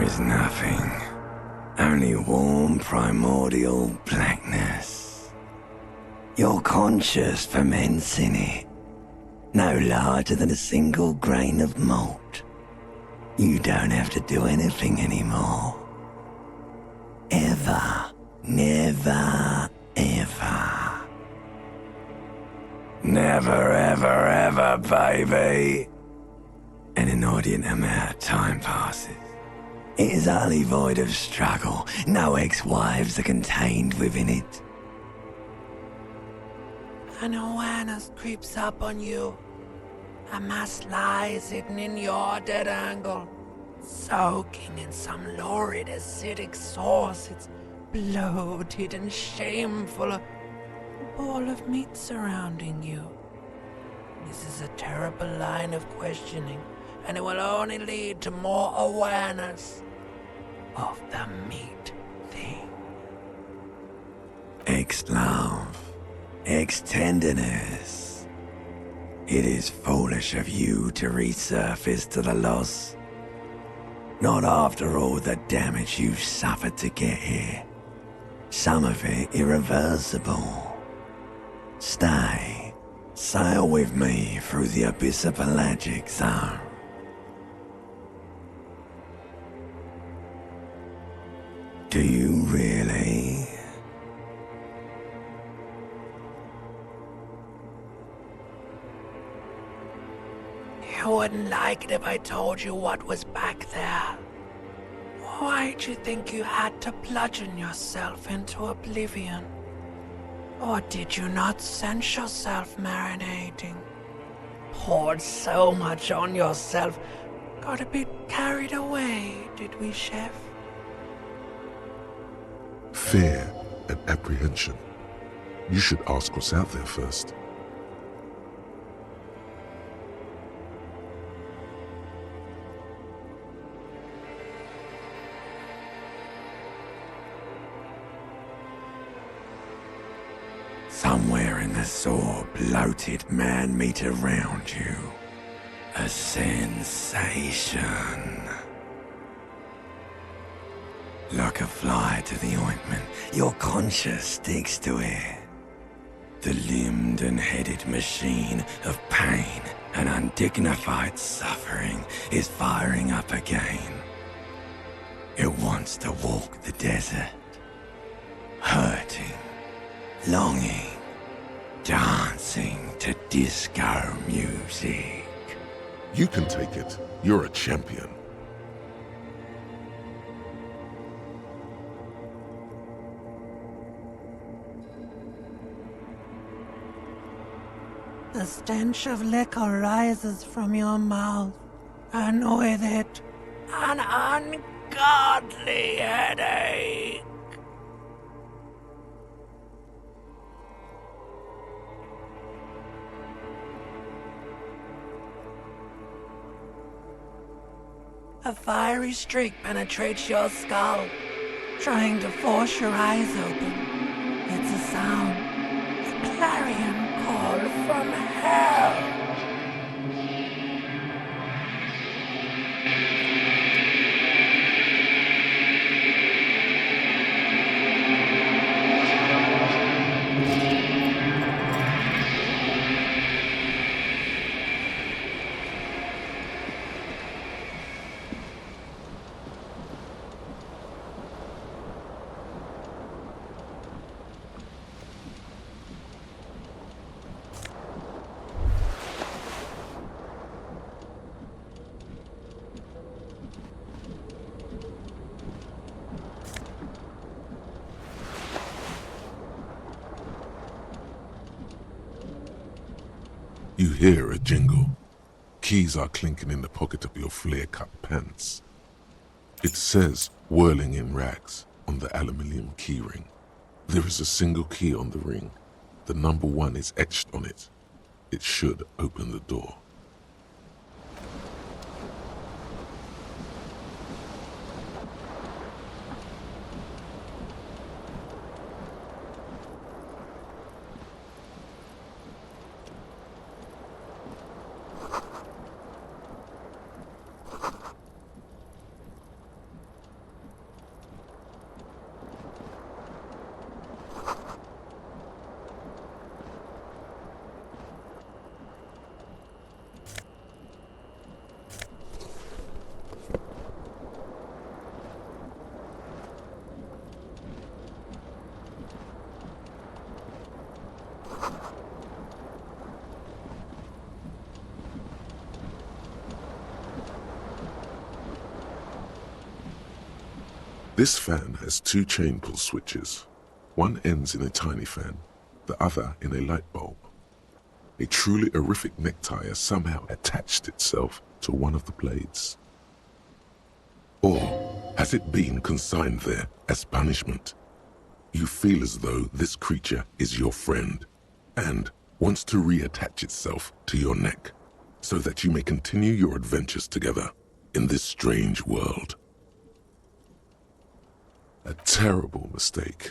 is nothing. Only warm primordial blackness. Your conscious ferments in it. No larger than a single grain of malt. You don't have to do anything anymore. Ever. Never, ever. Never, ever, ever, baby. An inordinate amount of time passes. It is utterly void of struggle. No ex-wives are contained within it. An awareness creeps up on you. A mass lies hidden in your dead angle, soaking in some lurid acidic source. It's bloated and shameful, a ball of meat surrounding you. This is a terrible line of questioning, and it will only lead to more awareness of the meat thing. Ex-love, ex-tenderness. It is foolish of you to resurface to the loss. Not after all the damage you've suffered to get here. Some of it irreversible. Stay. Sail with me through the abyss of pelagic zone. Do you really? You wouldn't like it if I told you what was back there. Why'd you think you had to bludgeon yourself into oblivion? Or did you not sense yourself marinating? Poured so much on yourself, got a bit carried away, did we, Chef? Fear and apprehension. You should ask what's out there first. Somewhere in the sore, bloated man-meat around you. A sensation. Like a fly to the ointment, your conscience sticks to it. The limbed and headed machine of pain and undignified suffering is firing up again. It wants to walk the desert, hurting, longing, dancing to disco music. You can take it. You're a champion. The stench of liquor rises from your mouth, and with it, an ungodly headache. A fiery streak penetrates your skull, trying to force your eyes open. It's a sound, a clarion call from hell. You hear a jingle. Keys are clinking in the pocket of your flare-cut pants. It says, whirling in rags, on the aluminium keyring. There is a single key on the ring. The number 1 is etched on it. It should open the door. This fan has two chain pull switches. One ends in a tiny fan, the other in a light bulb. A truly horrific necktie has somehow attached itself to one of the blades. Or has it been consigned there as punishment? You feel as though this creature is your friend and wants to reattach itself to your neck so that you may continue your adventures together in this strange world. A terrible mistake.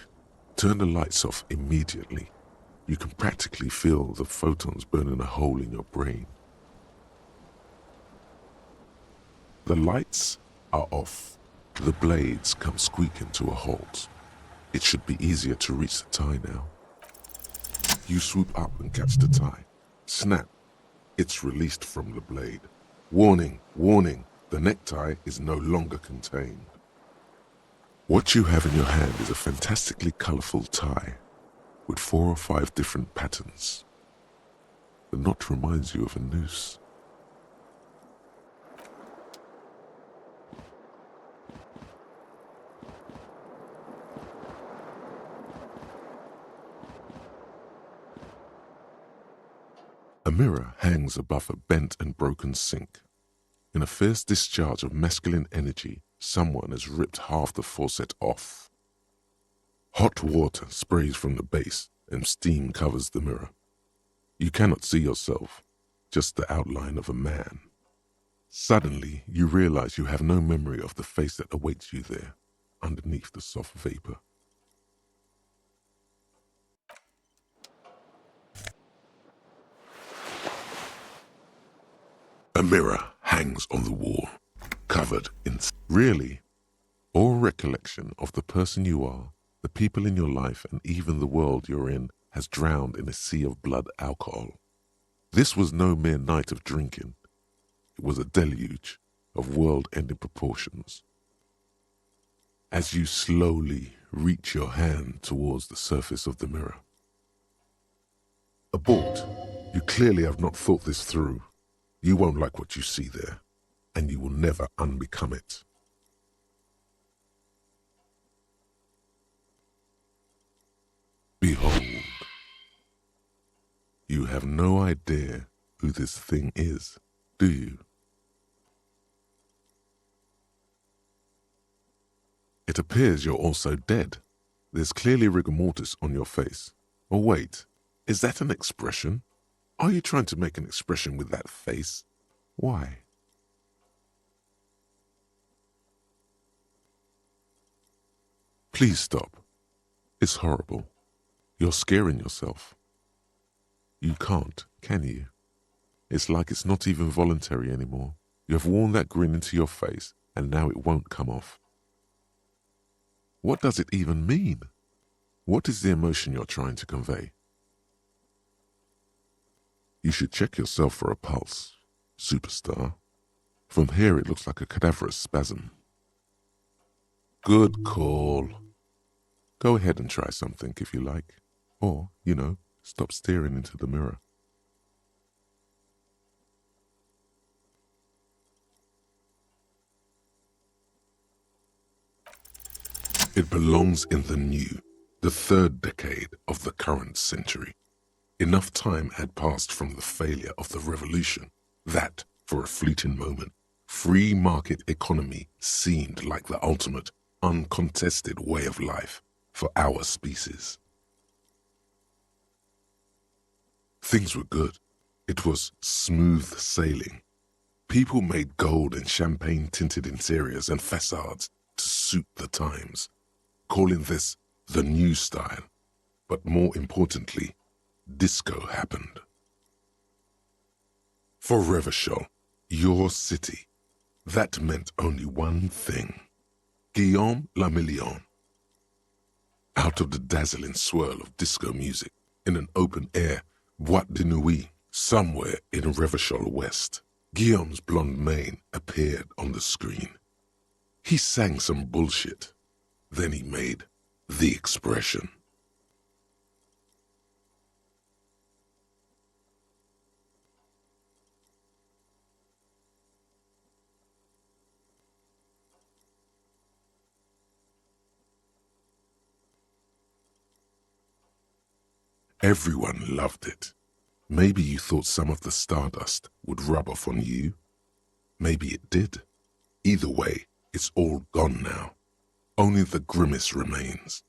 Turn the lights off immediately. You can practically feel the photons burning a hole in your brain. The lights are off. The blades come squeaking to a halt. It should be easier to reach the tie now. You swoop up and catch the tie. Snap. It's released from the blade. Warning, warning, the necktie is no longer contained. What you have in your hand is a fantastically colorful tie with 4 or 5 different patterns. The knot reminds you of a noose. A mirror hangs above a bent and broken sink. In a fierce discharge of masculine energy, someone has ripped half the faucet off. Hot water sprays from the base and steam covers the mirror. You cannot see yourself, just the outline of a man. Suddenly, you realize you have no memory of the face that awaits you there, underneath the soft vapor. A mirror hangs on the wall, covered in... Really, all recollection of the person you are, the people in your life, and even the world you're in has drowned in a sea of blood alcohol. This was no mere night of drinking. It was a deluge of world-ending proportions. As you slowly reach your hand towards the surface of the mirror. Abort. You clearly have not thought this through. You won't like what you see there, and you will never unbecome it. Behold. You have no idea who this thing is, do you? It appears you're also dead. There's clearly rigor mortis on your face. Oh wait, is that an expression? Are you trying to make an expression with that face? Why? Please stop. It's horrible. You're scaring yourself. You can't, can you? It's like it's not even voluntary anymore. You have worn that grin into your face, and now it won't come off. What does it even mean? What is the emotion you're trying to convey? You should check yourself for a pulse, superstar. From here it looks like a cadaverous spasm. Good call. Go ahead and try something if you like. Or, stop staring into the mirror. It belongs in the new, the 3rd decade of the current century. Enough time had passed from the failure of the revolution that, for a fleeting moment, free market economy seemed like the ultimate, uncontested way of life for our species. Things were good. It was smooth sailing. People made gold and champagne-tinted interiors and facades to suit the times, calling this the new style. But more importantly, disco happened. For Revachol, your city, that meant only one thing. Guillaume Lamillion. Out of the dazzling swirl of disco music, in an open-air boîte de nuit, somewhere in Revachol West, Guillaume's blonde mane appeared on the screen. He sang some bullshit. Then he made the expression. Everyone loved it. Maybe you thought some of the stardust would rub off on you. Maybe it did. Either way, it's all gone now. Only the grimace remains.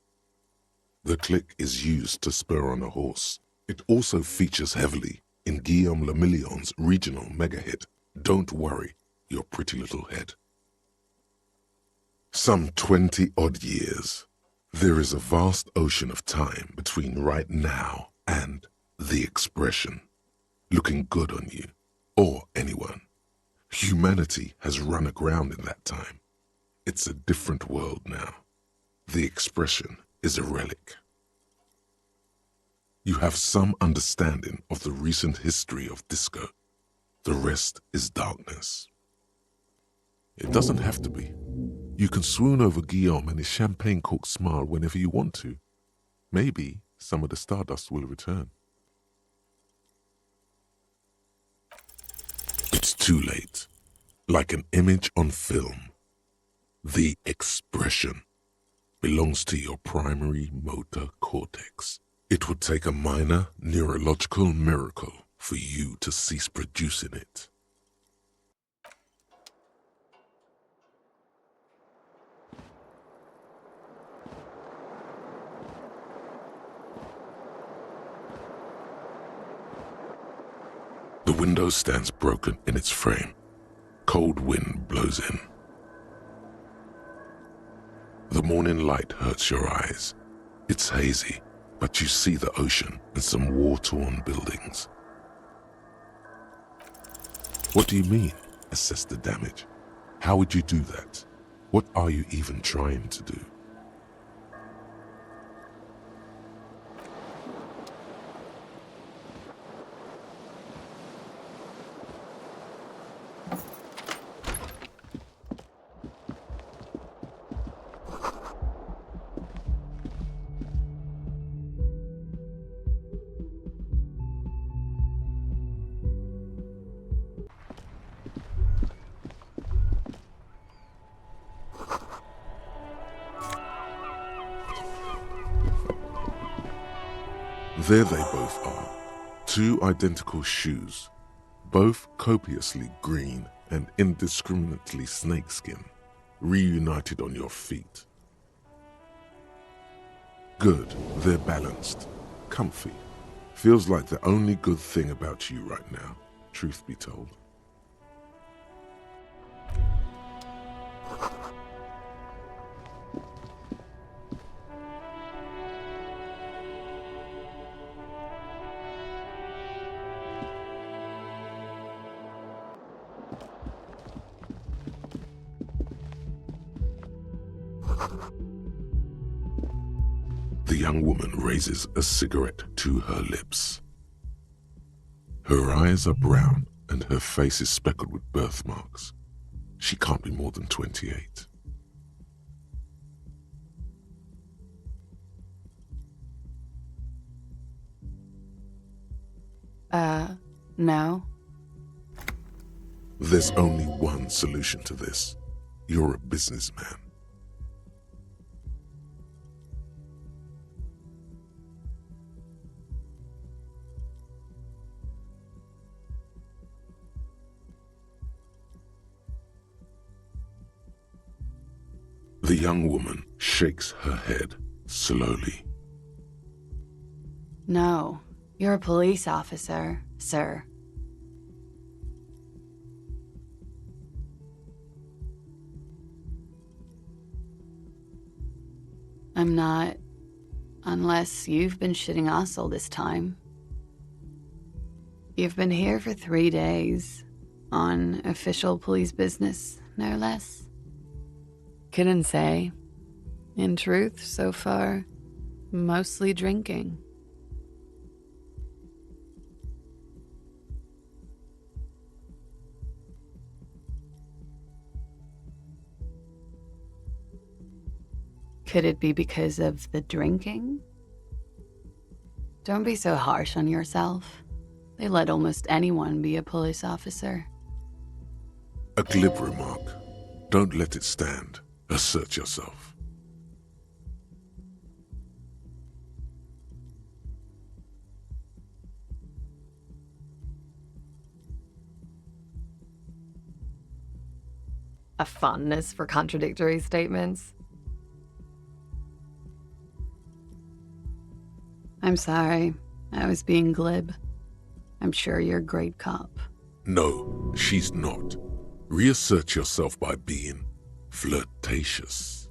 The click is used to spur on a horse. It also features heavily in Guillaume Lemillion's regional mega hit, Don't Worry, Your Pretty Little Head. Some 20-odd years. There is a vast ocean of time between right now and the expression, looking good on you, or anyone. Humanity has run aground in that time. It's a different world now. The expression is a relic. You have some understanding of the recent history of disco. The rest is darkness. It doesn't have to be. You can swoon over Guillaume and his champagne-corked smile whenever you want to. Maybe some of the stardust will return. It's too late. Like an image on film. The expression belongs to your primary motor cortex. It would take a minor neurological miracle for you to cease producing it. The window stands broken in its frame. Cold wind blows in. The morning light hurts your eyes. It's hazy, but you see the ocean and some war-torn buildings. What do you mean, assess the damage? How would you do that? What are you even trying to do? There they both are, two identical shoes, both copiously green and indiscriminately snakeskin, reunited on your feet. Good, they're balanced, comfy. Feels like the only good thing about you right now, truth be told. The young woman raises a cigarette to her lips. Her eyes are brown and her face is speckled with birthmarks. She can't be more than 28. No. There's only one solution to this. You're a businessman. The young woman shakes her head slowly. No. You're a police officer, sir. I'm not. Unless you've been shitting us all this time. You've been here for 3 days. On official police business, no less. Couldn't say. In truth, so far, mostly drinking. Could it be because of the drinking? Don't be so harsh on yourself. They let almost anyone be a police officer. A glib remark. Don't let it stand. Assert yourself. a fondness for contradictory statements. I'm sorry. I was being glib. I'm sure you're a great cop. No, she's not. Reassert yourself by being flirtatious.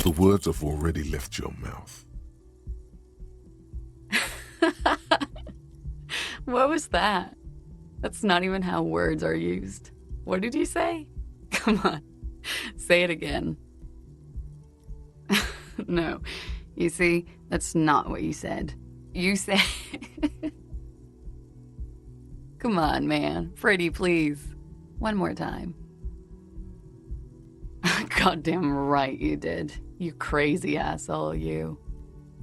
The words have already left your mouth. What was that? That's not even how words are used. What did you say? Come on, say it again. No, you see, that's not what you said. You said... Come on, man. Pretty, please. One more time. Goddamn right you did. You crazy asshole, you.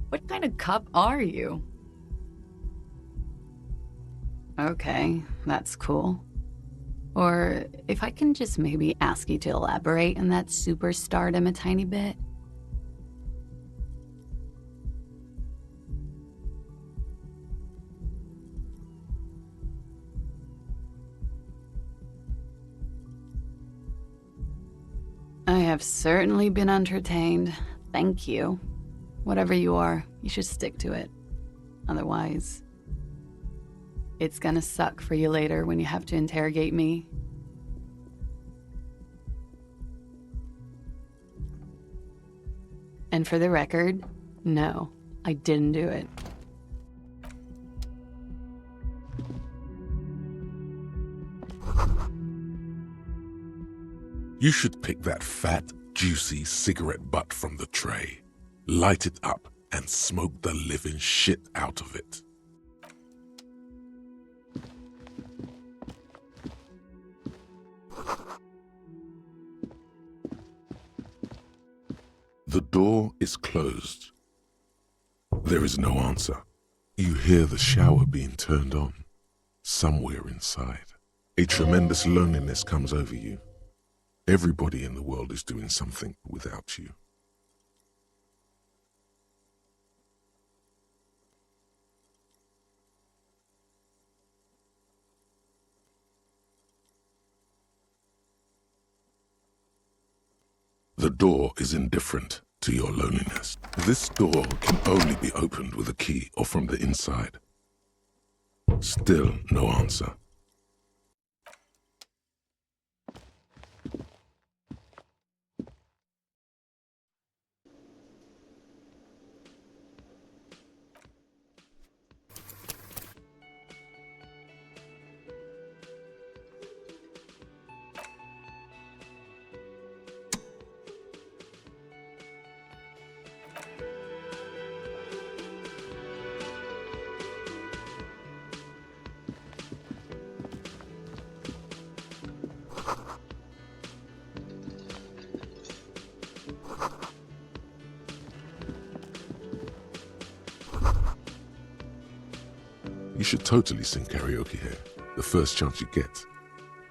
What kind of cop are you? Okay, that's cool. Or if I can just maybe ask you to elaborate on that superstardom a tiny bit. I have certainly been entertained. Thank you. Whatever you are, you should stick to it. Otherwise, it's gonna suck for you later when you have to interrogate me. And for the record, no, I didn't do it. You should pick that fat, juicy cigarette butt from the tray, light it up, and smoke the living shit out of it. The door is closed. There is no answer. You hear the shower being turned on, somewhere inside. A tremendous loneliness comes over you. Everybody in the world is doing something without you. The door is indifferent to your loneliness. This door can only be opened with a key or from the inside. Still no answer. You should totally sing karaoke here, the first chance you get.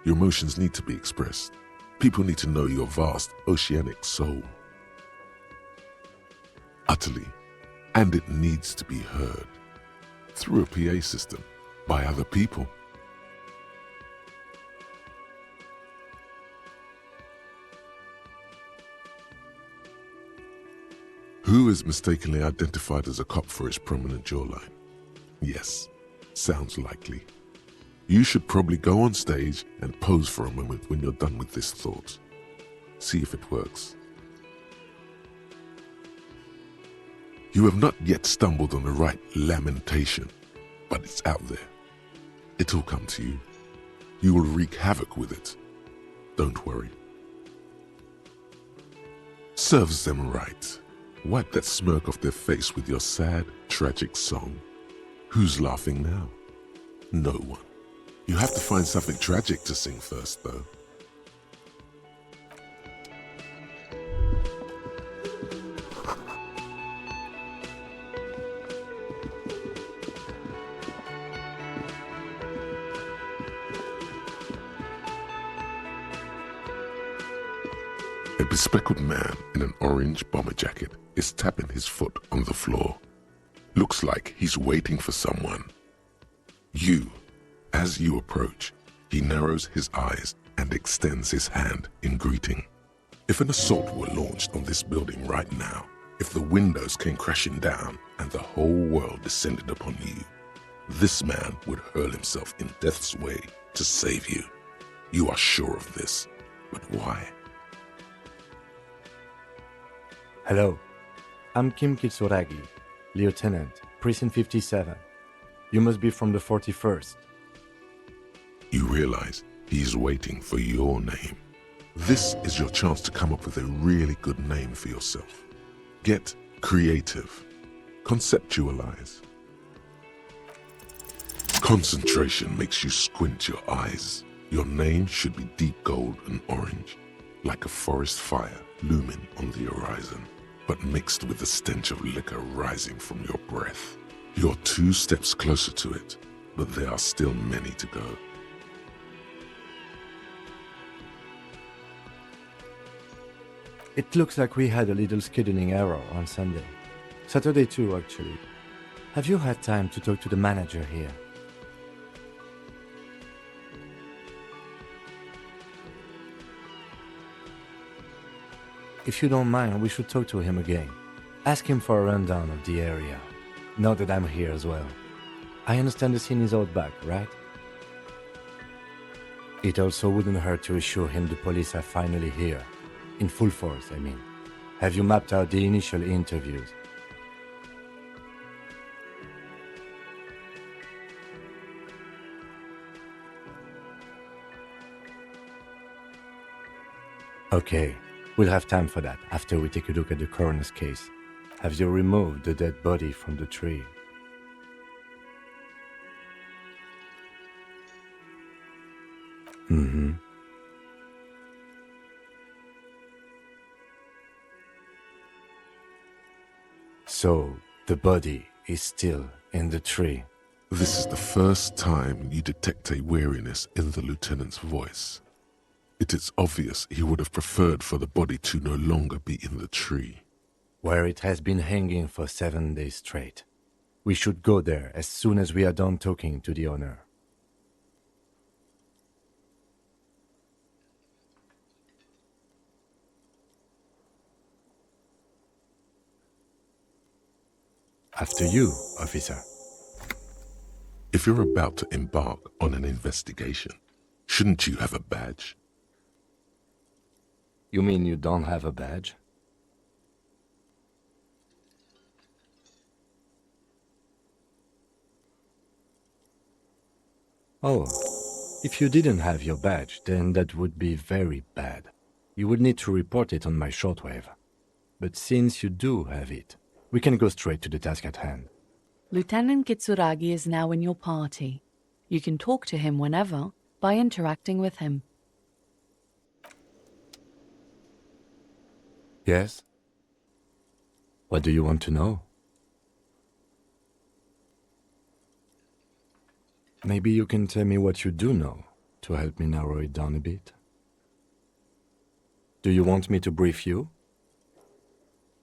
Your emotions need to be expressed. People need to know your vast, oceanic soul. Utterly. And it needs to be heard. Through a PA system, by other people. Who is mistakenly identified as a cop for his prominent jawline? Yes. Sounds likely. You should probably go on stage and pose for a moment when you're done with this thought. See if it works. You have not yet stumbled on the right lamentation, but it's out there. It'll come to you. You will wreak havoc with it. Don't worry. Serves them right. Wipe that smirk off their face with your sad, tragic song. Who's laughing now? No one. You have to find something tragic to sing first, though. A bespectacled man in an orange bomber jacket is tapping his foot on the floor. Looks like he's waiting for someone. You, As you approach, he narrows his eyes and extends his hand in greeting. If an assault were launched on this building right now, if the windows came crashing down and the whole world descended upon you, this man would hurl himself in death's way to save you. You are sure of this, but why? Hello, I'm Kim Kitsuragi, Lieutenant, Precinct 57. You must be from the 41st. You realize he's waiting for your name. This is your chance to come up with a really good name for yourself. Get creative. Conceptualize. Concentration makes you squint your eyes. Your name should be deep gold and orange, like a forest fire looming on the horizon, but mixed with the stench of liquor rising from your breath. You're 2 steps closer to it, but there are still many to go. It looks like we had a little scheduling error on Sunday. Saturday too, actually. Have you had time to talk to the manager here? If you don't mind, we should talk to him again. Ask him for a rundown of the area, now that I'm here as well. I understand the scene is out back, right? It also wouldn't hurt to assure him the police are finally here. In full force, I mean. Have you mapped out the initial interviews? Okay, we'll have time for that after we take a look at the coroner's case. Have you removed the dead body from the tree? Mm-hmm. So, the body is still in the tree. This is the first time you detect a weariness in the lieutenant's voice. It is obvious he would have preferred for the body to no longer be in the tree. Where it has been hanging for 7 days straight. We should go there as soon as we are done talking to the owner. After you, officer. If you're about to embark on an investigation, shouldn't you have a badge? You mean you don't have a badge? Oh, if you didn't have your badge, then that would be very bad. You would need to report it on my shortwave. But since you do have it, we can go straight to the task at hand. Lieutenant Kitsuragi is now in your party. You can talk to him whenever by interacting with him. Yes? What do you want to know? Maybe you can tell me what you do know to help me narrow it down a bit. Do you want me to brief you?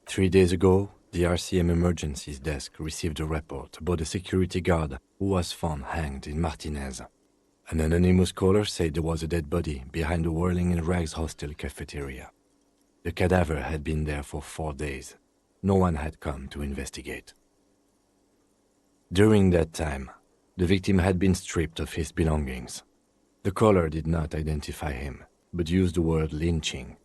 3 days ago, the RCM Emergencies Desk received a report about a security guard who was found hanged in Martinez. An anonymous caller said there was a dead body behind the Whirling in Rags hostel cafeteria. The cadaver had been there for 4 days. No one had come to investigate. During that time, the victim had been stripped of his belongings. The caller did not identify him, but used the word lynching.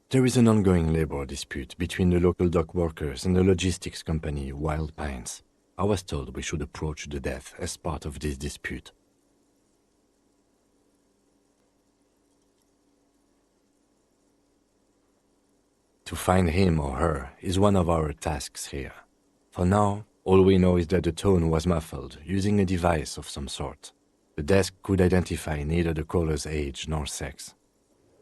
There is an ongoing labor dispute between the local dock workers and the logistics company Wild Pines. I was told we should approach the death as part of this dispute. To find him or her is one of our tasks here. For now, all we know is that the tone was muffled using a device of some sort. The desk could identify neither the caller's age nor sex.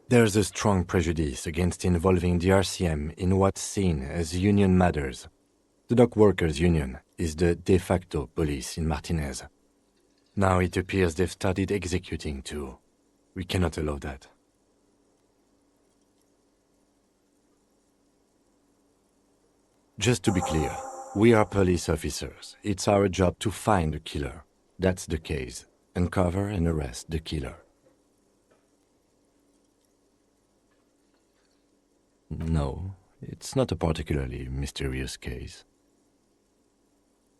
There's a strong prejudice against involving the RCM in what's seen as union matters. The dock workers' union is the de facto police in Martinez. Now it appears they've started executing too. We cannot allow that. Just to be clear, we are police officers. It's our job to find the killer. That's the case. Uncover and arrest the killer. No, it's not a particularly mysterious case.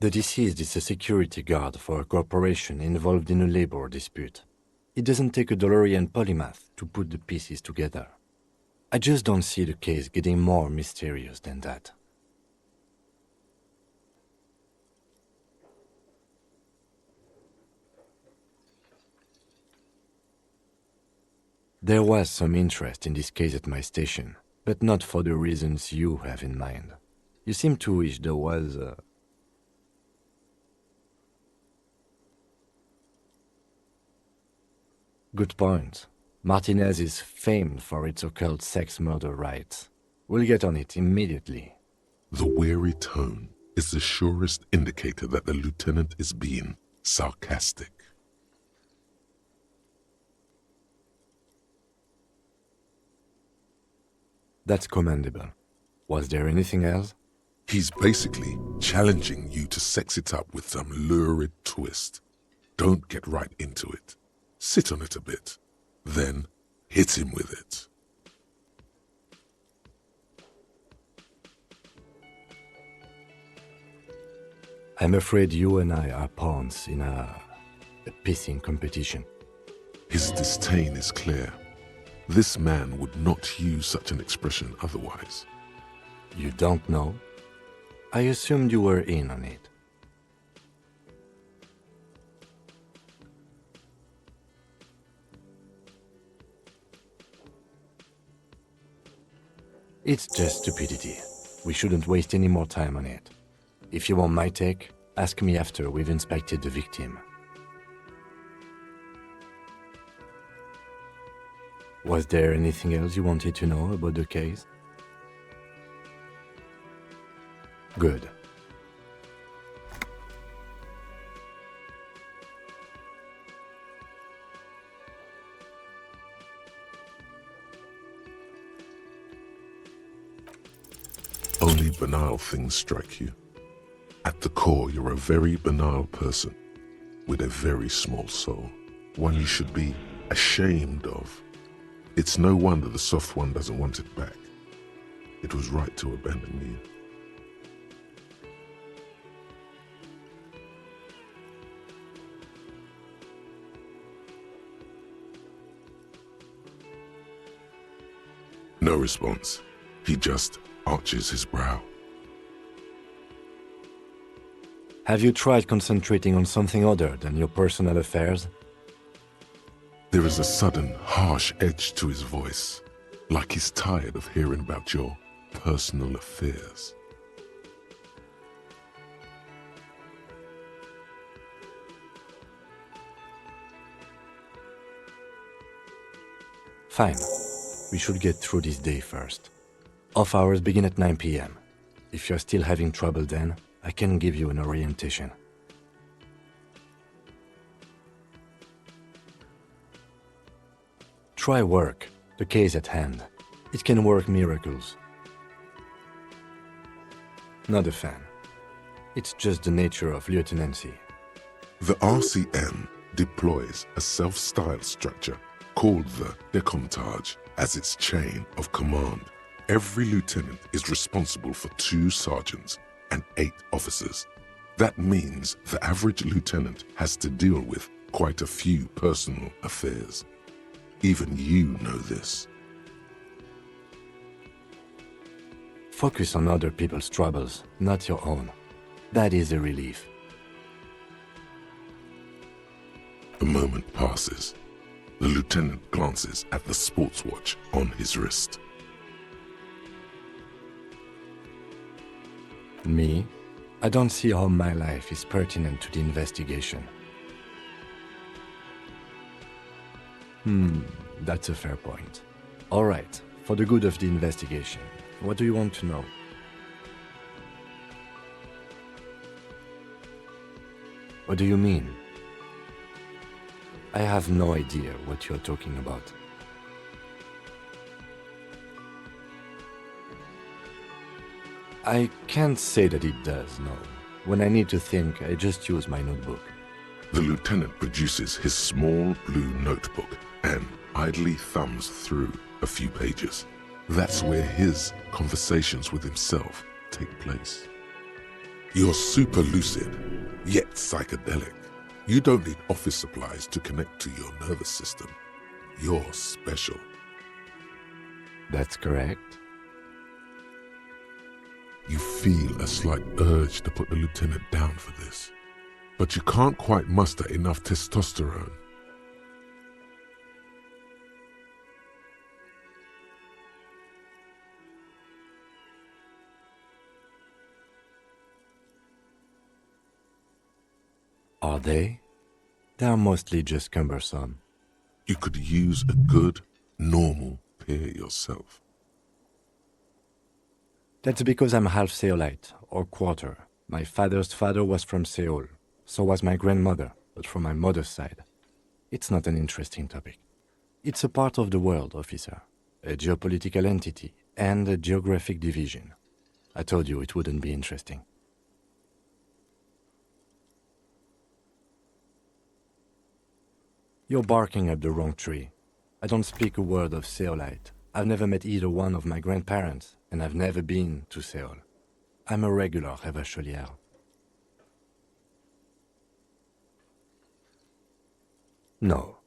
The deceased is a security guard for a corporation involved in a labor dispute. It doesn't take a DeLorean polymath to put the pieces together. I just don't see the case getting more mysterious than that. There was some interest in this case at my station, but not for the reasons you have in mind. You seem to wish there was a... Good point. Martinez is famed for its occult sex murder rites. We'll get on it immediately. The weary tone is the surest indicator that the lieutenant is being sarcastic. That's commendable. Was there anything else? He's basically challenging you to sex it up with some lurid twist. Don't get right into it. Sit on it a bit. Then hit him with it. I'm afraid you and I are pawns in a pissing competition. His disdain is clear. This man would not use such an expression otherwise. You don't know? I assumed you were in on it. It's just stupidity. We shouldn't waste any more time on it. If you want my take, ask me after we've inspected the victim. Was there anything else you wanted to know about the case? Good. Only banal things strike you. At the core, you're a very banal person with a very small soul, one you should be ashamed of. It's no wonder the soft one doesn't want it back. It was right to abandon you. No response. He just arches his brow. Have you tried concentrating on something other than your personal affairs? There is a sudden, harsh edge to his voice, like he's tired of hearing about your personal affairs. Fine. We should get through this day first. Off hours begin at 9 p.m. If you're still having trouble then, I can give you an orientation. Try work, the case at hand. It can work miracles. Not a fan. It's just the nature of lieutenancy. The RCM deploys a self-styled structure called the Decomptage as its chain of command. Every lieutenant is responsible for 2 sergeants and 8 officers. That means the average lieutenant has to deal with quite a few personal affairs. Even you know this. Focus on other people's troubles, not your own. That is a relief. A moment passes. The lieutenant glances at the sports watch on his wrist. Me? I don't see how my life is pertinent to the investigation. That's a fair point. All right, for the good of the investigation, what do you want to know? What do you mean? I have no idea what you're talking about. I can't say that it does, no. When I need to think, I just use my notebook. The lieutenant produces his small blue notebook and idly thumbs through a few pages. That's where his conversations with himself take place. You're super lucid, yet psychedelic. You don't need office supplies to connect to your nervous system. You're special. That's correct. You feel a slight urge to put the lieutenant down for this, but you can't quite muster enough testosterone. Are they? They are mostly just cumbersome. You could use a good, normal peer yourself. That's because I'm half Seolite, or quarter. My father's father was from Seoul. So was my grandmother, but from my mother's side. It's not an interesting topic. It's a part of the world, officer. A geopolitical entity and a geographic division. I told you it wouldn't be interesting. You're barking up the wrong tree. I don't speak a word of Seolite. I've never met either one of my grandparents, and I've never been to Seoul. I'm a regular Revacholière. No.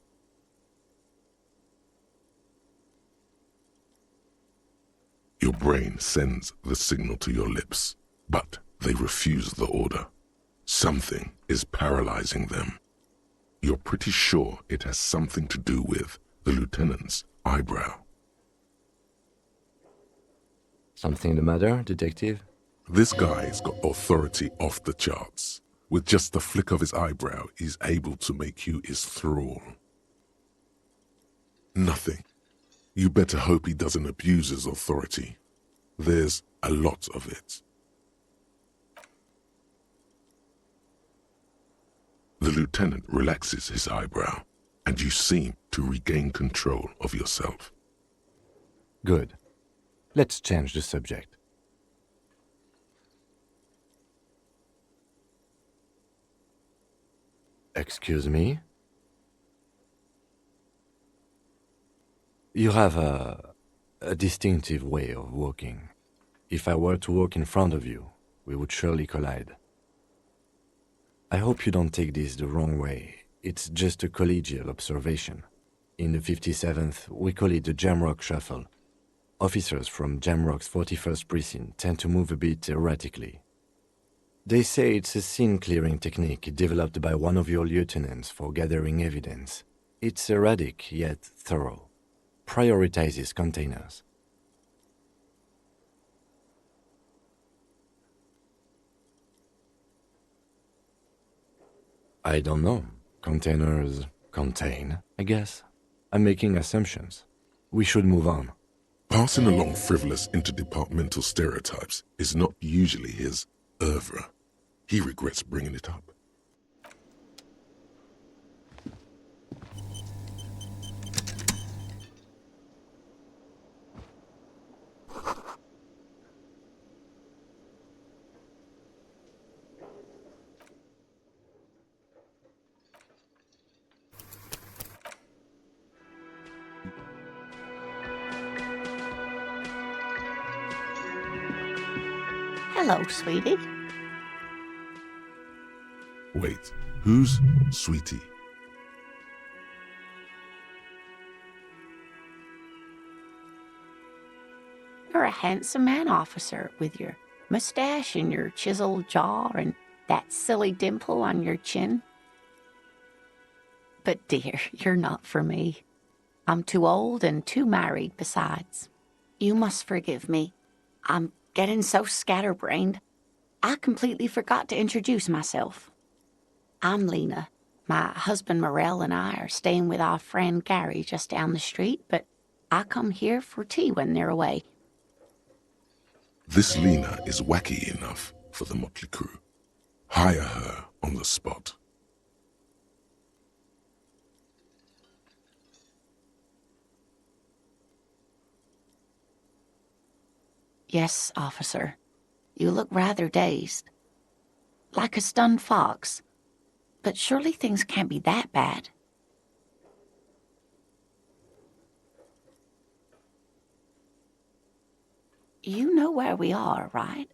Your brain sends the signal to your lips, but they refuse the order. Something is paralyzing them. You're pretty sure it has something to do with the lieutenant's eyebrow. Something the matter, detective? This guy's got authority off the charts. With just the flick of his eyebrow, he's able to make you his thrall. Nothing. You better hope he doesn't abuse his authority. There's a lot of it. The lieutenant relaxes his eyebrow, and you seem to regain control of yourself. Good. Let's change the subject. Excuse me? You have a distinctive way of walking. If I were to walk in front of you, we would surely collide. I hope you don't take this the wrong way. It's just a collegial observation. In the 57th, we call it the Jamrock Shuffle. Officers from Jamrock's 41st Precinct tend to move a bit erratically. They say it's a scene-clearing technique developed by one of your lieutenants for gathering evidence. It's erratic, yet thorough. Prioritizes containers. I don't know. Containers contain, I guess. I'm making assumptions. We should move on. Passing along frivolous interdepartmental stereotypes is not usually his oeuvre. He regrets bringing it up. Hello, sweetie. Wait, who's Sweetie? You're a handsome man, officer, with your mustache and your chiseled jaw and that silly dimple on your chin. But dear, you're not for me. I'm too old and too married besides. You must forgive me. I'm getting so scatterbrained. I completely forgot to introduce myself. I'm Lena. My husband Morel and I are staying with our friend Gary just down the street, but I come here for tea when they're away. This Lena is wacky enough for the motley crew. Hire her on the spot. Yes, officer. You look rather dazed. Like a stunned fox. But surely things can't be that bad. You know where we are, right?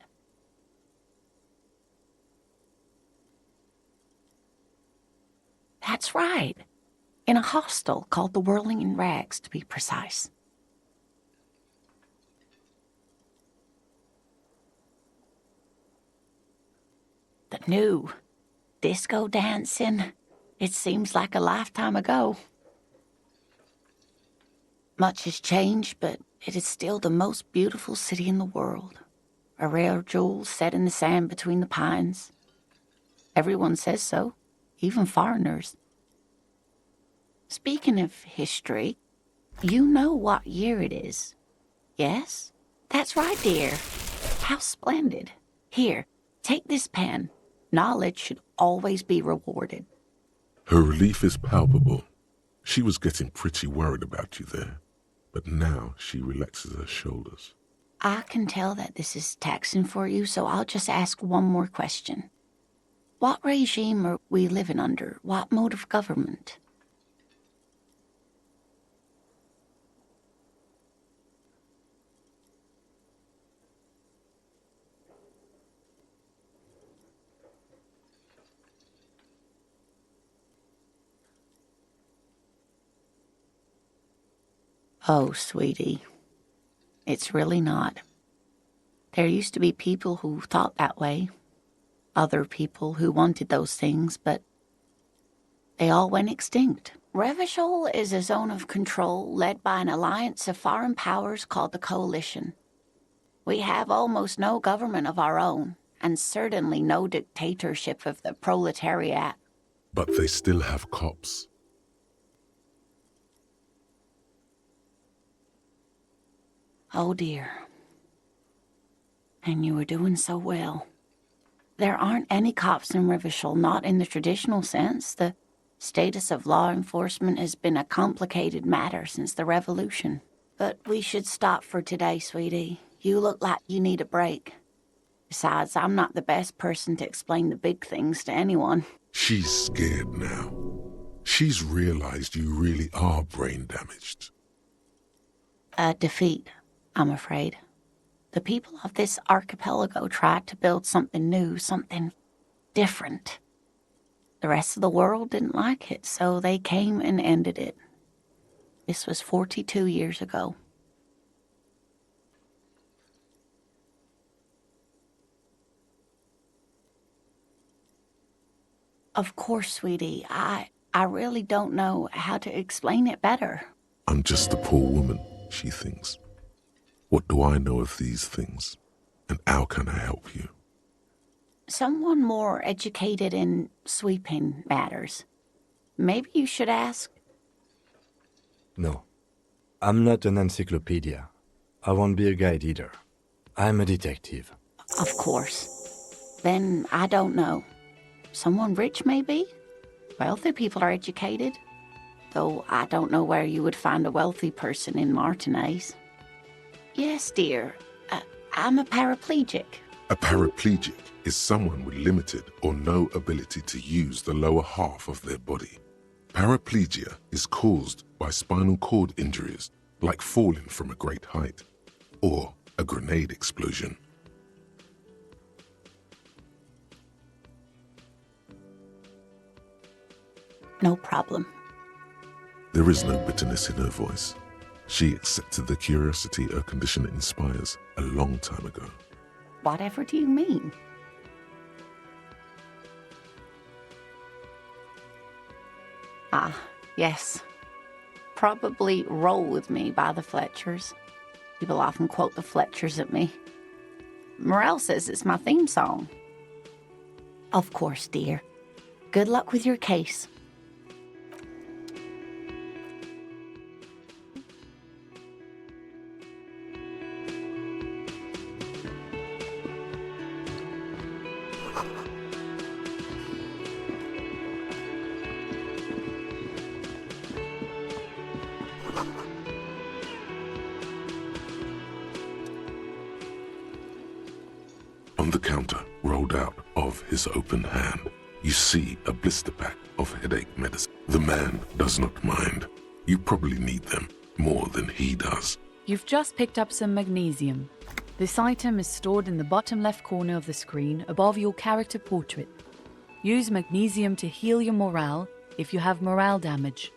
That's right. In a hostel called the Whirling in Rags, to be precise. The new disco dancing. It seems like a lifetime ago. Much has changed, but it is still the most beautiful city in the world. A rare jewel set in the sand between the pines. Everyone says so, even foreigners. Speaking of history, you know what year it is. Yes? That's right, dear. How splendid. Here, take this pen. Knowledge should always be rewarded. Her relief is palpable. She was getting pretty worried about you there, but now she relaxes her shoulders. I can tell that this is taxing for you, so I'll just ask one more question. What regime are we living under? What mode of government? Oh, sweetie, it's really not. There used to be people who thought that way. Other people who wanted those things, but they all went extinct. Revachol is a zone of control led by an alliance of foreign powers called the Coalition. We have almost no government of our own, and certainly no dictatorship of the proletariat. But they still have cops. Oh dear. And you were doing so well. There aren't any cops in Revachol, not in the traditional sense. The status of law enforcement has been a complicated matter since the revolution. But we should stop for today, sweetie. You look like you need a break. Besides, I'm not the best person to explain the big things to anyone. She's scared now. She's realized you really are brain damaged. A defeat, I'm afraid. The people of this archipelago tried to build something new, something different. The rest of the world didn't like it, so they came and ended it. This was 42 years ago. Of course, sweetie, I really don't know how to explain it better. I'm just a poor woman, she thinks. What do I know of these things? And how can I help you? Someone more educated in sweeping matters. Maybe you should ask. No, I'm not an encyclopedia. I won't be a guide either. I'm a detective. Of course. Then I don't know. Someone rich, maybe? Wealthy people are educated. Though I don't know where you would find a wealthy person in Martinez. Yes, dear. I'm a paraplegic. A paraplegic is someone with limited or no ability to use the lower half of their body. Paraplegia is caused by spinal cord injuries, like falling from a great height, or a grenade explosion. No problem. There is no bitterness in her voice. She accepted the curiosity her condition inspires a long time ago. Whatever do you mean? Ah, yes. Probably Roll With Me by the Fletchers. People often quote the Fletchers at me. Morel says it's my theme song. Of course, dear. Good luck with your case. On the counter, rolled out of his open hand, You see a blister pack of headache medicine. The man does not mind. You probably need them more than he does. You've just picked up some magnesium. This item is stored in the bottom left corner of the screen above your character portrait. Use magnesium to heal your morale if you have morale damage.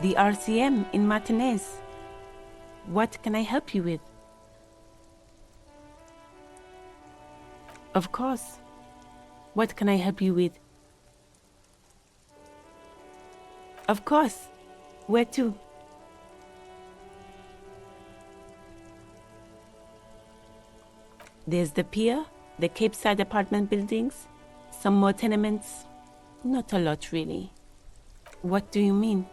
The RCM in Martinez. What can I help you with? Of course. What can I help you with? Of course. Where to? There's the pier, the Cape Side apartment buildings, some more tenements. Not a lot, really. What do you mean?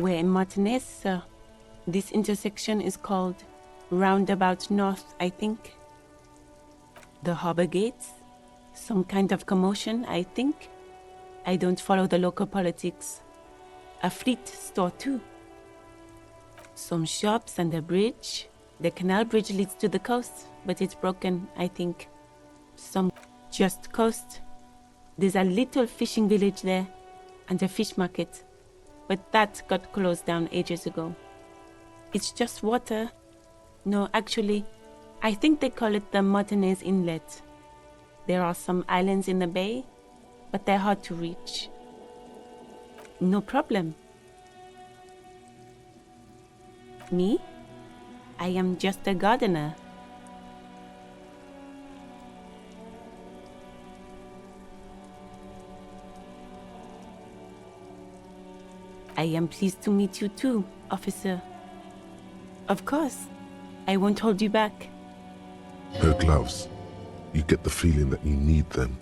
We're in Martinez, sir. This intersection is called Roundabout North, I think. The harbor gates? Some kind of commotion, I think. I don't follow the local politics. A fleet store, too. Some shops and a bridge. The canal bridge leads to the coast, but it's broken, I think. Some just coast. There's a little fishing village there, and a fish market. But that got closed down ages ago. It's just water. No, actually, I think they call it the Martinez Inlet. There are some islands in the bay, but they're hard to reach. No problem. Me? I am just a gardener. I am pleased to meet you too, officer. Of course. I won't hold you back. Her gloves. You get the feeling that you need them.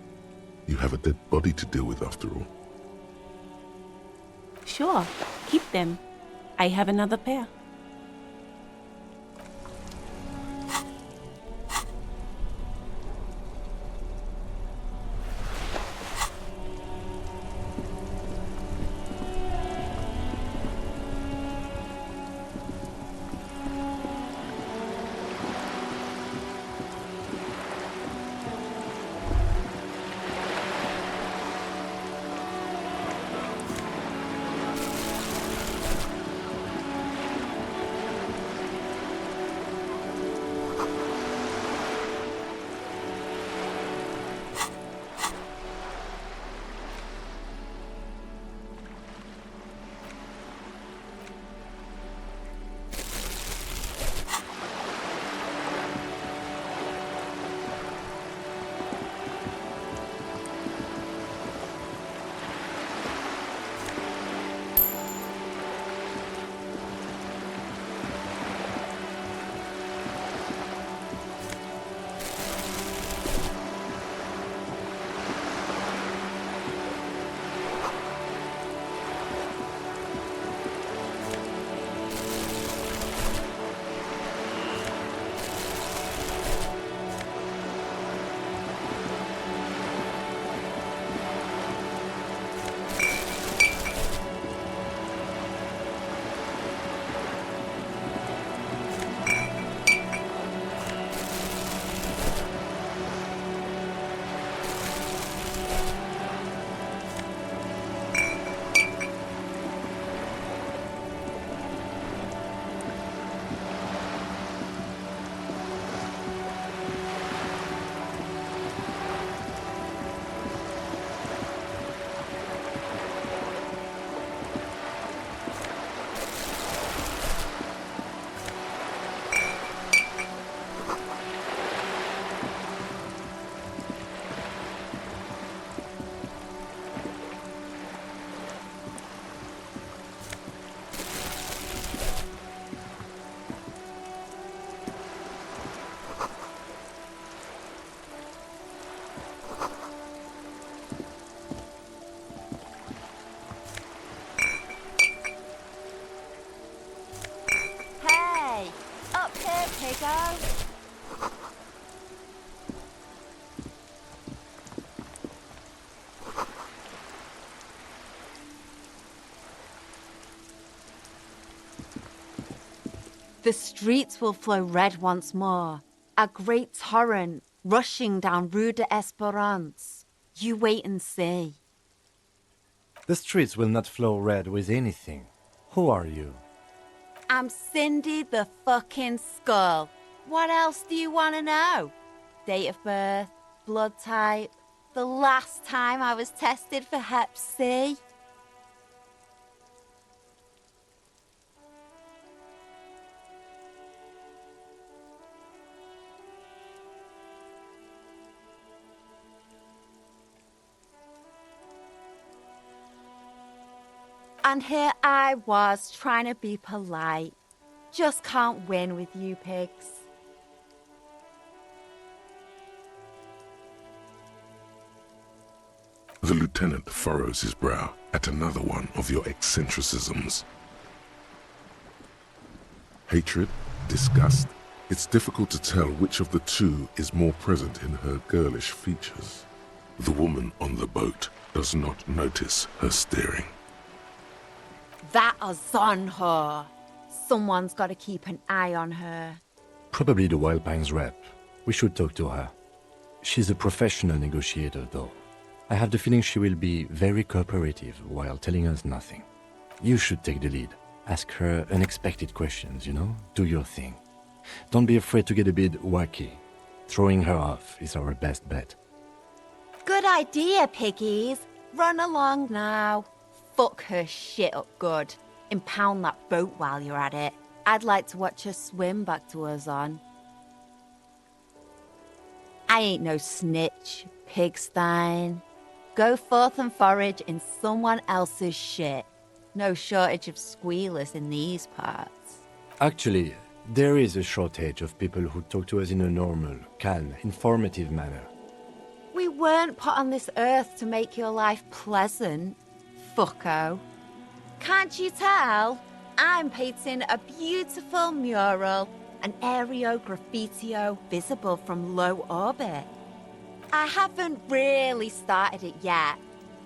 You have a dead body to deal with after all. Sure, keep them. I have another pair. The streets will flow red once more, a great torrent rushing down Rue de Esperance. You wait and see. The streets will not flow red with anything. Who are you? I'm Cindy the fucking Skull. What else do you want to know? Date of birth, blood type, the last time I was tested for Hep C. And here I was trying to be polite. Just can't win with you pigs. The lieutenant furrows his brow at another one of your eccentricisms. Hatred, disgust. It's difficult to tell which of the two is more present in her girlish features. The woman on the boat does not notice her staring. That is on her. Someone's got to keep an eye on her. Probably the Wild Pines rep. We should talk to her. She's a professional negotiator, though. I have the feeling she will be very cooperative while telling us nothing. You should take the lead. Ask her unexpected questions, you know? Do your thing. Don't be afraid to get a bit wacky. Throwing her off is our best bet. Good idea, piggies. Run along now. Fuck her shit up good. Impound that boat while you're at it. I'd like to watch her swim back to us on. I ain't no snitch, pigstein. Go forth and forage in someone else's shit. No shortage of squealers in these parts. Actually, there is a shortage of people who talk to us in a normal, calm, informative manner. We weren't put on this earth to make your life pleasant, fucko. Can't you tell? I'm painting a beautiful mural, an aereo graffitio visible from low orbit. I haven't really started it yet.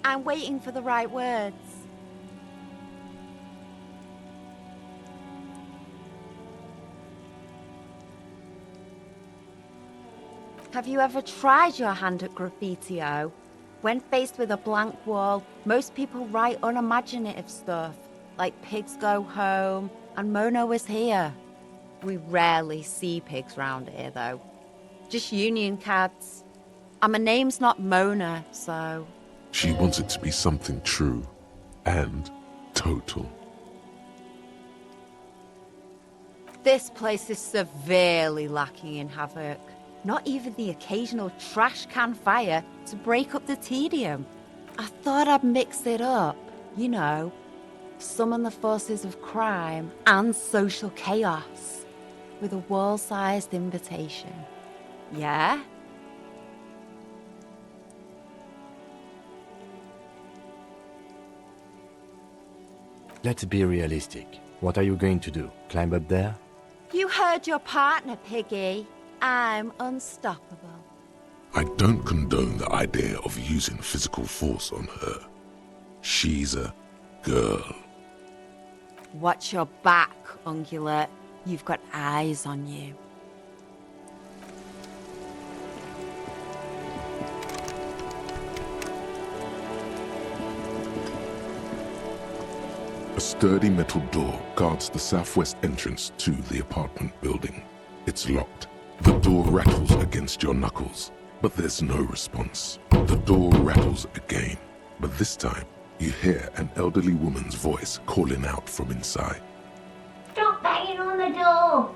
I'm waiting for the right words. Have you ever tried your hand at graffitio? When faced with a blank wall, most people write unimaginative stuff, like pigs go home and Mona was here. We rarely see pigs round here, though. Just union cards. And my name's not Mona, so... She wants it to be something true and total. This place is severely lacking in havoc. Not even the occasional trash can fire to break up the tedium. I thought I'd mix it up, you know, summon the forces of crime and social chaos with a wall-sized invitation. Yeah? Let's be realistic. What are you going to do? Climb up there? You heard your partner, Piggy. I'm unstoppable. I don't condone the idea of using physical force on her. She's a girl. Watch your back, Ungulate. You've got eyes on you. A sturdy metal door guards the southwest entrance to the apartment building. It's locked. The door rattles against your knuckles, but there's no response. The door rattles again, but this time you hear an elderly woman's voice calling out from inside. Stop banging on the door!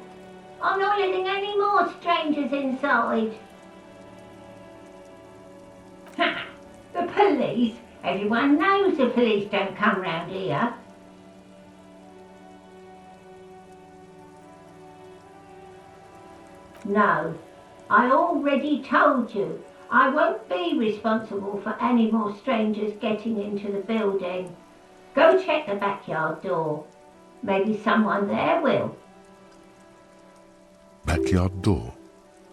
I'm not letting any more strangers inside. Ha! The police? Everyone knows the police don't come round here. No, I already told you. I won't be responsible for any more strangers getting into the building. Go check the backyard door. Maybe someone there will. Backyard door?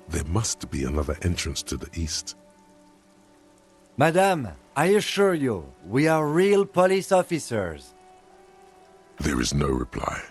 There must be another entrance to the east. Madame, I assure you, we are real police officers. There is no reply.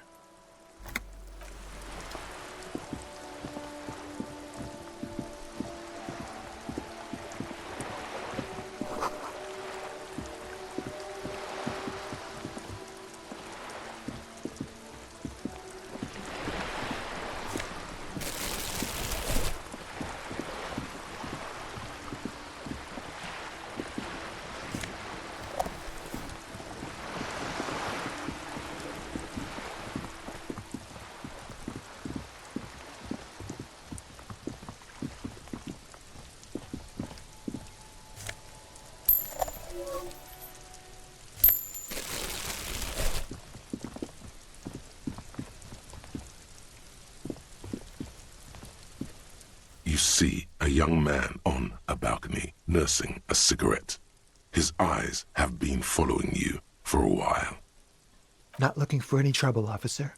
You see a young man on a balcony nursing a cigarette. His eyes have been following you for a while. Not looking for any trouble, officer.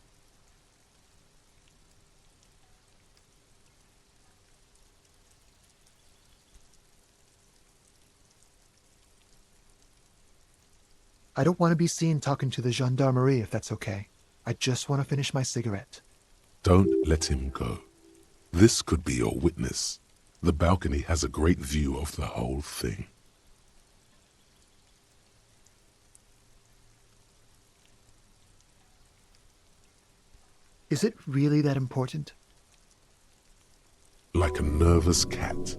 I don't want to be seen talking to the gendarmerie if that's okay. I just want to finish my cigarette. Don't let him go. This could be your witness. The balcony has a great view of the whole thing. Is it really that important? Like a nervous cat,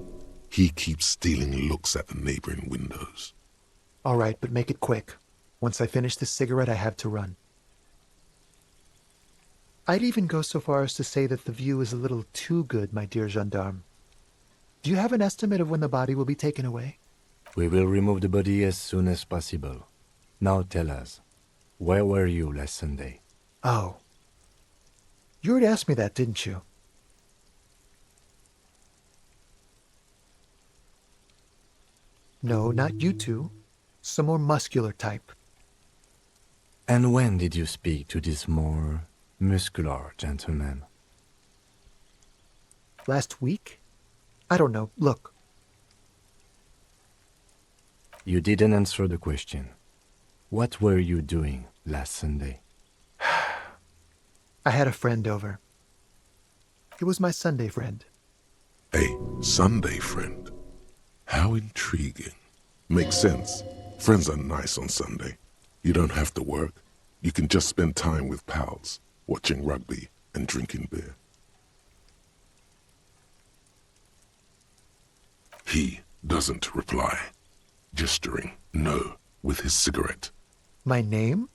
he keeps stealing looks at the neighboring windows. All right, but make it quick. Once I finish this cigarette, I have to run. I'd even go so far as to say that the view is a little too good, my dear gendarme. Do you have an estimate of when the body will be taken away? We will remove the body as soon as possible. Now tell us, where were you last Sunday? Oh. You already asked me that, didn't you? No, not you two. Some more muscular type. And when did you speak to this more muscular gentleman? Last week? I don't know. Look, You didn't answer the question. What were you doing last Sunday? I had a friend over. It was my Sunday friend. A Sunday friend. How intriguing. Makes sense. Friends are nice on Sunday. You don't have to work. You can just spend time with pals, watching rugby and drinking beer. He doesn't reply, gesturing no with his cigarette. My name?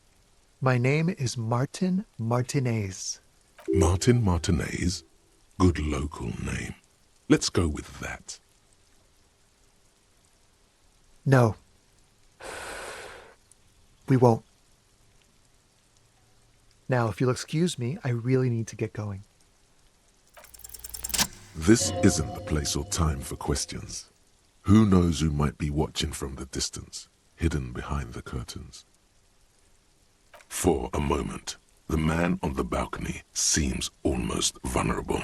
My name is Martin Martinez. Martin Martinez? Good local name. Let's go with that. No. We won't. Now, if you'll excuse me, I really need to get going. This isn't the place or time for questions. Who knows who might be watching from the distance, hidden behind the curtains? For a moment, the man on the balcony seems almost vulnerable.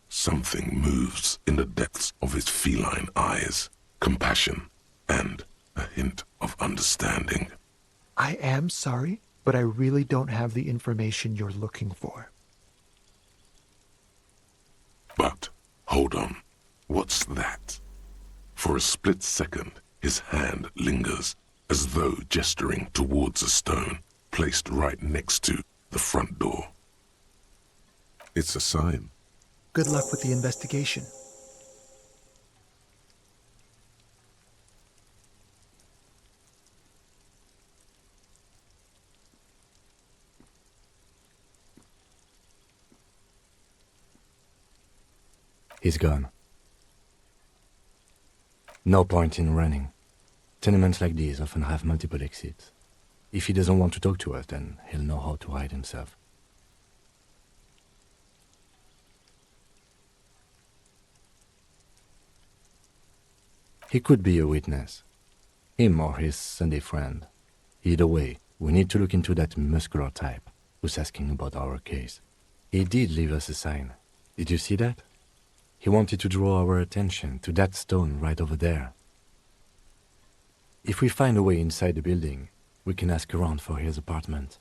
Something moves in the depths of his feline eyes, compassion, and a hint of understanding. I am sorry, but I really don't have the information you're looking for. But, hold on, what's that? For a split second, his hand lingers, as though gesturing towards a stone placed right next to the front door. It's a sign. Good luck with the investigation. He's gone. No point in running. Tenements like these often have multiple exits. If he doesn't want to talk to us, then he'll know how to hide himself. He could be a witness. Him or his Sunday friend. Either way, we need to look into that muscular type who's asking about our case. He did leave us a sign. Did you see that? He wanted to draw our attention to that stone right over there. If we find a way inside the building, we can ask around for his apartment.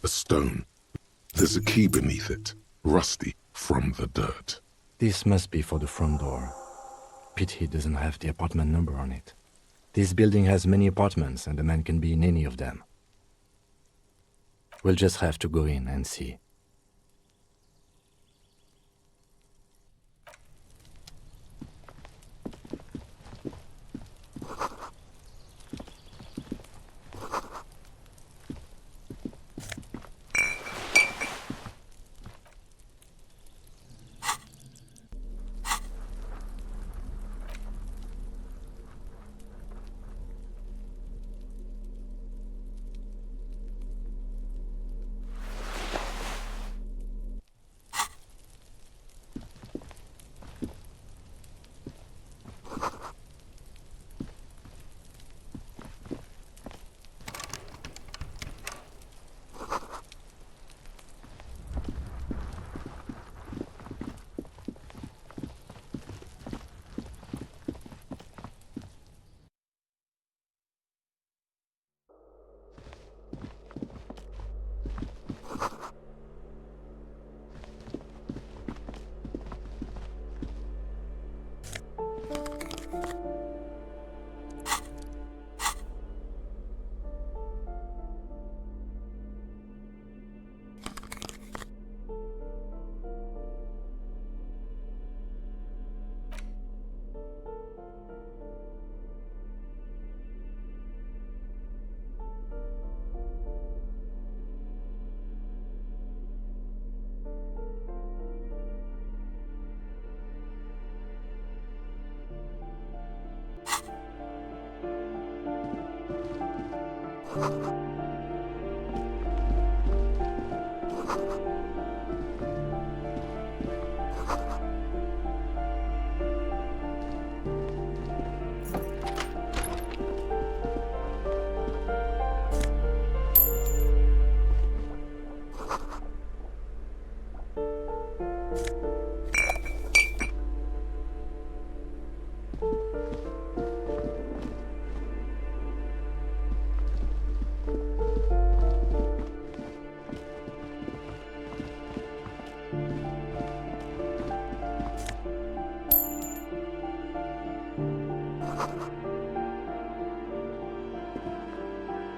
A stone. There's a key beneath it, rusty from the dirt. This must be for the front door. Pity he doesn't have the apartment number on it. This building has many apartments and the man can be in any of them. We'll just have to go in and see.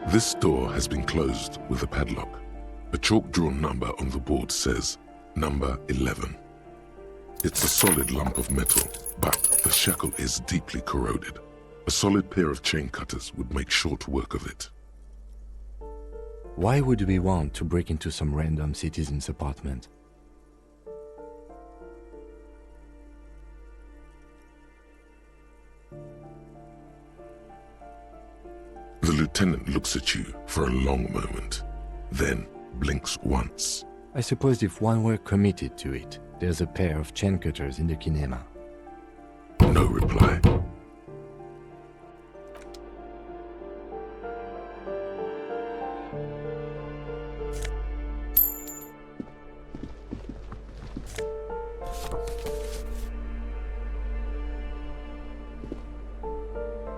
This door has been closed with a padlock. A chalk-drawn number on the board says number 11. It's a solid lump of metal, but the shackle is deeply corroded. A solid pair of chain cutters would make short work of it. Why would we want to break into some random citizen's apartment? The lieutenant looks at you for a long moment, then blinks once. I suppose if one were committed to it, there's a pair of chain cutters in the kinema. No reply.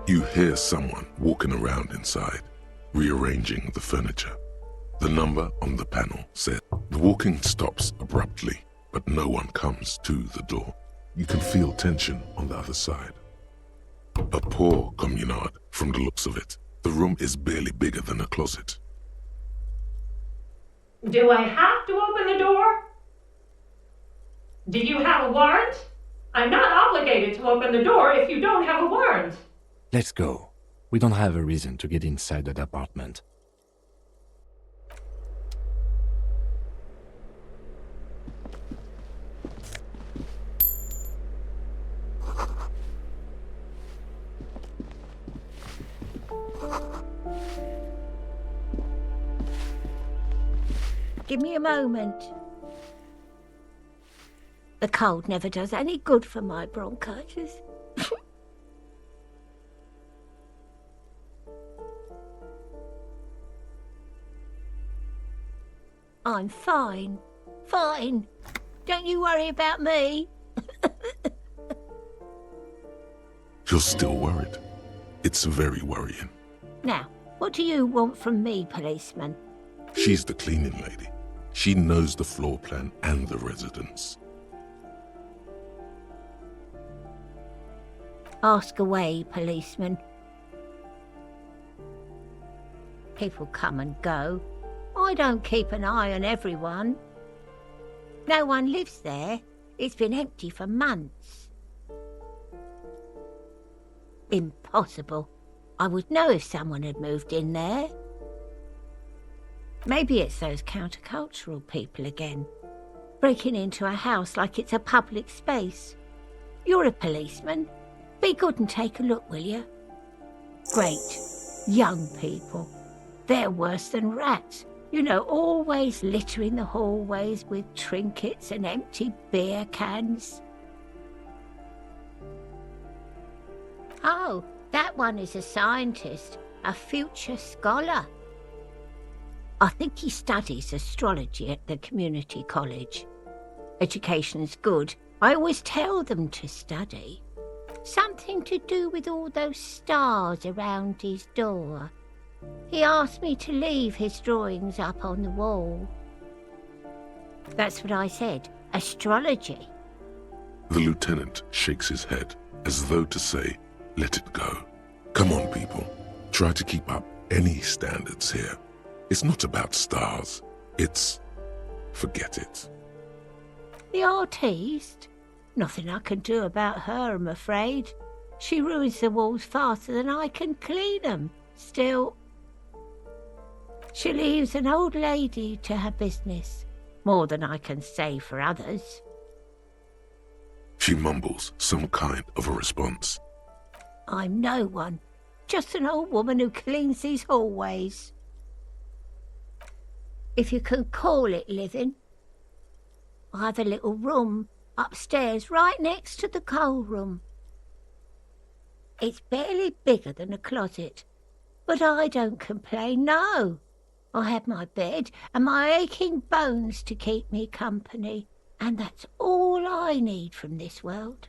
You hear someone walking around inside, rearranging the furniture. The number on the panel said, the walking stops abruptly, but no one comes to the door. You can feel tension on the other side. A poor communard from the looks of it. The room is barely bigger than a closet. Do I have to open the door? Do you have a warrant? I'm not obligated to open the door if you don't have a warrant. Let's go. We don't have a reason to get inside that apartment. Give me a moment. The cold never does any good for my bronchitis. I'm fine. Fine. Don't you worry about me. You're still worried. It's very worrying. Now, what do you want from me, policeman? She's the cleaning lady. She knows the floor plan and the residence. Ask away, policeman. People come and go. I don't keep an eye on everyone. No one lives there. It's been empty for months. Impossible. I would know if someone had moved in there. Maybe it's those countercultural people again, breaking into a house like it's a public space. You're a policeman. Be good and take a look, will you? Great. Young people. They're worse than rats. You know, always littering the hallways with trinkets and empty beer cans. Oh, that one is a scientist, a future scholar. I think he studies astrology at the community college. Education's good. I always tell them to study. Something to do with all those stars around his door. He asked me to leave his drawings up on the wall. That's what I said. Astrology. The lieutenant shakes his head, as though to say, let it go. Come on, people. Try to keep up any standards here. It's not about stars. It's... forget it. The artiste? Nothing I can do about her, I'm afraid. She ruins the walls faster than I can clean them. Still... she leaves an old lady to her business. More than I can say for others. She mumbles some kind of a response. I'm no one. Just an old woman who cleans these hallways. If you can call it living. I have a little room upstairs right next to the coal room. It's barely bigger than a closet, but I don't complain, no. I have my bed and my aching bones to keep me company, and that's all I need from this world.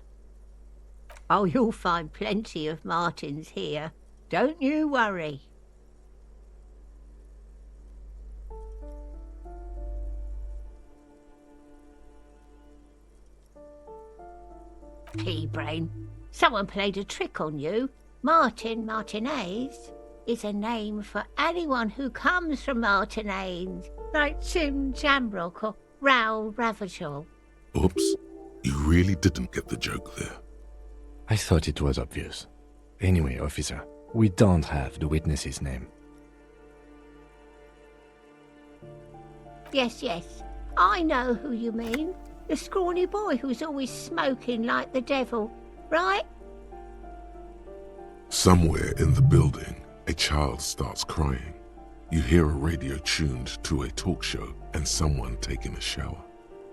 Oh, you'll find plenty of Martins here. Don't you worry. Pea-brain, someone played a trick on you. Martin Martinez is a name for anyone who comes from Martinez, like Tim Jamrock or Raoul Ravachol. Oops, you really didn't get the joke there. I thought it was obvious. Anyway, officer, we don't have the witness's name. Yes, I know who you mean. The scrawny boy who's always smoking like the devil, right? Somewhere in the building, a child starts crying. You hear a radio tuned to a talk show and someone taking a shower.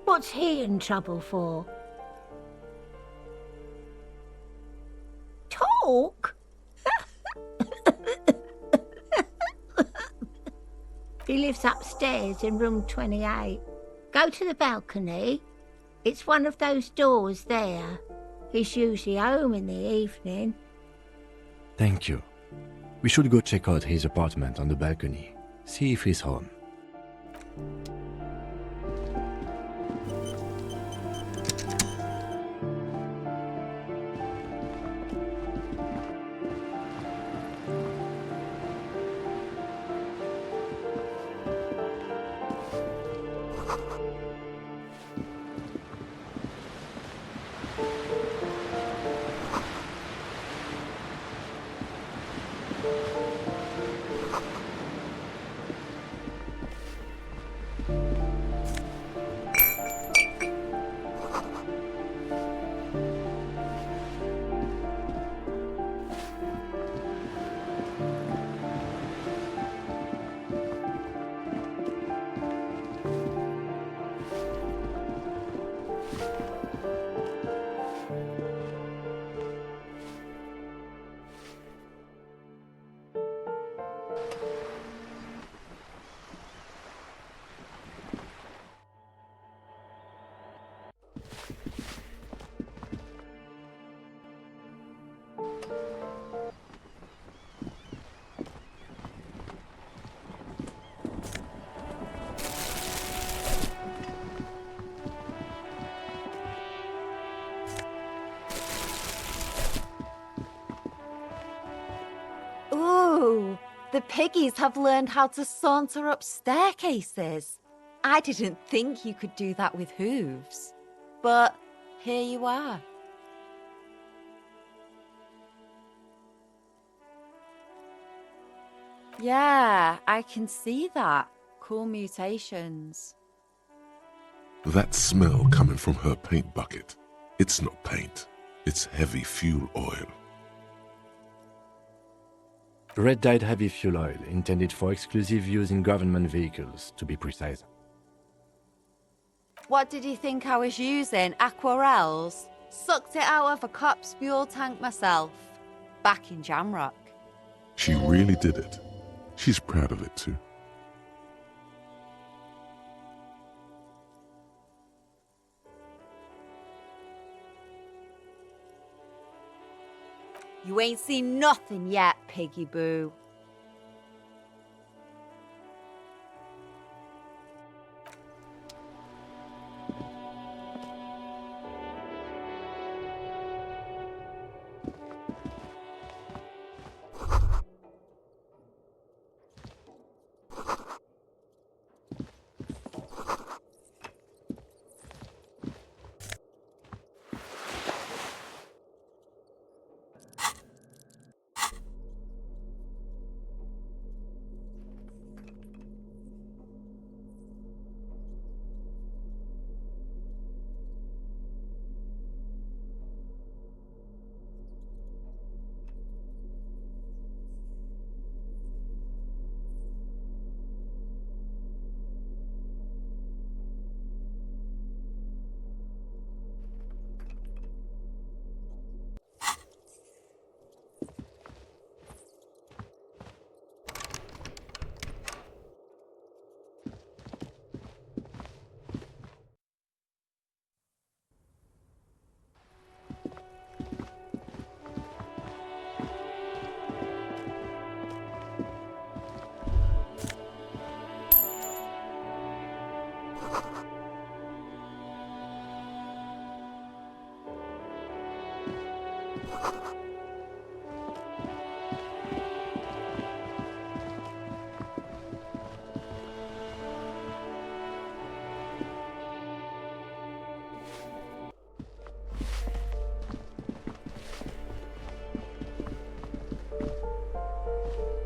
What's he in trouble for? Talk? He lives upstairs in room 28. Go to the balcony. It's one of those doors there. He's usually home in the evening. Thank you. We should go check out his apartment on the balcony. See if he's home. Ooh, the piggies have learned how to saunter up staircases. I didn't think you could do that with hooves. But here you are. Yeah, I can see that. Cool mutations. That smell coming from her paint bucket. It's not paint. It's heavy fuel oil. Red-dyed heavy fuel oil, intended for exclusive use in government vehicles, to be precise. What did you think I was using? Aquarels? Sucked it out of a cop's fuel tank myself. Back in Jamrock. She really did it. She's proud of it too. You ain't seen nothing yet, Piggy Boo.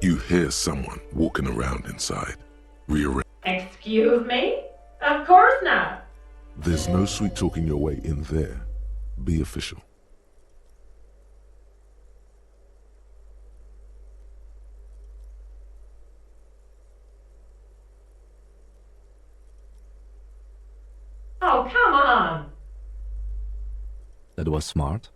You hear someone walking around inside. Rearrange. Excuse me? Of course not. There's no sweet talking your way in there. Be official. Oh, come on. That was smart.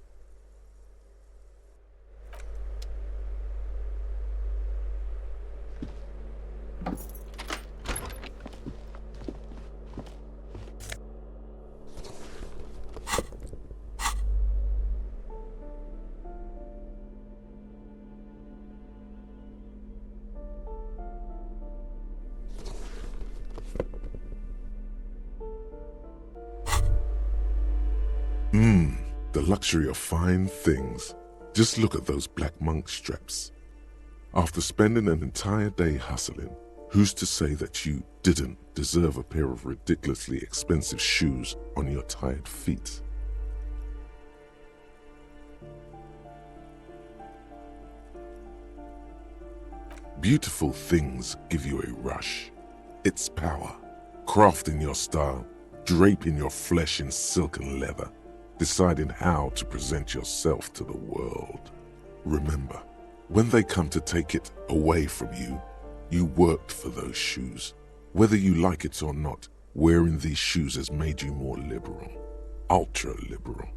The luxury of fine things. Just look at those black monk straps. After spending an entire day hustling, who's to say that you didn't deserve a pair of ridiculously expensive shoes on your tired feet? Beautiful things give you a rush. It's power, crafting your style, draping your flesh in silk and leather, deciding how to present yourself to the world. Remember, when they come to take it away from you, you worked for those shoes. Whether you like it or not, wearing these shoes has made you more liberal, ultra-liberal.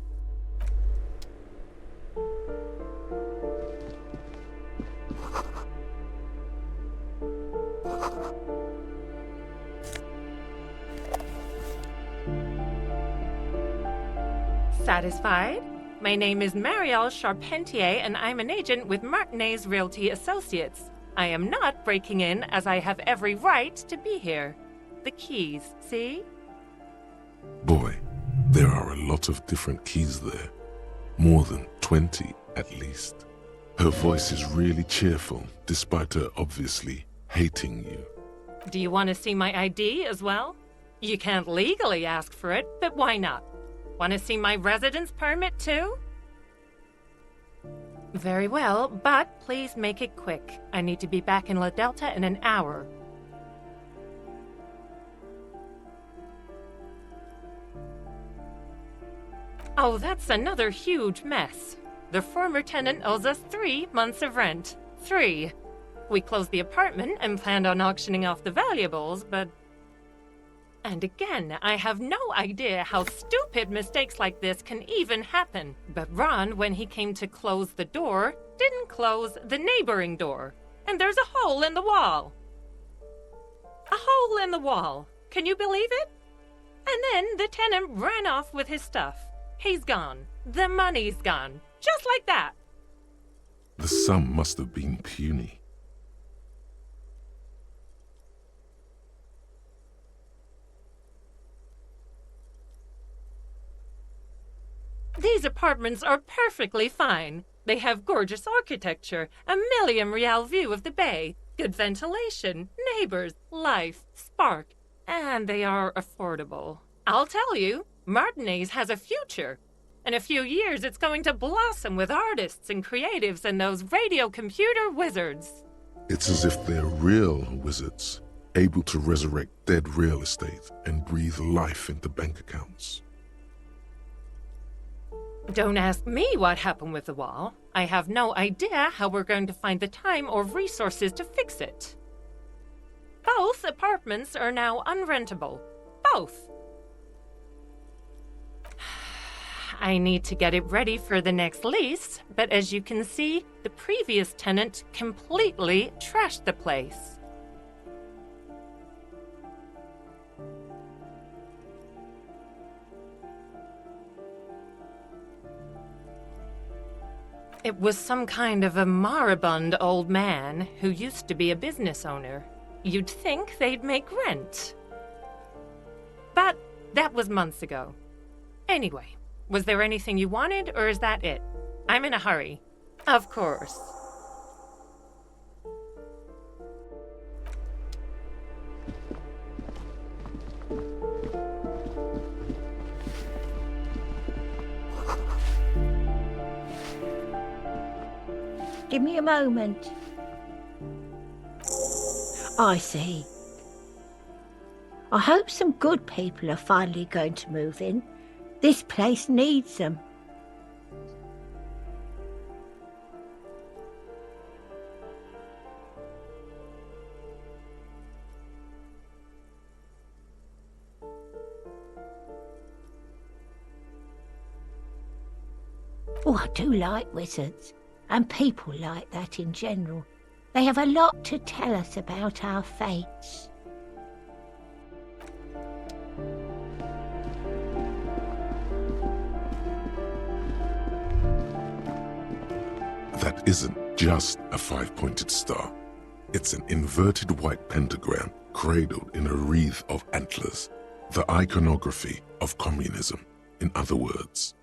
Satisfied? My name is Marielle Charpentier, and I'm an agent with Martinez Realty Associates. I am not breaking in, as I have every right to be here. The keys, see? Boy, there are a lot of different keys there. More than 20, at least. Her voice is really cheerful, despite her obviously hating you. Do you want to see my ID as well? You can't legally ask for it, but why not? Want to see my residence permit too? Very well, but please make it quick. I need to be back in La Delta in an hour. Oh, that's another huge mess. The former tenant owes us 3 months of rent. 3. We closed the apartment and planned on auctioning off the valuables, but... And again, I have no idea how stupid mistakes like this can even happen. But Ron, when he came to close the door, didn't close the neighboring door. And there's a hole in the wall. A hole in the wall. Can you believe it? And then the tenant ran off with his stuff. He's gone. The money's gone. Just like that. The sum must have been puny. These apartments are perfectly fine. They have gorgeous architecture, a million-real view of the bay, good ventilation, neighbors, life, spark, and they are affordable. I'll tell you, Martinez has a future. In a few years, it's going to blossom with artists and creatives and those radio computer wizards. It's as if they're real wizards, able to resurrect dead real estate and breathe life into bank accounts. Don't ask me what happened with the wall. I have no idea how we're going to find the time or resources to fix it. Both apartments are now unrentable. Both. I need to get it ready for the next lease, but as you can see, the previous tenant completely trashed the place. It was some kind of a moribund old man who used to be a business owner. You'd think they'd make rent. But that was months ago. Anyway, was there anything you wanted, or is that it? I'm in a hurry. Of course. Give me a moment. I see. I hope some good people are finally going to move in. This place needs them. Oh, I do like wizards, and people like that in general. They have a lot to tell us about our fates. That isn't just a five-pointed star. It's an inverted white pentagram cradled in a wreath of antlers, the iconography of communism, in other words.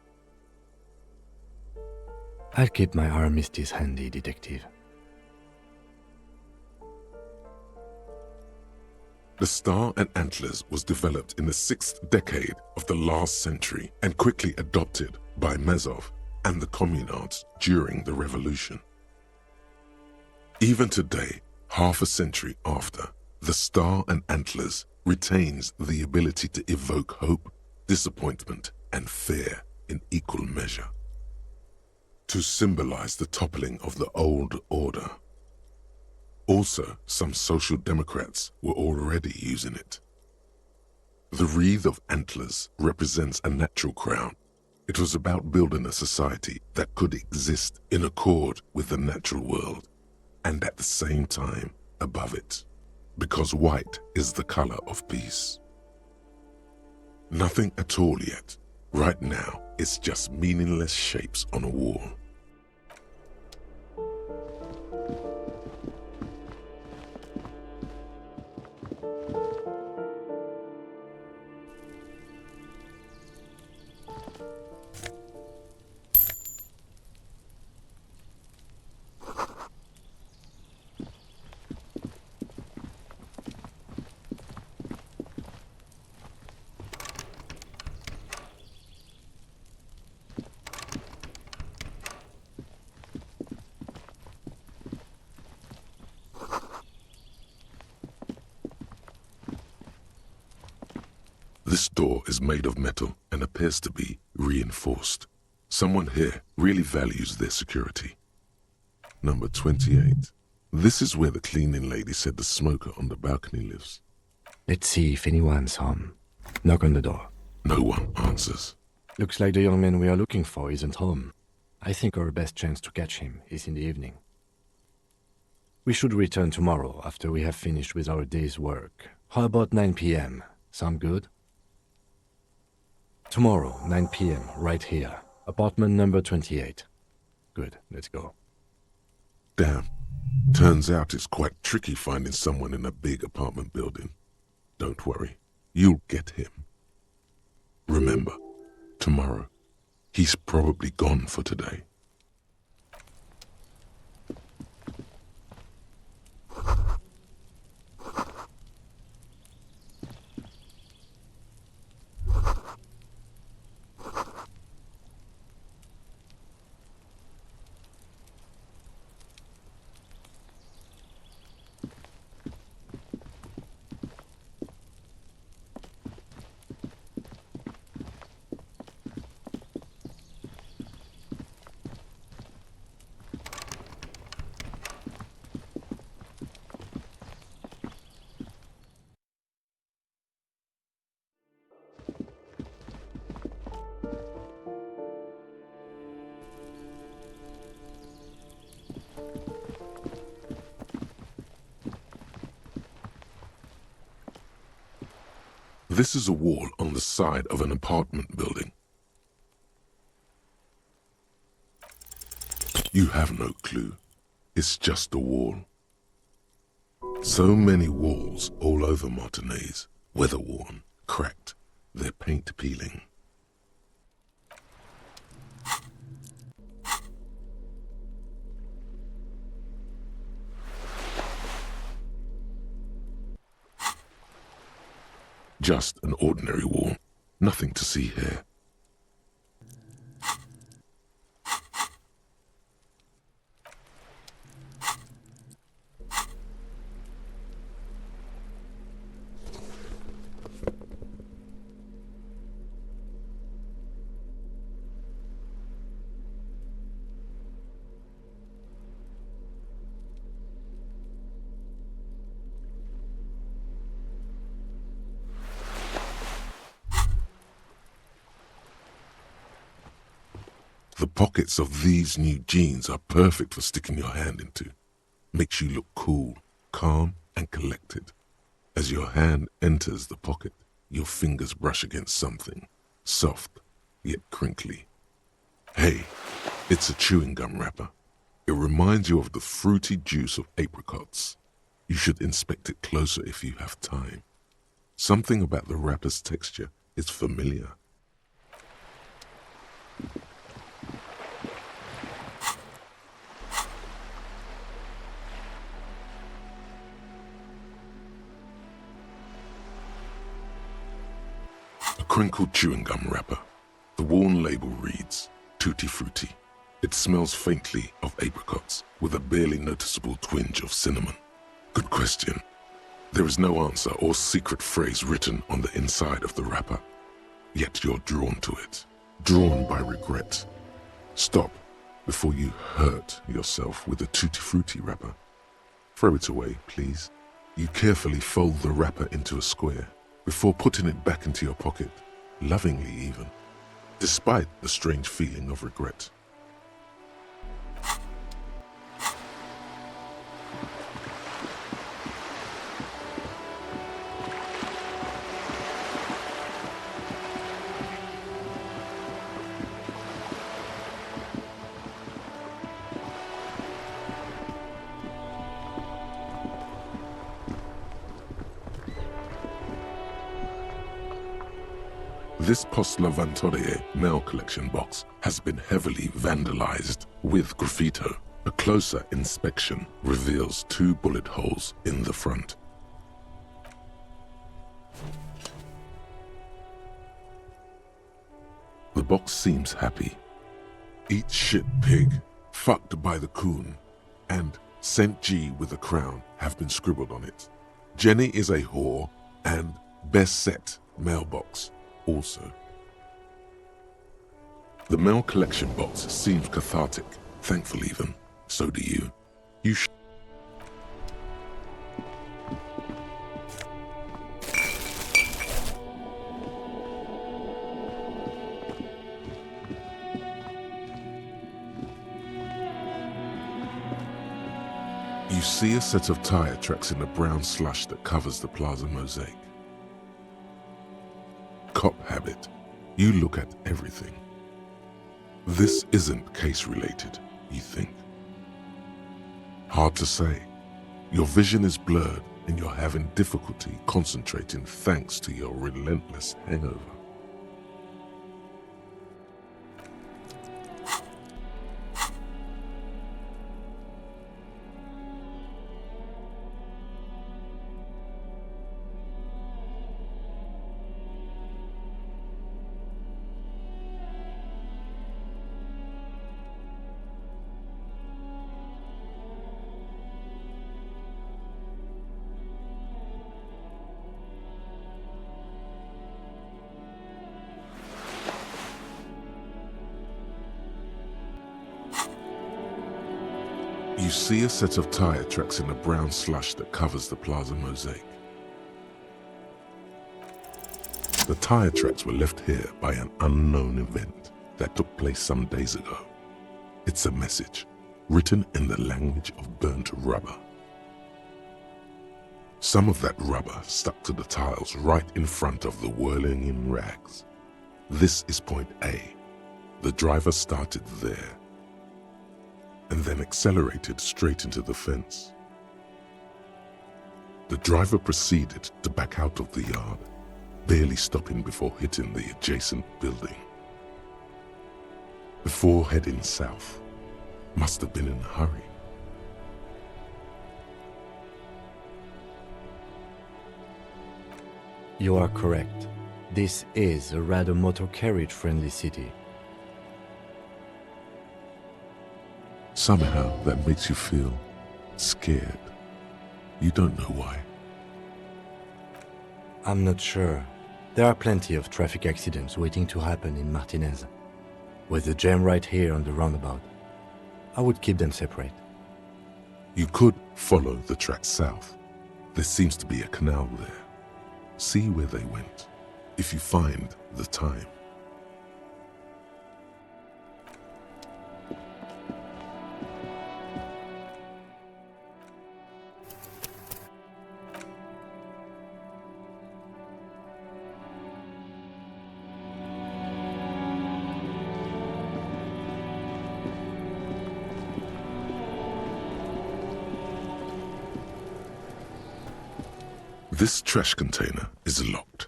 I'll keep my armistice handy, detective. The star and antlers was developed in the 6th decade of the last century and quickly adopted by Mazov and the communards during the revolution. Even today, half a century after, the star and antlers retains the ability to evoke hope, disappointment, and fear in equal measure, to symbolize the toppling of the old order. Also, some social democrats were already using it. The wreath of antlers represents a natural crown. It was about building a society that could exist in accord with the natural world, and at the same time above it, because white is the color of peace. Nothing at all yet. Right now, it's just meaningless shapes on a wall. This door is made of metal and appears to be reinforced. Someone here really values their security. Number 28. This is where the cleaning lady said the smoker on the balcony lives. Let's see if anyone's home. Knock on the door. No one answers. Looks like the young man we are looking for isn't home. I think our best chance to catch him is in the evening. We should return tomorrow after we have finished with our day's work. How about 9 p.m.? Sound good? Tomorrow, 9 p.m., right here. Apartment number 28. Good, let's go. Damn. Turns out it's quite tricky finding someone in a big apartment building. Don't worry, you'll get him. Remember, tomorrow, he's probably gone for today. This is a wall on the side of an apartment building. You have no clue. It's just a wall. So many walls all over Martinez, weather-worn, cracked, their paint peeling. Just an ordinary wall, nothing to see here. The pockets of these new jeans are perfect for sticking your hand into. Makes you look cool, calm, and collected. As your hand enters the pocket, your fingers brush against something, soft, yet crinkly. Hey, it's a chewing gum wrapper. It reminds you of the fruity juice of apricots. You should inspect it closer if you have time. Something about the wrapper's texture is familiar. A crinkled chewing gum wrapper. The worn label reads, Tutti Frutti. It smells faintly of apricots with a barely noticeable twinge of cinnamon. Good question. There is no answer or secret phrase written on the inside of the wrapper. Yet you're drawn to it. Drawn by regret. Stop before you hurt yourself with a Tutti Frutti wrapper. Throw it away, please. You carefully fold the wrapper into a square before putting it back into your pocket, lovingly even, despite the strange feeling of regret. This Post-Lavatorie mail collection box has been heavily vandalized with graffito. A closer inspection reveals 2 bullet holes in the front. The box seems happy. Eat shit pig, fucked by the coon, and St. G with a crown have been scribbled on it. Jenny is a whore, and best set mailbox also. The mail collection box seems cathartic, thankful even. So do you. You see a set of tire tracks in the brown slush that covers the plaza mosaic. Cop habit. You look at everything. This isn't case-related, you think. Hard to say. Your vision is blurred and you're having difficulty concentrating thanks to your relentless hangover. You see a set of tire tracks in the brown slush that covers the plaza mosaic. The tire tracks were left here by an unknown event that took place some days ago. It's a message, written in the language of burnt rubber. Some of that rubber stuck to the tiles right in front of the whirling in rags. This is point A. The driver started there and then accelerated straight into the fence. The driver proceeded to back out of the yard, barely stopping before hitting the adjacent building. Before heading south, must have been in a hurry. You are correct. This is a rather motor carriage-friendly city. Somehow that makes you feel scared. You don't know why. I'm not sure. There are plenty of traffic accidents waiting to happen in Martinez. With the jam right here on the roundabout, I would keep them separate. You could follow the track south. There seems to be a canal there. See where they went, if you find the time. This trash container is locked.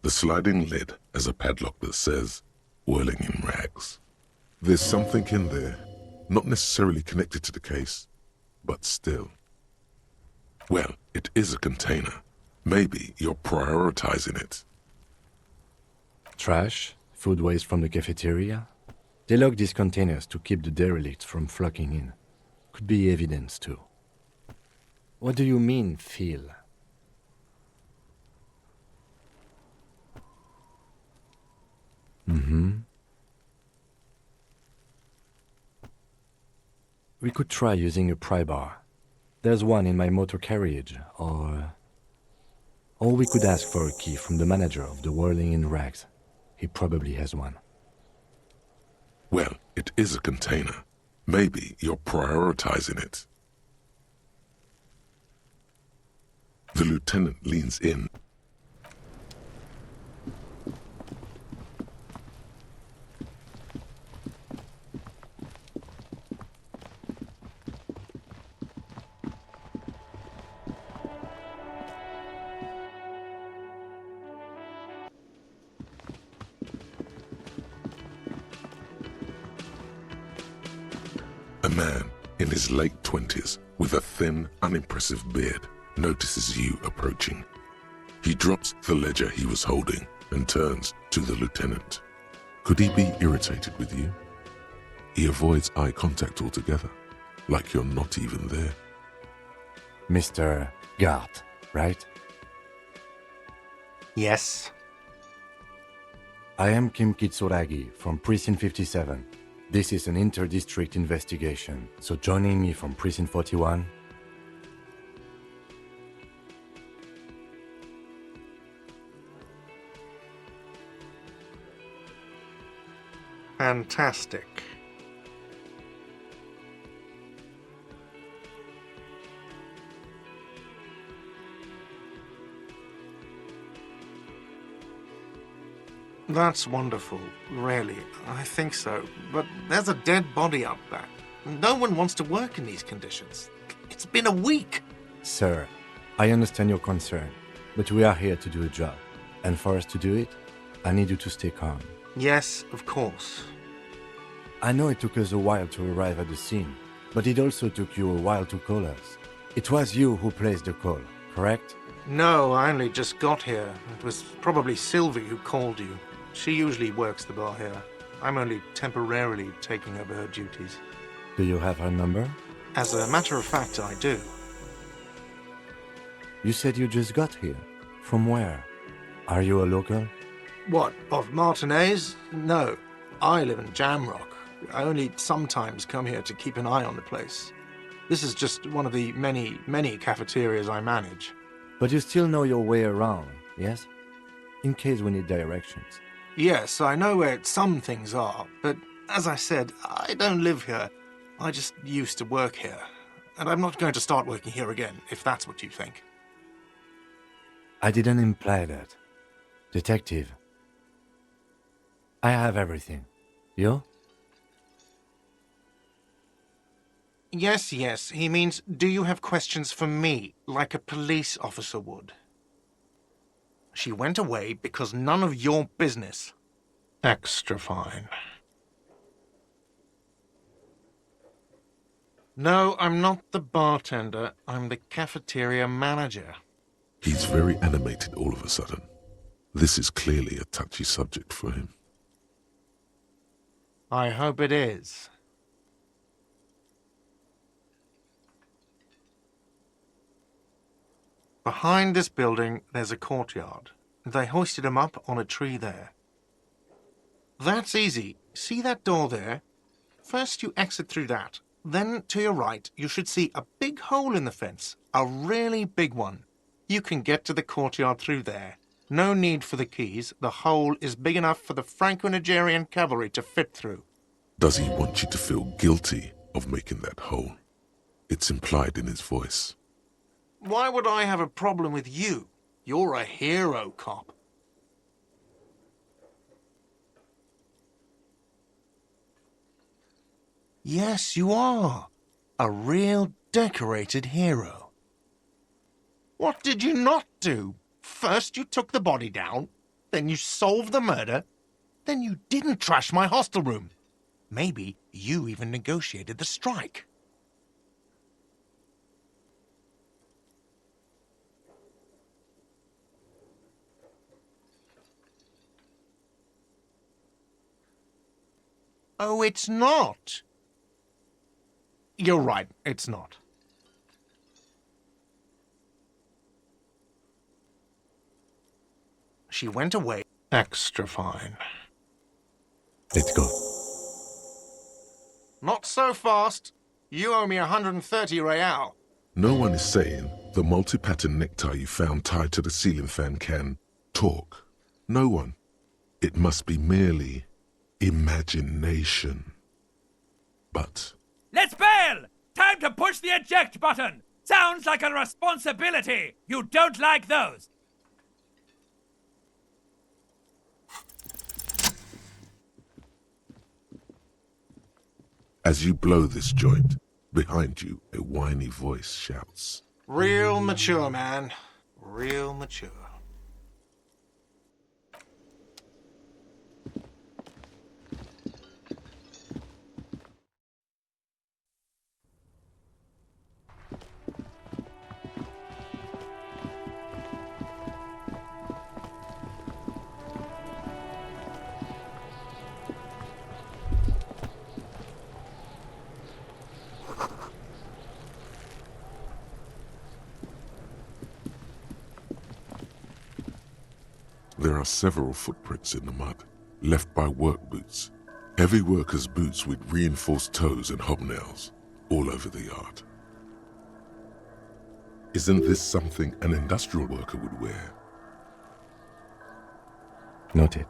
The sliding lid has a padlock that says, whirling in rags. There's something in there, not necessarily connected to the case, but still. Well, it is a container. Maybe you're prioritizing it. Trash? Food waste from the cafeteria? They lock these containers to keep the derelicts from flocking in. Could be evidence, too. What do you mean, feel? We could try using a pry bar. There's one in my motor carriage, or we could ask for a key from the manager of the Whirling in Rags. He probably has one. Well, it is a container. Maybe you're prioritizing it. The lieutenant leans in. A man in his late 20s with a thin, unimpressive beard notices you approaching. He drops the ledger he was holding and turns to the lieutenant. Could he be irritated with you? He avoids eye contact altogether, like you're not even there. Mr. Gart, right? Yes. I am Kim Kitsuragi from Precinct 57. This is an inter-district investigation, so joining me from Precinct 41... Fantastic. That's wonderful, really. I think so. But there's a dead body up there. No one wants to work in these conditions. It's been a week. Sir, I understand your concern, but we are here to do a job. And for us to do it, I need you to stay calm. Yes, of course. I know it took us a while to arrive at the scene, but it also took you a while to call us. It was you who placed the call, correct? No, I only just got here. It was probably Sylvie who called you. She usually works the bar here. I'm only temporarily taking over her duties. Do you have her number? As a matter of fact, I do. You said you just got here. From where? Are you a local? What, of Martinez? No. I live in Jamrock. I only sometimes come here to keep an eye on the place. This is just one of the many, many cafeterias I manage. But you still know your way around, yes? In case we need directions. Yes, I know where some things are, but as I said, I don't live here. I just used to work here. And I'm not going to start working here again, if that's what you think. I didn't imply that. Detective. I have everything. You? Yes, he means, do you have questions for me, like a police officer would? She went away because none of your business. Extra fine. No, I'm not the bartender. I'm the cafeteria manager. He's very animated all of a sudden. This is clearly a touchy subject for him. I hope it is. Behind this building, there's a courtyard. They hoisted him up on a tree there. That's easy. See that door there? First you exit through that. Then, to your right, you should see a big hole in the fence. A really big one. You can get to the courtyard through there. No need for the keys. The hole is big enough for the Franco-Nigerian cavalry to fit through. Does he want you to feel guilty of making that hole? It's implied in his voice. Why would I have a problem with you? You're a hero, cop. Yes, you are. A real decorated hero. What did you not do? First you took the body down, then you solved the murder, then you didn't trash my hostel room. Maybe you even negotiated the strike. Oh, it's not. You're right, it's not. She went away. Extra fine. Let's go. Not so fast. You owe me 130 real. No one is saying the multi-pattern necktie you found tied to the ceiling fan can talk. No one. It must be merely imagination. But Let's bail! Time to push the eject button! Sounds like a responsibility! You don't like those! as you blow this joint, behind you a whiny voice shouts, Real mature, man. Real mature. There are several footprints in the mud, left by work boots. Heavy workers' boots with reinforced toes and hobnails, all over the yard. Isn't this something an industrial worker would wear? Noted.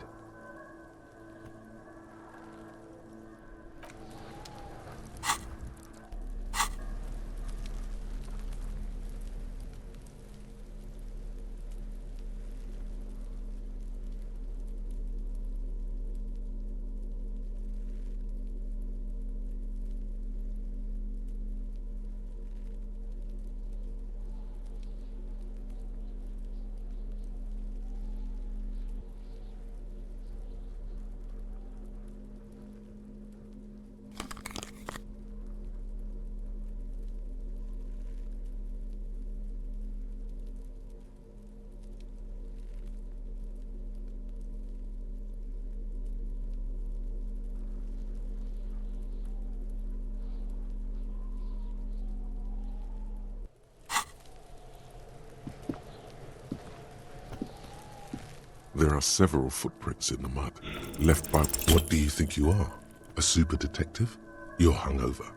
There are several footprints in the mud, left by... What do you think you are? A super detective? You're hungover.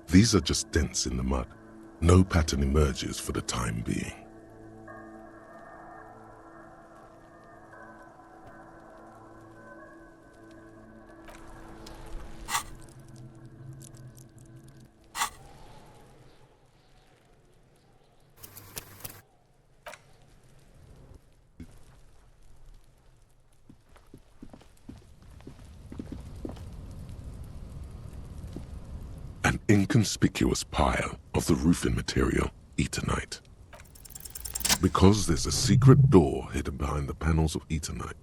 These are just dents in the mud. No pattern emerges for the time being. An inconspicuous pile of the roofing material, Eternite. Because there's a secret door hidden behind the panels of Eternite.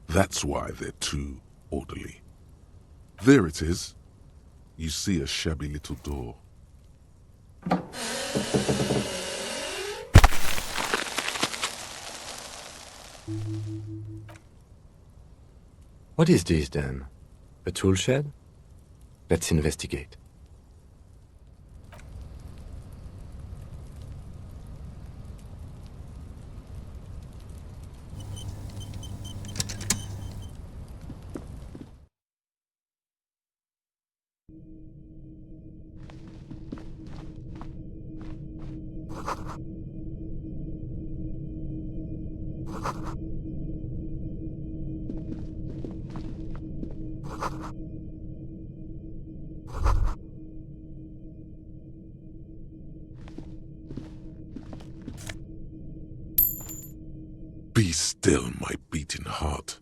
That's why they're too orderly. There it is. You see a shabby little door. What is this then? A tool shed? Let's investigate. Be still, my beating heart.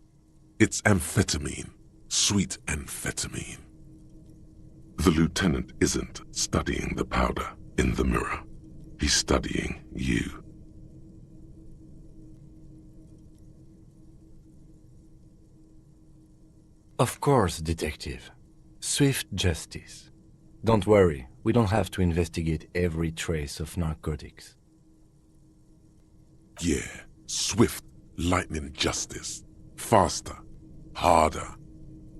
It's amphetamine, sweet amphetamine. The lieutenant isn't studying the powder in the mirror. He's studying you. Of course, Detective. Swift justice. Don't worry, we don't have to investigate every trace of narcotics. Yeah, swift, lightning justice. Faster, harder,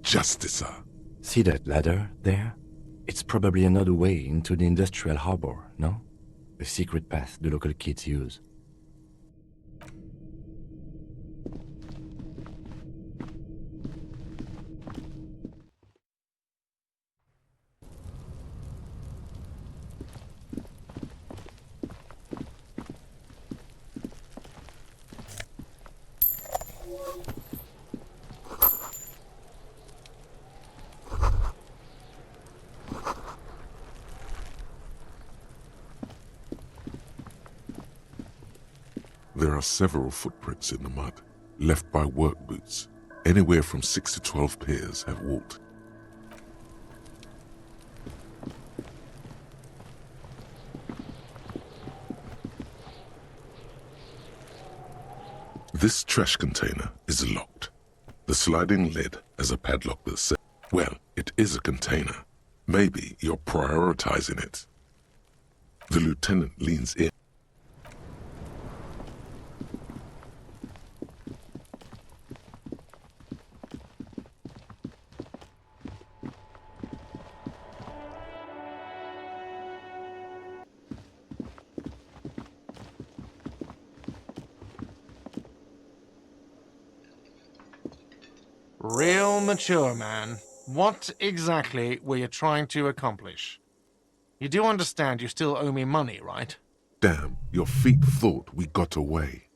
justicer. See that ladder there? It's probably another way into the industrial harbor, no? A secret path the local kids use. There are several footprints in the mud, left by work boots. Anywhere from 6 to 12 pairs have walked. This trash container is locked. The sliding lid has a padlock that says, well, it is a container. Maybe you're prioritizing it. The lieutenant leans in. Real mature, man. What exactly were you trying to accomplish? You do understand you still owe me money, right? Damn, your feet thought we got away.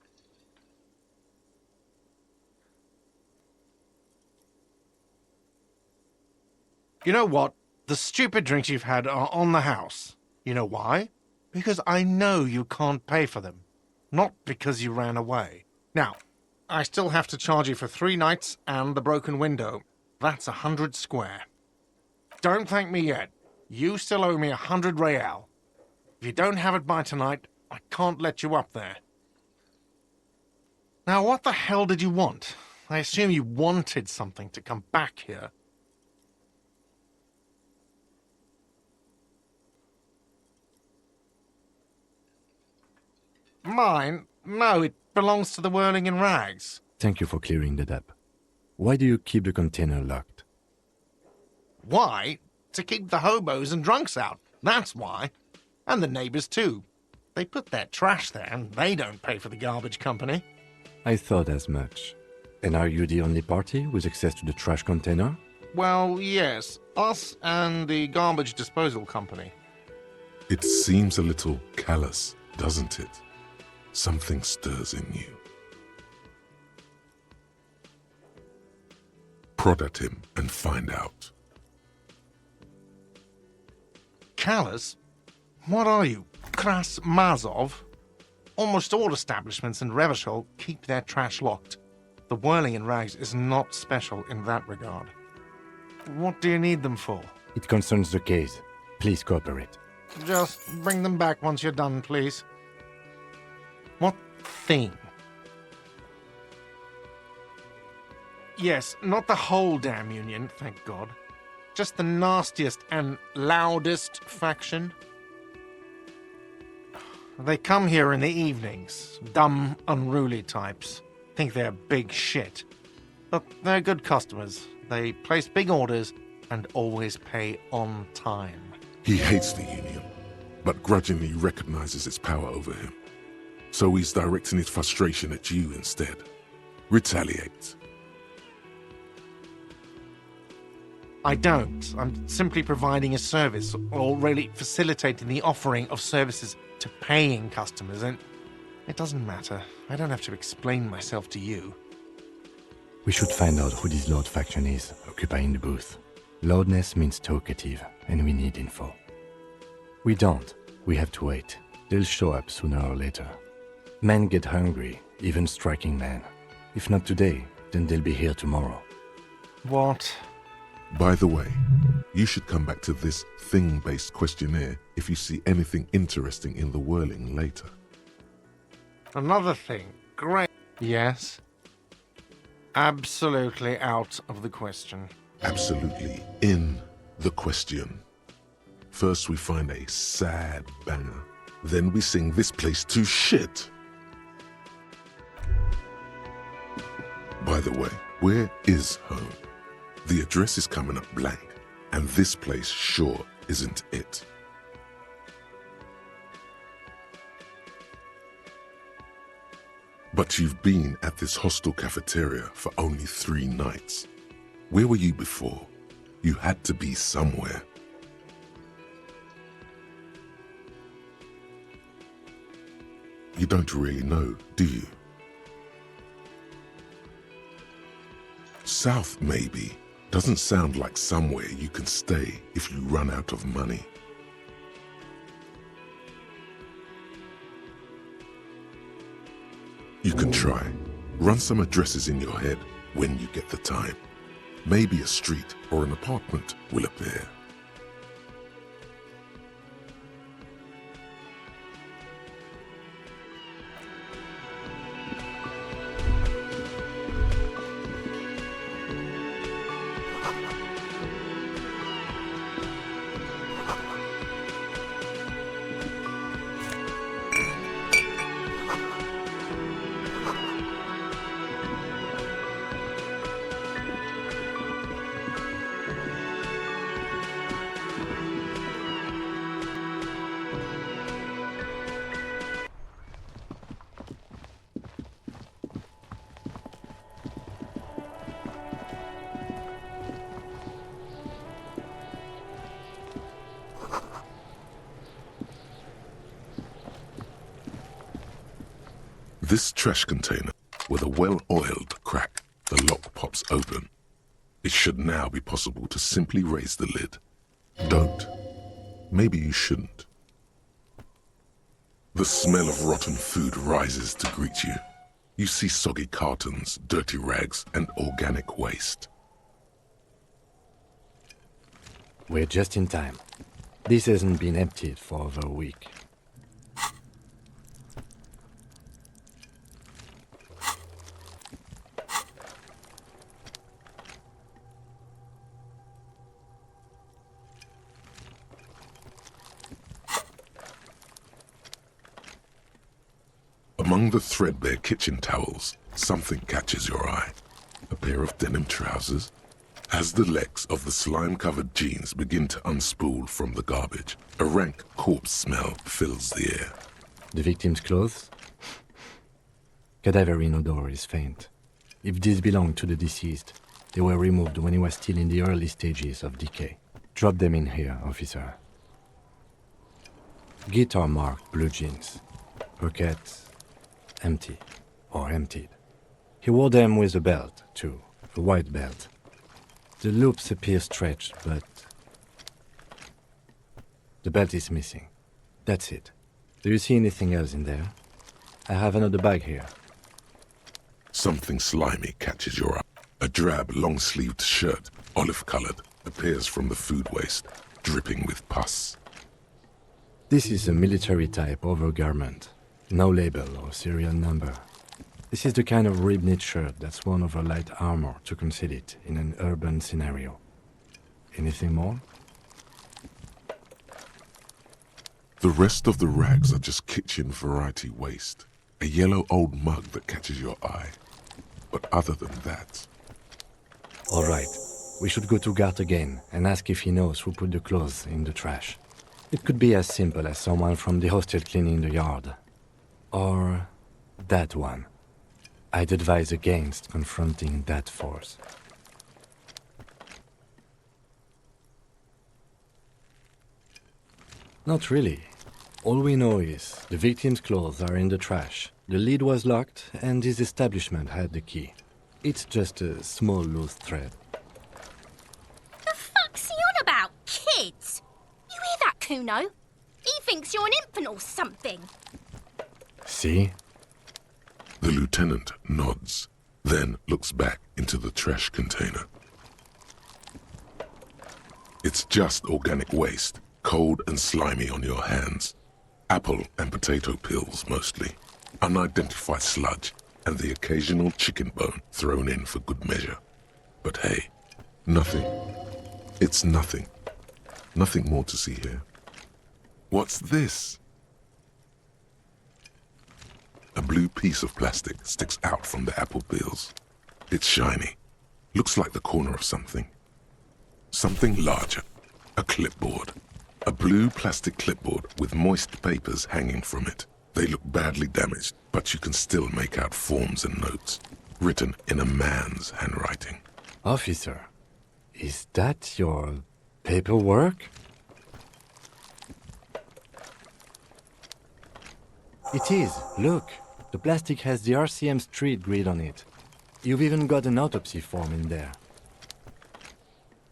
You know what? The stupid drinks you've had are on the house. You know why? Because I know you can't pay for them. Not because you ran away. Now, I still have to charge you for 3 nights and the broken window. That's 100 square. Don't thank me yet. You still owe me 100 real. If you don't have it by tonight, I can't let you up there. Now, what the hell did you want? I assume you wanted something to come back here. Mine? No, it belongs to the Whirling in Rags. Thank you for clearing that up. Why do you keep the container locked? Why? To keep the hobos and drunks out. That's why. And the neighbors, too. They put their trash there, and they don't pay for the garbage company. I thought as much. And are you the only party with access to the trash container? Well, yes. Us and the garbage disposal company. It seems a little callous, doesn't it? Something stirs in you. Prod at him and find out. Callous? What are you, Kras Mazov? Almost all establishments in Revachol keep their trash locked. The Whirling in Rags is not special in that regard. What do you need them for? It concerns the case. Please cooperate. Just bring them back once you're done, please. What thing? Yes, not the whole damn union, thank God. Just the nastiest and loudest faction. They come here in the evenings. Dumb, unruly types. Think they're big shit. But they're good customers. They place big orders and always pay on time. He hates the union, but grudgingly recognizes its power over him. So he's directing his frustration at you instead. Retaliate. I don't. I'm simply providing a service, or really facilitating the offering of services to paying customers, and it doesn't matter. I don't have to explain myself to you. We should find out who this Lord faction is, occupying the booth. Loudness means talkative, and we need info. We don't. We have to wait. They'll show up sooner or later. Men get hungry, even striking men. If not today, then they'll be here tomorrow. What? By the way, you should come back to this thing-based questionnaire if you see anything interesting in the Whirling later. Another thing. Great. Yes? Absolutely out of the question. Absolutely in the question. First we find a sad banger. Then we sing this place to shit. By the way, where is home? The address is coming up blank, and this place sure isn't it. But you've been at this hostel cafeteria for only 3 nights. Where were you before? You had to be somewhere. You don't really know, do you? South, maybe. Doesn't sound like somewhere you can stay if you run out of money. You can try. Run some addresses in your head when you get the time. Maybe a street or an apartment will appear. This trash container, with a well-oiled crack, the lock pops open. It should now be possible to simply raise the lid. Don't. Maybe you shouldn't. The smell of rotten food rises to greet you. You see soggy cartons, dirty rags, and organic waste. We're just in time. This hasn't been emptied for over a week. Among the threadbare kitchen towels, something catches your eye. A pair of denim trousers. As the legs of the slime-covered jeans begin to unspool from the garbage, a rank corpse smell fills the air. The victim's clothes? Cadaverine odor is faint. If these belong to the deceased, they were removed when he was still in the early stages of decay. Drop them in here, officer. Guitar-marked blue jeans. Pockets empty or emptied. He wore them with a belt, too, a white belt. The loops appear stretched, but the belt is missing. That's it. Do you see anything else in there? I have another bag here. Something slimy catches your eye. A drab, long-sleeved shirt, olive-colored, appears from the food waste, dripping with pus. This is a military-type overgarment. No label or serial number. This is the kind of rib-knit shirt that's worn over light armor to conceal it in an urban scenario. Anything more? The rest of the rags are just kitchen variety waste. A yellow old mug that catches your eye. But other than that... All right. We should go to Gart again and ask if he knows who put the clothes in the trash. It could be as simple as someone from the hostel cleaning the yard. Or that one. I'd advise against confronting that force. Not really. All we know is the victim's clothes are in the trash. The lid was locked and his establishment had the key. It's just a small loose thread. The fuck's he on about, kids? You hear that, Kuno? He thinks you're an infant or something. See? The lieutenant nods, then looks back into the trash container. It's just organic waste, cold and slimy on your hands. Apple and potato peels, mostly. Unidentified sludge. and the occasional chicken bone thrown in for good measure. But hey, nothing. It's nothing. Nothing more to see here. What's this? A blue piece of plastic sticks out from the apple peels. It's shiny. Looks like the corner of something. Something larger. A clipboard. A blue plastic clipboard with moist papers hanging from it. They look badly damaged, but you can still make out forms and notes, written in a man's handwriting. Officer, is that your paperwork? It is. Look. The plastic has the RCM street grid on it. You've even got an autopsy form in there.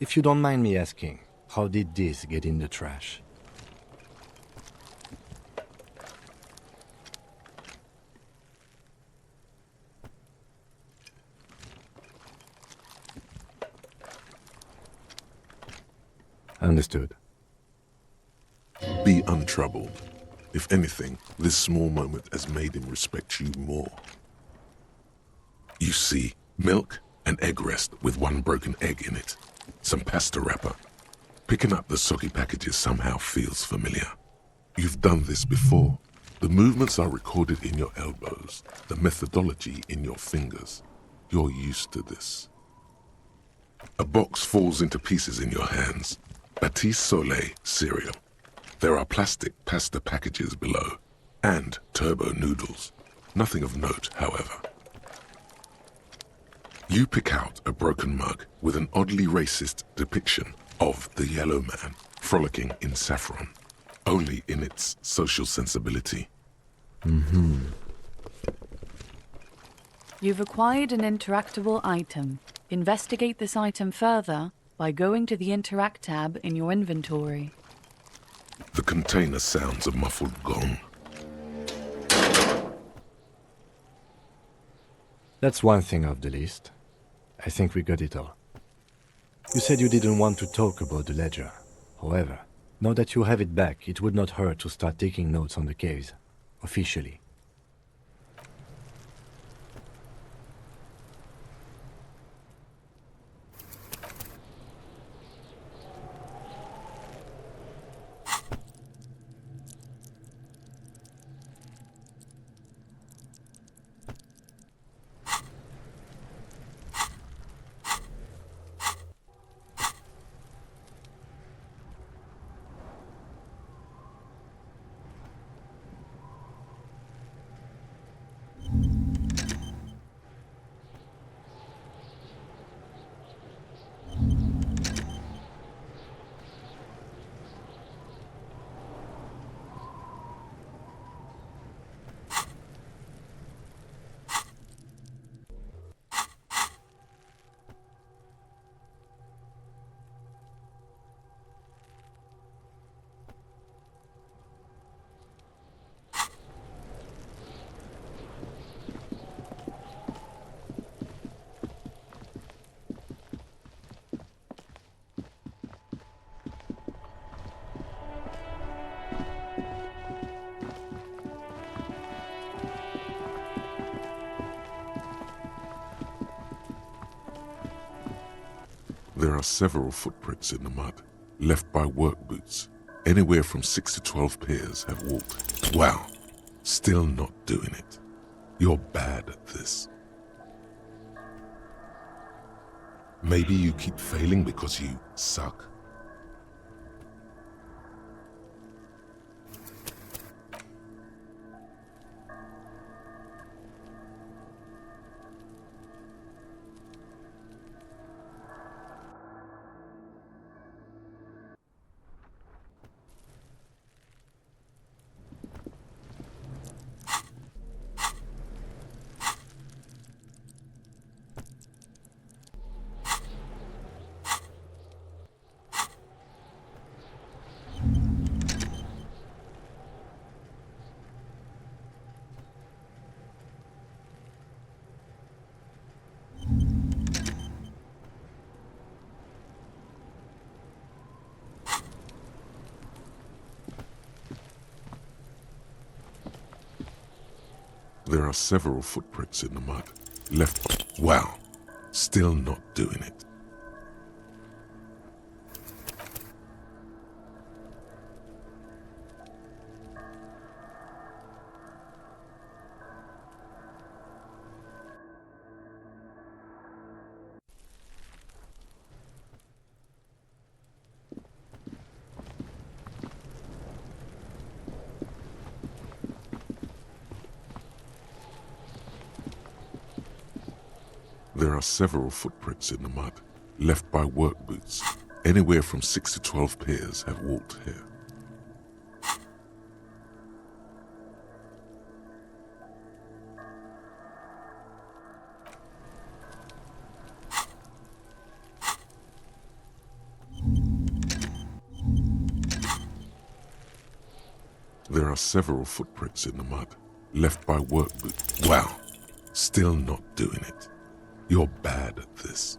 If you don't mind me asking, how did this get in the trash? Understood. Be untroubled. If anything, this small moment has made him respect you more. You see, milk, an egg rest with one broken egg in it, some pasta wrapper. Picking up the soggy packages somehow feels familiar. You've done this before. The movements are recorded in your elbows, the methodology in your fingers. You're used to this. A box falls into pieces in your hands. Batiste Soleil cereal. There are plastic pasta packages below, and turbo noodles. Nothing of note, however. You pick out a broken mug with an oddly racist depiction of the yellow man frolicking in saffron, only in its social sensibility. You've acquired an interactable item. Investigate this item further by going to the Interact tab in your inventory. The container sounds a muffled gong. That's one thing off the list. I think we got it all. You said you didn't want to talk about the ledger. However, now that you have it back, it would not hurt to start taking notes on the case, officially. There are several footprints in the mud, left by work boots. Anywhere from 6 to 12 pairs have walked. Wow, still not doing it. You're bad at this. Maybe you keep failing because you suck. There are several footprints in the mud, left... Wow, still not doing it. There are several footprints in the mud, left by work boots. Anywhere from 6 to 12 pairs have walked here. There are several footprints in the mud, left by work boots. Wow, still not doing it. You're bad at this.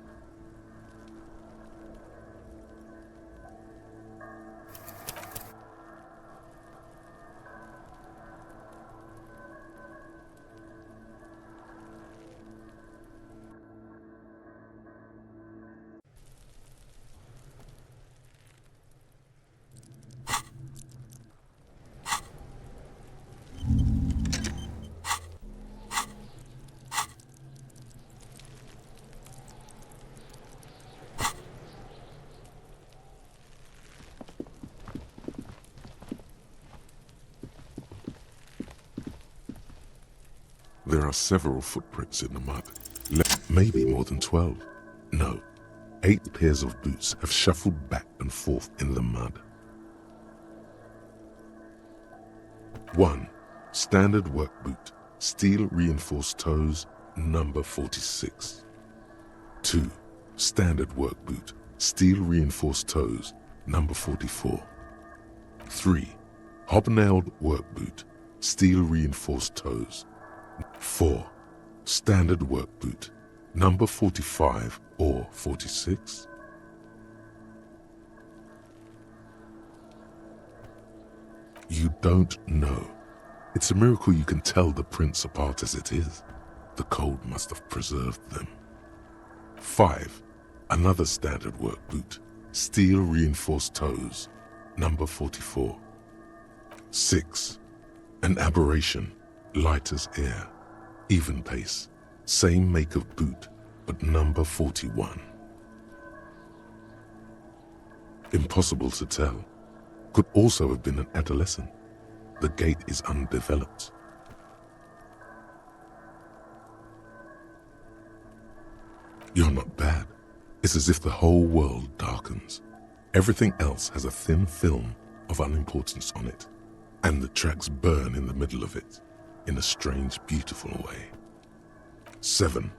There are several footprints in the mud. Maybe more than 12. No, 8 pairs of boots have shuffled back and forth in the mud. 1. Standard work boot, steel reinforced toes, number 46. 2. Standard work boot, steel reinforced toes, number 44. 3. Hobnailed work boot, steel reinforced toes. 4. Standard work boot, number 45 or 46. You don't know. It's a miracle you can tell the prints apart as it is. The cold must have preserved them. 5. Another standard work boot, steel reinforced toes, number 44. 6. An aberration, light as air, even pace, same make of boot, but number 41. Impossible to tell. Could also have been an adolescent. The gait is undeveloped. You're not bad. It's as if the whole world darkens. Everything else has a thin film of unimportance on it, and the tracks burn in the middle of it, in a strange, beautiful way. 7.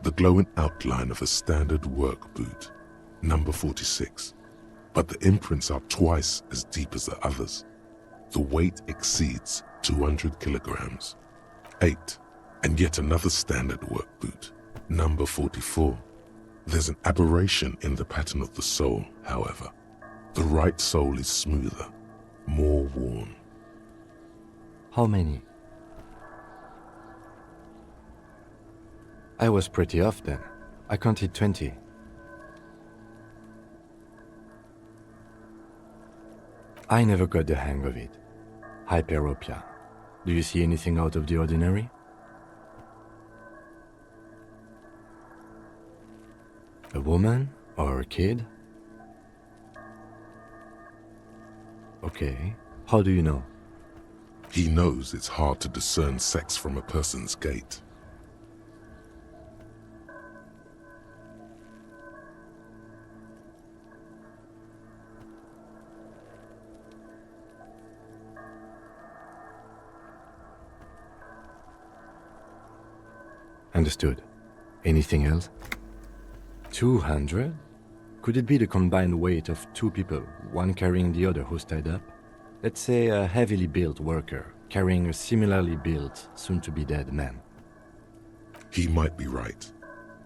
The glowing outline of a standard work boot, number 46, but the imprints are twice as deep as the others. The weight exceeds 200 kilograms. 8. And yet another standard work boot, number 44. There's an aberration in the pattern of the sole, however. The right sole is smoother, more worn. How many? I was pretty off then. I counted 20. I never got the hang of it. Hyperopia. Do you see anything out of the ordinary? A woman or a kid? Okay. How do you know? He knows it's hard to discern sex from a person's gait. Understood. Anything else? 200? Could it be the combined weight of 2 people, one carrying the other who's tied up? Let's say a heavily built worker carrying a similarly built, soon-to-be-dead man. He might be right.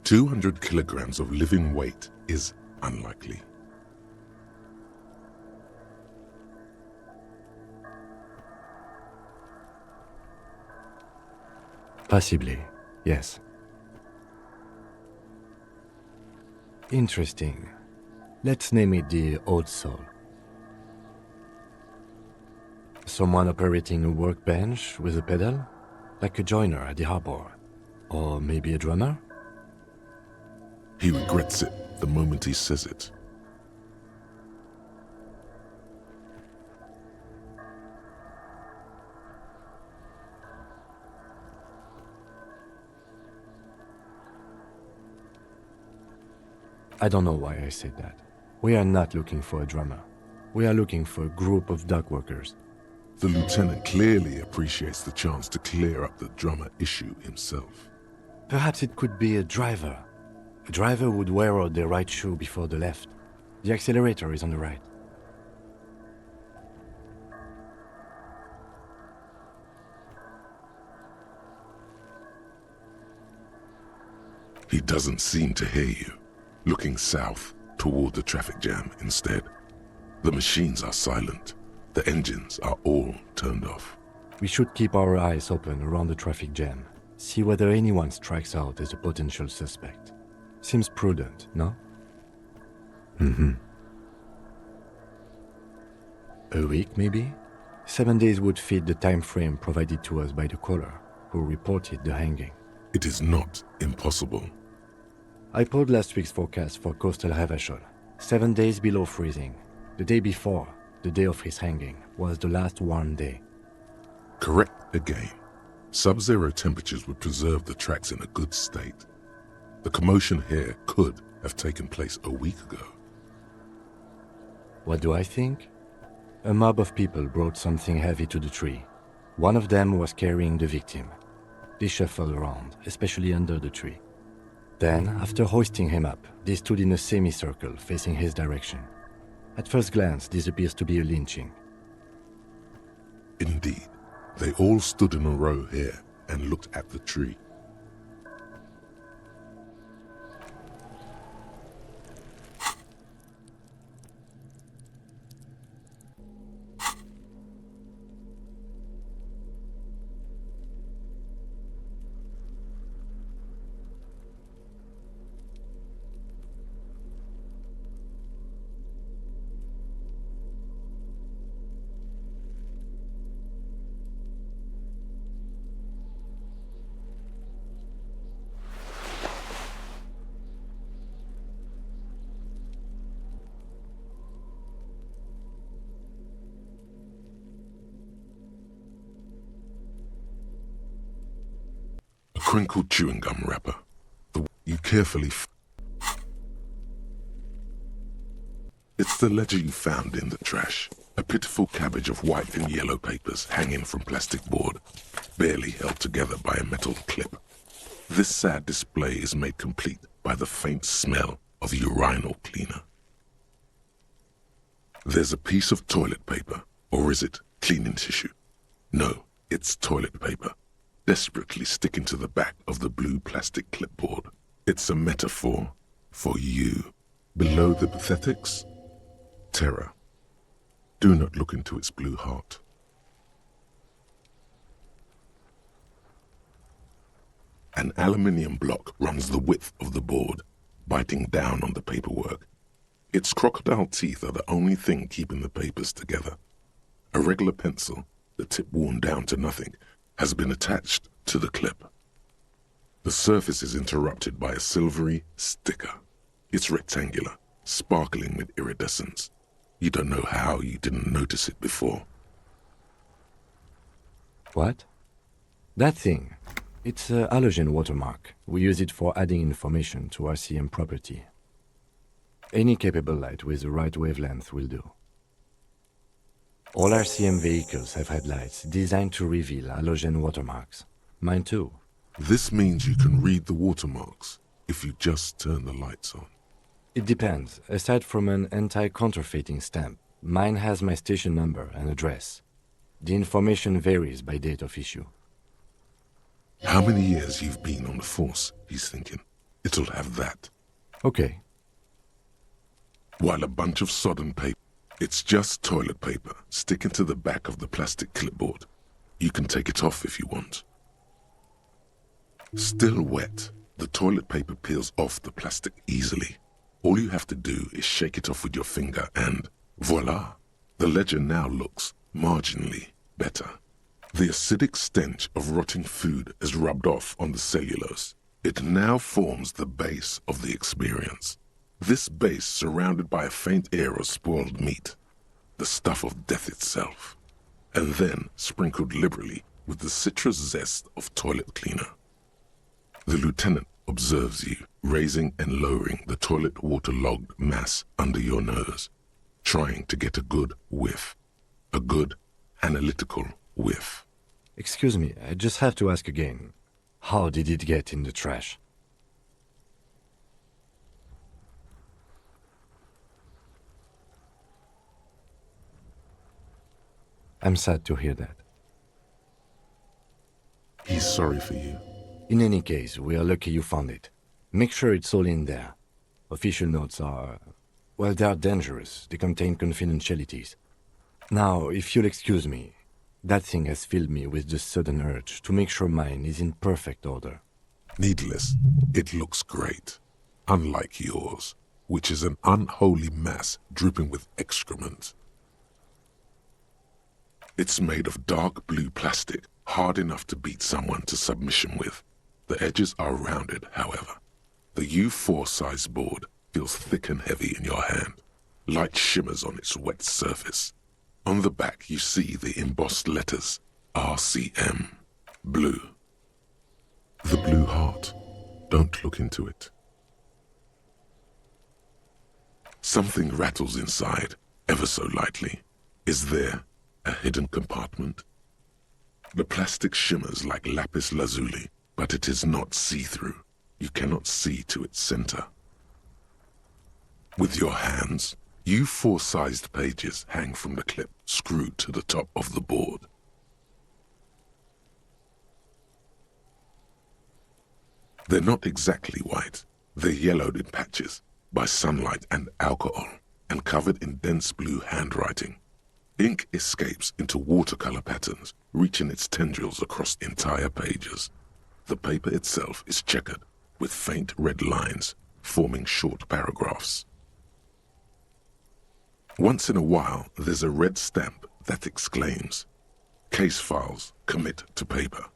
200 kilograms of living weight is unlikely. Possibly, yes. Interesting. Let's name it the Old Soul. Someone operating a workbench with a pedal? Like a joiner at the harbor? Or maybe a drummer? He regrets it the moment he says it. I don't know why I said that. We are not looking for a drummer. We are looking for a group of dock workers. The lieutenant clearly appreciates the chance to clear up the drummer issue himself. Perhaps it could be a driver. A driver would wear out their right shoe before the left. The accelerator is on the right. He doesn't seem to hear you, looking south toward the traffic jam instead. The machines are silent. The engines are all turned off. We should keep our eyes open around the traffic jam. See whether anyone strikes out as a potential suspect. Seems prudent, no? Mm-hmm. A week, maybe? 7 days would fit the time frame provided to us by the caller, who reported the hanging. It is not impossible. I pulled last week's forecast for coastal Havashol. 7 days below freezing. The day before, the day of his hanging, was the last warm day. Correct again. Sub-zero temperatures would preserve the tracks in a good state. The commotion here could have taken place a week ago. What do I think? A mob of people brought something heavy to the tree. One of them was carrying the victim. They shuffled around, especially under the tree. Then, after hoisting him up, they stood in a semicircle facing his direction. At first glance, this appears to be a lynching. Indeed. They all stood in a row here and looked at the tree. Crinkled chewing gum wrapper. You carefully It's the ledger you found in the trash. A pitiful cabbage of white and yellow papers hanging from plastic board, barely held together by a metal clip. This sad display is made complete by the faint smell of urinal cleaner. There's a piece of toilet paper, or is it cleaning tissue? No, it's toilet paper, desperately sticking to the back of the blue plastic clipboard. It's a metaphor for you. Below the pathetics, terror. Do not look into its blue heart. An aluminium block runs the width of the board, biting down on the paperwork. Its crocodile teeth are the only thing keeping the papers together. A regular pencil, the tip worn down to nothing, has been attached to the clip. The surface is interrupted by a silvery sticker. It's rectangular, sparkling with iridescence. You don't know how you didn't notice it before. What? That thing. It's a halogen watermark. We use it for adding information to RCM property. Any capable light with the right wavelength will do. All RCM vehicles have headlights designed to reveal halogen watermarks. Mine too. This means you can read the watermarks if you just turn the lights on. It depends. Aside from an anti-counterfeiting stamp, mine has my station number and address. The information varies by date of issue. How many years you've been on the force, he's thinking. It'll have that. Okay. While a bunch of sodden paper. It's just toilet paper sticking to the back of the plastic clipboard. You can take it off if you want. Still wet, the toilet paper peels off the plastic easily. All you have to do is shake it off with your finger and voila! The ledger now looks marginally better. The acidic stench of rotting food is rubbed off on the cellulose. It now forms the base of the experience. This base surrounded by a faint air of spoiled meat, the stuff of death itself, and then sprinkled liberally with the citrus zest of toilet cleaner. The lieutenant observes you, raising and lowering the toilet waterlogged mass under your nose, trying to get a good whiff, a good analytical whiff. Excuse me, I just have to ask again. How did it get in the trash? I'm sad to hear that. He's sorry for you. In any case, we are lucky you found it. Make sure it's all in there. Official notes are... well, they are dangerous. They contain confidentialities. Now, if you'll excuse me, that thing has filled me with the sudden urge to make sure mine is in perfect order. Needless, it looks great. Unlike yours, which is an unholy mass dripping with excrement. It's made of dark blue plastic, hard enough to beat someone to submission with. The edges are rounded, however. The U4 size board feels thick and heavy in your hand. Light shimmers on its wet surface. On the back you see the embossed letters, RCM, blue. The blue heart. Don't look into it. Something rattles inside, ever so lightly. Is there a hidden compartment? The plastic shimmers like lapis lazuli, but it is not see-through. You cannot see to its center. With your hands, U4-sized pages hang from the clip screwed to the top of the board. They're not exactly white. They're yellowed in patches by sunlight and alcohol and covered in dense blue handwriting. Ink escapes into watercolor patterns, reaching its tendrils across entire pages. The paper itself is checkered with faint red lines forming short paragraphs. Once in a while, there's a red stamp that exclaims, "Case files commit to paper."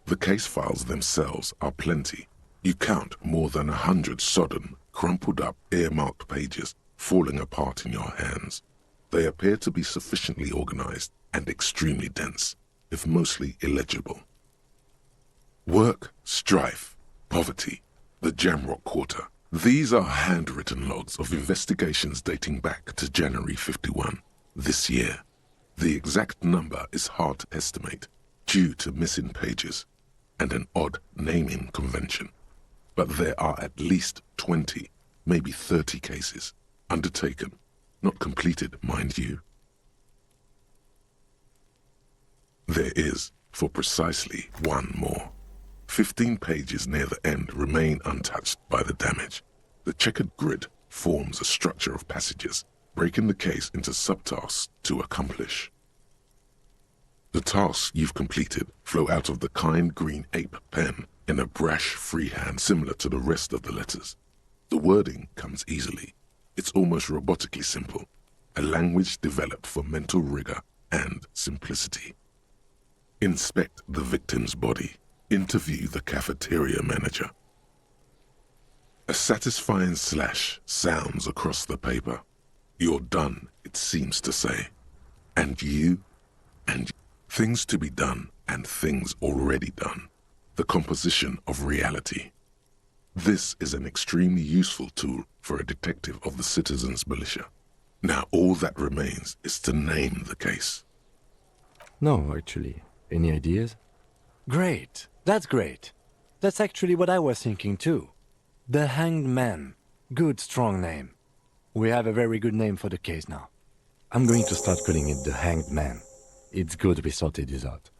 The case files themselves are plenty. You count more than 100 sodden, crumpled up, earmarked pages falling apart in your hands. They appear to be sufficiently organized and extremely dense, if mostly illegible. Work, strife, poverty, the Jamrock Quarter. These are handwritten logs of investigations dating back to January 51, this year. The exact number is hard to estimate due to missing pages and an odd naming convention. But there are at least 20, maybe 30 cases undertaken, not completed, mind you. There is, for precisely one more. 15 pages near the end remain untouched by the damage. The checkered grid forms a structure of passages, breaking the case into subtasks to accomplish. The tasks you've completed flow out of the kind green ape pen in a brash freehand similar to the rest of the letters. The wording comes easily. It's almost robotically simple, a language developed for mental rigor and simplicity. Inspect the victim's body. Interview the cafeteria manager. A satisfying slash sounds across the paper. You're done, it seems to say. And you, and you. Things to be done and things already done. The composition of reality. This is an extremely useful tool for a detective of the citizens' militia. Now all that remains is to name the case. No, actually. Any ideas? Great. That's great. That's actually what I was thinking too. The Hanged Man. Good, strong name. We have a very good name for the case now. I'm going to start calling it the Hanged Man. It's good we sorted this out.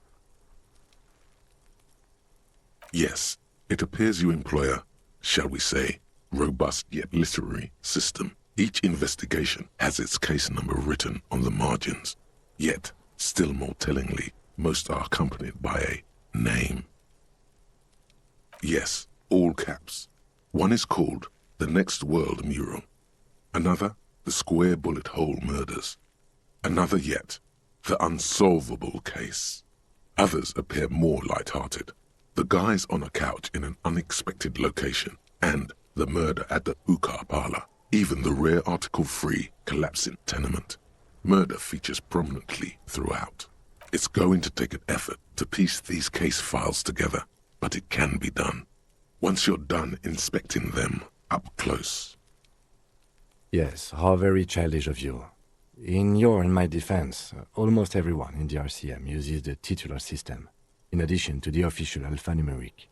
Yes, it appears you employ a, shall we say, robust yet literary system. Each investigation has its case number written on the margins. Yet, still more tellingly, most are accompanied by a name. Yes, all caps. One is called The Next World Mural. Another, The Square Bullet Hole Murders. Another yet, The Unsolvable Case. Others appear more light-hearted. The guys on a couch in an unexpected location, and The Murder at the Hookah Parlor. Even the rare article-free collapsing tenement. Murder features prominently throughout. It's going to take an effort to piece these case files together, but it can be done. Once you're done inspecting them up close. Yes, how very childish of you. In your and my defense, almost everyone in the RCM uses the titular system, in addition to the official alphanumeric.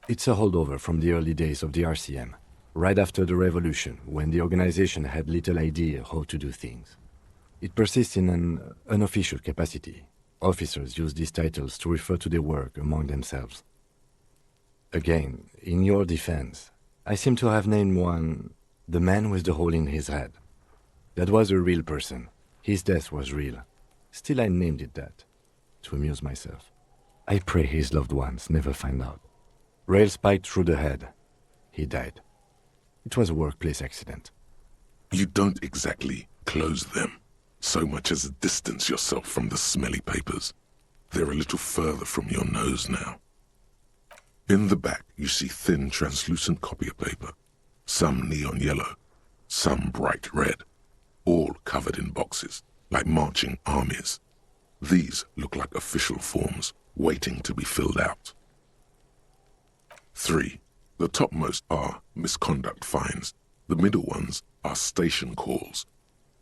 It's a holdover from the early days of the RCM, right after the revolution, when the organization had little idea how to do things. It persists in an unofficial capacity. Officers use these titles to refer to their work among themselves. Again, in your defense, I seem to have named one the man with the hole in his head. That was a real person. His death was real. Still, I named it that, to amuse myself. I pray his loved ones never find out. Rail spiked through the head. He died. It was a workplace accident. You don't exactly close them, so much as distance yourself from the smelly papers. They're a little further from your nose now. In the back, you see thin, translucent copier paper. Some neon yellow, some bright red, all covered in boxes, like marching armies. These look like official forms, waiting to be filled out. 3. The topmost are misconduct fines, the middle ones are station calls,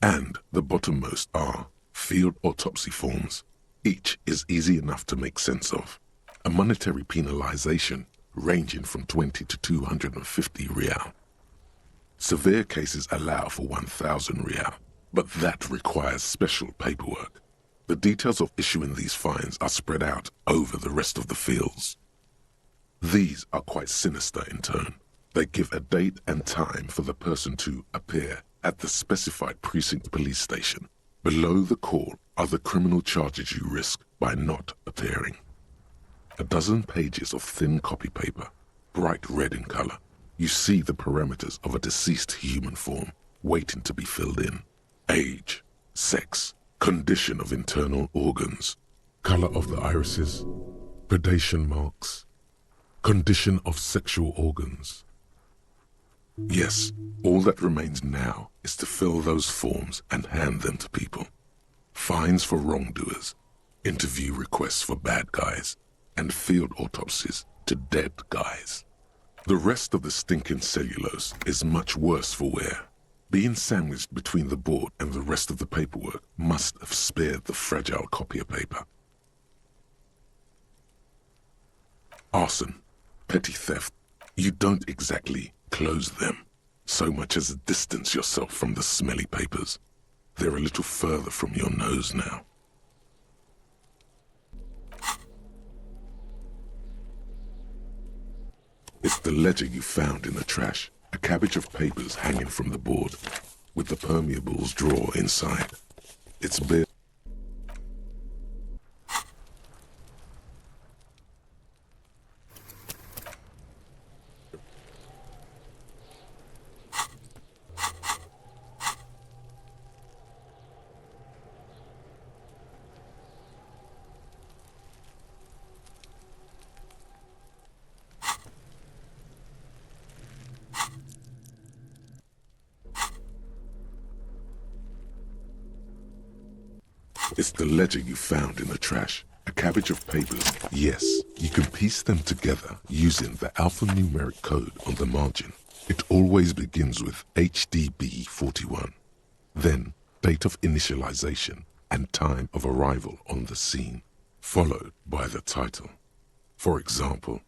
and the bottommost are field autopsy forms. Each is easy enough to make sense of. A monetary penalization ranging from 20 to 250 real. Severe cases allow for 1,000 real, but that requires special paperwork. The details of issuing these fines are spread out over the rest of the fields. These are quite sinister in turn. They give a date and time for the person to appear at the specified precinct police station. Below the call are the criminal charges you risk by not appearing. A dozen pages of thin copy paper, bright red in color. You see the parameters of a deceased human form waiting to be filled in. Age, sex, condition of internal organs, color of the irises, predation marks, condition of sexual organs. Yes, all that remains now is to fill those forms and hand them to people. Fines for wrongdoers, interview requests for bad guys, and field autopsies to dead guys. The rest of the stinking cellulose is much worse for wear. Being sandwiched between the board and the rest of the paperwork must have spared the fragile copier paper. Arson, petty theft. You don't exactly close them, so much as distance yourself from the smelly papers. They're a little further from your nose now. It's the ledger you found in the trash, a cabbage of papers hanging from the board, with the permeables drawer inside. It's bare. It's the ledger you found in the trash. A cabbage of papers. Yes, you can piece them together using the alphanumeric code on the margin. It always begins with HDB 41. Then, date of initialization and time of arrival on the scene, followed by the title. For example,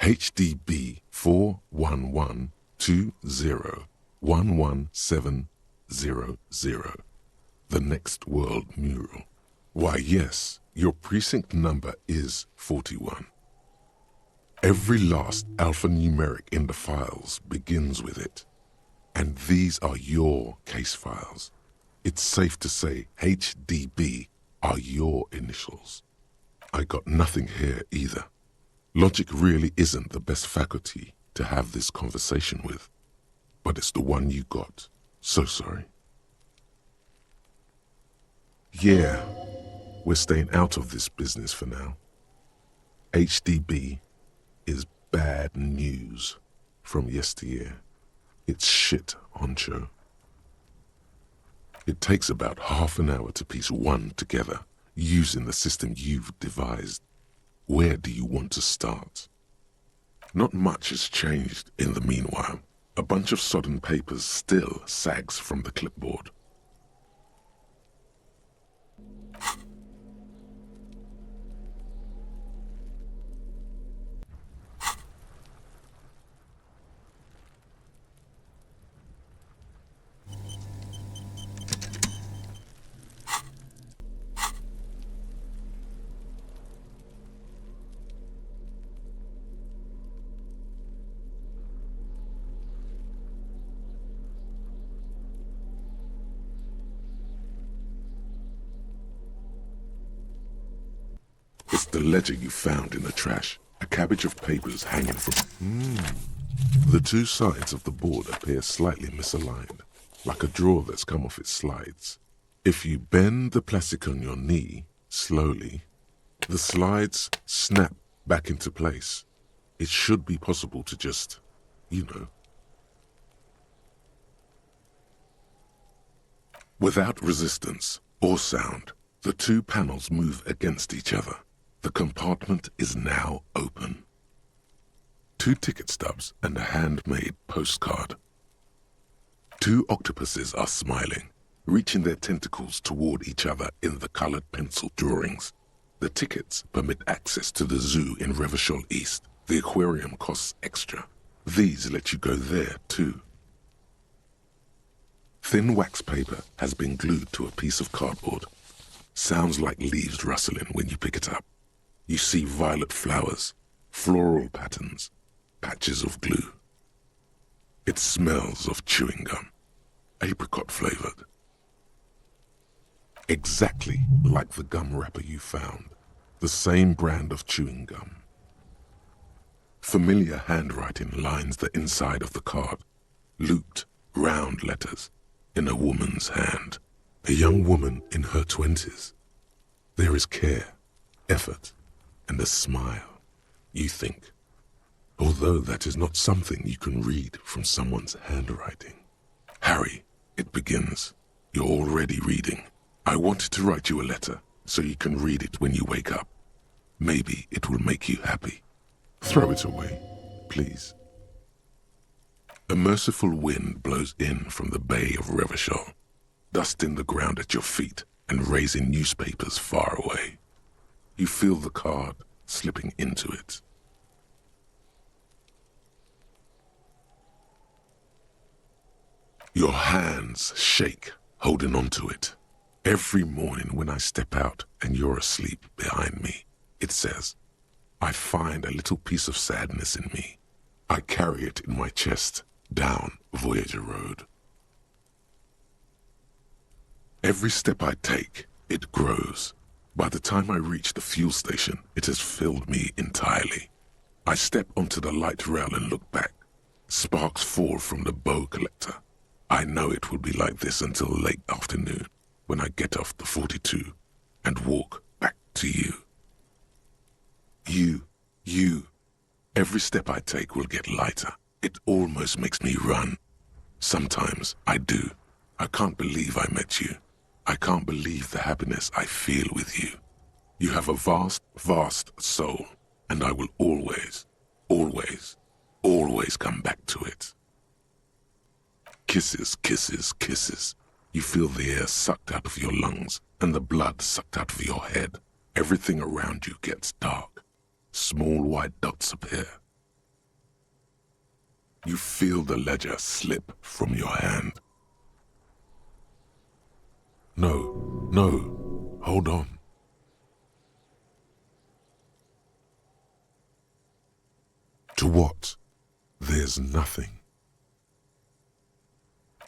HDB 41120111700. The Next World Mural. Why, yes, your precinct number is 41. Every last alphanumeric in the files begins with it. And these are your case files. It's safe to say HDB are your initials. I got nothing here either. Logic really isn't the best faculty to have this conversation with, but it's the one you got. So sorry. Yeah, we're staying out of this business for now. HDB is bad news from yesteryear. It's shit, honcho. It takes about half an hour to piece one together using the system you've devised. Where do you want to start? Not much has changed in the meanwhile. A bunch of sodden papers still sags from the clipboard. It's the ledger you found in the trash. A cabbage of papers hanging from... The two sides of the board appear slightly misaligned, like a drawer that's come off its slides. If you bend the plastic on your knee, slowly, the slides snap back into place. It should be possible to just, you know. Without resistance or sound, the two panels move against each other. The compartment is now open. 2 ticket stubs and a handmade postcard. 2 octopuses are smiling, reaching their tentacles toward each other in the colored pencil drawings. The tickets permit access to the zoo in Revachol East. The aquarium costs extra. These let you go there too. Thin wax paper has been glued to a piece of cardboard. Sounds like leaves rustling when you pick it up. You see violet flowers, floral patterns, patches of glue. It smells of chewing gum, apricot flavored. Exactly like the gum wrapper you found, the same brand of chewing gum. Familiar handwriting lines the inside of the card, looped, round letters in a woman's hand. A young woman in her 20s. There is care, effort, and a smile, you think. Although that is not something you can read from someone's handwriting. Harry, it begins. You're already reading. I wanted to write you a letter so you can read it when you wake up. Maybe it will make you happy. Throw it away, please. A merciful wind blows in from the bay of Revachol, dusting the ground at your feet and raising newspapers far away. You feel the card slipping into it. Your hands shake, holding onto it. Every morning when I step out and you're asleep behind me, it says, I find a little piece of sadness in me. I carry it in my chest down Voyager Road. Every step I take, it grows. By the time I reach the fuel station, it has filled me entirely. I step onto the light rail and look back. Sparks fall from the bow collector. I know it will be like this until late afternoon, when I get off the 42 and walk back to you. You. Every step I take will get lighter. It almost makes me run. Sometimes I do. I can't believe I met you. I can't believe the happiness I feel with you. You have a vast, vast soul, and I will always, always, always come back to it. Kisses, kisses, kisses. You feel the air sucked out of your lungs and the blood sucked out of your head. Everything around you gets dark. Small white dots appear. You feel the ledger slip from your hand. No, hold on. To what? There's nothing.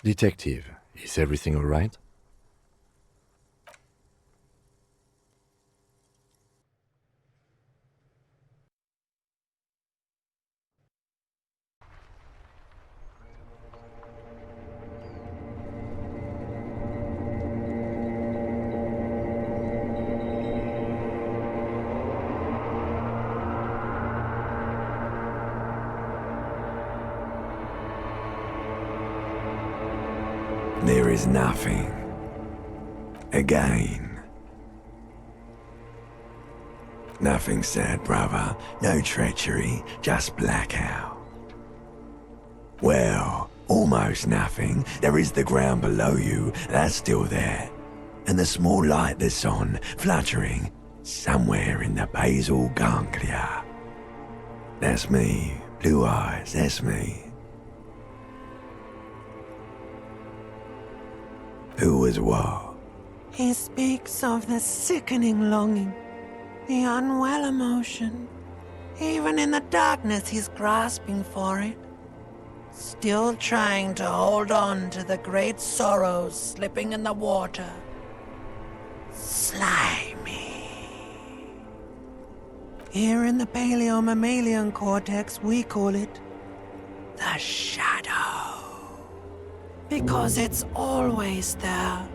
Detective, is everything all right? There is nothing. Again. Nothing sad, brother. No treachery, just blackout. Well, almost nothing. There is the ground below you, that's still there. And the small light that's on, fluttering, somewhere in the basal ganglia. That's me. Blue eyes, that's me. Who was what? He speaks of the sickening longing, the unwell emotion. Even in the darkness, he's grasping for it. Still trying to hold on to the great sorrows slipping in the water. Slimy. Here in the paleo-mammalian cortex, we call it the shadow. Because it's always there.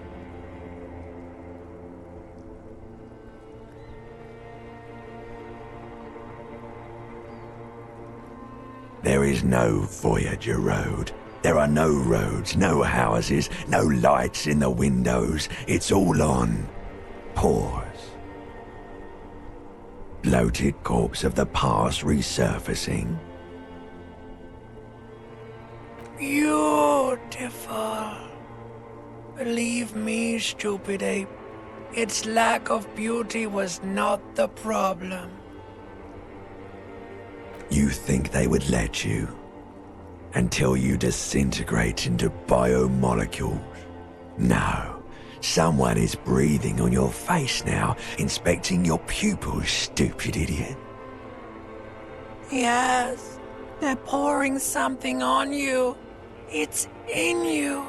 There is no Voyager Road. There are no roads, no houses, no lights in the windows. It's all on pause. Bloated corpse of the past resurfacing. Beautiful. Believe me, stupid ape, its lack of beauty was not the problem. You think they would let you? Until you disintegrate into biomolecules? No. Someone is breathing on your face now, inspecting your pupils, stupid idiot. Yes, they're pouring something on you. It's in you.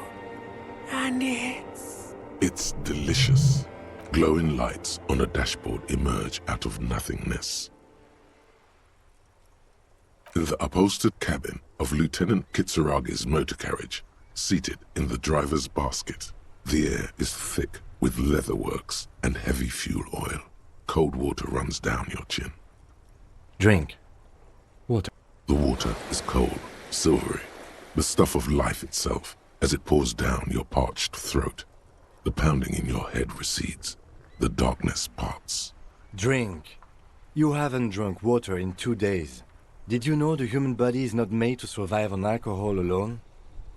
And It's delicious. Glowing lights on a dashboard emerge out of nothingness. In the upholstered cabin of Lieutenant Kitsuragi's motor carriage, seated in the driver's basket, the air is thick with leatherworks and heavy fuel oil. Cold water runs down your chin. Drink. Water. The water is cold, silvery, the stuff of life itself as it pours down your parched throat. The pounding in your head recedes. The darkness parts. Drink. You haven't drunk water in 2 days. Did you know the human body is not made to survive on alcohol alone?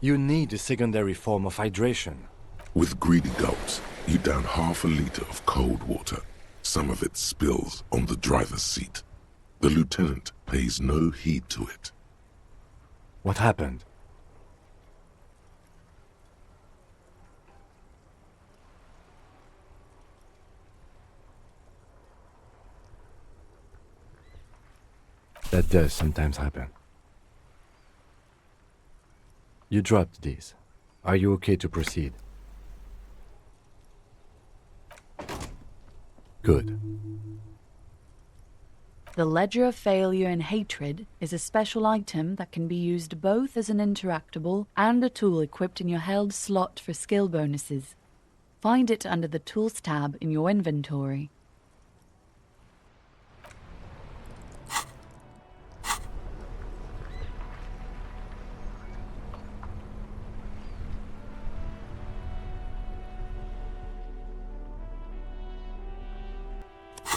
You need a secondary form of hydration. With greedy gulps, you down half a liter of cold water. Some of it spills on the driver's seat. The lieutenant pays no heed to it. What happened? That does sometimes happen. You dropped these. Are you okay to proceed? Good. The Ledger of Failure and Hatred is a special item that can be used both as an interactable and a tool equipped in your held slot for skill bonuses. Find it under the Tools tab in your inventory.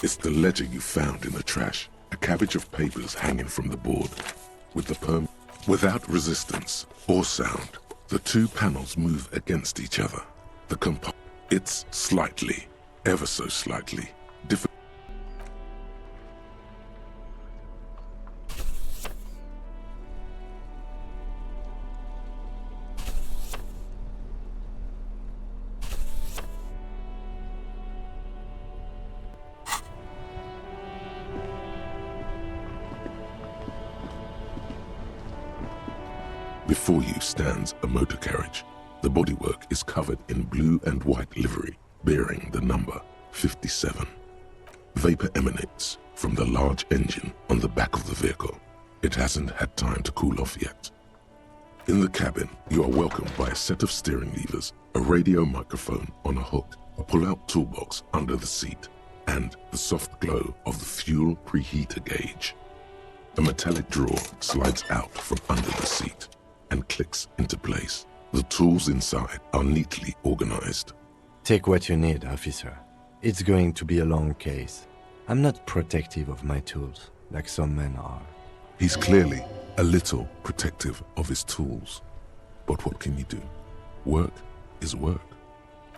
It's the ledger you found in the trash, a cabbage of papers hanging from the board. With the without resistance or sound, the two panels move against each other. It's slightly, ever so slightly, different. Before you stands a motor carriage. The bodywork is covered in blue and white livery, bearing the number 57. Vapor emanates from the large engine on the back of the vehicle. It hasn't had time to cool off yet. In the cabin, you are welcomed by a set of steering levers, a radio microphone on a hook, a pull-out toolbox under the seat, and the soft glow of the fuel preheater gauge. A metallic drawer slides out from under the seat and clicks into place. The tools inside are neatly organized. Take what you need, officer. It's going to be a long case. I'm not protective of my tools, like some men are. He's clearly a little protective of his tools. But what can you do? Work is work.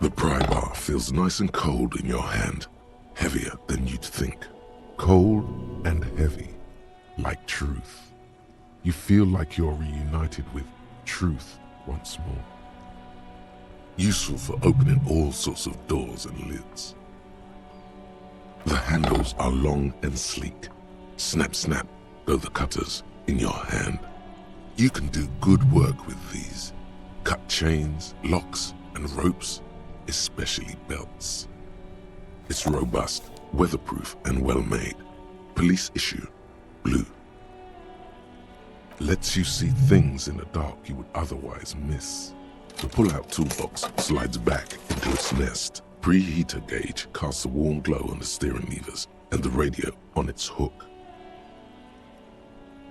The pry bar feels nice and cold in your hand, heavier than you'd think. Cold and heavy, like truth. You feel like you're reunited with truth once more. Useful for opening all sorts of doors and lids. The handles are long and sleek. Snap, snap, go the cutters in your hand. You can do good work with these. Cut chains, locks, and ropes, especially belts. It's robust, weatherproof, and well-made. Police issue, blue. Lets you see things in the dark you would otherwise miss. The pull-out toolbox slides back into its nest. Preheater gauge casts a warm glow on the steering levers and the radio on its hook.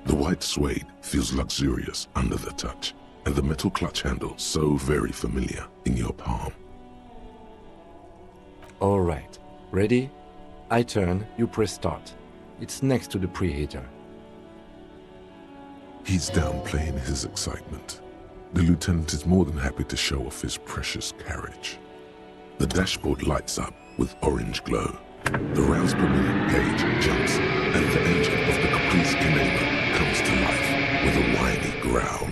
The white suede feels luxurious under the touch, and the metal clutch handle so very familiar in your palm. All right, ready? I turn, you press start. It's next to the preheater. He's downplaying his excitement. The lieutenant is more than happy to show off his precious carriage. The dashboard lights up with orange glow. The rounds per minute gauge jumps, and the engine of the Caprice Enigma comes to life with a whiny growl.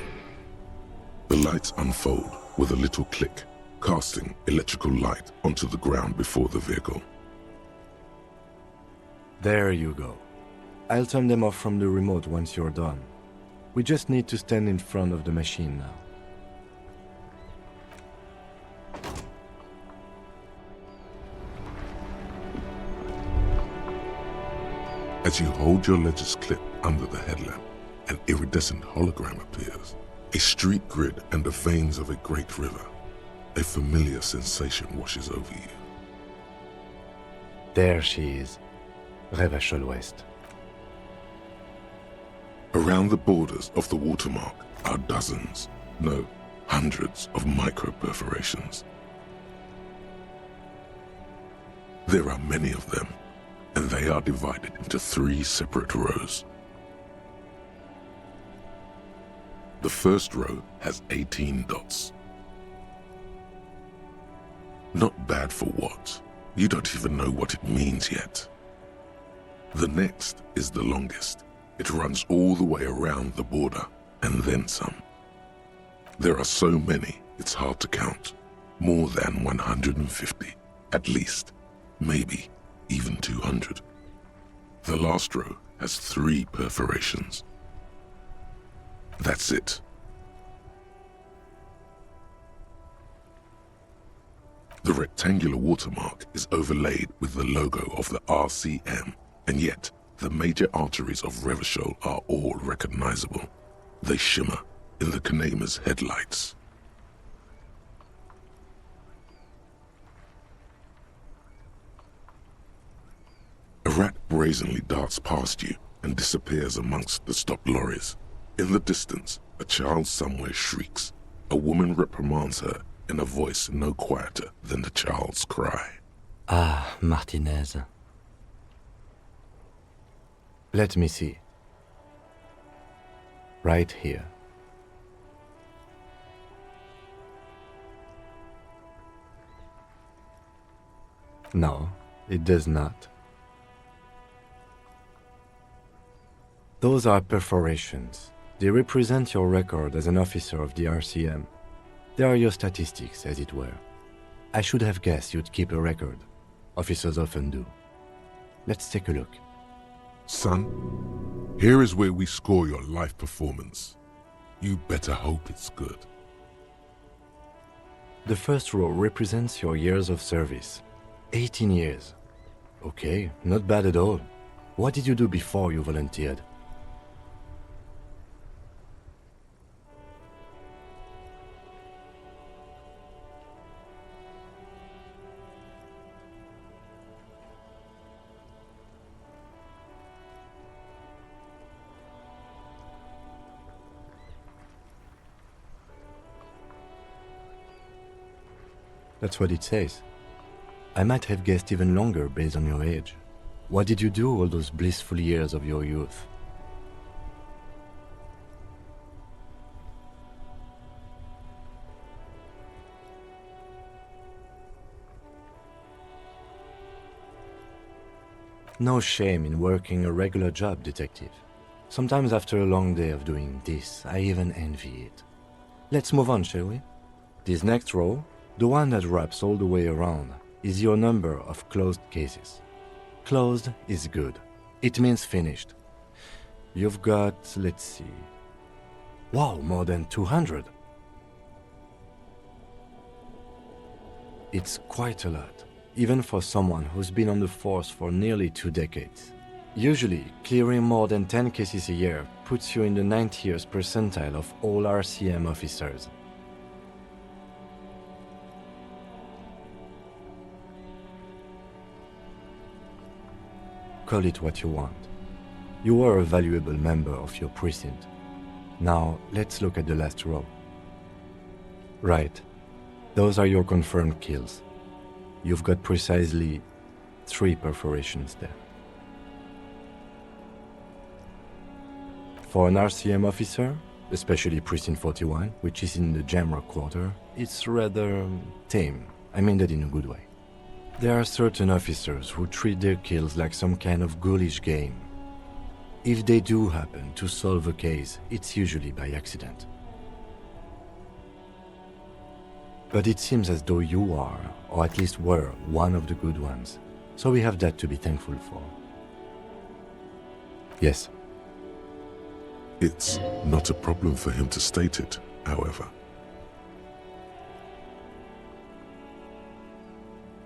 The lights unfold with a little click, casting electrical light onto the ground before the vehicle. There you go. I'll turn them off from the remote once you're done. We just need to stand in front of the machine now. As you hold your ledger's clip under the headlamp, an iridescent hologram appears. A street grid and the veins of a great river. A familiar sensation washes over you. There she is, Revachol West. Around the borders of the watermark are dozens, no, hundreds of micro-perforations. There are many of them, and they are divided into 3 separate rows. The first row has 18 dots. Not bad for what? You don't even know what it means yet. The next is the longest. It runs all the way around the border, and then some. There are so many, it's hard to count. More than 150, at least. Maybe even 200. The last row has 3 perforations. That's it. The rectangular watermark is overlaid with the logo of the RCM, and yet the major arteries of Revachol are all recognizable. They shimmer in the Kanema's headlights. A rat brazenly darts past you and disappears amongst the stopped lorries. In the distance, a child somewhere shrieks. A woman reprimands her in a voice no quieter than the child's cry. Ah, Martinez. Let me see. Right here. No, it does not. Those are perforations. They represent your record as an officer of the RCM. They are your statistics, as it were. I should have guessed you'd keep a record. Officers often do. Let's take a look. Son, here is where we score your life performance. You better hope it's good. The first row represents your years of service. 18 years. Okay, not bad at all. What did you do before you volunteered? That's what it says. I might have guessed even longer based on your age. What did you do all those blissful years of your youth? No shame in working a regular job, detective. Sometimes after a long day of doing this, I even envy it. Let's move on, shall we? This next row, the one that wraps all the way around, is your number of closed cases. Closed is good. It means finished. You've got, let's see... Wow, more than 200. It's quite a lot, even for someone who's been on the force for nearly 2 decades. Usually, clearing more than 10 cases a year puts you in the 90th percentile of all RCM officers. Call it what you want. You are a valuable member of your precinct. Now, let's look at the last row. Right. Those are your confirmed kills. You've got precisely 3 perforations there. For an RCM officer, especially Precinct 41, which is in the Jamrock quarter, it's rather tame. I mean that in a good way. There are certain officers who treat their kills like some kind of ghoulish game. If they do happen to solve a case, it's usually by accident. But it seems as though you are, or at least were, one of the good ones. So we have that to be thankful for. Yes. It's not a problem for him to state it, however.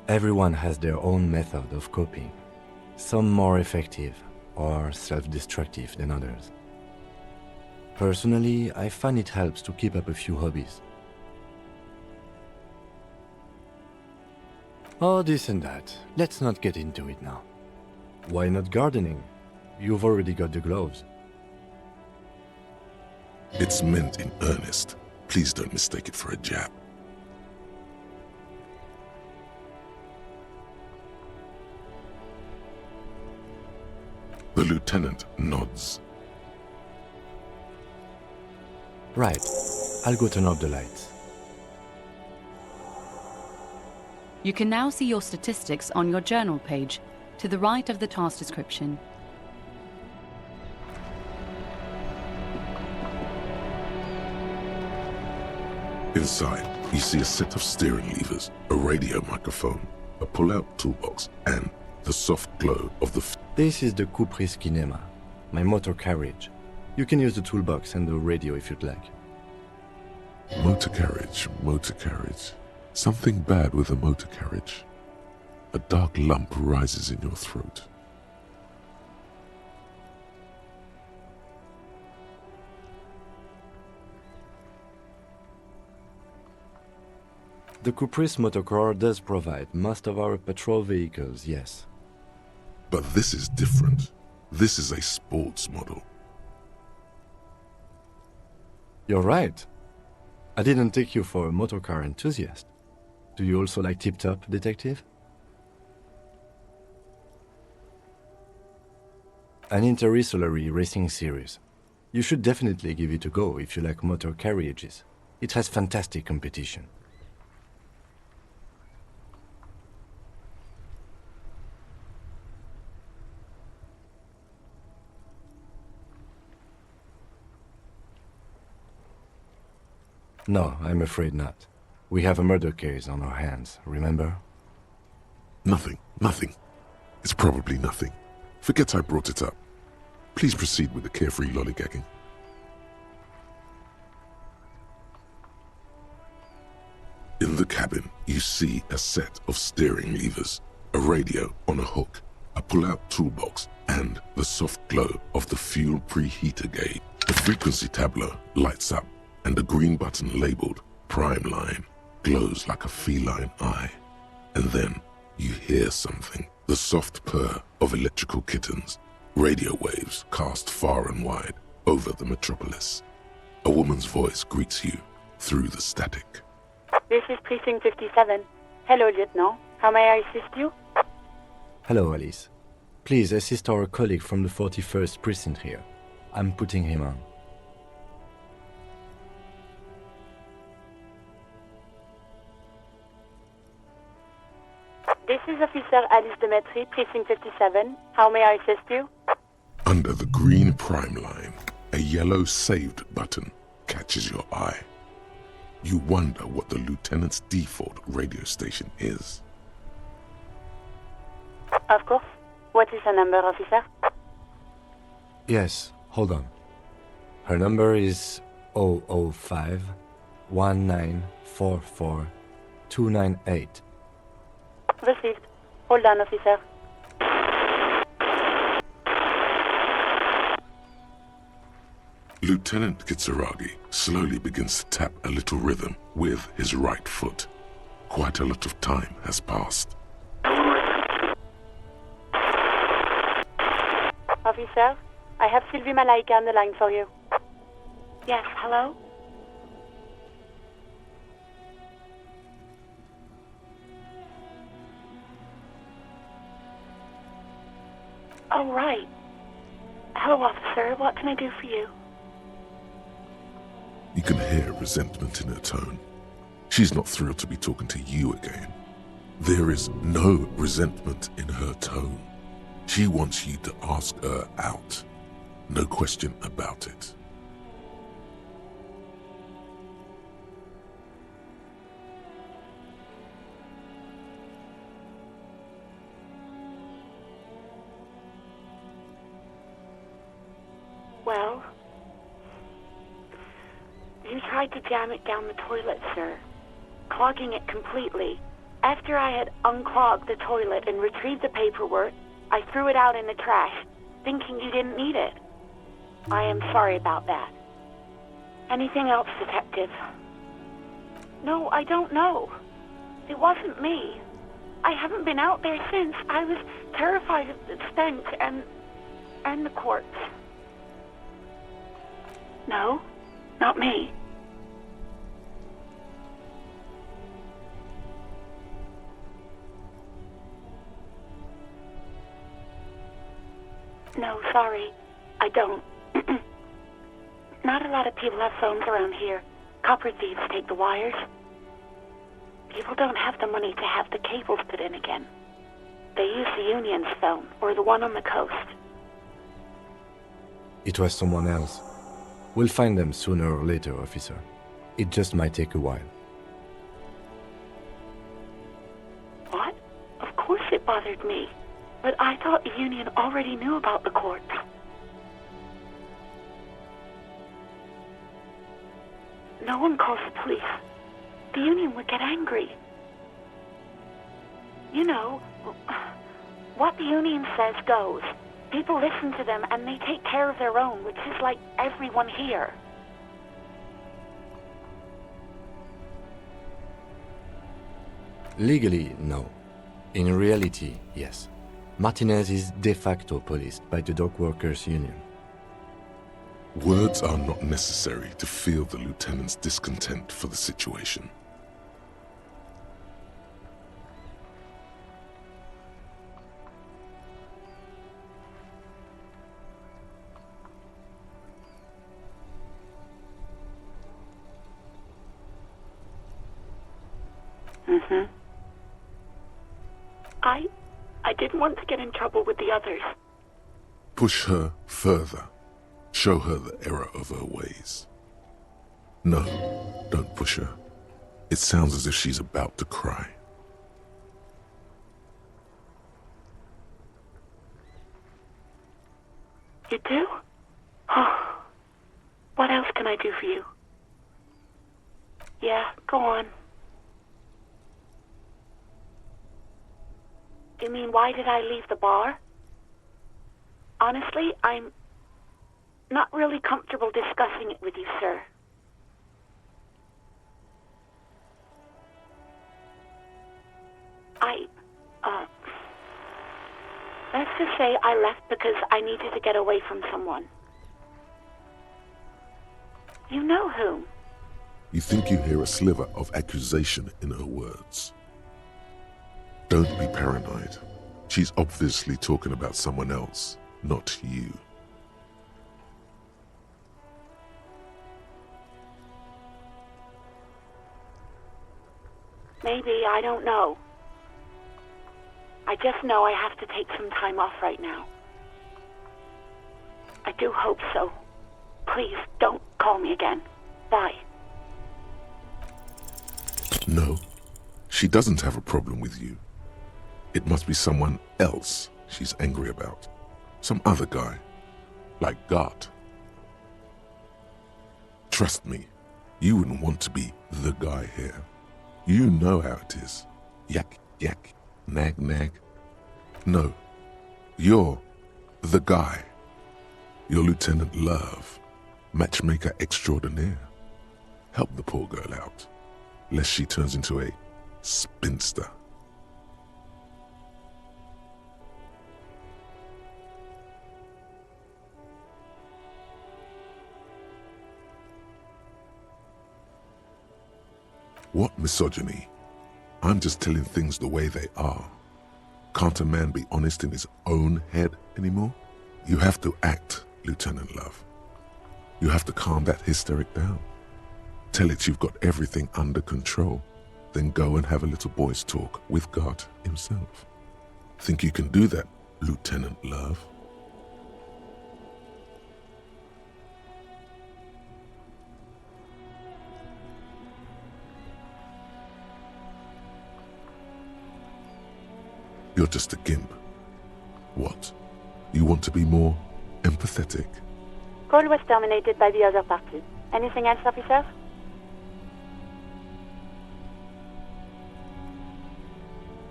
Everyone has their own method of coping, some more effective or self-destructive than others. Personally, I find it helps to keep up a few hobbies. Oh, this and that. Let's not get into it now. Why not gardening? You've already got the gloves. It's meant in earnest. Please don't mistake it for a jab. The lieutenant nods. Right. I'll go turn off the lights. You can now see your statistics on your journal page, to the right of the task description. Inside, you see a set of steering levers, a radio microphone, a pull-out toolbox, and the soft glow of the... This is the Kupris Kinema, my motor carriage. You can use the toolbox and the radio if you'd like. Motor carriage, motor carriage. Something bad with a motor carriage. A dark lump rises in your throat. The Kupris Motorcar does provide most of our patrol vehicles, yes. But this is different. This is a sports model. You're right. I didn't take you for a motorcar enthusiast. Do you also like Tip Top, detective? An interstellary racing series. You should definitely give it a go if you like motor carriages. It has fantastic competition. No, I'm afraid not. We have a murder case on our hands, remember? Nothing. It's probably nothing. Forget I brought it up. Please proceed with the carefree lollygagging. In the cabin, you see a set of steering levers, a radio on a hook, a pull-out toolbox, and the soft glow of the fuel preheater gauge. The frequency tableau lights up, and a green button labeled Prime Line glows like a feline eye. And then you hear something, the soft purr of electrical kittens, radio waves cast far and wide over the metropolis. A woman's voice greets you through the static. This is Precinct 57. Hello, Lieutenant. How may I assist you? Hello, Alice. Please assist our colleague from the 41st Precinct here. I'm putting him on. This is Officer Alice Demetri, Precinct 57. How may I assist you? Under the green prime line, a yellow saved button catches your eye. You wonder what the lieutenant's default radio station is. Of course. What is her number, officer? Yes, hold on. Her number is 005 1944 298. Received. Hold on, officer. Lieutenant Kitsuragi slowly begins to tap a little rhythm with his right foot. Quite a lot of time has passed. Officer, I have Sylvie Malaika on the line for you. Yes, hello? Oh, right. Hello, officer. What can I do for you? You can hear resentment in her tone. She's not thrilled to be talking to you again. There is no resentment in her tone. She wants you to ask her out. No question about it. Well, you tried to jam it down the toilet, sir, clogging it completely. After I had unclogged the toilet and retrieved the paperwork, I threw it out in the trash, thinking you didn't need it. I am sorry about that. Anything else, Detective? No, I don't know. It wasn't me. I haven't been out there since. I was terrified of the stench and the corpse. No, not me. No, sorry. I don't. Not a lot of people have phones around here. Copper thieves take the wires. People don't have the money to have the cables put in again. They use the Union's phone, or the one on the coast. It was someone else. We'll find them sooner or later, officer. It just might take a while. What? Of course it bothered me. But I thought the Union already knew about the corpse. No one calls the police. The Union would get angry. You know, what the Union says goes. People listen to them and they take care of their own, which is like everyone here. Legally, no. In reality, yes. Martinez is de facto policed by the Dock Workers Union. Words are not necessary to feel the lieutenant's discontent for the situation. Mm-hmm. I didn't want to get in trouble with the others. Push her further. Show her the error of her ways. No, don't push her. It sounds as if she's about to cry. You do? Oh. What else can I do for you? Yeah, go on. You mean, why did I leave the bar? Honestly, I'm not really comfortable discussing it with you, sir. Let's just say I left because I needed to get away from someone. You know whom? You think you hear a sliver of accusation in her words. Don't be paranoid. She's obviously talking about someone else, not you. Maybe, I don't know. I just know I have to take some time off right now. I do hope so. Please, don't call me again. Bye. No, she doesn't have a problem with you. It must be someone else she's angry about. Some other guy, like Gart. Trust me, you wouldn't want to be the guy here. You know how it is. Yak, yak, nag, nag. No, you're the guy. You're Lieutenant Love, matchmaker extraordinaire. Help the poor girl out, lest she turns into a spinster. What misogyny? I'm just telling things the way they are. Can't a man be honest in his own head anymore? You have to act, Lieutenant Love. You have to calm that hysteric down. Tell it you've got everything under control. Then go and have a little boys' talk with God himself. Think you can do that, Lieutenant Love? You're just a gimp. What? You want to be more empathetic? Call was terminated by the other party. Anything else, officer?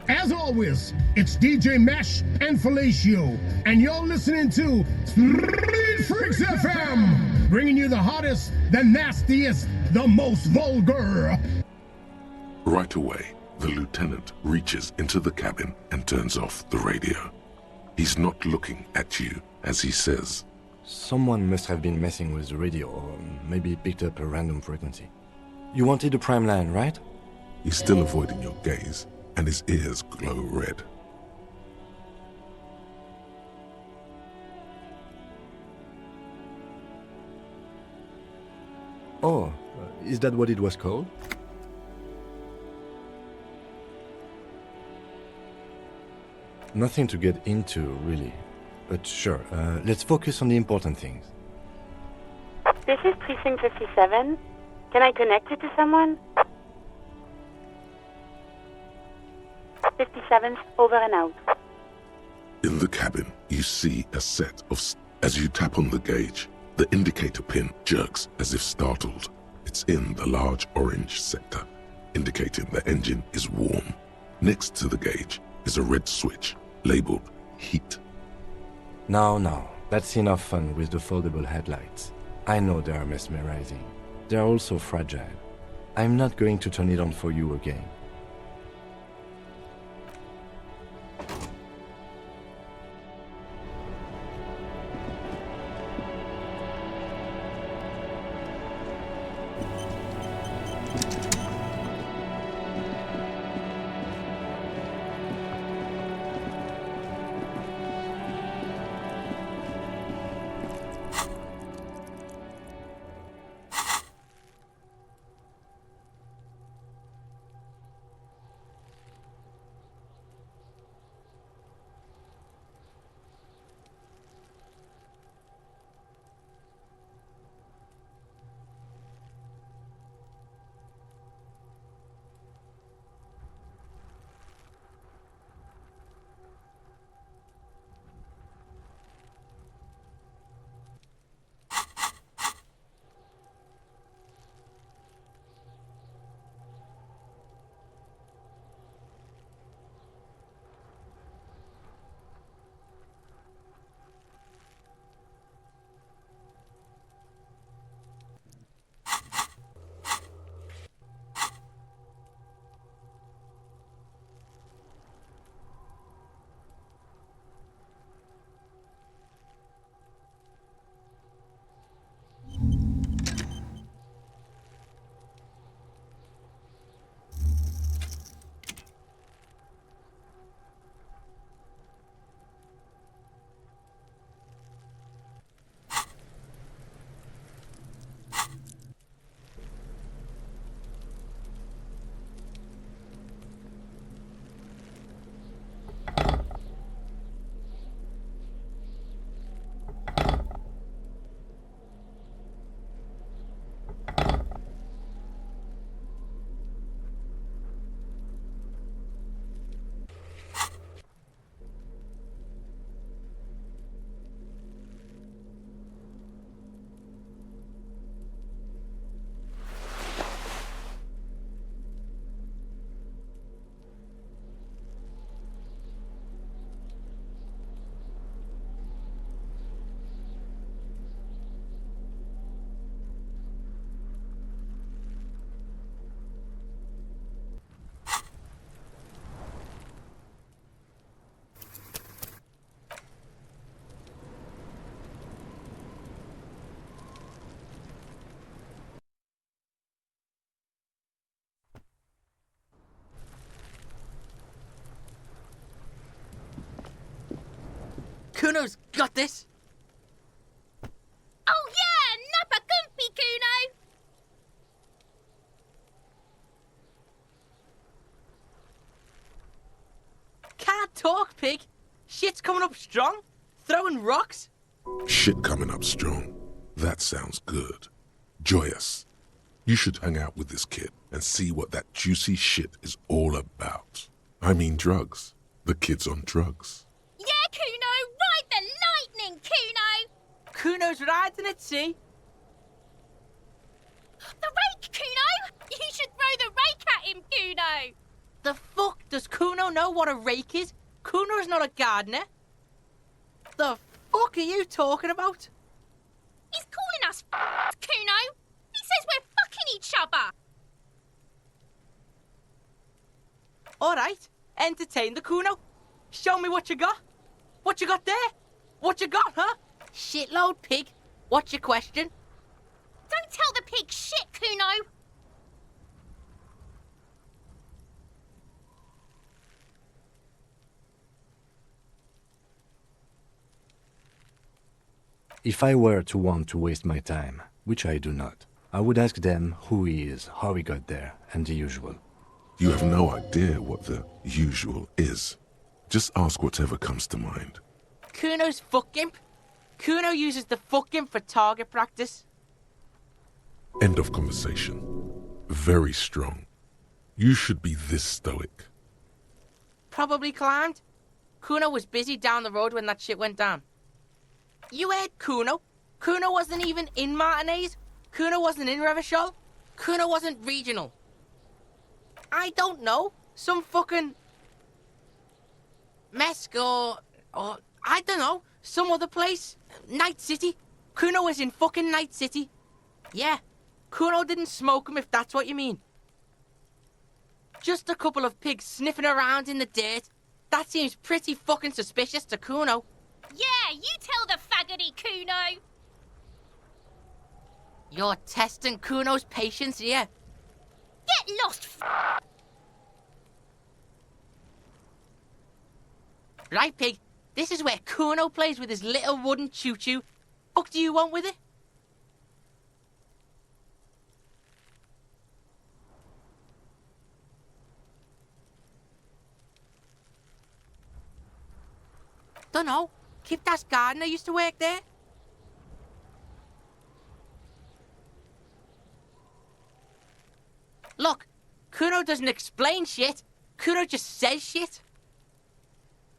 As always, it's DJ Mesh and Fellatio, and you're listening to Street Freaks FM, bringing you the hottest, the nastiest, the most vulgar. Right away, the lieutenant reaches into the cabin and turns off the radio. He's not looking at you as he says, Someone must have been messing with the radio, or maybe picked up a random frequency. You wanted a prime line, right? He's still avoiding your gaze, and his ears glow red. Oh, is that what it was called? Nothing to get into, really. But sure, let's focus on the important things. This is Precinct 57. Can I connect it to someone? 57's over and out. In the cabin, you see a set of... As you tap on the gauge, the indicator pin jerks as if startled. It's in the large orange sector, indicating the engine is warm. Next to the gauge is a red switch labeled heat. Now, that's enough fun with the foldable headlights. I know they are mesmerizing. They are also fragile. I'm not going to turn it on for you again. Kuno's got this. Oh yeah, nappa gumpy, Kuno! Can't talk, pig. Shit's coming up strong. Throwing rocks. Shit coming up strong. That sounds good. Joyous. You should hang out with this kid and see what that juicy shit is all about. I mean drugs. The kid's on drugs. Yeah, Kuno, ride the lightning, Kuno! Kuno's riding it, see? The rake, Kuno! You should throw the rake at him, Kuno! The fuck does Kuno know what a rake is? Kuno's not a gardener. The fuck are you talking about? He's calling us Kuno! He says we're fucking each other! Alright, entertain the Kuno. Show me what you got. What you got there? What you got, huh? Shitload, pig. What's your question? Don't tell the pig shit, Kuno! If I were to want to waste my time, which I do not, I would ask them who he is, how he got there, and the usual. You have no idea what the usual is. Just ask whatever comes to mind. Kuno's fuck imp. Kuno uses the fuck imp for target practice. End of conversation. Very strong. You should be this stoic. Probably climbed. Kuno was busy down the road when that shit went down. You heard Kuno. Kuno wasn't even in Martinez. Kuno wasn't in Revachol. Kuno wasn't regional. I don't know. Some fucking... Mesk or I don't know. Some other place. Night City. Kuno was in fucking Night City. Yeah. Kuno didn't smoke him if that's what you mean. Just a couple of pigs sniffing around in the dirt. That seems pretty fucking suspicious to Kuno. Yeah, you tell the faggoty, Kuno! You're testing Kuno's patience here. Get lost, Right, pig. This is where Kuno plays with his little wooden choo-choo. What do you want with it? Dunno. Kiptas gardener used to work there. Look, Kuno doesn't explain shit. Kuno just says shit.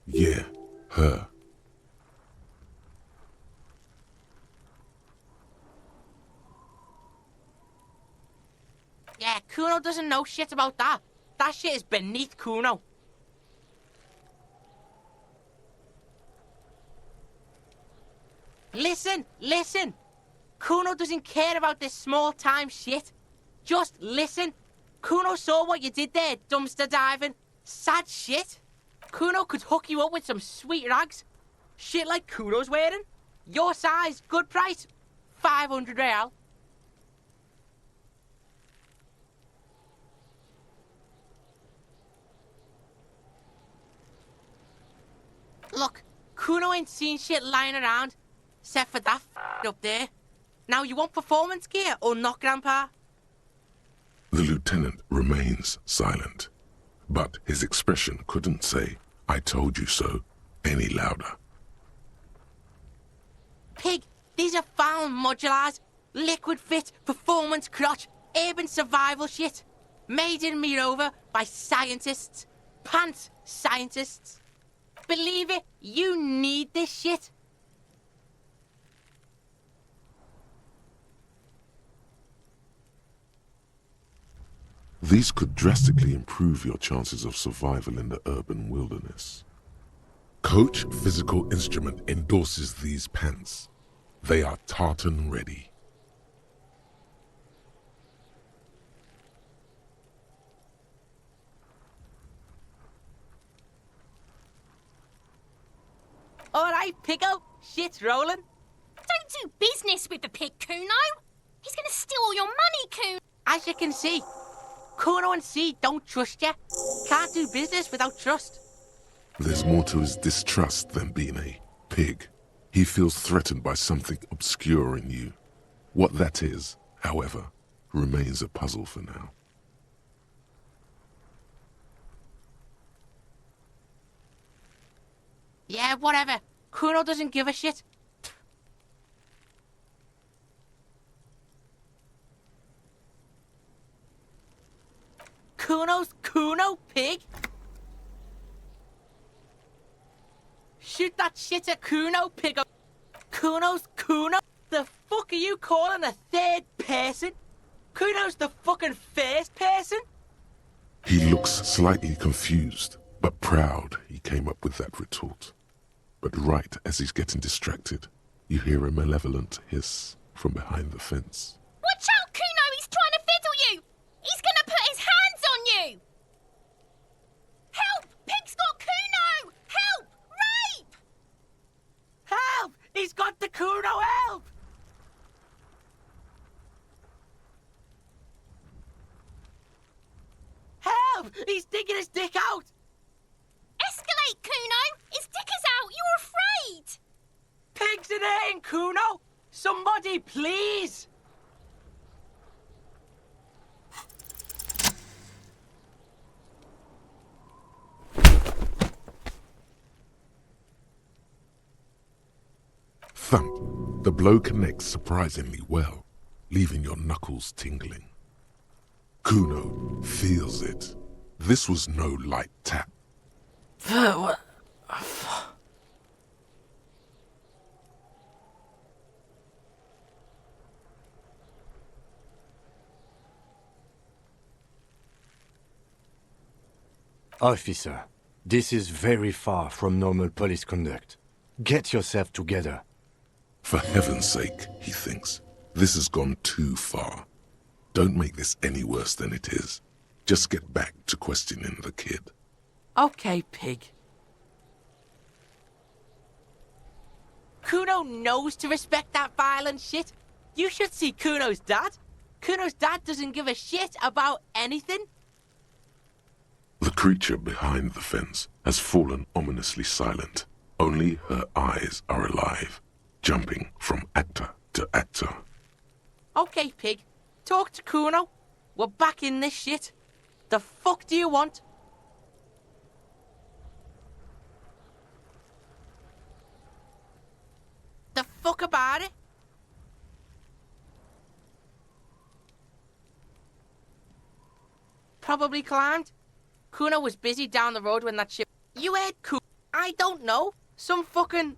Yeah, her. Yeah, Kuno doesn't know shit about that. That shit is beneath Kuno. Listen. Kuno doesn't care about this small-time shit. Just listen. Kuno saw what you did there, dumpster diving. Sad shit. Kuno could hook you up with some sweet rags. Shit like Kuno's wearing. Your size, good price. 500 real. Look, Kuno ain't seen shit lying around. Except for that up there. Now you want performance gear or not, Grandpa? The lieutenant remains silent, but his expression couldn't say, "I told you so," any louder. Pig, these are found modulars. Liquid fit, performance crotch, urban survival shit. Made in Mirova by scientists. Pants scientists. Believe it, you need this shit. These could drastically improve your chances of survival in the urban wilderness. Coach Physical Instrument endorses these pants. They are tartan ready. Alright, Pico. Shit's rolling. Don't do business with the pig, Kuno! He's gonna steal all your money, Kuno! As you can see, Kuno and C don't trust you. Can't do business without trust. There's more to his distrust than being a Pig. He feels threatened by something obscure in you. What that is, however, remains a puzzle for now. Yeah, whatever. Kuno doesn't give a shit. Kuno's Kuno, Pig? Shoot that shit at Kuno, Pig. Kuno's Kuno? The fuck are you calling a third person? Kuno's the fucking first person? He looks slightly confused, but proud he came up with that retort. But right as he's getting distracted, you hear a malevolent hiss from behind the fence. Watch out, Kuno! He's trying to fiddle you! He's gonna put his hands on you! Help! Pig's got Kuno! Help! Rape! Help! He's got the Kuno, help! Help! He's digging his dick out! Escalate, Kuno! His dick is out! You're afraid! Pig's in here, Kuno! Somebody, please! Thump. The blow connects surprisingly well, leaving your knuckles tingling. Kuno feels it. This was no light tap. What? Officer, this is very far from normal police conduct. Get yourself together. For heaven's sake, he thinks, this has gone too far. Don't make this any worse than it is. Just get back to questioning the kid. Okay, Pig. Kuno knows to respect that violent shit. You should see Kuno's dad. Kuno's dad doesn't give a shit about anything. The creature behind the fence has fallen ominously silent. Only her eyes are alive, jumping from actor to actor. Okay, Pig. Talk to Kuno. We're back in this shit. The fuck do you want? The fuck about it? Probably climbed. Kuno was busy down the road when that shit... You heard Kuno? I don't know. Some fucking...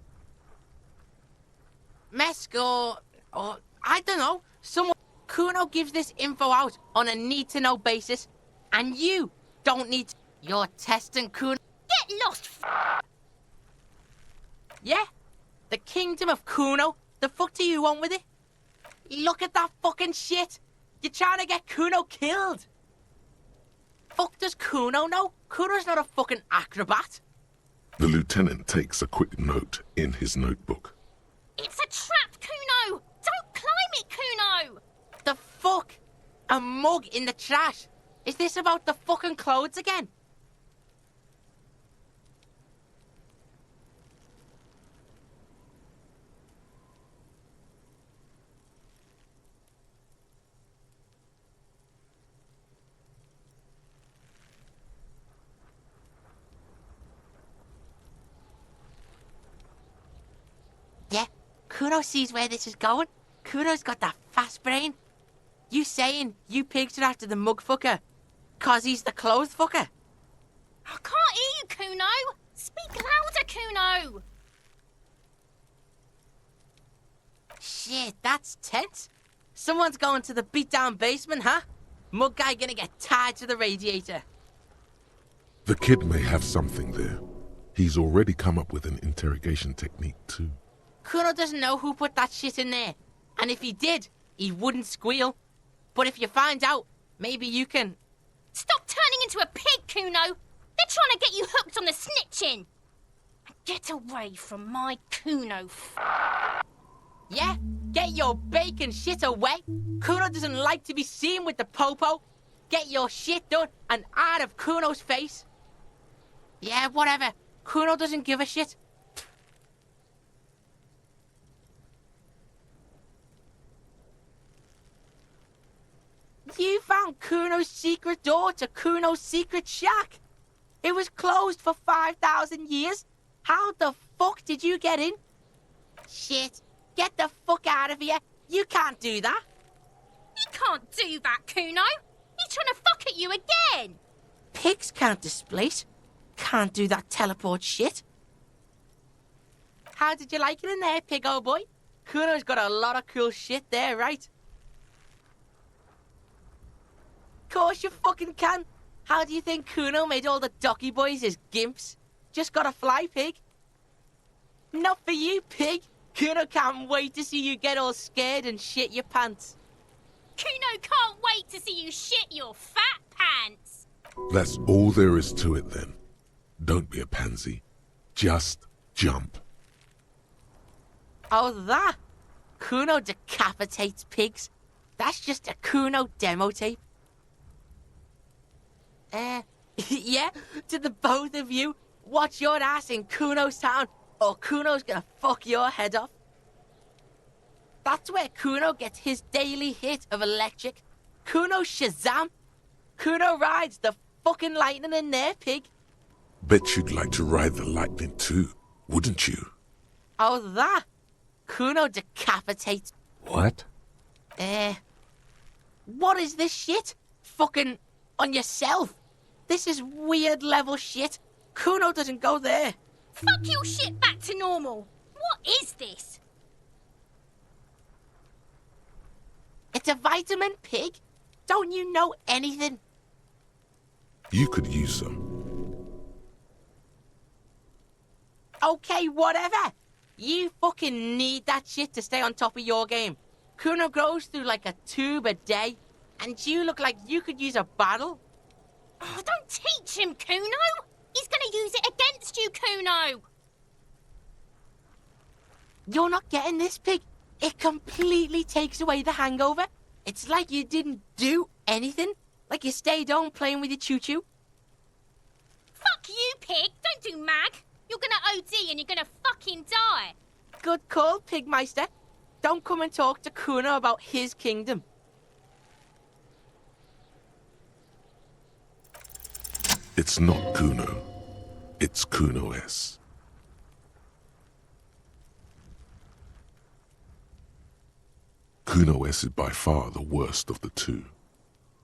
Mesk or I don't know. Someone... Kuno gives this info out on a need-to-know basis, and you don't need to... You're testing Kuno... Get lost, Yeah? The kingdom of Kuno? The fuck do you want with it? Look at that fucking shit! You're trying to get Kuno killed! Fuck does Kuno know? Kuno's not a fucking acrobat. The lieutenant takes a quick note in his notebook. It's a trap, Kuno! Don't climb it, Kuno! The fuck? A mug in the trash? Is this about the fucking clothes again? Yeah, Kuno sees where this is going. Kuno's got that fast brain. You saying you pigs are after the mug fucker? 'Cause he's the clothes fucker? I can't hear you, Kuno! Speak louder, Kuno! Shit, that's tense. Someone's going to the beat-down basement, huh? Mug guy gonna get tied to the radiator. The kid may have something there. He's already come up with an interrogation technique too. Kuno doesn't know who put that shit in there. And if he did, he wouldn't squeal. But if you find out, maybe you can... Stop turning into a pig, Kuno! They're trying to get you hooked on the snitching! Get away from my Kuno. Yeah? Get your bacon shit away! Kuno doesn't like to be seen with the popo. Get your shit done and out of Kuno's face. Yeah, whatever. Kuno doesn't give a shit. You found Kuno's secret door to Kuno's secret shack. It was closed for 5,000 years. How the fuck did you get in? Shit. Get the fuck out of here. You can't do that. You can't do that, Kuno. He's trying to fuck at you again. Pigs can't displace. Can't do that teleport shit. How did you like it in there, pig old boy? Kuno's got a lot of cool shit there, right? Course you fucking can. How do you think Kuno made all the docky boys his gimps? Just got a fly, pig. Not for you, pig. Kuno can't wait to see you get all scared and shit your pants. Kuno can't wait to see you shit your fat pants. That's all there is to it then. Don't be a pansy. Just jump. Oh, that? Kuno decapitates pigs. That's just a Kuno demo tape. Yeah, to the both of you, watch your ass in Kuno's town, or Kuno's gonna fuck your head off. That's where Kuno gets his daily hit of electric. Kuno Shazam. Kuno rides the fucking lightning in there, pig. Bet you'd like to ride the lightning too, wouldn't you? Oh, that? Kuno decapitates. What? What is this shit? Fucking on yourself. This is weird level shit. Kuno doesn't go there. Fuck your shit back to normal. What is this? It's a vitamin, pig. Don't you know anything? You could use some. Okay, whatever. You fucking need that shit to stay on top of your game. Kuno goes through like a tube a day, and you look like you could use a bottle. Oh, don't teach him, Kuno. He's gonna use it against you, Kuno. You're not getting this, pig. It completely takes away the hangover. It's like you didn't do anything. Like you stayed home playing with your choo-choo. Fuck you, pig. Don't do mag. You're gonna OD and you're gonna fucking die. Good call, Pigmeister. Don't come and talk to Kuno about his kingdom. It's not Kuno. It's Kuno S. Kuno S is by far the worst of the two.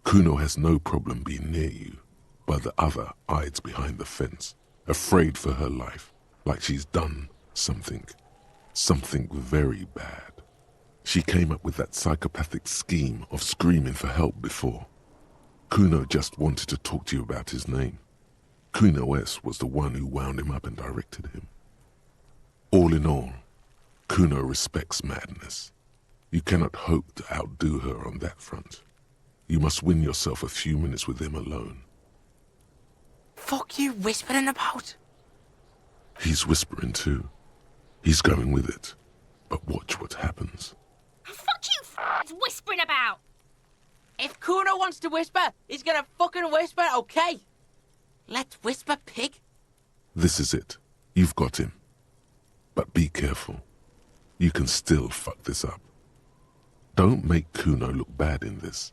Kuno has no problem being near you, but the other hides behind the fence, afraid for her life, like she's done something very bad. She came up with that psychopathic scheme of screaming for help before. Kuno just wanted to talk to you about his name. Kuno S was the one who wound him up and directed him. All in all, Kuno respects madness. You cannot hope to outdo her on that front. You must win yourself a few minutes with him alone. Fuck you whispering about? He's whispering too. He's going with it. But watch what happens. Fuck you whispering about. If Kuno wants to whisper, he's gonna fucking whisper, okay? Let's whisper, pig. This is it. You've got him. But be careful. You can still fuck this up. Don't make Kuno look bad in this.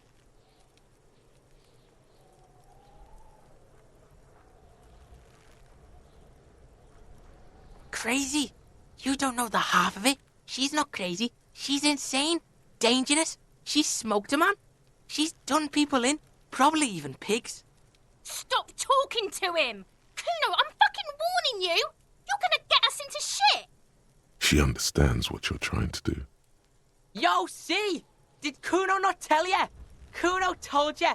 Crazy? You don't know the half of it. She's not crazy. She's insane. Dangerous. She's smoked a man. She's done people in. Probably even pigs. Stop talking to him. Kuno, I'm fucking warning you. You're gonna get us into shit. She understands what you're trying to do. Yo, see? Did Kuno not tell ya? Kuno told ya.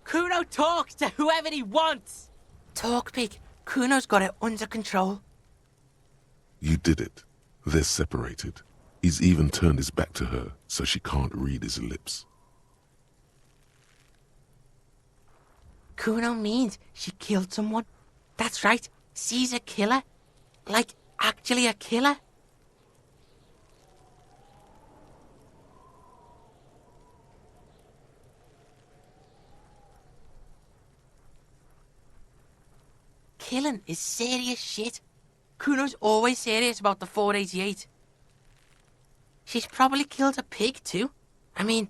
Kuno talks to whoever he wants. Talk, pig. Kuno's got it under control. You did it. They're separated. He's even turned his back to her so she can't read his lips. Kuno means she killed someone. That's right. She's a killer. Like, actually a killer. Killing is serious shit. Kuno's always serious about the 488. She's probably killed a pig too. I mean,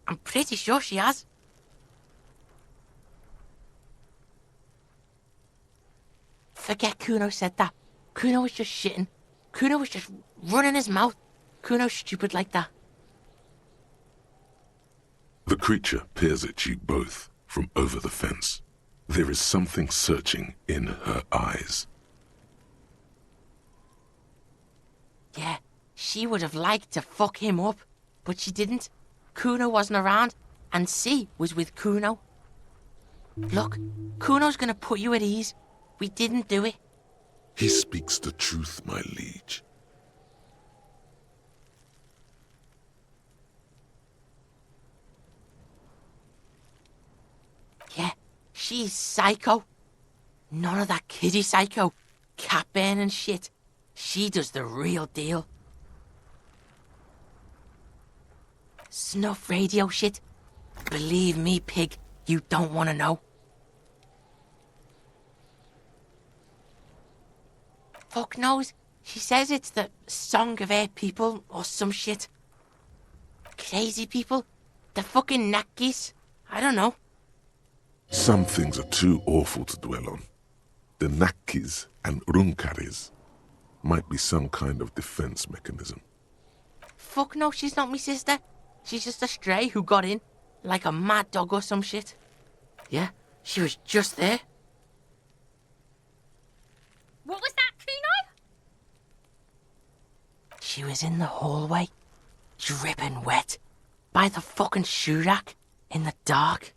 I'm pretty sure she has. Forget Kuno said that. Kuno was just shitting. Kuno was just running his mouth. Kuno's stupid like that. The creature peers at you both from over the fence. There is something searching in her eyes. Yeah, she would have liked to fuck him up, but she didn't. Kuno wasn't around, and C was with Kuno. Look, Kuno's gonna put you at ease. We didn't do it. He speaks the truth, my liege. Yeah, she's psycho. None of that kiddie psycho, cat burning shit. She does the real deal. Snuff radio shit. Believe me, pig, you don't want to know. Fuck knows. She says it's the song of her people or some shit. Crazy people. The fucking Nakis. I don't know. Some things are too awful to dwell on. The Nakis and Runkaris might be some kind of defense mechanism. Fuck no, she's not me sister. She's just a stray who got in, like a mad dog or some shit. Yeah, she was just there. What was that, Kuno? She was in the hallway, dripping wet, by the fucking shoe rack, in the dark.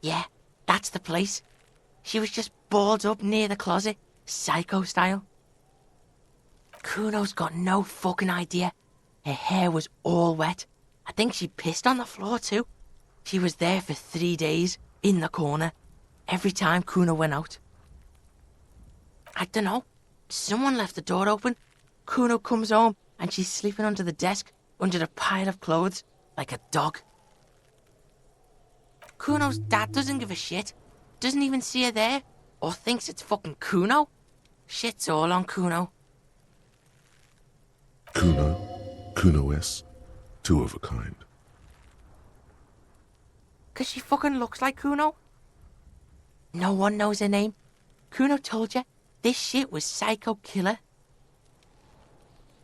Yeah, that's the place. She was just balled up near the closet, psycho style. Kuno's got no fucking idea. Her hair was all wet. I think she pissed on the floor too. She was there for 3 days, in the corner, every time Kuno went out. I dunno. Someone left the door open. Kuno comes home and she's sleeping under the desk, under a pile of clothes, like a dog. Kuno's dad doesn't give a shit. Doesn't even see her there. Or thinks it's fucking Kuno. Shit's all on Kuno. Kuno-S, two of a kind. 'Cause she fucking looks like Kuno. No one knows her name. Kuno told you this shit was psycho killer.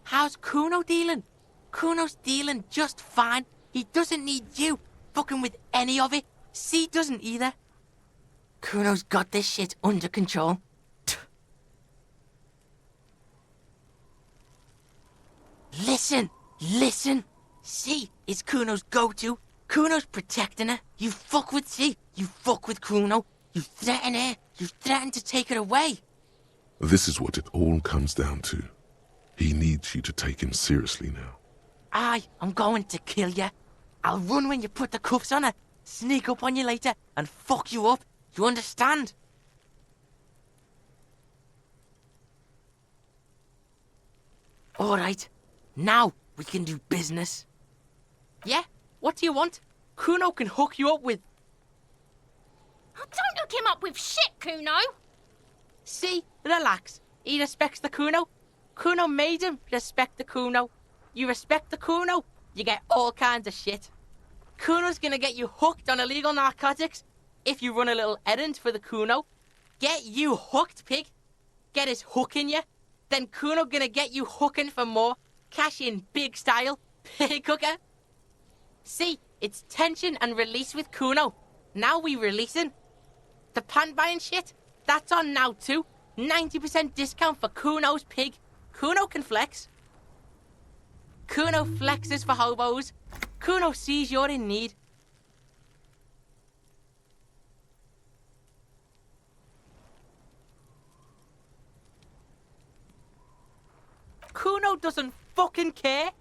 How's Kuno dealing? Kuno's dealing just fine. He doesn't need you fucking with any of it. C doesn't either. Kuno's got this shit under control. Listen, listen. C is Kuno's go-to. Kuno's protecting her. You fuck with C, you fuck with Kuno. You threaten her, you threaten to take her away. This is what it all comes down to. He needs you to take him seriously now. I'm going to kill you. I'll run when you put the cuffs on her, sneak up on you later, and fuck you up. You understand? Alright, now we can do business. Yeah? What do you want? Kuno can hook you up with... Oh, don't hook him up with shit, Kuno. See? Relax. He respects the Kuno. Kuno made him respect the Kuno. You respect the Kuno, you get all kinds of shit. Kuno's gonna get you hooked on illegal narcotics if you run a little errand for the Kuno. Get you hooked, pig. Get his hook in you. Then Kuno gonna get you hooking for more. Cash in big style. Pig hooker. See, it's tension and release with Kuno. Now we releasing. The pan buying shit, that's on now too. 90% discount for Kuno's pig. Kuno can flex. Kuno flexes for hobos. Kuno sees you're in need. Kuno doesn't fucking care.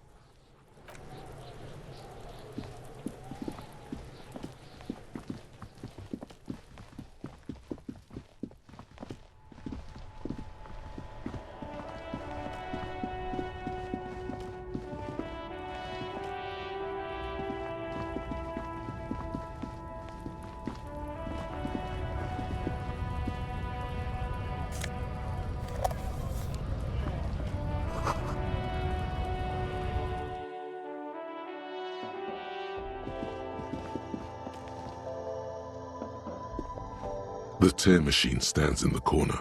The tear machine stands in the corner.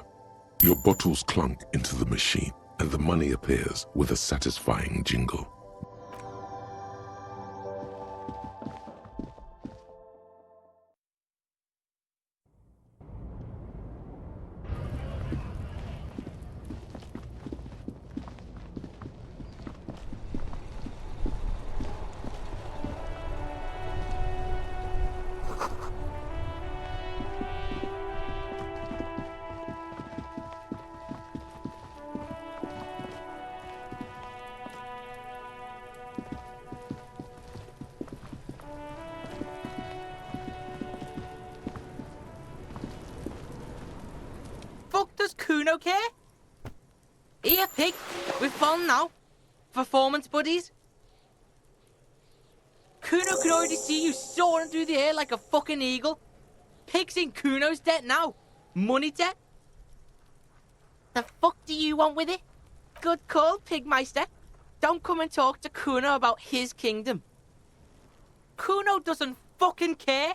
Your bottles clunk into the machine, and the money appears with a satisfying jingle. Fuck does Kuno care? Here, pig. We're falling now. Performance buddies. Kuno can already see you soaring through the air like a fucking eagle. Pig's in Kuno's debt now. Money debt. The fuck do you want with it? Good call, Pigmeister. Don't come and talk to Kuno about his kingdom. Kuno doesn't fucking care.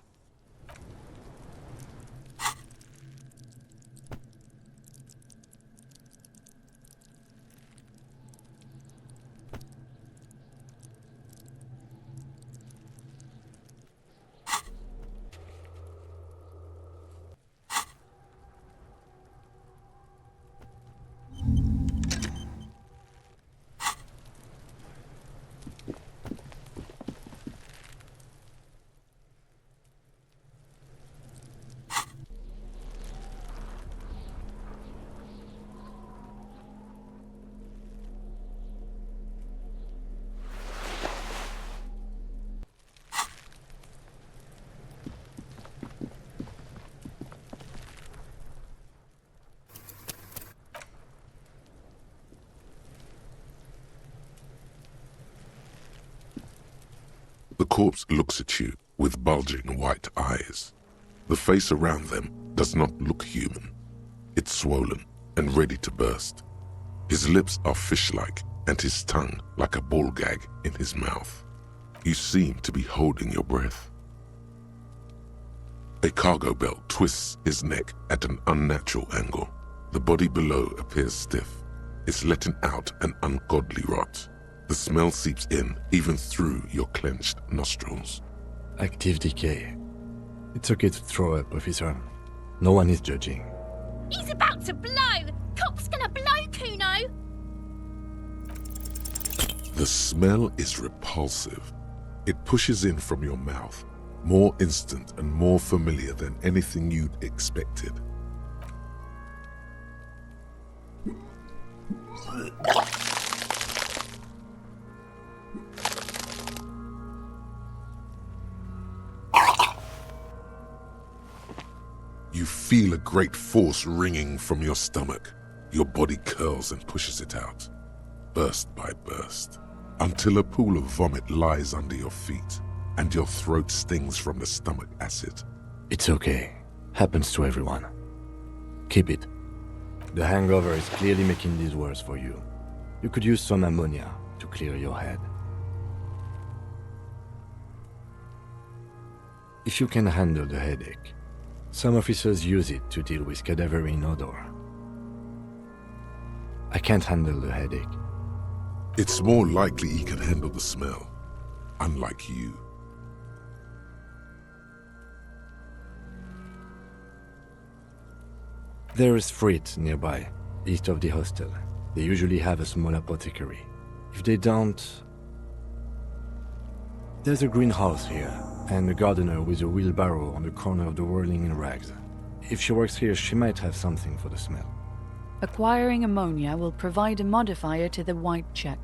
The corpse looks at you with bulging white eyes. The face around them does not look human. It's swollen and ready to burst. His lips are fish-like and his tongue like a ball gag in his mouth. You seem to be holding your breath. A cargo belt twists his neck at an unnatural angle. The body below appears stiff. It's letting out an ungodly rot. The smell seeps in, even through your clenched nostrils. Active decay. It's okay to throw up, officer. No one is judging. He's about to blow! Cop's gonna blow, Kuno! The smell is repulsive. It pushes in from your mouth, more instant and more familiar than anything you'd expected. You feel a great force ringing from your stomach. Your body curls and pushes it out, burst by burst, until a pool of vomit lies under your feet and your throat stings from the stomach acid. It's okay. Happens to everyone. Keep it. The hangover is clearly making these worse for you. You could use some ammonia to clear your head. If you can handle the headache, some officers use it to deal with cadaverine odor. I can't handle the headache. It's more likely he can handle the smell, unlike you. There is Frit nearby, east of the hostel. They usually have a small apothecary. If they don't... There's a greenhouse here, and a gardener with a wheelbarrow on the corner of the whirling in rags. If she works here, she might have something for the smell. Acquiring ammonia will provide a modifier to the white check.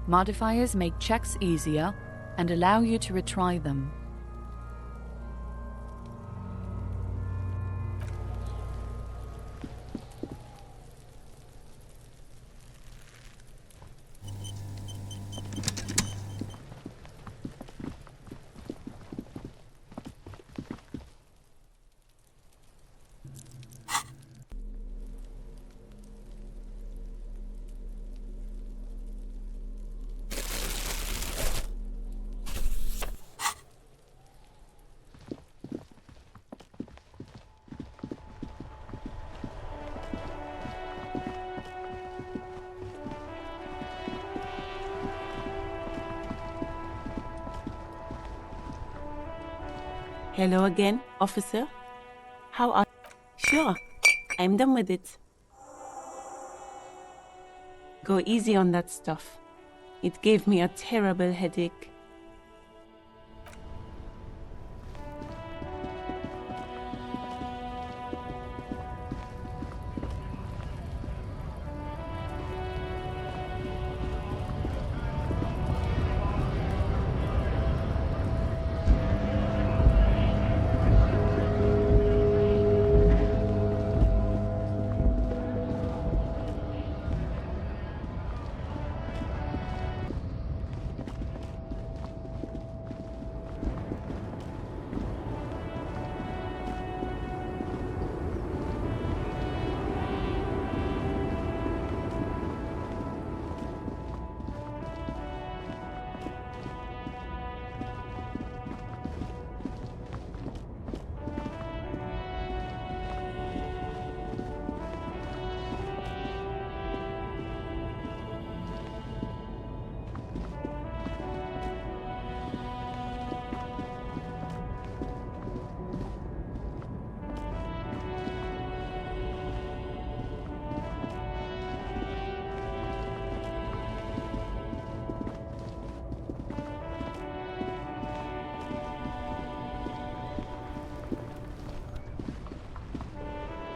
Modifiers make checks easier and allow you to retry them. Hello again, officer. How are... Sure, I'm done with it. Go easy on that stuff. It gave me a terrible headache.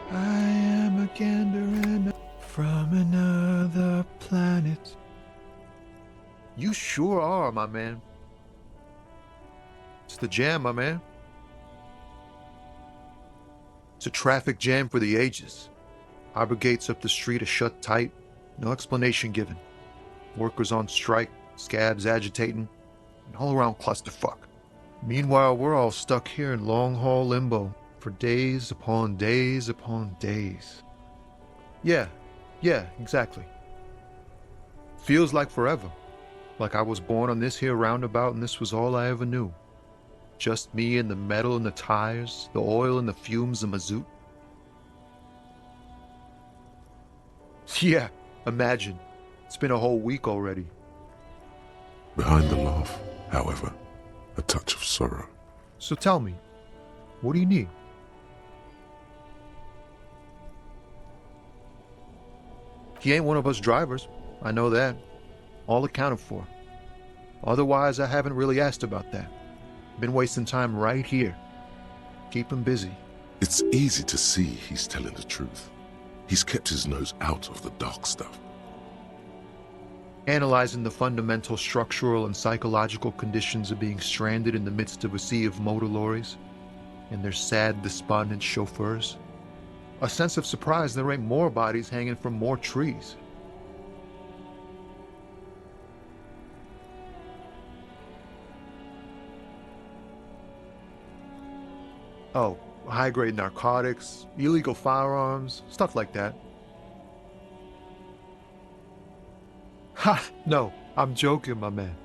I am a gander from another planet. You sure are, my man. It's the jam, my man. It's a traffic jam for the ages. Harbor gates up the street are shut tight, no explanation given. Workers on strike, scabs agitating, an all-around clusterfuck. Meanwhile, we're all stuck here in long-haul limbo for days upon days upon days. Yeah, exactly. Feels like forever. Like I was born on this here roundabout and this was all I ever knew. Just me and the metal and the tires, the oil and the fumes of mazout. Yeah, imagine. It's been a whole week already. Behind the laugh, however, a touch of sorrow. So tell me, what do you need? He ain't one of us drivers. I know that. All accounted for. Otherwise, I haven't really asked about that. Been wasting time right here. Keep him busy. It's easy to see he's telling the truth. He's kept his nose out of the dark stuff. Analyzing the fundamental structural and psychological conditions of being stranded in the midst of a sea of motor lorries and their sad, despondent chauffeurs. A sense of surprise there ain't more bodies hanging from more trees. Oh, high-grade narcotics, illegal firearms, stuff like that. Ha! No, I'm joking, my man.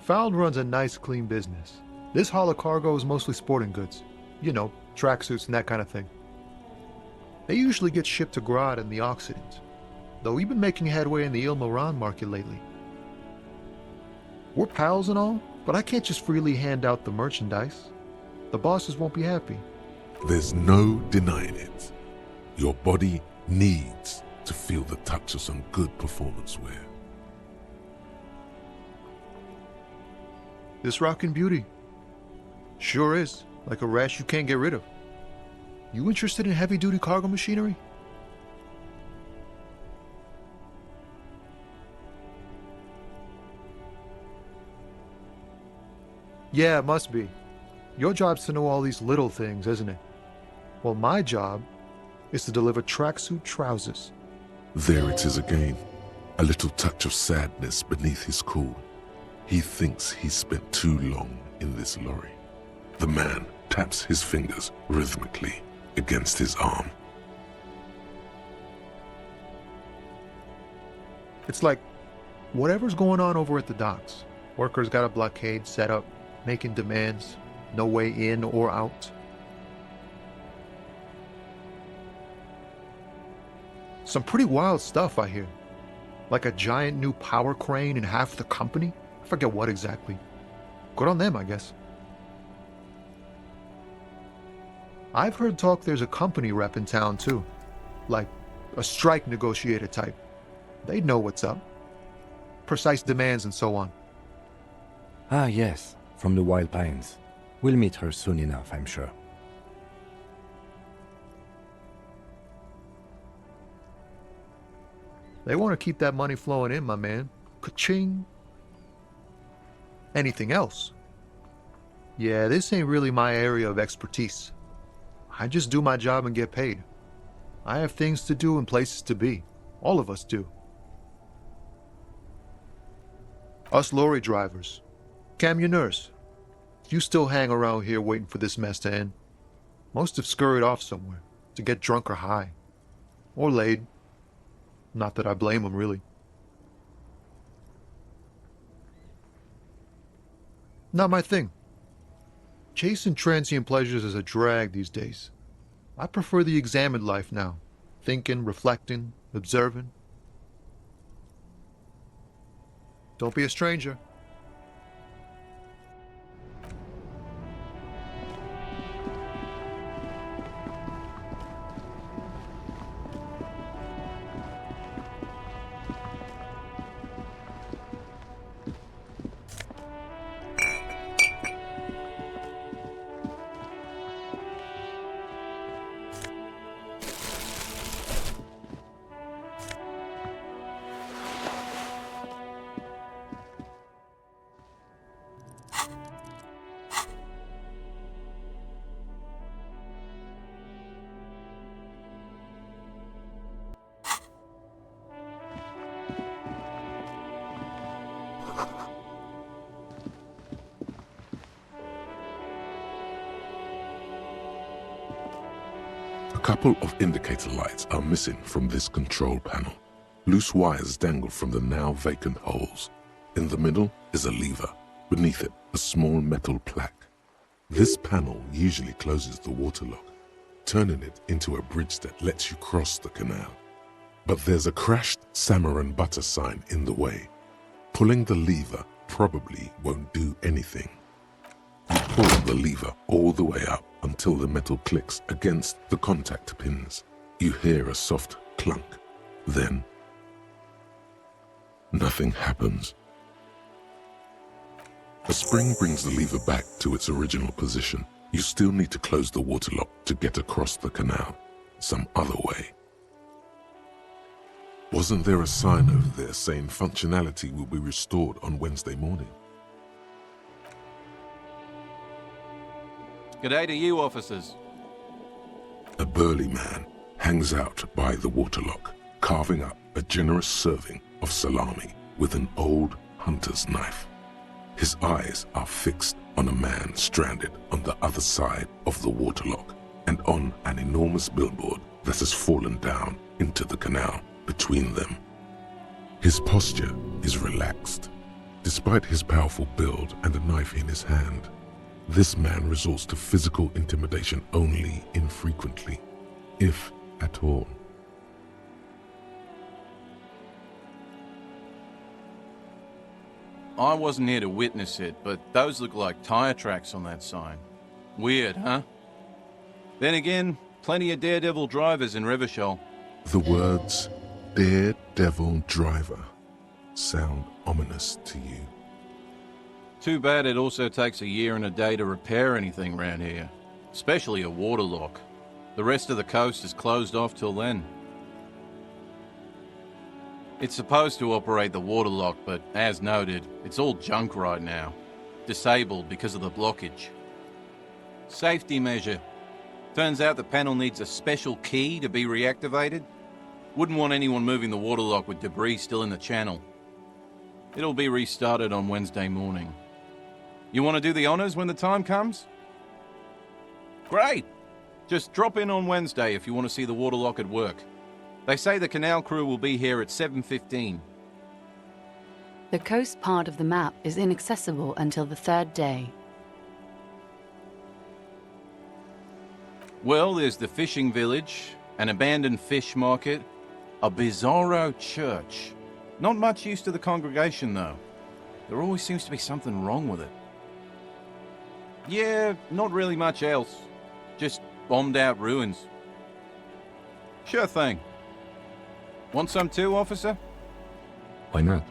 Found runs a nice, clean business. This haul of cargo is mostly sporting goods. You know, tracksuits and that kind of thing. They usually get shipped to Grad and the Occident, though we've been making headway in the Il Moran market lately. We're pals and all, but I can't just freely hand out the merchandise. The bosses won't be happy. There's no denying it. Your body needs to feel the touch of some good performance wear. This rockin' beauty. Sure is, like a rash you can't get rid of. You interested in heavy-duty cargo machinery? Yeah, it must be. Your job's to know all these little things, isn't it? Well, my job is to deliver tracksuit trousers. There it is again. A little touch of sadness beneath his cool. He thinks he's spent too long in this lorry. The man taps his fingers rhythmically against his arm. It's like whatever's going on over at the docks. Workers got a blockade set up, making demands, no way in or out. Some pretty wild stuff, I hear. Like a giant new power crane in half the company? I forget what exactly. Good on them, I guess. I've heard talk there's a company rep in town too. Like a strike negotiator type. They'd know what's up. Precise demands and so on. Ah, yes, from the Wild Pines. We'll meet her soon enough, I'm sure. They want to keep that money flowing in, my man. Ka-ching. Anything else? Yeah, this ain't really my area of expertise. I just do my job and get paid. I have things to do and places to be. All of us do. Us lorry drivers. Camionneurs. You still hang around here waiting for this mess to end. Most have scurried off somewhere to get drunk or high. Or laid. Not that I blame them, really. Not my thing. Chasing transient pleasures is a drag these days. I prefer the examined life now. Thinking, reflecting, observing. Don't be a stranger. A couple of indicator lights are missing from this control panel. Loose wires dangle from the now vacant holes. In the middle is a lever. Beneath it, a small metal plaque. This panel usually closes the waterlock, turning it into a bridge that lets you cross the canal. But there's a crashed salmon and butter sign in the way. Pulling the lever probably won't do anything. You pull the lever all the way up until the metal clicks against the contact pins. You hear a soft clunk. Then, nothing happens. A spring brings the lever back to its original position. You still need to close the waterlock to get across the canal, some other way. Wasn't there a sign over there saying functionality will be restored on Wednesday morning? G'day to you, officers. A burly man hangs out by the waterlock, carving up a generous serving of salami with an old hunter's knife. His eyes are fixed on a man stranded on the other side of the waterlock and on an enormous billboard that has fallen down into the canal between them. His posture is relaxed. Despite his powerful build and a knife in his hand, this man resorts to physical intimidation only infrequently, if at all. I wasn't here to witness it, but those look like tire tracks on that sign. Weird, huh? Then again, plenty of daredevil drivers in Revachol. The words daredevil driver sound ominous to you. Too bad it also takes a year and a day to repair anything around here, especially a waterlock. The rest of the coast is closed off till then. It's supposed to operate the waterlock, but as noted, it's all junk right now. Disabled because of the blockage. Safety measure. Turns out the panel needs a special key to be reactivated. Wouldn't want anyone moving the waterlock with debris still in the channel. It'll be restarted on Wednesday morning. You want to do the honors when the time comes? Great! Just drop in on Wednesday if you want to see the waterlock at work. They say the canal crew will be here at 7:15. The coast part of the map is inaccessible until the third day. Well, there's the fishing village, an abandoned fish market, a bizarro church. Not much use to the congregation, though. There always seems to be something wrong with it. Yeah, not really much else. Just bombed out ruins. Sure thing. Want some too, officer? Why not?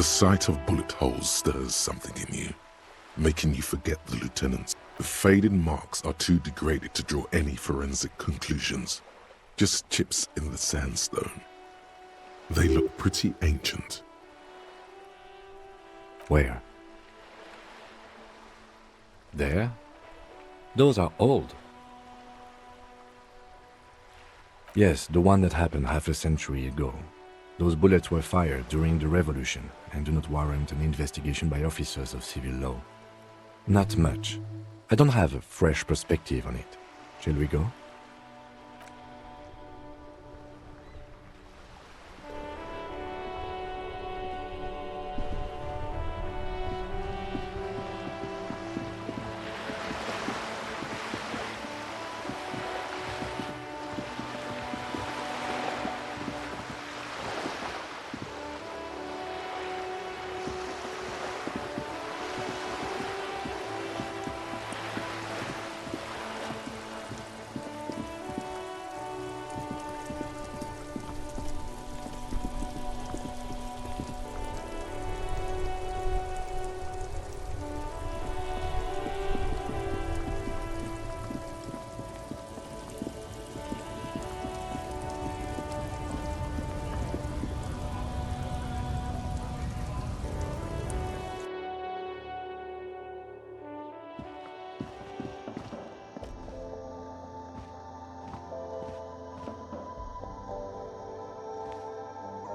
The sight of bullet holes stirs something in you, making you forget the lieutenants. The faded marks are too degraded to draw any forensic conclusions, just chips in the sandstone. They look pretty ancient. Where? There? Those are old. Yes, the one that happened half a century ago. Those bullets were fired during the revolution and do not warrant an investigation by officers of civil law. Not much. I don't have a fresh perspective on it. Shall we go?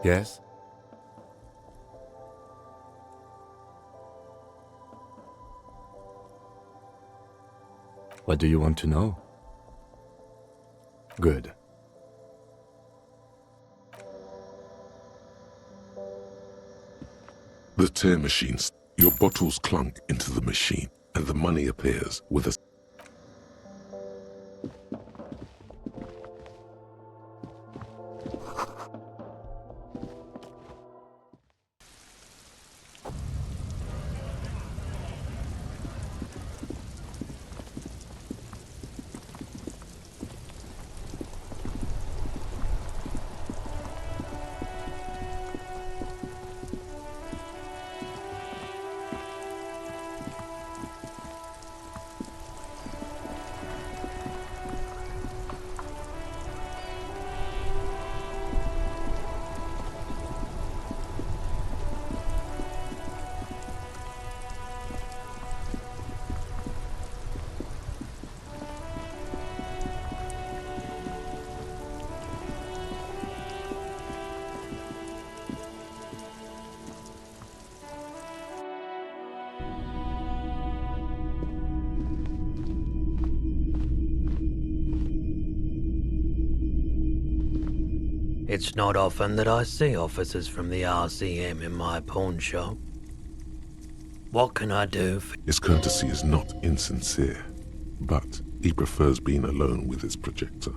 Yes? What do you want to know? Good. The tear machines. Your bottles clunk into the machine, and the money appears with a It's not often that I see officers from the RCM in my pawn shop. What can I do for... His courtesy is not insincere. but he prefers being alone with his projector,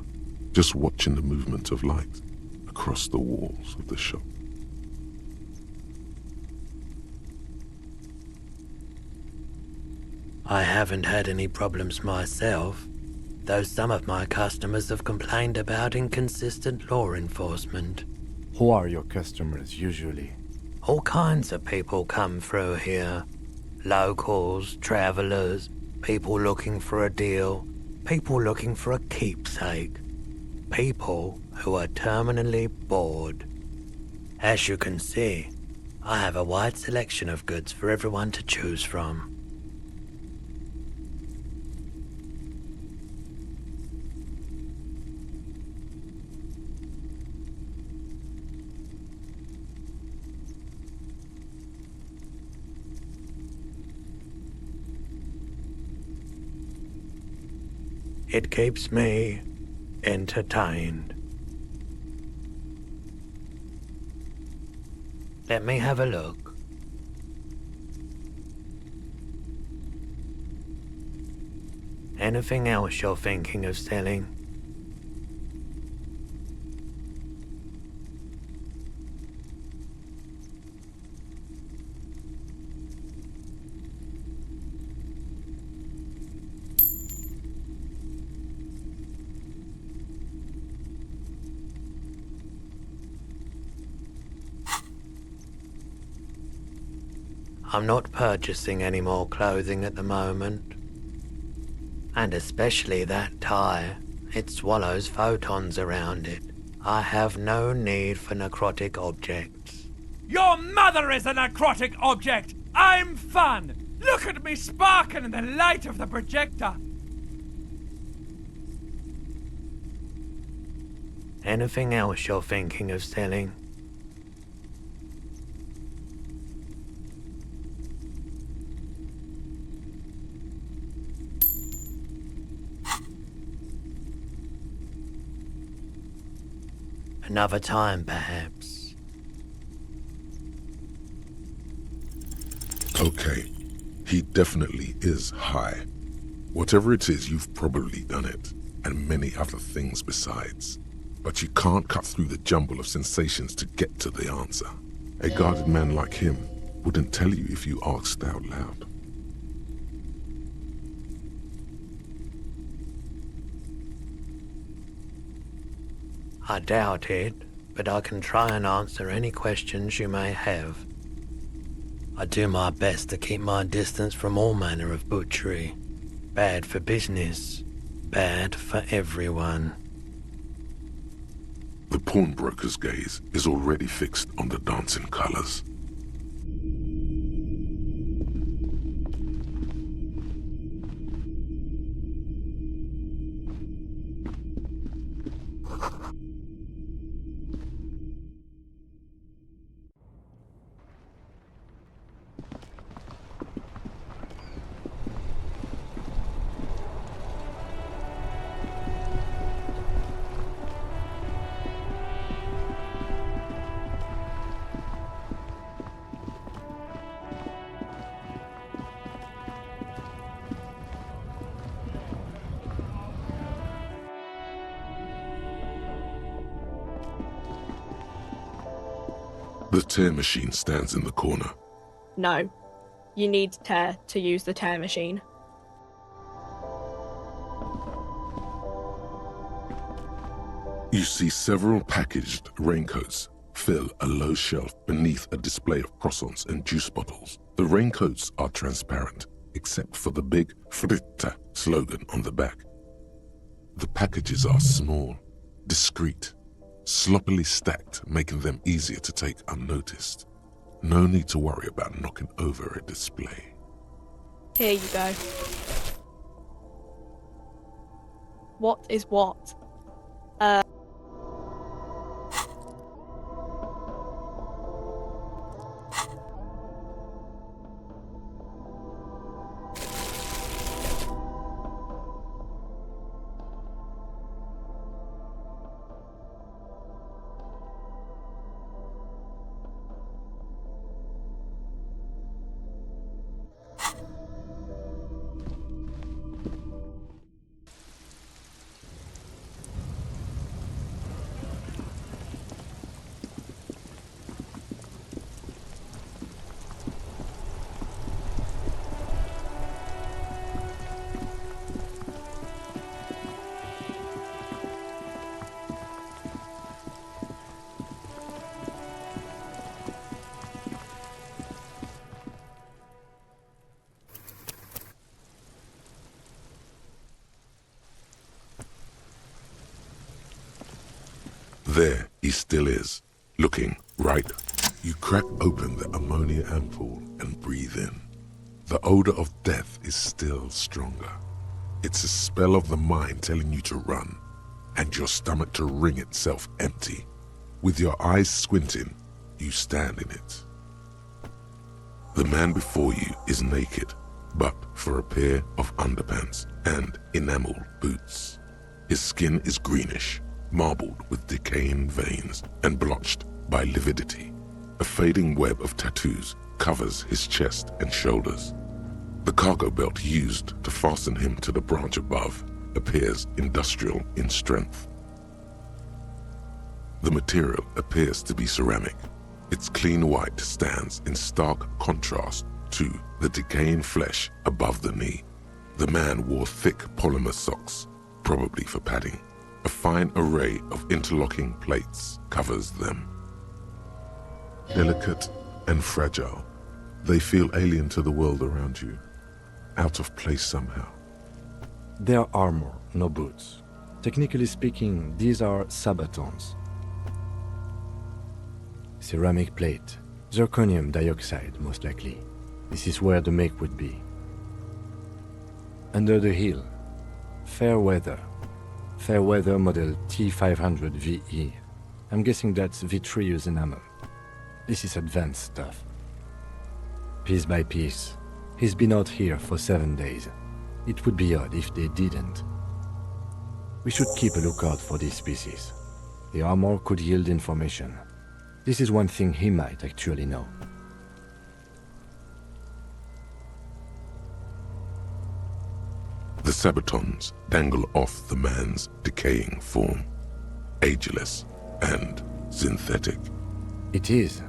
just watching the movement of light across the walls of the shop. I haven't had any problems myself, though some of my customers have complained about inconsistent law enforcement. Who are your customers usually? All kinds of people come through here. Locals, travelers, people looking for a deal, people looking for a keepsake, people who are terminally bored. As you can see, I have a wide selection of goods for everyone to choose from. It keeps me entertained. Let me have a look. Anything else you're thinking of selling? I'm not purchasing any more clothing at the moment. And especially that tie. It swallows photons around it. I have no need for necrotic objects. Your mother is a necrotic object! I'm fun! Look at me sparking in the light of the projector! Anything else you're thinking of selling? Another time, perhaps. Okay, he definitely is high. Whatever it is, you've probably done it, and many other things besides. But you can't cut through the jumble of sensations to get to the answer. A guarded man like him wouldn't tell you if you asked out loud. I doubt it, but I can try and answer any questions you may have. I do my best to keep my distance from all manner of butchery. Bad for business, bad for everyone. The pawnbroker's gaze is already fixed on the dancing colors. The tear machine stands in the corner. No. You need tear to use the tear machine. You see several packaged raincoats fill a low shelf beneath a display of croissants and juice bottles. The raincoats are transparent, except for the big Fritta slogan on the back. The packages are small, discreet, sloppily stacked, making them easier to take unnoticed. No need to worry about knocking over a display. Here you go. What is what? There he still is, looking right. You crack open the ammonia ampoule and breathe in. The odor of death is still stronger. It's a spell of the mind telling you to run, and your stomach to wring itself empty. With your eyes squinting, you stand in it. The man before you is naked, but for a pair of underpants and enameled boots. His skin is greenish, marbled with decaying veins and blotched by lividity. A fading web of tattoos covers his chest and shoulders. The cargo belt used to fasten him to the branch above appears industrial in strength. The material appears to be ceramic. Its clean white stands in stark contrast to the decaying flesh above the knee. The man wore thick polymer socks, probably for padding. A fine array of interlocking plates covers them. Delicate and fragile, they feel alien to the world around you, out of place somehow. They are armor, no boots. Technically speaking, these are sabatons. Ceramic plate, zirconium dioxide most likely. This is where the make would be. Under the heel, Fairweather model T500 VE. I'm guessing that's vitreous enamel. This is advanced stuff. Piece by piece, he's been out here for 7 days. It would be odd if they didn't. We should keep a lookout for these species. The armor could yield information. This is one thing he might actually know. The sabatons dangle off the man's decaying form, ageless and synthetic. It is.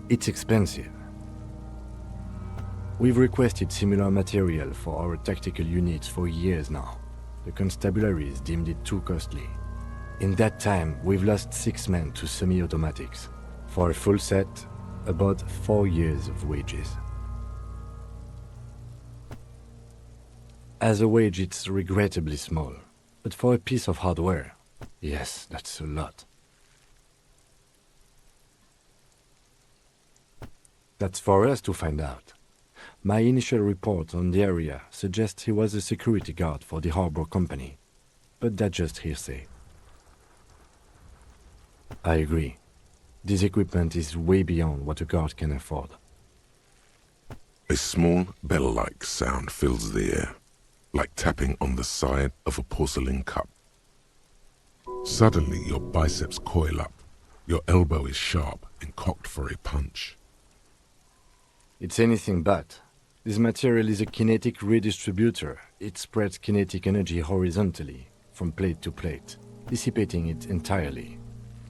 It's expensive. We've requested similar material for our tactical units for years now. The constabularies deemed it too costly. In that time, we've lost 6 men to semi-automatics. For a full set, about 4 years of wages. As a wage, it's regrettably small. But for a piece of hardware, yes, that's a lot. That's for us to find out. My initial report on the area suggests he was a security guard for the harbor company. But that's just hearsay. I agree. This equipment is way beyond what a guard can afford. A small bell-like sound fills the air, like tapping on the side of a porcelain cup. Suddenly your biceps coil up, your elbow is sharp and cocked for a punch. It's anything but. This material is a kinetic redistributor. It spreads kinetic energy horizontally, from plate to plate, dissipating it entirely.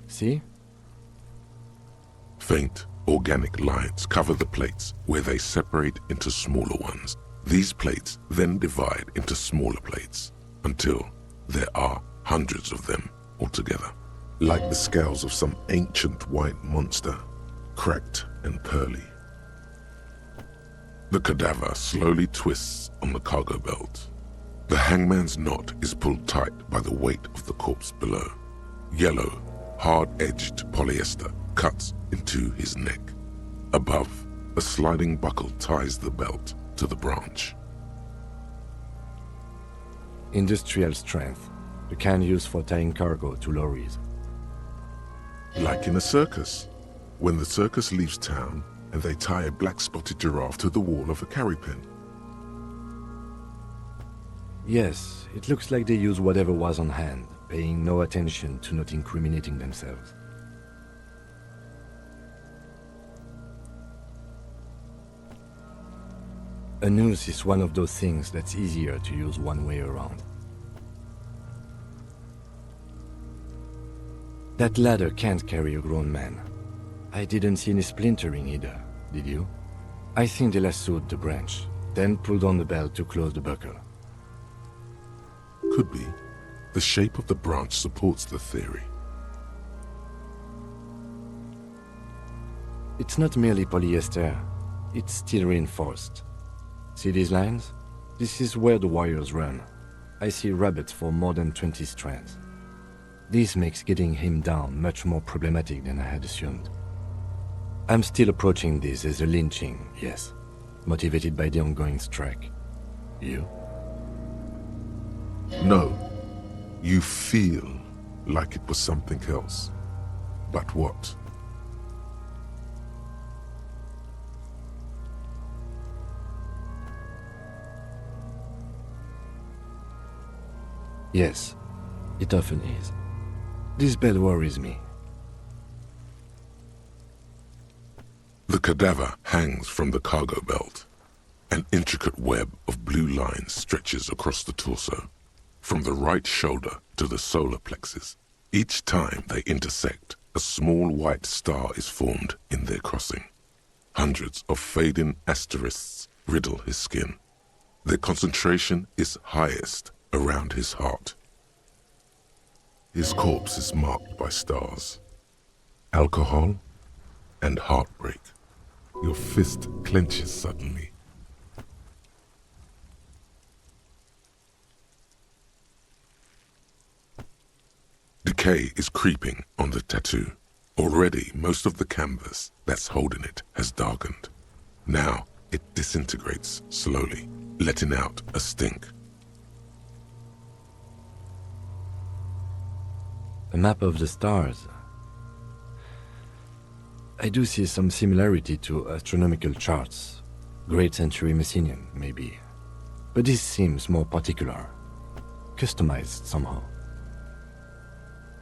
See? Faint, organic lines cover the plates where they separate into smaller ones. These plates then divide into smaller plates until there are hundreds of them altogether, like the scales of some ancient white monster, cracked and pearly. The cadaver slowly twists on the cargo belt. The hangman's knot is pulled tight by the weight of the corpse below. Yellow, hard-edged polyester cuts into his neck. Above, a sliding buckle ties the belt to the branch. Industrial strength, the kind used for tying cargo to lorries. Like in a circus, when the circus leaves town and they tie a black-spotted giraffe to the wall of a carry pen. Yes, it looks like they use whatever was on hand, paying no attention to not incriminating themselves. A noose is one of those things that's easier to use one way around. That ladder can't carry a grown man. I didn't see any splintering either, did you? I think they lassoed the branch, then pulled on the belt to close the buckle. Could be. The shape of the branch supports the theory. It's not merely polyester, it's steel reinforced. See these lines? This is where the wires run. I see rabbets for more than 20 strands. This makes getting him down much more problematic than I had assumed. I'm still approaching this as a lynching, yes, motivated by the ongoing strike. You? No. You feel like it was something else. But what? Yes, it often is. This bed worries me. The cadaver hangs from the cargo belt. An intricate web of blue lines stretches across the torso, from the right shoulder to the solar plexus. Each time they intersect, a small white star is formed in their crossing. Hundreds of fading asterisks riddle his skin. Their concentration is highest around his heart. His corpse is marked by stars, alcohol, and heartbreak. Your fist clenches suddenly. Decay is creeping on the tattoo. Already, most of the canvas that's holding it has darkened. Now, it disintegrates slowly, letting out a stink. A map of the stars. I do see some similarity to astronomical charts. Great Century Messinian, maybe. But this seems more particular. Customized somehow.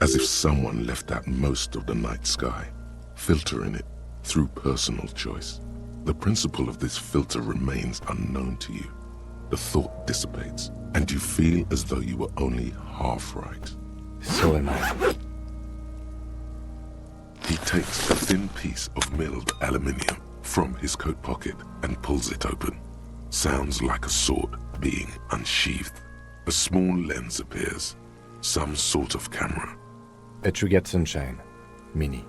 As if someone left out most of the night sky, filtering it through personal choice. The principle of this filter remains unknown to you. The thought dissipates, and you feel as though you were only half right. So am I. He takes a thin piece of milled aluminium from his coat pocket and pulls it open. Sounds like a sword being unsheathed. A small lens appears, some sort of camera. A Trigat Sunshine. Mini.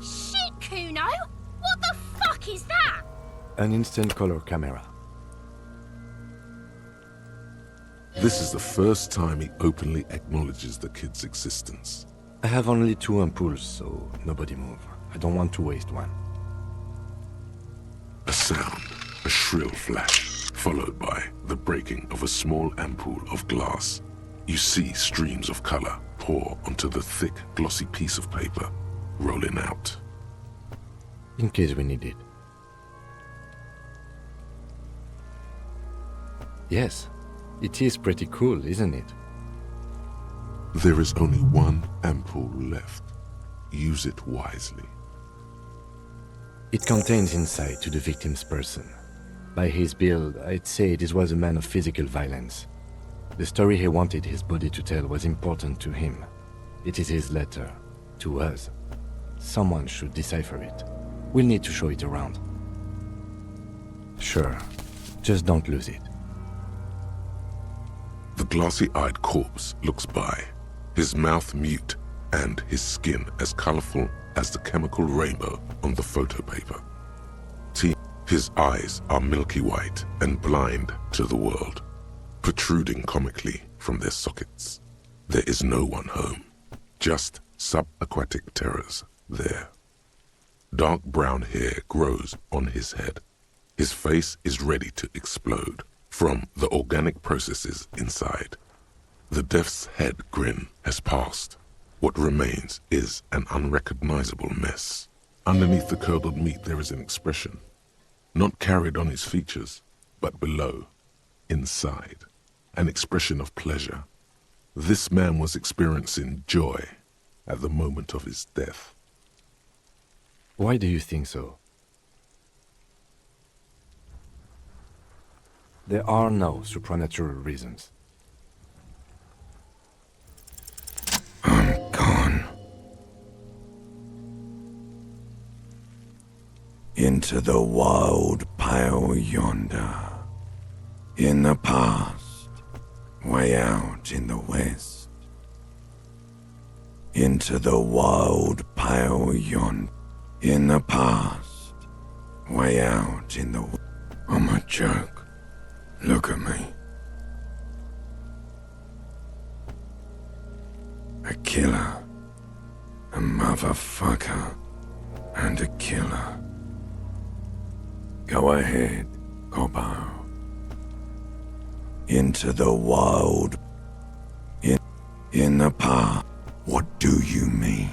Shit, Kuno! What the fuck is that? An instant color camera. This is the first time he openly acknowledges the kid's existence. I have only 2 ampoules, so nobody move. I don't want to waste one. A sound, a shrill flash, followed by the breaking of a small ampoule of glass. You see streams of color pour onto the thick, glossy piece of paper, rolling out. In case we need it. Yes, it is pretty cool, isn't it? There is only one ampoule left. Use it wisely. It contains insight to the victim's person. By his build, I'd say this was a man of physical violence. The story he wanted his body to tell was important to him. It is his letter, to us. Someone should decipher it. We'll need to show it around. Sure, just don't lose it. The glossy-eyed corpse looks by, his mouth mute and his skin as colorful as the chemical rainbow on the photo paper. His eyes are milky white and blind to the world, protruding comically from their sockets. There is no one home, just subaquatic terrors there. Dark brown hair grows on his head. His face is ready to explode from the organic processes inside. The death's head grin has passed. What remains is an unrecognizable mess. Underneath the curdled meat there is an expression, not carried on his features, but below, inside, an expression of pleasure. This man was experiencing joy at the moment of his death. Why do you think so? There are no supernatural reasons. I'm gone. Into the wild pale yonder. In the past, way out in the west. Into the wild pale yonder. In the past, way out in the west. I'm a joke. Look at me. A killer. A motherfucker. And a killer. Go ahead, Cobbo. Into the wild. In the park. What do you mean?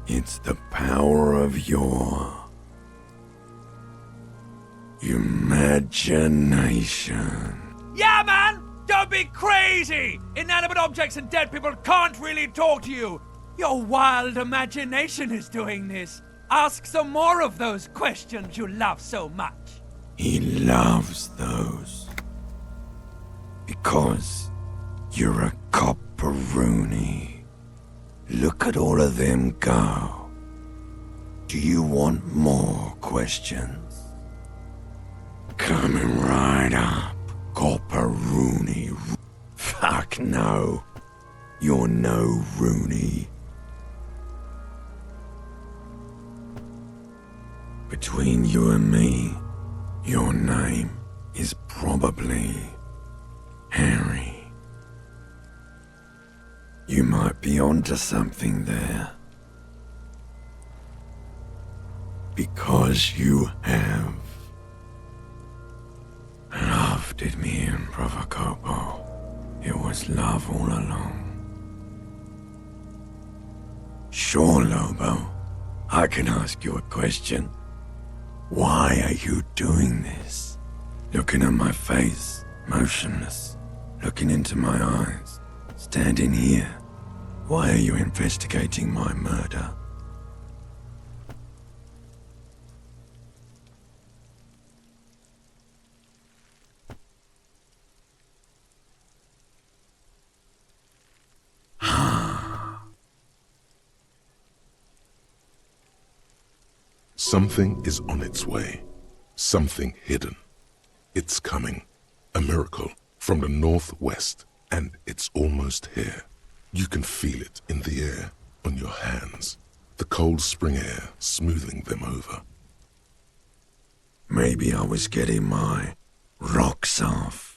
It's the power of your imagination. Yeah, man! Don't be crazy! Inanimate objects and dead people can't really talk to you. Your wild imagination is doing this. Ask some more of those questions you love so much. He loves those. Because you're a copperoonie. Look at all of them go. Do you want more questions? Coming right up, copperoonie. Fuck no. You're no Rooney. Between you and me, your name is probably Harry. You might be onto something there. Because you have love did me in, Brother Copo. It was love all along. Sure, Lobo. I can ask you a question. Why are you doing this? Looking at my face, motionless, looking into my eyes, standing here. Why are you investigating my murder? Something is on its way. Something hidden. It's coming. A miracle from the northwest, and it's almost here. You can feel it in the air, on your hands. The cold spring air smoothing them over. Maybe I was getting my rocks off.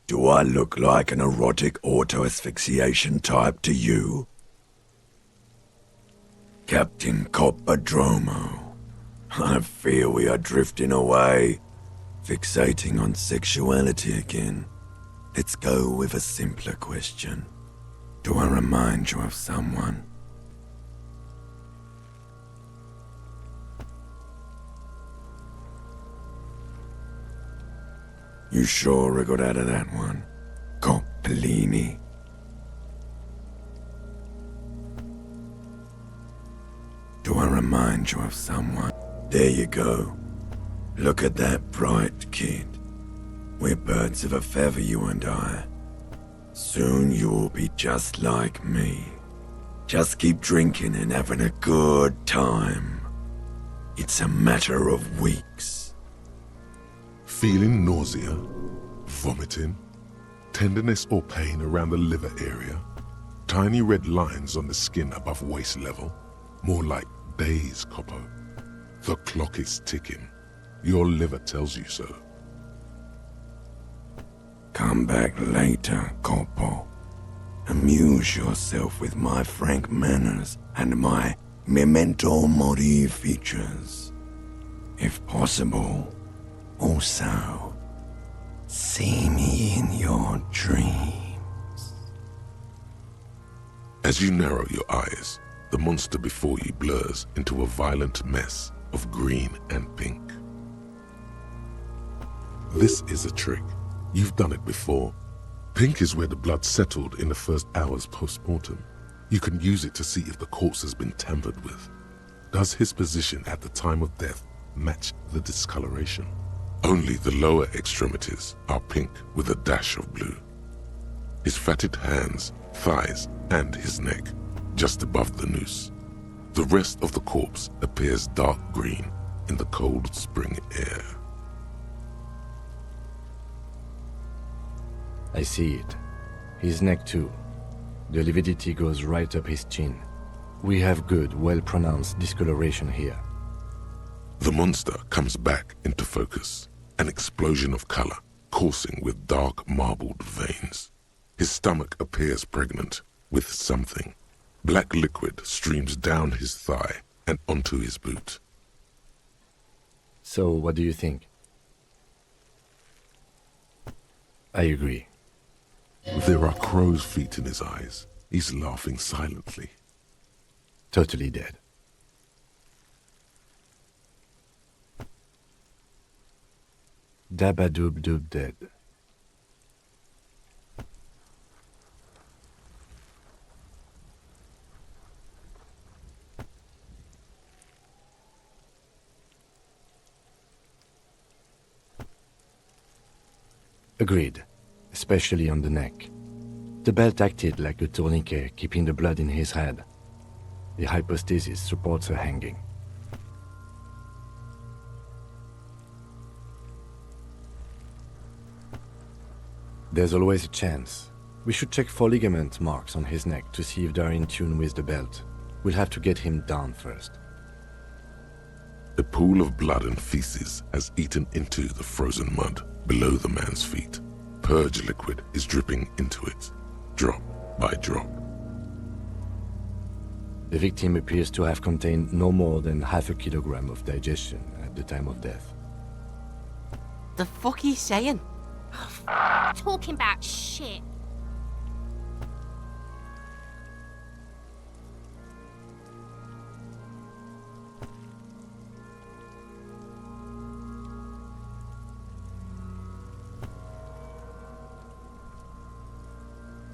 Do I look like an erotic auto-asphyxiation type to you? Captain Copperdromo, I fear we are drifting away, fixating on sexuality again. Let's go with a simpler question. Do I remind you of someone? You sure I got out of that one, Coppellini? Do I remind you of someone? There you go. Look at that bright kid. We're birds of a feather, you and I. Soon you will be just like me. Just keep drinking and having a good time. It's a matter of weeks. Feeling nausea, vomiting, tenderness or pain around the liver area, tiny red lines on the skin above waist level, more like days, Coppo. The clock is ticking. Your liver tells you so. Come back later, Coppo. Amuse yourself with my frank manners and my memento mori features. If possible, also, see me in your dreams. As you narrow your eyes, the monster before you blurs into a violent mess of green and pink. This is a trick. You've done it before. Pink is where the blood settled in the first hours post-mortem. You can use it to see if the corpse has been tampered with. Does his position at the time of death match the discoloration? Only the lower extremities are pink with a dash of blue. His fatted hands, thighs, and his neck, just above the noose. The rest of the corpse appears dark green in the cold spring air. I see it. His neck too. The lividity goes right up his chin. We have good, well-pronounced discoloration here. The monster comes back into focus, an explosion of color, coursing with dark marbled veins. His stomach appears pregnant with something. Black liquid streams down his thigh and onto his boot. So, what do you think? I agree. There are crow's feet in his eyes. He's laughing silently. Totally dead. Dabadoob-doob dead. Agreed, especially on the neck. The belt acted like a tourniquet, keeping the blood in his head. The hypostasis supports her hanging. There's always a chance. We should check for ligament marks on his neck to see if they're in tune with the belt. We'll have to get him down first. A pool of blood and feces has eaten into the frozen mud below the man's feet. Purge liquid is dripping into it, drop by drop. The victim appears to have contained no more than half a kilogram of digestion at the time of death. The fuck he's saying? Talking about shit.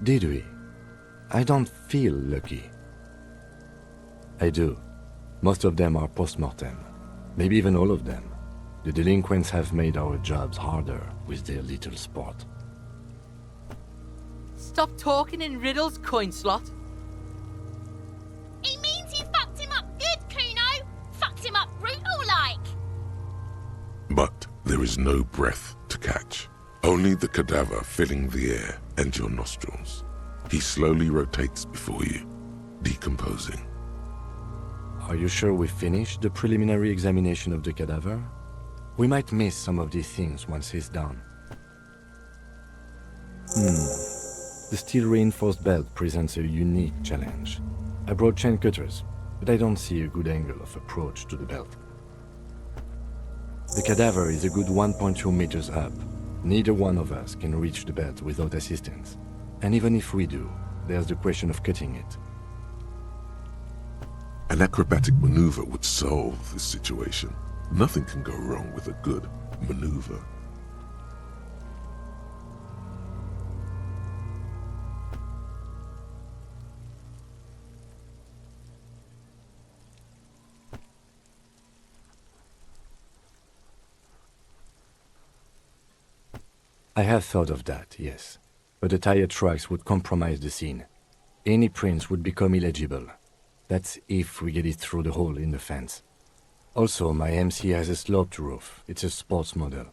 Did we? I don't feel lucky. I do. Most of them are post-mortem. Maybe even all of them. The delinquents have made our jobs harder with their little sport. Stop talking in riddles, coin slot. He means you fucked him up good, Kuno. Fucked him up brutal-like. But there is no breath to catch. Only the cadaver filling the air and your nostrils. He slowly rotates before you, decomposing. Are you sure we finished the preliminary examination of the cadaver? We might miss some of these things once he's done. The steel-reinforced belt presents a unique challenge. I brought chain cutters, but I don't see a good angle of approach to the belt. The cadaver is a good 1.2 meters up. Neither one of us can reach the belt without assistance. And even if we do, there's the question of cutting it. An acrobatic maneuver would solve this situation. Nothing can go wrong with a good maneuver. I have thought of that, yes. But the tire tracks would compromise the scene. Any prints would become illegible. That's if we get it through the hole in the fence. Also, my MC has a sloped roof. It's a sports model.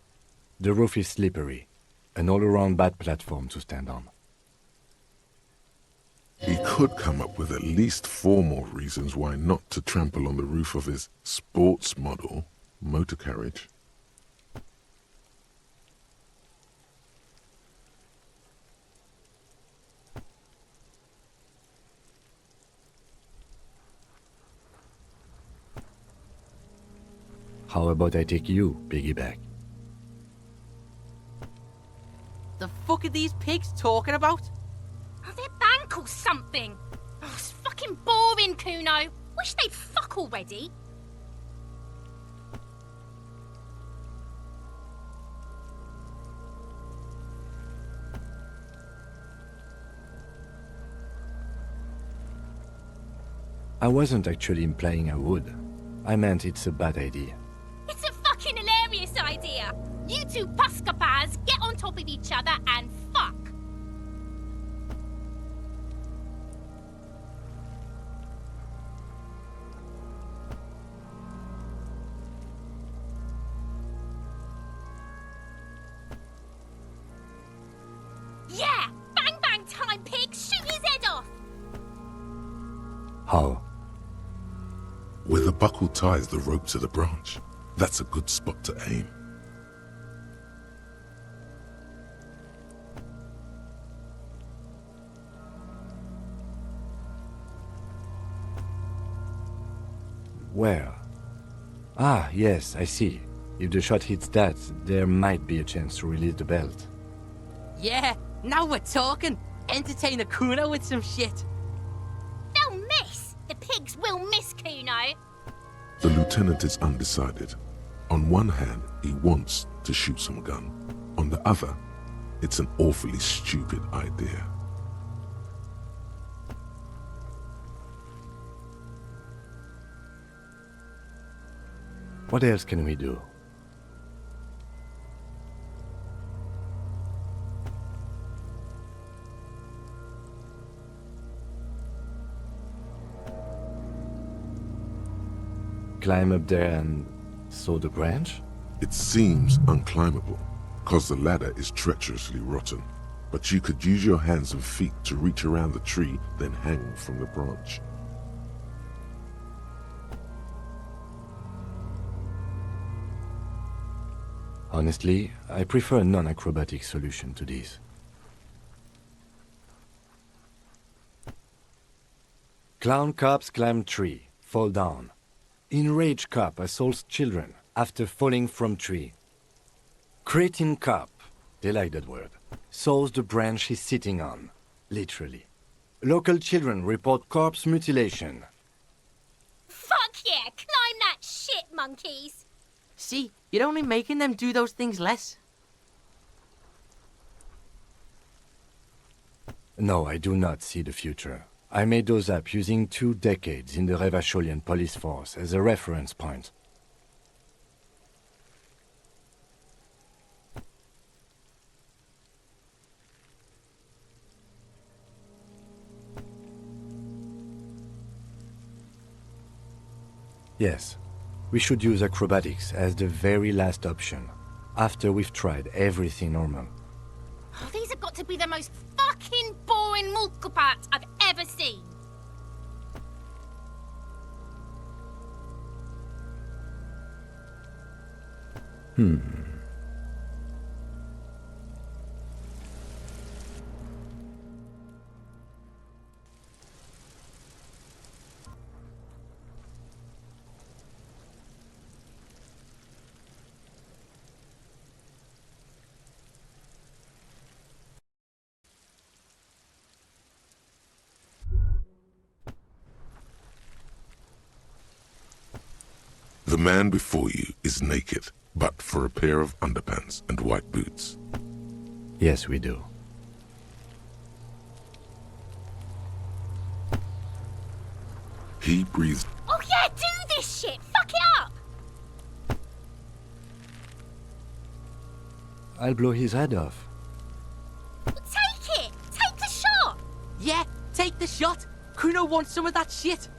The roof is slippery. An all-around bad platform to stand on. He could come up with at least 4 more reasons why not to trample on the roof of his sports model motor carriage. How about I take you, piggyback? The fuck are these pigs talking about? Are they bank or something? Oh, it's fucking boring, Kuno. Wish they'd fuck already. I wasn't actually implying I would. I meant it's a bad idea. It's a fucking hilarious idea. You two puskapas get on top of each other and fuck. Yeah! Bang bang time, pig! Shoot his head off! How? With a buckle ties the rope to the branch. That's a good spot to aim. Where? Ah, yes, I see. If the shot hits that, there might be a chance to release the belt. Yeah, now we're talking. Entertain a Kuno with some shit. They'll miss. The pigs will miss Kuno. The lieutenant is undecided. On one hand, he wants to shoot some gun. On the other, it's an awfully stupid idea. What else can we do? Climb up there and saw the branch? It seems unclimbable, cause the ladder is treacherously rotten. But you could use your hands and feet to reach around the tree, then hang from the branch. Honestly, I prefer a non-acrobatic solution to this. Clown cops climb tree, fall down. Enraged cop assaults children after falling from tree. Cretin cop, they like that word, saws the branch he's sitting on, literally. Local children report corpse mutilation. Fuck yeah, climb that shit, monkeys. See, you're only making them do those things less. No, I do not see the future. I made those up using 2 decades in the Revacholian police force as a reference point. Yes, we should use acrobatics as the very last option, after we've tried everything normal. Oh, these have got to be the most fucking boring mulka parts I've ever seen. The man before you is naked, but for a pair of underpants and white boots. Yes, we do. He breathes. Oh yeah, do this shit. Fuck it up. I'll blow his head off. Take it. Take the shot. Yeah, take the shot. Kuno wants some of that shit.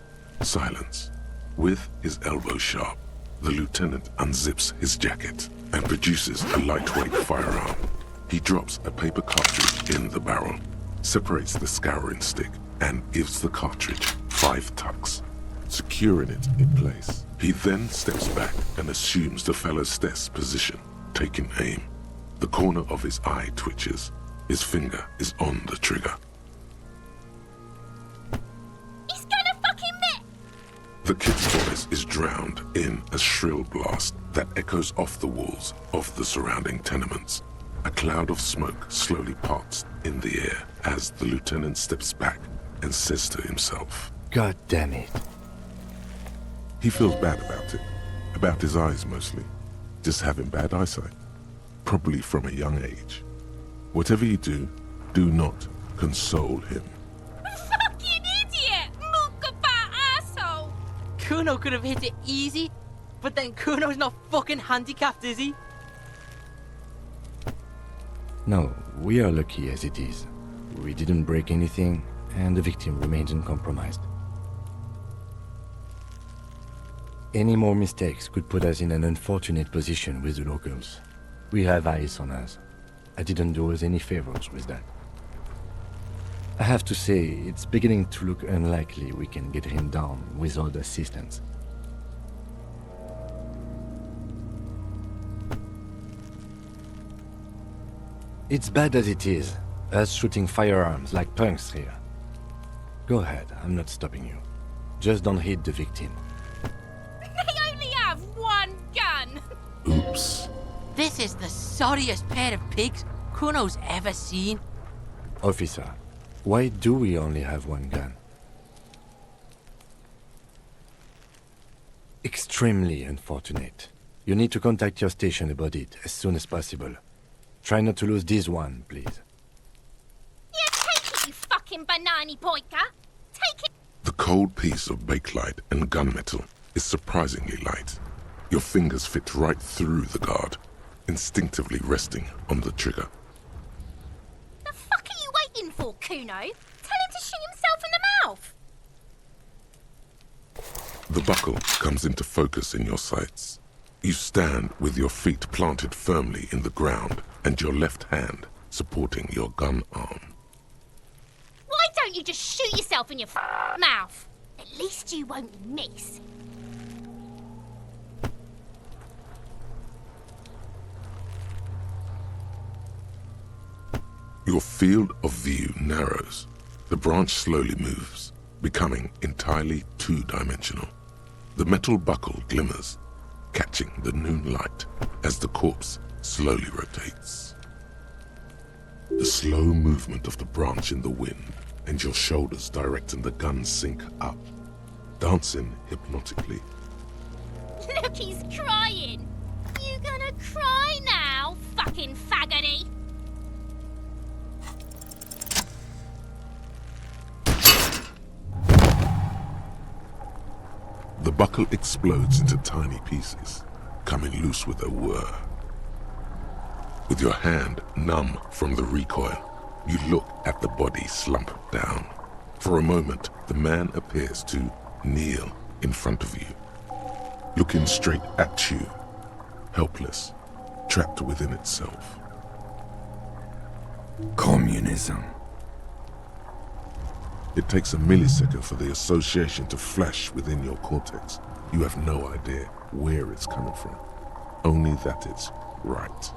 Silence. With his elbow sharp, the lieutenant unzips his jacket and produces a lightweight firearm. He drops a paper cartridge in the barrel, separates the scouring stick, and gives the cartridge 5 tucks, securing it in place. He then steps back and assumes the fellow's desk position, taking aim. The corner of his eye twitches. His finger is on the trigger. He's gonna fucking miss. The kid's voice is drowned in a shrill blast that echoes off the walls of the surrounding tenements. A cloud of smoke slowly parts in the air as the lieutenant steps back and says to himself, God damn it. He feels bad about his eyes mostly, just having bad eyesight, probably from a young age. Whatever you do, do not console him. Fucking idiot! Mulka-bat asshole! Kuno could have hit it easy, but then Kuno's not fucking handicapped, is he? No, we are lucky as it is. We didn't break anything, and the victim remains uncompromised. Any more mistakes could put us in an unfortunate position with the locals. We have eyes on us. I didn't do us any favors with that. I have to say, it's beginning to look unlikely we can get him down without assistance. It's bad as it is, us shooting firearms like punks here. Go ahead, I'm not stopping you. Just don't hit the victim. They only have one gun. Oops. This is the sorriest pair of pigs Kuno's ever seen. Officer, why do we only have one gun? Extremely unfortunate. You need to contact your station about it as soon as possible. Try not to lose this one, please. Yeah, take it, you fucking banani poika. Take it. The cold piece of bakelite and gunmetal is surprisingly light. Your fingers fit right through the guard, instinctively resting on the trigger. The fuck are you waiting for, Kuno? Tell him to shoot himself in the mouth. The buckle comes into focus in your sights. You stand with your feet planted firmly in the ground and your left hand supporting your gun arm. Why don't you just shoot yourself in your mouth? At least you won't miss. Your field of view narrows. The branch slowly moves, becoming entirely two-dimensional. The metal buckle glimmers, catching the noon light as the corpse slowly rotates. The slow movement of the branch in the wind and your shoulders directing the gun sync up, dancing hypnotically. Look, he's crying. You gonna cry now, fucking faggoty? The buckle explodes into tiny pieces, coming loose with a whir. With your hand numb from the recoil, you look at the body slump down. For a moment, the man appears to kneel in front of you, looking straight at you, helpless, trapped within itself. Communism. It takes a millisecond for the association to flash within your cortex. You have no idea where it's coming from, only that it's right.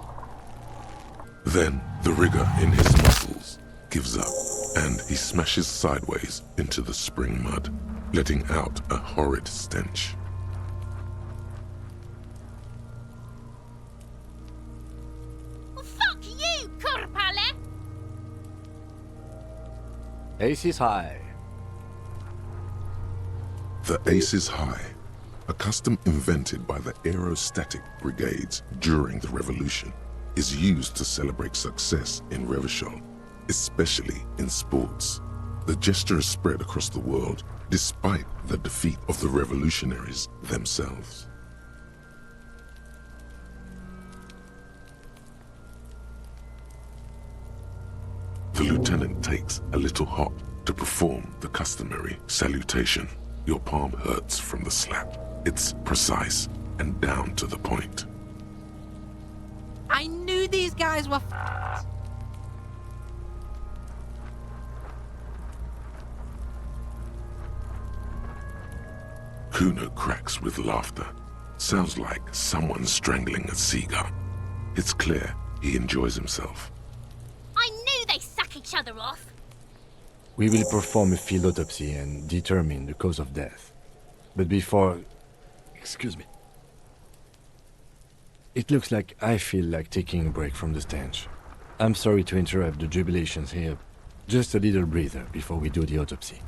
Then the rigor in his muscles gives up, and he smashes sideways into the spring mud, letting out a horrid stench. Fuck you, Kurpale! Ace is high. The Ace is High, a custom invented by the aerostatic brigades during the revolution, is used to celebrate success in Revachol, especially in sports. The gesture is spread across the world despite the defeat of the revolutionaries themselves. The lieutenant takes a little hop to perform the customary salutation. Your palm hurts from the slap. It's precise and down to the point. I knew these guys were Kuno cracks with laughter. Sounds like someone strangling a seagull. It's clear he enjoys himself. I knew they suck each other off. We will perform a field autopsy and determine the cause of death. But before... Excuse me. It looks like I feel like taking a break from the stench. I'm sorry to interrupt the jubilations here. Just a little breather before we do the autopsy.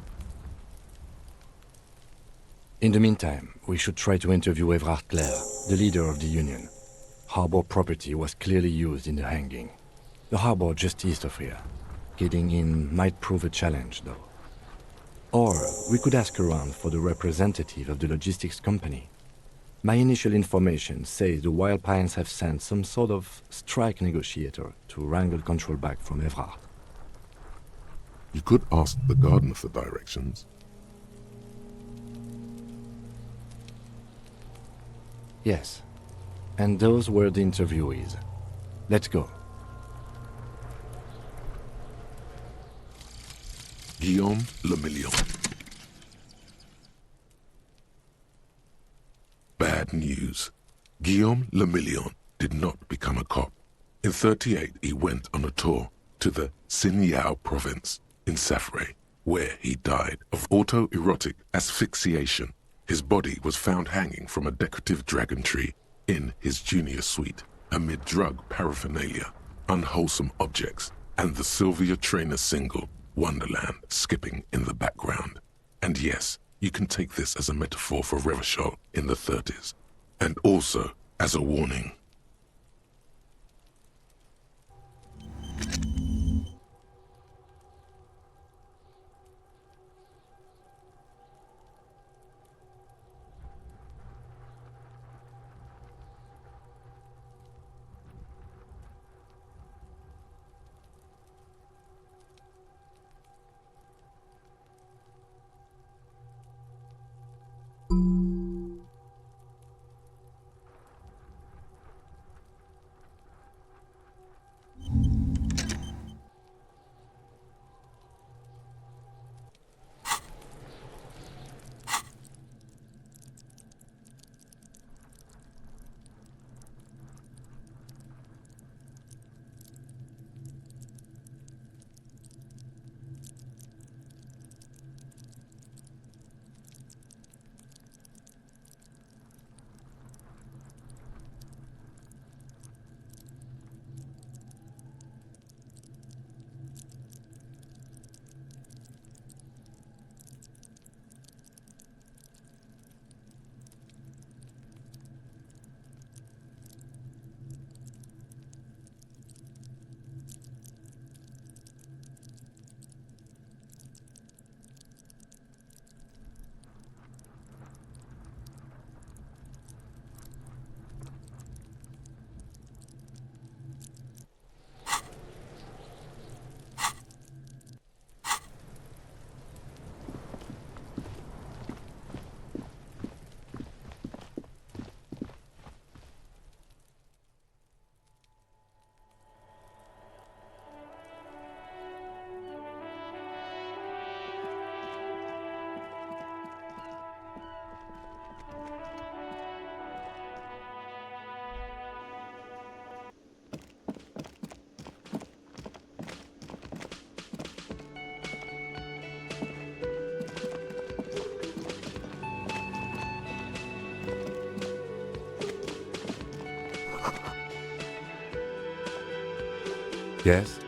In the meantime, we should try to interview Everard Clare, the leader of the Union. Harbor property was clearly used in the hanging. The harbor just east of here. Getting in might prove a challenge, though. Or we could ask around for the representative of the logistics company. My initial information says the Wild Pines have sent some sort of strike negotiator to wrangle control back from Everard. You could ask the gardener for directions. Yes. And those were the interviewees. Let's go. Guillaume Lemillion. Bad news. Guillaume Lemillion did not become a cop. In 38, he went on a tour to the Sinyao province in Safre, where he died of autoerotic asphyxiation. His body was found hanging from a decorative dragon tree in his junior suite, amid drug paraphernalia, unwholesome objects, and the Sylvia Trainer single, Wonderland, skipping in the background. And yes, you can take this as a metaphor for Revachol in the 30s, and also as a warning. Yes?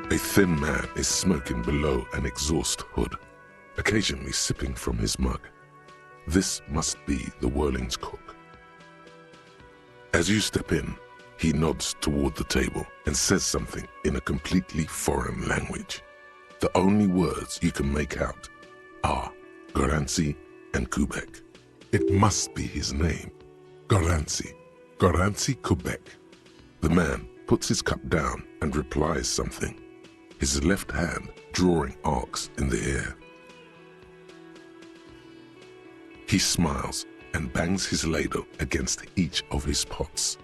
A thin man is smoking below an exhaust hood, occasionally sipping from his mug. This must be the Whirling's cook. As you step in, he nods toward the table and says something in a completely foreign language. The only words you can make out are Garancy and Quebec. It must be his name, Garancy Quebec. The man puts his cup down and replies something, his left hand drawing arcs in the air. He smiles and bangs his ladle against each of his pots.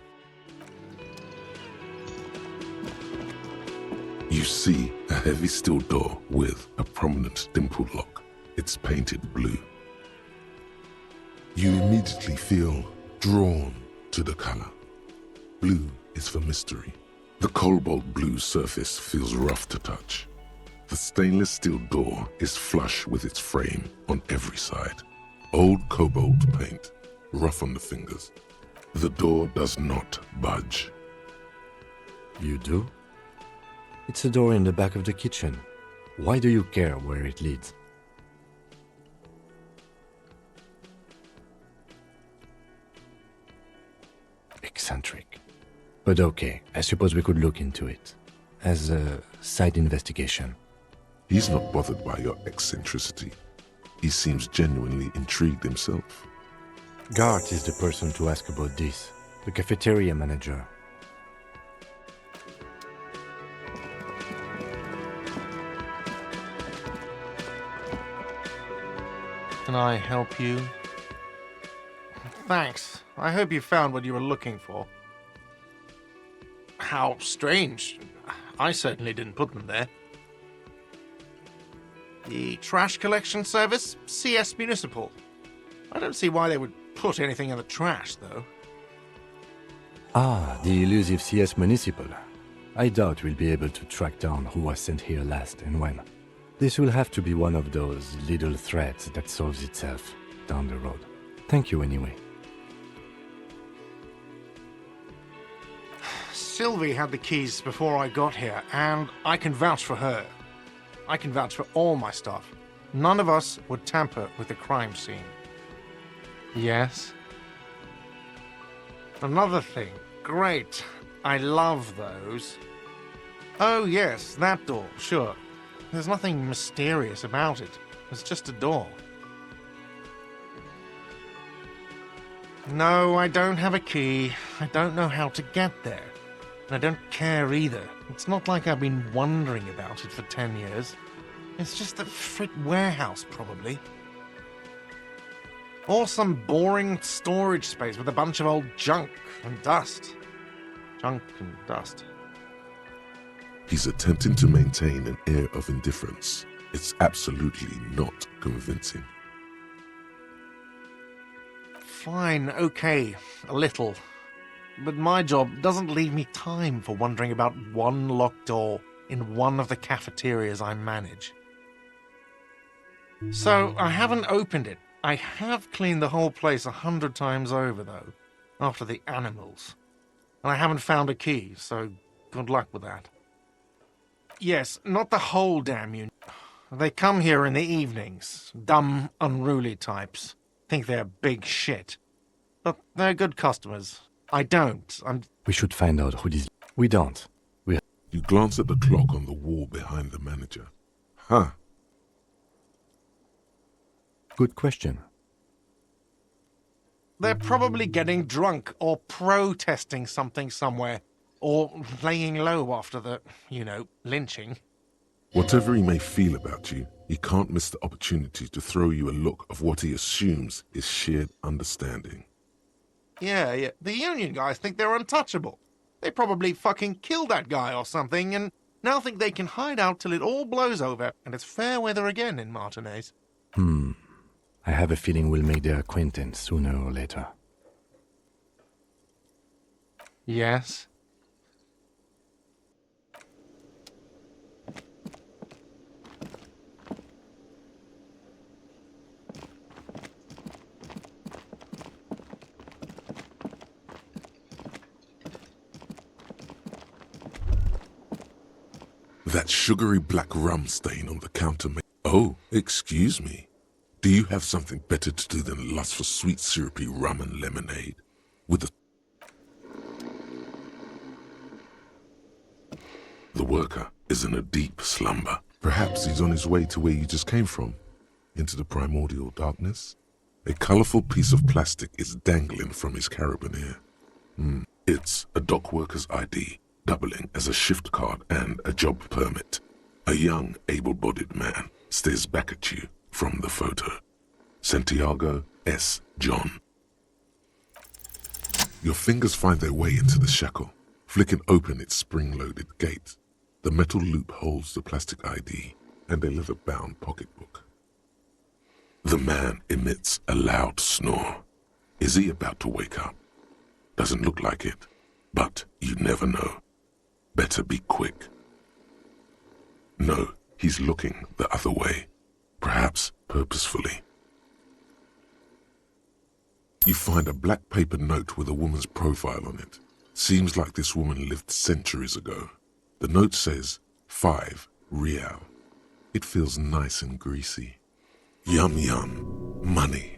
You see a heavy steel door with a prominent dimple lock. It's painted blue. You immediately feel drawn to the color. Blue is for mystery. The cobalt blue surface feels rough to touch. The stainless steel door is flush with its frame on every side. Old cobalt paint, rough on the fingers. The door does not budge. You do? It's a door in the back of the kitchen. Why do you care where it leads? Eccentric. But okay, I suppose we could look into it. As a side investigation. He's not bothered by your eccentricity. He seems genuinely intrigued himself. Gart is the person to ask about this. The cafeteria manager. can I help you? Thanks. I hope you found what you were looking for. How strange. I certainly didn't put them there. The trash collection service? CS Municipal. I don't see why they would put anything in the trash, though. Ah, the elusive CS Municipal. I doubt we'll be able to track down who was sent here last and when. This will have to be one of those little threats that solves itself down the road. Thank you anyway. Sylvie had the keys before I got here, and I can vouch for her. I can vouch for all my stuff. None of us would tamper with the crime scene. Yes? Another thing. Great. I love those. Oh yes, that door, sure. There's nothing mysterious about it. It's just a door. No, I don't have a key. I don't know how to get there. And I don't care either. It's not like I've been wondering about it for 10 years. It's just a frick warehouse, probably. Or some boring storage space with a bunch of old junk and dust. Junk and dust. He's attempting to maintain an air of indifference. It's absolutely not convincing. Fine, okay, a little. But my job doesn't leave me time for wondering about one locked door in one of the cafeterias I manage. So, I haven't opened it. I have cleaned the whole place 100 times over, though, after the animals. And I haven't found a key, so good luck with that. Yes, not the whole damn unit. They come here in the evenings. Dumb, unruly types. Think they're big shit. But they're good customers. I don't. We should find out who this... We don't. You glance at the clock on the wall behind the manager. Huh. Good question. They're probably getting drunk or protesting something somewhere. Or laying low after the, lynching. Whatever he may feel about you, he can't miss the opportunity to throw you a look of what he assumes is shared understanding. Yeah. The union guys think they're untouchable. They probably fucking killed that guy or something, and now think they can hide out till it all blows over, and it's fair weather again in Martinez. I have a feeling we'll make their acquaintance sooner or later. Yes? That sugary black rum stain on the counter may... Oh, excuse me. Do you have something better to do than lust for sweet syrupy rum and lemonade? With the worker is in a deep slumber. Perhaps he's on his way to where you just came from, into the primordial darkness. A colorful piece of plastic is dangling from his carabiner. It's a dock worker's ID, doubling as a shift card and a job permit. A young, able-bodied man stares back at you from the photo. Santiago S. John. Your fingers find their way into the shackle, flicking open its spring-loaded gate. The metal loop holds the plastic ID and a leather-bound pocketbook. The man emits a loud snore. Is he about to wake up? Doesn't look like it, but you never know. Better be quick. No, he's looking the other way, perhaps purposefully. You find a black paper note with a woman's profile on it. Seems like this woman lived centuries ago. The note says, 5 real. It feels nice and greasy. Yum yum. Money.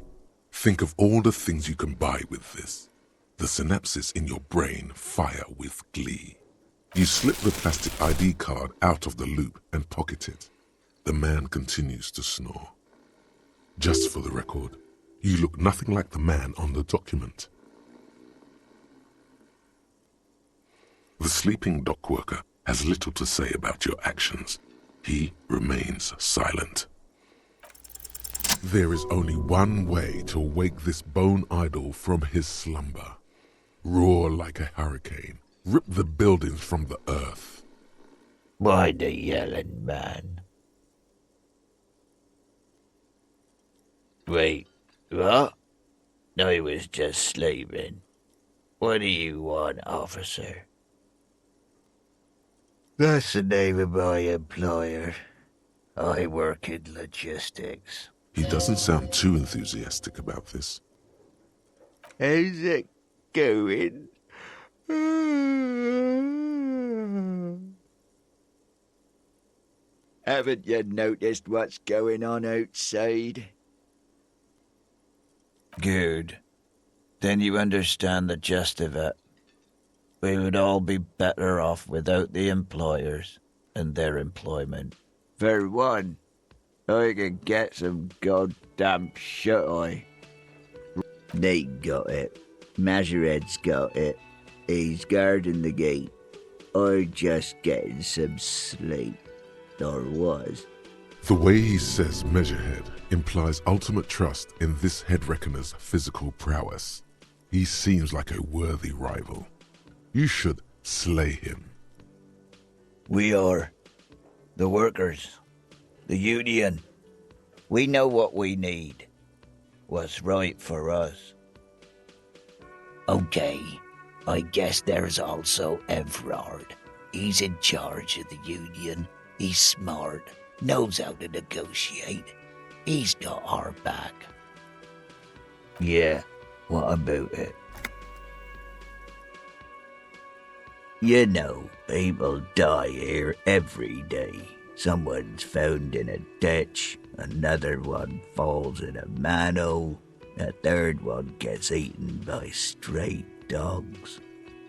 Think of all the things you can buy with this. The synapses in your brain fire with glee. You slip the plastic ID card out of the loop and pocket it. The man continues to snore. Just for the record, you look nothing like the man on the document. The sleeping dock worker has little to say about your actions. He remains silent. There is only one way to wake this bone idol from his slumber. Roar like a hurricane. Rip the buildings from the earth. Why the yelling, man? Wait, what? I was just sleeping. What do you want, officer? That's the name of my employer. I work in logistics. He doesn't sound too enthusiastic about this. How's it going? Haven't you noticed what's going on outside? Good. Then you understand the gist of it. We would all be better off without the employers and their employment. For one, I could get some goddamn shut-eye. Nate got it. Majoret's got it. He's guarding the gate. I'm just getting some sleep. Or was. The way he says Measurehead implies ultimate trust in this head reckoner's physical prowess. He seems like a worthy rival. You should slay him. We are. The workers. The union. We know what we need. What's right for us. Okay. I guess there's also Everard. He's in charge of the union. He's smart, knows how to negotiate. He's got our back. Yeah, what about it? You know, people die here every day. Someone's found in a ditch, another one falls in a manhole, a third one gets eaten by stray dogs.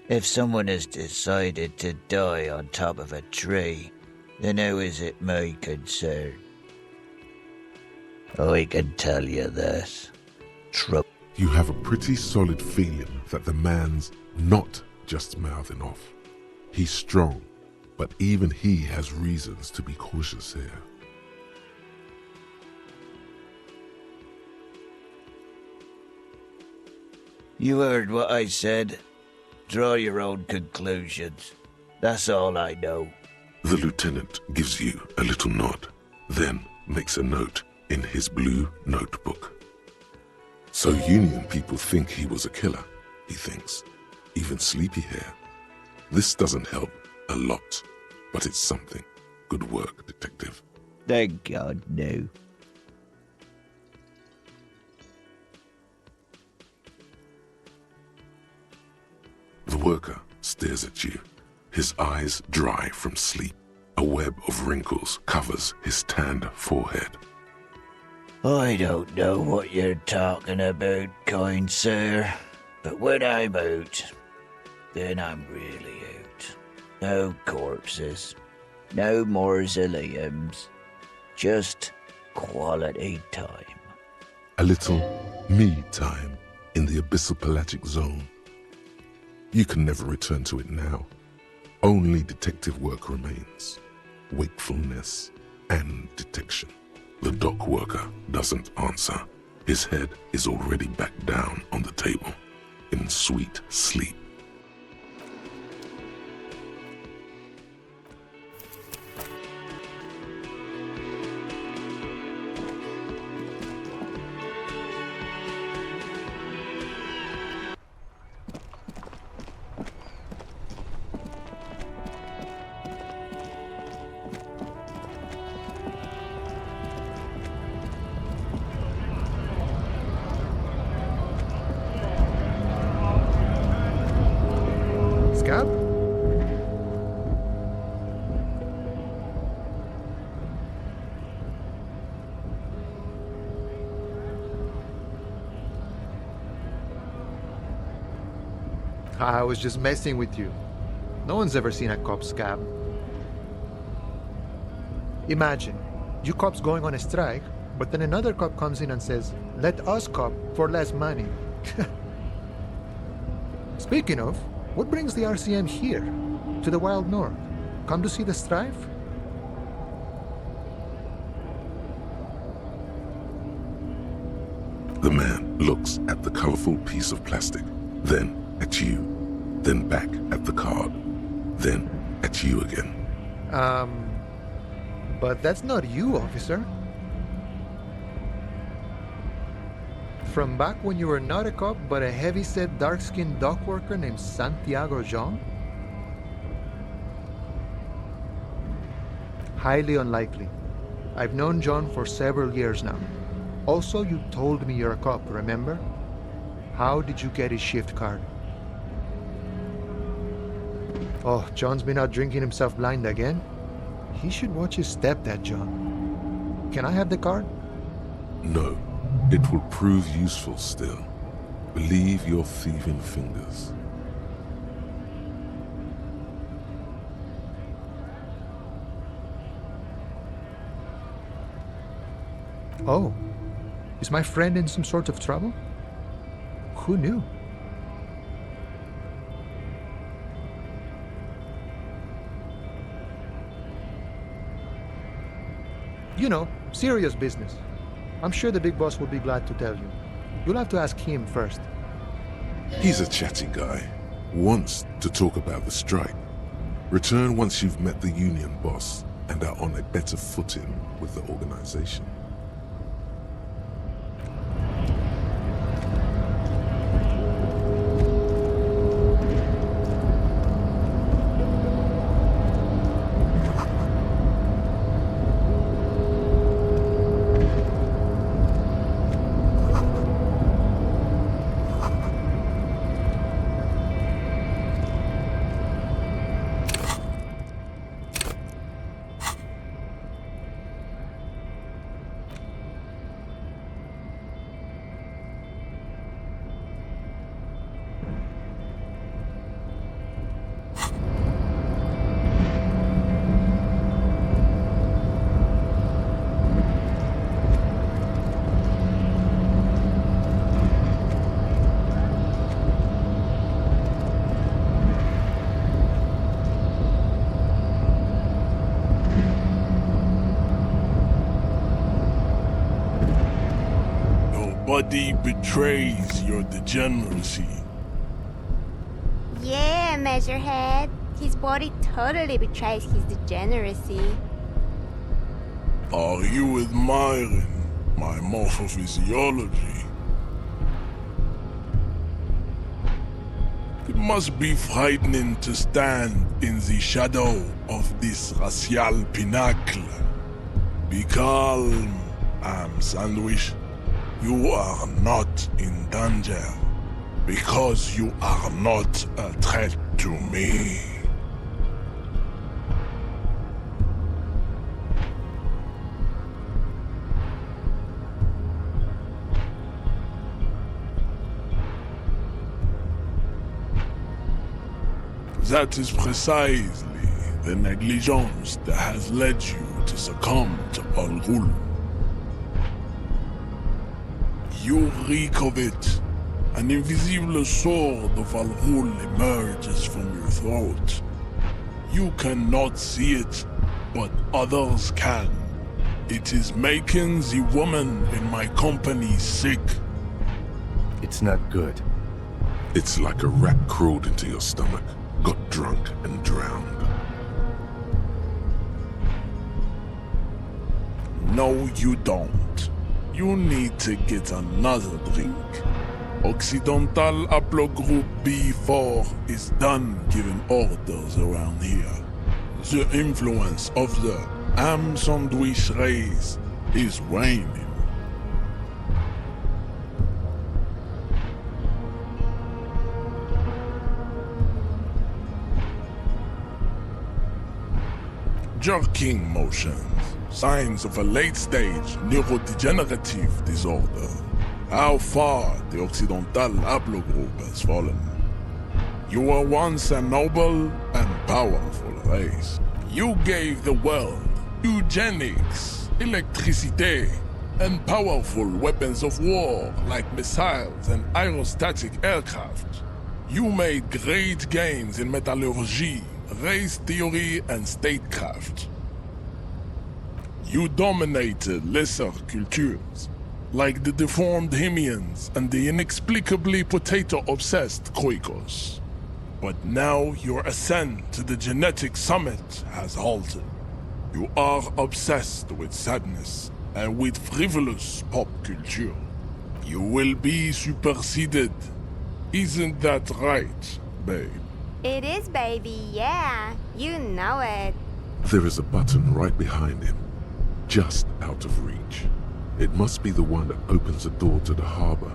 If someone has decided to die on top of a tree, then how is it my concern? I can tell you this. You have a pretty solid feeling that the man's not just mouthing off. He's strong, but even he has reasons to be cautious here. You heard what I said. Draw your own conclusions. That's all I know. The lieutenant gives you a little nod, then makes a note in his blue notebook. So Union people think he was a killer, he thinks. Even sleepy hair. This doesn't help a lot, but it's something. Good work, detective. Thank God, no. The worker stares at you, his eyes dry from sleep. A web of wrinkles covers his tanned forehead. I don't know what you're talking about, kind sir, but when I'm out, then I'm really out. No corpses, no mausoleums, just quality time. A little me time in the abyssal pelagic zone. You can never return to it now. Only detective work remains. Wakefulness and detection. The dock worker doesn't answer. His head is already back down on the table, in sweet sleep. Scab? I was just messing with you. No one's ever seen a cop scab. Imagine, you cops going on a strike, but then another cop comes in and says, "Let us cop for less money." Speaking of, what brings the RCM here, to the Wild North? Come to see the strife? The man looks at the colorful piece of plastic, then at you, then back at the card, then at you again. But that's not you, officer. From back when you were not a cop, but a heavy-set, dark-skinned dock worker named Santiago Jean? Highly unlikely. I've known John for several years now. Also, you told me you're a cop, remember? How did you get his shift card? Oh, John's been out drinking himself blind again? He should watch his step, that John. Can I have the card? No, it will prove useful still. Believe your thieving fingers. Oh, is my friend in some sort of trouble? Who knew? You know, serious business. I'm sure the big boss will be glad to tell you. You'll have to ask him first. He's a chatty guy. Wants to talk about the strike. Return once you've met the union boss and are on a better footing with the organization. Nobody betrays your degeneracy. Yeah, Measurehead. His body totally betrays his degeneracy. Are you admiring my morphophysiology? It must be frightening to stand in the shadow of this racial pinnacle. Be calm, I'm Sandwich. You are not in danger, because you are not a threat to me. That is precisely the negligence that has led you to succumb to Al Ghul. You reek of it. An invisible sword of Al Ghul emerges from your throat. You cannot see it, but others can. It is making the woman in my company sick. It's not good. It's like a rat crawled into your stomach, got drunk and drowned. No, you don't. You need to get another drink. Occidental Haplogroup B4 is done giving orders around here. The influence of the Ham Sandwich race is waning. Jerking motions, signs of a late-stage neurodegenerative disorder. How far the Occidental Haplogroup has fallen. You were once a noble and powerful race. You gave the world eugenics, electricity, and powerful weapons of war like missiles and aerostatic aircraft. You made great gains in metallurgy, race theory, and statecraft. You dominated lesser cultures. like the deformed Hemians and the inexplicably potato-obsessed Koikos. But now your ascent to the genetic summit has halted. You are obsessed with sadness and with frivolous pop culture. You will be superseded. Isn't that right, babe? It is, baby, yeah. You know it. There is a button right behind him, just out of reach. It must be the one that opens the door to the harbor.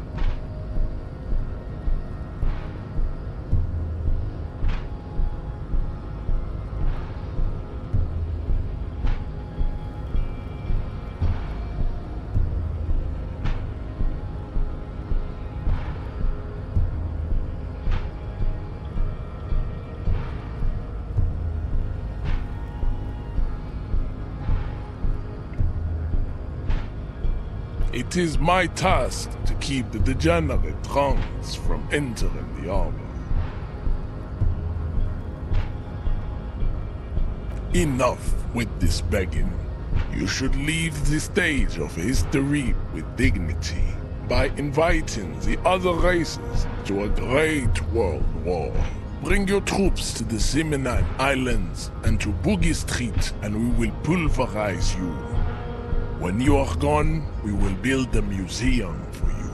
It is my task to keep the degenerate drunks from entering the harbor. Enough with this begging. You should leave the stage of history with dignity by inviting the other races to a great world war. Bring your troops to the Seminine Islands and to Boogie Street, and we will pulverize you. When you are gone, we will build a museum for you.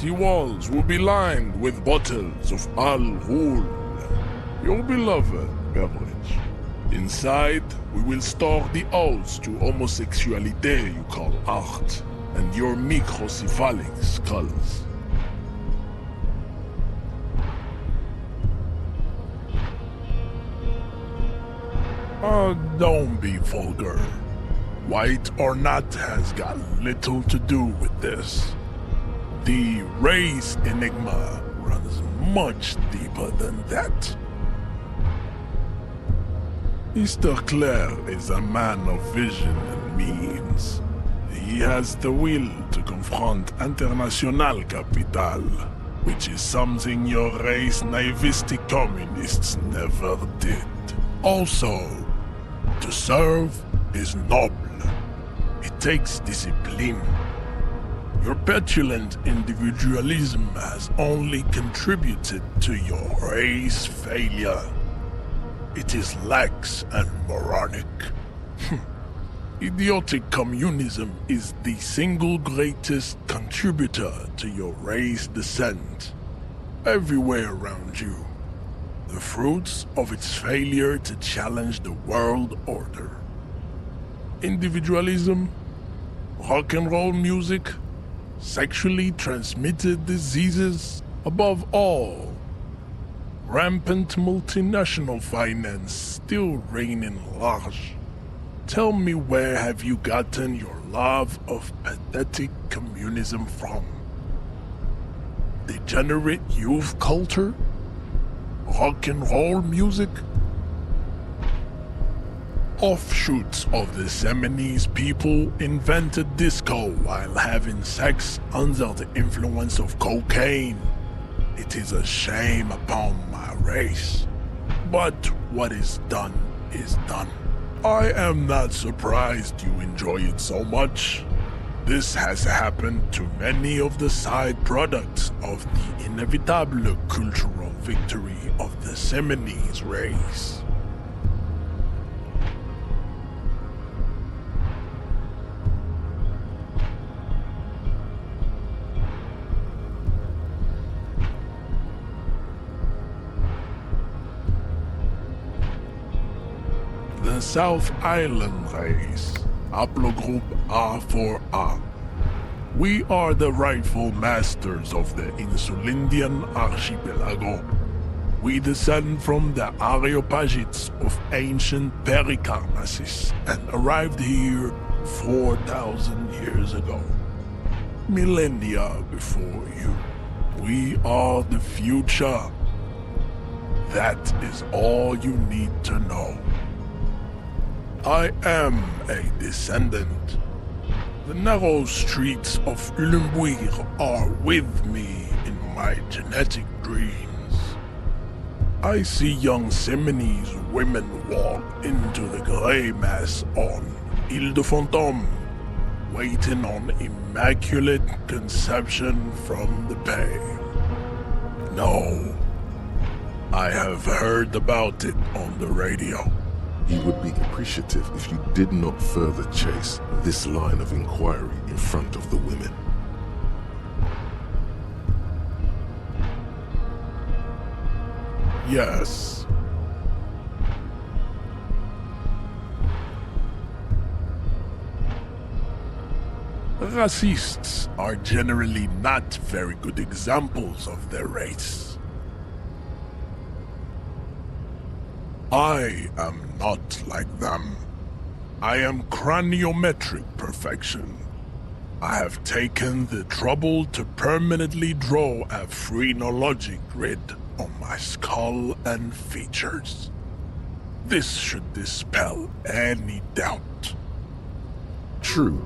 The walls will be lined with bottles of Al Ghul, your beloved beverage. Inside, we will store the odes to homosexuality you call art, and your microcephalic skulls. Don't be vulgar. White or not has got little to do with this. The race enigma runs much deeper than that. Mr. Clare is a man of vision and means. He has the will to confront international capital, which is something your race naivistic communists never did. Also, to serve is noble. It takes discipline. Your petulant individualism has only contributed to your race failure. It is lax and moronic. Idiotic communism is the single greatest contributor to your race descent. Everywhere around you. The fruits of its failure to challenge the world order. Individualism, rock and roll music, sexually transmitted diseases, above all, rampant multinational finance still reigning large. Tell me, where have you gotten your love of pathetic communism from? Degenerate youth culture? Rock and roll music? Offshoots of the Seminoles people invented disco while having sex under the influence of cocaine. It is a shame upon my race. But what is done is done. I am not surprised you enjoy it so much. This has happened to many of the side products of the inevitable cultural victory of the Seminoles race. The South Island race, haplogroup A4A. We are the rightful masters of the Insulindian archipelago. We descend from the Areopagites of ancient Pericarnassus and arrived here 4,000 years ago. Millennia before you. We are the future. That is all you need to know. I am a descendant. The narrow streets of Ulimbuir are with me in my genetic dreams. I see young Seminoles women walk into the grey mass on Ile de Fantôme. waiting on immaculate conception from the pale. No, I have heard about it on the radio. He would be appreciative if you did not further chase this line of inquiry in front of the women. Yes. Racists are generally not very good examples of their race. I am not like them. I am craniometric perfection. I have taken the trouble to permanently draw a phrenologic grid on my skull and features. This should dispel any doubt. True.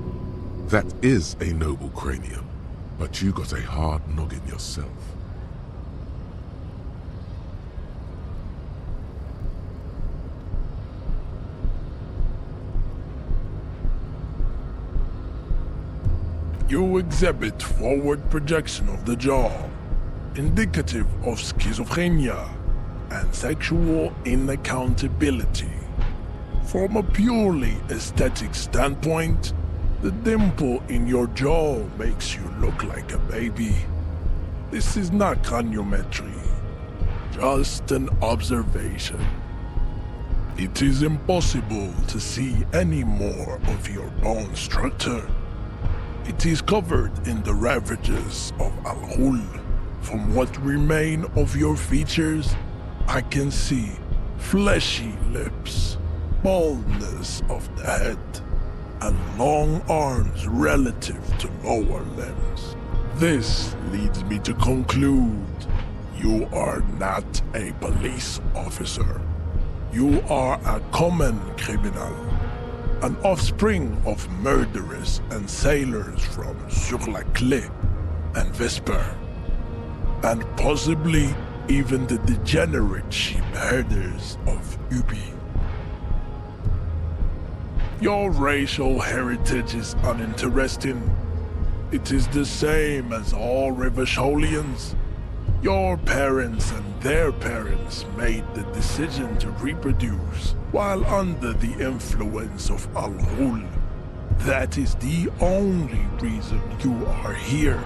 That is a noble cranium, but you got a hard noggin yourself. You exhibit forward projection of the jaw, indicative of schizophrenia and sexual inaccountability. From a purely aesthetic standpoint, the dimple in your jaw makes you look like a baby. This is not craniometry, just an observation. It is impossible to see any more of your bone structure. It is covered in the ravages of Al-Ghul. From what remain of your features, I can see fleshy lips, baldness of the head, and long arms relative to lower limbs. This leads me to conclude you are not a police officer. You are a common criminal, an offspring of murderers and sailors from Sur-la-Clé and Vesper, and possibly even the degenerate sheep herders of Ubi. Your racial heritage is uninteresting. It is the same as all Rivasholians. Your parents and their parents made the decision to reproduce while under the influence of Al-Ghul. That is the only reason you are here.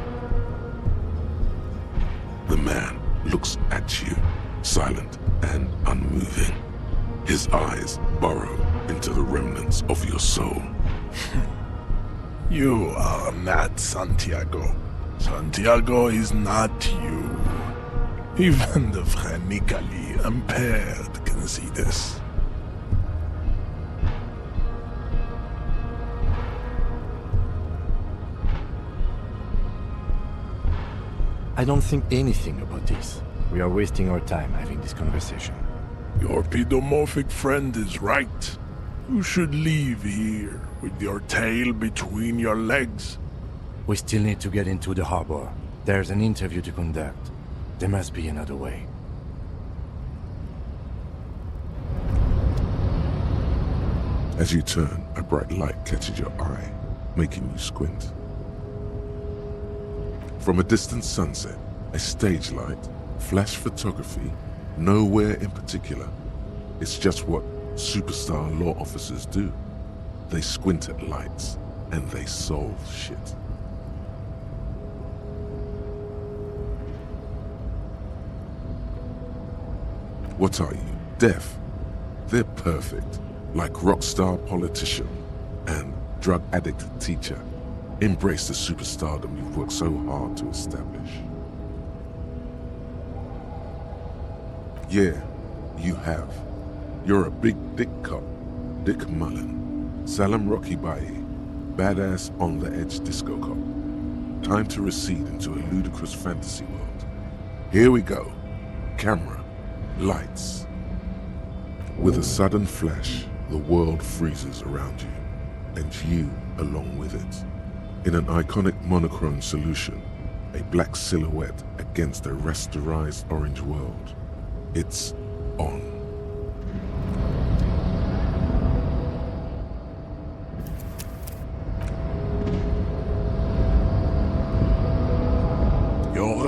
The man looks at you, silent and unmoving. His eyes burrow into the remnants of your soul. You are not Santiago. Santiago is not you. Even the phrenically impaired can see this. I don't think anything about this. We are wasting our time having this conversation. Your pedomorphic friend is right. You should leave here with your tail between your legs. We still need to get into the harbor. There's an interview to conduct. There must be another way. As you turn, a bright light catches your eye, making you squint. From a distant sunset, a stage light, flash photography, nowhere in particular. It's just what superstar law officers do. They squint at lights, and they solve shit. What are you, deaf? They're perfect, like rock star politician and drug addict teacher. Embrace the superstardom you've worked so hard to establish. Yeah, you have. You're a big dick cop, Dick Mullen, Salam Rocky Baye, badass on the edge disco cop. Time to recede into a ludicrous fantasy world. Here we go. Camera, lights. With a sudden flash, the world freezes around you, and you along with it. In an iconic monochrome solution, a black silhouette against a rasterized orange world. It's on.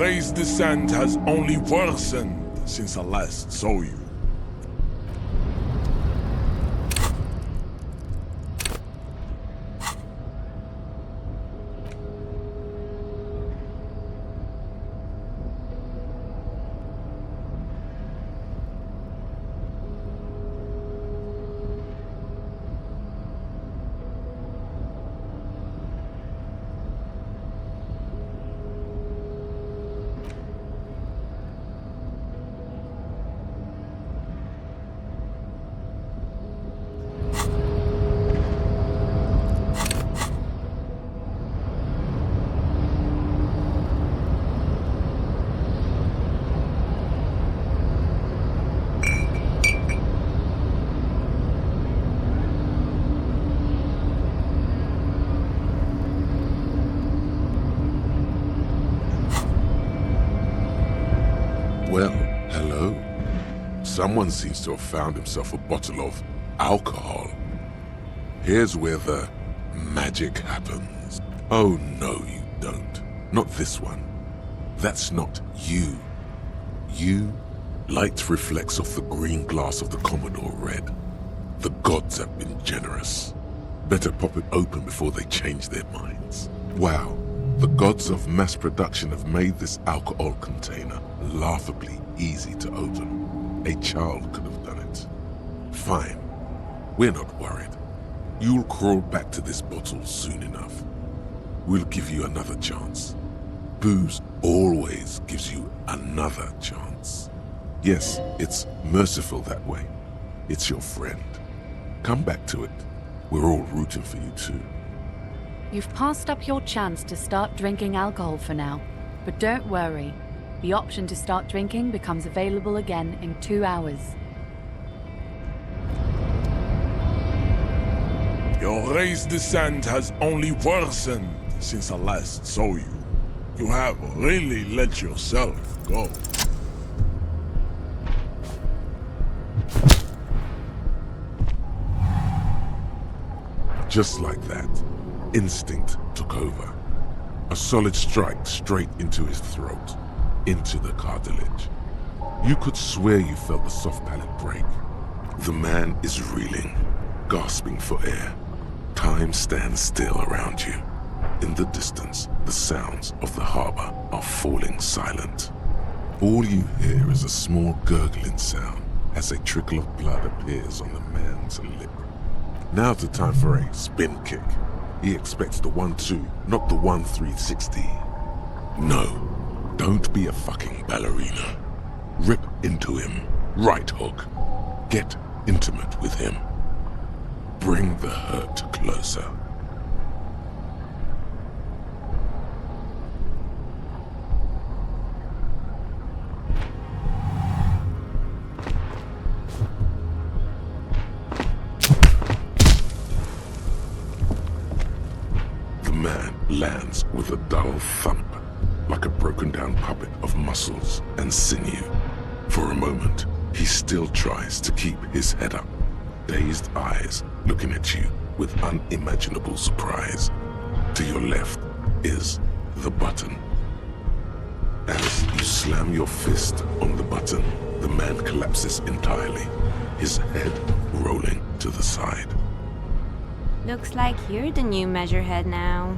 race descent has only worsened since I last saw you. Well, hello. Someone seems to have found himself a bottle of alcohol. Here's where the magic happens. Oh no, you don't. Not this one. That's not you. You, light reflects off the green glass of the Commodore Red. The gods have been generous. Better pop it open before they change their minds. Wow. The gods of mass production have made this alcohol container laughably easy to open. A child could have done it. Fine. We're not worried. You'll crawl back to this bottle soon enough. We'll give you another chance. Booze always gives you another chance. Yes, it's merciful that way. It's your friend. Come back to it. We're all rooting for you too. You've passed up your chance to start drinking alcohol for now, but don't worry. The option to start drinking becomes available again in 2 hours. Your race descent has only worsened since I last saw you. You have really let yourself go. Just like that, instinct took over. A solid strike straight into his throat, into the cartilage. You could swear you felt the soft palate break. The man is reeling, gasping for air. Time stands still around you. In the distance, the sounds of the harbor are falling silent. All you hear is a small gurgling sound as a trickle of blood appears on the man's lip. Now's the time for a spin kick. He expects the 1-2, not the 1-360. No, don't be a fucking ballerina. Rip into him, right hook. Get intimate with him. Bring the hurt closer. The man lands with a dull thump, like a broken down puppet of muscles and sinew. For a moment, he still tries to keep his head up, dazed eyes looking at you with unimaginable surprise. To your left is the button. As you slam your fist on the button, the man collapses entirely, his head rolling to the side. Looks like you're the new measurehead now.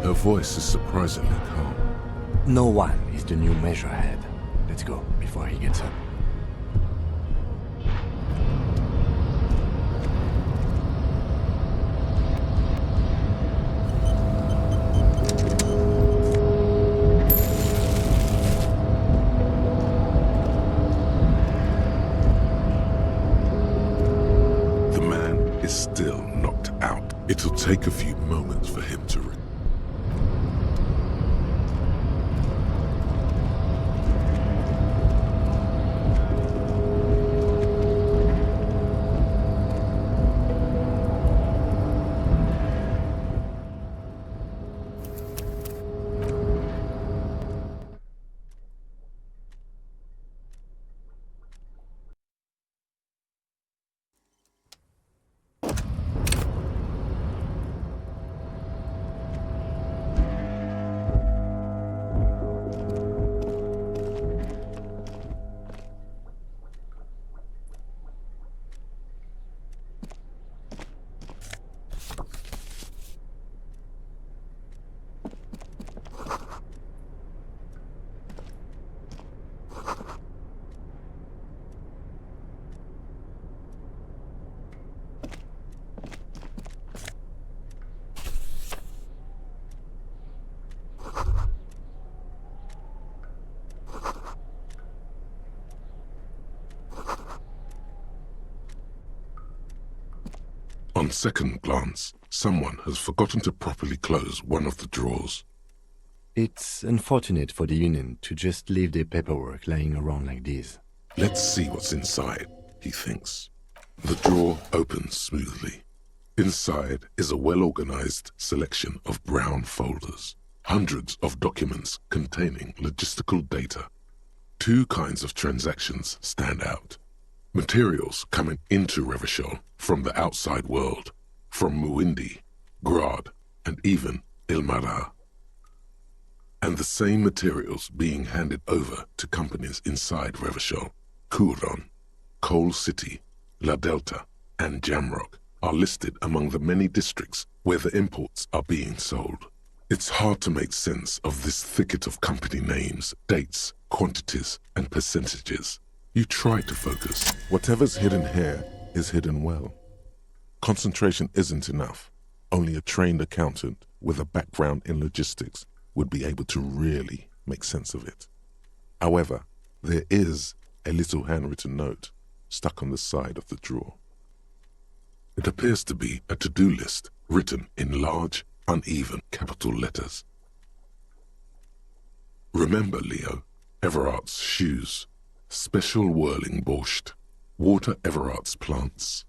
Her voice is surprisingly calm. No one is the new measurehead. Let's go before he gets up. The man is still knocked out. It'll take a few moments for him to On second glance, someone has forgotten to properly close one of the drawers. It's unfortunate for the Union to just leave their paperwork lying around like this. Let's see what's inside, he thinks. The drawer opens smoothly. Inside is a well-organized selection of brown folders, hundreds of documents containing logistical data. Two kinds of transactions stand out. Materials coming into Revachol from the outside world, from Muindi, Grad, and even Ilmara. And the same materials being handed over to companies inside Revachol, Kuron, Coal City, La Delta, and Jamrock are listed among the many districts where the imports are being sold. It's hard to make sense of this thicket of company names, dates, quantities, and percentages. You try to focus. Whatever's hidden here is hidden well. Concentration isn't enough. Only a trained accountant with a background in logistics would be able to really make sense of it. However, there is a little handwritten note stuck on the side of the drawer. It appears to be a to-do list written in large, uneven capital letters. Remember, Leo, Everard's shoes, special whirling borscht, water Everard's plants,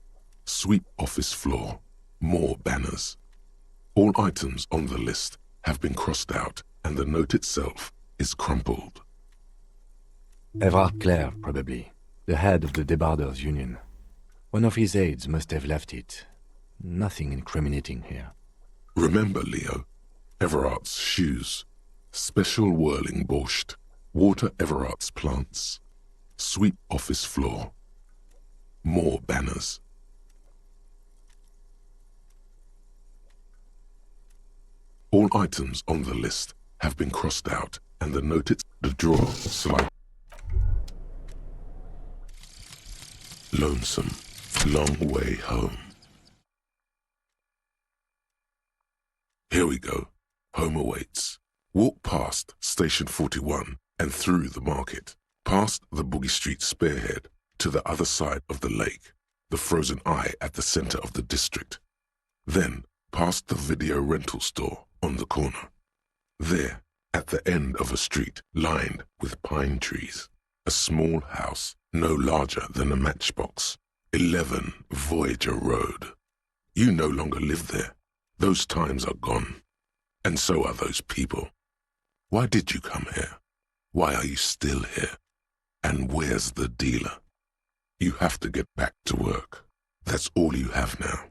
sweep office floor, more banners. All items on the list have been crossed out and the note itself is crumpled. Everard Clare, probably, the head of the Debarders Union. One of his aides must have left it. Nothing incriminating here. Remember, Leo, Everard's shoes, special whirling borscht, water Everard's plants, sweep office floor, more banners. All items on the list have been crossed out and the note the drawer slide. Lonesome, long way home. Here we go. Home awaits. Walk past Station 41 and through the market, past the Boogie Street spearhead to the other side of the lake, the frozen eye at the center of the district. Then past the video rental store on the corner. There, at the end of a street lined with pine trees, a small house no larger than a matchbox, 11 Voyager Road. You no longer live there. Those times are gone. And so are those people. Why did you come here? Why are you still here? And where's the dealer? You have to get back to work. That's all you have now.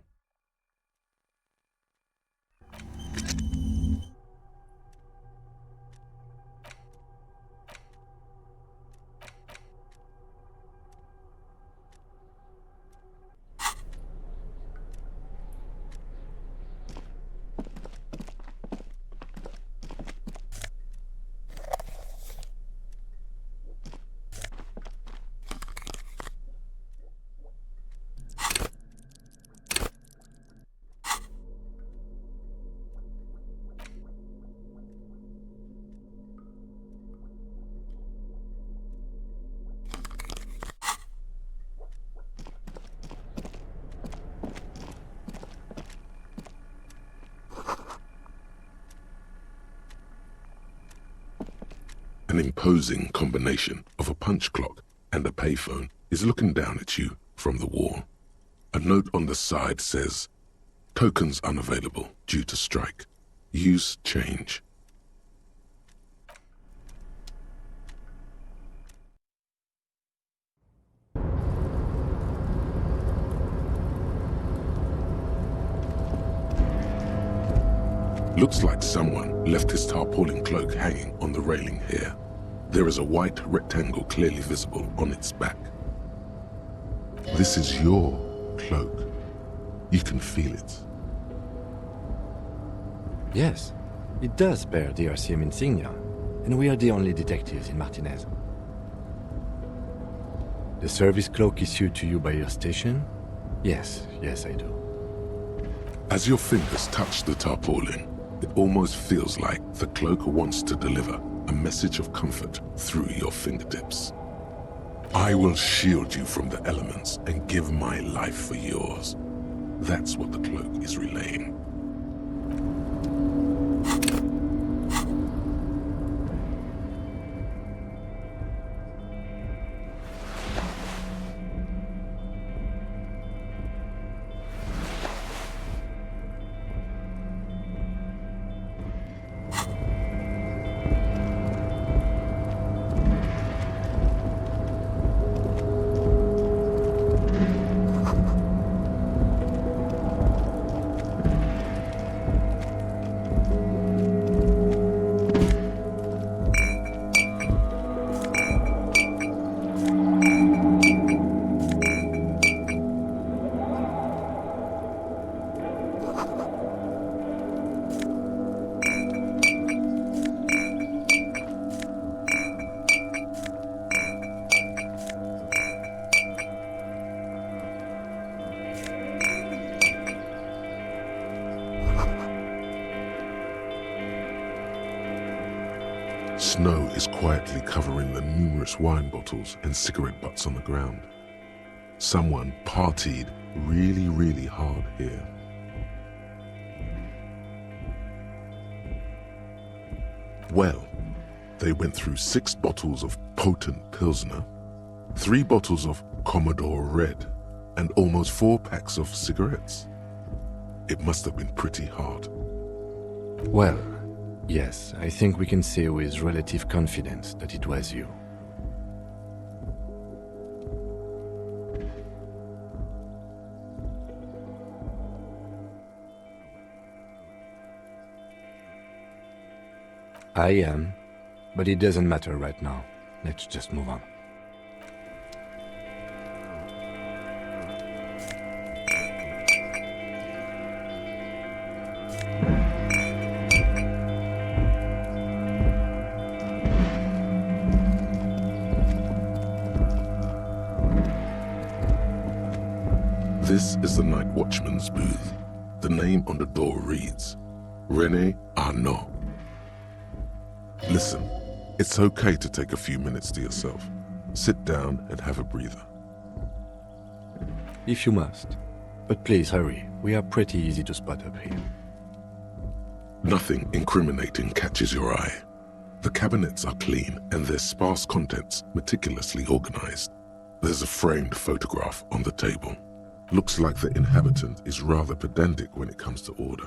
An imposing combination of a punch clock and a payphone is looking down at you from the wall. A note on the side says, "Tokens unavailable due to strike. Use change." Looks like someone left his tarpaulin cloak hanging on the railing here. There is a white rectangle clearly visible on its back. This is your cloak. You can feel it. Yes, it does bear the RCM insignia, and we are the only detectives in Martinez. The service cloak issued to you by your station? Yes, I do. As your fingers touch the tarpaulin, it almost feels like the cloak wants to deliver a message of comfort through your fingertips. I will shield you from the elements and give my life for yours. That's what the cloak is relaying. Snow is quietly covering the numerous wine bottles and cigarette butts on the ground. Someone partied really, really hard here. Well, they went through 6 bottles of potent Pilsner, 3 bottles of Commodore Red, and almost 4 packs of cigarettes. It must have been pretty hard. Well, yes, I think we can say with relative confidence that it was you. I am, but it doesn't matter right now. Let's just move on. This is the night watchman's booth. The name on the door reads, René Arnaud. Listen, it's okay to take a few minutes to yourself. Sit down and have a breather. If you must. But please hurry. We are pretty easy to spot up here. Nothing incriminating catches your eye. The cabinets are clean and their sparse contents meticulously organized. There's a framed photograph on the table. Looks like the inhabitant is rather pedantic when it comes to order.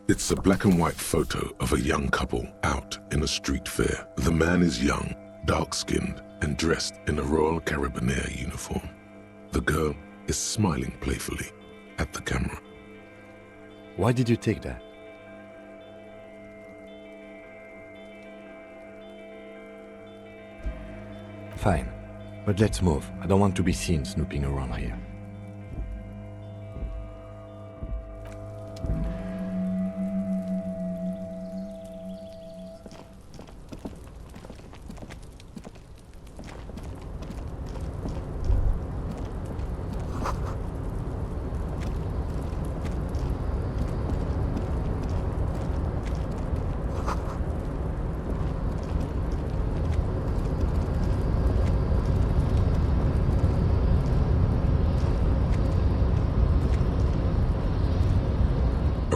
It's a black and white photo of a young couple out in a street fair. The man is young, dark-skinned, and dressed in a Royal Carabinieri uniform. The girl is smiling playfully at the camera. Why did you take that? Fine, but let's move. I don't want to be seen snooping around here.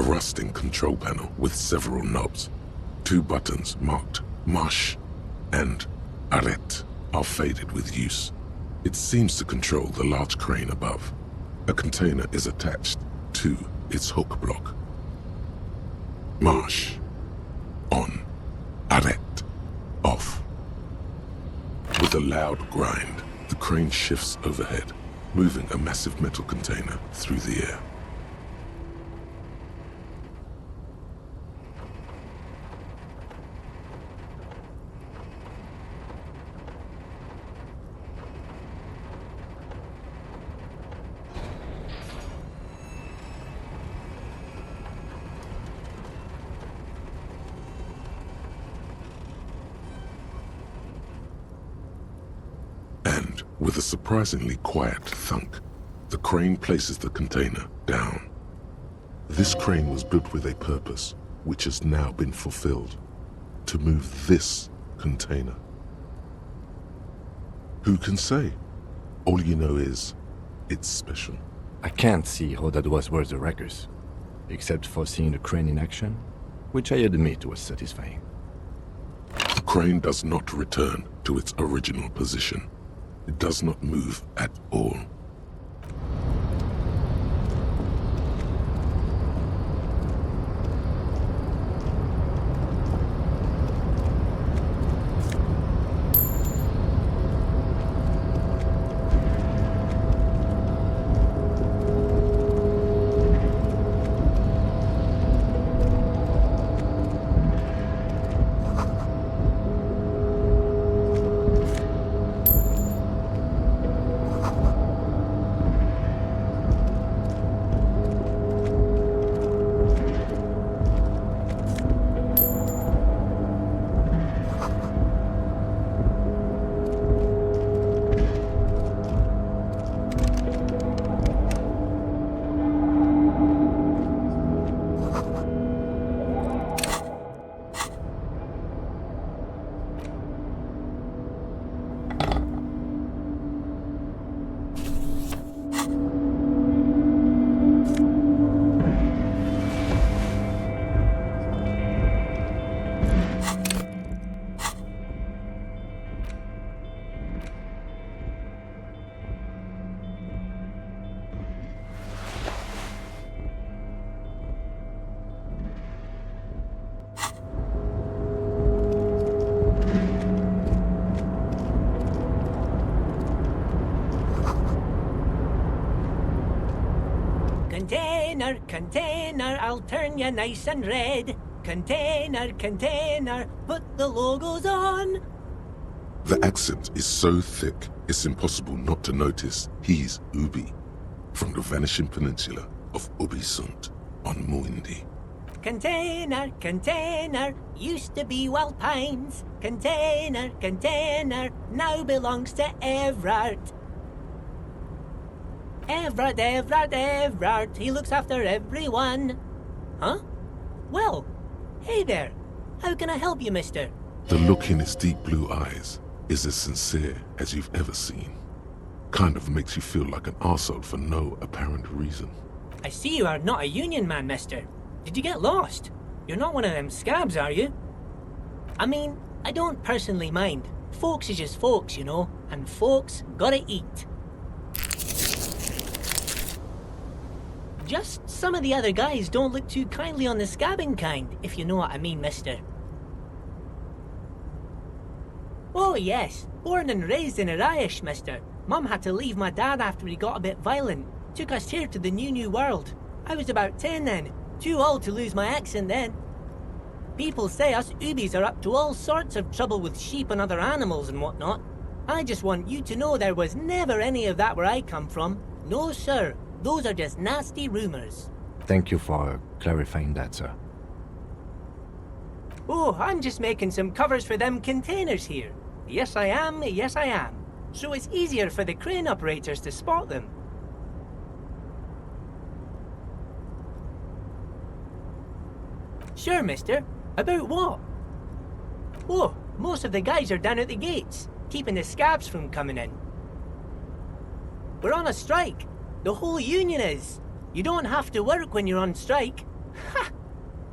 Rusting control panel with several knobs. 2 buttons marked Marche and Arrête are faded with use. It seems to control the large crane above. A container is attached to its hook block. Marche. On. Arrête. Off. With a loud grind, the crane shifts overhead, moving a massive metal container through the air. With a surprisingly quiet thunk, the crane places the container down. This crane was built with a purpose, which has now been fulfilled: to move this container. Who can say? All you know is, it's special. I can't see how that was worth the ruckus, except for seeing the crane in action, which I admit was satisfying. The crane does not return to its original position. It does not move at all. Container, container, I'll turn you nice and red. Container, container, put the logos on. The accent is so thick, it's impossible not to notice he's Ubi, from the vanishing peninsula of Ubisunt on Muindi. Container, container, used to be Wild Pines. Container, container, now belongs to Everard. Everard, Everard, Everard, he looks after everyone. Huh? Well, hey there. How can I help you, mister? The look in his deep blue eyes is as sincere as you've ever seen. Kind of makes you feel like an arsehole for no apparent reason. I see you are not a union man, mister. Did you get lost? You're not one of them scabs, are you? I mean, I don't personally mind. Folks is just folks, you know, and folks gotta eat. Just some of the other guys don't look too kindly on the scabbing kind, if you know what I mean, mister. Oh yes, born and raised in Arish, mister. Mum had to leave my dad after he got a bit violent. Took us here to the new world. I was about 10 then, too old to lose my accent then. People say us Ubis are up to all sorts of trouble with sheep and other animals and whatnot. I just want you to know there was never any of that where I come from. No sir. Those are just nasty rumors. Thank you for clarifying that, sir. Oh, I'm just making some covers for them containers here. Yes I am, yes I am. So it's easier for the crane operators to spot them. Sure, mister. About what? Oh, most of the guys are down at the gates, keeping the scabs from coming in. We're on a strike. The whole union is. You don't have to work when you're on strike. Ha!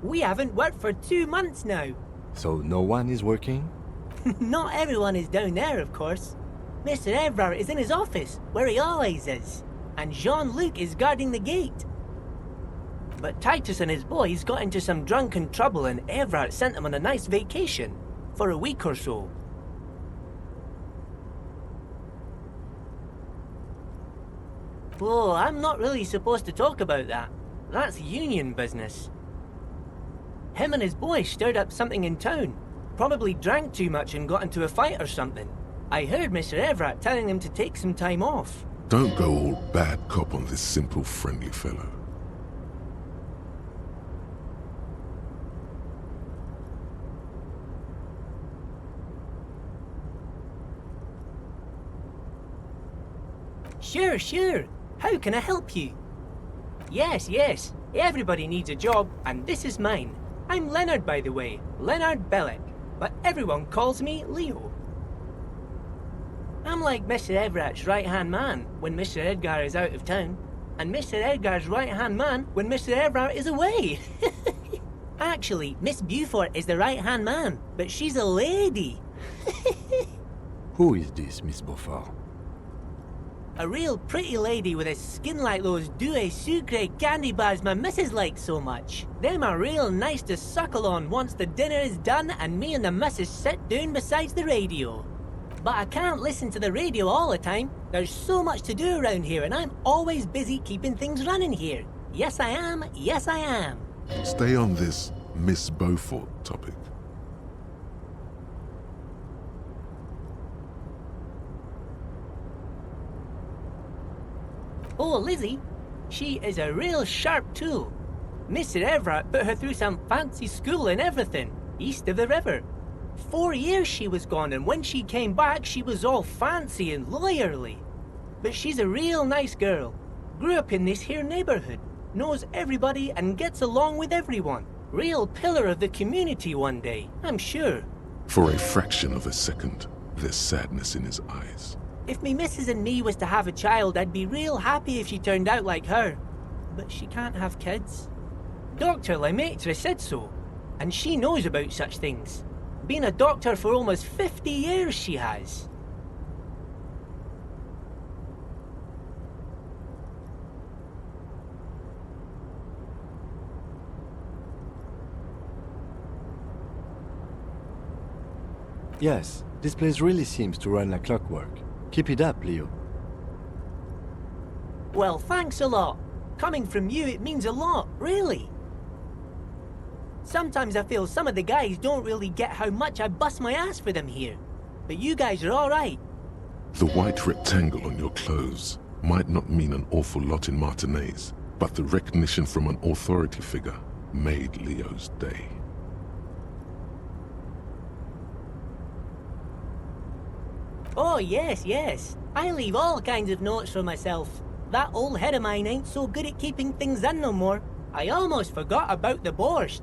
We haven't worked for 2 months now. So no one is working? Not everyone is down there, of course. Mr. Everard is in his office, where he always is. And Jean-Luc is guarding the gate. But Titus and his boys got into some drunken trouble and Everard sent them on a nice vacation. For a week or so. Oh, I'm not really supposed to talk about that. That's union business. Him and his boy stirred up something in town. Probably drank too much and got into a fight or something. I heard Mr. Everett telling him to take some time off. Don't go all bad cop on this simple, friendly fellow. Sure, sure. How can I help you? Yes, yes. Everybody needs a job, and this is mine. I'm Leonard, by the way. Leonard Bellick. But everyone calls me Leo. I'm like Mr. Everett's right-hand man when Mr. Edgar is out of town. and Mr. Edgar's right-hand man when Mr. Everard is away. Actually, Miss Beaufort is the right-hand man, but she's a lady. Who is this, Miss Beaufort? A real pretty lady with a skin like those Douai Sucre candy bars my missus likes so much. Them are real nice to suckle on once the dinner is done and me and the missus sit down beside the radio. But I can't listen to the radio all the time. There's so much to do around here and I'm always busy keeping things running here. Yes I am, yes I am. Stay on this Miss Beaufort topic. Oh, Lizzie, she is a real sharp tool. Mr. Everett put her through some fancy school and everything, east of the river. 4 years she was gone, and when she came back, she was all fancy and lawyerly. But she's a real nice girl. Grew up in this here neighborhood, knows everybody and gets along with everyone. Real pillar of the community one day, I'm sure. For a fraction of a second, there's sadness in his eyes. If me missus and me was to have a child, I'd be real happy if she turned out like her. But she can't have kids. Dr. Lemaitre said so, and she knows about such things. Been a doctor for almost 50 years she has. Yes, this place really seems to run like clockwork. Keep it up, Leo. Well, thanks a lot. Coming from you, it means a lot, really. Sometimes I feel some of the guys don't really get how much I bust my ass for them here. But you guys are alright. The white rectangle on your clothes might not mean an awful lot in Martinez, but the recognition from an authority figure made Leo's day. Oh, yes, yes. I leave all kinds of notes for myself. That old head of mine ain't so good at keeping things in no more. I almost forgot about the borscht.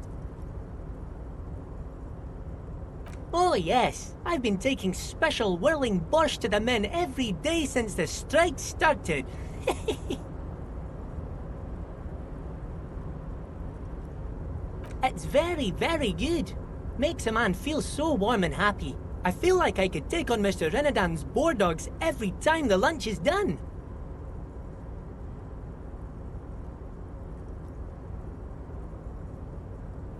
Oh, yes. I've been taking special whirling borscht to the men every day since the strike started. It's very, very good. Makes a man feel so warm and happy. I feel like I could take on Mr. Renadan's boar dogs every time the lunch is done.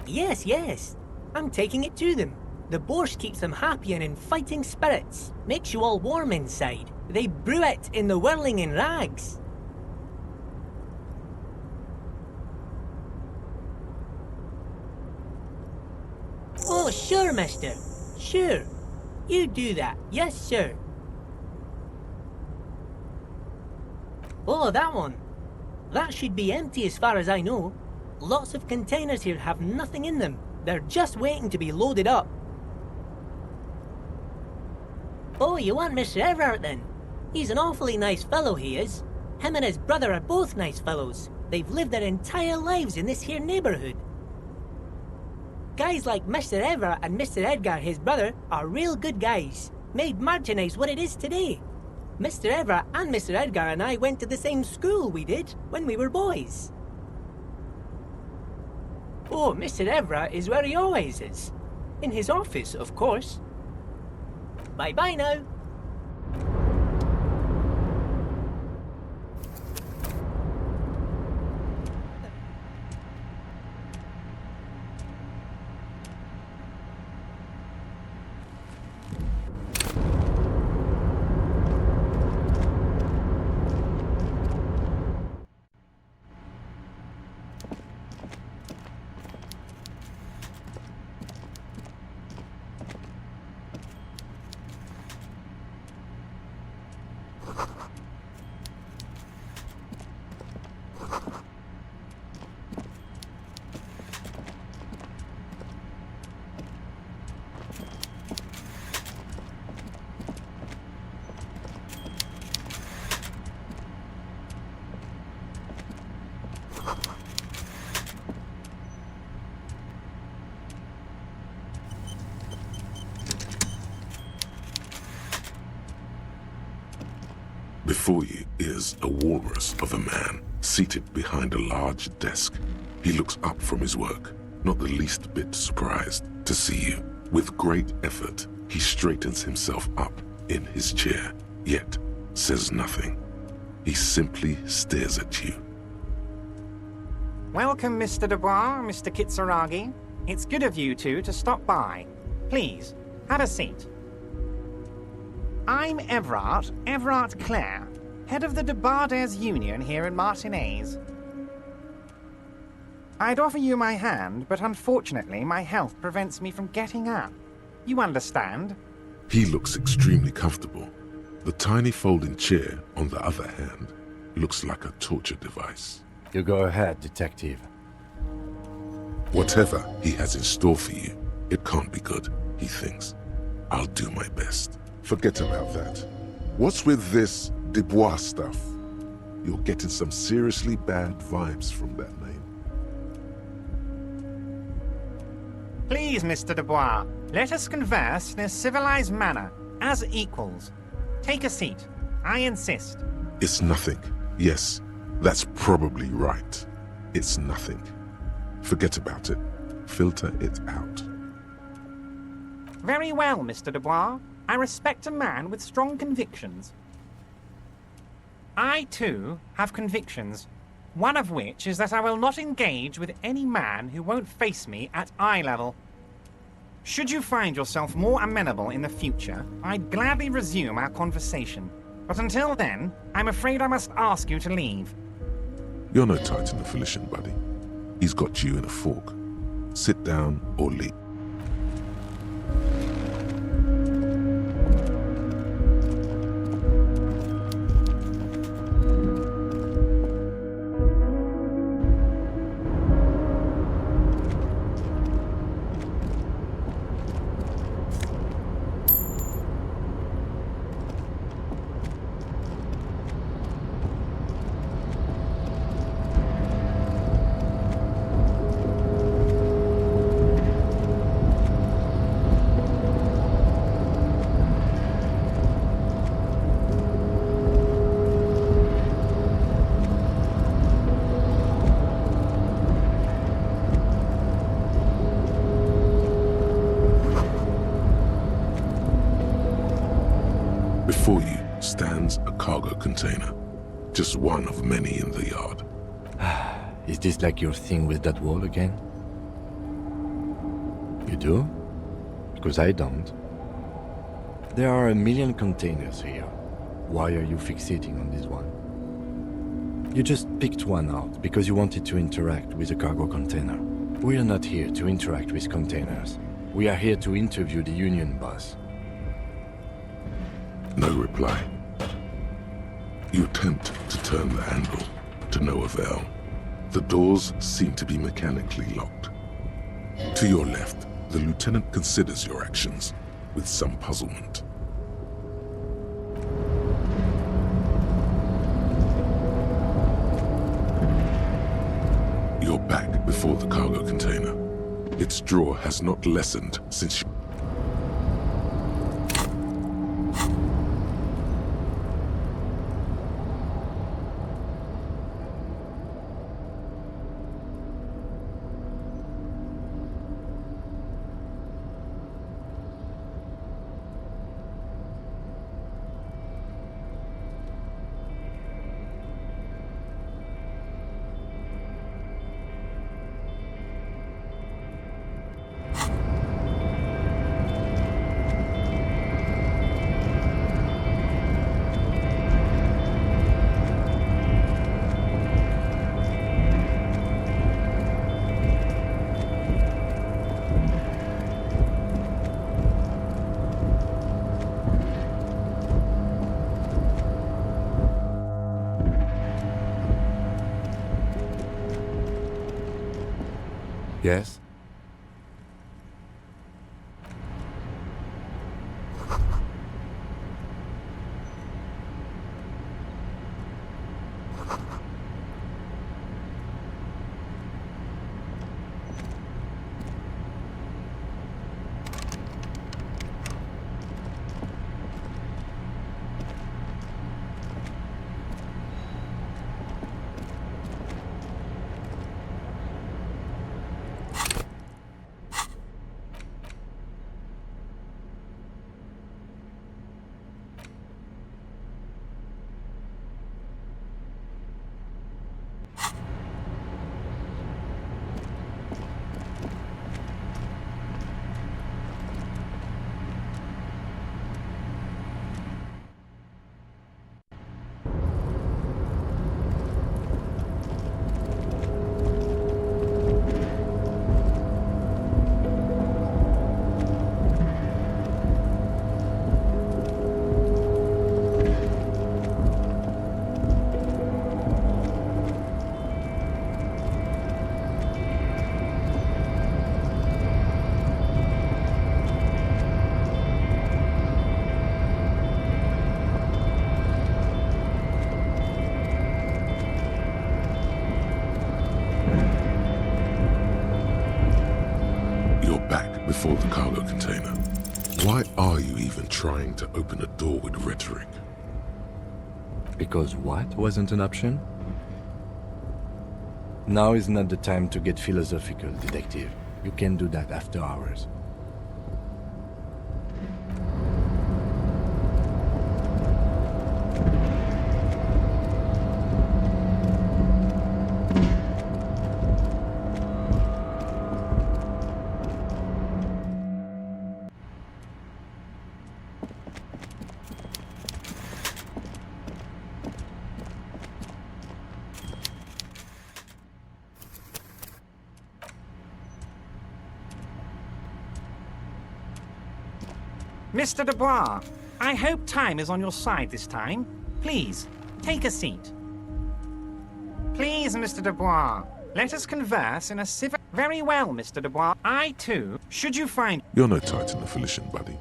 Yes, yes. I'm taking it to them. The borscht keeps them happy and in fighting spirits. Makes you all warm inside. They brew it in the whirling in rags. Oh, sure, mister. Sure. You do that. Yes, sir. Oh, that one. That should be empty as far as I know. Lots of containers here have nothing in them. They're just waiting to be loaded up. Oh, you want Mr. Everett then? He's an awfully nice fellow, he is. Him and his brother are both nice fellows. They've lived their entire lives in this here neighborhood. Guys like Mr. Everett and Mr. Edgar, his brother, are real good guys. Made Martinez what it is today. Mr. Everett and Mr. Edgar and I went to the same school we did when we were boys. Oh, Mr. Everett is where he always is. In his office, of course. Bye-bye now. Before you is a walrus of a man. Seated behind a large desk, he looks up from his work, not the least bit surprised to see you. With great effort, he straightens himself up in his chair, yet says nothing. He simply stares at you. Welcome, Mr. Dubois, Mr. Kitsuragi. It's good of you two to stop by. Please, have a seat. I'm Everard Clare, head of the Debarders Union here in Martinez. I'd offer you my hand, but unfortunately my health prevents me from getting up. You understand? He looks extremely comfortable. The tiny folding chair, on the other hand, looks like a torture device. You go ahead, detective. Whatever he has in store for you, it can't be good, he thinks. I'll do my best. Forget about that. What's with this Dubois stuff? You're getting some seriously bad vibes from that name. Please, Mr. Dubois, let us converse in a civilized manner, as equals. Take a seat. I insist. It's nothing. Yes, that's probably right. It's nothing. Forget about it. Filter it out. Very well, Mr. Dubois. I respect a man with strong convictions. I, too, have convictions. One of which is that I will not engage with any man who won't face me at eye level. Should you find yourself more amenable in the future, I'd gladly resume our conversation. But until then, I'm afraid I must ask you to leave. You're no Titan of Felician, buddy. He's got you in a fork. Sit down or leave. Before you stands a cargo container, just one of many in the yard. Is this like your thing with that wall again? You do? Because I don't. There are a million containers here. Why are you fixating on this one? You just picked one out because you wanted to interact with a cargo container. We are not here to interact with containers. We are here to interview the Union boss. No reply. You attempt to turn the handle, to no avail. The doors seem to be mechanically locked. To your left, the lieutenant considers your actions with some puzzlement. You're back before the cargo container. Its drawer has not lessened since you... Yes? trying to open a door with rhetoric. Because what wasn't an option? Now is not the time to get philosophical, detective. You can do that after hours. Mr. Dubois, I hope time is on your side this time. Please, take a seat. Please, Mr. Dubois, let us converse in a civil... Very well, Mr. Dubois. I, too, should you find... You're no Titan affiliation, buddy.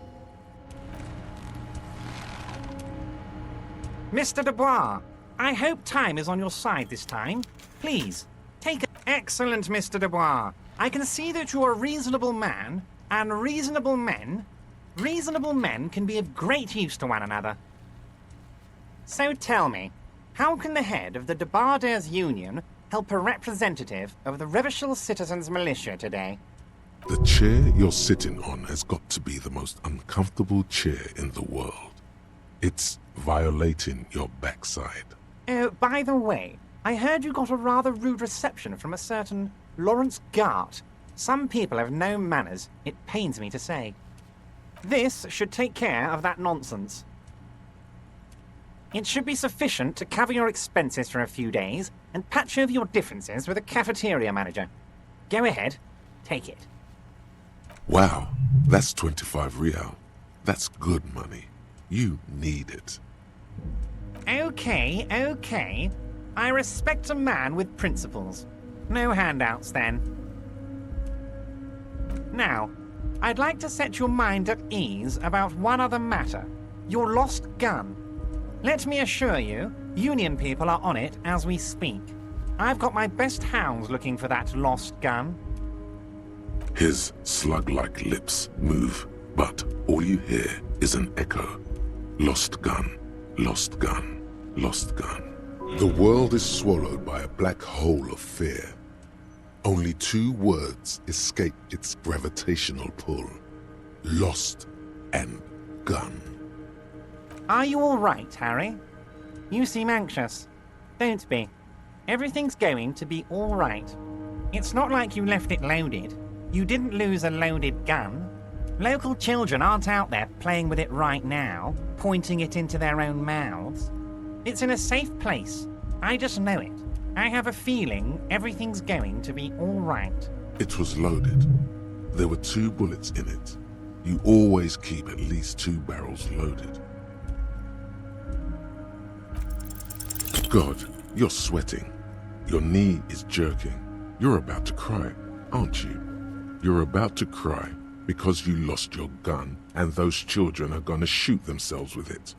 Mr. Dubois, I hope time is on your side this time. Please, take a... Excellent, Mr. Dubois. I can see that you are a reasonable man, and reasonable men can be of great use to one another. So tell me, how can the head of the Debarders Union help a representative of the Revachol Citizens Militia today? The chair you're sitting on has got to be the most uncomfortable chair in the world. It's violating your backside. Oh, by the way, I heard you got a rather rude reception from a certain Lawrence Gart. Some people have no manners, it pains me to say. This should take care of that nonsense. It should be sufficient to cover your expenses for a few days and patch over your differences with a cafeteria manager. Go ahead, take it. Wow, that's 25 real. That's good money. You need it. Okay. I respect a man with principles. No handouts, then. Now, I'd like to set your mind at ease about one other matter. Your lost gun. Let me assure you, Union people are on it as we speak. I've got my best hounds looking for that lost gun. His slug-like lips move, but all you hear is an echo. Lost gun, lost gun, lost gun. The world is swallowed by a black hole of fear. Only 2 words escape its gravitational pull. Lost and gun. Are you all right, Harry? You seem anxious. Don't be. Everything's going to be all right. It's not like you left it loaded. You didn't lose a loaded gun. Local children aren't out there playing with it right now, pointing it into their own mouths. It's in a safe place. I just know it. I have a feeling everything's going to be all right. It was loaded. There were 2 bullets in it. You always keep at least 2 barrels loaded. God, you're sweating. Your knee is jerking. You're about to cry, aren't you? You're about to cry because you lost your gun and those children are gonna shoot themselves with it.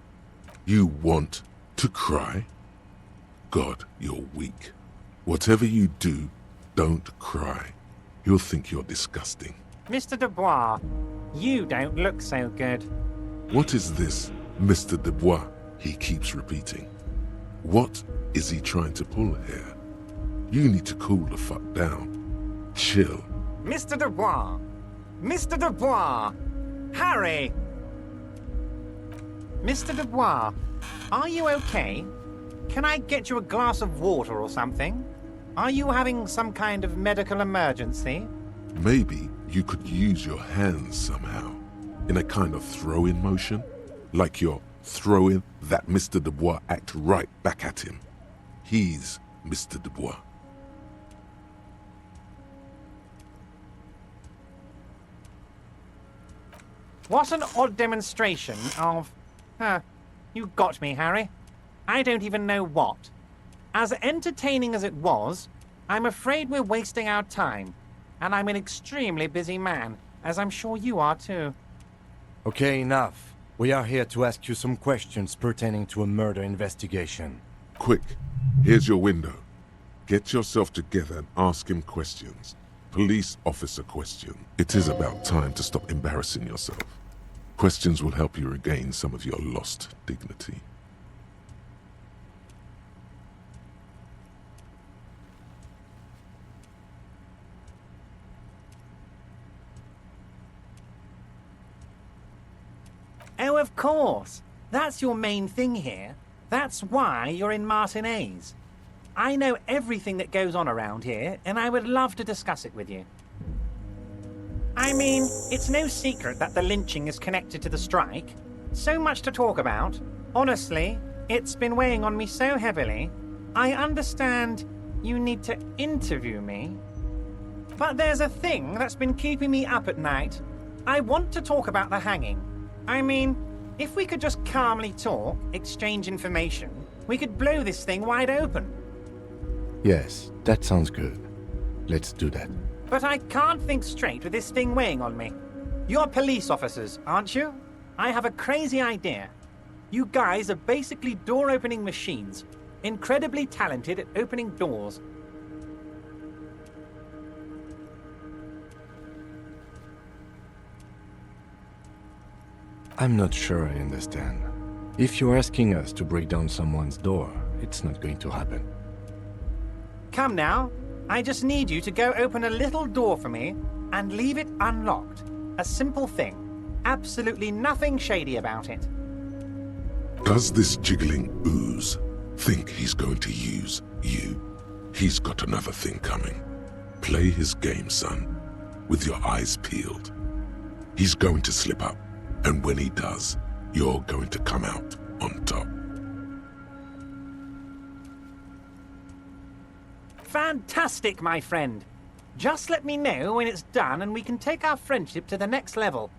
You want to cry? God, you're weak. Whatever you do, don't cry. You'll think you're disgusting. Mr. Dubois, you don't look so good. What is this, Mr. Dubois? He keeps repeating. What is he trying to pull here? You need to cool the fuck down. Chill. Mr. Dubois! Mr. Dubois! Harry! Mr. Dubois, are you okay? Can I get you a glass of water or something? Are you having some kind of medical emergency? Maybe you could use your hands somehow, in a kind of throw-in motion, like you're throwing that Mr. Dubois act right back at him. He's Mr. Dubois. What an odd demonstration of... you got me, Harry. I don't even know what. As entertaining as it was, I'm afraid we're wasting our time. And I'm an extremely busy man, as I'm sure you are too. Okay, enough. We are here to ask you some questions pertaining to a murder investigation. Quick, here's your window. Get yourself together and ask him questions. Police officer question. It is about time to stop embarrassing yourself. Questions will help you regain some of your lost dignity. Oh, of course. That's your main thing here. That's why you're in Martinez. I know everything that goes on around here, and I would love to discuss it with you. I mean, it's no secret that the lynching is connected to the strike. So much to talk about. Honestly, it's been weighing on me so heavily. I understand you need to interview me. But there's a thing that's been keeping me up at night. I want to talk about the hanging. I mean, if we could just calmly talk, exchange information, we could blow this thing wide open. Yes, that sounds good. Let's do that. But I can't think straight with this thing weighing on me. You're police officers, aren't you? I have a crazy idea. You guys are basically door-opening machines, incredibly talented at opening doors. I'm not sure I understand. If you're asking us to break down someone's door, it's not going to happen. Come now. I just need you to go open a little door for me and leave it unlocked. A simple thing. Absolutely nothing shady about it. Does this jiggling ooze think he's going to use you? He's got another thing coming. Play his game, son, with your eyes peeled. He's going to slip up, and when he does, you're going to come out on top. Fantastic, my friend. Just let me know when it's done and we can take our friendship to the next level.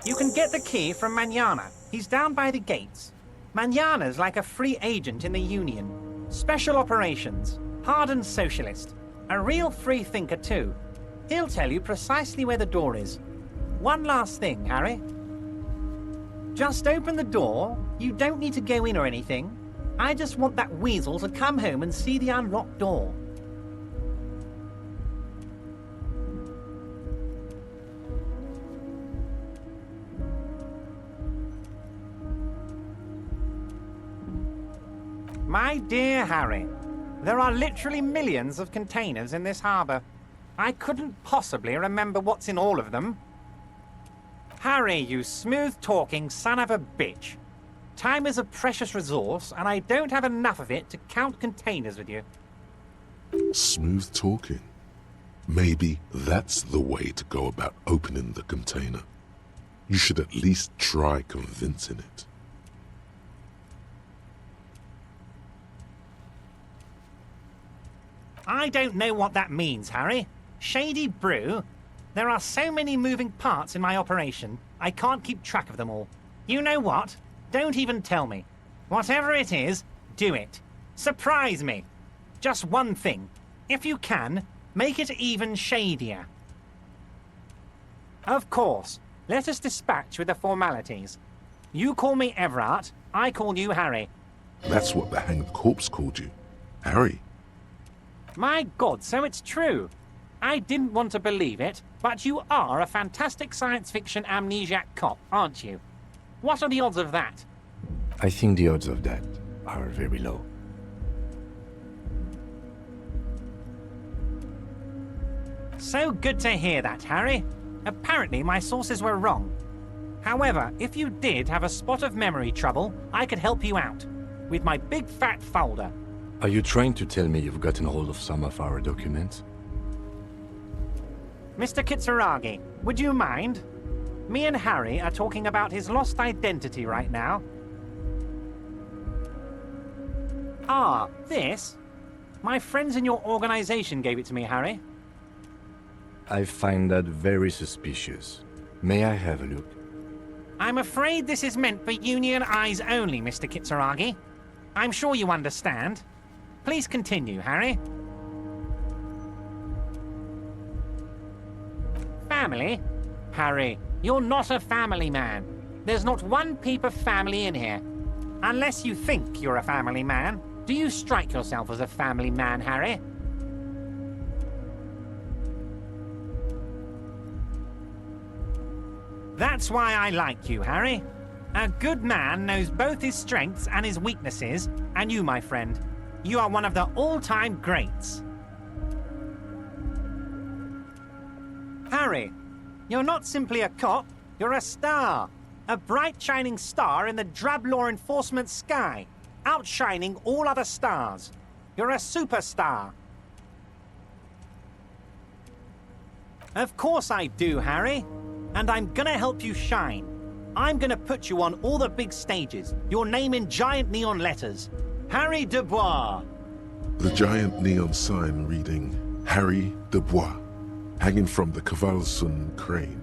You can get the key from Manana. He's down by the gates. Manana's like a free agent in the Union. Special operations. Hardened socialist. A real free thinker too. He'll tell you precisely where the door is. One last thing, Harry. Just open the door. You don't need to go in or anything. I just want that weasel to come home and see the unlocked door. My dear Harry, there are literally millions of containers in this harbour. I couldn't possibly remember what's in all of them. Harry, you smooth-talking son of a bitch. Time is a precious resource, and I don't have enough of it to count containers with you. Smooth talking. Maybe that's the way to go about opening the container. You should at least try convincing it. I don't know what that means, Harry. Shady brew? There are so many moving parts in my operation, I can't keep track of them all. You know what? Don't even tell me. Whatever it is, do it. Surprise me. Just one thing. If you can, make it even shadier. Of course. Let us dispatch with the formalities. You call me Everard, I call you Harry. That's what the hanged corpse called you. Harry. My God, so it's true. I didn't want to believe it, but you are a fantastic science fiction amnesiac cop, aren't you? What are the odds of that? I think the odds of that are very low. So good to hear that, Harry. Apparently my sources were wrong. However, if you did have a spot of memory trouble, I could help you out. With my big fat folder. Are you trying to tell me you've gotten hold of some of our documents? Mr. Kitsuragi, would you mind? Me and Harry are talking about his lost identity right now. Ah, this? My friends in your organization gave it to me, Harry. I find that very suspicious. May I have a look? I'm afraid this is meant for Union eyes only, Mr. Kitsuragi. I'm sure you understand. Please continue, Harry. Family? Harry, you're not a family man. There's not one peep of family in here. Unless you think you're a family man. Do you strike yourself as a family man, Harry? That's why I like you, Harry. A good man knows both his strengths and his weaknesses, and you, my friend, you are one of the all-time greats. Harry, you're not simply a cop, you're a star. A bright shining star in the drab law enforcement sky, outshining all other stars. You're a superstar. Of course I do, Harry. And I'm gonna help you shine. I'm gonna put you on all the big stages, your name in giant neon letters. Harry Dubois. The giant neon sign reading Harry Dubois, hanging from the Cavalsun crane,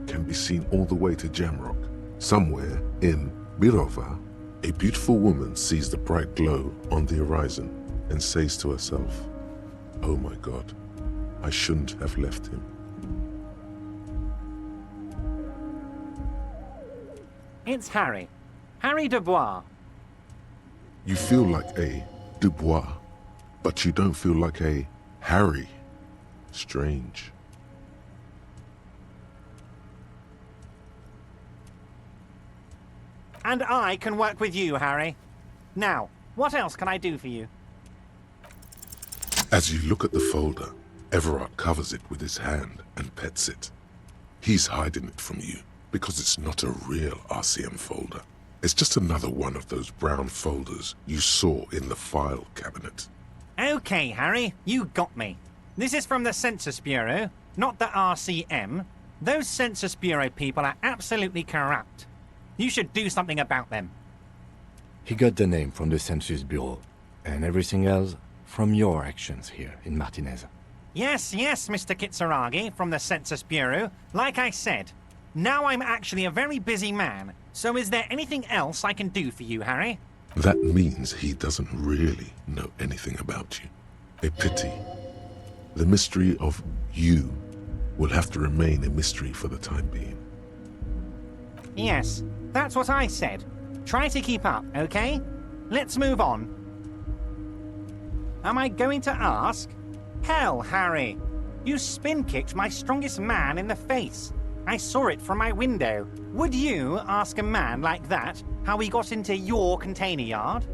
can be seen all the way to Jamrock. Somewhere in Birova, a beautiful woman sees the bright glow on the horizon and says to herself, "Oh my God, I shouldn't have left him." It's Harry. Harry Dubois. You feel like a Dubois, but you don't feel like a Harry. Strange. And I can work with you, Harry. Now, what else can I do for you? As you look at the folder, Everard covers it with his hand and pets it. He's hiding it from you because it's not a real RCM folder. It's just another one of those brown folders you saw in the file cabinet. Okay, Harry, you got me. This is from the Census Bureau, not the RCM. Those Census Bureau people are absolutely corrupt. You should do something about them. He got the name from the Census Bureau, and everything else from your actions here in Martinez. Yes, Mr. Kitsuragi from the Census Bureau. Like I said, now I'm actually a very busy man, so is there anything else I can do for you, Harry? That means he doesn't really know anything about you. A pity. The mystery of you will have to remain a mystery for the time being. Yes, that's what I said. Try to keep up, okay? Let's move on. Am I going to ask? Hell, Harry. You spin-kicked my strongest man in the face. I saw it from my window. Would you ask a man like that how he got into your container yard?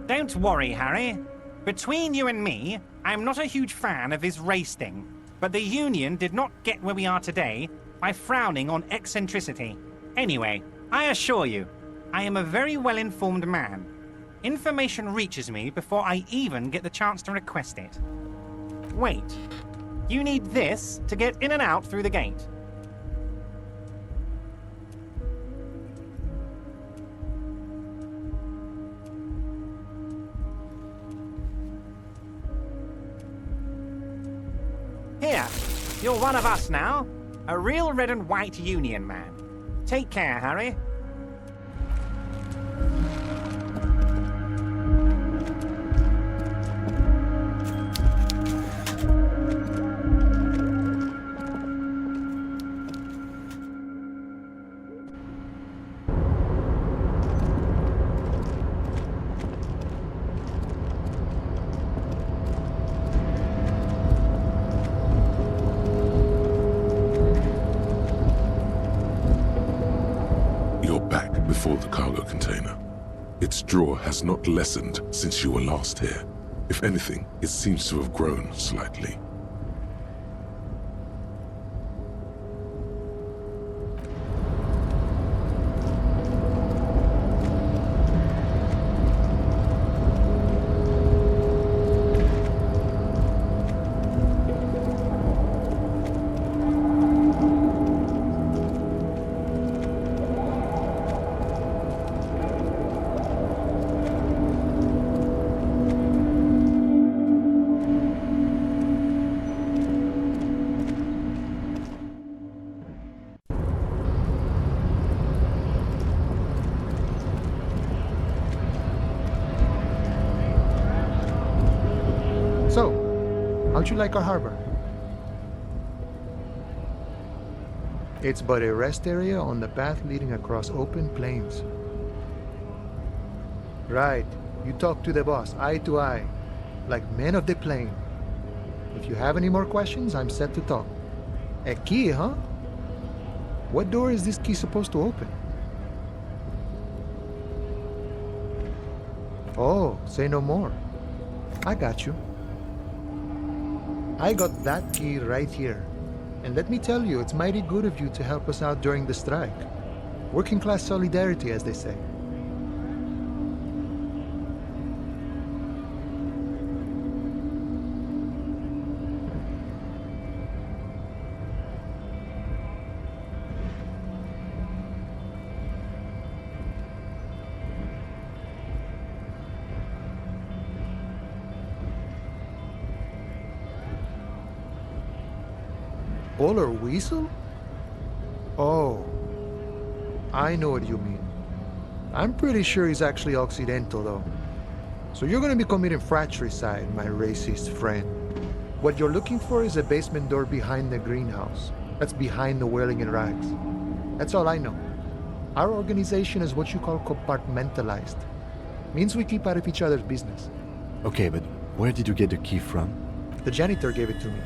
Don't worry, Harry. Between you and me, I'm not a huge fan of his race thing, but the Union did not get where we are today by frowning on eccentricity. Anyway, I assure you, I am a very well-informed man. Information reaches me before I even get the chance to request it. Wait, you need this to get in and out through the gate. Here, you're one of us now. A real red and white Union man. Take care, Harry. Before the cargo container. Its drawer has not lessened since you were last here. If anything, it seems to have grown slightly. How'd you like our harbor? It's but a rest area on the path leading across open plains. Right. You talk to the boss, eye to eye. like men of the plain. If you have any more questions, I'm set to talk. A key, huh? What door is this key supposed to open? Oh, say no more. I got you. I got that key right here. And let me tell you, it's mighty good of you to help us out during the strike. Working class solidarity, as they say. Polar weasel? Oh, I know what you mean. I'm pretty sure he's actually Occidental, though. So you're gonna be committing fratricide, my racist friend. What you're looking for is a basement door behind the greenhouse. That's behind the whirling in rags. That's all I know. Our organization is what you call compartmentalized. Means we keep out of each other's business. Okay, but where did you get the key from? The janitor gave it to me.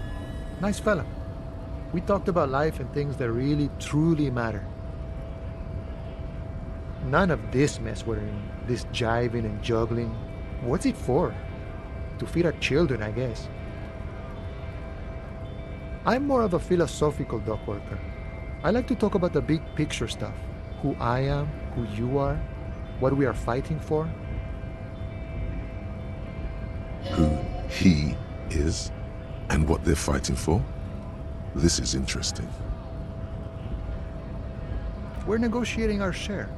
Nice fella. We talked about life and things that really, truly matter. None of this mess we're in, this jiving and juggling. What's it for? To feed our children, I guess. I'm more of a philosophical dock worker. I like to talk about the big picture stuff. Who I am, who you are, what we are fighting for. Who he is and what they're fighting for? This is interesting. We're negotiating our share.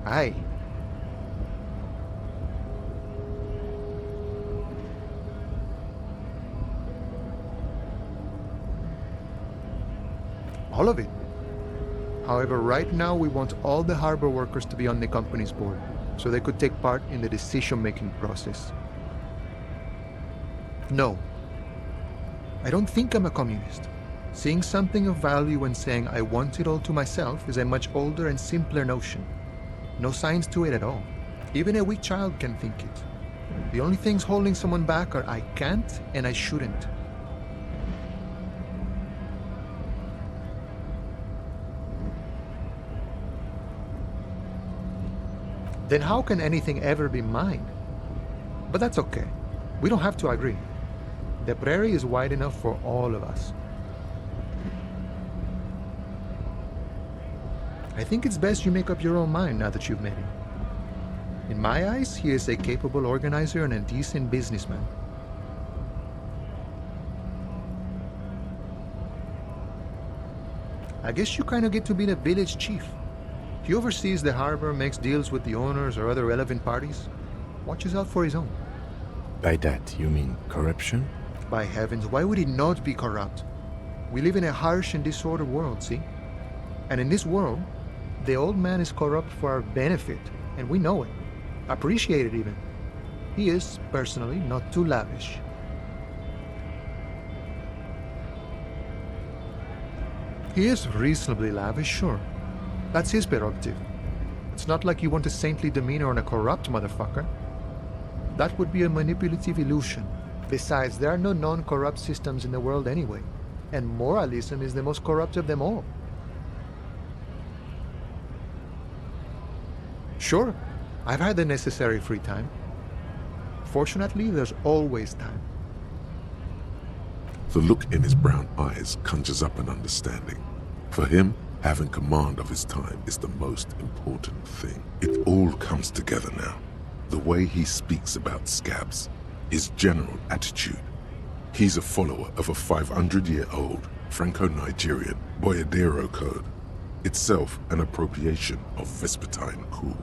Aye. All of it. However, right now we want all the harbor workers to be on the company's board, so they could take part in the decision-making process. No. I don't think I'm a communist. Seeing something of value and saying I want it all to myself is a much older and simpler notion. No science to it at all. Even a weak child can think it. The only things holding someone back are I can't and I shouldn't. Then how can anything ever be mine? But that's okay. We don't have to agree. The prairie is wide enough for all of us. I think it's best you make up your own mind now that you've met him. In my eyes, he is a capable organizer and a decent businessman. I guess you kind of get to be the village chief. He oversees the harbor, makes deals with the owners or other relevant parties, watches out for his own. By that, you mean corruption? By heavens, why would he not be corrupt? We live in a harsh and disordered world, see? And in this world, the old man is corrupt for our benefit, and we know it. Appreciate it even. He is, personally, not too lavish. He is reasonably lavish, sure. That's his prerogative. It's not like you want a saintly demeanor on a corrupt motherfucker. That would be a manipulative illusion. Besides, there are no non-corrupt systems in the world anyway, and moralism is the most corrupt of them all. Sure, I've had the necessary free time. Fortunately, there's always time. The look in his brown eyes conjures up an understanding. For him, having command of his time is the most important thing. It all comes together now. The way he speaks about scabs, his general attitude. He's a follower of a 500-year-old Franco-Nigerian Boyadero code, itself an appropriation of Vespertine cool.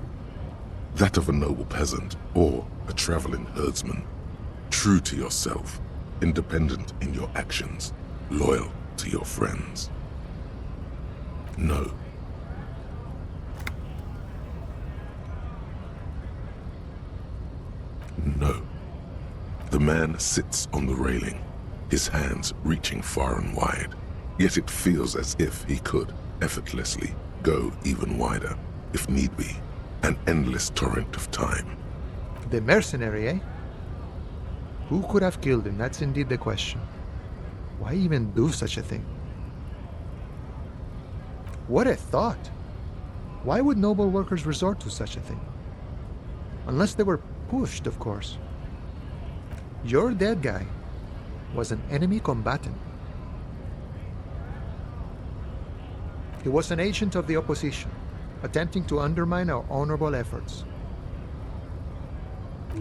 That of a noble peasant or a traveling herdsman. True to yourself, independent in your actions, loyal to your friends. No. No. The man sits on the railing, his hands reaching far and wide, yet it feels as if he could effortlessly go even wider, if need be, an endless torrent of time. The mercenary, eh? Who could have killed him? That's indeed the question. Why even do such a thing? What a thought! Why would noble workers resort to such a thing? Unless they were pushed, of course. Your dead guy was an enemy combatant. He was an agent of the opposition, attempting to undermine our honorable efforts.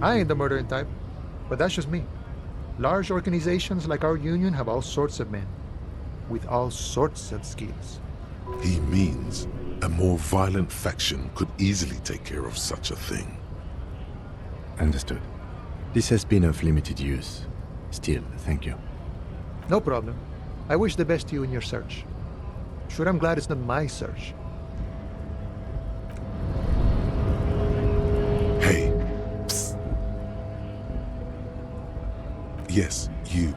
I ain't the murdering type, but that's just me. Large organizations like our union have all sorts of men, with all sorts of skills. He means a more violent faction could easily take care of such a thing. Understood. This has been of limited use. Still, thank you. No problem. I wish the best to you in your search. Sure, I'm glad it's not my search. Hey. Psst. Yes, you.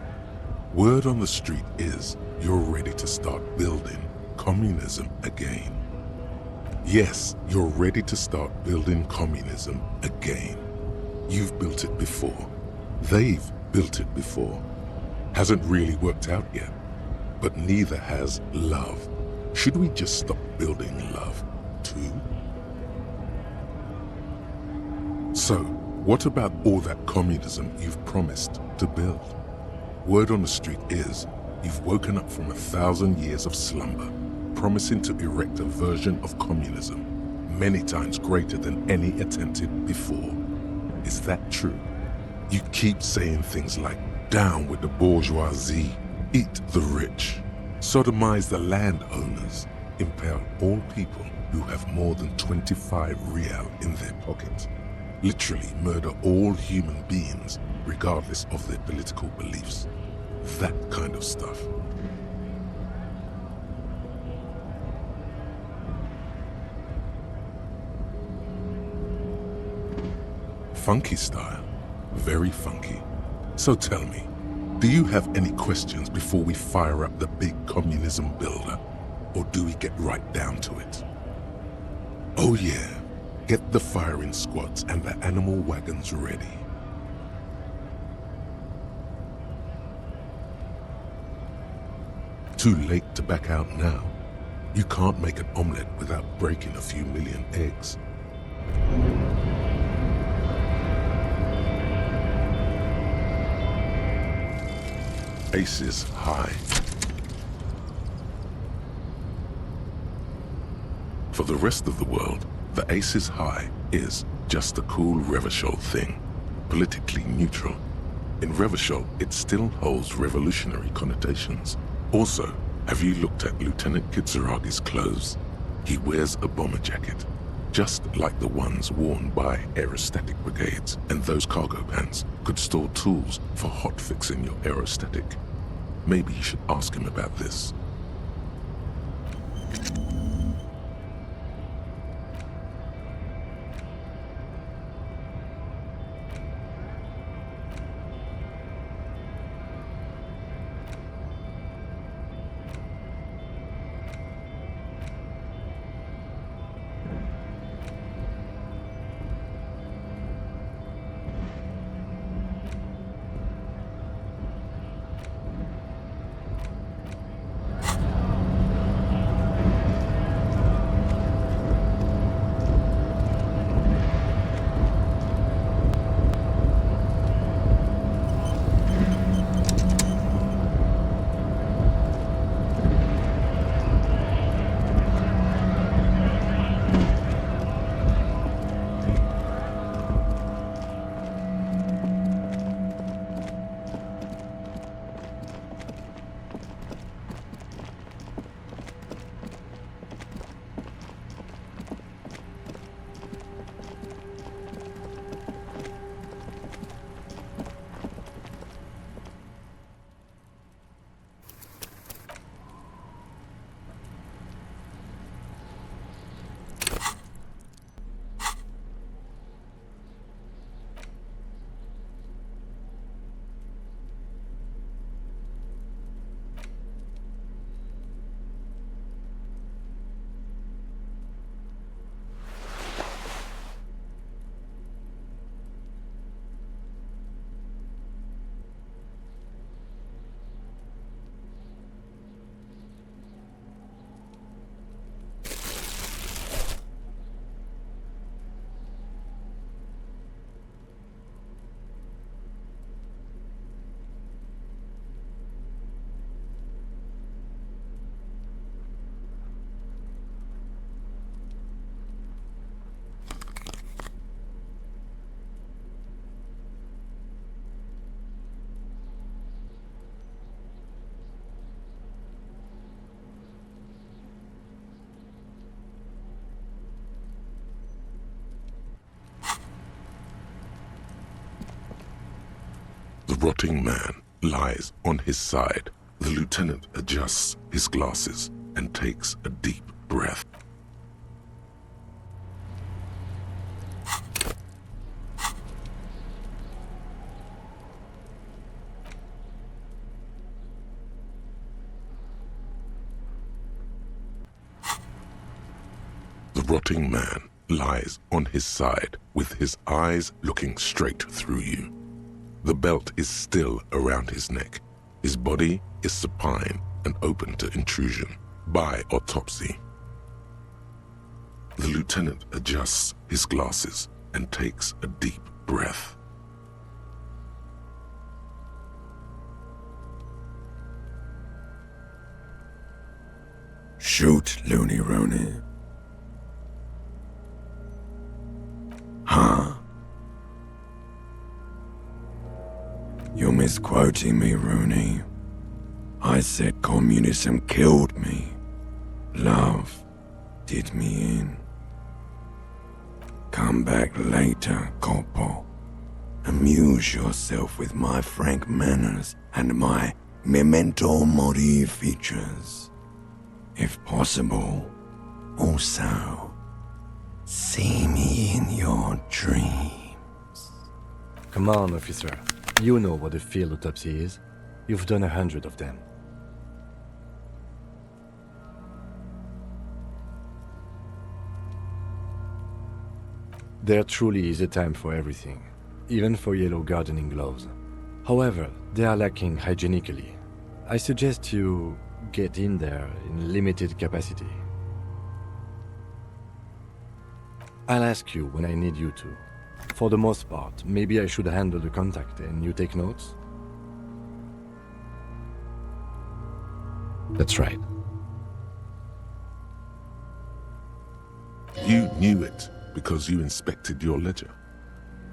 Word on the street is you're ready to start building communism again. Yes, you're ready to start building communism again. You've built it before. They've built it before. Hasn't really worked out yet. But neither has love. Should we just stop building love, too? So, what about all that communism you've promised to build? Word on the street is you've woken up from 1,000 years of slumber, promising to erect a version of communism many times greater than any attempted before. Is that true? You keep saying things like, down with the bourgeoisie, eat the rich, sodomize the landowners, impale all people who have more than 25 real in their pockets, literally murder all human beings regardless of their political beliefs. That kind of stuff. Funky style. Very funky. So tell me, do you have any questions before we fire up the big communism builder? Or do we get right down to it? Oh yeah, get the firing squads and the animal wagons ready. Too late to back out now. You can't make an omelette without breaking a few million eggs. Aces high. For the rest of the world, the Aces High is just a cool Revachol thing, politically neutral. In Revachol, it still holds revolutionary connotations. Also, have you looked at Lieutenant Kitsuragi's clothes? He wears a bomber jacket, just like the ones worn by aerostatic brigades, and those cargo pants could store tools for hot-fixing your aerostatic. Maybe you should ask him about this. rotting man lies on his side. The lieutenant adjusts his glasses and takes a deep breath. The rotting man lies on his side with his eyes looking straight through you. The belt is still around his neck. His body is supine and open to intrusion by autopsy. The lieutenant adjusts his glasses and takes a deep breath. Shoot, Looney Rooney. Huh? You're misquoting me, Rooney. I said communism killed me. Love did me in. Come back later, Corpo. Amuse yourself with my frank manners and my memento mori features. If possible, also, see me in your dreams. Come on, officer. You know what a field autopsy is. You've done 100 of them. There truly is a time for everything, even for yellow gardening gloves. However, they are lacking hygienically. I suggest you get in there in limited capacity. I'll ask you when I need you to. For the most part, maybe I should handle the contact and you take notes? That's right. You knew it because you inspected your ledger.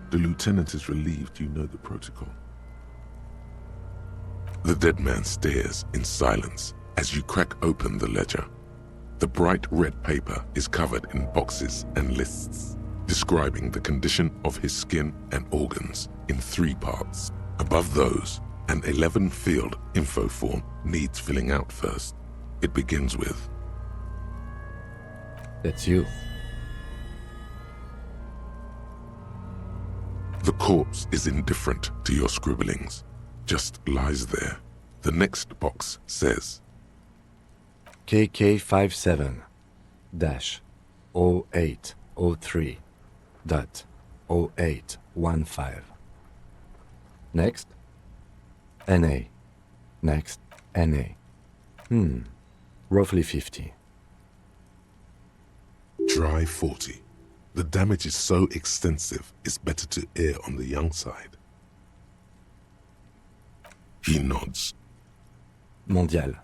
The lieutenant is relieved you know the protocol. The dead man stares in silence as you crack open the ledger. The bright red paper is covered in boxes and lists, describing the condition of his skin and organs in 3 parts. Above those, an 11-field info form needs filling out first. It begins with, "That's you." The corpse is indifferent to your scribblings, just lies there. The next box says, KK57-0803.0815. Next, NA. Next, NA. Roughly 50. Try 40. The damage is so extensive, it's better to err on the young side. He nods. Mondial.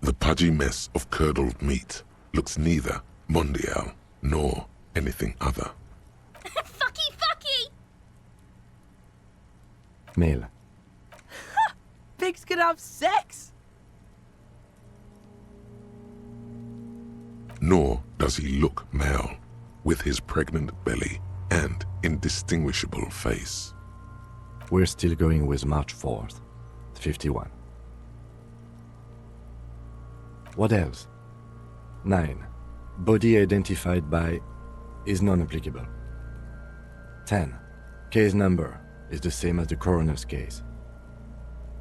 The pudgy mess of curdled meat looks neither mondial nor anything other. Fucky! Male. Pigs can have sex! Nor does he look male, with his pregnant belly and indistinguishable face. We're still going with March 4th, 51. What else? 9. Body identified by is non-applicable. 10. Case number is the same as the coroner's case.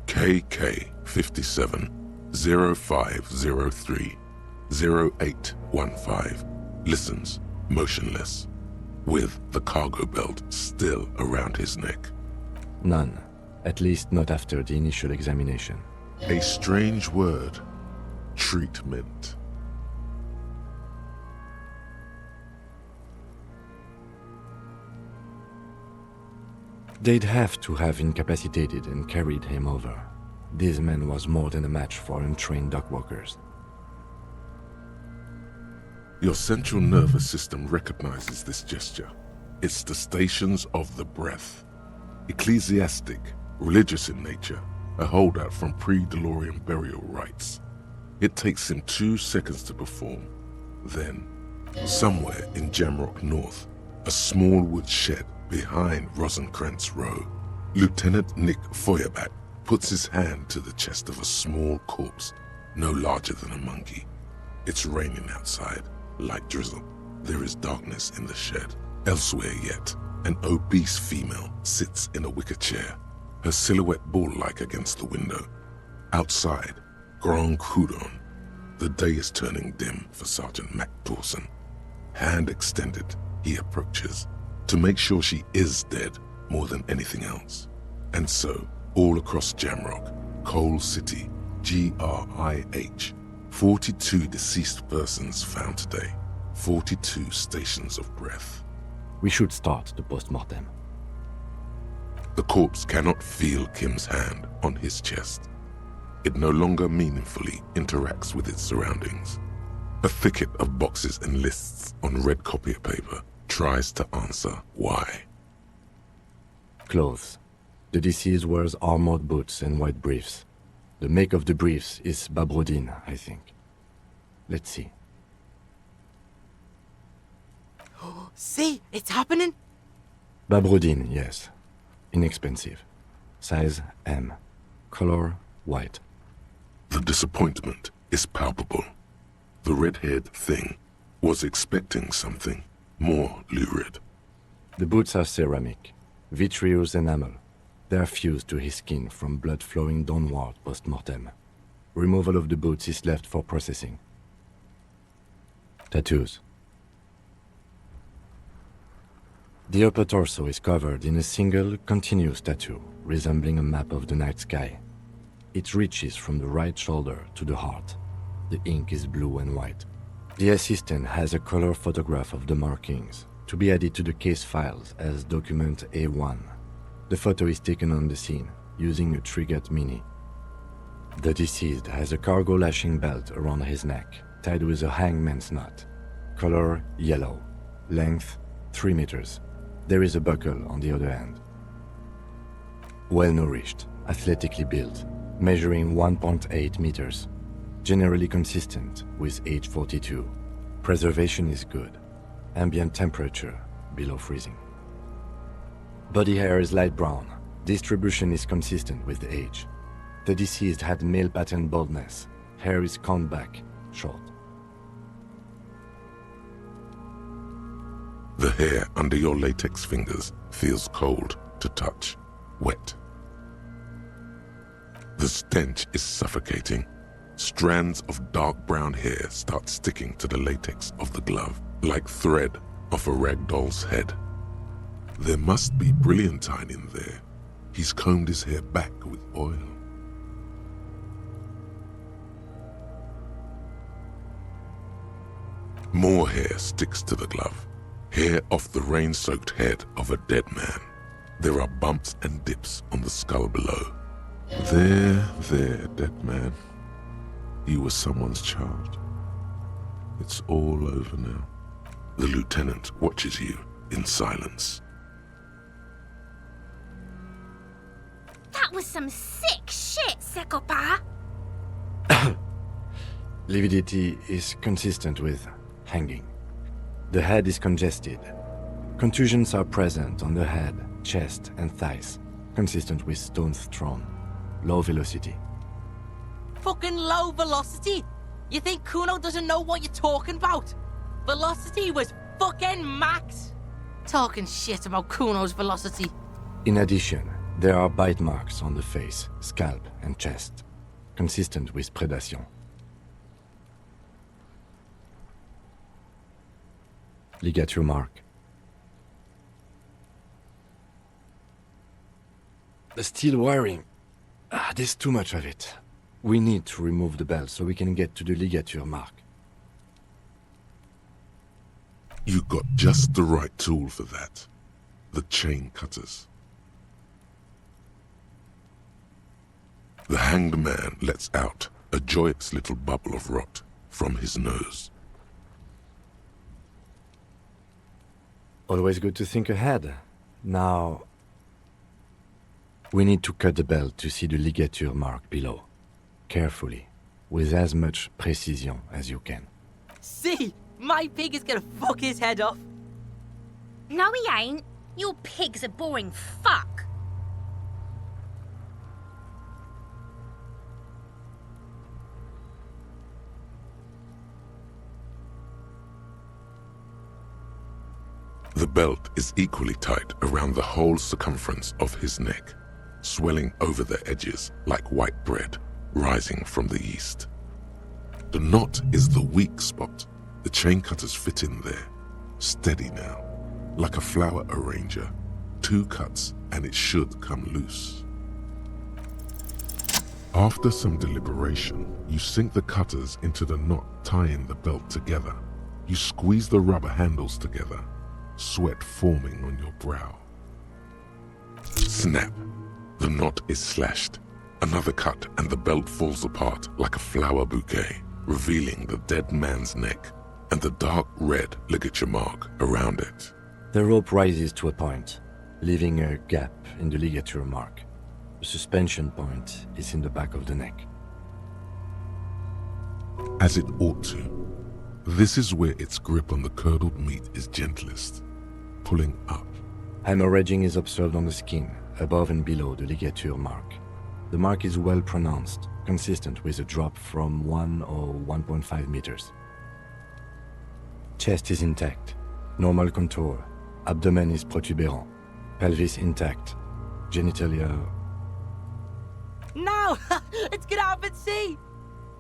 KK5705030815 listens, motionless, with the cargo belt still around his neck. None, at least not after the initial examination. A strange word, treatment. They'd have to have incapacitated and carried him over. This man was more than a match for untrained dockwalkers. Your central nervous system recognizes this gesture. It's the stations of the breath. Ecclesiastic, religious in nature, a holdout from pre-DeLorean burial rites. It takes him 2 seconds to perform. Then, somewhere in Jamrock North, a small wood shed behind Rosencrantz Row, Lieutenant Nick Feuerbach puts his hand to the chest of a small corpse, no larger than a monkey. It's raining outside, light drizzle. There is darkness in the shed. Elsewhere yet, an obese female sits in a wicker chair, her silhouette bull-like against the window. Outside, Grand Coudon. The day is turning dim for Sergeant Mac Dawson. Hand extended, he approaches, to make sure she is dead more than anything else. And so, all across Jamrock, Coal City, GRIH, 42 deceased persons found today, 42 stations of breath. We should start the post-mortem. The corpse cannot feel Kim's hand on his chest. It no longer meaningfully interacts with its surroundings. A thicket of boxes and lists on red copier paper tries to answer why. Clothes. The deceased wears armored boots and white briefs. The make of the briefs is Babrodine, I think. Let's see. See, it's happening. Babrodine, yes. Inexpensive. Size M. Color white. The disappointment is palpable. The red-haired thing was expecting something more lurid. The boots are ceramic, vitreous enamel. They are fused to his skin from blood flowing downward post-mortem. Removal of the boots is left for processing. Tattoos. The upper torso is covered in a single, continuous tattoo, resembling a map of the night sky. It reaches from the right shoulder to the heart. The ink is blue and white. The assistant has a color photograph of the markings, to be added to the case files as document A1. The photo is taken on the scene, using a triggered mini. The deceased has a cargo lashing belt around his neck, tied with a hangman's knot. Color yellow. Length 3 meters. There is a buckle on the other end. Well-nourished, athletically built, measuring 1.8 meters. Generally consistent with age 42. Preservation is good. Ambient temperature below freezing. Body hair is light brown. Distribution is consistent with the age. The deceased had male pattern baldness. Hair is combed back, short. The hair under your latex fingers feels cold to touch, wet. The stench is suffocating. Strands of dark brown hair start sticking to the latex of the glove, like thread off a rag doll's head. There must be brilliantine in there. He's combed his hair back with oil. More hair sticks to the glove. Hair off the rain-soaked head of a dead man. There are bumps and dips on the skull below. There, dead man. You were someone's child. It's all over now. The lieutenant watches you in silence. That was some sick shit, Sekopa. Lividity is consistent with hanging. The head is congested. Contusions are present on the head, chest, and thighs, consistent with stones thrown. Low velocity. Fucking low velocity? You think Kuno doesn't know what you're talking about? Velocity was fucking max. Talking shit about Kuno's velocity. In addition, there are bite marks on the face, scalp, and chest, consistent with predation. Ligature mark. The steel wiring. There's too much of it. We need to remove the belt so we can get to the ligature mark. You got just the right tool for that. The chain cutters. The hanged man lets out a joyous little bubble of rot from his nose. Always good to think ahead. Now, we need to cut the belt to see the ligature mark below. Carefully, with as much precision as you can. See? My pig is gonna fuck his head off. No, he ain't. Your pig's a boring fuck. The belt is equally tight around the whole circumference of his neck, swelling over the edges like white bread rising from the east. The knot is the weak spot. The chain cutters fit in there, steady now, like a flower arranger. 2 cuts and it should come loose. After some deliberation, you sink the cutters into the knot tying the belt together. You squeeze the rubber handles together, sweat forming on your brow. Snap! The knot is slashed. Another cut and the belt falls apart like a flower bouquet, revealing the dead man's neck and the dark red ligature mark around it. The rope rises to a point, leaving a gap in the ligature mark. The suspension point is in the back of the neck. As it ought to. This is where its grip on the curdled meat is gentlest, pulling up. Hemorrhaging is observed on the skin, above and below the ligature mark. The mark is well pronounced, consistent with a drop from 1 or 1.5 meters. Chest is intact, normal contour, abdomen is protuberant, pelvis intact, genitalia... No! It's gonna happen, see!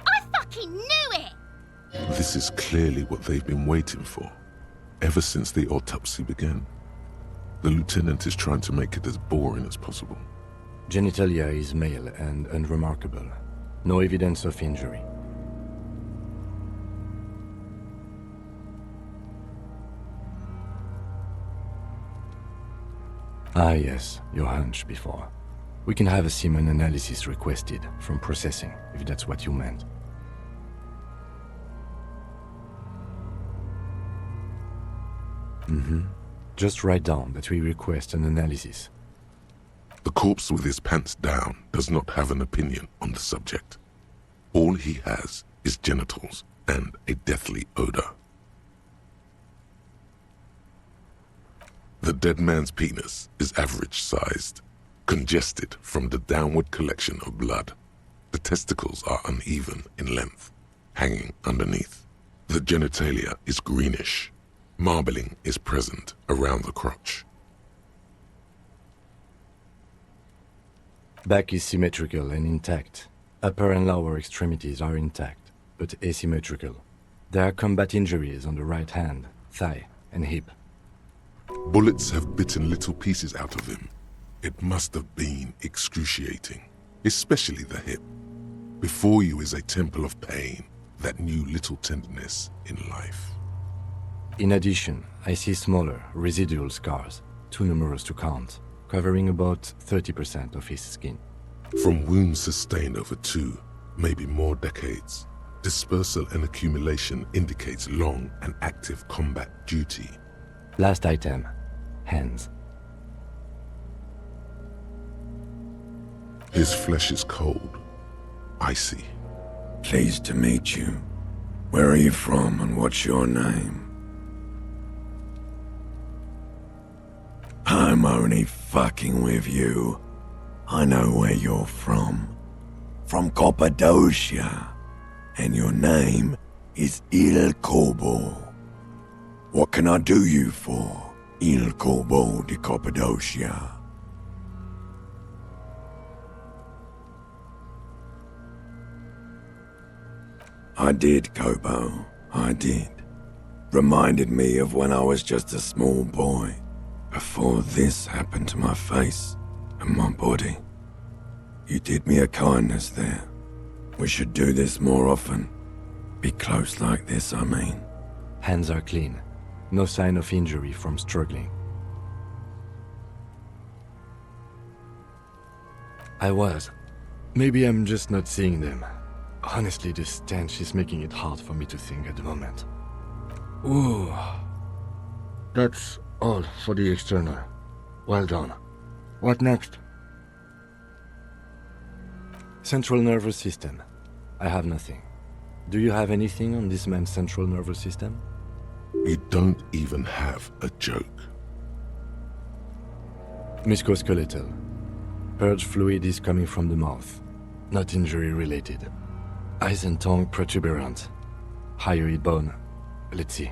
I fucking knew it! This is clearly what they've been waiting for, ever since the autopsy began. The lieutenant is trying to make it as boring as possible. Genitalia is male and unremarkable. No evidence of injury. Ah yes, your hunch before. We can have a semen analysis requested from processing, if that's what you meant. Just write down that we request an analysis. The corpse with his pants down does not have an opinion on the subject. All he has is genitals and a deathly odor. The dead man's penis is average-sized, congested from the downward collection of blood. The testicles are uneven in length, hanging underneath. The genitalia is greenish. Marbling is present around the crotch. Back is symmetrical and intact. Upper and lower extremities are intact, but asymmetrical. There are combat injuries on the right hand, thigh, and hip. Bullets have bitten little pieces out of him. It must have been excruciating, especially the hip. Before you is a temple of pain that knew little tenderness in life. In addition, I see smaller, residual scars, too numerous to count, covering about 30% of his skin. From wounds sustained over 2, maybe more decades, dispersal and accumulation indicates long and active combat duty. Last item, hands. His flesh is cold, icy. Pleased to meet you. Where are you from and what's your name? I'm only fucking with you. I know where you're from. From Cappadocia. And your name is Il Corbo. What can I do you for, Il Corbo de Cappadocia? I did, Kobo. I did. Reminded me of when I was just a small boy, before this happened to my face and my body. You did me a kindness there. We should do this more often. Be close like this, I mean. Hands are clean. No sign of injury from struggling. I was. Maybe I'm just not seeing them. Honestly, the stench is making it hard for me to think at the moment. Ooh. That's all for the external. Well done. What next? Central nervous system. I have nothing. Do you have anything on this man's central nervous system? You don't even have a joke. Musculoskeletal. Purge fluid is coming from the mouth. Not injury related. Eyes and tongue protuberant. Hyoid bone. Let's see.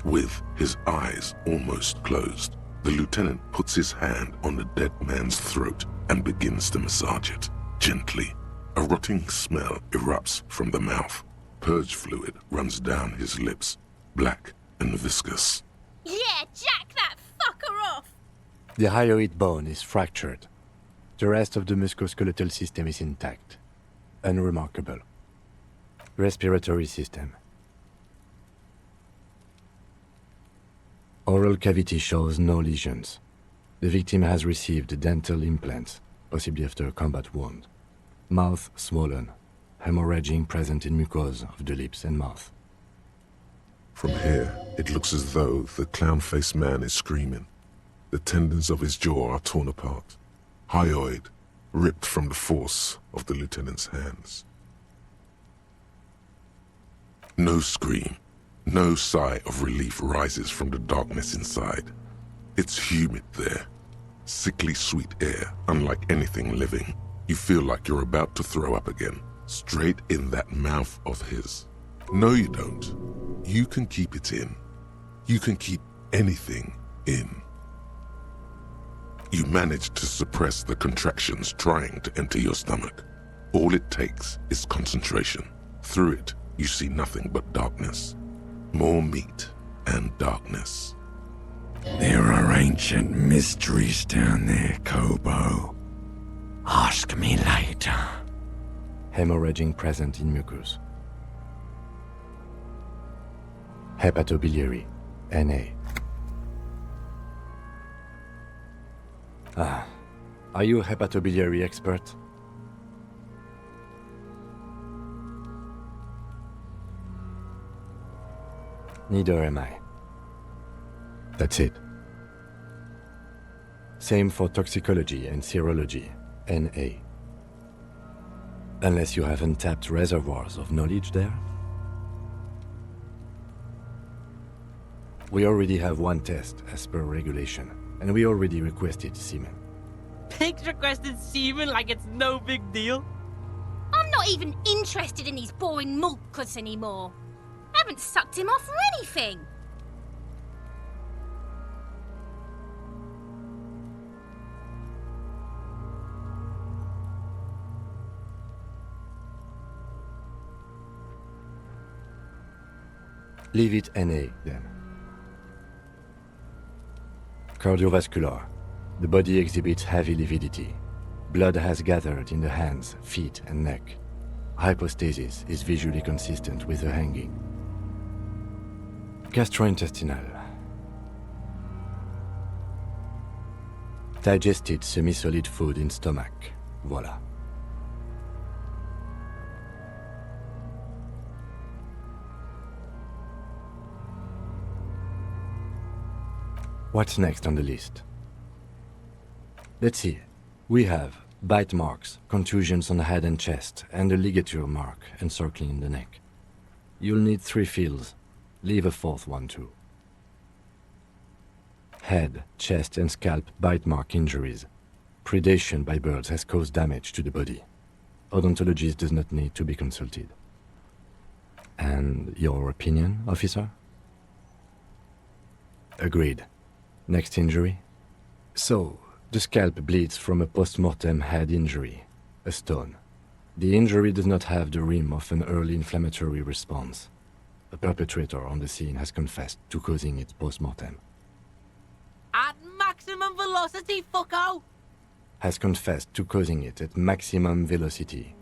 With his eyes almost closed, the lieutenant puts his hand on the dead man's throat and begins to massage it, gently. A rotting smell erupts from the mouth. Purge fluid runs down his lips, black and viscous. Yeah, jack that fucker off! The hyoid bone is fractured. The rest of the musculoskeletal system is intact. Unremarkable. Respiratory system. Oral cavity shows no lesions. The victim has received dental implants, possibly after a combat wound. Mouth swollen. Hemorrhaging present in mucosa of the lips and mouth. From here, it looks as though the clown-faced man is screaming. The tendons of his jaw are torn apart. Hyoid, ripped from the force of the lieutenant's hands. No scream, no sigh of relief rises from the darkness inside. It's humid there. Sickly sweet air, unlike anything living. You feel like you're about to throw up again, straight in that mouth of his. No, you don't. You can keep it in. You can keep anything in. You manage to suppress the contractions trying to enter your stomach. All it takes is concentration. Through it, you see nothing but darkness. More meat and darkness. There are ancient mysteries down there, Kobo. Ask me later. Hemorrhaging present in mucus. Hepatobiliary, NA. Are you a hepatobiliary expert? Neither am I. That's it. Same for toxicology and serology, NA. Unless you have untapped reservoirs of knowledge there? We already have one test as per regulation, and we already requested semen. Pigs requested semen like it's no big deal. I'm not even interested in these boring mulkas anymore. I haven't sucked him off or anything. Leave it NA, then. Cardiovascular. The body exhibits heavy lividity. Blood has gathered in the hands, feet, and neck. Hypostasis is visually consistent with the hanging. Gastrointestinal. Digested semi-solid food in stomach. Voila. What's next on the list? Let's see. We have bite marks, contusions on the head and chest, and a ligature mark encircling the neck. You'll need 3 fields. Leave a 4th one too. Head, chest, and scalp bite mark injuries. Predation by birds has caused damage to the body. Odontologist does not need to be consulted. And your opinion, officer? Agreed. Next injury? So, the scalp bleeds from a post-mortem head injury, a stone. The injury does not have the rim of an early inflammatory response. The perpetrator on the scene has confessed to causing it post-mortem. At maximum velocity, fucko! Has confessed to causing it at maximum velocity.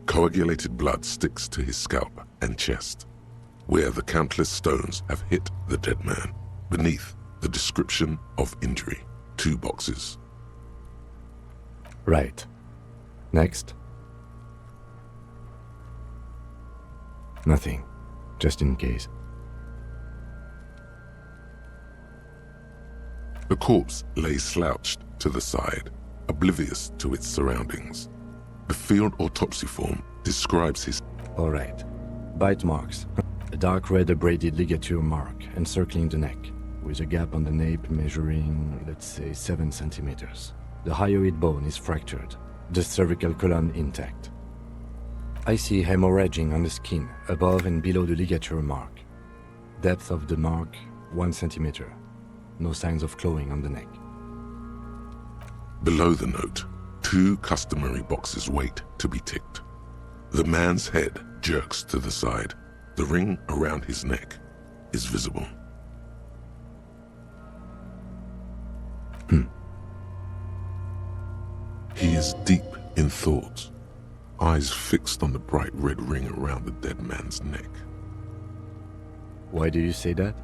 Coagulated blood sticks to his scalp and chest, where the countless stones have hit the dead man. Beneath, the description of injury. 2 boxes. Right. Next. Nothing. Just in case. The corpse lay slouched to the side, oblivious to its surroundings. The field autopsy form describes his... All right. Bite marks. A dark red abraded ligature mark encircling the neck, with a gap on the nape measuring, let's say, 7 centimeters. The hyoid bone is fractured, the cervical column intact. I see hemorrhaging on the skin, above and below the ligature mark. Depth of the mark, 1 centimeter. No signs of clawing on the neck. Below the note, 2 customary boxes wait to be ticked. The man's head jerks to the side. The ring around his neck is visible. He is deep in thought, eyes fixed on the bright red ring around the dead man's neck. Why do you say that?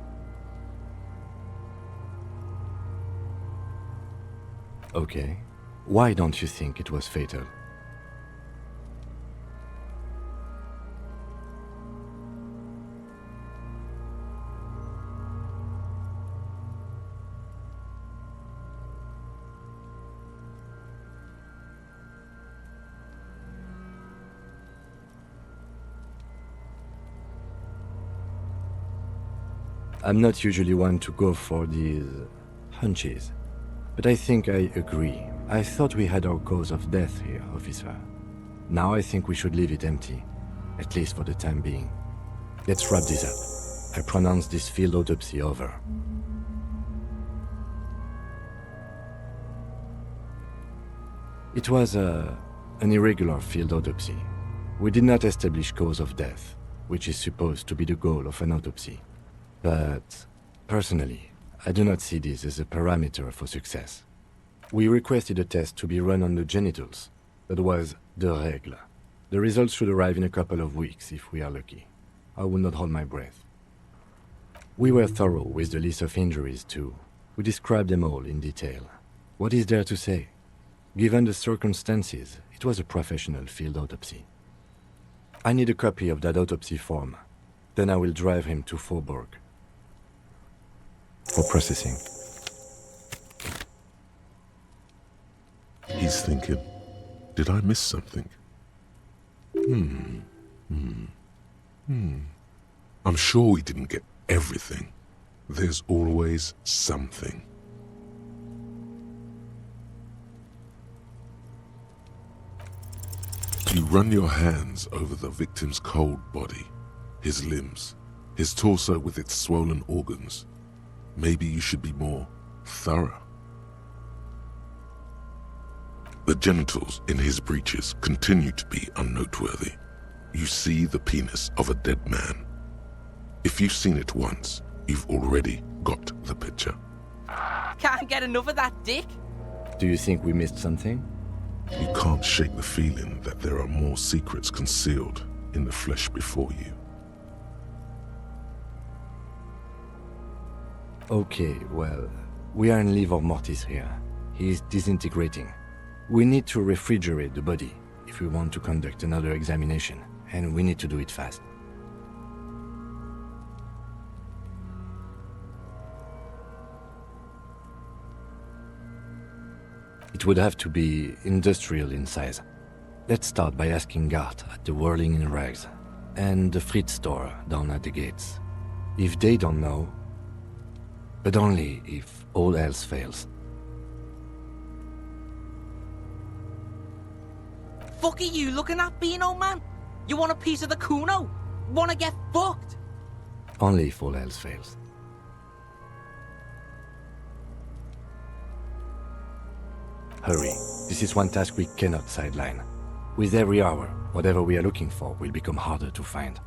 Okay. Why don't you think it was fatal? I'm not usually one to go for these hunches, but I think I agree. I thought we had our cause of death here, officer. Now I think we should leave it empty, at least for the time being. Let's wrap this up. I pronounce this field autopsy over. It was an irregular field autopsy. We did not establish cause of death, which is supposed to be the goal of an autopsy. But, personally, I do not see this as a parameter for success. We requested a test to be run on the genitals. That was the règle. The results should arrive in a couple of weeks if we are lucky. I will not hold my breath. We were thorough with the list of injuries too. We described them all in detail. What is there to say? Given the circumstances, it was a professional field autopsy. I need a copy of that autopsy form. Then I will drive him to Faubourg for processing. He's thinking, did I miss something? I'm sure we didn't get everything. There's always something. You run your hands over the victim's cold body, his limbs, his torso with its swollen organs. Maybe you should be more thorough. The genitals in his breeches continue to be unnoteworthy. You see the penis of a dead man. If you've seen it once, you've already got the picture. Can't get enough of that dick. Do you think we missed something? You can't shake the feeling that there are more secrets concealed in the flesh before you. Okay, well, we are in livor mortis here. He is disintegrating. We need to refrigerate the body if we want to conduct another examination, and we need to do it fast. It would have to be industrial in size. Let's start by asking Gart at the Whirling in Rags and the Fritz store down at the gates. If they don't know, but only if all else fails. Fuck are you looking at, Beano man? You want a piece of the Kuno? Wanna get fucked? Only if all else fails. Hurry. This is one task we cannot sideline. With every hour, whatever we are looking for will become harder to find.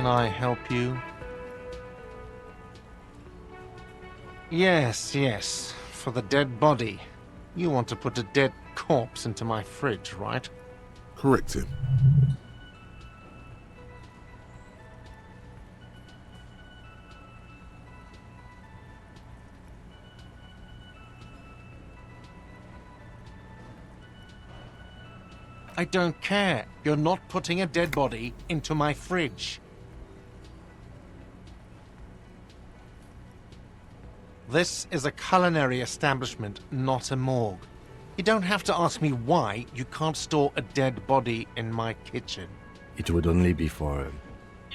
Can I help you? Yes, yes. For the dead body. You want to put a dead corpse into my fridge, right? Correct him. I don't care. You're not putting a dead body into my fridge. This is a culinary establishment, not a morgue. You don't have to ask me why you can't store a dead body in my kitchen. It would only be for...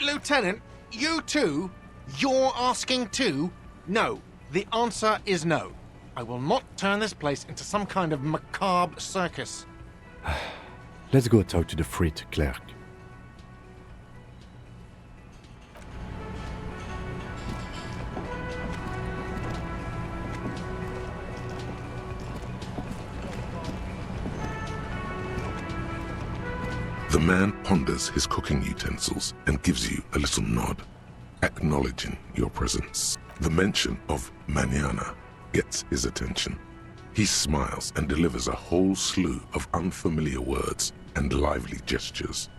Lieutenant, you too? You're asking too? No. The answer is no. I will not turn this place into some kind of macabre circus. Let's go talk to the frit clerk. The man ponders his cooking utensils and gives you a little nod, acknowledging your presence. The mention of mañana gets his attention. He smiles and delivers a whole slew of unfamiliar words and lively gestures.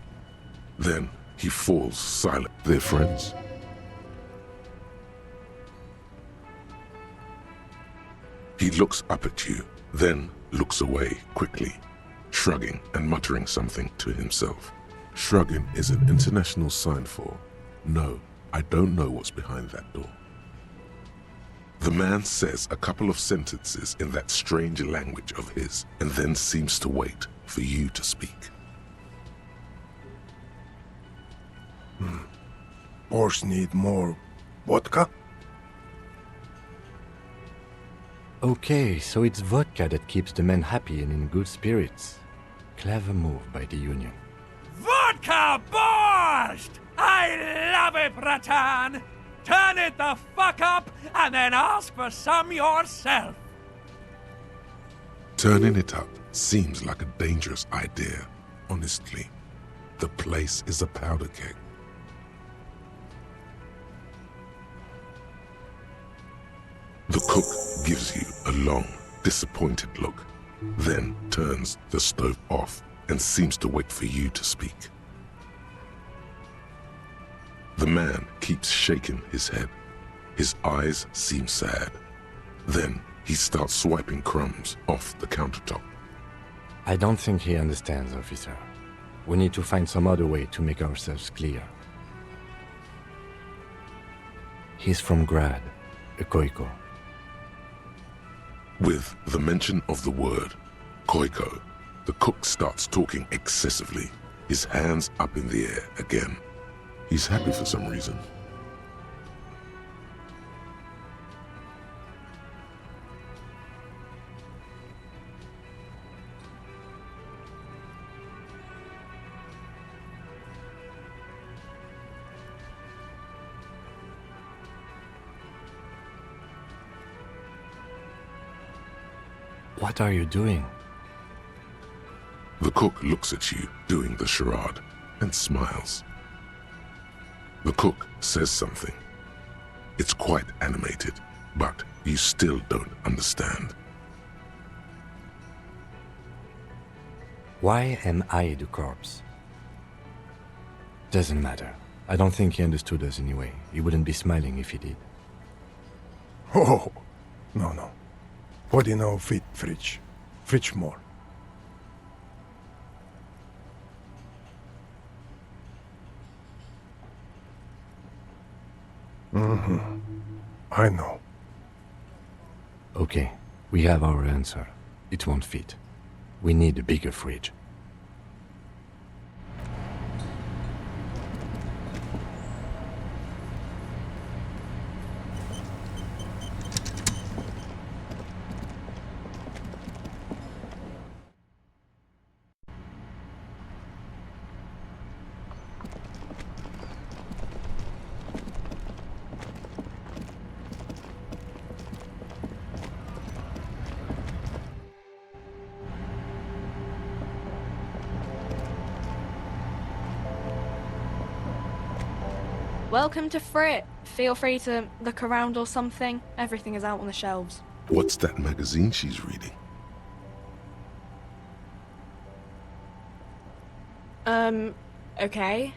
Then he falls silent. They're friends. He looks up at you, then looks away quickly, shrugging and muttering something to himself. Shrugging is an international sign for, no, I don't know what's behind that door. The man says a couple of sentences in that strange language of his, and then seems to wait for you to speak. Boars need more vodka? Okay, so it's vodka that keeps the men happy and in good spirits. Clever move by the Union. Vodka borscht! I love it, Bratan! Turn it the fuck up and then ask for some yourself! Turning it up seems like a dangerous idea, honestly. The place is a powder keg. The cook gives you a long, disappointed look, then turns the stove off and seems to wait for you to speak. The man keeps shaking his head. His eyes seem sad. Then he starts swiping crumbs off the countertop. I don't think he understands, officer. We need to find some other way to make ourselves clear. He's from Grad, a Koiko. With the mention of the word Koiko, the cook starts talking excessively, his hands up in the air again. He's happy for some reason. What are you doing? The cook looks at you doing the charade and smiles. The cook says something. It's quite animated, but you still don't understand. Why am I the corpse? Doesn't matter. I don't think he understood us anyway. He wouldn't be smiling if he did. Oh, no. What do you know, fridge? Fridge more. I know. Okay, we have our answer. It won't fit. We need a bigger fridge. Welcome to Frit. Feel free to look around or something. Everything is out on the shelves. What's that magazine she's reading? Okay.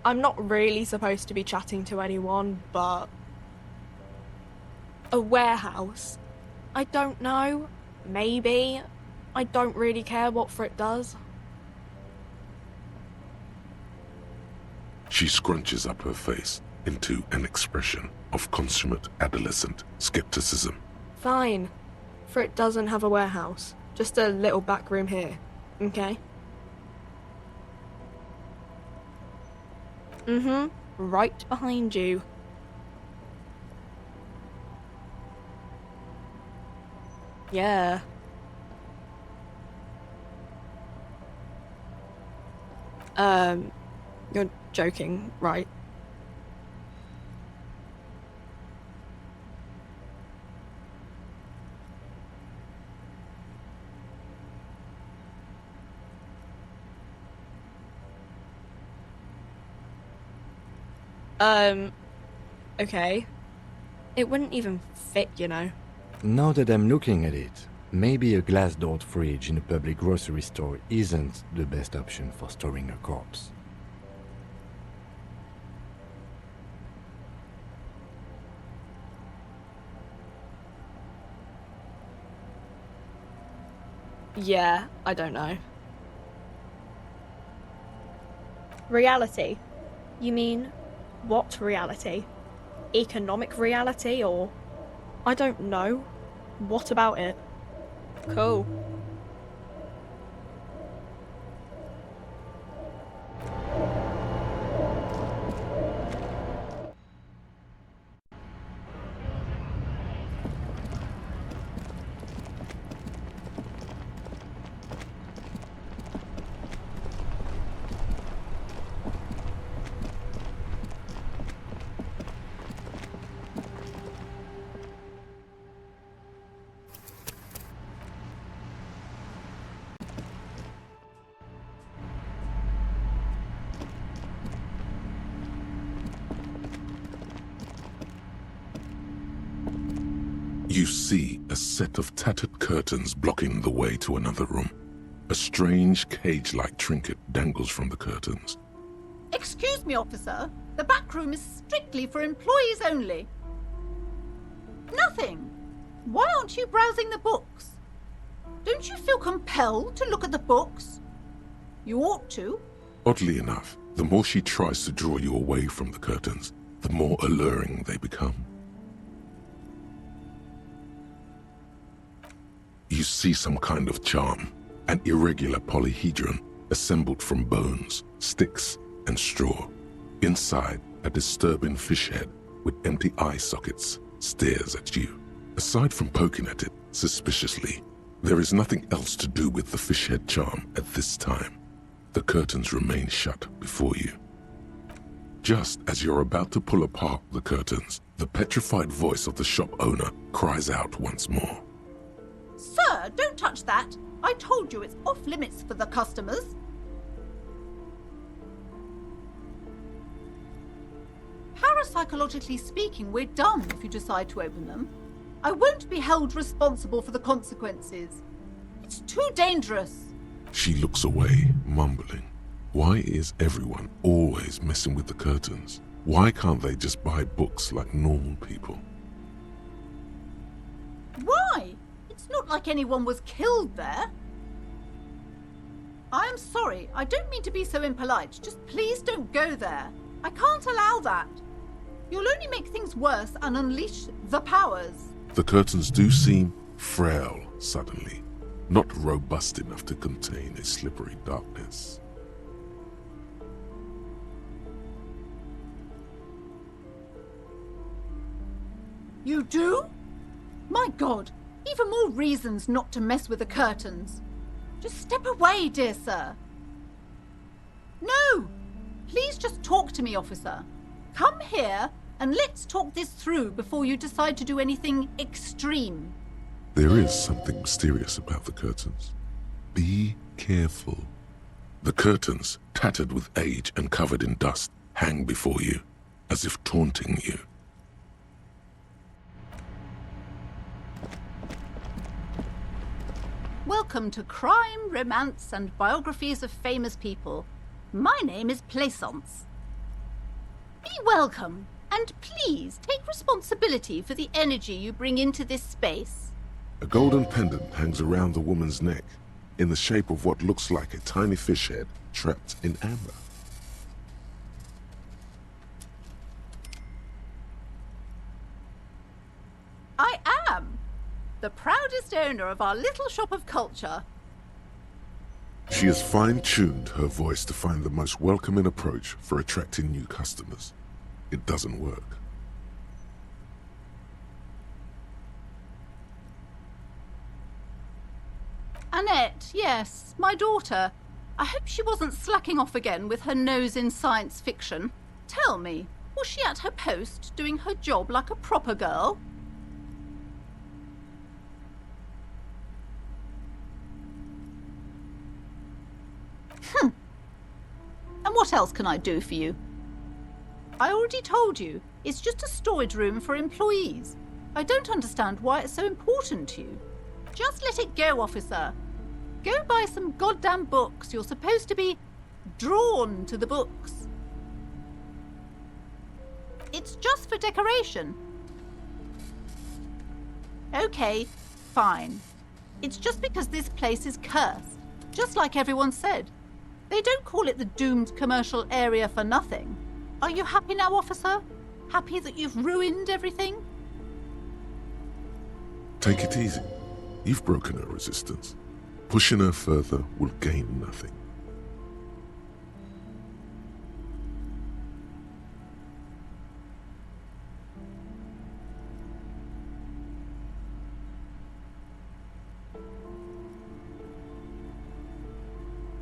I'm not really supposed to be chatting to anyone, but... A warehouse? I don't know. Maybe. I don't really care what Frit does. She scrunches up her face into an expression of consummate adolescent skepticism. Fine. Frit doesn't have a warehouse. Just a little back room here. Okay? Right behind you. Yeah. You're joking, right? Okay. It wouldn't even fit, you know. Now that I'm looking at it, maybe a glass-doored fridge in a public grocery store isn't the best option for storing a corpse. Yeah, I don't know. Reality? You mean, what reality? Economic reality, or... I don't know. What about it? Cool. You see a set of tattered curtains blocking the way to another room. A strange cage-like trinket dangles from the curtains. Excuse me, officer. The back room is strictly for employees only. Nothing. Why aren't you browsing the books? Don't you feel compelled to look at the books? You ought to. Oddly enough, the more she tries to draw you away from the curtains, the more alluring they become. You see some kind of charm, an irregular polyhedron assembled from bones, sticks, and straw. Inside, a disturbing fish head with empty eye sockets stares at you. Aside from poking at it suspiciously, there is nothing else to do with the fish head charm at this time. The curtains remain shut before you. Just as you're about to pull apart the curtains, the petrified voice of the shop owner cries out once more. Sir, don't touch that. I told you it's off limits for the customers. Parapsychologically speaking, we're done if you decide to open them. I won't be held responsible for the consequences. It's too dangerous. She looks away, mumbling. Why is everyone always messing with the curtains? Why can't they just buy books like normal people? Why? It's not like anyone was killed there. I am sorry. I don't mean to be so impolite. Just please don't go there. I can't allow that. You'll only make things worse and unleash the powers. The curtains do seem frail suddenly, not robust enough to contain a slippery darkness. You do? My God, even more reasons not to mess with the curtains. Just step away, dear sir. No! Please just talk to me, officer. Come here and let's talk this through before you decide to do anything extreme. There is something mysterious about the curtains. Be careful. The curtains, tattered with age and covered in dust, hang before you. as if taunting you. Welcome to Crime, Romance, and Biographies of Famous People. My name is Plaisance. Be welcome, and please take responsibility for the energy you bring into this space. A golden pendant hangs around the woman's neck, in the shape of what looks like a tiny fish head trapped in amber. I am the proudest owner of our little shop of culture. She has fine-tuned her voice to find the most welcoming approach for attracting new customers. It doesn't work. Annette, yes, my daughter. I hope she wasn't slacking off again with her nose in science fiction. Tell me, was she at her post doing her job like a proper girl? And what else can I do for you? I already told you, it's just a storage room for employees. I don't understand why it's so important to you. Just let it go, officer. Go buy some goddamn books. You're supposed to be drawn to the books. It's just for decoration. Okay, fine. It's just because this place is cursed, just like everyone said. They don't call it the doomed commercial area for nothing. Are you happy now, officer? Happy that you've ruined everything? Take it easy. You've broken her resistance. Pushing her further will gain nothing.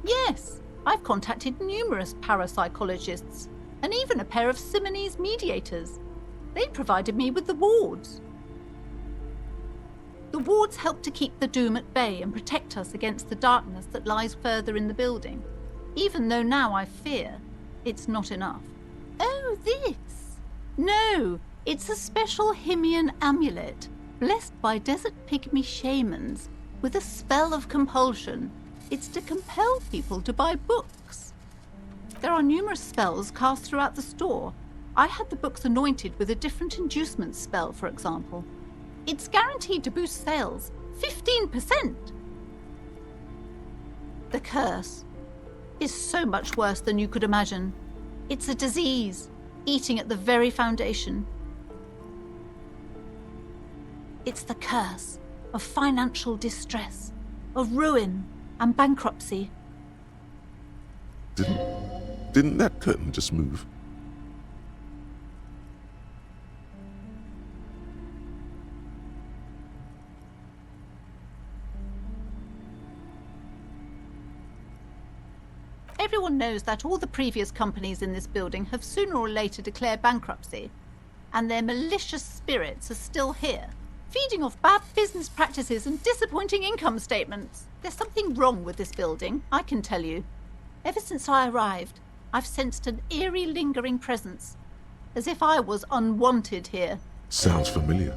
Yes, I've contacted numerous parapsychologists and even a pair of Simonese mediators. They provided me with the wards. The wards help to keep the doom at bay and protect us against the darkness that lies further in the building, even though now I fear it's not enough. Oh, this? No, it's a special Himian amulet, blessed by desert pygmy shamans, with a spell of compulsion. It's to compel people to buy books. There are numerous spells cast throughout the store. I had the books anointed with a different inducement spell, for example. It's guaranteed to boost sales 15%. The curse is so much worse than you could imagine. It's a disease, eating at the very foundation. It's the curse of financial distress, of ruin and bankruptcy. Didn't that curtain just move? Everyone knows that all the previous companies in this building have sooner or later declared bankruptcy, and their malicious spirits are still here, feeding off bad business practices and disappointing income statements. There's something wrong with this building, I can tell you. Ever since I arrived, I've sensed an eerie, lingering presence, as if I was unwanted here. Sounds familiar.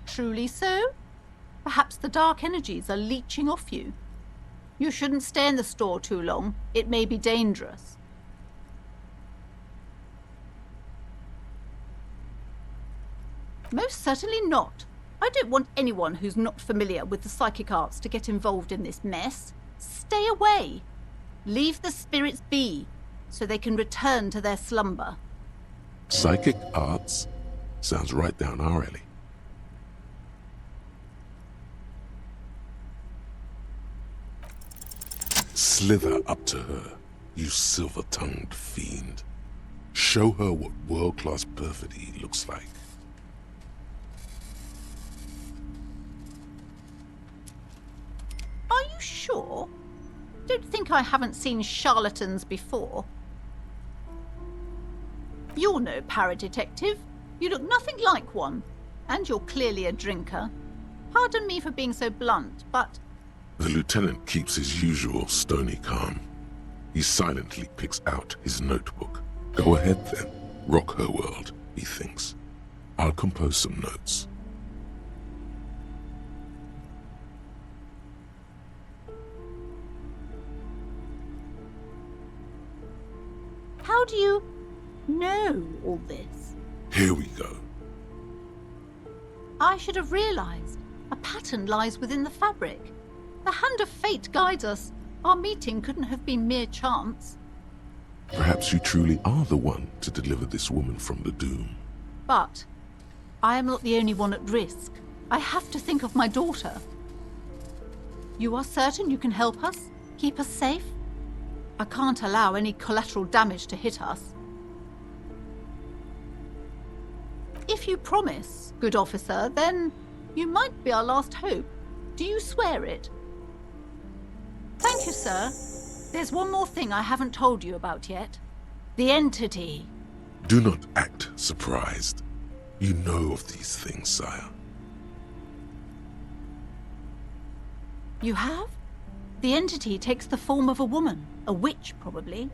Truly so? Perhaps the dark energies are leeching off you. You shouldn't stay in the store too long. It may be dangerous. Most certainly not. I don't want anyone who's not familiar with the psychic arts to get involved in this mess. Stay away. Leave the spirits be, so they can return to their slumber. Psychic arts? Sounds right down our alley. Slither up to her, you silver-tongued fiend. Show her what world-class perfidy looks like. Are you sure? Don't think I haven't seen charlatans before. You're no para-detective. You look nothing like one. And you're clearly a drinker. Pardon me for being so blunt, but The lieutenant keeps his usual stony calm. He silently picks out his notebook. Go ahead then, rock her world, he thinks. I'll compose some notes. How do you know all this? Here we go. I should have realized. A pattern lies within the fabric. The hand of fate guides us. Our meeting couldn't have been mere chance. Perhaps you truly are the one to deliver this woman from the doom. But I am not the only one at risk. I have to think of my daughter. You are certain you can help us? Keep us safe? I can't allow any collateral damage to hit us. If you promise, good officer, then you might be our last hope. Do you swear it? Thank you, sir. There's one more thing I haven't told you about yet. The entity. Do not act surprised. You know of these things, sire. You have? The entity takes the form of a woman, a witch probably.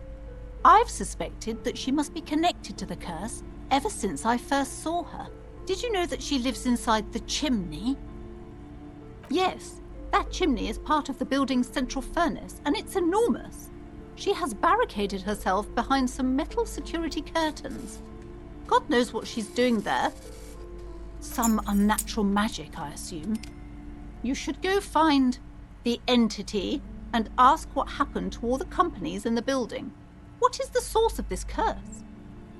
I've suspected that she must be connected to the curse ever since I first saw her. Did you know that she lives inside the chimney? Yes, that chimney is part of the building's central furnace, and it's enormous. She has barricaded herself behind some metal security curtains. God knows what she's doing there. Some unnatural magic, I assume. You should go find the entity and ask what happened to all the companies in the building. What is the source of this curse?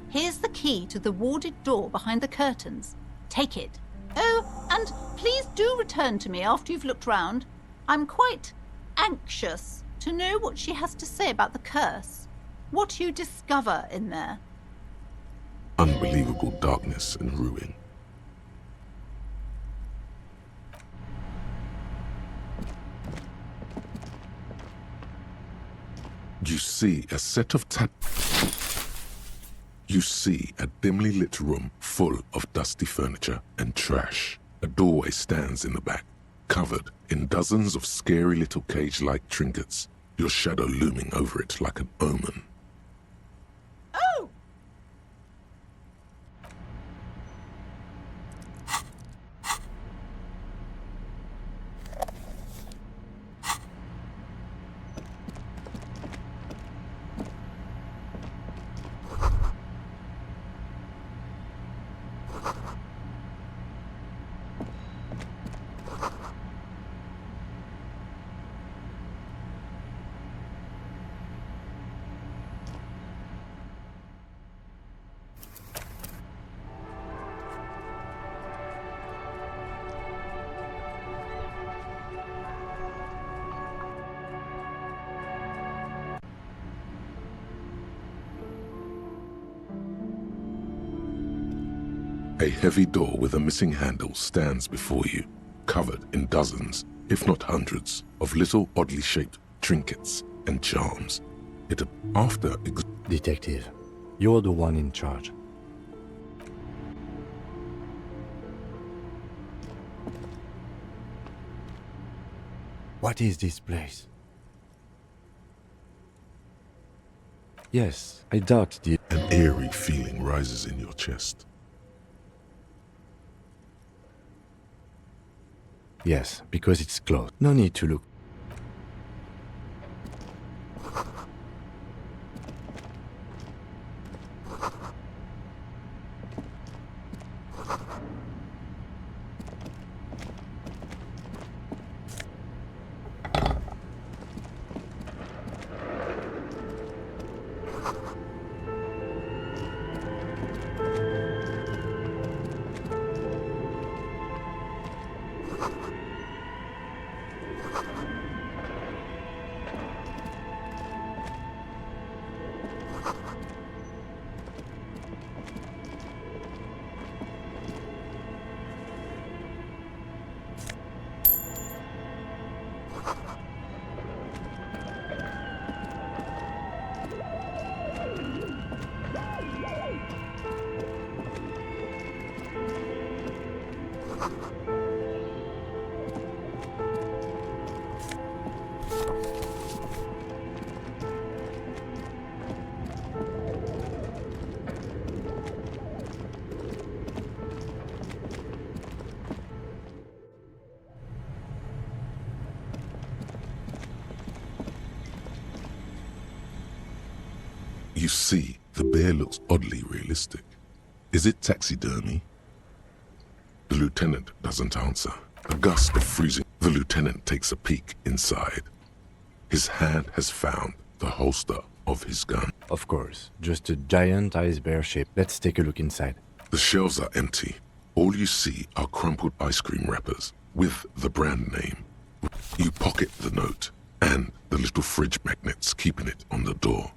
Here's the key to the warded door behind the curtains. Take it. Oh, and please do return to me after you've looked round. I'm quite anxious to know what she has to say about the curse. What you discover in there. Unbelievable darkness and ruin. You see a set of You see a dimly lit room full of dusty furniture and trash. A doorway stands in the back, covered in dozens of scary little cage-like trinkets, your shadow looming over it like an omen. Oh! A heavy door with a missing handle stands before you, covered in dozens, if not hundreds, of little oddly shaped trinkets and charms. Detective, you're the one in charge. What is this place? Yes, I doubted it. An eerie feeling rises in your chest. Yes, because it's closed. No need to look. You see, the bear looks oddly realistic. Is it taxidermy? The lieutenant doesn't answer. A gust of freezing. The lieutenant takes a peek inside. His hand has found the holster of his gun. Of course, just a giant ice bear shape. Let's take a look inside. The shelves are empty. All you see are crumpled ice cream wrappers with the brand name. You pocket the note and the little fridge magnets keeping it on the door.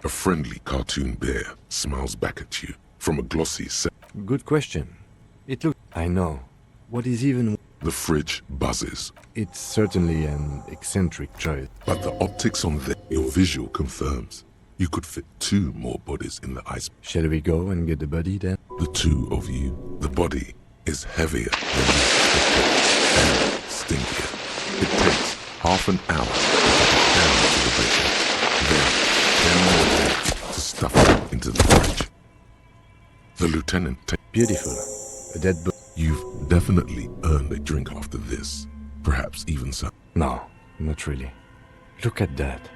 A friendly cartoon bear smiles back at you from a glossy set. Good question. It looks... I know. What is even... The fridge buzzes. It's certainly an eccentric choice. But the optics on your visual confirms you could fit 2 more bodies in the ice. Shall we go and get the body then? The 2 of you. The body is heavier than you expected and stinkier. It takes half an hour to get it down to the bridge. Then 10 more minutes to stuff it into the fridge. The lieutenant takes... Beautiful. A dead body. You've definitely earned a drink after this. Perhaps even some. No, not really. Look at that.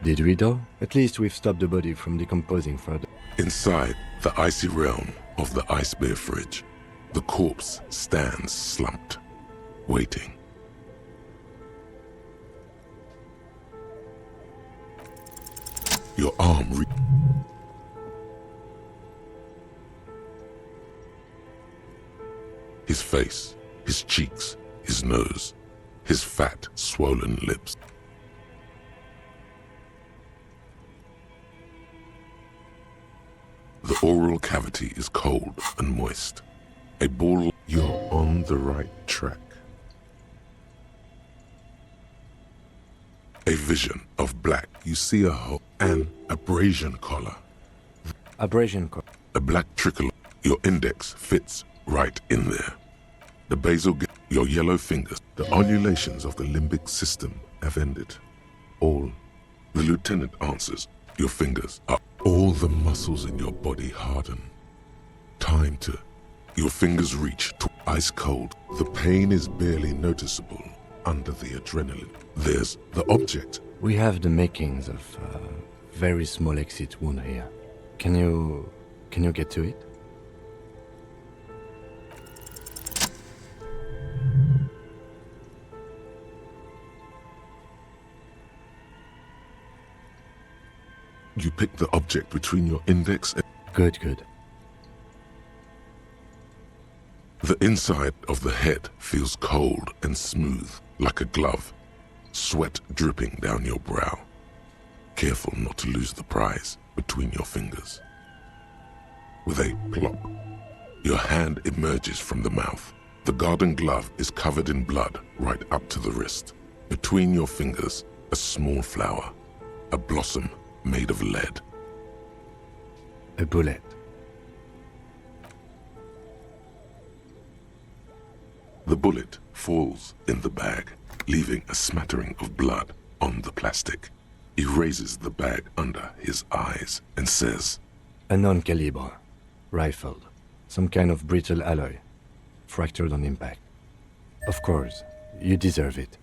Did we though? At least we've stopped the body from decomposing further. Inside the icy realm of the ice bear fridge, the corpse stands slumped, waiting. Your arm his face, his cheeks, his nose, his fat, swollen lips. The oral cavity is cold and moist. A ball. You're on the right track. A vision of black. You see a hole. An abrasion collar. Abrasion collar. A black trickle. Your index fits right in there. The basal, your yellow fingers. The undulations of the limbic system have ended. All. The lieutenant answers. Your fingers are. All the muscles in your body harden. Time to. Your fingers reach to ice cold. The pain is barely noticeable under the adrenaline. There's the object. We have the makings of a very small exit wound here. Can you get to it? You pick the object between your index and... Good. The inside of the head feels cold and smooth, like a glove. Sweat dripping down your brow. Careful not to lose the prize between your fingers. With a plop, your hand emerges from the mouth. The garden glove is covered in blood right up to the wrist. Between your fingers, a small flower, a blossom made of lead. A bullet. The bullet falls in the bag, leaving a smattering of blood on the plastic. He raises the bag under his eyes and says, A non-caliber, rifled, some kind of brittle alloy, fractured on impact. Of course, you deserve it.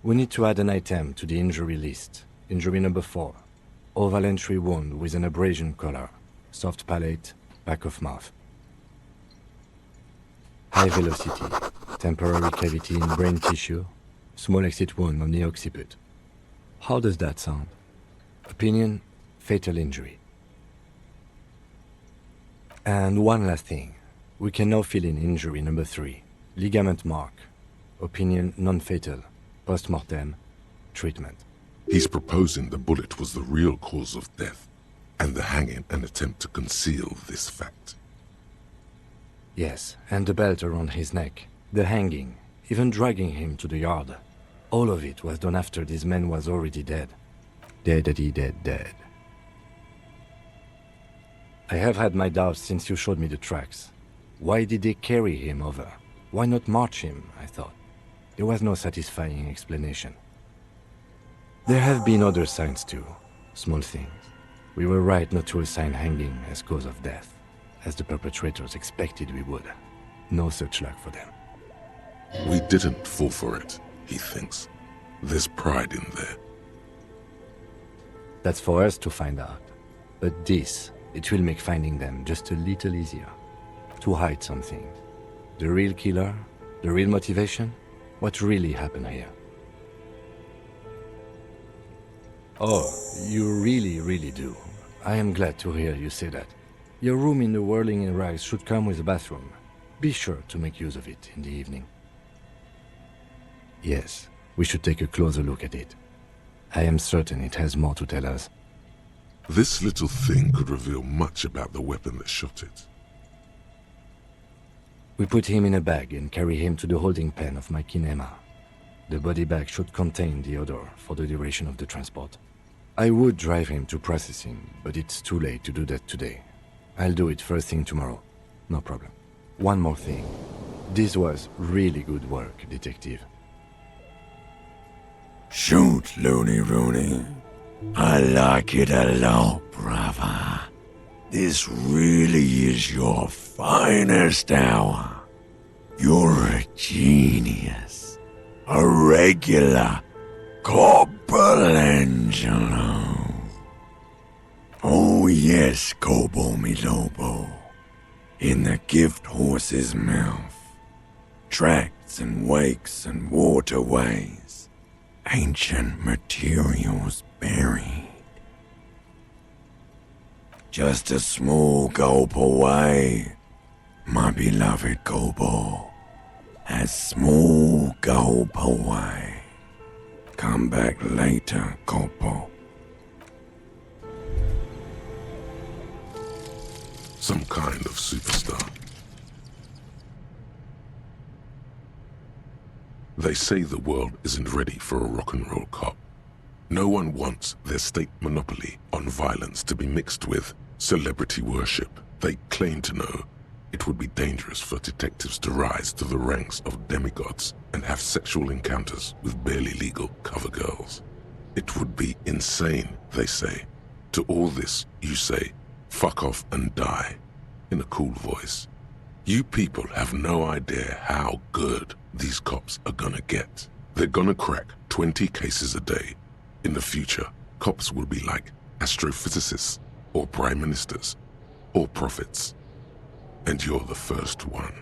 We need to add an item to the injury list. Injury number 4. Oval entry wound with an abrasion collar. Soft palate, back of mouth. High velocity. Temporary cavity in brain tissue. Small exit wound on the occiput. How does that sound? Opinion, fatal injury. And one last thing. We can now fill in injury number 3. Ligament mark. Opinion, non-fatal. Post-mortem. Treatment. He's proposing the bullet was the real cause of death, and the hanging an attempt to conceal this fact. Yes, and the belt around his neck, the hanging, even dragging him to the yard. All of it was done after this man was already dead. Dead. I have had my doubts since you showed me the tracks. Why did they carry him over? Why not march him, I thought. There was no satisfying explanation. There have been other signs too, small things. We were right not to assign hanging as cause of death, as the perpetrators expected we would. No such luck for them. We didn't fall for it, he thinks. There's pride in there. That's for us to find out. But this, it will make finding them just a little easier. To hide something. The real killer, the real motivation, what really happened here. Oh, you really do. I am glad to hear you say that. Your room in the Whirling in Rags should come with a bathroom. Be sure to make use of it in the evening. Yes, we should take a closer look at it. I am certain it has more to tell us. This little thing could reveal much about the weapon that shot it. We put him in a bag and carry him to the holding pen of my kinema. The body bag should contain the odor for the duration of the transport. I would drive him to processing, but it's too late to do that today. I'll do it first thing tomorrow. No problem. One more thing. This was really good work, Detective. Shoot, Looney Rooney. I like it a lot, brother. This really is your finest hour. You're a genius. A regular Corporangelo. Oh yes, Kobo mi Lobo. In the gift horse's mouth. Tracts and wakes and waterways. Ancient materials buried. Just a small gulp away, my beloved Kobo. A small gulp away. Come back later, Kobo. Some kind of superstar. They say the world isn't ready for a rock and roll cop. No one wants their state monopoly on violence to be mixed with celebrity worship. They claim to know it would be dangerous for detectives to rise to the ranks of demigods and have sexual encounters with barely legal cover girls. It would be insane, they say. To all this, you say, fuck off and die, in a cool voice. You people have no idea how good these cops are gonna get. They're gonna crack 20 cases a day. In the future, cops will be like astrophysicists, or prime ministers, or prophets. And you're the first one.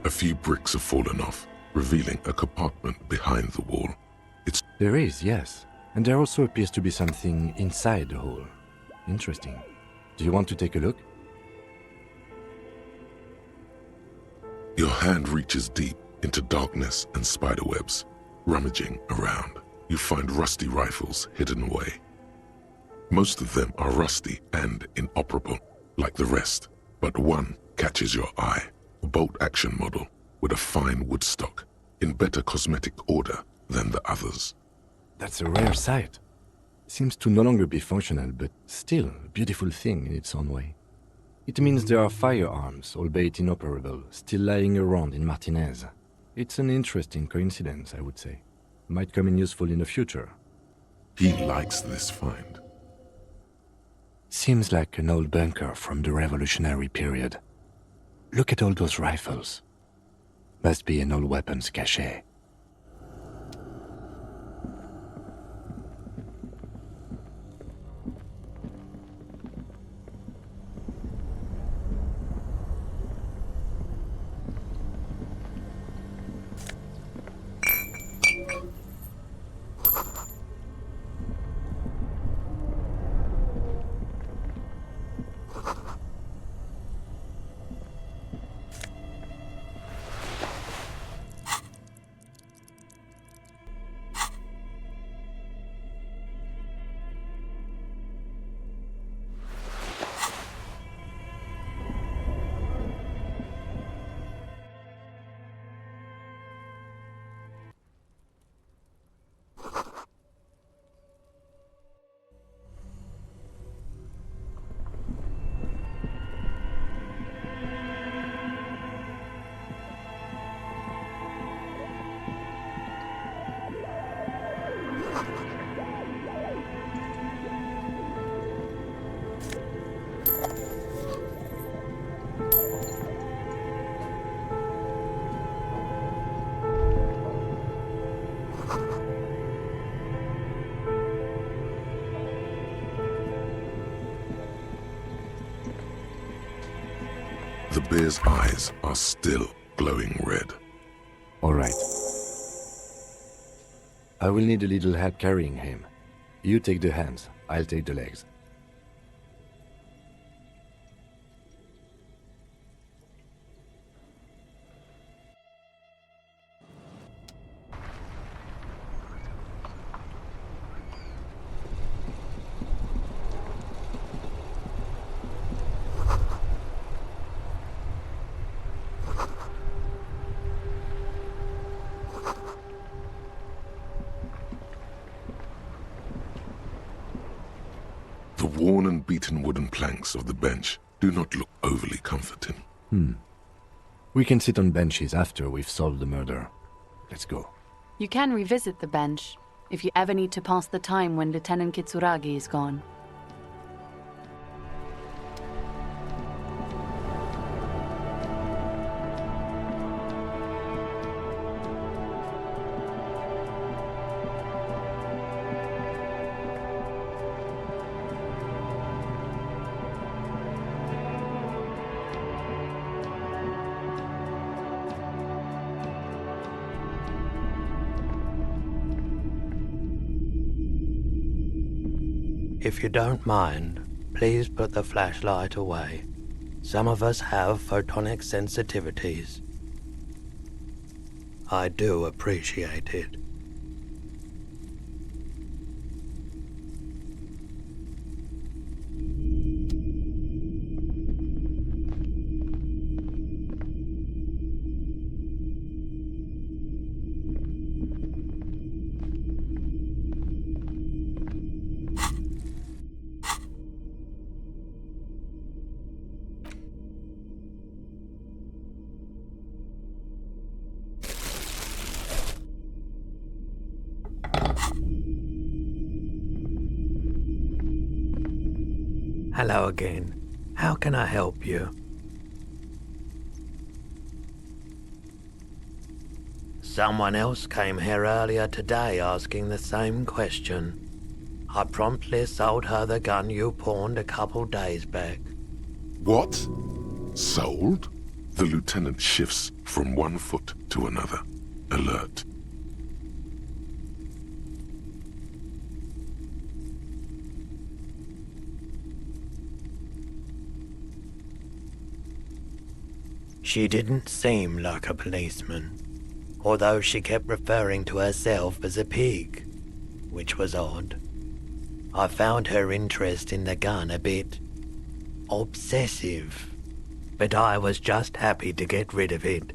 A few bricks have fallen off, revealing a compartment behind the wall. There is, yes. And there also appears to be something inside the hole. Interesting. Do you want to take a look? Your hand reaches deep into darkness and spiderwebs. Rummaging around, you find rusty rifles hidden away. Most of them are rusty and inoperable, like the rest, but one catches your eye. A bolt-action model with a fine wood stock, in better cosmetic order than the others. That's a rare sight. Seems to no longer be functional, but still a beautiful thing in its own way. It means there are firearms, albeit inoperable, still lying around in Martinez. It's an interesting coincidence, I would say. Might come in useful in the future. He likes this find. Seems like an old bunker from the revolutionary period. Look at all those rifles. Must be an old weapons cache. The bear's eyes are still glowing red. All right. I will need a little help carrying him. You take the hands, I'll take the legs. The worn and beaten wooden planks of the bench do not look overly comforting. We can sit on benches after we've solved the murder. Let's go. You can revisit the bench if you ever need to pass the time when Lieutenant Kitsuragi is gone. If you don't mind, please put the flashlight away. Some of us have photonic sensitivities. I do appreciate it. Hello again. How can I help you? Someone else came here earlier today asking the same question. I promptly sold her the gun you pawned a couple days back. What? Sold? The lieutenant shifts from one foot to another, alert. She didn't seem like a policeman, although she kept referring to herself as a pig, which was odd. I found her interest in the gun a bit obsessive, but I was just happy to get rid of it,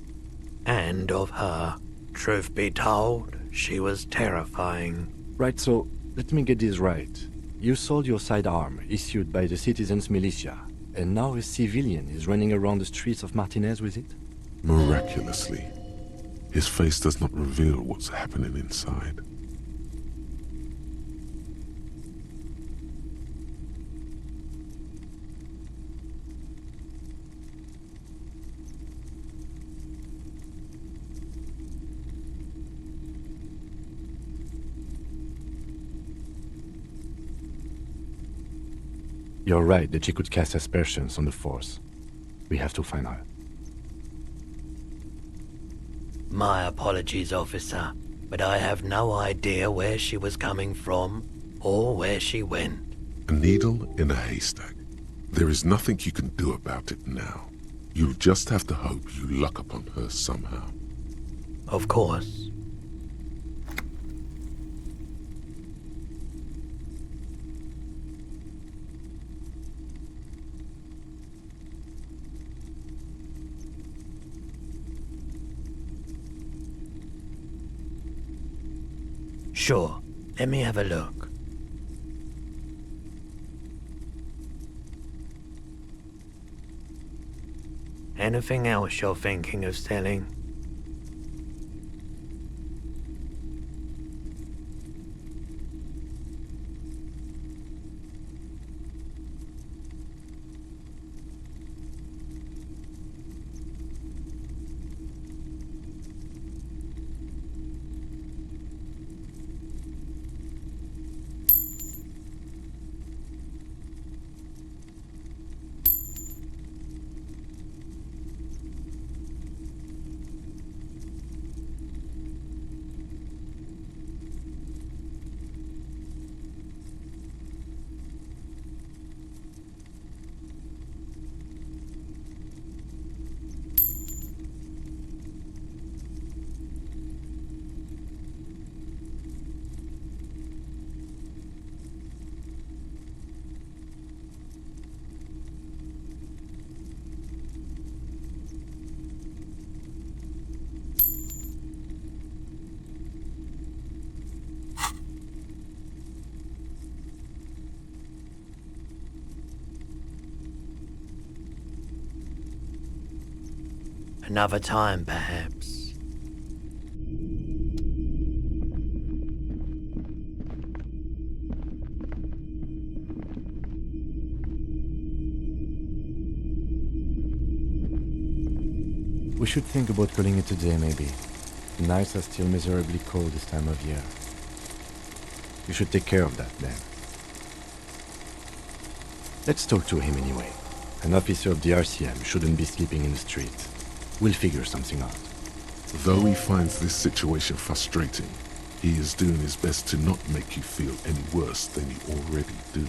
and of her. Truth be told, she was terrifying. Right, so let me get this right. You sold your sidearm, issued by the citizens' militia, and now a civilian is running around the streets of Martinez with it? Miraculously, his face does not reveal what's happening inside. You're right that she could cast aspersions on the Force. We have to find her. My apologies, officer, but I have no idea where she was coming from or where she went. A needle in a haystack. There is nothing you can do about it now. You'll just have to hope you luck upon her somehow. Of course. Sure, let me have a look. Anything else you're thinking of selling? Another time, perhaps. We should think about calling it a day, maybe. The nights are still miserably cold this time of year. You should take care of that, then. Let's talk to him anyway. An officer of the RCM shouldn't be sleeping in the street. We'll figure something out. Though he finds this situation frustrating, he is doing his best to not make you feel any worse than you already do.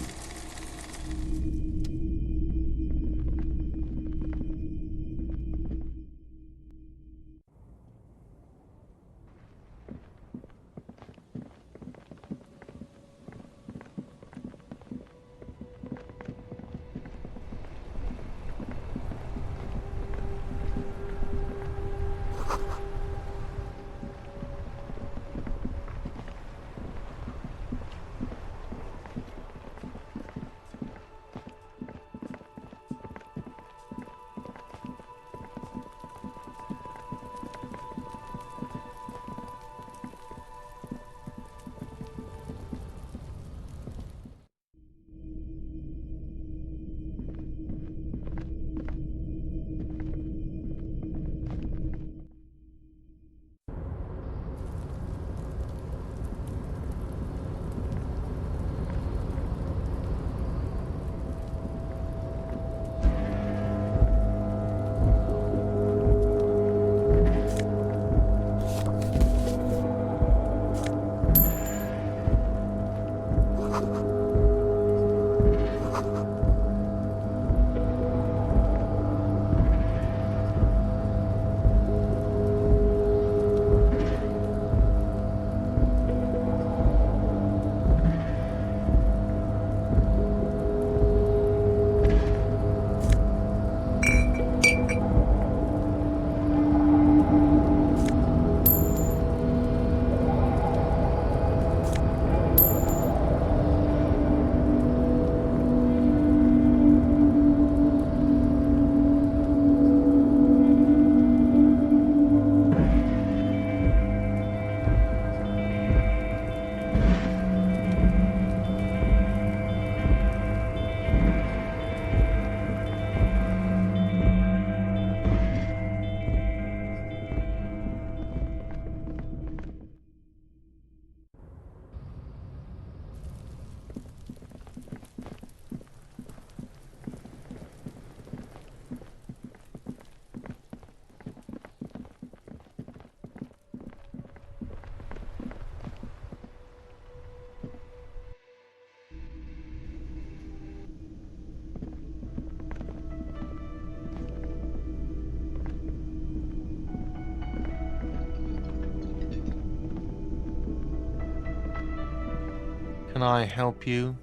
Can I help you?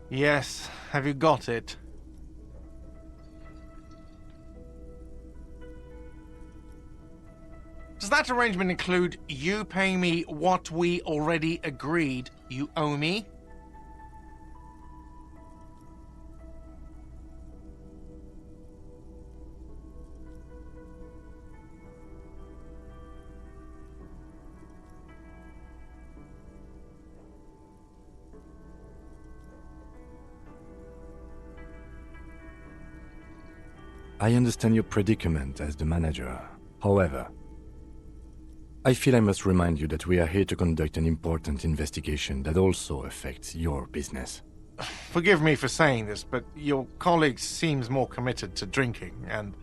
Yes, have you got it? Does that arrangement include you paying me what we already agreed you owe me? I understand your predicament as the manager. However, I feel I must remind you that we are here to conduct an important investigation that also affects your business. Forgive me for saying this, but your colleague seems more committed to drinking, and...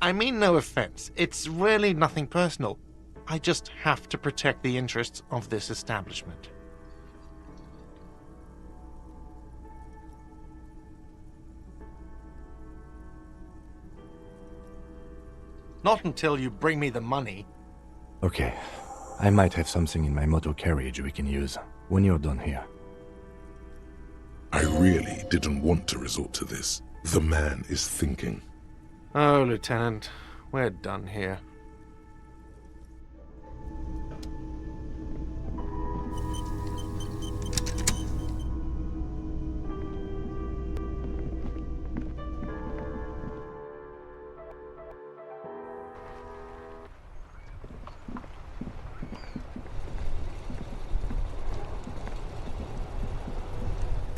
I mean no offense. It's really nothing personal. I just have to protect the interests of this establishment. Not until you bring me the money. Okay, I might have something in my motor carriage we can use when you're done here. I really didn't want to resort to this. The man is thinking. Oh, Lieutenant, we're done here.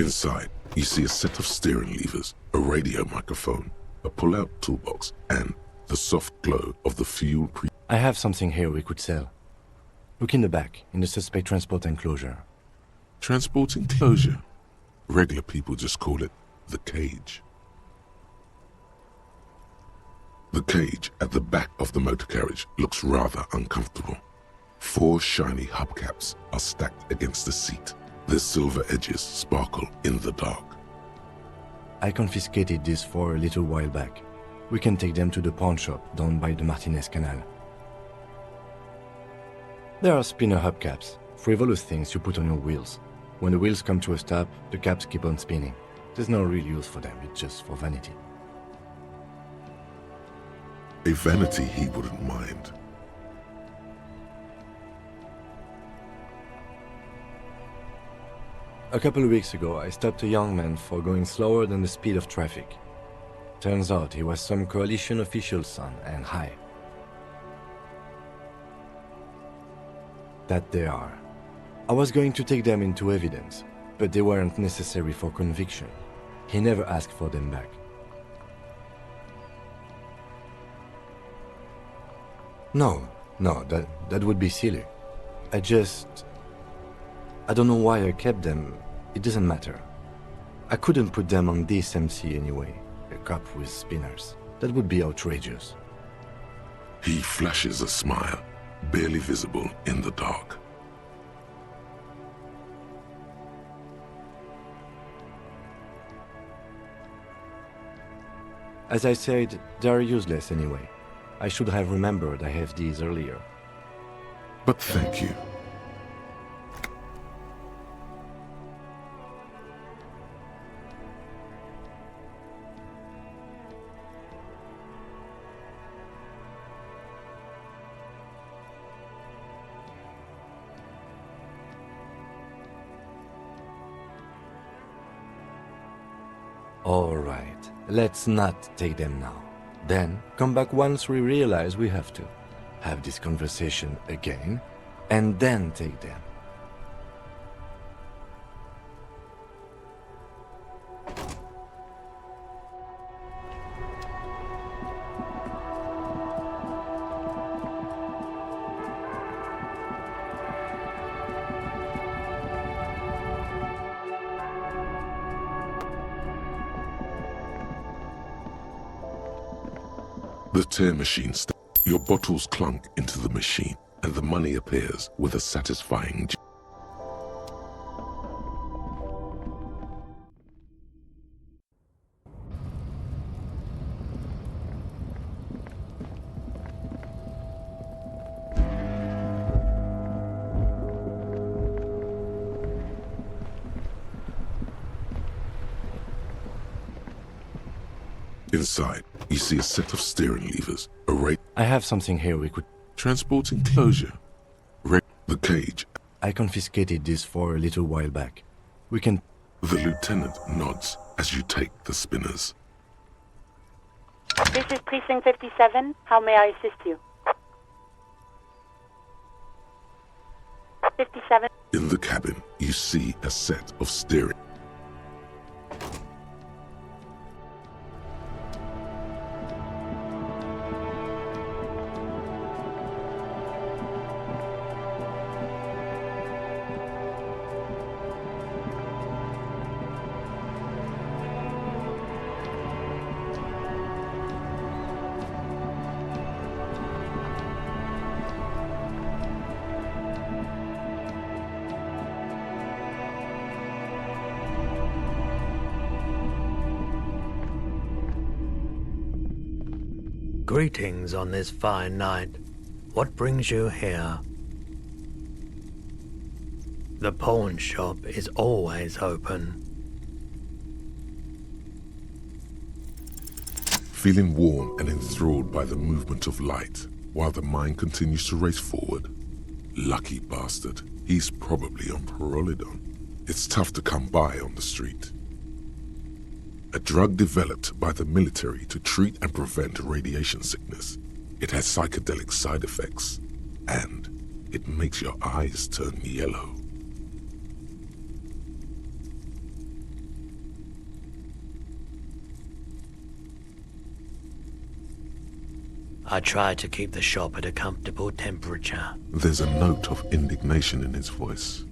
Inside, you see a set of steering levers, a radio microphone, a pull-out toolbox, and the soft glow of the fuel I have something here we could sell. Look in the back, in the suspect transport enclosure. Transport enclosure? Regular people just call it the cage. The cage at the back of the motor carriage looks rather uncomfortable. 4 shiny hubcaps are stacked against the seat. Their silver edges sparkle in the dark. I confiscated these 4 a little while back. We can take them to the pawn shop down by the Martinez Canal. There are spinner hubcaps, frivolous things you put on your wheels. When the wheels come to a stop, the caps keep on spinning. There's no real use for them, it's just for vanity. A vanity he wouldn't mind. A couple of weeks ago, I stopped a young man for going slower than the speed of traffic. Turns out he was some coalition official's son and high. That they are. I was going to take them into evidence, but they weren't necessary for conviction. He never asked for them back. No, that would be silly. I don't know why I kept them. It doesn't matter. I couldn't put them on this MC anyway. A cop with spinners. That would be outrageous. He flashes a smile, barely visible in the dark. As I said, they are useless anyway. I should have remembered I have these earlier. But thank you. All right, let's not take them now. Then come back once we realize we have to. Have this conversation again, and then take them. The tear machine your bottles clunk into the machine, and the money appears with a satisfying Inside, you see a set of steering levers, I have something here we could... Transport enclosure. The cage. I confiscated this for a little while back. We can... The lieutenant nods as you take the spinners. This is Precinct 57. How may I assist you? 57. In the cabin, you see a set of steering. Greetings on this fine night. What brings you here? The pawn shop is always open. Feeling warm and enthralled by the movement of light, while the mind continues to race forward. Lucky bastard, he's probably on Parolidon. It's tough to come by on the street. A drug developed by the military to treat and prevent radiation sickness. It has psychedelic side effects, and it makes your eyes turn yellow. I try to keep the shop at a comfortable temperature. There's a note of indignation in his voice.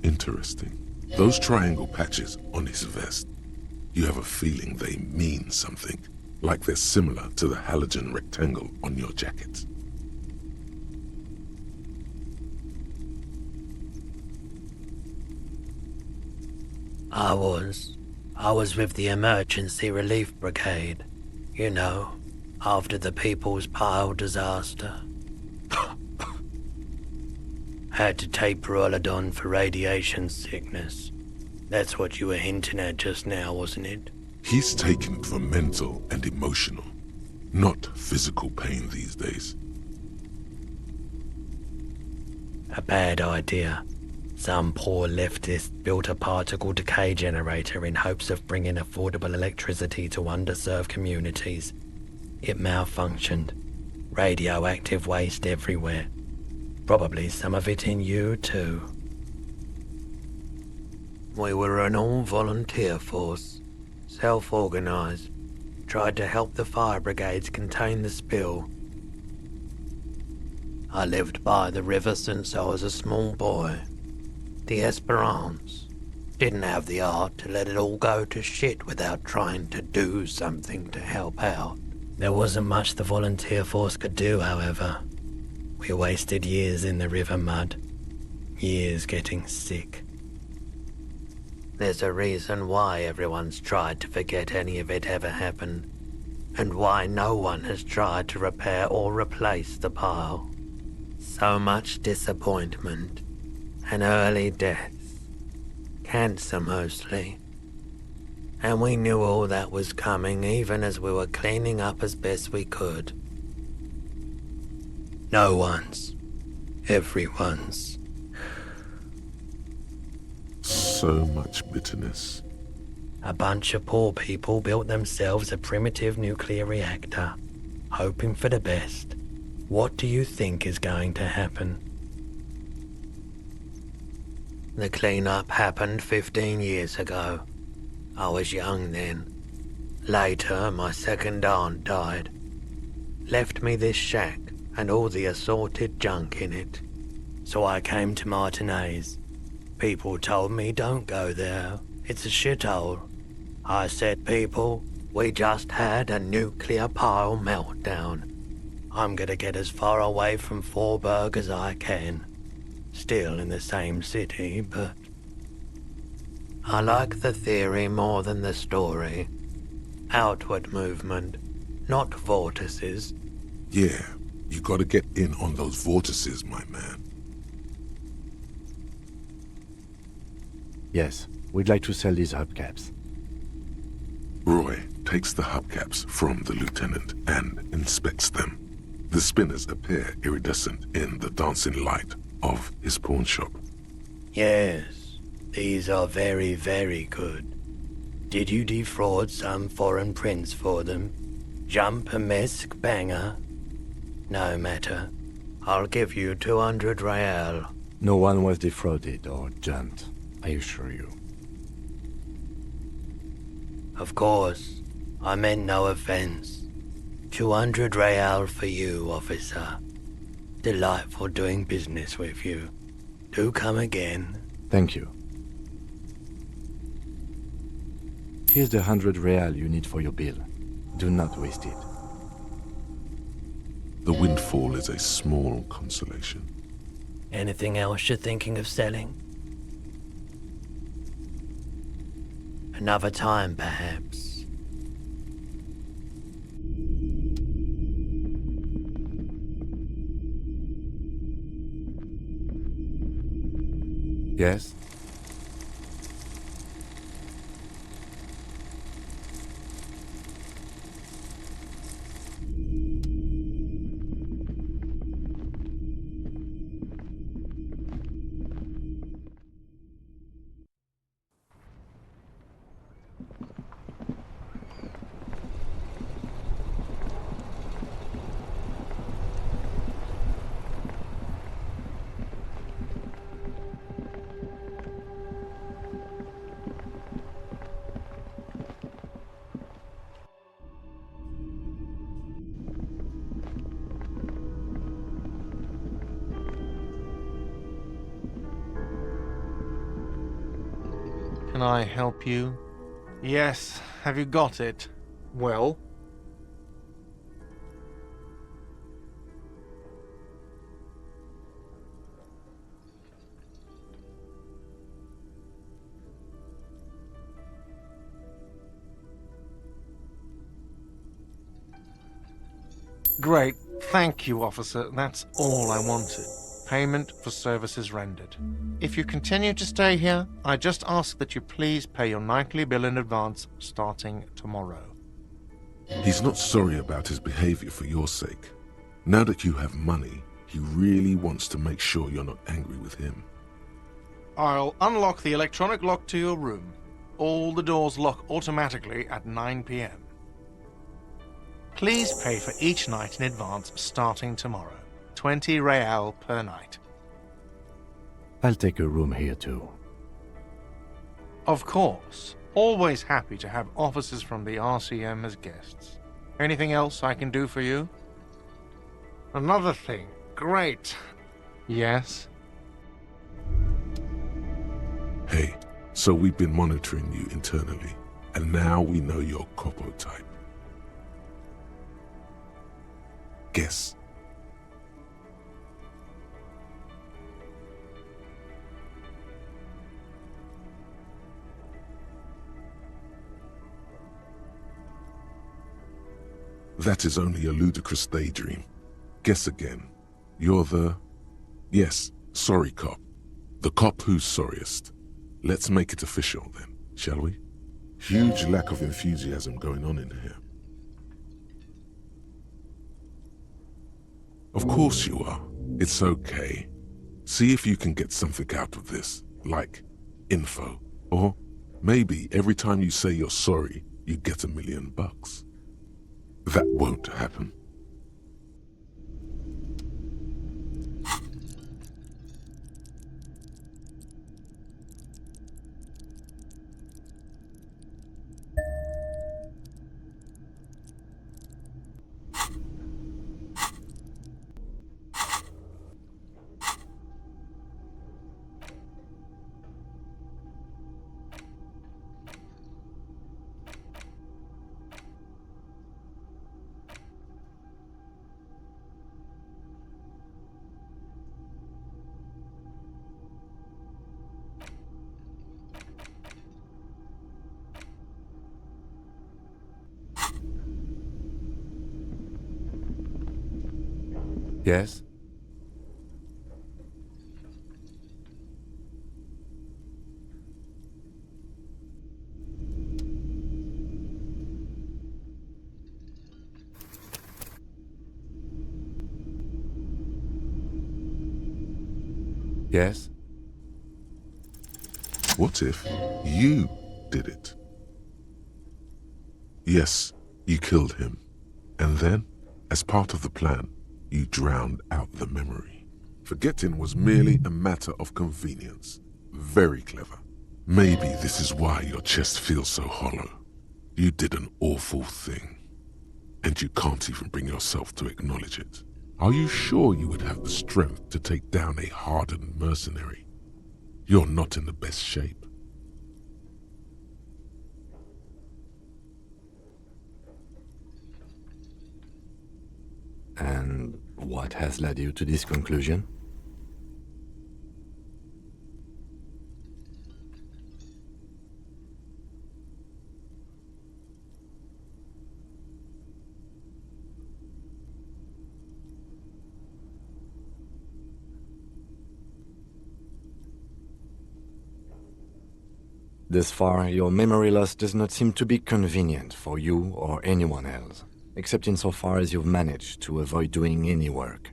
Interesting. Those triangle patches on his vest, you have a feeling they mean something, like they're similar to the halogen rectangle on your jacket. I was with the Emergency Relief Brigade. You know, after the People's Pile disaster. Had to take Perolidon for radiation sickness. That's what you were hinting at just now, wasn't it? He's taken it for mental and emotional, not physical pain these days. A bad idea. Some poor leftist built a particle decay generator in hopes of bringing affordable electricity to underserved communities. It malfunctioned. Radioactive waste everywhere. Probably some of it in you too. We were an all-volunteer force, self-organized. Tried to help the fire brigades contain the spill. I lived by the river since I was a small boy. The Esperance. Didn't have the art to let it all go to shit without trying to do something to help out. There wasn't much the volunteer force could do, however. We wasted years in the river mud. Years getting sick. There's a reason why everyone's tried to forget any of it ever happened, and why no one has tried to repair or replace the pile. So much disappointment, and early deaths. Cancer mostly. And we knew all that was coming even as we were cleaning up as best we could. No one's. Everyone's. So much bitterness. A bunch of poor people built themselves a primitive nuclear reactor, hoping for the best. What do you think is going to happen? The cleanup happened 15 years ago. I was young then. Later, my second aunt died. Left me this shack and all the assorted junk in it. So I came to Martinez. People told me don't go there. It's a shithole. I said, people, we just had a nuclear pile meltdown. I'm gonna get as far away from Forburg as I can. Still in the same city, but... I like the theory more than the story. Outward movement, not vortices. Yeah, you gotta get in on those vortices, my man. Yes, we'd like to sell these hubcaps. Roy takes the hubcaps from the lieutenant and inspects them. The spinners appear iridescent in the dancing light of his pawn shop. Yes, these are very, very good. Did you defraud some foreign prince for them? Jump-a-mesk banger? No matter. I'll give you 200 real. No one was defrauded or jumped, I assure you. Of course, I meant no offense. 200 real for you, officer. Delightful doing business with you. Do come again. Thank you. Here's the 100 real you need for your bill. Do not waste it. The windfall is a small consolation. Anything else you're thinking of selling? Another time, perhaps. Yes? Can I help you? Yes. Have you got it? Well? Great. Thank you, officer. That's all I wanted. Payment for services rendered. If you continue to stay here, I just ask that you please pay your nightly bill in advance starting tomorrow. He's not sorry about his behavior for your sake. Now that you have money, he really wants to make sure you're not angry with him. I'll unlock the electronic lock to your room. All the doors lock automatically at 9 p.m. Please pay for each night in advance starting tomorrow. 20 real per night. I'll take a room here too. Of course. Always happy to have officers from the RCM as guests. Anything else I can do for you? Another thing. Great. Yes? Hey, so we've been monitoring you internally, and now we know your Copo type. Guess. That is only a ludicrous daydream. Guess again. You're the... Yes, sorry cop. The cop who's sorriest. Let's make it official then, shall we? Huge lack of enthusiasm going on in here. Of course you are. It's okay. See if you can get something out of this, like info. Or maybe every time you say you're sorry, you get $1 million. That won't happen. Yes? Yes? What if you did it? Yes, you killed him. And then, as part of the plan, you drowned out the memory. Forgetting was merely a matter of convenience. Very clever. Maybe this is why your chest feels so hollow. You did an awful thing. And you can't even bring yourself to acknowledge it. Are you sure you would have the strength to take down a hardened mercenary? You're not in the best shape. And what has led you to this conclusion? Thus far, your memory loss does not seem to be convenient for you or anyone else, except insofar as you've managed to avoid doing any work.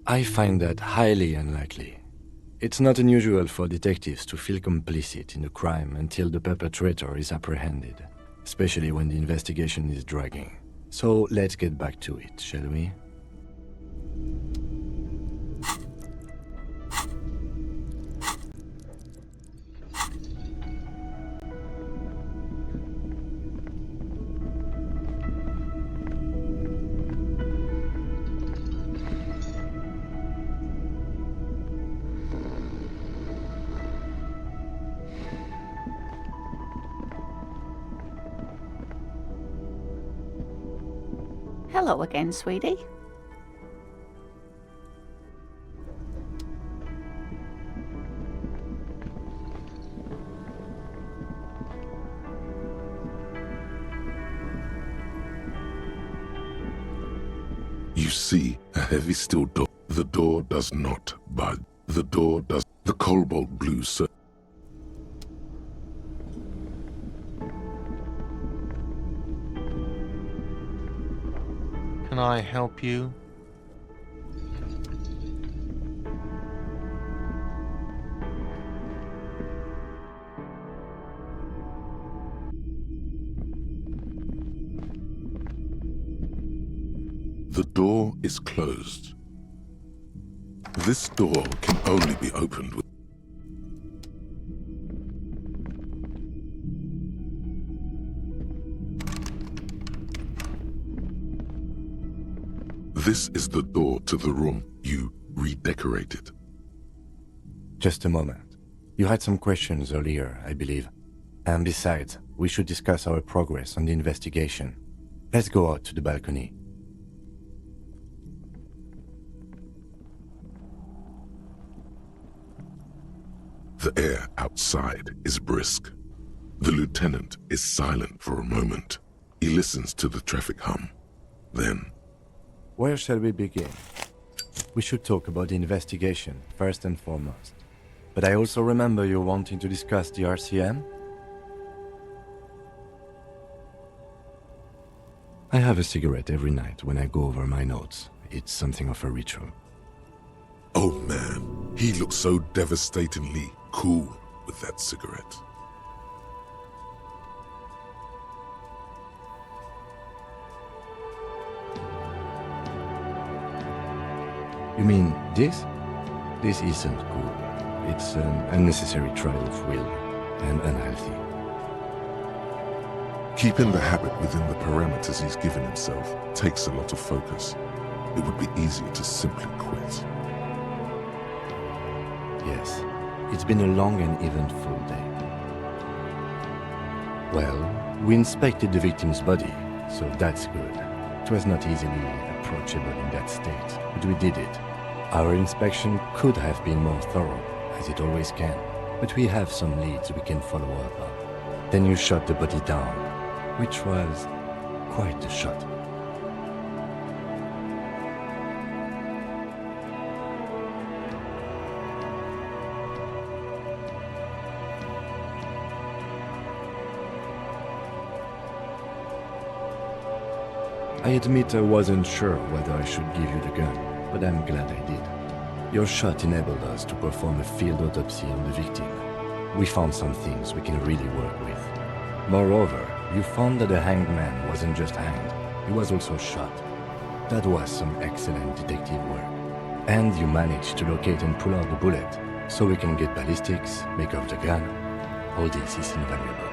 I find that highly unlikely. It's not unusual for detectives to feel complicit in a crime until the perpetrator is apprehended, especially when the investigation is dragging. So let's get back to it, shall we? Hello again, sweetie. You see a heavy steel door. The door does not budge. The door does. The cobalt blue circle. Can I help you? The door is closed. This door can only be opened with... This is the door to the room you redecorated. Just a moment. You had some questions earlier, I believe. And besides, we should discuss our progress on the investigation. Let's go out to the balcony. The air outside is brisk. The lieutenant is silent for a moment. He listens to the traffic hum. Then... Where shall we begin? We should talk about the investigation, first and foremost. But I also remember you wanting to discuss the RCM? I have a cigarette every night when I go over my notes. It's something of a ritual. Oh man, he looks so devastatingly cool with that cigarette. You mean this? This isn't cool. It's an unnecessary trial of will and unhealthy. Keeping the habit within the parameters he's given himself takes a lot of focus. It would be easier to simply quit. Yes, it's been a long and eventful day. Well, we inspected the victim's body, so that's good. It was not easily approachable in that state, but we did it. Our inspection could have been more thorough, as it always can, but we have some leads we can follow up on. Then you shot the body down, which was quite a shot. I admit I wasn't sure whether I should give you the gun, but I'm glad I did. Your shot enabled us to perform a field autopsy on the victim. We found some things we can really work with. Moreover, you found that the hanged man wasn't just hanged, he was also shot. That was some excellent detective work. And you managed to locate and pull out the bullet, so we can get ballistics, make off the gun. All this is invaluable.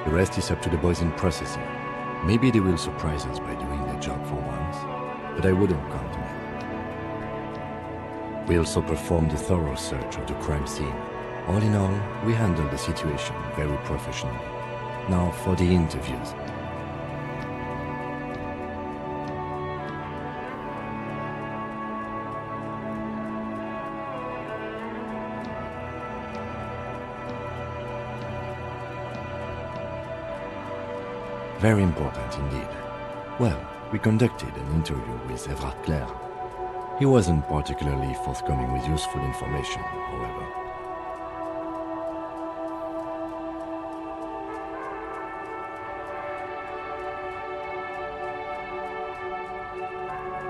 The rest is up to the boys in processing. Maybe they will surprise us by doing their job for once, but I wouldn't count on it. We also performed a thorough search of the crime scene. All in all, we handled the situation very professionally. Now for the interviews. Very important indeed. Well, we conducted an interview with Everard Clare. He wasn't particularly forthcoming with useful information, however.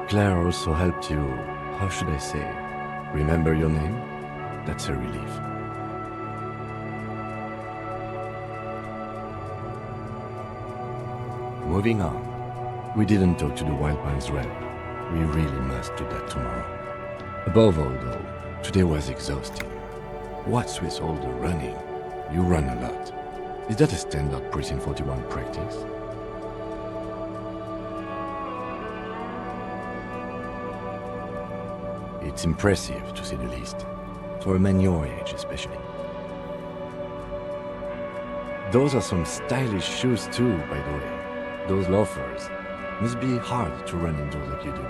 Claire also helped you, how should I say, remember your name? That's a relief. Moving on. We didn't talk to the Wild Pines rep. We really must do that tomorrow. Above all, though, today was exhausting. What's with all the running? You run a lot. Is that a standard Precinct 41 practice? It's impressive, to say the least. For a man your age, especially. Those are some stylish shoes too, by the way. Those loafers must be hard to run into like you do.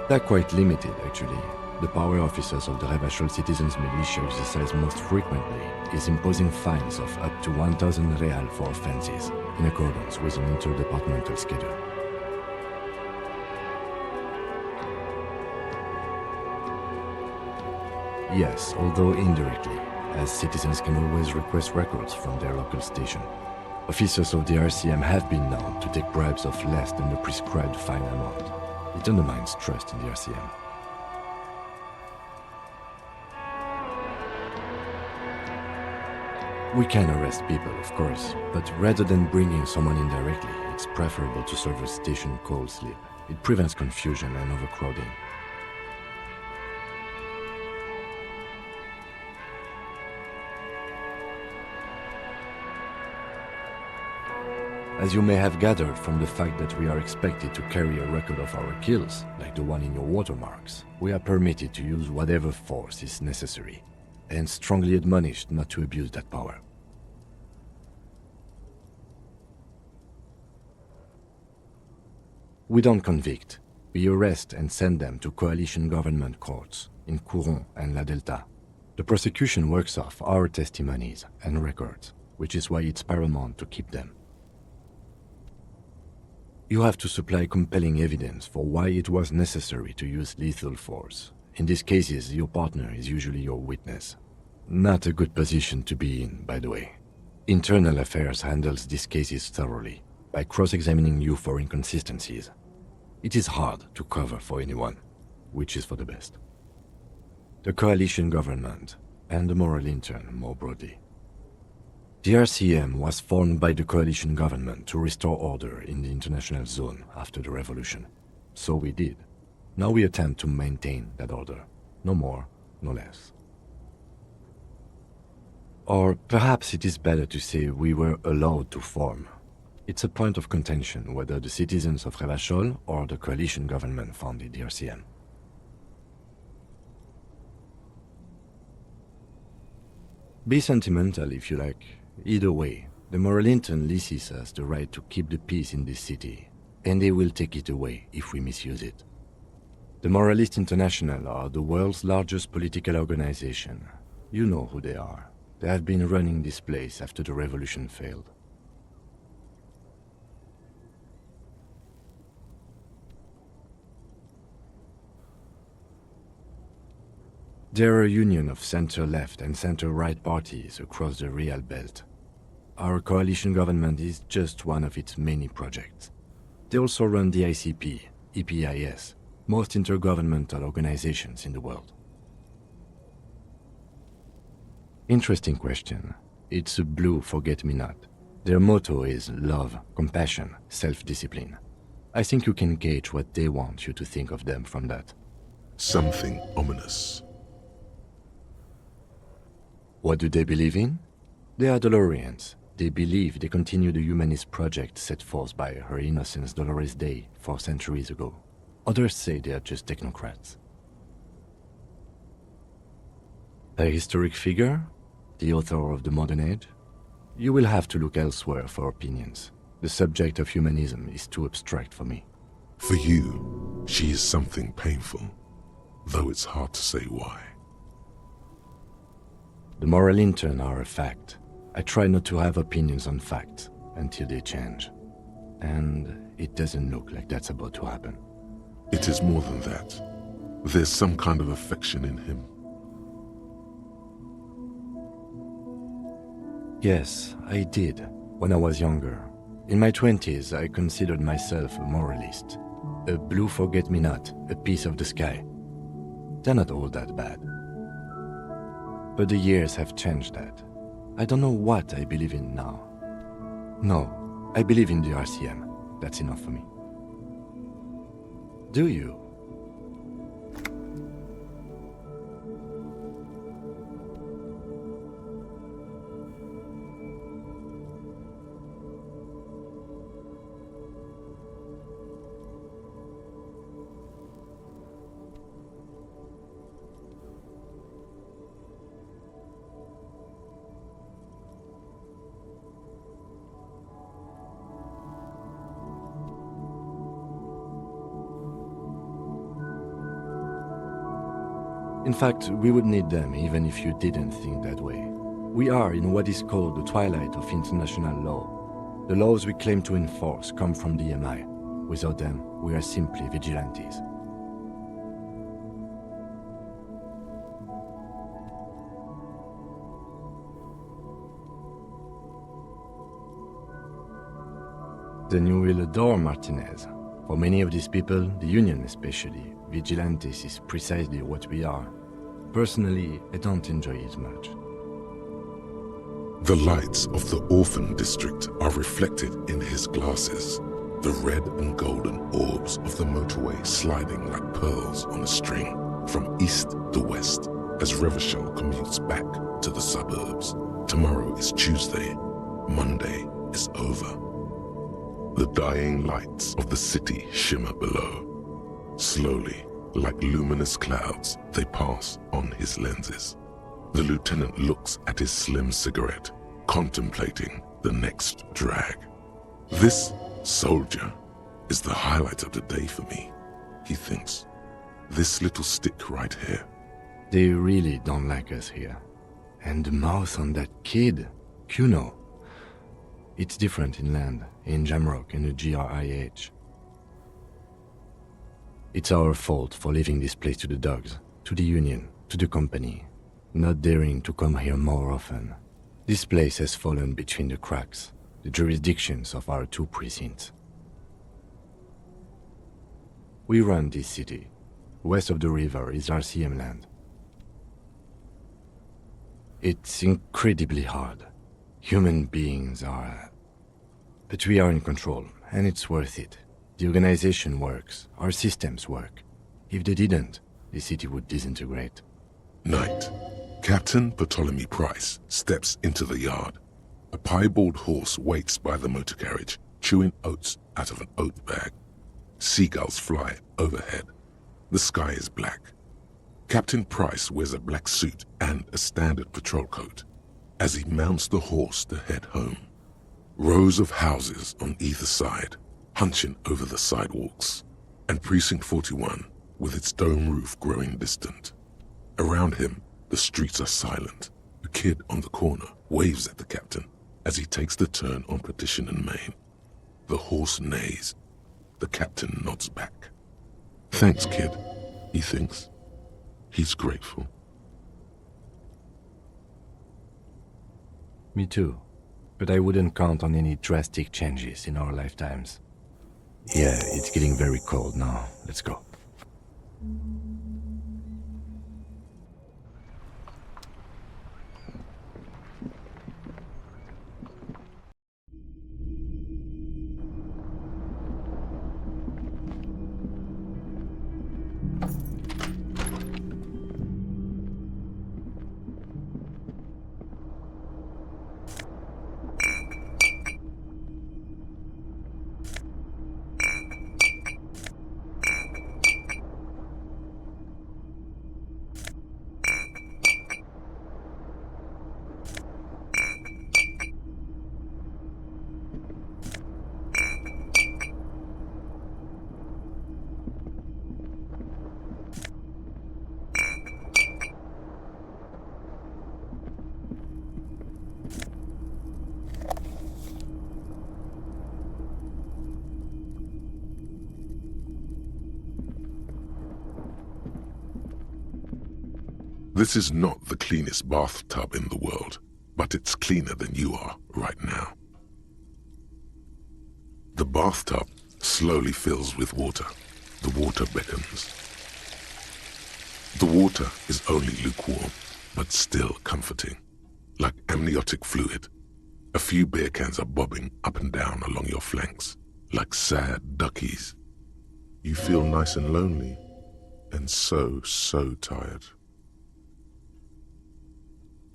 They're quite limited, actually. The power officers of the Revachol Citizens Militia exercise most frequently is imposing fines of up to 1,000 real for offenses, in accordance with an interdepartmental schedule. Yes, although indirectly, as citizens can always request records from their local station. Officers of the RCM have been known to take bribes of less than the prescribed fine amount. It undermines trust in the RCM. We can arrest people, of course, but rather than bringing someone in directly, it's preferable to serve a station cold sleep. It prevents confusion and overcrowding. As you may have gathered from the fact that we are expected to carry a record of our kills, like the one in your watermarks, we are permitted to use whatever force is necessary, and strongly admonished not to abuse that power. We don't convict. We arrest and send them to coalition government courts in Couron and La Delta. The prosecution works off our testimonies and records, which is why it's paramount to keep them. You have to supply compelling evidence for why it was necessary to use lethal force. In these cases, your partner is usually your witness. Not a good position to be in, by the way. Internal Affairs handles these cases thoroughly, by cross-examining you for inconsistencies. It is hard to cover for anyone, which is for the best. The coalition government, and the moral intern more broadly. The RCM was formed by the coalition government to restore order in the international zone after the revolution. So we did. Now we attempt to maintain that order. No more, no less. Or perhaps it is better to say we were allowed to form. It's a point of contention whether the citizens of Revachol or the coalition government founded the RCM. Be sentimental if you like. Either way, the moral intern leases us the right to keep the peace in this city, and they will take it away if we misuse it. The Moralist International are the world's largest political organization. You know who they are. They have been running this place after the revolution failed. They're a union of center-left and center-right parties across the Real Belt. Our coalition government is just one of its many projects. They also run the ICP, EPIS, most intergovernmental organizations in the world. Interesting question. It's a blue forget-me-not. Their motto is love, compassion, self-discipline. I think you can gauge what they want you to think of them from that. Something ominous. What do they believe in? They are Dolorians. They believe they continue the humanist project set forth by Her Innocence Dolores Day 4 centuries ago. Others say they are just technocrats. A historic figure? The author of the modern age? You will have to look elsewhere for opinions. The subject of humanism is too abstract for me. For you, she is something painful, though it's hard to say why. The moral intern are a fact. I try not to have opinions on facts until they change. And it doesn't look like that's about to happen. It is more than that. There's some kind of affection in him. Yes, I did, when I was younger. In my 20s, I considered myself a moralist. A blue forget-me-not, a piece of the sky. They're not all that bad. But the years have changed that. I don't know what I believe in now. No, I believe in the RCM. That's enough for me. Do you? In fact, we would need them even if you didn't think that way. We are in what is called the twilight of international law. The laws we claim to enforce come from the MI. Without them, we are simply vigilantes. Then you will adore Martinez. For many of these people, the Union especially, vigilantes is precisely what we are. Personally, I don't enjoy it much. The lights of the orphan district are reflected in his glasses, the red and golden orbs of the motorway sliding like pearls on a string from east to west as Revachol commutes back to the suburbs. Tomorrow is Tuesday, Monday is over. The dying lights of the city shimmer below. Slowly, like luminous clouds, they pass on his lenses. The lieutenant looks at his slim cigarette, contemplating the next drag. This soldier is the highlight of the day for me, he thinks. This little stick right here. They really don't like us here. And the mouth on that kid, Kuno. It's different inland, in Jamrock and the GRIH. It's our fault for leaving this place to the dogs, to the Union, to the company, not daring to come here more often. This place has fallen between the cracks, the jurisdictions of our two precincts. We run this city. West of the river is RCM land. It's incredibly hard. Human beings are... But we are in control, and it's worth it. The organization works, our systems work. If they didn't, the city would disintegrate. Night. Captain Ptolemy Price steps into the yard. A piebald horse waits by the motor carriage, chewing oats out of an oat bag. Seagulls fly overhead. The sky is black. Captain Price wears a black suit and a standard patrol coat as he mounts the horse to head home. Rows of houses on either side, hunching over the sidewalks, and Precinct 41 with its dome roof growing distant. Around him, the streets are silent. A kid on the corner waves at the captain as he takes the turn on Petition and Main. The horse neighs. The captain nods back. Thanks, kid, he thinks. He's grateful. Me too. But I wouldn't count on any drastic changes in our lifetimes. Yeah, it's getting very cold now. Let's go. This is not the cleanest bathtub in the world, but it's cleaner than you are right now. The bathtub slowly fills with water. The water beckons. The water is only lukewarm, but still comforting. Like amniotic fluid, a few beer cans are bobbing up and down along your flanks, like sad duckies. You feel nice and lonely, and so tired.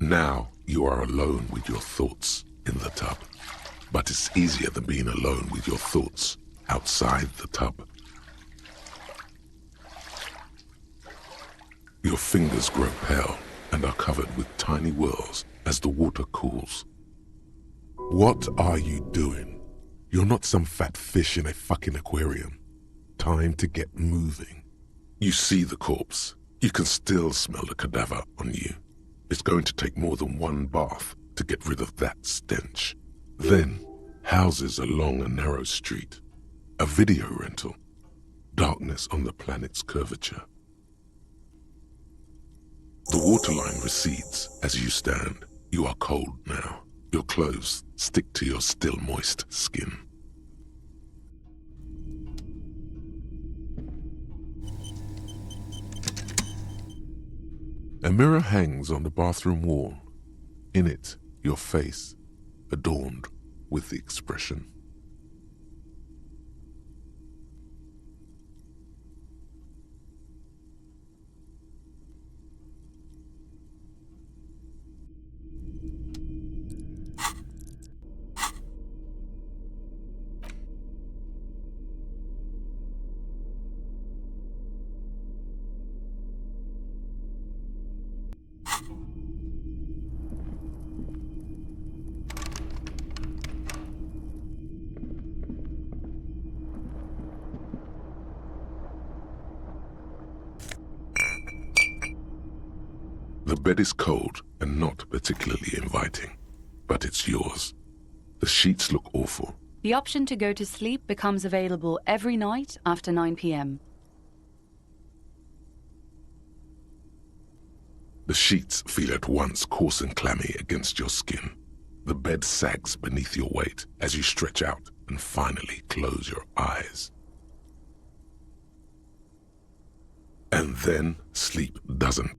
Now you are alone with your thoughts in the tub, but it's easier than being alone with your thoughts outside the tub. Your fingers grow pale and are covered with tiny whirls as the water cools. What are you doing? You're not some fat fish in a fucking aquarium. Time to get moving. You see the corpse. You can still smell the cadaver on you. It's going to take more than one bath to get rid of that stench. Then, houses along a narrow street. A video rental. Darkness on the planet's curvature. The waterline recedes as you stand. You are cold now. Your clothes stick to your still moist skin. A mirror hangs on the bathroom wall. In it, your face, adorned with the expression. The bed is cold and not particularly inviting, but it's yours. The sheets look awful. The option to go to sleep becomes available every night after 9 p.m. The sheets feel at once coarse and clammy against your skin. The bed sags beneath your weight as you stretch out and finally close your eyes. And then sleep doesn't.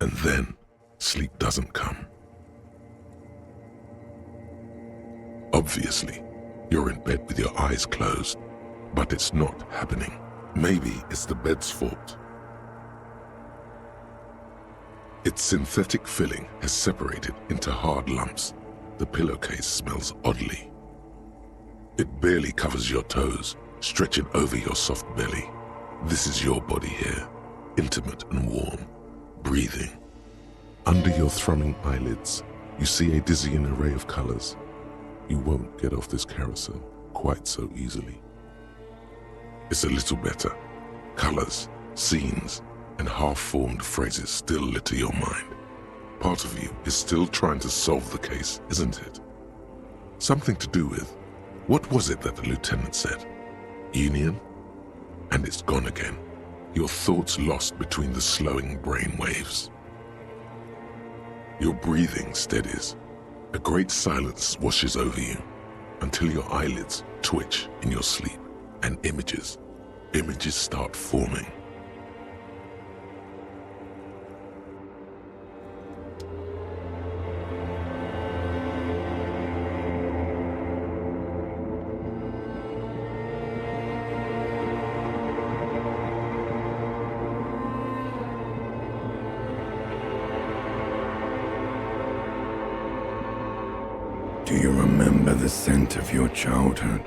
And then sleep doesn't come. Obviously, you're in bed with your eyes closed, but it's not happening. Maybe it's the bed's fault. Its synthetic filling has separated into hard lumps. The pillowcase smells oddly. It barely covers your toes, stretching over your soft belly. This is your body here, intimate and warm, breathing. Under your thrumming eyelids, you see a dizzying array of colors. You won't get off this carousel quite so easily. It's a little better. Colors, scenes, and half-formed phrases still litter your mind. Part of you is still trying to solve the case, isn't it? Something to do with, what was it that the lieutenant said? Union? And it's gone again. Your thoughts lost between the slowing brain waves. Your breathing steadies. A great silence washes over you until your eyelids twitch in your sleep and images start forming. Do you remember the scent of your childhood?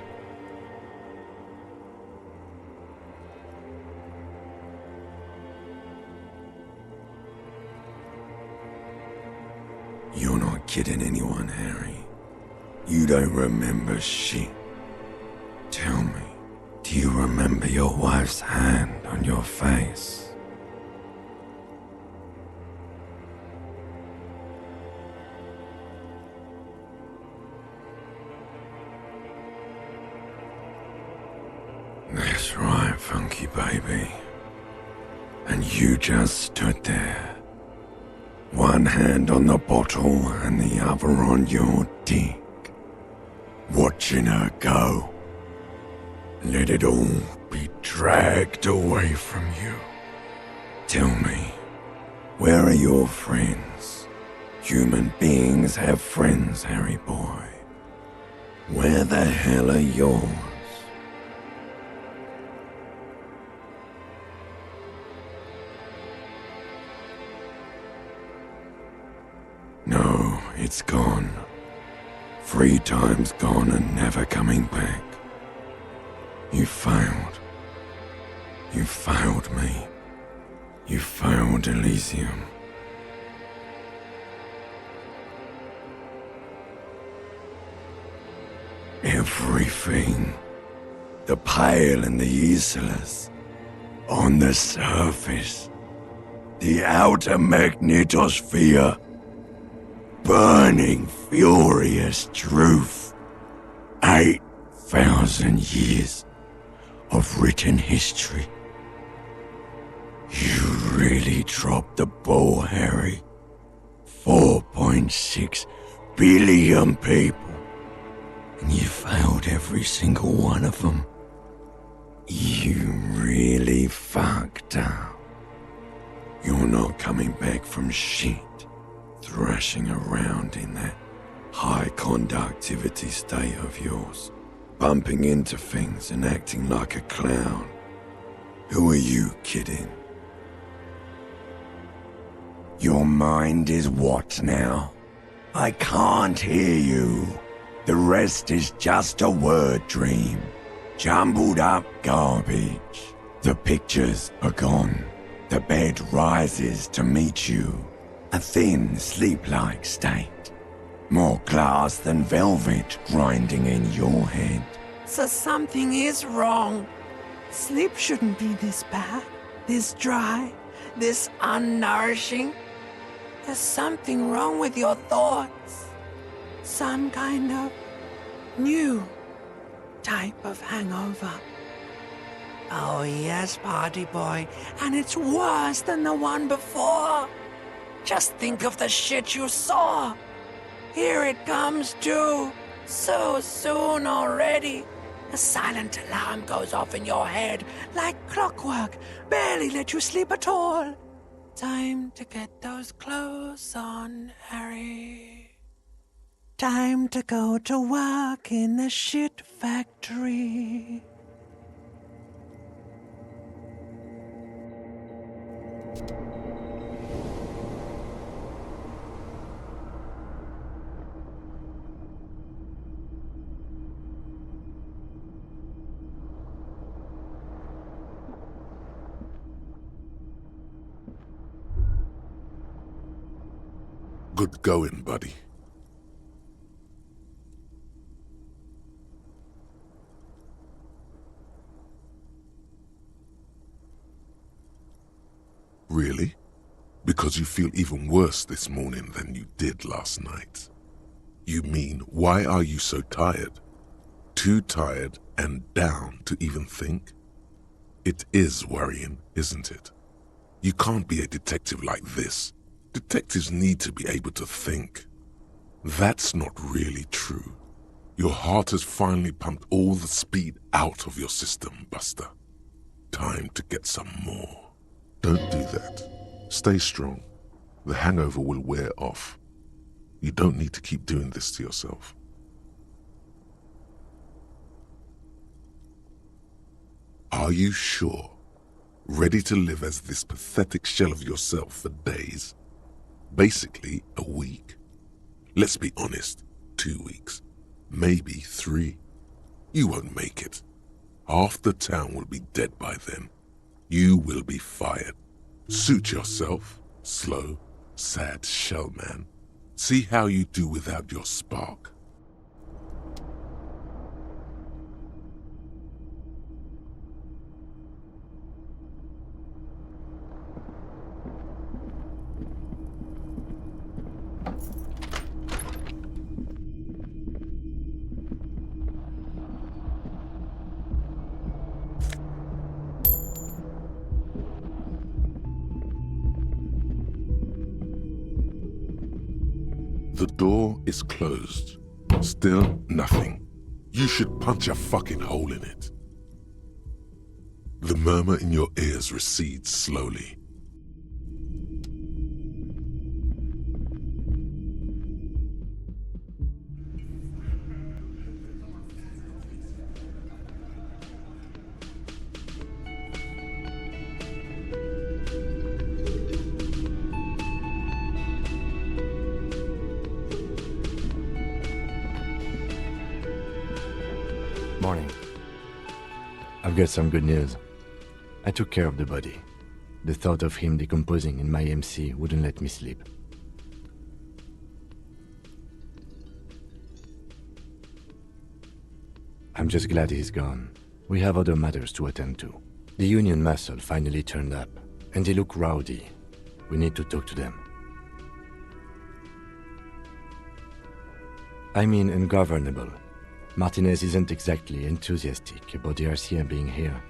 You're not kidding anyone, Harry. You don't remember shit. Tell me, do you remember your wife's hand on your face? That's right, funky baby. And you just stood there. One hand on the bottle and the other on your dick. Watching her go. Let it all be dragged away from you. Tell me, where are your friends? Human beings have friends, Harry boy. Where the hell are yours? No, it's gone. 3 times gone and never coming back. You failed. You failed me. You failed Elysium. Everything. The Pale and the Useless. On the surface, the outer magnetosphere, burning furious truth. 8,000 years of written history. You really dropped the ball, Harry. 4.6 billion people, and you failed every single one of them. You really fucked up. You're not coming back from shit, thrashing around in that high conductivity state of yours, bumping into things and acting like a clown. Who are you kidding? Your mind is what now? I can't hear you. The rest is just a word dream. Jumbled up garbage. The pictures are gone. The bed rises to meet you. A thin, sleep-like state. More glass than velvet grinding in your head. So something is wrong. Sleep shouldn't be this bad, this dry, this unnourishing. There's something wrong with your thoughts. Some kind of new type of hangover. Oh yes, party boy, and it's worse than the one before. Just think of the shit you saw. Here it comes too, so soon already. A silent alarm goes off in your head like clockwork, barely let you sleep at all. Time to get those clothes on, Harry. Time to go to work in the shit factory. Good going, buddy. Really? Because you feel even worse this morning than you did last night. You mean, why are you so tired? Too tired and down to even think? It is worrying, isn't it? You can't be a detective like this. Detectives need to be able to think. That's not really true. Your heart has finally pumped all the speed out of your system, Buster. Time to get some more. Don't do that. Stay strong. The hangover will wear off. You don't need to keep doing this to yourself. Are you sure? Ready to live as this pathetic shell of yourself for days? Basically, a week. Let's be honest, 2 weeks. Maybe 3. You won't make it. Half the town will be dead by then. You will be fired. Suit yourself, slow, sad shell man. See how you do without your spark. The door is closed. Still nothing. You should punch a fucking hole in it. The murmur in your ears recedes slowly. Morning. I've got some good news. I took care of the body. The thought of him decomposing in my MC wouldn't let me sleep. I'm just glad he's gone. We have other matters to attend to. The Union muscle finally turned up, and they look rowdy. We need to talk to them. I mean ungovernable. Martinez isn't exactly enthusiastic about the RCM being here.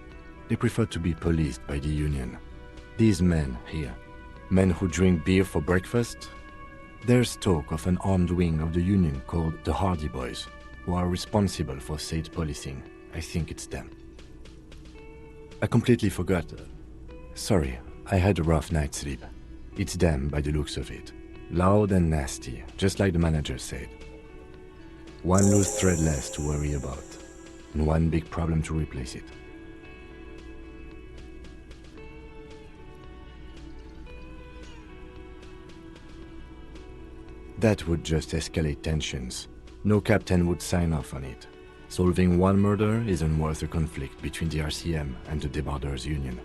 They prefer to be policed by the Union. These men here, men who drink beer for breakfast, there's talk of an armed wing of the Union called the Hardy Boys, who are responsible for said policing. I think it's them. I completely forgot. Sorry, I had a rough night's sleep. It's them by the looks of it. Loud and nasty, just like the manager said. One loose thread less to worry about, and one big problem to replace it. That would just escalate tensions. No captain would sign off on it. Solving one murder isn't worth a conflict between the RCM and the Debarders Union.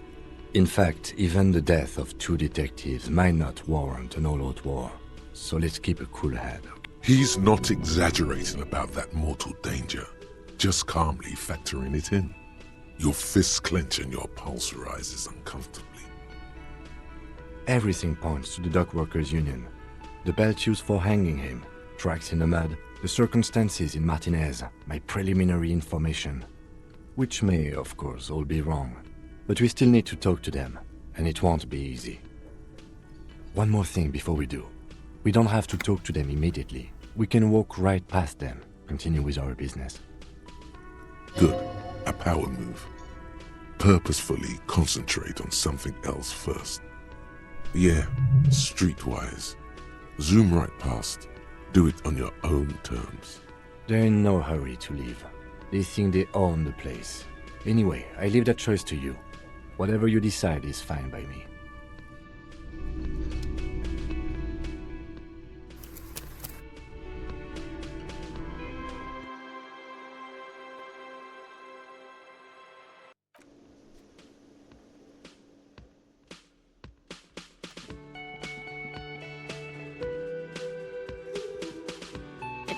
In fact, even the death of 2 detectives might not warrant an all-out war. So let's keep a cool head. He's not exaggerating about that mortal danger, just calmly factoring it in. Your fists clench and your pulse rises uncomfortably. Everything points to the dock workers' union. The belt used for hanging him, tracks in the mud, the circumstances in Martinez, my preliminary information. Which may, of course, all be wrong. But we still need to talk to them, and it won't be easy. One more thing before we do. We don't have to talk to them immediately. We can walk right past them, continue with our business. Good. A power move. Purposefully concentrate on something else first. Yeah, streetwise. Zoom right past. Do it on your own terms. They're in no hurry to leave. They think they own the place. Anyway, I leave that choice to you. Whatever you decide is fine by me.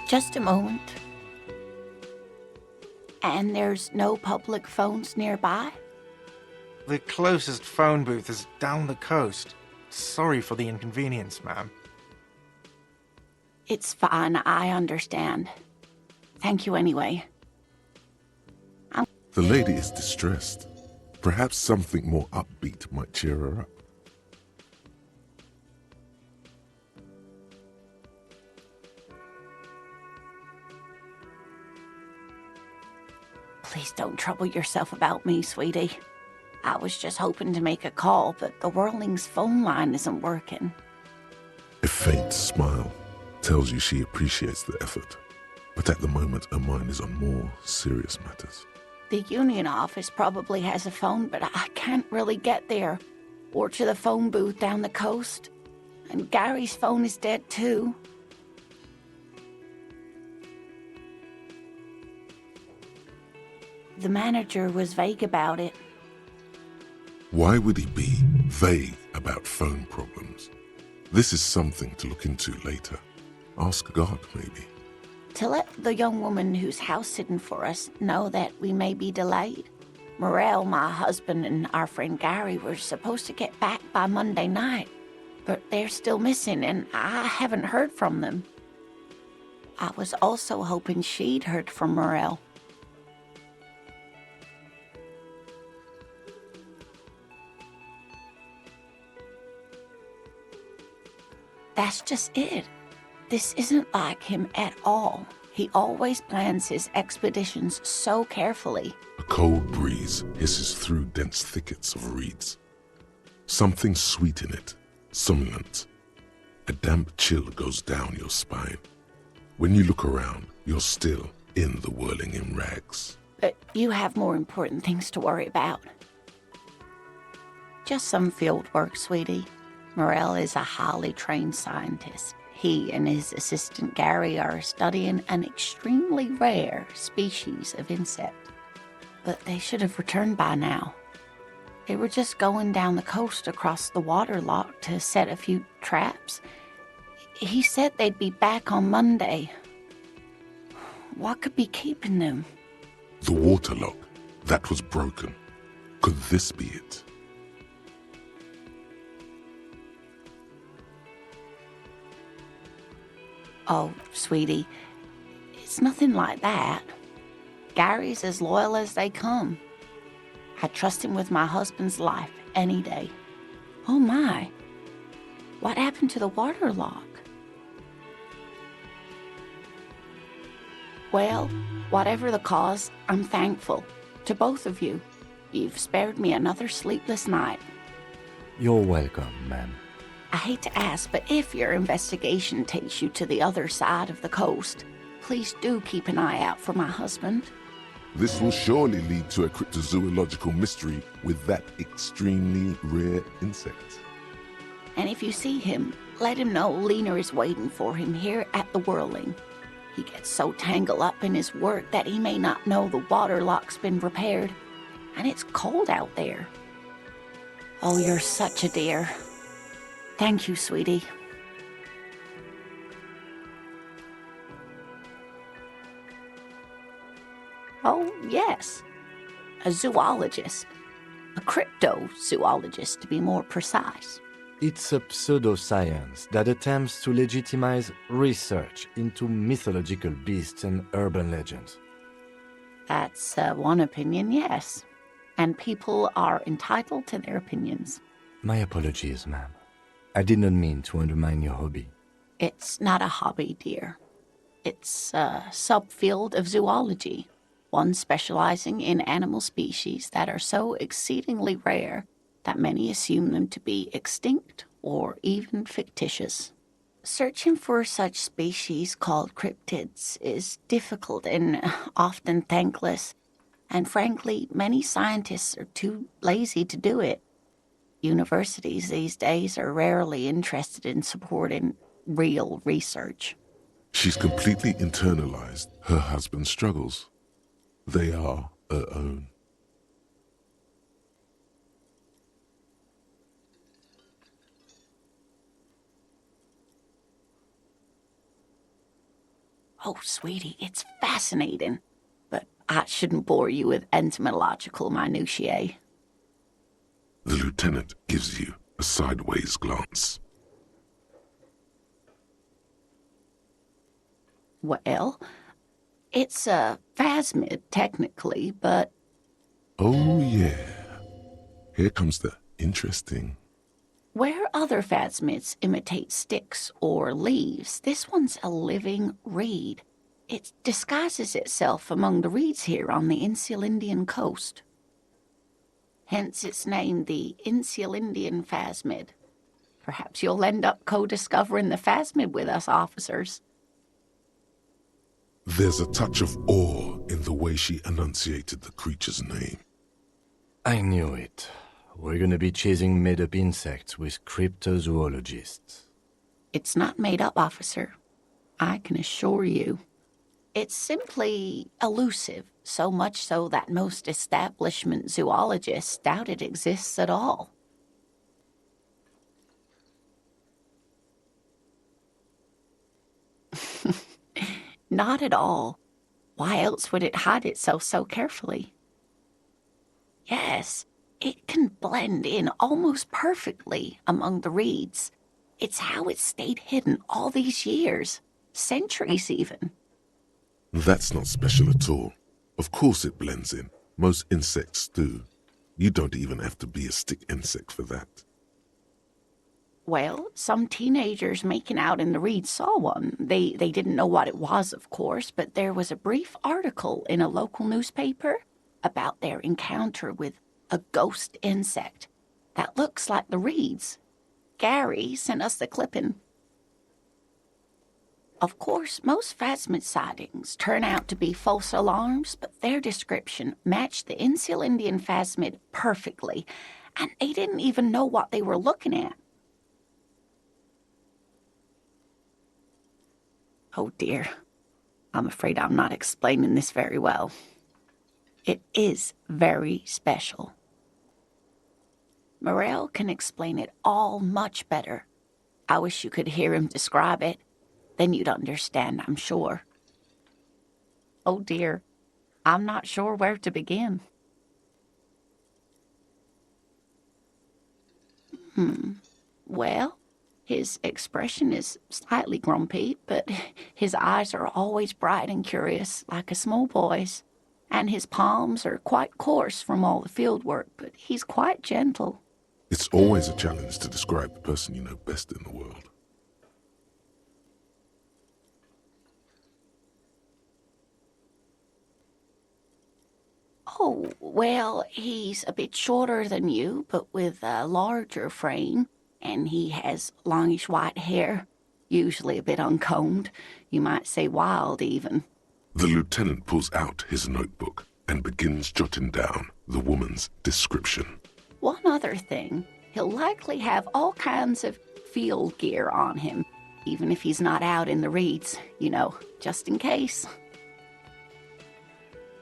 Just a moment. And there's no public phones nearby? The closest phone booth is down the coast. Sorry for the inconvenience, ma'am. It's fine, I understand. Thank you anyway. The lady is distressed. Perhaps something more upbeat might cheer her up. Please don't trouble yourself about me, sweetie. I was just hoping to make a call, but the Whirling's phone line isn't working. A faint smile tells you she appreciates the effort, but at the moment her mind is on more serious matters. The Union office probably has a phone, but I can't really get there, or to the phone booth down the coast. And Gary's phone is dead too. The manager was vague about it. Why would he be vague about phone problems? This is something to look into later. Ask God, maybe. To let the young woman who's house-sitting for us know that we may be delayed. Morel, my husband, and our friend Gary were supposed to get back by Monday night, but they're still missing, and I haven't heard from them. I was also hoping she'd heard from Morel. That's just it. This isn't like him at all. He always plans his expeditions so carefully. A cold breeze hisses through dense thickets of reeds. Something sweet in it, somnolent. A damp chill goes down your spine. When you look around, you're still in the whirling in rags. But you have more important things to worry about. Just some field work, sweetie. Morel is a highly trained scientist. He and his assistant Gary are studying an extremely rare species of insect. But they should have returned by now. They were just going down the coast across the water lock to set a few traps. He said they'd be back on Monday. What could be keeping them? The water lock, that was broken. Could this be it? Oh, sweetie, it's nothing like that. Gary's as loyal as they come. I trust him with my husband's life any day. Oh my, what happened to the water lock? Well, whatever the cause, I'm thankful to both of you. You've spared me another sleepless night. You're welcome, ma'am. I hate to ask, but if your investigation takes you to the other side of the coast, please do keep an eye out for my husband. This will surely lead to a cryptozoological mystery with that extremely rare insect. And if you see him, let him know Lena is waiting for him here at the Whirling. He gets so tangled up in his work that he may not know the water lock's been repaired. And it's cold out there. Oh, you're such a dear. Thank you, sweetie. Oh, yes. A zoologist. A cryptozoologist, to be more precise. It's a pseudoscience that attempts to legitimize research into mythological beasts and urban legends. That's one opinion, yes. And people are entitled to their opinions. My apologies, ma'am. I did not mean to undermine your hobby. It's not a hobby, dear. It's a subfield of zoology, one specializing in animal species that are so exceedingly rare that many assume them to be extinct or even fictitious. Searching for such species called cryptids is difficult and often thankless, and frankly, many scientists are too lazy to do it. Universities these days are rarely interested in supporting real research. She's completely internalized her husband's struggles. They are her own. Oh, sweetie, it's fascinating. But I shouldn't bore you with entomological minutiae. The lieutenant gives you a sideways glance. Well, it's a phasmid, technically, but... Oh, yeah. Here comes the interesting. Where other phasmids imitate sticks or leaves, this one's a living reed. It disguises itself among the reeds here on the Insulindian coast. Hence it's named the Insulindian phasmid. Perhaps you'll end up co-discovering the phasmid with us, officers. There's a touch of awe in the way she enunciated the creature's name. I knew it. We're gonna be chasing made-up insects with cryptozoologists. It's not made up, officer. I can assure you. It's simply elusive, so much so that most establishment zoologists doubt it exists at all. Not at all. Why else would it hide itself so carefully? Yes, it can blend in almost perfectly among the reeds. It's how it's stayed hidden all these years, centuries even. That's not special at all. Of course it blends in. Most insects do. You don't even have to be a stick insect for that. Well, some teenagers making out in the reeds saw one. They didn't know what it was, of course, but there was a brief article in a local newspaper about their encounter with a ghost insect that looks like the reeds. Gary sent us the clipping. Of course, most phasmid sightings turn out to be false alarms, but their description matched the Insulindian phasmid perfectly, and they didn't even know what they were looking at. Oh dear, I'm afraid I'm not explaining this very well. It is very special. Morel can explain it all much better. I wish you could hear him describe it. Then you'd understand, I'm sure. Oh dear, I'm not sure where to begin. Well, his expression is slightly grumpy, but his eyes are always bright and curious, like a small boy's. And his palms are quite coarse from all the field work, but he's quite gentle. It's always a challenge to describe the person you know best in the world. Oh, well, he's a bit shorter than you, but with a larger frame, and he has longish white hair, usually a bit uncombed. You might say wild, even. The lieutenant pulls out his notebook and begins jotting down the woman's description. One other thing, he'll likely have all kinds of field gear on him, even if he's not out in the reeds, you know, just in case.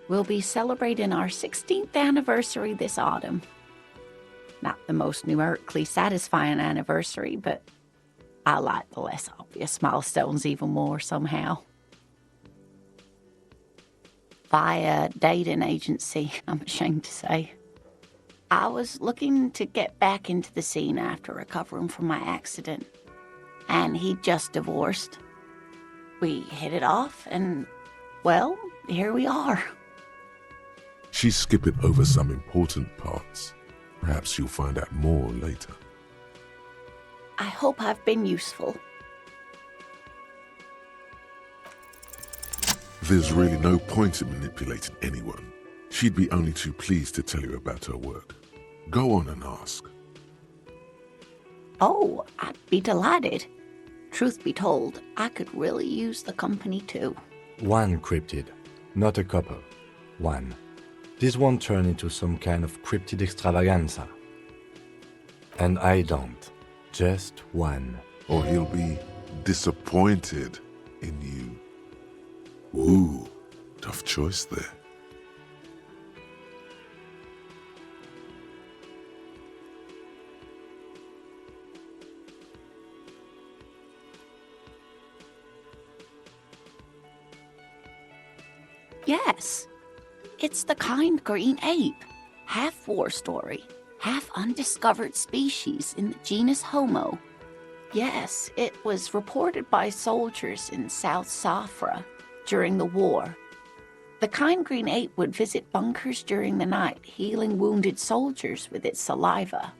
We'll be celebrating our 16th anniversary this autumn. Not the most numerically satisfying anniversary, but I like the less obvious milestones even more somehow. Via dating agency, I'm ashamed to say. I was looking to get back into the scene after recovering from my accident, and he'd just divorced. We hit it off, and, well, here we are. She's skipping over some important parts. Perhaps you'll find out more later. I hope I've been useful. There's really no point in manipulating anyone. She'd be only too pleased to tell you about her work. Go on and ask. Oh, I'd be delighted. Truth be told, I could really use the company too. One cryptid, not a couple. One. This won't turn into some kind of cryptid extravaganza. And I don't. Just one. Or he'll be disappointed in you. Ooh, tough choice there. Yes. It's the kind green ape. Half war story, half undiscovered species in the genus Homo. Yes, it was reported by soldiers in South Safra during the war. The kind green ape would visit bunkers during the night, healing wounded soldiers with its saliva.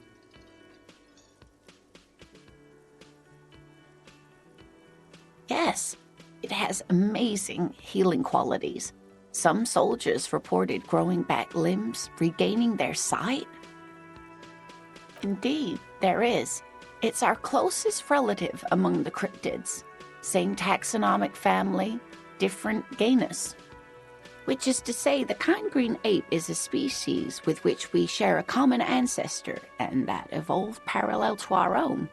Yes, it has amazing healing qualities. Some soldiers reported growing back limbs, regaining their sight. Indeed, there is. It's our closest relative among the cryptids. Same taxonomic family, different genus. Which is to say, the kind green ape is a species with which we share a common ancestor, and that evolved parallel to our own.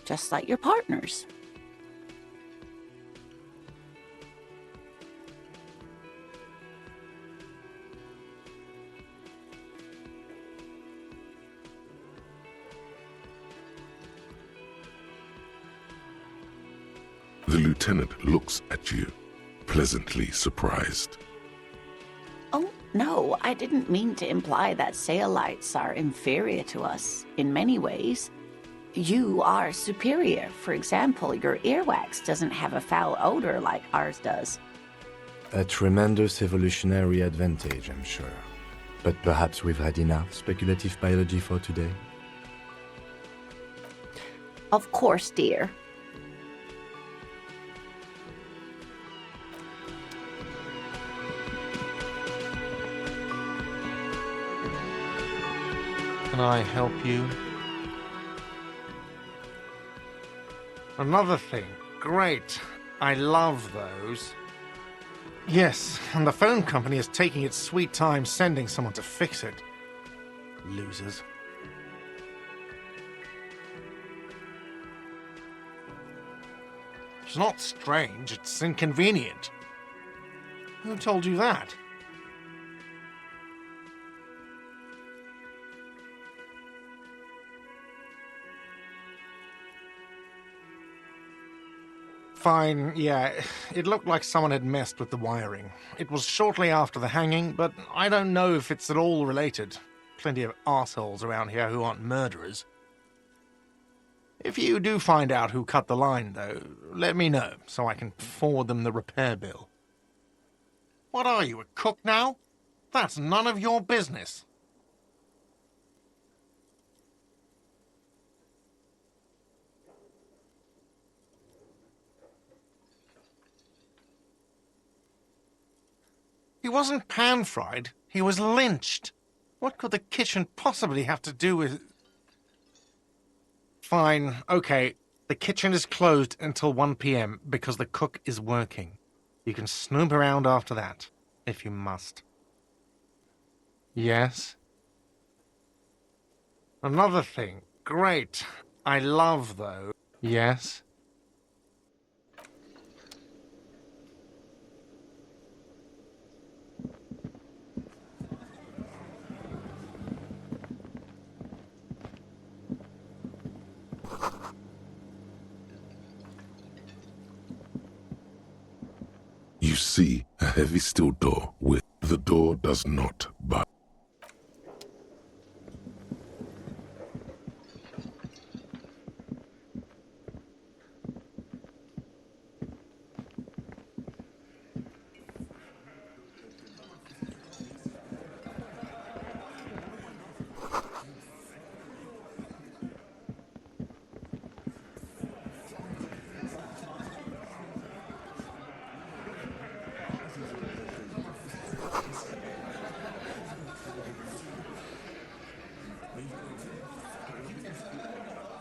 Just like your partners. The lieutenant looks at you, pleasantly surprised. Oh, no, I didn't mean to imply that Saolites are inferior to us in many ways. You are superior. For example, your earwax doesn't have a foul odor like ours does. A tremendous evolutionary advantage, I'm sure. But perhaps we've had enough speculative biology for today? Of course, dear. Can I help you? Another thing. Great. I love those. Yes, and the phone company is taking its sweet time sending someone to fix it. Losers. It's not strange, it's inconvenient. Who told you that? Fine, yeah. It looked like someone had messed with the wiring. It was shortly after the hanging, but I don't know if it's at all related. Plenty of assholes around here who aren't murderers. If you do find out who cut the line, though, let me know so I can forward them the repair bill. What are you, a cook now? That's none of your business. He wasn't pan-fried, he was lynched. What could the kitchen possibly have to do with... Fine, okay. The kitchen is closed until 1 p.m. because the cook is working. You can snoop around after that, if you must. Yes? Another thing. Great. I love, though. Yes? You see a heavy steel door with the door does not budge.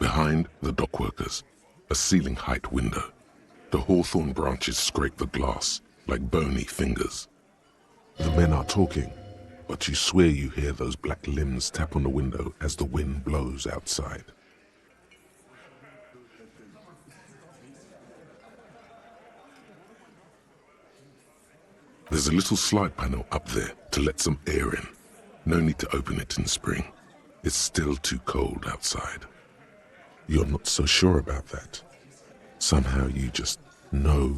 Behind the dockworkers, a ceiling height window. The hawthorn branches scrape the glass like bony fingers. The men are talking, but you swear you hear those black limbs tap on the window as the wind blows outside. There's a little slide panel up there to let some air in. No need to open it in spring. It's still too cold outside. You're not so sure about that. Somehow you just know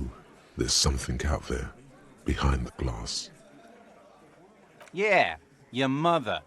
there's something out there behind the glass. Yeah, your mother.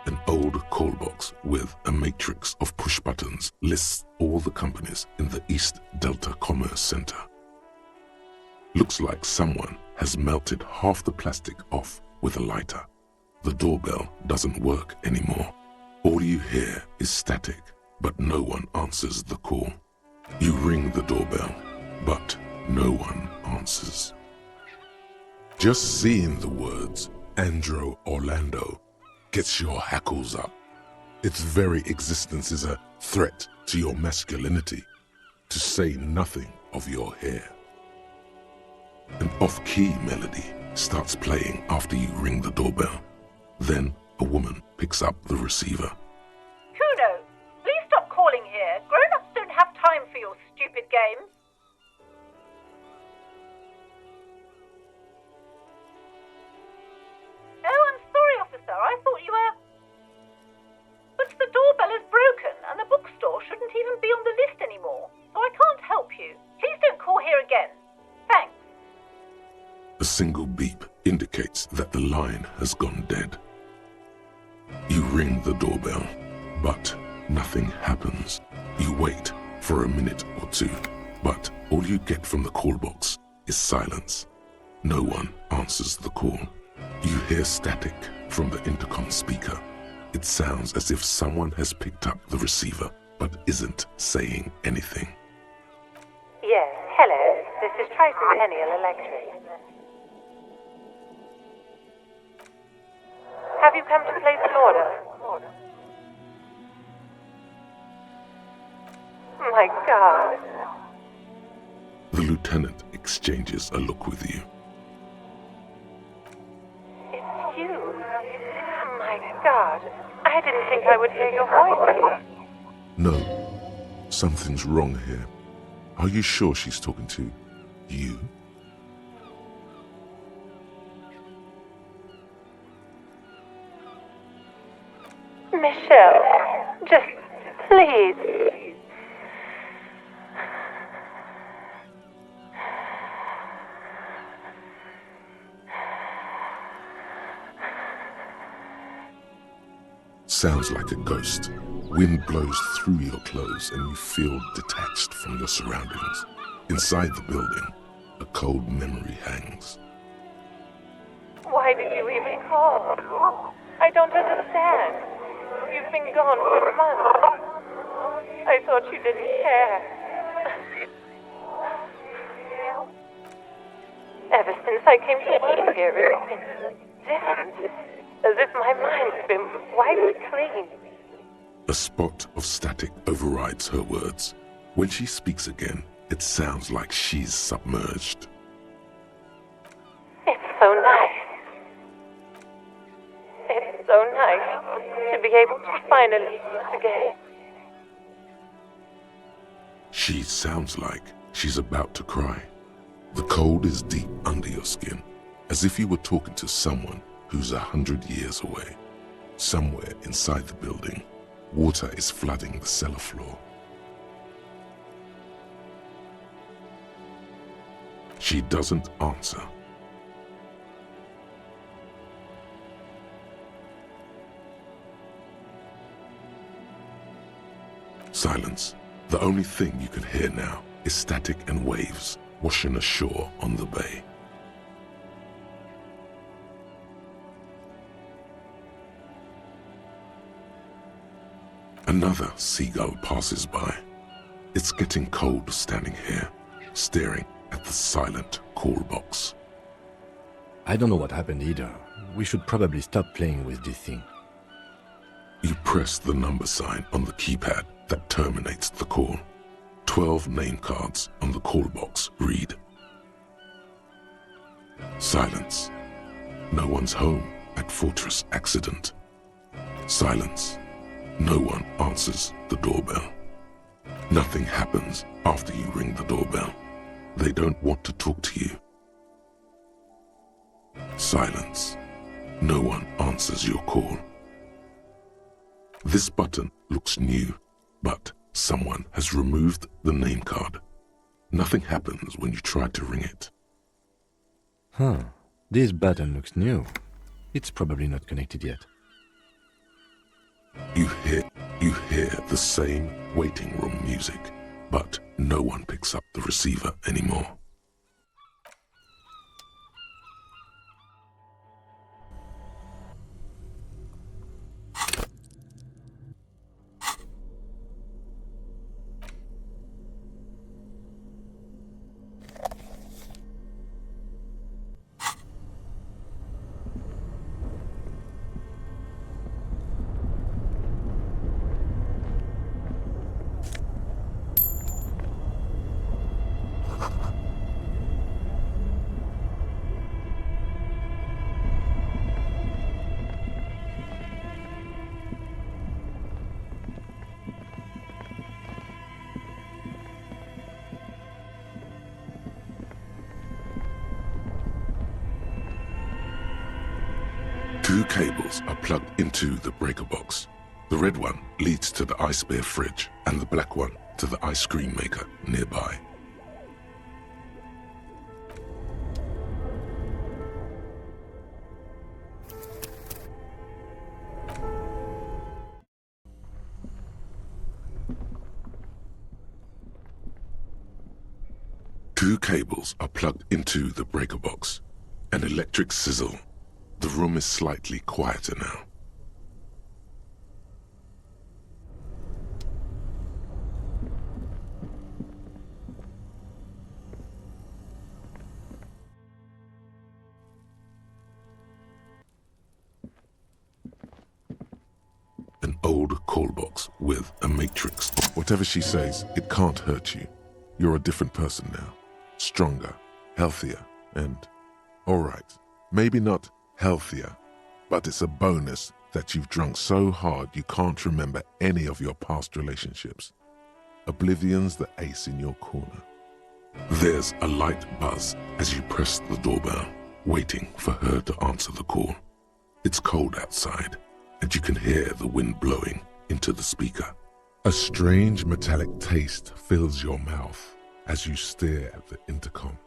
An old call box with a matrix of push buttons lists all the companies in the East Delta Commerce Center. Looks like someone has melted half the plastic off with a lighter. The doorbell doesn't work anymore. All you hear is static, but no one answers the call. You ring the doorbell, but no one answers. Just seeing the words Andro Orlando gets your hackles up. Its very existence is a threat to your masculinity, to say nothing of your hair. An off-key melody starts playing after you ring the doorbell. Then a woman picks up the receiver. Kuno, please stop calling here. Grown-ups don't have time for your stupid games. Oh, I'm sorry, officer. I thought you were... But the doorbell is broken, and the bookstore shouldn't even be on the list anymore, so I can't help you. Please don't call here again. Thanks. A single beep indicates that the line has gone dead. You ring the doorbell, but nothing happens. You wait for a minute or two, but all you get from the call box is silence. No one answers the call. You hear static from the intercom speaker. It sounds as if someone has picked up the receiver, but isn't saying anything. Yes, hello. This is Tricentennial Electric. Have you come to place an order? My God. The lieutenant exchanges a look with you. It's you. Oh my God. I didn't think I would hear your voice. No, something's wrong here. Are you sure she's talking to you? Michelle, just please. Sounds like a ghost. Wind blows through your clothes and you feel detached from your surroundings. Inside the building, a cold memory hangs. Why did you even call? I don't understand. You've been gone for months. I thought you didn't care. Ever since I came to live here, it's been different. As if my mind's been wiped clean. A spot of static overrides her words. When she speaks again, it sounds like she's submerged. It's so nice. It's so nice to be able to finally once again. She sounds like she's about to cry. The cold is deep under your skin, as if you were talking to someone who's 100 years away. Somewhere inside the building, water is flooding the cellar floor. She doesn't answer. Silence. The only thing you can hear now is static and waves washing ashore on the bay. Another seagull passes by. It's getting cold standing here, staring at the silent call box. I don't know what happened either. We should probably stop playing with this thing. You press the number sign on the keypad that terminates the call. 12 name cards on the call box read. Silence. No one's home at Fortress Accident. Silence. No one answers the doorbell. Nothing happens after you ring the doorbell. They don't want to talk to you. Silence. No one answers your call. This button looks new, but someone has removed the name card. Nothing happens when you try to ring it. Huh. This button looks new. It's probably not connected yet. You hear the same waiting room music, but no one picks up the receiver anymore. Two cables are plugged into the breaker box. The red one leads to the ice bear fridge and the black one to the ice cream maker nearby. Two cables are plugged into the breaker box. An electric sizzle. The room is slightly quieter now. An old call box with a matrix. Whatever she says, it can't hurt you. You're a different person now. Stronger, healthier, and... alright, maybe not healthier, But it's a bonus that you've drunk so hard you can't remember any of your past relationships. Oblivion's the ace in your corner. There's a light buzz as you press the doorbell, waiting for her to answer the call. It's cold outside, and you can hear the wind blowing into the speaker. A strange metallic taste fills your mouth as you stare at the intercom.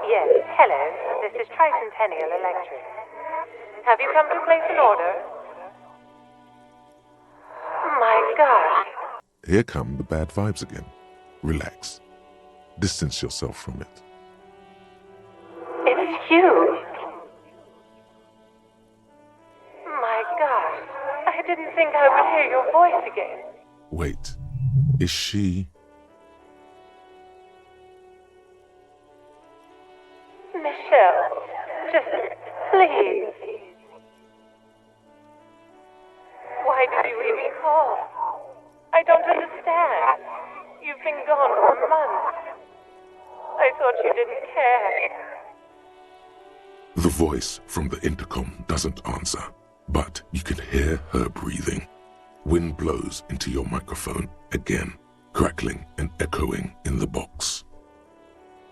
Yes, hello. This is Tricentennial Electric. Have you come to place an order? My God. Here come the bad vibes again. Relax. Distance yourself from it. It's you. My God. I didn't think I would hear your voice again. Wait, is she... Michelle, just please. Why did you even call? I don't understand. You've been gone for months. I thought you didn't care. The voice from the intercom doesn't answer, but you can hear her breathing. Wind blows into your microphone again, crackling and echoing in the box.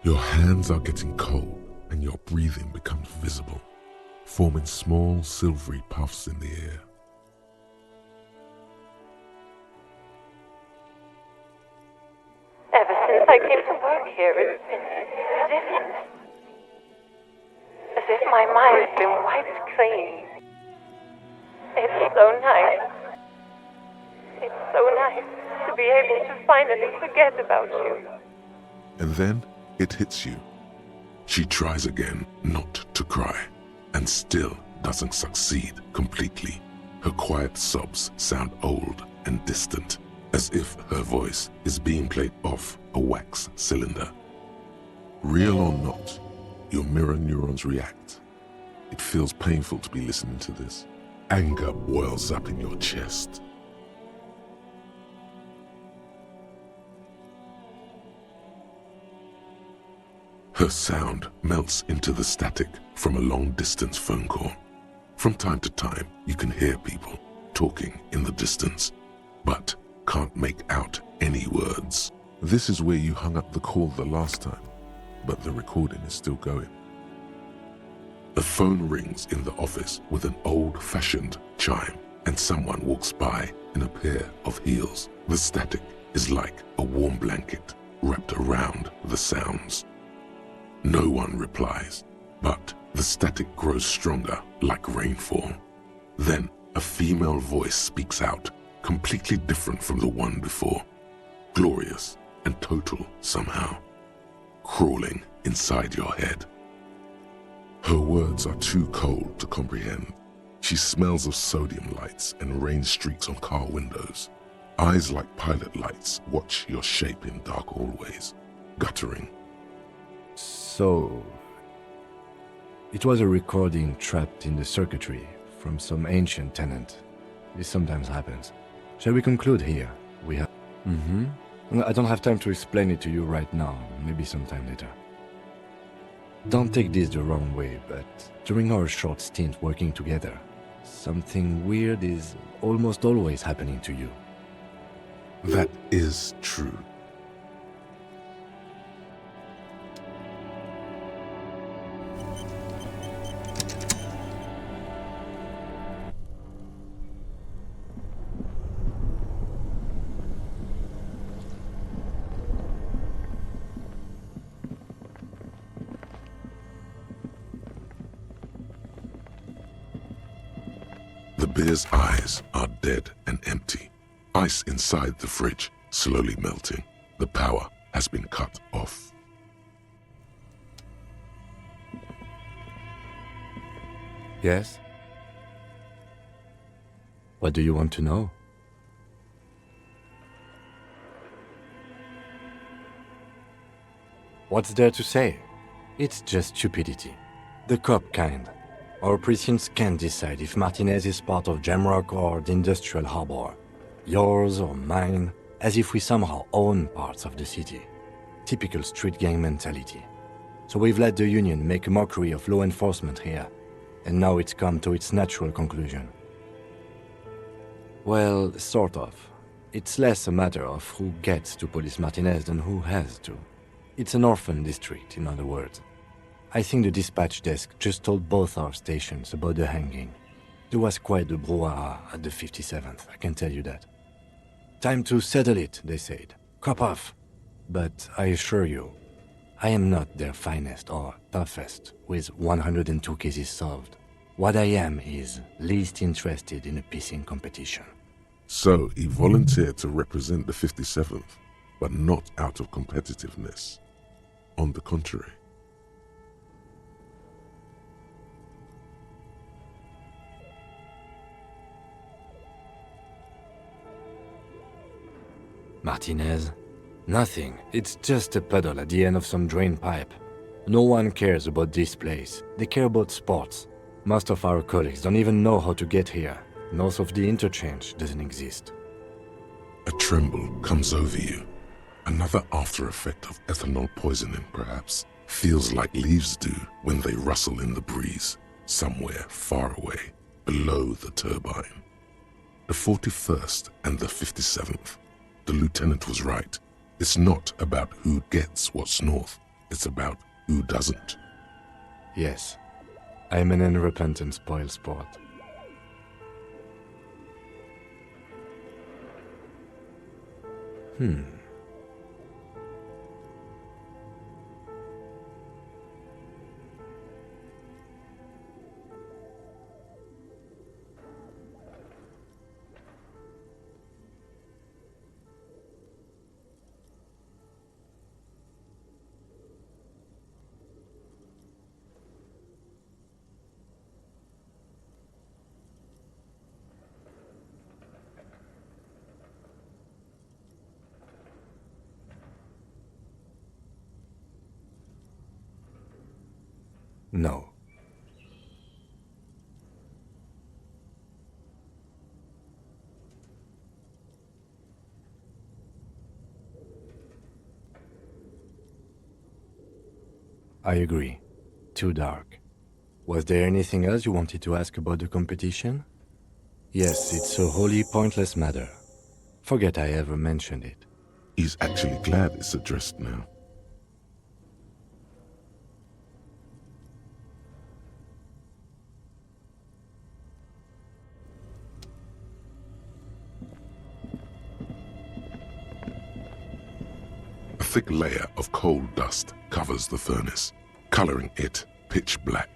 Your hands are getting cold and your breathing becomes visible, forming small silvery puffs in the air. Ever since I came to work here, it's been different. As if my mind's been wiped clean. It's so nice. It's so nice to be able to finally forget about you. And then it hits you. She tries again not to cry, and still doesn't succeed completely. Her quiet sobs sound old and distant, as if her voice is being played off a wax cylinder. Real or not, your mirror neurons react. It feels painful to be listening to this. Anger boils up in your chest. Her sound melts into the static from a long-distance phone call. From time to time, you can hear people talking in the distance, but can't make out any words. This is where you hung up the call the last time, but the recording is still going. The phone rings in the office with an old-fashioned chime, and someone walks by in a pair of heels. The static is like a warm blanket wrapped around the sounds. No one replies, but the static grows stronger like rainfall. Then a female voice speaks out, completely different from the one before. Glorious and total somehow, crawling inside your head. Her words are too cold to comprehend. She smells of sodium lights and rain streaks on car windows. Eyes like pilot lights watch your shape in dark hallways, guttering. So, it was a recording trapped in the circuitry from some ancient tenant. This sometimes happens. Shall we conclude here? We have... I don't have time to explain it to you right now, maybe sometime later. Don't take this the wrong way, but during our short stint working together, something weird is almost always happening to you. That is true. The beer's eyes are dead and empty. Ice inside the fridge slowly melting. The power has been cut off. Yes? What do you want to know? What's there to say? It's just stupidity. The cop kind. Our precincts can't decide if Martinez is part of Jamrock or the Industrial Harbor. Yours or mine, as if we somehow own parts of the city. Typical street gang mentality. So we've let the Union make a mockery of law enforcement here, and now it's come to its natural conclusion. Well, sort of. It's less a matter of who gets to police Martinez than who has to. It's an orphan district, in other words. I think the dispatch desk just told both our stations about the hanging. There was quite the brouhaha at the 57th, I can tell you that. Time to settle it, they said. Cop off. But I assure you, I am not their finest or toughest, with 102 cases solved. What I am is least interested in a pissing competition. So he volunteered to represent the 57th, but not out of competitiveness. On the contrary. Martinez? Nothing. It's just a puddle at the end of some drain pipe. No one cares about this place. They care about sports. Most of our colleagues don't even know how to get here. North of the interchange doesn't exist. A tremble comes over you. Another after effect of ethanol poisoning, perhaps. Feels like leaves do when they rustle in the breeze, somewhere far away, below the turbine. The 41st and the 57th. The lieutenant was right. It's not about who gets what's north. It's about who doesn't. Yes. I'm an unrepentant spoilsport. No. I agree. Too dark. Was there anything else you wanted to ask about the competition? Yes, it's a wholly pointless matter. Forget I ever mentioned it. He's actually glad it's addressed now. A thick layer of coal dust covers the furnace, coloring it pitch black.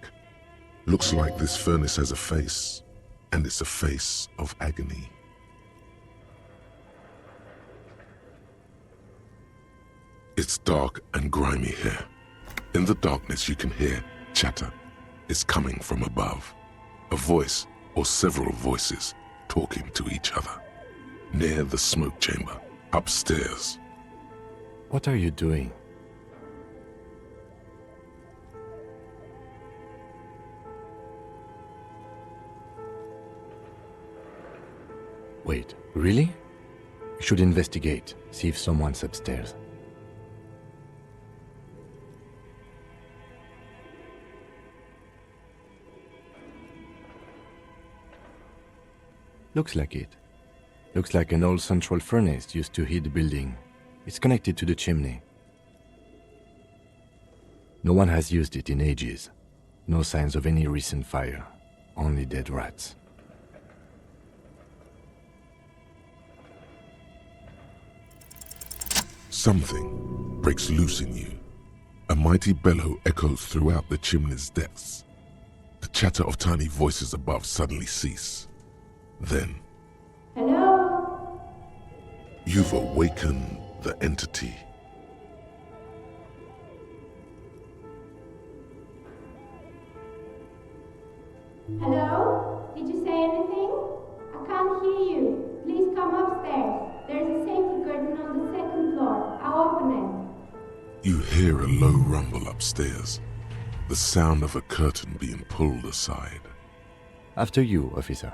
Looks like this furnace has a face, and it's a face of agony. It's dark and grimy here. In the darkness you can hear chatter. It's coming from above. A voice or several voices talking to each other. Near the smoke chamber, upstairs. What are you doing? Wait, really? We should investigate, see if someone's upstairs. Looks like it. Looks like an old central furnace used to heat the building. It's connected to the chimney. No one has used it in ages. No signs of any recent fire. Only dead rats. Something breaks loose in you. A mighty bellow echoes throughout the chimney's depths. The chatter of tiny voices above suddenly cease. Then, Hello? you've awakened the entity. Hello? Did you say anything? I can't hear you. Please come upstairs. There's a safety curtain on the second floor. I'll open it. You hear a low rumble upstairs. The sound of a curtain being pulled aside. After you, officer.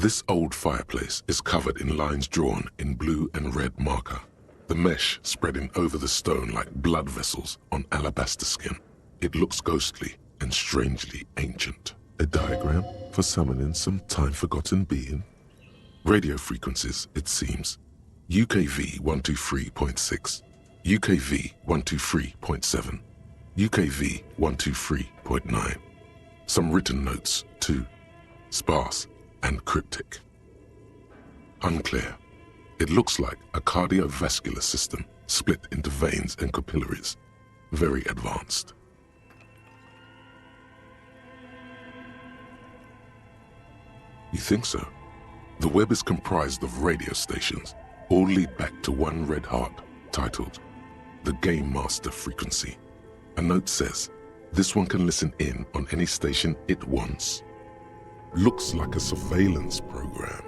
This old fireplace is covered in lines drawn in blue and red marker, the mesh spreading over the stone like blood vessels on alabaster skin. It looks ghostly and strangely ancient. A diagram for summoning some time-forgotten being. Radio frequencies, it seems. UKV 123.6, UKV 123.7, UKV 123.9. Some written notes, too. Sparse and cryptic. Unclear. It looks like a cardiovascular system split into veins and capillaries. Very advanced. You think so? The web is comprised of radio stations, all lead back to one red heart, titled the Game Master Frequency. A note says, this one can listen in on any station it wants. Looks like a surveillance program.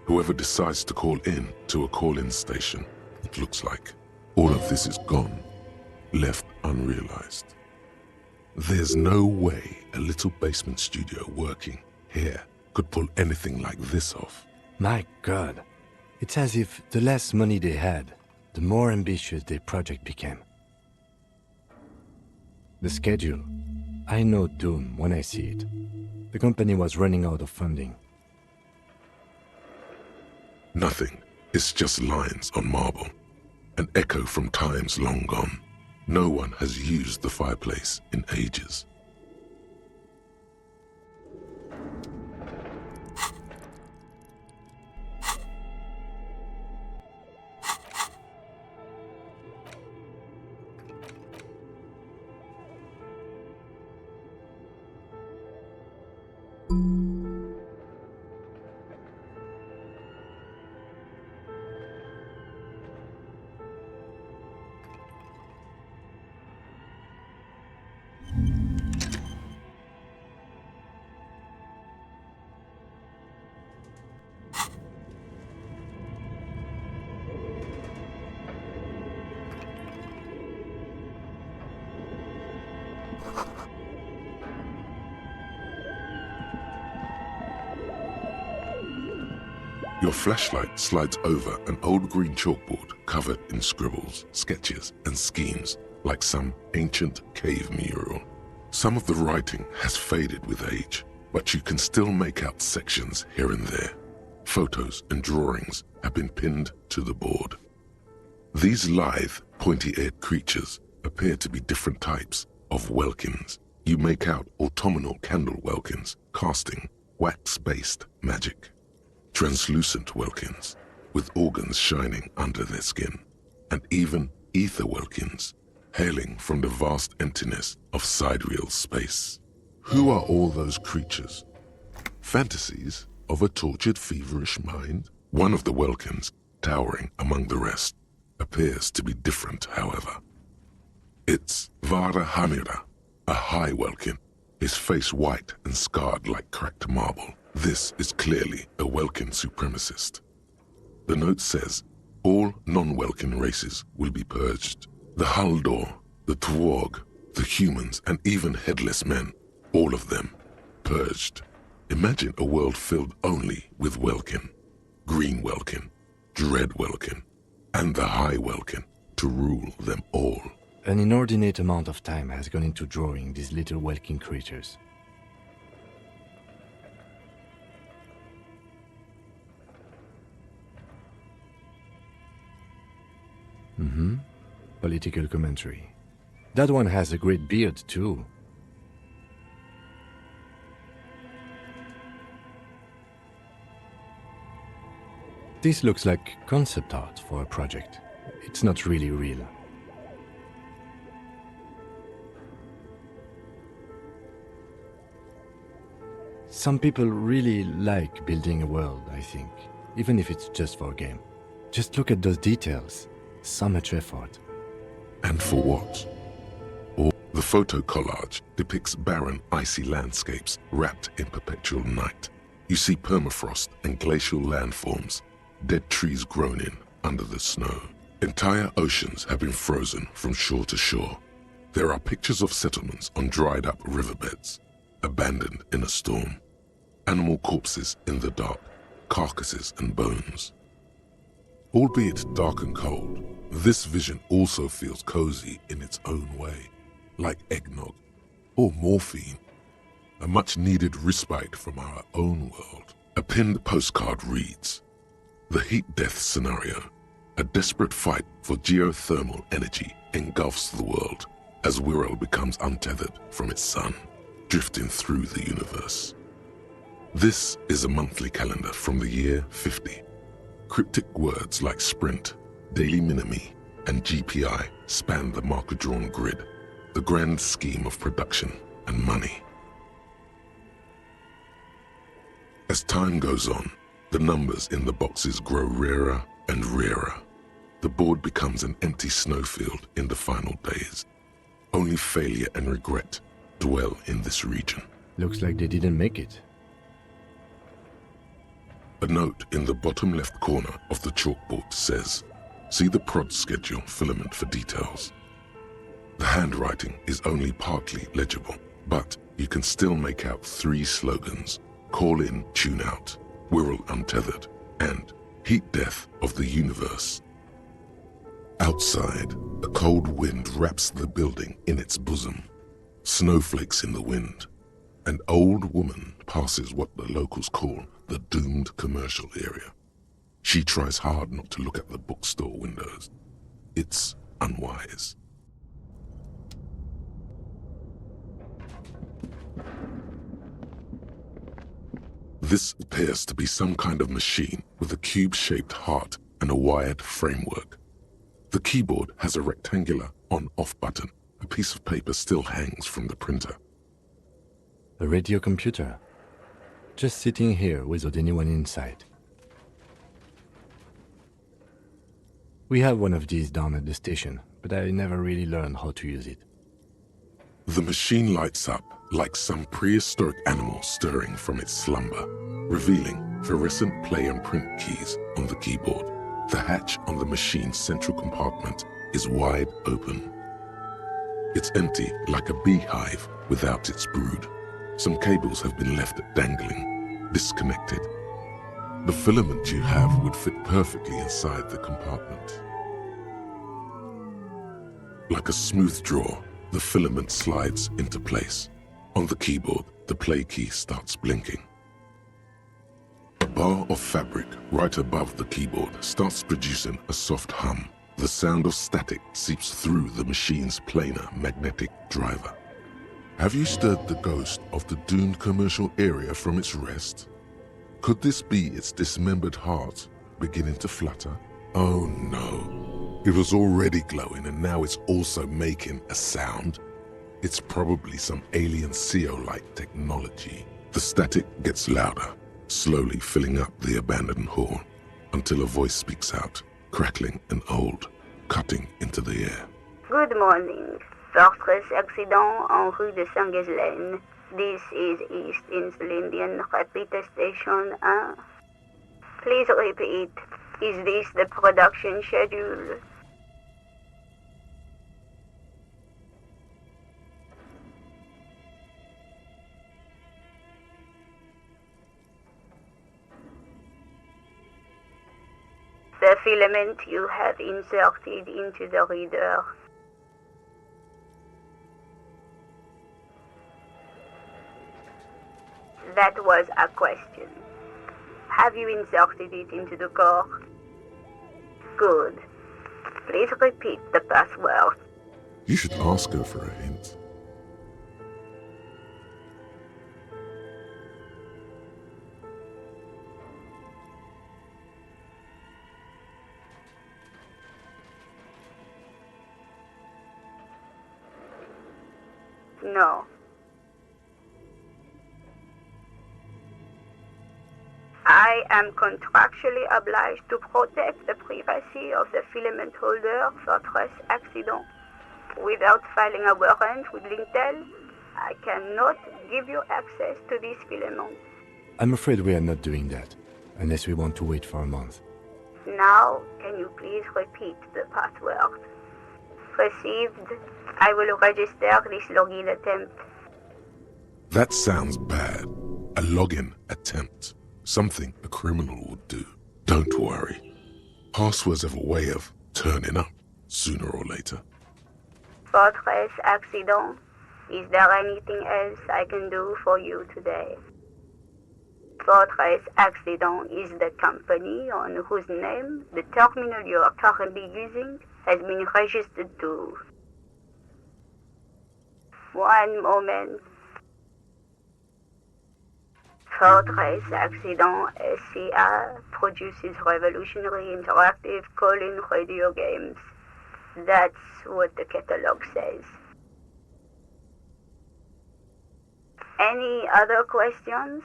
Whoever decides to call in to a call-in station, it looks like. All of this is gone, left unrealized. There's no way a little basement studio working here could pull anything like this off. My God. It's as if the less money they had, the more ambitious their project became. The schedule. I know doom when I see it. The company was running out of funding. Nothing. It's just lines on marble. An echo from times long gone. No one has used the fireplace in ages. Your flashlight slides over an old green chalkboard covered in scribbles, sketches, and schemes like some ancient cave mural. Some of the writing has faded with age, but you can still make out sections here and there. Photos and drawings have been pinned to the board. These lithe, pointy-eared creatures appear to be different types of welkins. You make out autumnal candle welkins casting wax-based magic. Translucent welkins, with organs shining under their skin, and even ether welkins, hailing from the vast emptiness of sidereal space. Who are all those creatures? Fantasies of a tortured, feverish mind? One of the welkins, towering among the rest, appears to be different, however. It's Vara Hamira, a high welkin, his face white and scarred like cracked marble. This is clearly a Welkin supremacist. The note says, all non-Welkin races will be purged. The Haldor, the Twarg, the humans, and even headless men, all of them, purged. Imagine a world filled only with Welkin, Green Welkin, Dread Welkin, and the High Welkin to rule them all. An inordinate amount of time has gone into drawing these little Welkin creatures. Political commentary. That one has a great beard, too. This looks like concept art for a project. It's not really real. Some people really like building a world, I think, even if it's just for a game. Just look at those details. So much effort. And for what? Or the photo collage depicts barren, icy landscapes wrapped in perpetual night. You see permafrost and glacial landforms, dead trees grown in under the snow. Entire oceans have been frozen from shore to shore. There are pictures of settlements on dried-up riverbeds. abandoned in a storm. Animal corpses in the dark, carcasses and bones. Albeit dark and cold, this vision also feels cozy in its own way, like eggnog or morphine, a much-needed respite from our own world. A pinned postcard reads, "The heat-death scenario, a desperate fight for geothermal energy engulfs the world as Wirral becomes untethered from its sun, drifting through the universe." This is a monthly calendar from the year 50. Cryptic words like sprint, daily minimi, and GPI span the marker-drawn grid, the grand scheme of production and money. As time goes on, the numbers in the boxes grow rarer and rarer. The board becomes an empty snowfield in the final days. Only failure and regret dwell in this region. Looks like they didn't make it. A note in the bottom left corner of the chalkboard says, "See the prod schedule filament for details." The handwriting is only partly legible, but you can still make out 3 slogans: "Call in, tune out," "Wirral untethered," and "Heat death of the universe." Outside, a cold wind wraps the building in its bosom. Snowflakes in the wind. An old woman passes what the locals call the doomed commercial area. She tries hard not to look at the bookstore windows. It's unwise. This appears to be some kind of machine with a cube-shaped heart and a wired framework. The keyboard has a rectangular on-off button. A piece of paper still hangs from the printer. A radio computer. Just sitting here without anyone inside. We have one of these down at the station, but I never really learned how to use it. The machine lights up like some prehistoric animal stirring from its slumber, revealing fluorescent play and print keys on the keyboard. The hatch on the machine's central compartment is wide open. It's empty like a beehive without its brood. Some cables have been left dangling, disconnected. The filament you have would fit perfectly inside the compartment. Like a smooth draw, the filament slides into place. On the keyboard, the play key starts blinking. A bar of fabric right above the keyboard starts producing a soft hum. The sound of static seeps through the machine's planar magnetic driver. Have you stirred the ghost of the doomed commercial area from its rest? Could this be its dismembered heart beginning to flutter? Oh no. It was already glowing and now it's also making a sound. It's probably some alien CO-like technology. The static gets louder, slowly filling up the abandoned hall, until a voice speaks out, crackling and old, cutting into the air. Good morning. Fortress accident en rue de Saint-Ghislaine. This is East Insulindian Repeater Station 1. Please repeat. Is this the production schedule? The filament you have inserted into the reader. That was a question. Have you inserted it into the core? Good. Please repeat the password. You should ask her for a hint. No. I am contractually obliged to protect the privacy of the filament holder for stress accident. Without filing a warrant with Lintel, I cannot give you access to this filament. I'm afraid we are not doing that, unless we want to wait for a month. Now, can you please repeat the password? Received. I will register this login attempt. That sounds bad. A login attempt. Something a criminal would do. Don't worry. Passwords have a way of turning up sooner or later. Fortress Accident. Is there anything else I can do for you today? Fortress Accident is the company on whose name the terminal you are currently using has been registered to. One moment. Fortress Accident SCA produces revolutionary interactive call-in radio games. That's what the catalog says. Any other questions?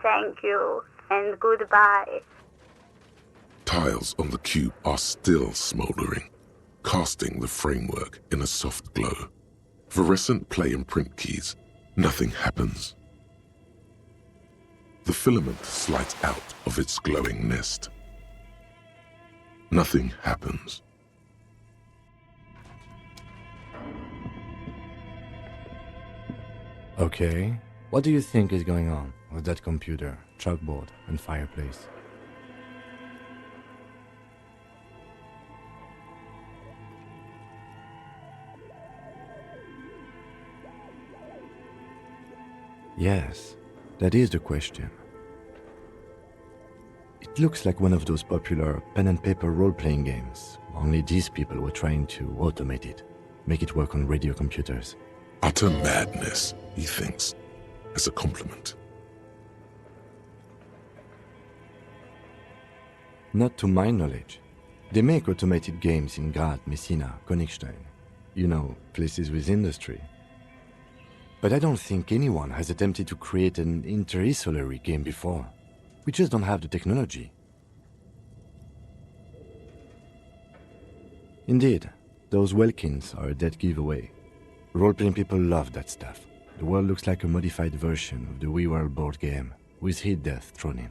Thank you, and goodbye. Tiles on the cube are still smoldering, casting the framework in a soft glow. Fluorescent play and print keys. Nothing happens. The filament slides out of its glowing nest. Nothing happens. Okay, what do you think is going on with that computer, chalkboard, and fireplace? Yes, that is the question. It looks like one of those popular pen and paper role-playing games, only these people were trying to automate it, make it work on radio computers. Utter madness, he thinks, as a compliment. Not to my knowledge. They make automated games in Grad, Messina, Königstein. You know, places with industry. But I don't think anyone has attempted to create an interisolary game before. We just don't have the technology. Indeed, those Welkins are a dead giveaway. Role-playing people love that stuff. The world looks like a modified version of the We World board game, with hit death thrown in.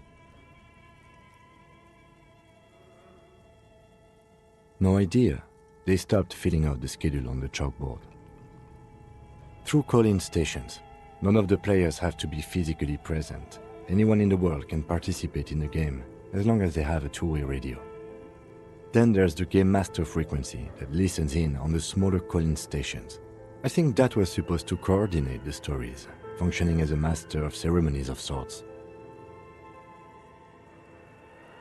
No idea. They stopped filling out the schedule on the chalkboard. Through call-in stations, none of the players have to be physically present. Anyone in the world can participate in the game, as long as they have a two-way radio. Then there's the game master frequency that listens in on the smaller call-in stations. I think that was supposed to coordinate the stories, functioning as a master of ceremonies of sorts.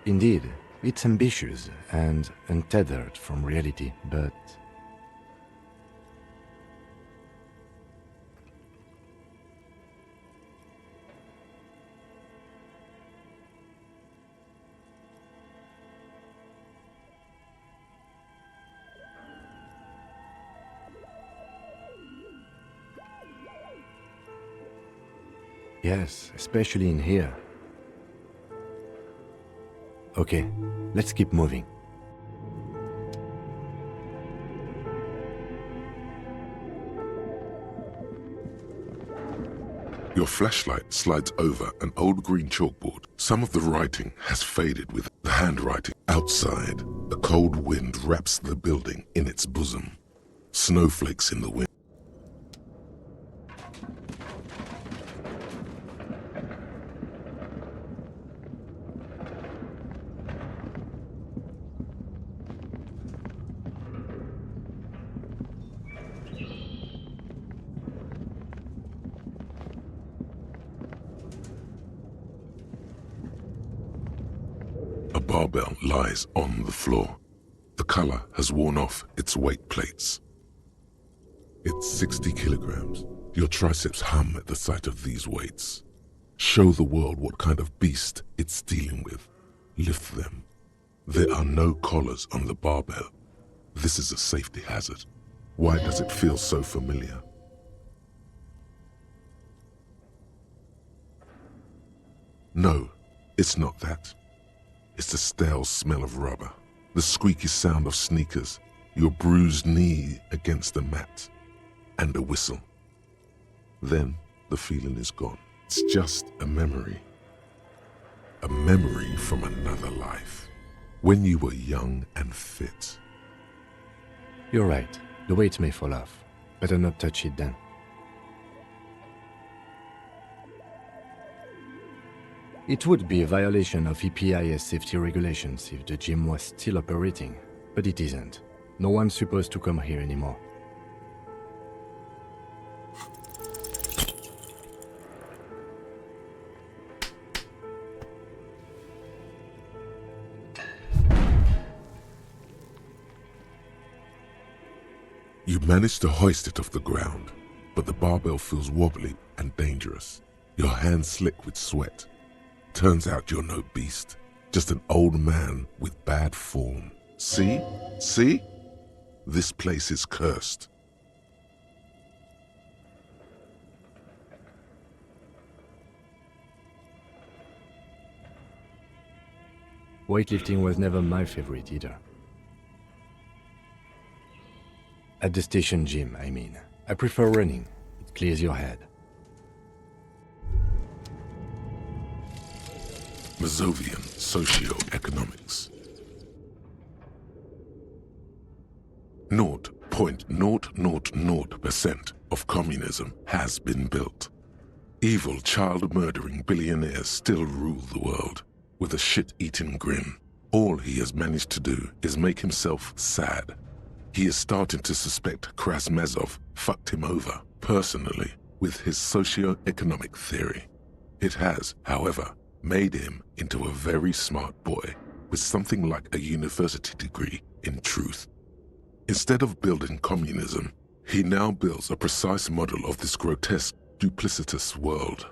Indeed, it's ambitious and untethered from reality, but... Yes, especially in here. Okay, let's keep moving. Your flashlight slides over an old green chalkboard. Some of the writing has faded with the handwriting. Outside, a cold wind wraps the building in its bosom. Snowflakes in the wind. A barbell lies on the floor. The color has worn off its weight plates. It's 60 kilograms. Your triceps hum at the sight of these weights. Show the world what kind of beast it's dealing with. Lift them. There are no collars on the barbell. This is a safety hazard. Why does it feel so familiar? No, it's not that. It's the stale smell of rubber, the squeaky sound of sneakers, your bruised knee against the mat, and a whistle. Then the feeling is gone. It's just a memory. A memory from another life, when you were young and fit. You're right. The weight may fall off. Better not touch it then. It would be a violation of EPIS safety regulations if the gym was still operating, but it isn't. No one's supposed to come here anymore. You manage to hoist it off the ground, but the barbell feels wobbly and dangerous. Your hands slick with sweat. Turns out you're no beast, just an old man with bad form. See? See? This place is cursed. Weightlifting was never my favorite either. At the station gym, I mean. I prefer running. It clears your head. Mazovian Socioeconomics. 0.000% of communism has been built. Evil, child-murdering billionaires still rule the world with a shit-eating grin. All he has managed to do is make himself sad. He is starting to suspect Krasmazov fucked him over, personally, with his socio-economic theory. It has, however, made him into a very smart boy with something like a university degree in truth. Instead of building communism, he now builds a precise model of this grotesque, duplicitous world.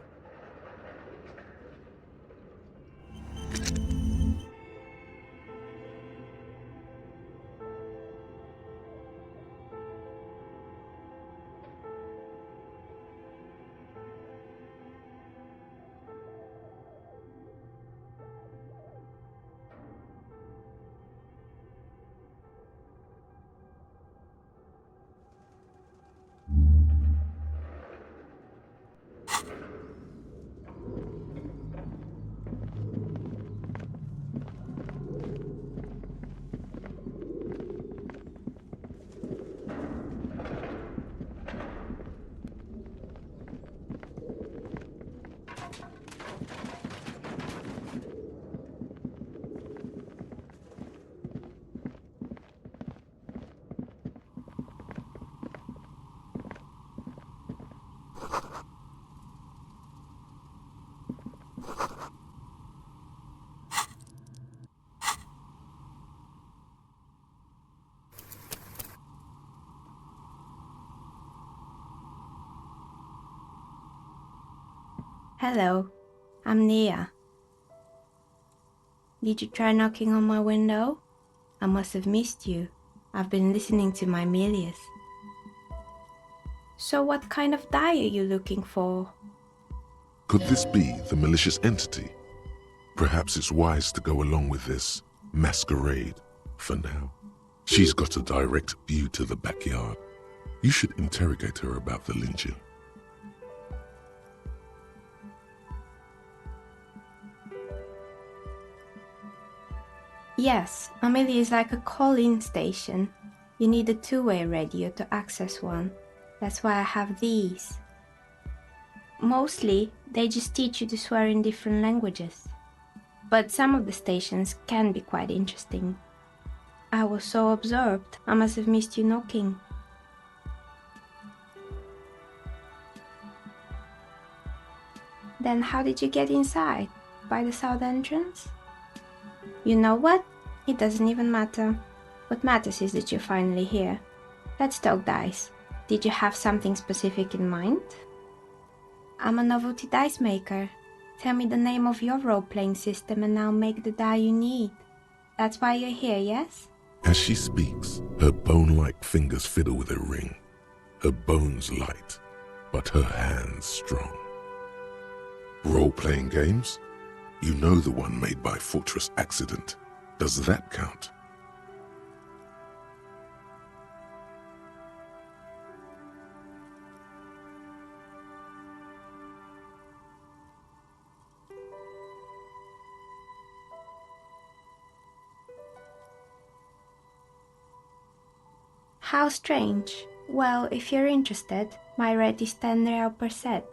Hello, I'm Nia. Did you try knocking on my window? I must have missed you. I've been listening to my Milius. So what kind of die are you looking for? Could this be the malicious entity? Perhaps it's wise to go along with this masquerade for now. She's got a direct view to the backyard. You should interrogate her about the lynching. Yes, Amelia is like a call-in station. You need a two-way radio to access one. That's why I have these. Mostly, they just teach you to swear in different languages. But some of the stations can be quite interesting. I was so absorbed, I must have missed you knocking. Then how did you get inside? By the south entrance? You know what? It doesn't even matter. What matters is that you're finally here. Let's talk dice. Did you have something specific in mind? I'm a novelty dice maker. Tell me the name of your role-playing system and I'll make the die you need. That's why you're here, yes? As she speaks, her bone-like fingers fiddle with a ring. Her bones light, but her hands strong. Role-playing games? You know the one made by Fortress Accident. Does that count? How strange. Well, if you're interested, my rate is 10 real per set.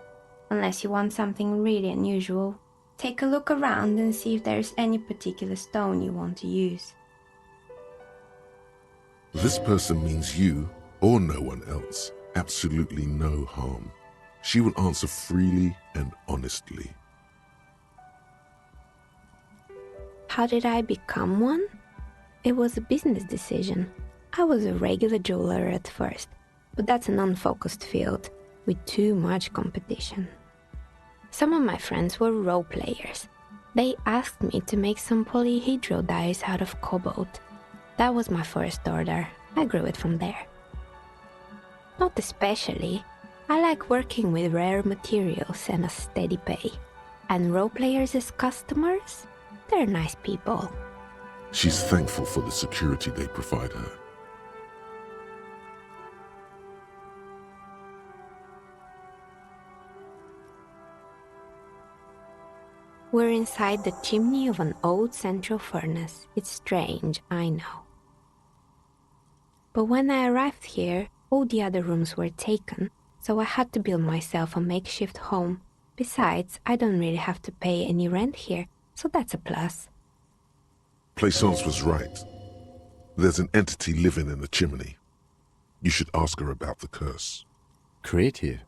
Unless you want something really unusual. Take a look around and see if there's any particular stone you want to use. This person means you, or no one else, absolutely no harm. She will answer freely and honestly. How did I become one? It was a business decision. I was a regular jeweler at first, but that's an unfocused field with too much competition. Some of my friends were role players. They asked me to make some polyhedral dice out of cobalt. That was my first order. I grew it from there. Not especially. I like working with rare materials and a steady pay. And role players as customers? They're nice people. She's thankful for the security they provide her. We're inside the chimney of an old central furnace. It's strange, I know. But when I arrived here, all the other rooms were taken, so I had to build myself a makeshift home. Besides, I don't really have to pay any rent here, so that's a plus. Plaisance was right. There's an entity living in the chimney. You should ask her about the curse. Creative.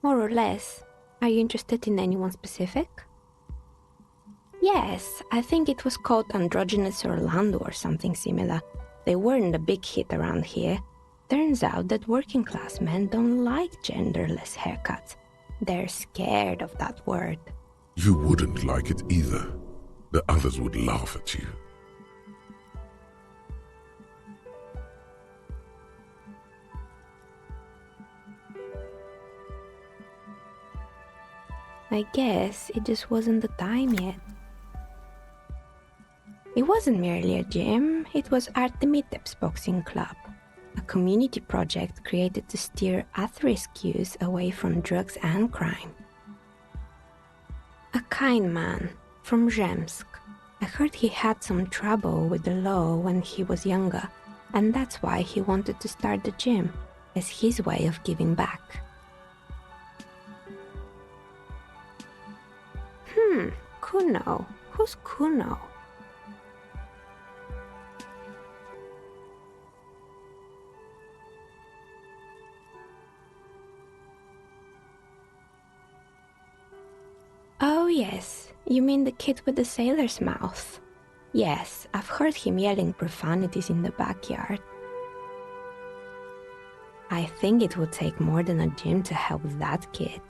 More or less. Are you interested in anyone specific? Yes, I think it was called Androgynous Orlando or something similar. They weren't a big hit around here. Turns out that working class men don't like genderless haircuts. They're scared of that word. You wouldn't like it either. The others would laugh at you. I guess it just wasn't the time yet. It wasn't merely a gym, it was Artemitep's boxing club, a community project created to steer at-risk youth away from drugs and crime. A kind man from Zemsk. I heard he had some trouble with the law when he was younger, and that's why he wanted to start the gym, as his way of giving back. Kuno. Who's Kuno? Oh yes, you mean the kid with the sailor's mouth. Yes, I've heard him yelling profanities in the backyard. I think it would take more than a gym to help that kid.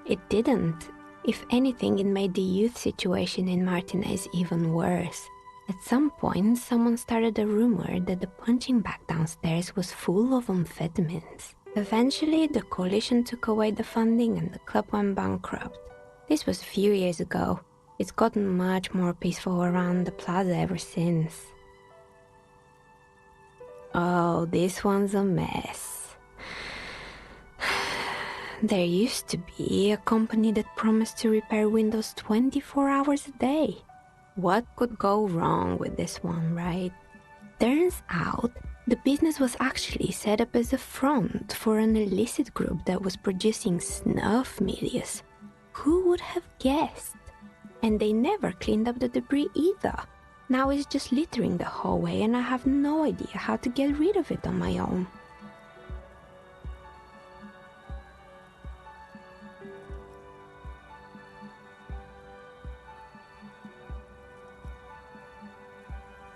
It didn't. If anything, it made the youth situation in Martinez even worse. At some point, someone started a rumor that the punching bag downstairs was full of amphetamines. Eventually, the coalition took away the funding and the club went bankrupt. This was a few years ago. It's gotten much more peaceful around the plaza ever since. Oh, this one's a mess. There used to be a company that promised to repair windows 24 hours a day. What could go wrong with this one, right? Turns out, the business was actually set up as a front for an illicit group that was producing snuff medias. Who would have guessed? And they never cleaned up the debris either. Now it's just littering the hallway and I have no idea how to get rid of it on my own.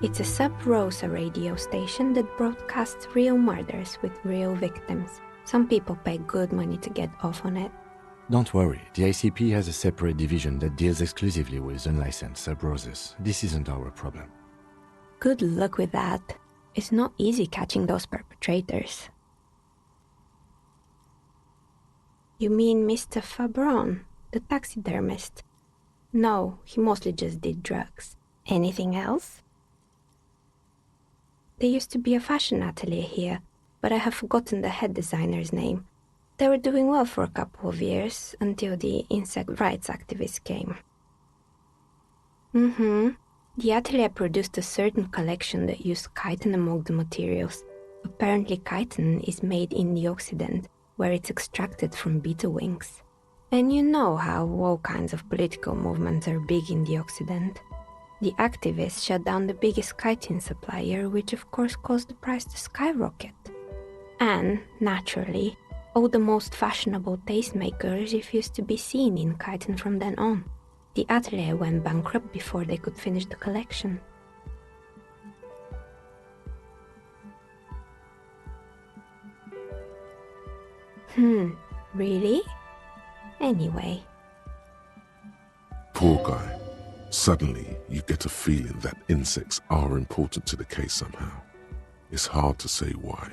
It's a sub-Rosa radio station that broadcasts real murders with real victims. Some people pay good money to get off on it. Don't worry, the ICP has a separate division that deals exclusively with unlicensed sub-Roses. This isn't our problem. Good luck with that. It's not easy catching those perpetrators. You mean Mr. Fabron, the taxidermist? No, he mostly just did drugs. Anything else? There used to be a fashion atelier here, but I have forgotten the head designer's name. They were doing well for a couple of years, until the insect rights activists came. The atelier produced a certain collection that used chitin among the materials. Apparently chitin is made in the Occident, where it's extracted from beetle wings. And you know how all kinds of political movements are big in the Occident. The activists shut down the biggest chitin supplier, which of course caused the price to skyrocket. And, naturally, all the most fashionable tastemakers refused to be seen in chitin from then on. The atelier went bankrupt before they could finish the collection. Really? Anyway. Poor guy. Suddenly, you get a feeling that insects are important to the case somehow. It's hard to say why.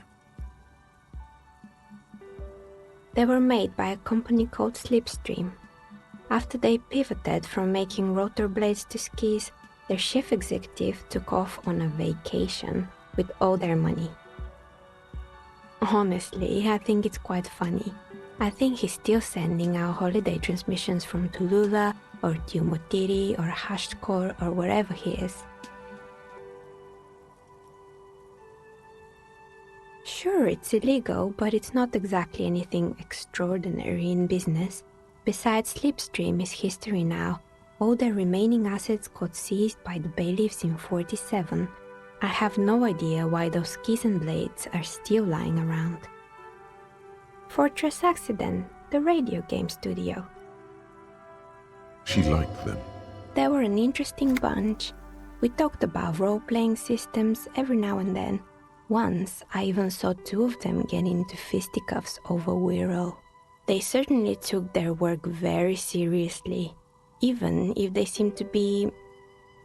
They were made by a company called Slipstream. After they pivoted from making rotor blades to skis, their chief executive took off on a vacation with all their money. Honestly, I think it's quite funny. I think he's still sending out holiday transmissions from Tulula or Tiumotiri or Hashtkor or wherever he is. Sure, it's illegal, but it's not exactly anything extraordinary in business. Besides, Slipstream is history now. All their remaining assets got seized by the bailiffs in 47. I have no idea why those skis and blades are still lying around. Fortress Accident, the radio game studio. She liked them. They were an interesting bunch. We talked about role-playing systems every now and then. Once, I even saw two of them get into fisticuffs over Wirral. They certainly took their work very seriously, even if they seemed to be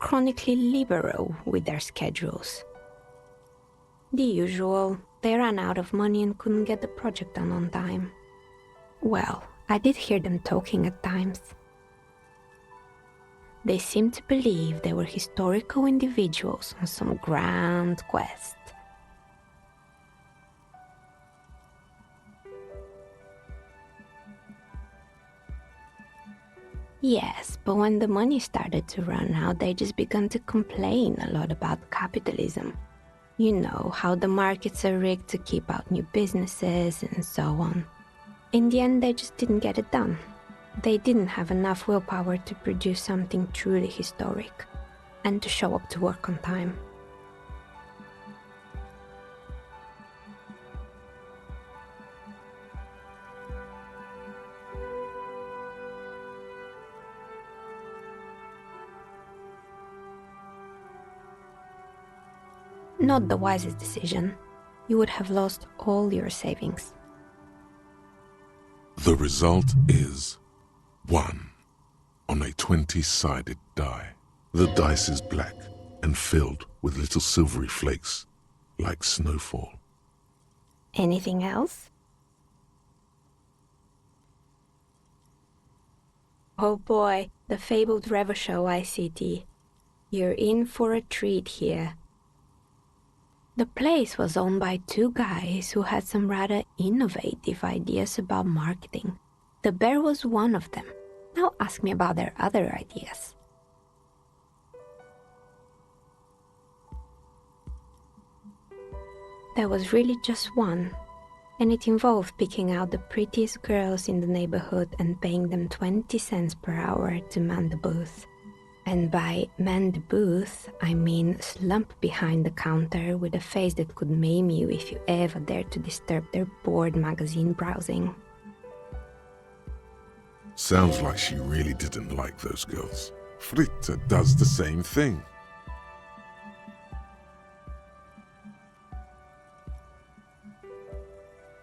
chronically liberal with their schedules. The usual, they ran out of money and couldn't get the project done on time. Well, I did hear them talking at times. They seemed to believe they were historical individuals on some grand quest. Yes, but when the money started to run out, they just began to complain a lot about capitalism. You know, how the markets are rigged to keep out new businesses and so on. In the end, they just didn't get it done. They didn't have enough willpower to produce something truly historic, and to show up to work on time. Not the wisest decision. You would have lost all your savings. The result is 1 on a 20-sided die. The dice is black and filled with little silvery flakes, like snowfall. Anything else? Oh boy, the fabled Revachol ICT. You're in for a treat here. The place was owned by two guys who had some rather innovative ideas about marketing. The bear was one of them. Now ask me about their other ideas. There was really just one, and it involved picking out the prettiest girls in the neighborhood and paying them 20 cents per hour to man the booth. And by man the booth, I mean slump behind the counter with a face that could maim you if you ever dared to disturb their bored magazine browsing. Sounds like she really didn't like those girls. Fritta does the same thing.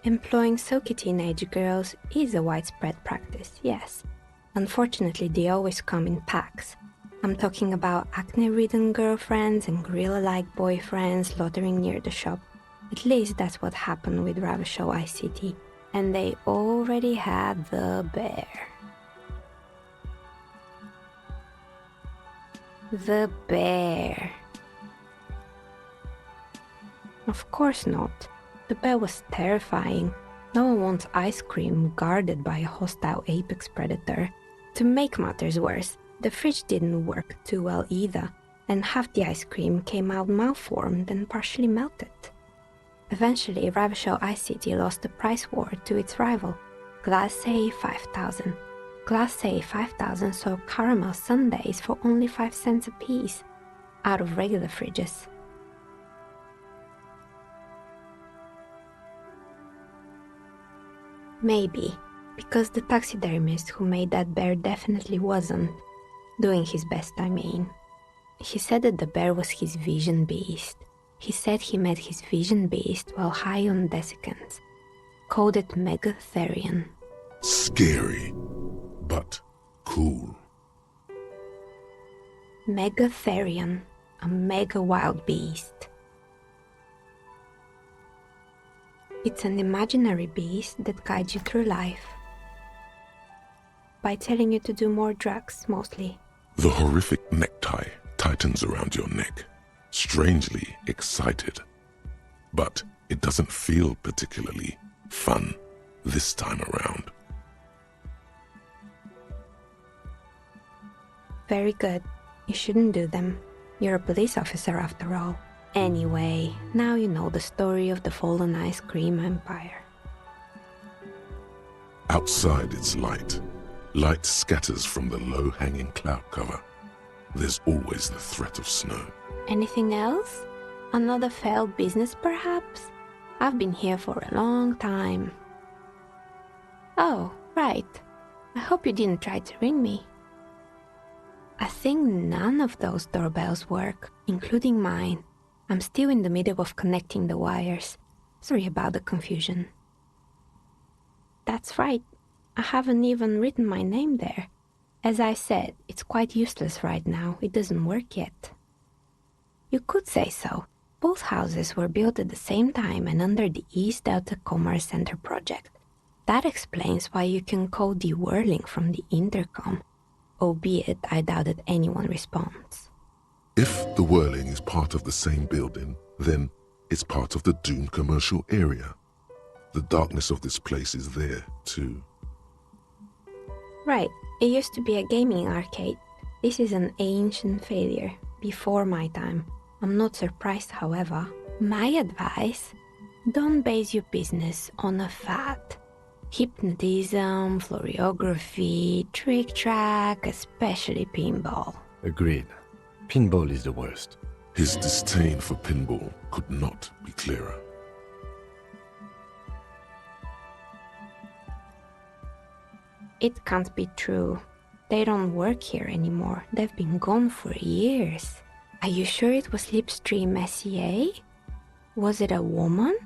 Employing silky teenage girls is a widespread practice, yes. Unfortunately, they always come in packs. I'm talking about acne-ridden girlfriends and gorilla-like boyfriends loitering near the shop. At least that's what happened with Revachol ICT. And they already had the bear. The bear. Of course not. The bear was terrifying. No one wants ice cream guarded by a hostile apex predator. To make matters worse, the fridge didn't work too well either, and half the ice cream came out malformed and partially melted. Eventually, Ravishell Ice City lost the price war to its rival, Glacé 5000. Glacé 5000 sold caramel sundaes for only 5 cents a piece, out of regular fridges. Maybe, because the taxidermist who made that bear definitely wasn't doing his best, I mean. He said that the bear was his vision beast. He said he met his vision beast while high on desiccants. Called it Megatherion. Scary, but cool. Megatherion, a mega wild beast. It's an imaginary beast that guides you through life. By telling you to do more drugs, mostly. The horrific necktie tightens around your neck, strangely excited. But it doesn't feel particularly fun this time around. Very good. You shouldn't do them. You're a police officer after all. Anyway, now you know the story of the fallen ice cream empire. Outside it's light. Light scatters from the low-hanging cloud cover. There's always the threat of snow. Anything else? Another failed business, perhaps? I've been here for a long time. Oh, right. I hope you didn't try to ring me. I think none of those doorbells work, including mine. I'm still in the middle of connecting the wires. Sorry about the confusion. That's right. I haven't even written my name there. As I said, it's quite useless right now. It doesn't work yet. You could say so. Both houses were built at the same time and under the East Delta Commerce Center project. That explains why you can call the whirling from the intercom, albeit I doubt that anyone responds. If the whirling is part of the same building, then it's part of the Dune commercial area. The darkness of this place is there, too. Right. It used to be a gaming arcade. This is an ancient failure, before my time. I'm not surprised, however. My advice? Don't base your business on a fad. Hypnotism, floriography, trick-track, especially pinball. Agreed. Pinball is the worst. His disdain for pinball could not be clearer. It can't be true. They don't work here anymore. They've been gone for years. Are you sure it was Slipstream SEA? Was it a woman?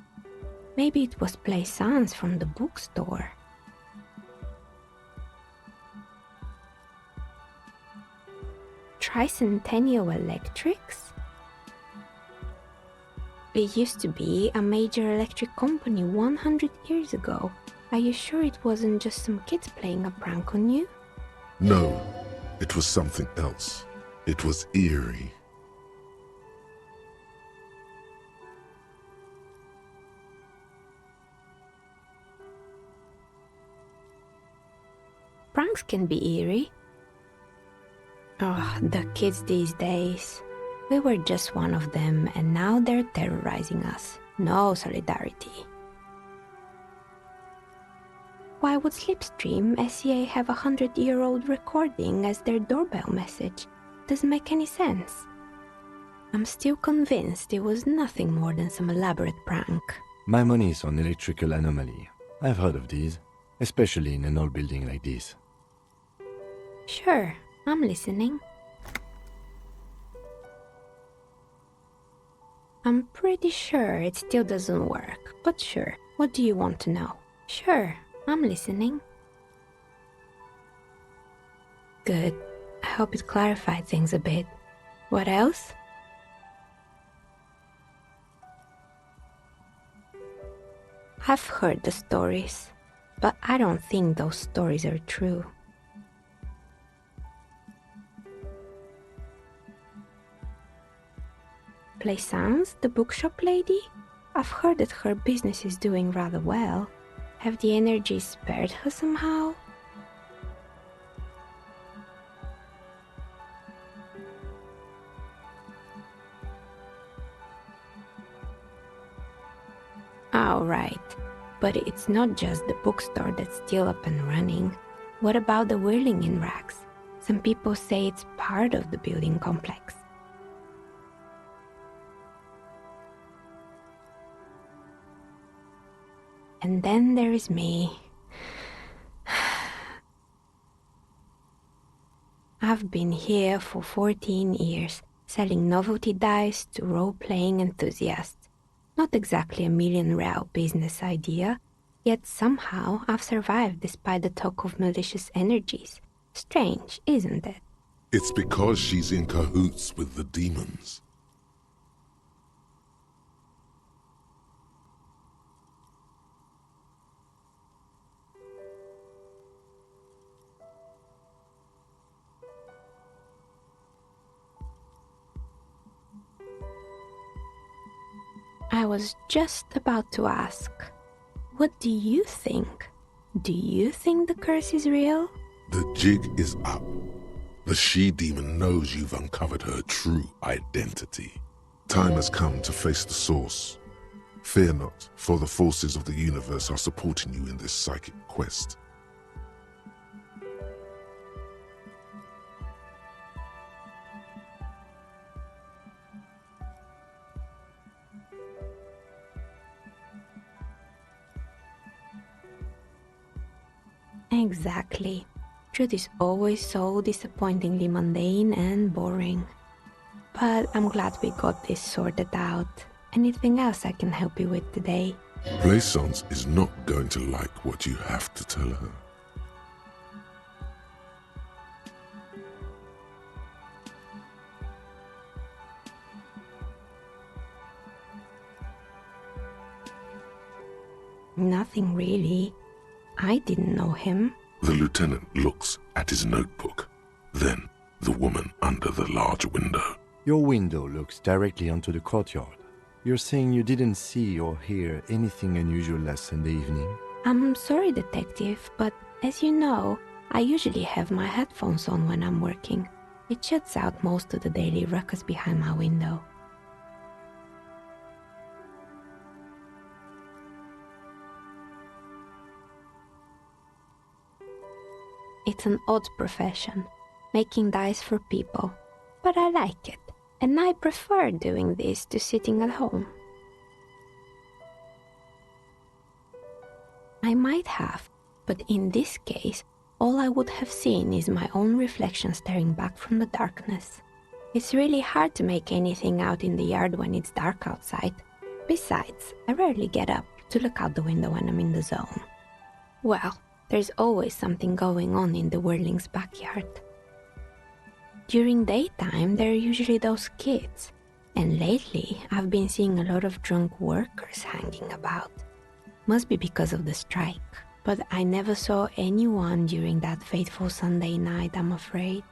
Maybe it was Plaisance from the bookstore. Tricentennial Electrics? It used to be a major electric company 100 years ago. Are you sure it wasn't just some kids playing a prank on you? No, it was something else. It was eerie. Pranks can be eerie. Oh, the kids these days. We were just one of them, and now they're terrorizing us. No solidarity. Why would Slipstream SEA have a 100-year-old recording as their doorbell message? Doesn't make any sense. I'm still convinced it was nothing more than some elaborate prank. My money is on electrical anomaly. I've heard of these, especially in an old building like this. Sure, I'm listening. I'm pretty sure it still doesn't work, but sure, what do you want to know? Sure, I'm listening. Good. I hope it clarified things a bit. What else? I've heard the stories, but I don't think those stories are true. Plaisance, the bookshop lady? I've heard that her business is doing rather well. Have the energies spared her somehow? Oh, right. But it's not just the bookstore that's still up and running. What about the whirling in rags? Some people say it's part of the building complex. And then there is me. I've been here for 14 years, selling novelty dice to role-playing enthusiasts. Not exactly a million-real business idea, yet somehow I've survived despite the talk of malicious energies. Strange, isn't it? It's because she's in cahoots with the demons. I was just about to ask, what do you think? Do you think the curse is real? The jig is up. The she-demon knows you've uncovered her true identity. Time has come to face the source. Fear not, for the forces of the universe are supporting you in this psychic quest. Exactly. Truth is always so disappointingly mundane and boring. But I'm glad we got this sorted out. Anything else I can help you with today? Plaisance is not going to like what you have to tell her. Nothing really. I didn't know him. The lieutenant looks at his notebook, then the woman under the large window. Your window looks directly onto the courtyard. You're saying you didn't see or hear anything unusual last Sunday evening? I'm sorry, detective, but as you know, I usually have my headphones on when I'm working. It shuts out most of the daily ruckus behind my window. It's an odd profession, making dice for people, but I like it, and I prefer doing this to sitting at home. I might have, but in this case, all I would have seen is my own reflection staring back from the darkness. It's really hard to make anything out in the yard when it's dark outside. Besides, I rarely get up to look out the window when I'm in the zone. Well, there's always something going on in the Whirling's backyard. During daytime, there are usually those kids, and lately I've been seeing a lot of drunk workers hanging about. Must be because of the strike, but I never saw anyone during that fateful Sunday night, I'm afraid.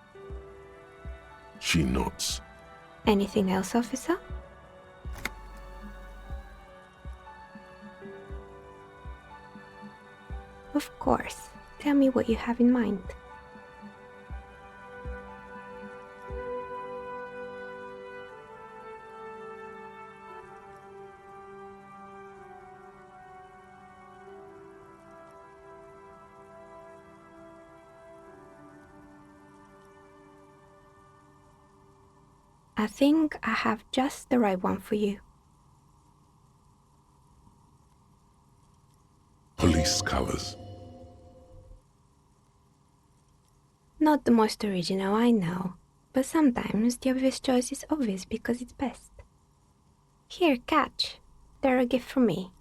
She nods. Anything else, officer? Of course. Tell me what you have in mind. I think I have just the right one for you. Police colours. Not the most original, I know, but sometimes the obvious choice is obvious because it's best. Here, catch. They're a gift from me.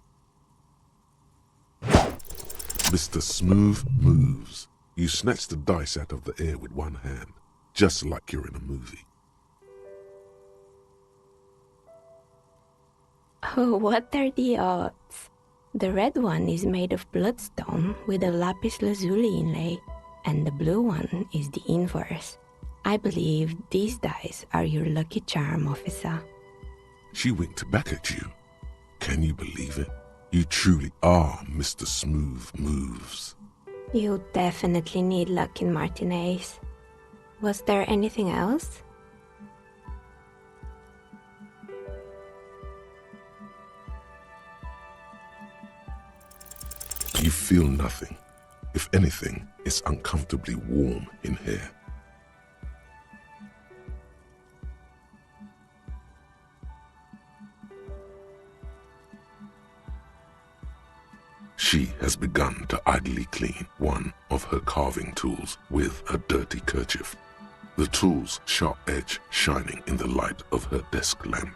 Mr. Smooth moves. You snatch the dice out of the air with one hand, just like you're in a movie. Oh, what are the odds? The red one is made of bloodstone with a lapis lazuli inlay, and the blue one is the inverse. I believe these dice are your lucky charm, officer. She winked back at you. Can you believe it? You truly are Mr. Smooth Moves. You definitely need luck in Martinez. Was there anything else? You feel nothing. If anything, it's uncomfortably warm in here. She has begun to idly clean one of her carving tools with a dirty kerchief, the tool's sharp edge shining in the light of her desk lamp.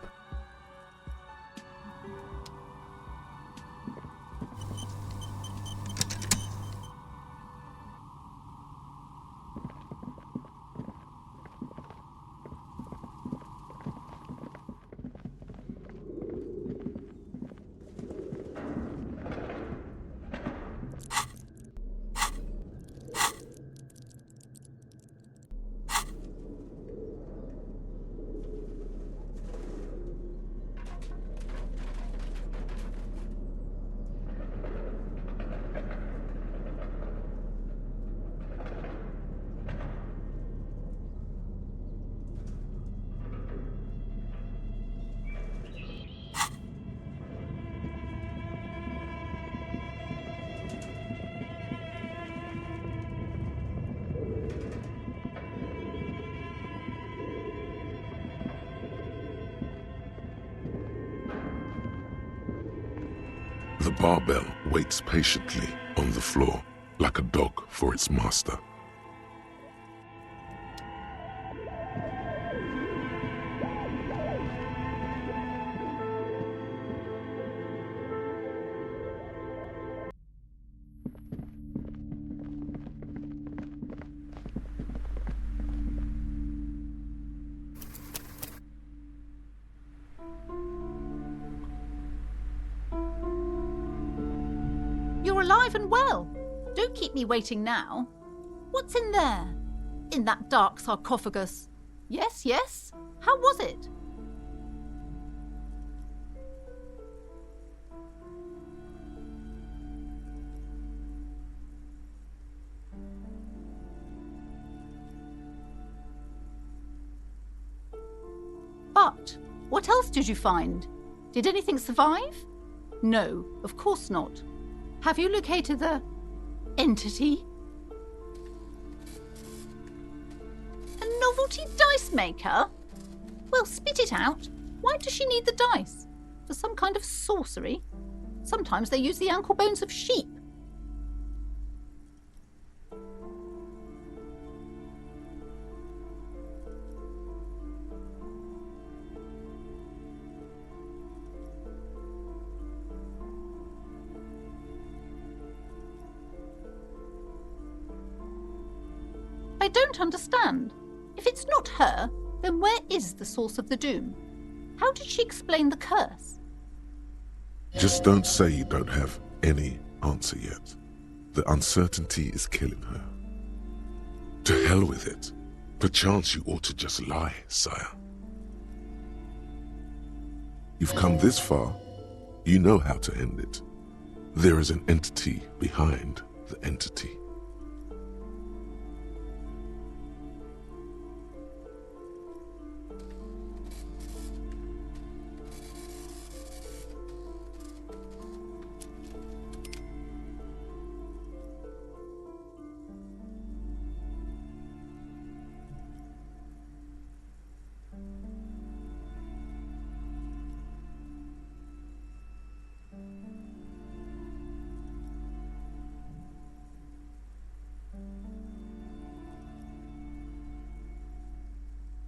The barbell waits patiently on the floor, like a dog for its master. You're alive and well. Don't keep me waiting now. What's in there? In that dark sarcophagus? Yes, yes. How was it? But what else did you find? Did anything survive? No, of course not. Have you located the entity? A novelty dice maker? Well, spit it out. Why does she need the dice? For some kind of sorcery? Sometimes they use the ankle bones of sheep. I don't understand. If it's not her, then where is the source of the doom? How did she explain the curse? Just don't say you don't have any answer yet. The uncertainty is killing her. To hell with it. Perchance you ought to just lie, sire. You've come this far. You know how to end it. There is an entity behind the entity.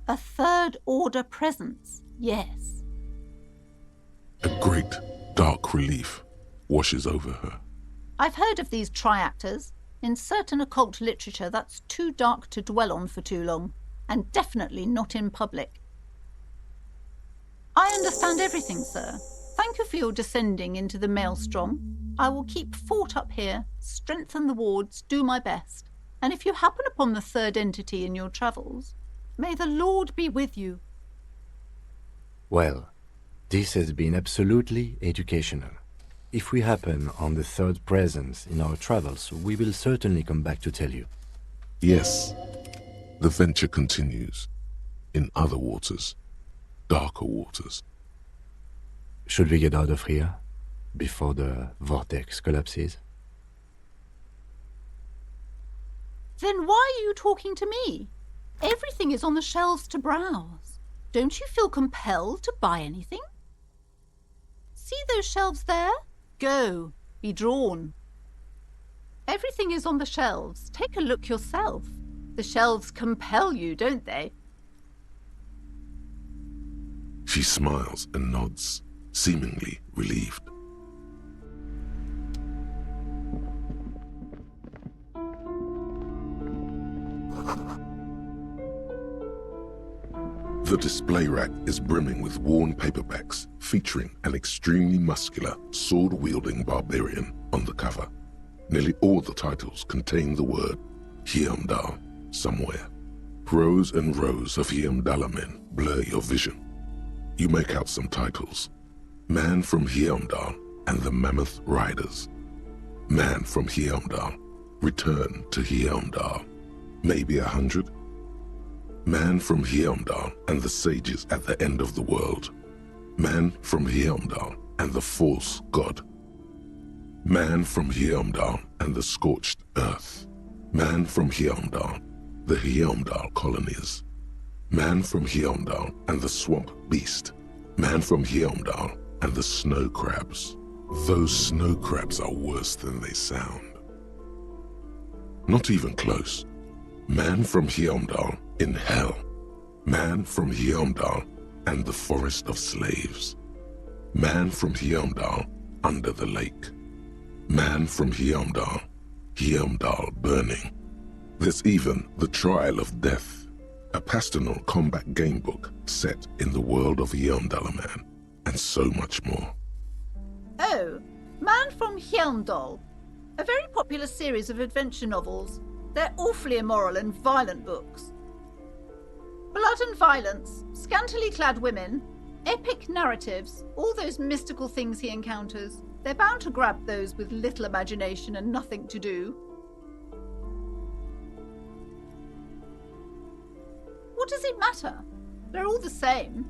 A third order presence, yes. A great dark relief washes over her. I've heard of these triactors. In certain occult literature, that's too dark to dwell on for too long, and definitely not in public. I understand everything, sir. Thank you for your descending into the maelstrom. I will keep fort up here, strengthen the wards, do my best. And if you happen upon the third entity in your travels, may the Lord be with you. Well, This has been absolutely educational. If we happen on the third presence in our travels, we will certainly come back to tell you. Yes, the venture continues. In other waters, darker waters. Should we get out of here before the vortex collapses? Then why are you talking to me? Everything is on the shelves to browse. Don't you feel compelled to buy anything? See those shelves there? Go, be drawn. Everything is on the shelves. Take a look yourself. The shelves compel you, don't they? She smiles and nods, seemingly relieved. The display rack is brimming with worn paperbacks featuring an extremely muscular, sword-wielding barbarian on the cover. Nearly all the titles contain the word Heimdall somewhere. Rows and rows of Heimdall men blur your vision. You make out some titles. Man from Heimdall and the Mammoth Riders. Man from Heimdall, Return to Heimdall. Maybe 100. Man from Heimdall and the Sages at the End of the World. Man from Heimdall and the False God. Man from Heimdall and the Scorched Earth. Man from Heimdall, the Heimdall colonies. Man from Heimdall and the Swamp Beast. Man from Heimdall and the Snow Crabs. Those snow crabs are worse than they sound. Not even close. Man from Heimdall in Hell. Man from Heimdall and the Forest of Slaves. Man from Heimdall under the lake. Man from Heimdall, Heimdall burning. There's even The Trial of Death, a pastoral combat gamebook set in the world of Heimdall Man, and so much more. Oh, Man from Heimdall. A very popular series of adventure novels. They're awfully immoral and violent books. Blood and violence, scantily clad women, epic narratives, all those mystical things he encounters. They're bound to grab those with little imagination and nothing to do. What does it matter? They're all the same.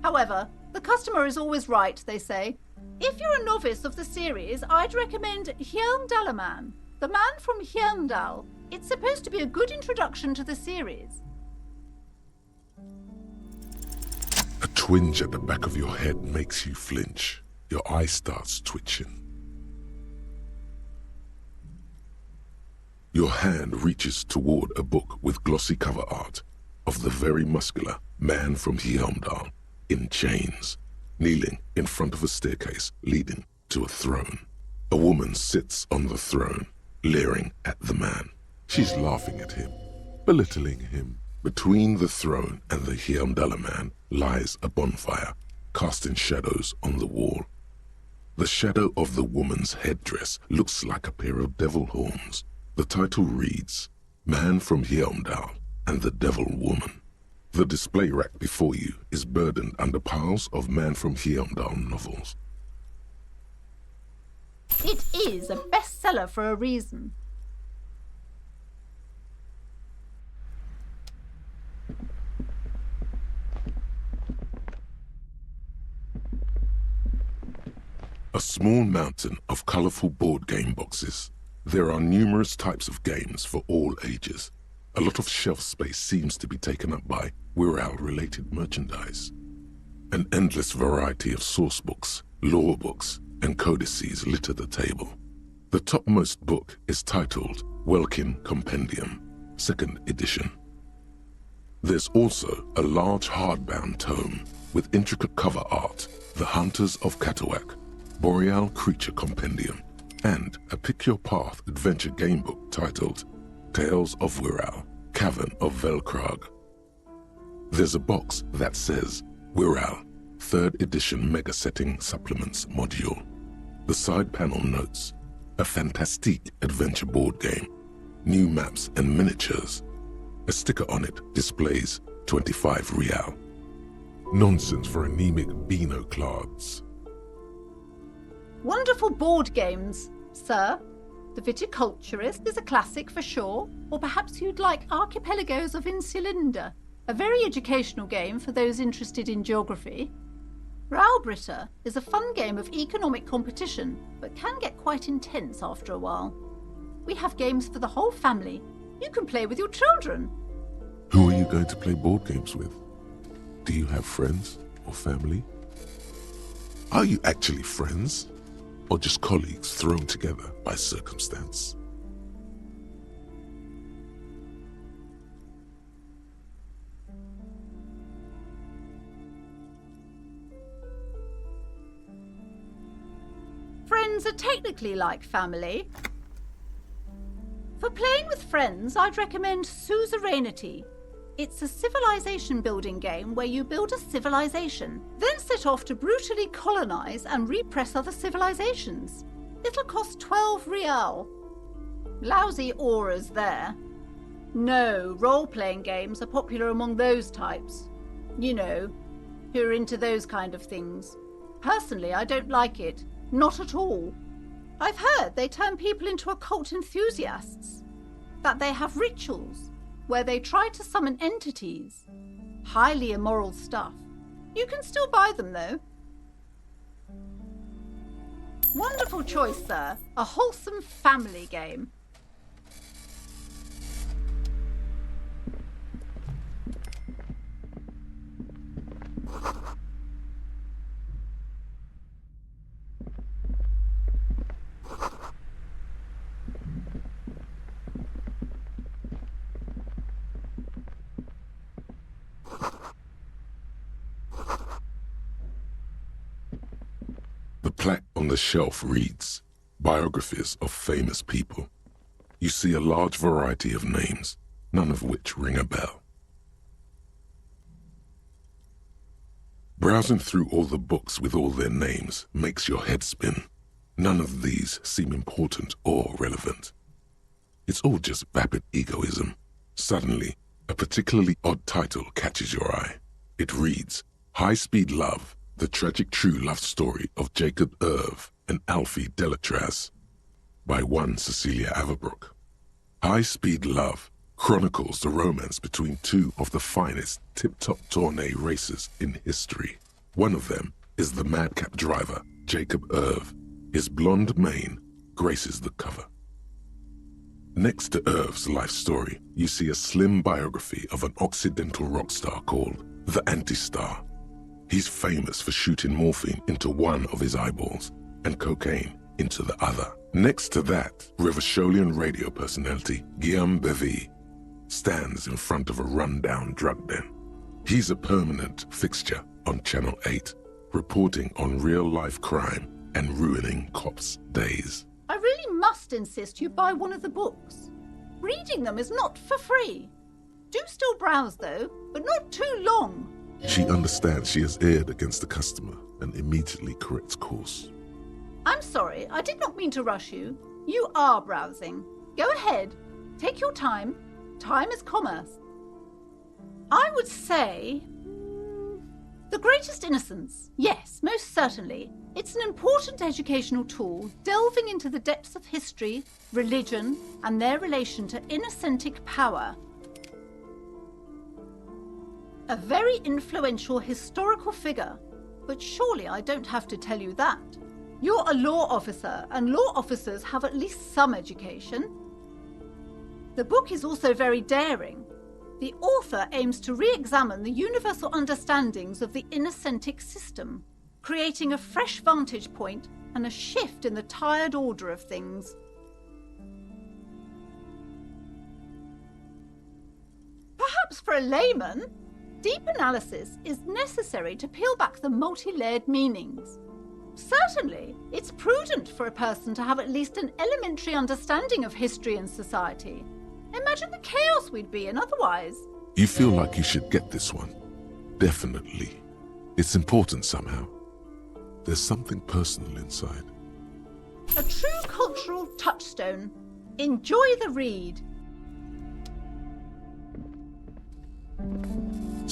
However, the customer is always right, they say. If you're a novice of the series, I'd recommend Heimdallaman, the Man from Heimdall. It's supposed to be a good introduction to the series. A twinge at the back of your head makes you flinch. Your eye starts twitching. Your hand reaches toward a book with glossy cover art of the very muscular Man from Heimdall in chains, kneeling in front of a staircase leading to a throne. A woman sits on the throne, leering at the man. She's laughing at him, belittling him. Between the throne and the Heimdall Man lies a bonfire, casting shadows on the wall. The shadow of the woman's headdress looks like a pair of devil horns. The title reads, Man from Heimdall and the Devil Woman. The display rack before you is burdened under piles of Man from Heimdall novels. It is a bestseller for a reason. A small mountain of colorful board game boxes. There are numerous types of games for all ages. A lot of shelf space seems to be taken up by Wirral-related merchandise. An endless variety of source books, lore books, and codices litter the table. The topmost book is titled Welkin Compendium, 2nd edition. There's also a large hardbound tome with intricate cover art, The Hunters of Katawak, Boreal Creature Compendium, and a pick-your-path adventure gamebook titled Tales of Wirral, Cavern of Velkrag. There's a box that says Wirral, 3rd edition Mega Setting Supplements Module. The side panel notes, a fantastique adventure board game, new maps and miniatures. A sticker on it displays 25 real. Nonsense for anemic Beano-clads. Wonderful board games, sir. The Viticulturist is a classic for sure, or perhaps you'd like Archipelagos of Insulinda, a very educational game for those interested in geography. Raubritter is a fun game of economic competition, but can get quite intense after a while. We have games for the whole family. You can play with your children. Who are you going to play board games with? Do you have friends or family? Are you actually friends? Or just colleagues thrown together by circumstance? Friends are technically like family. For playing with friends, I'd recommend Suzerainty. It's a civilization building game where you build a civilization, then set off to brutally colonize and repress other civilizations. It'll cost 12 real. Lousy auras there. No, role-playing games are popular among those types. You know, who are into those kind of things. Personally, I don't like it. Not at all. I've heard they turn people into occult enthusiasts. That they have rituals where they try to summon entities. Highly immoral stuff. You can still buy them, though. Wonderful choice, sir. A wholesome family game. The plaque on the shelf reads, Biographies of Famous People. You see a large variety of names, none of which ring a bell. Browsing through all the books with all their names makes your head spin. None of these seem important or relevant. It's all just vapid egoism. Suddenly, a particularly odd title catches your eye. It reads, High Speed Love, the tragic true love story of Jacob Irv and Alfie Delatraz, by one Cecilia Averbrook. High Speed Love chronicles the romance between two of the finest tip-top tourney racers in history. One of them is the madcap driver, Jacob Irv. His blonde mane graces the cover. Next to Irv's life story, you see a slim biography of an Occidental rock star called the Anti-Star. He's famous for shooting morphine into one of his eyeballs and cocaine into the other. Next to that, Rivasholian radio personality Guillaume Bevy stands in front of a rundown drug den. He's a permanent fixture on Channel 8, reporting on real-life crime and ruining cops' days. I really must insist you buy one of the books. Reading them is not for free. Do still browse, though, but not too long. She understands she has erred against the customer and immediately corrects course. I'm sorry, I did not mean to rush you. You are browsing. Go ahead. Take your time. Time is commerce. I would say... The Greatest Innocence. Yes, most certainly. It's an important educational tool, delving into the depths of history, religion, and their relation to innocentic power. A very influential historical figure, but surely I don't have to tell you that. You're a law officer, and law officers have at least some education. The book is also very daring. The author aims to re-examine the universal understandings of the innocentic system, creating a fresh vantage point and a shift in the tired order of things. Perhaps for a layman, deep analysis is necessary to peel back the multi-layered meanings. Certainly, it's prudent for a person to have at least an elementary understanding of history and society. Imagine the chaos we'd be in otherwise. You feel like you should get this one. Definitely. It's important somehow. There's something personal inside. A true cultural touchstone. Enjoy the read.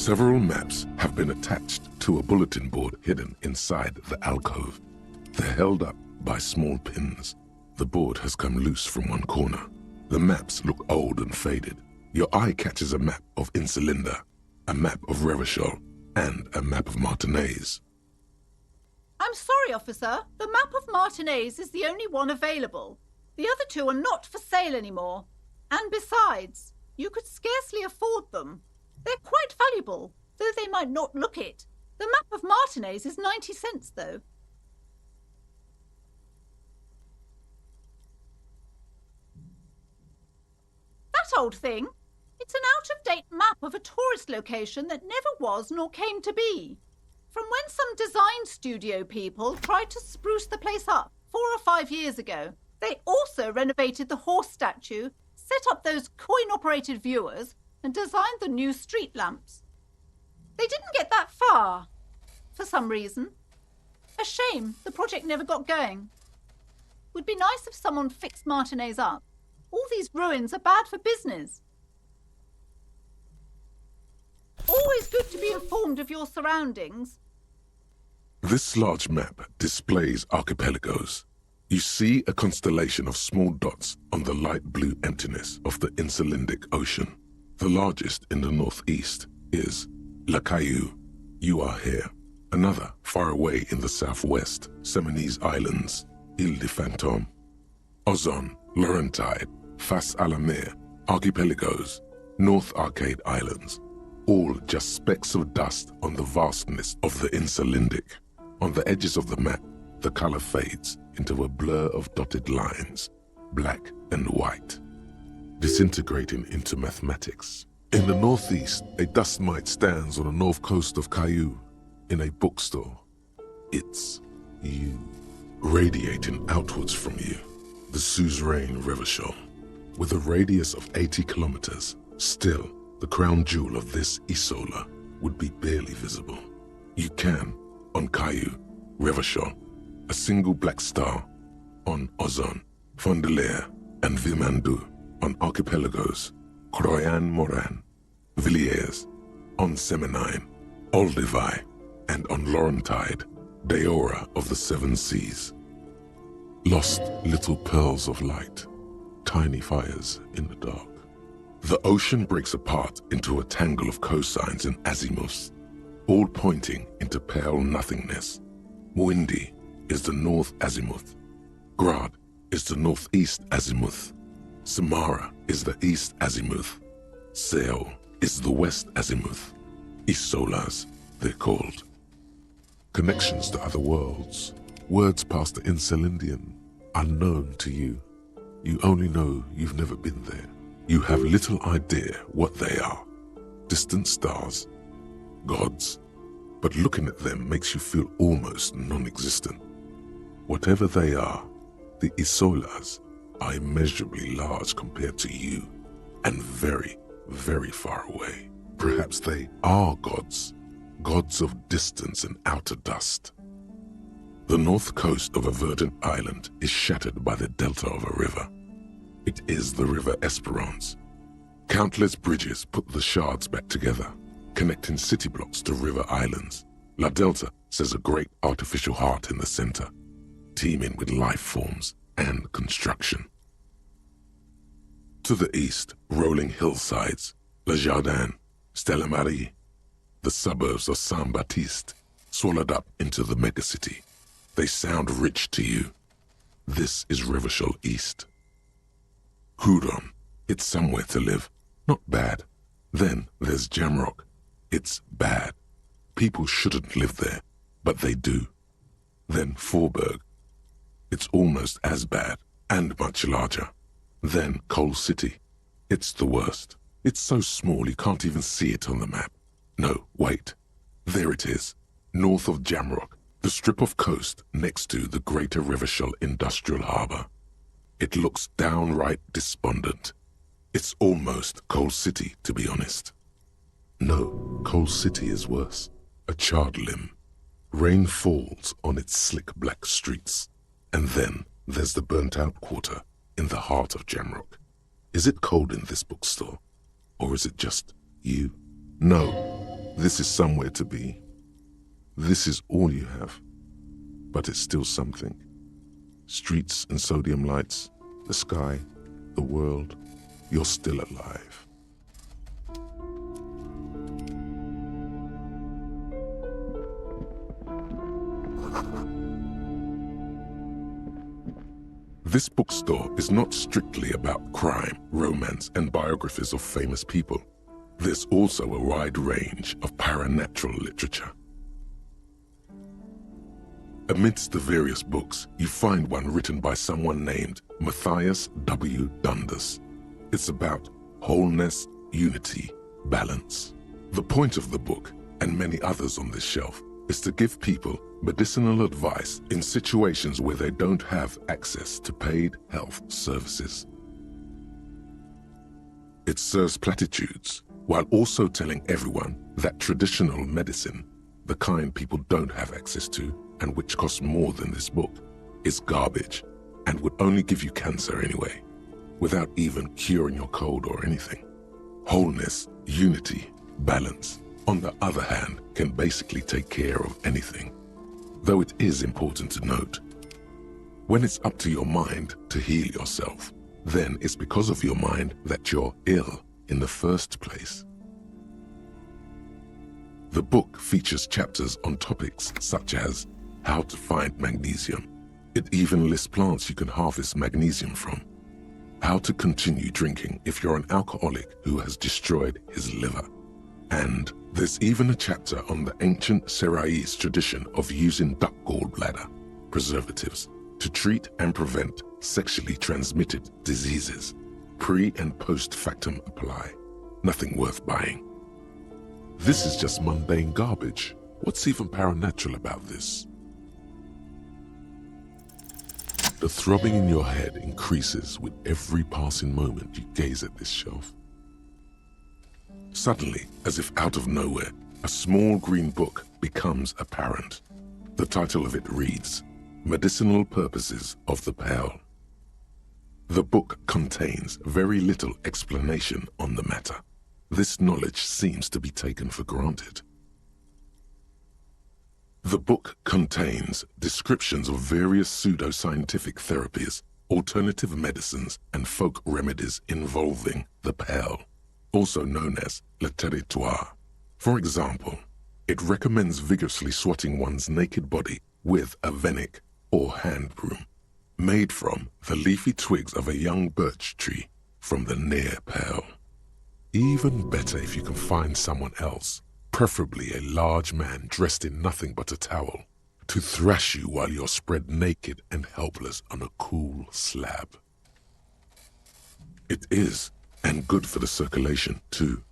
Several maps have been attached to a bulletin board hidden inside the alcove. They're held up by small pins. The board has come loose from one corner. The maps look old and faded. Your eye catches a map of Insulinda, a map of Revachol, and a map of Martinez. I'm sorry, officer. The map of Martinez is the only one available. The other two are not for sale anymore. And besides, you could scarcely afford them. They're quite valuable, though they might not look it. The map of Martinez is 90 cents, though. That old thing? It's an out-of-date map of a tourist location that never was nor came to be. From when some design studio people tried to spruce the place up 4 or 5 years ago. They also renovated the horse statue, set up those coin-operated viewers, and designed the new street lamps. They didn't get that far, for some reason. A shame the project never got going. Would be nice if someone fixed Martinez up. All these ruins are bad for business. Always good to be informed of your surroundings. This large map displays archipelagos. You see a constellation of small dots on the light blue emptiness of the Insulindic Ocean. The largest in the northeast is La Caillou. You are here. Another far away in the southwest, Seminese Islands, Ile de Fantôme. Ozon, Laurentide, Fas à la Mer, archipelagos, North Arcade Islands, all just specks of dust on the vastness of the Insulindic. On the edges of the map, the color fades into a blur of dotted lines, black and white, disintegrating into mathematics. In the northeast, a dust mite stands on the north coast of Caillou in a bookstore. It's you, radiating outwards from you, the suzerain Revachol. With a radius of 80 kilometers, still, the crown jewel of this Isola would be barely visible. You can, on Caillou, Revachol, a single black star, on Ozon, Fondelier, and Vilmandu, on archipelagos, Croyan Moran, Villiers, on Seminine, Olduvai, and on Laurentide, Deora of the Seven Seas. Lost little pearls of light, tiny fires in the dark. The ocean breaks apart into a tangle of cosines and azimuths, all pointing into pale nothingness. Windy is the north azimuth. Grad is the northeast azimuth. Samara is the east azimuth. Seol is the west azimuth. Isolas, they're called. Connections to other worlds, words past the Insulindian, unknown to you. You only know you've never been there. You have little idea what they are. Distant stars, gods, but looking at them makes you feel almost non-existent. Whatever they are, the Isolas are immeasurably large compared to you, and very, very far away. Perhaps they are gods, gods of distance and outer dust. The north coast of a verdant island is shattered by the delta of a river. It is the River Esperance. Countless bridges put the shards back together, connecting city blocks to river islands. La Delta says a great artificial heart in the center, teeming with life forms and construction. To the east, rolling hillsides, Le Jardin, Stella Marie, the suburbs of Saint-Baptiste, swallowed up into the megacity. They sound rich to you. This is Revachol East. Hudon, it's somewhere to live. Not bad. Then there's Jamrock. It's bad. People shouldn't live there, but they do. Then Forberg. It's almost as bad, and much larger. Then Coal City. It's the worst. It's so small you can't even see it on the map. No, wait. There it is, north of Jamrock, the strip of coast next to the Greater Revachol Industrial Harbour. It looks downright despondent. It's almost Coal City, to be honest. No, Coal City is worse. A charred limb. Rain falls on its slick black streets. And then there's the burnt-out quarter in the heart of Jamrock. Is it cold in this bookstore? Or is it just you? No, This is somewhere to be. This is all you have. But it's still something. Streets and sodium lights, the sky, the world. You're still alive. This bookstore is not strictly about crime, romance, and biographies of famous people. There's also a wide range of paranatural literature. Amidst the various books, you find one written by someone named Matthias W. Dundas. It's about wholeness, unity, balance. The point of the book, and many others on this shelf, is to give people medicinal advice in situations where they don't have access to paid health services. It serves platitudes, while also telling everyone that traditional medicine, the kind people don't have access to, and which costs more than this book, is garbage and would only give you cancer anyway, without even curing your cold or anything. Wholeness, unity, balance, on the other hand, can basically take care of anything. Though it is important to note, when it's up to your mind to heal yourself, then it's because of your mind that you're ill in the first place. The book features chapters on topics such as how to find magnesium. It even lists plants you can harvest magnesium from. How to continue drinking if you're an alcoholic who has destroyed his liver. And there's even a chapter on the ancient Seraïs tradition of using duck gallbladder, preservatives, to treat and prevent sexually transmitted diseases. Pre and post factum apply. Nothing worth buying. This is just mundane garbage. What's even paranatural about this? The throbbing in your head increases with every passing moment you gaze at this shelf. Suddenly, as if out of nowhere, a small green book becomes apparent. The title of it reads, Medicinal Purposes of the Pearl. The book contains very little explanation on the matter. This knowledge seems to be taken for granted. The book contains descriptions of various pseudoscientific therapies, alternative medicines, and folk remedies involving the pearl, also known as le territoire. For example, it recommends vigorously swatting one's naked body with a venik or hand broom, made from the leafy twigs of a young birch tree from the near pearl. Even better if you can find someone else, preferably a large man dressed in nothing but a towel, to thrash you while you're spread naked and helpless on a cool slab. It is, and good for the circulation too.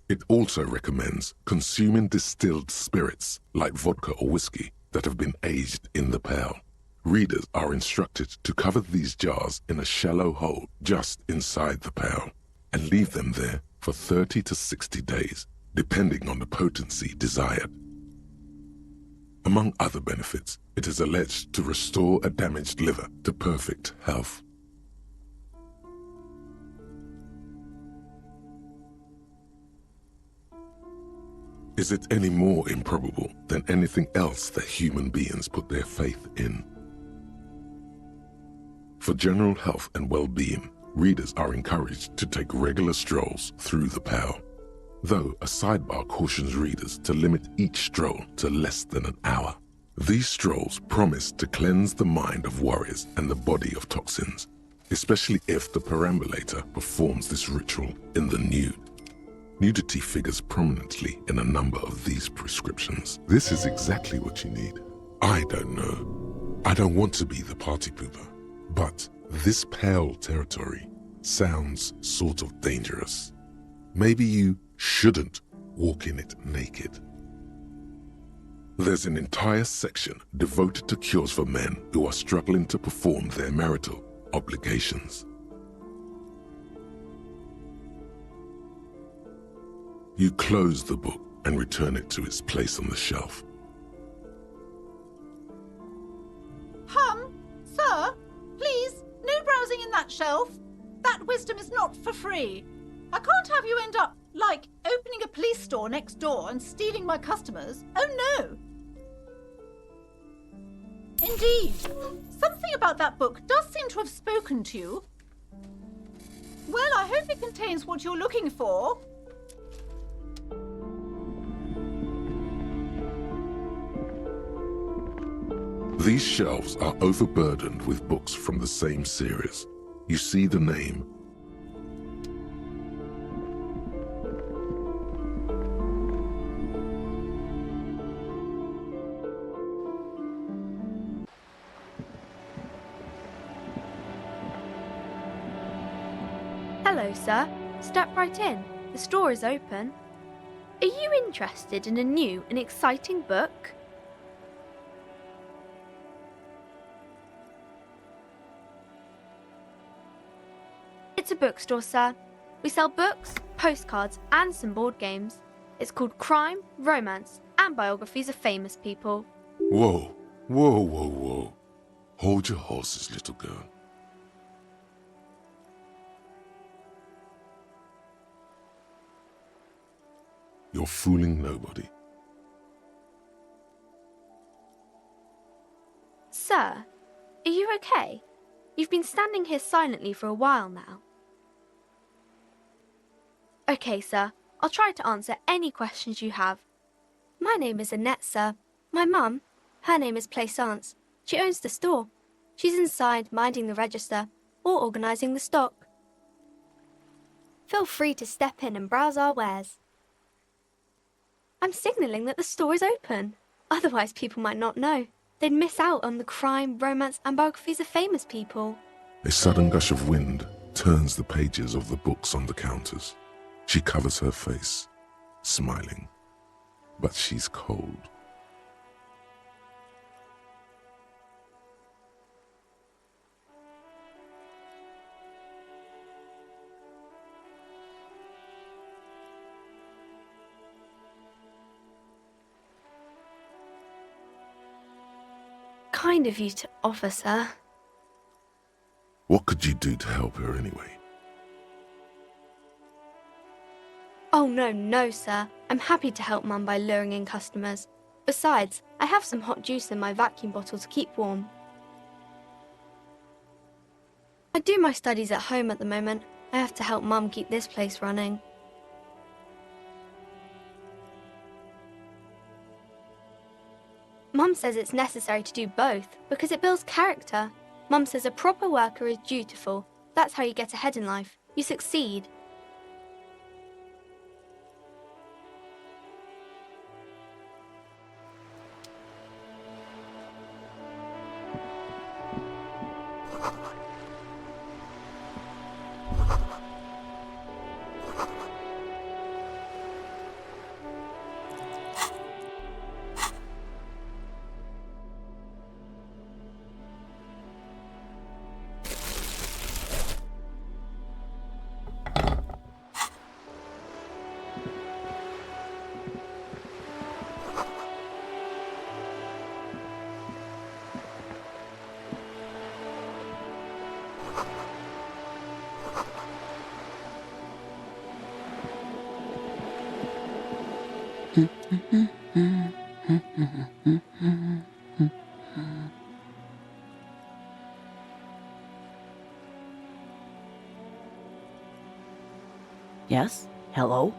It also recommends consuming distilled spirits like vodka or whiskey that have been aged in the pearl. Readers are instructed to cover these jars in a shallow hole just inside the pearl and leave them there for 30 to 60 days, depending on the potency desired. Among other benefits, it is alleged to restore a damaged liver to perfect health. Is it any more improbable than anything else that human beings put their faith in? For general health and well-being, readers are encouraged to take regular strolls through the pearl, though a sidebar cautions readers to limit each stroll to less than an hour. These strolls promise to cleanse the mind of worries and the body of toxins, especially if the perambulator performs this ritual in the nude. Nudity figures prominently in a number of these prescriptions. This is exactly what you need. I don't know. I don't want to be the party pooper, but this pearl territory sounds sort of dangerous. Maybe you shouldn't walk in it naked. There's an entire section devoted to cures for men who are struggling to perform their marital obligations. You close the book and return it to its place on the shelf. Sir, please, no browsing in that shelf. That wisdom is not for free. I can't have you end up, like, opening a police store next door and stealing my customers. Oh no! Indeed. Something about that book does seem to have spoken to you. Well, I hope it contains what you're looking for. These shelves are overburdened with books from the same series. You see the name. Hello, sir. Step right in. The store is open. Are you interested in a new and exciting book? It's a bookstore, sir. We sell books, postcards, and some board games. It's called Crime, Romance, and Biographies of Famous People. Whoa, whoa, whoa, whoa. Hold your horses, little girl. You're fooling nobody. Sir, are you okay? You've been standing here silently for a while now. Okay, sir. I'll try to answer any questions you have. My name is Annette, sir. My mum, her name is Plaisance. She owns the store. She's inside minding the register or organising the stock. Feel free to step in and browse our wares. I'm signalling that the store is open. Otherwise, people might not know. They'd miss out on the crime, romance, and biographies of famous people. A sudden gush of wind turns the pages of the books on the counters. She covers her face, smiling. But she's cold. Kind of you to offer, sir. What could you do to help her anyway? Oh, no, sir. I'm happy to help Mum by luring in customers. Besides, I have some hot juice in my vacuum bottle to keep warm. I do my studies at home at the moment. I have to help Mum keep this place running. Mum says it's necessary to do both because it builds character. Mum says a proper worker is dutiful. That's how you get ahead in life. You succeed. Yes? Hello?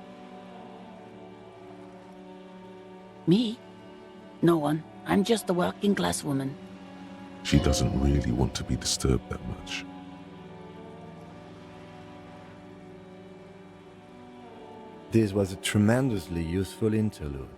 Me? No one. I'm just a working class woman. She doesn't really want to be disturbed that much. This was a tremendously useful interlude.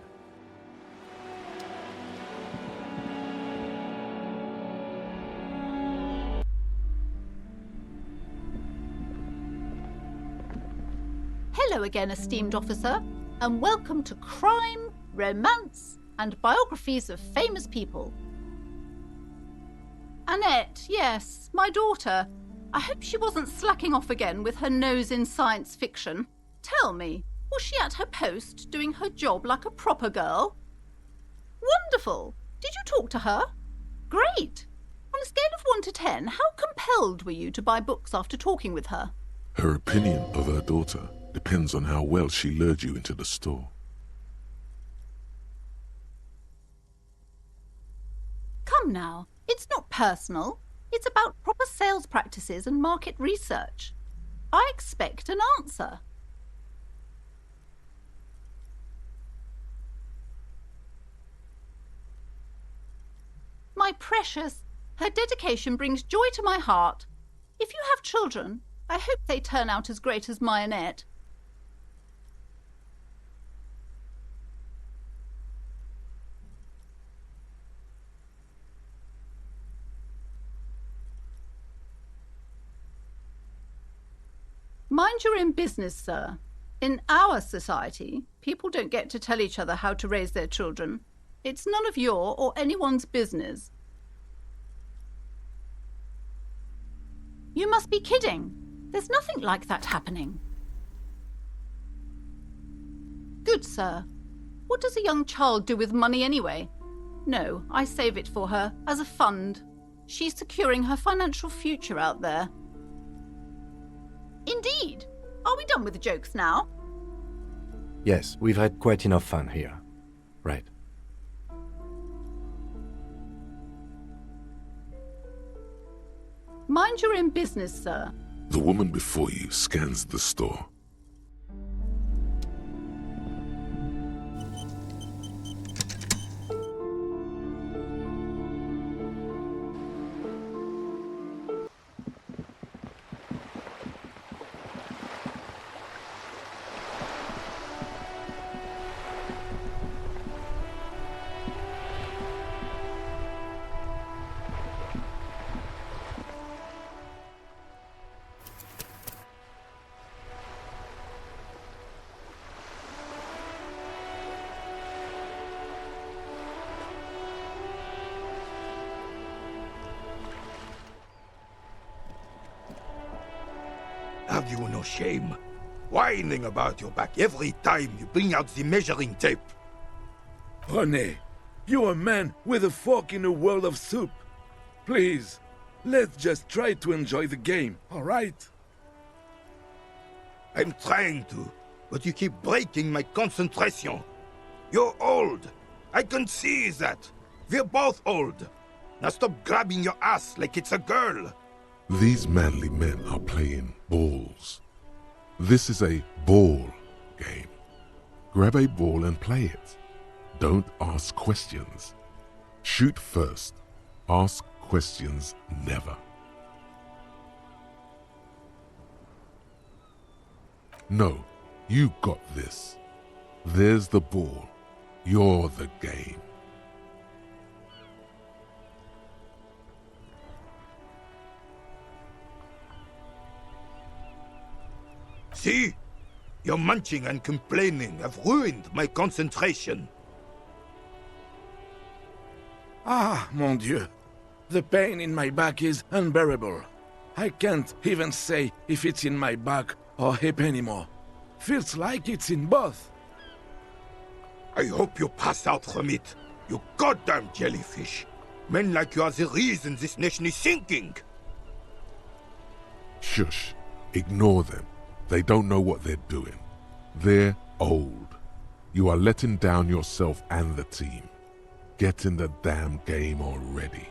Hello again, esteemed officer, and welcome to Crime, Romance, and Biographies of Famous People. Annette, yes, my daughter. I hope she wasn't slacking off again with her nose in science fiction. Tell me, was she at her post doing her job like a proper girl? Wonderful! Did you talk to her? Great! On a scale of 1 to 10, how compelled were you to buy books after talking with her? Her opinion of her daughter Depends on how well she lured you into the store. Come now, it's not personal. It's about proper sales practices and market research. I expect an answer. My precious, her dedication brings joy to my heart. If you have children, I hope they turn out as great as my Annette. Mind your own business, sir. In our society, people don't get to tell each other how to raise their children. It's none of your or anyone's business. You must be kidding. There's nothing like that happening. Good, sir. What does a young child do with money anyway? No, I save it for her as a fund. She's securing her financial future out there. Indeed. Are we done with the jokes now? Yes, we've had quite enough fun here. Right. Mind your own business, sir. The woman before you scans the store. Have you no shame? Whining about your back every time you bring out the measuring tape. René, you're a man with a fork in a world of soup. Please, let's just try to enjoy the game, all right? I'm trying to, but you keep breaking my concentration. You're old. I can see that. We're both old. Now stop grabbing your ass like it's a girl. These manly men are playing balls. This is a ball game. Grab a ball and play it. Don't ask questions. Shoot first. Ask questions never. No, you got this. There's the ball. You're the game. See? Your munching and complaining have ruined my concentration. Ah, mon Dieu. The pain in my back is unbearable. I can't even say if it's in my back or hip anymore. Feels like it's in both. I hope you pass out from it, you goddamn jellyfish. Men like you are the reason this nation is sinking. Shush. Ignore them. They don't know what they're doing. They're old. You are letting down yourself and the team. Get in the damn game already.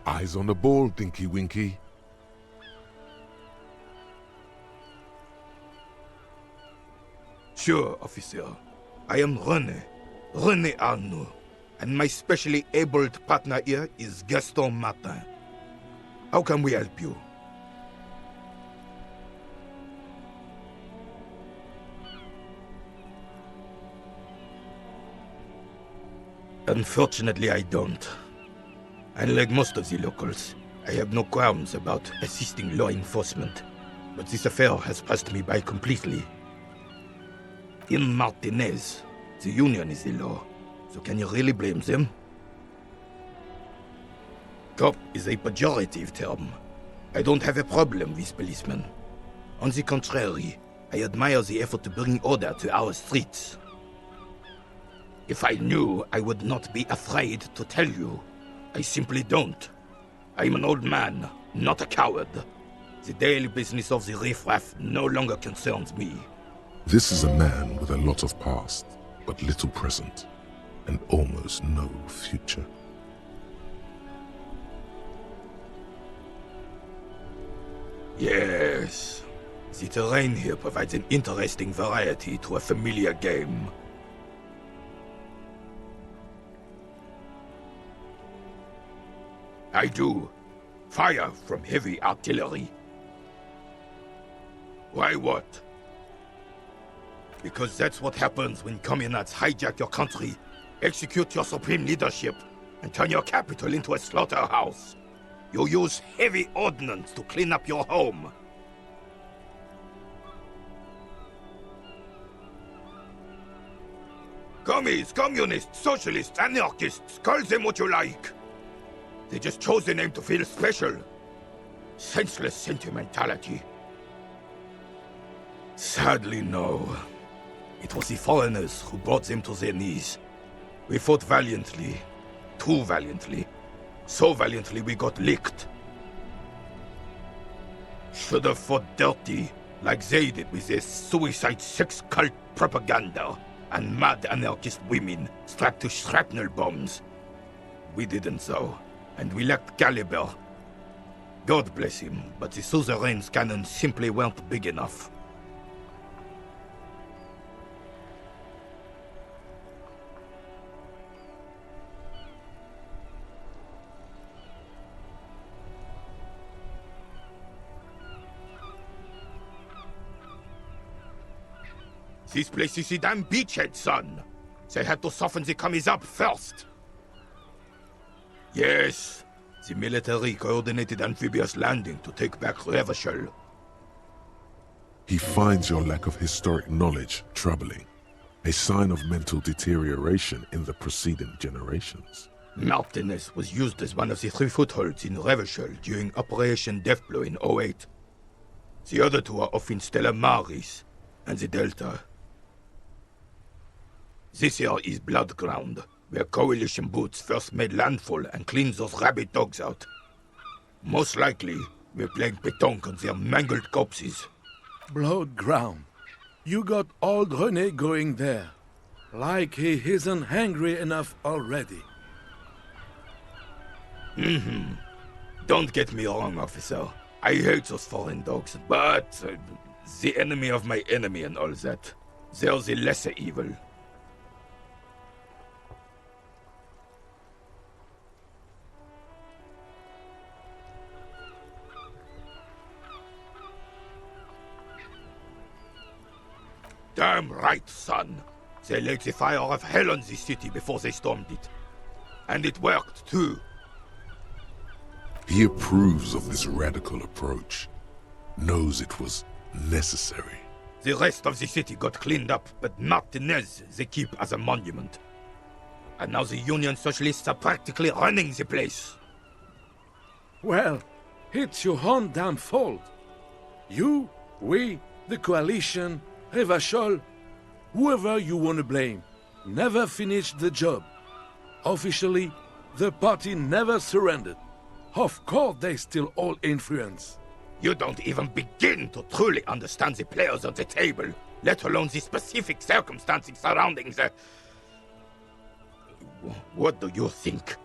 Eyes on the ball, Dinky Winky. Sure, officer. I am René Arnaud, and my specially abled partner here is Gaston Martin. How can we help you? Unfortunately, I don't. Unlike most of the locals, I have no qualms about assisting law enforcement, but this affair has passed me by completely. In Martinez, the union is the law, so can you really blame them? Cop is a pejorative term. I don't have a problem with policemen. On the contrary, I admire the effort to bring order to our streets. If I knew, I would not be afraid to tell you. I simply don't. I'm an old man, not a coward. The daily business of the riffraff no longer concerns me. This is a man with a lot of past, but little present, and almost no future. Yes. The terrain here provides an interesting variety to a familiar game. I do. Fire from heavy artillery. Why what? Because that's what happens when communists hijack your country, execute your supreme leadership, and turn your capital into a slaughterhouse. You use heavy ordnance to clean up your home. Commies, communists, socialists, anarchists, call them what you like. They just chose the name to feel special. Senseless sentimentality. Sadly, no. It was the foreigners who brought them to their knees. We fought valiantly. Too valiantly. So valiantly we got licked. Should have fought dirty, like they did with their suicide sex cult propaganda and mad anarchist women strapped to shrapnel bombs. We didn't though, and we lacked caliber. God bless him, but the suzerain's cannons simply weren't big enough. This place is a damn beachhead, son. They had to soften the commies up first. Yes, the military coordinated amphibious landing to take back Revachol. He finds your lack of historic knowledge troubling, a sign of mental deterioration in the preceding generations. Martinez was used as one of the 3 footholds in Revachol during Operation Deathblow in 08. The other 2 are off in Stella Maris and the Delta. This here is Blood Ground, where Coalition boots first made landfall and cleaned those rabid dogs out. Most likely, we're playing pétanque on their mangled corpses. Blood Ground. You got old René going there. Like he isn't hungry enough already. Don't get me wrong, officer. I hate those foreign dogs, but the enemy of my enemy and all that. They're the lesser evil. Damn right, son. They laid the fire of hell on the city before they stormed it. And it worked, too. He approves of this radical approach, knows it was necessary. The rest of the city got cleaned up, but Martinez they keep as a monument. And now the Union Socialists are practically running the place. Well, it's your own damn fault. You, we, the coalition, Revachol, whoever you want to blame, never finished the job. Officially, the party never surrendered. Of course they still all influence. You don't even begin to truly understand the players on the table, let alone the specific circumstances surrounding the... What do you think?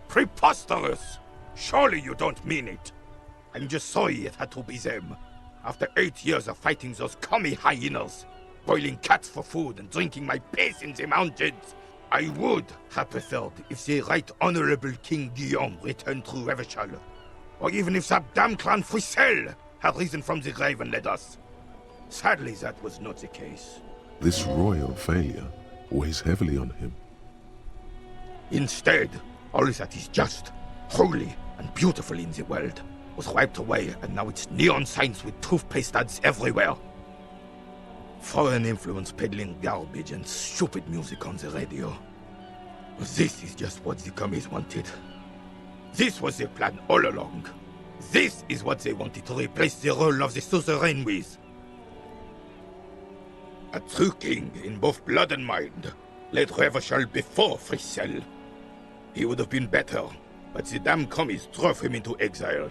Preposterous! Surely you don't mean it. I'm just sorry it had to be them. After 8 years of fighting those commie hyenas, boiling cats for food and drinking my piss in the mountains, I would have preferred if the Right Honorable King Guillaume returned through Revachol, or even if that damn clan Frisel had risen from the grave and led us. Sadly, that was not the case. This royal failure weighs heavily on him. Instead, all that is just, holy, and beautiful in the world was wiped away, and now it's neon signs with toothpaste ads everywhere. Foreign influence peddling garbage and stupid music on the radio. This is just what the commies wanted. This was their plan all along. This is what they wanted to replace the role of the suzerain with. A true king in both blood and mind led Revachol before Fricelle. He would have been better, but the damn commies drove him into exile.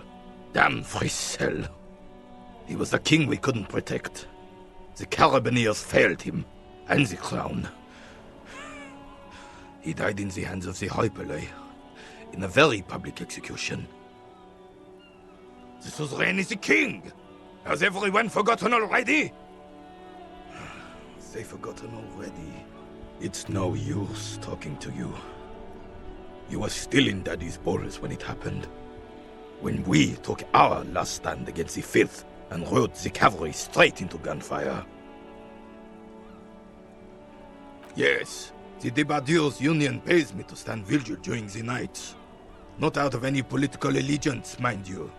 Damn Fricelle. He was a king we couldn't protect. The Carabineers failed him, and the crown. He died in the hands of the Hyperlay, in a very public execution. The suzerain is the king! Has everyone forgotten already? They've forgotten already. It's no use talking to you. You were still in Daddy's balls when it happened. When we took our last stand against the Filth and rode the cavalry straight into gunfire. Yes, the Debardeurs Union pays me to stand vigil during the nights. Not out of any political allegiance, mind you.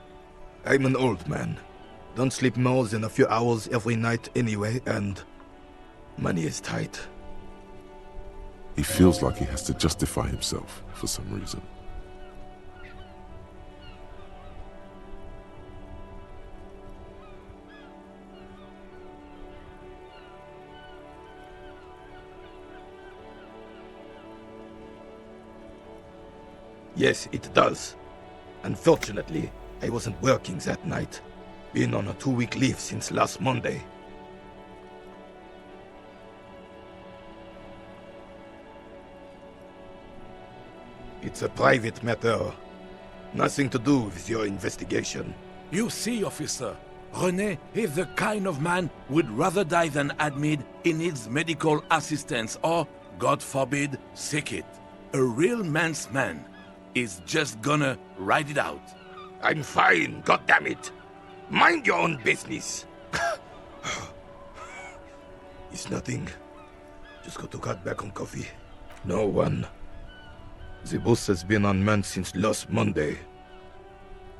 I'm an old man. Don't sleep more than a few hours every night anyway, and money is tight. He feels like he has to justify himself for some reason. Yes, it does. Unfortunately, I wasn't working that night. Been on a 2-week leave since last Monday. It's a private matter. Nothing to do with your investigation. You see, officer, René is the kind of man who would rather die than admit he needs medical assistance or, God forbid, sick it. A real man's man is just gonna ride it out. I'm fine, goddammit. Mind your own business. It's nothing. Just got to cut back on coffee. No one. The bus has been unmanned since last Monday.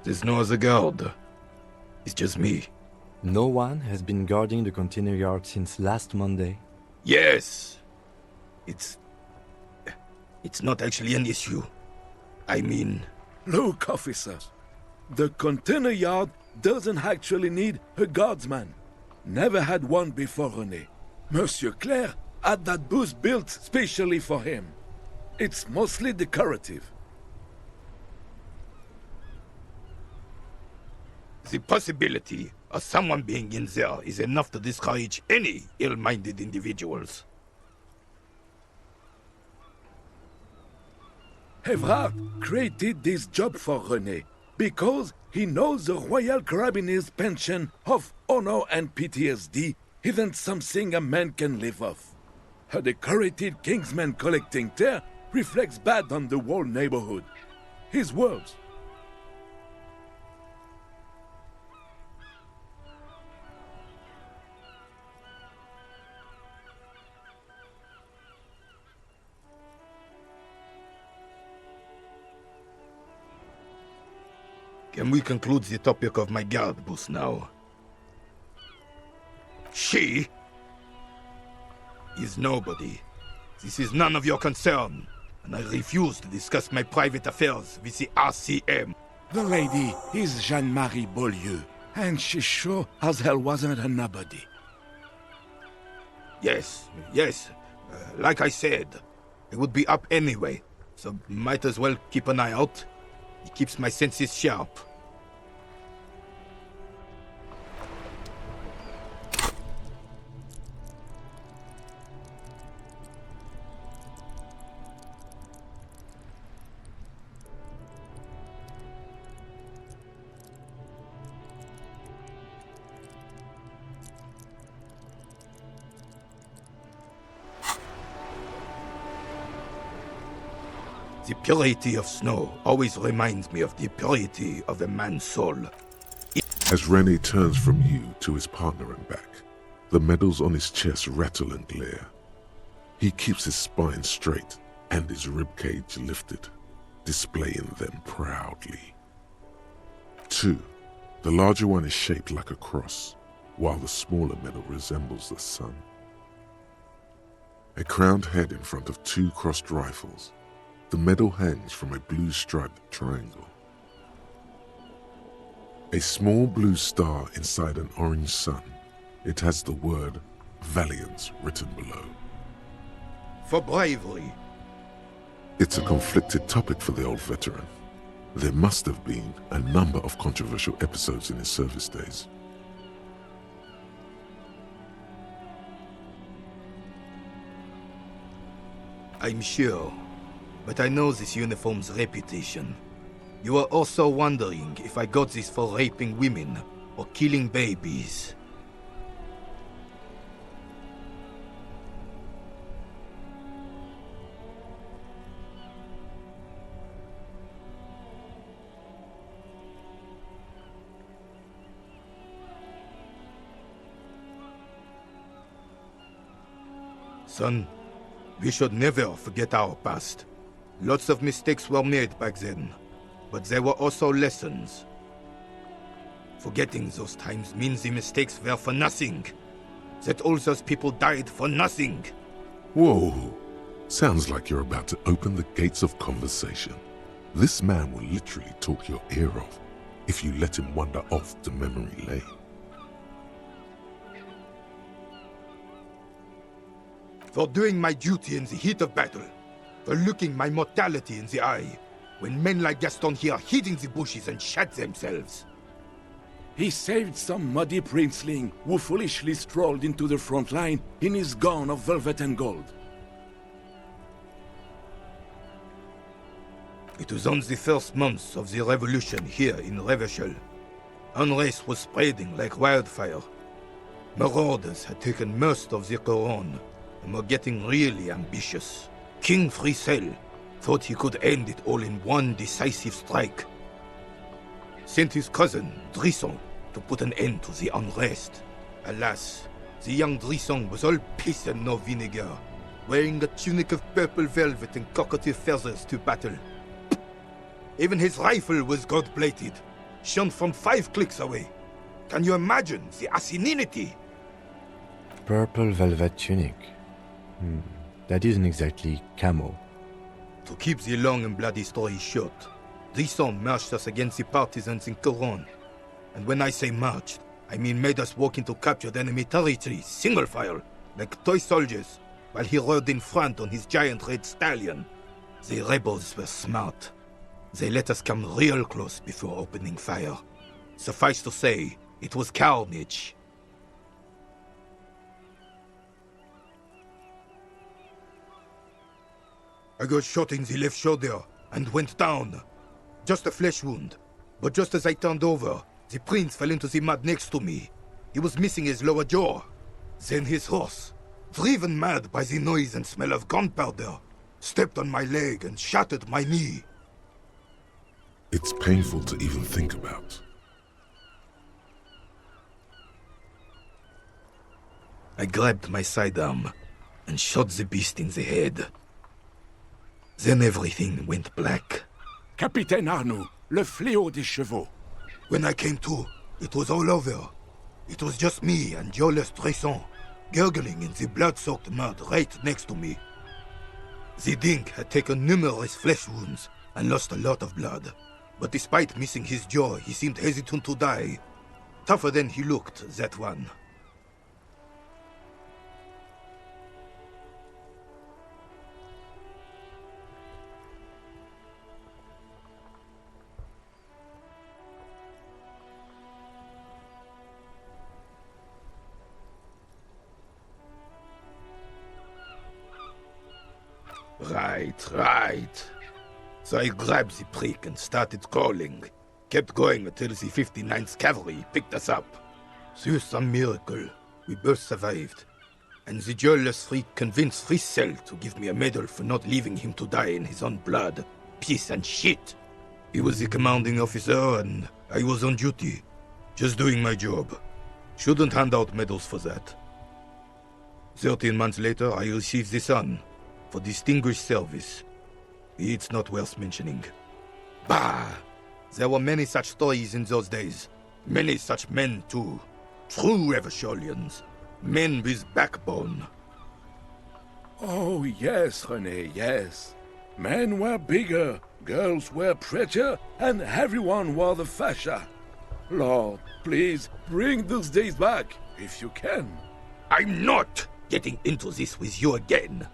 There's no other guard. It's just me. No one has been guarding the container yard since last Monday? Yes. It's not actually an issue. I mean... Look, officer. The container yard doesn't actually need a guardsman. Never had one before René. Monsieur Claire had that booth built specially for him. It's mostly decorative. The possibility of someone being in there is enough to discourage any ill-minded individuals. Evrard created this job for René because he knows the Royal Carabiniers' pension of honor and PTSD isn't something a man can live off. A decorated Kingsman collecting tear reflects bad on the whole neighborhood. His words. Can we conclude the topic of my guard booth now? She is nobody. This is none of your concern, and I refuse to discuss my private affairs with the RCM. The lady is Jeanne-Marie Beaulieu, and she sure as hell wasn't a nobody. Yes. Like I said, I would be up anyway, so might as well keep an eye out. It keeps my senses sharp. The purity of snow always reminds me of the purity of a man's soul. As René turns from you to his partner and back, the medals on his chest rattle and glare. He keeps his spine straight and his ribcage lifted, displaying them proudly. 2. The larger one is shaped like a cross, while the smaller medal resembles the sun. A crowned head in front of 2 crossed rifles. The medal hangs from a blue striped triangle. A small blue star inside an orange sun. It has the word Valiant written below. For bravery. It's a conflicted topic for the old veteran. There must have been a number of controversial episodes in his service days. I'm sure, but I know this uniform's reputation. You are also wondering if I got this for raping women or killing babies. Son, we should never forget our past. Lots of mistakes were made back then, but there were also lessons. Forgetting those times means the mistakes were for nothing. That all those people died for nothing. Whoa! Sounds like you're about to open the gates of conversation. This man will literally talk your ear off if you let him wander off to memory lane. For doing my duty in the heat of battle. For looking my mortality in the eye. When men like Gaston here hid in the bushes and shat themselves. He saved some muddy princeling who foolishly strolled into the front line in his gown of velvet and gold. It was on the first months of the revolution here in Revachol. Unrest was spreading like wildfire. Marauders had taken most of the Couronne and were getting really ambitious. King Frisel thought he could end it all in one decisive strike. Sent his cousin, Drisson, to put an end to the unrest. Alas, the young Drisson was all piss and no vinegar, wearing a tunic of purple velvet and cockatiel feathers to battle. Even his rifle was gold-plated, shone from 5 clicks away. Can you imagine the asininity? Purple velvet tunic. That isn't exactly camo. To keep the long and bloody story short, Drisson marched us against the partisans in Couronne. And when I say marched, I mean made us walk into captured enemy territory, single file, like toy soldiers, while he rode in front on his giant red stallion. The rebels were smart. They let us come real close before opening fire. Suffice to say, it was carnage. I got shot in the left shoulder and went down. Just a flesh wound. But just as I turned over, the prince fell into the mud next to me. He was missing his lower jaw. Then his horse, driven mad by the noise and smell of gunpowder, stepped on my leg and shattered my knee. It's painful to even think about. I grabbed my sidearm and shot the beast in the head. Then everything went black. Capitaine Arnoux, le fléau des chevaux. When I came to, it was all over. It was just me and Jolas Tresson, gurgling in the blood-soaked mud right next to me. The dink had taken numerous flesh wounds and lost a lot of blood. But despite missing his jaw, he seemed hesitant to die. Tougher than he looked, that one. Right. So I grabbed the prick and started calling. Kept going until the 59th Cavalry picked us up. Through some miracle, we both survived. And the joyless freak convinced Frisel to give me a medal for not leaving him to die in his own blood. Piece and shit. He was the commanding officer and I was on duty. Just doing my job. Shouldn't hand out medals for that. 13 months later, I received the Sun. For distinguished service. It's not worth mentioning. Bah! There were many such stories in those days. Many such men, too. True Revacholians. Men with backbone. Oh, yes, René, yes. Men were bigger, girls were prettier, and everyone wore the fascia. Lord, please bring those days back, if you can. I'm not getting into this with you again.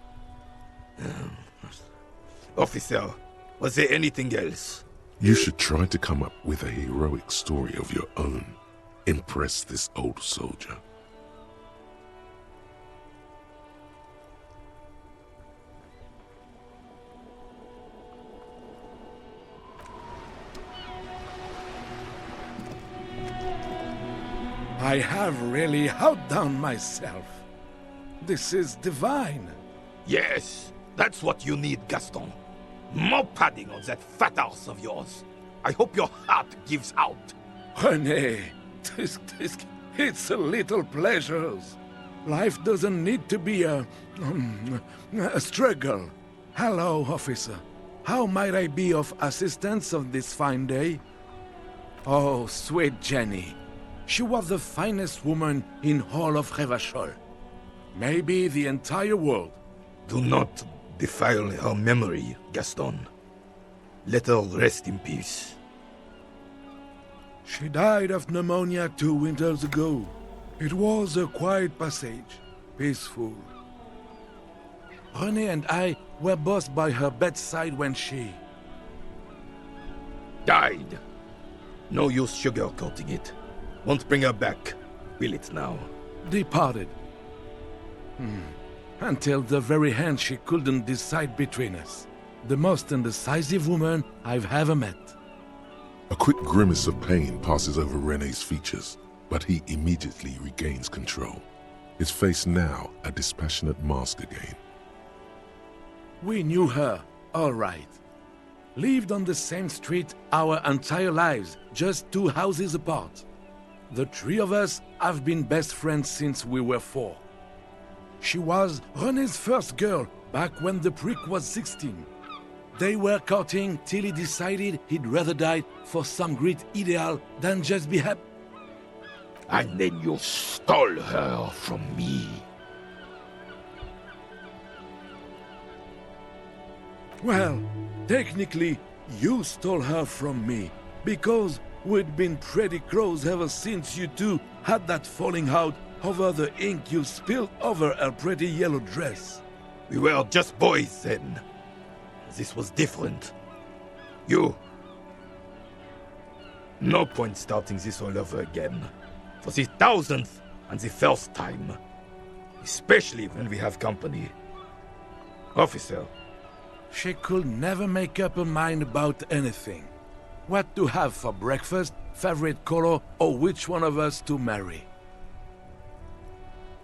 Officer, was there anything else? You should try to come up with a heroic story of your own. Impress this old soldier. I have really outdone myself. This is divine. Yes, that's what you need, Gaston. More padding on that fat arse of yours. I hope your heart gives out. René, it's a little pleasures. Life doesn't need to be a struggle. Hello, officer. How might I be of assistance on this fine day? Oh, sweet Jenny. She was the finest woman in all of Revachol. Maybe the entire world. Do not defile her memory, Gaston. Let her rest in peace. She died of pneumonia 2 winters ago. It was a quiet passage, peaceful. René and I were both by her bedside when she... died. No use sugarcoating it. Won't bring her back, will it now? Departed. Until the very end she couldn't decide between us. The most indecisive woman I've ever met. A quick grimace of pain passes over René's features, but he immediately regains control. His face now a dispassionate mask again. We knew her, all right. Lived on the same street our entire lives, just 2 houses apart. The 3 of us have been best friends since we were 4. She was René's first girl back when the prick was 16. They were courting till he decided he'd rather die for some great ideal than just be happy. And then you stole her from me. Well, technically, you stole her from me, because we'd been pretty close ever since you two had that falling out over the ink you spilled over her pretty yellow dress. We were just boys then. This was different. You... No point starting this all over again. For the 1000th and the first time. Especially when we have company. Officer. She could never make up her mind about anything. What to have for breakfast, favorite color, or which one of us to marry.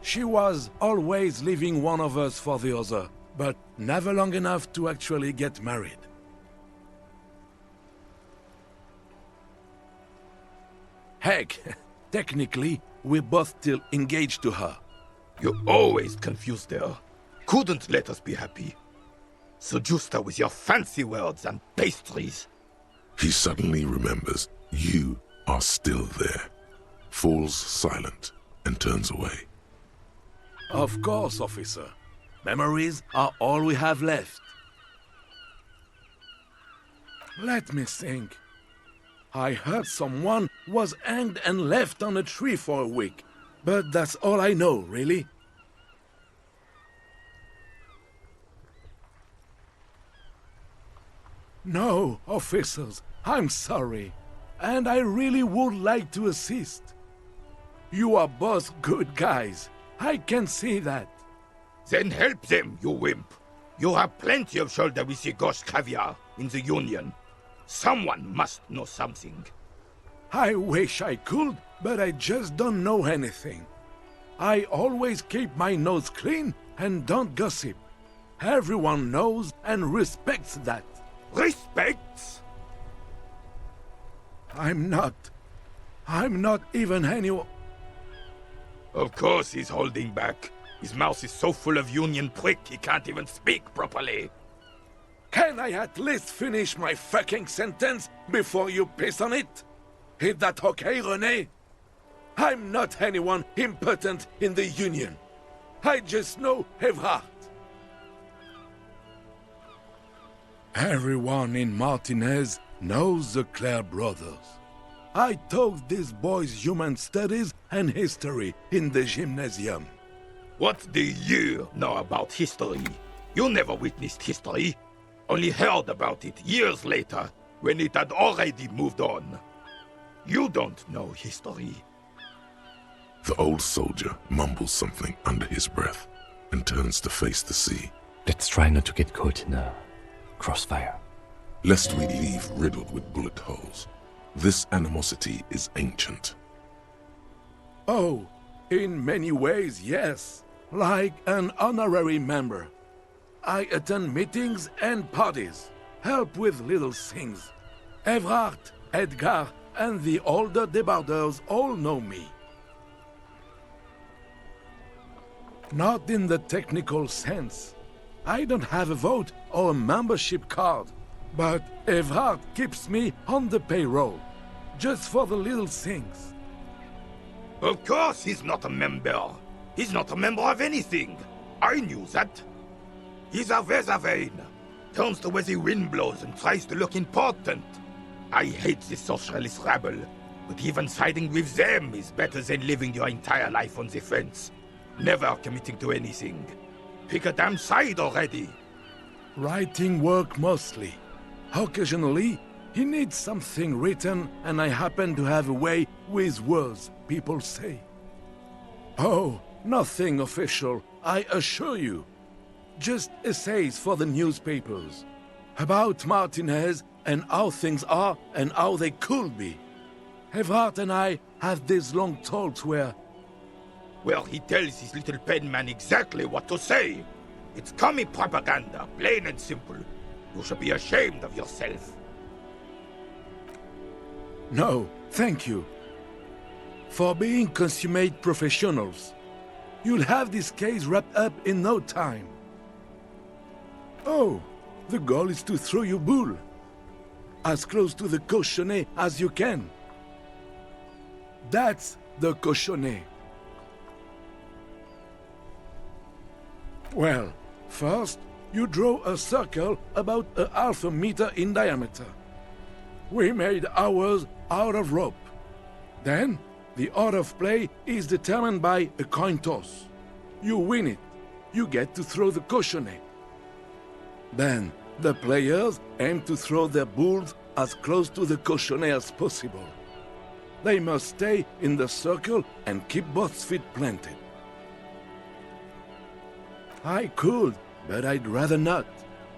She was always leaving one of us for the other, but never long enough to actually get married. Heck, technically, we're both still engaged to her. You always confused her. Couldn't let us be happy. Seduced her with your fancy words and pastries. He suddenly remembers you are still there, falls silent, and turns away. Of course, officer. Memories are all we have left. Let me think. I heard someone was hanged and left on a tree for a week, but that's all I know, really. No, officers, I'm sorry, and I really would like to assist. You are both good guys. I can see that. Then help them, you wimp. You have plenty of shoulder with the ghost caviar in the Union. Someone must know something. I wish I could, but I just don't know anything. I always keep my nose clean and don't gossip. Everyone knows and respects that. Respects? I'm not even anyone. Of course he's holding back. His mouth is so full of Union prick he can't even speak properly. Can I at least finish my fucking sentence before you piss on it? Is that okay, René? I'm not anyone important in the Union. I just know Evrard. Everyone in Martinez knows the Clare brothers. I taught these boys human studies and history in the gymnasium. What do you know about history? You never witnessed history. Only heard about it years later, when it had already moved on. You don't know history. The old soldier mumbles something under his breath and turns to face the sea. Let's try not to get caught in a crossfire. Lest we leave riddled with bullet holes. This animosity is ancient. Oh, in many ways, yes. Like an honorary member. I attend meetings and parties, help with little things. Everard, Edgar, and the older debarders all know me. Not in the technical sense. I don't have a vote or a membership card, but Everard keeps me on the payroll, just for the little things. Of course he's not a member. He's not a member of anything. I knew that. He's a Weathervane. Turns the way the wind blows and tries to look important. I hate this socialist rabble, but even siding with them is better than living your entire life on the fence. Never committing to anything. Pick a damn side already. Writing work mostly. Occasionally, he needs something written, and I happen to have a way with words, people say. Oh, nothing official, I assure you. Just essays for the newspapers. About Martinez and how things are and how they could be. Everard and I have these long talks where... Well, he tells his little pen man exactly what to say. It's commie propaganda, plain and simple. You should be ashamed of yourself. No, thank you. For being consummate professionals. You'll have this case wrapped up in no time. Oh, the goal is to throw your bull. As close to the cochonnet as you can. That's the cochonnet. Well, first, you draw a circle about a half a meter in diameter. We made ours out of rope. Then, the order of play is determined by a coin toss. You win it. You get to throw the cochonnet. Then, the players aim to throw their bulls as close to the cochonnet as possible. They must stay in the circle and keep both feet planted. I could, but I'd rather not.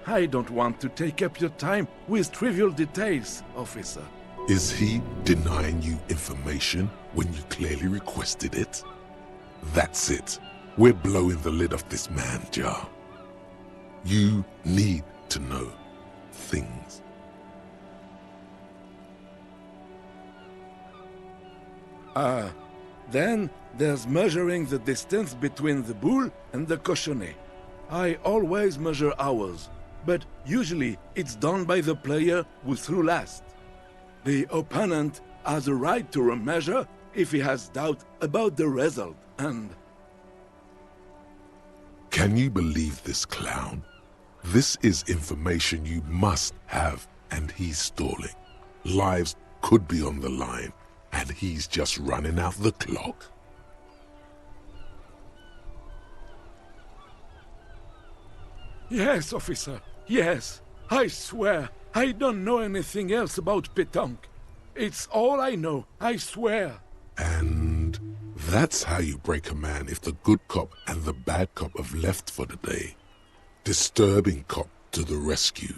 I don't want to take up your time with trivial details, officer. Is he denying you information when you clearly requested it? That's it. We're blowing the lid off this man jar. You need to know things. Then there's measuring the distance between the bull and the cochonnet. I always measure ours, but usually it's done by the player who threw last. The opponent has a right to remeasure if he has doubt about the result, and... Can you believe this clown? This is information you must have, and he's stalling. Lives could be on the line, and he's just running out the clock. Yes, officer, yes. I swear, I don't know anything else about pétanque. It's all I know, I swear. And that's how you break a man if the good cop and the bad cop have left for the day. Disturbing cop to the rescue.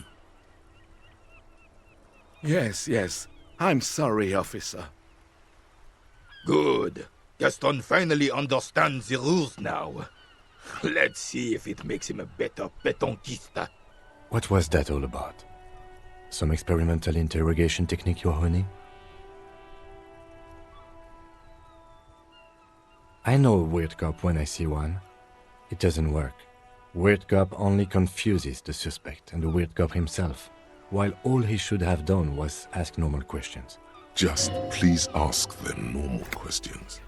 Yes, yes. I'm sorry, officer. Good. Gaston finally understands the rules now. Let's see if it makes him a better pétanquista. What was that all about? Some experimental interrogation technique you're honing? I know a weird cop when I see one. It doesn't work. Weird cop only confuses the suspect and the weird cop himself, while all he should have done was ask normal questions. Just please ask them normal questions.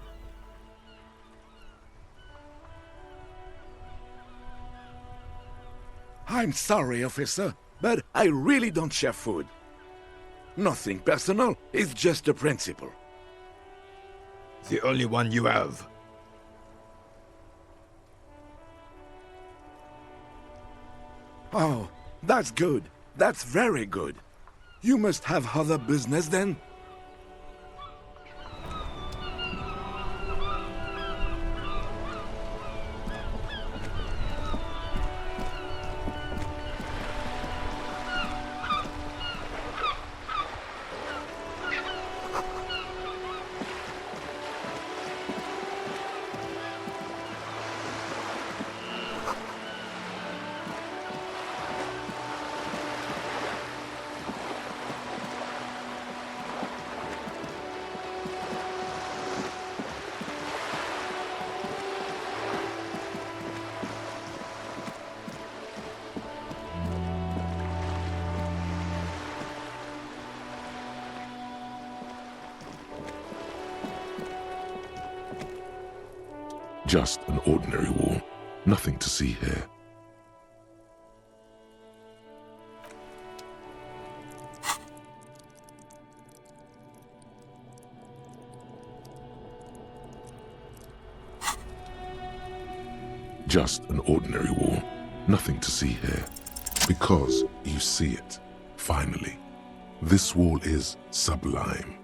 I'm sorry, officer, but I really don't share food. Nothing personal. It's just a principle. The only one you have. Oh, that's good. That's very good. You must have other business then? Just an ordinary wall. Nothing to see here. Just an ordinary wall. Nothing to see here. Because you see it, finally. This wall is sublime.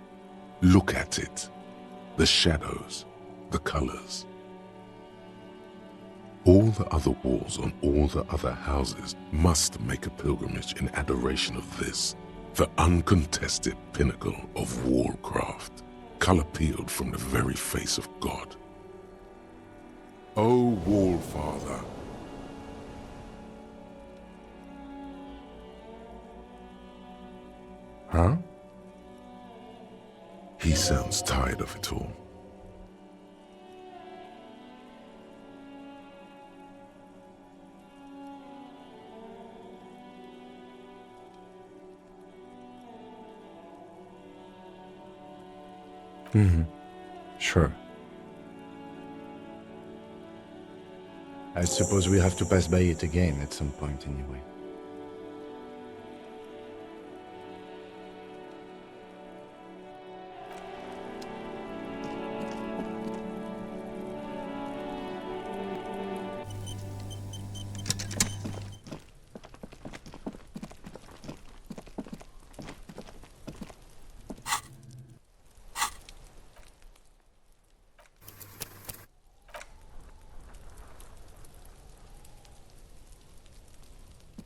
Look at it. The shadows, the colors. All the other walls on all the other houses must make a pilgrimage in adoration of this, the uncontested pinnacle of wallcraft, color peeled from the very face of God. O Wallfather, huh? He sounds tired of it all. Sure. I suppose we have to pass by it again at some point anyway.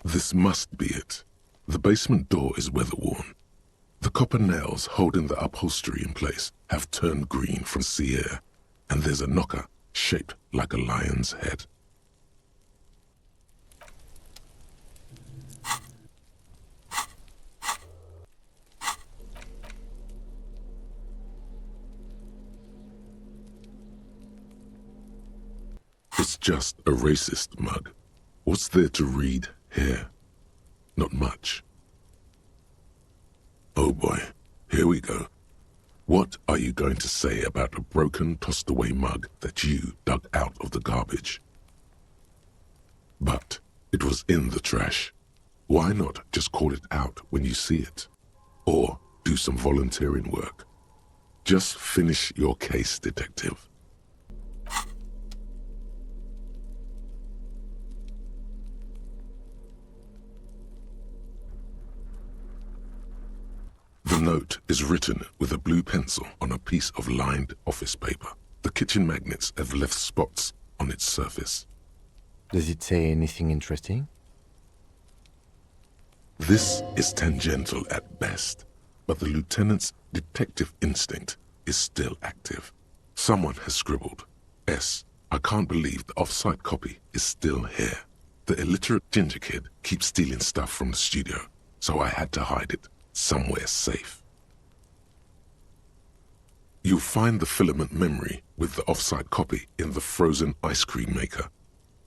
This must be it. The basement door is weather-worn. The copper nails holding the upholstery in place have turned green from sea air, and there's a knocker shaped like a lion's head. It's just a racist mug. What's there to read here? Not much. Oh boy, here we go. What are you going to say about a broken, tossed-away mug that you dug out of the garbage? But it was in the trash. Why not just call it out when you see it? Or do some volunteering work? Just finish your case, detective. The note is written with a blue pencil on a piece of lined office paper. The kitchen magnets have left spots on its surface. Does it say anything interesting? This is tangential at best, but the lieutenant's detective instinct is still active. Someone has scribbled, S. I can't believe the off-site copy is still here. The illiterate ginger kid keeps stealing stuff from the studio, so I had to hide it somewhere safe. You'll find the filament memory with the off-site copy in the frozen ice cream maker.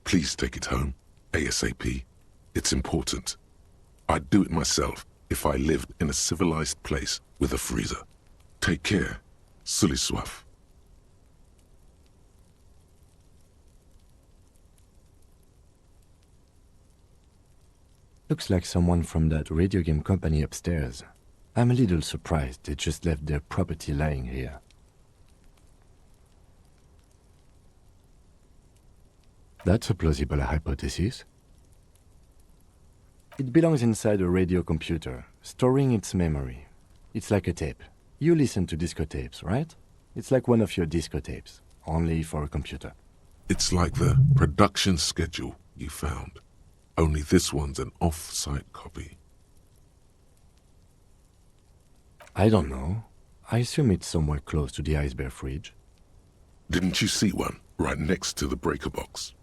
Please take it home, ASAP. It's important. I'd do it myself if I lived in a civilized place with a freezer. Take care, Sully Soif. Looks like someone from that radio game company upstairs. I'm a little surprised they just left their property lying here. That's a plausible hypothesis. It belongs inside a radio computer, storing its memory. It's like a tape. You listen to disco tapes, right? It's like one of your disco tapes, only for a computer. It's like the production schedule you found, only this one's an off-site copy. I don't know. I assume it's somewhere close to the iceberg fridge. Didn't you see one right next to the breaker box?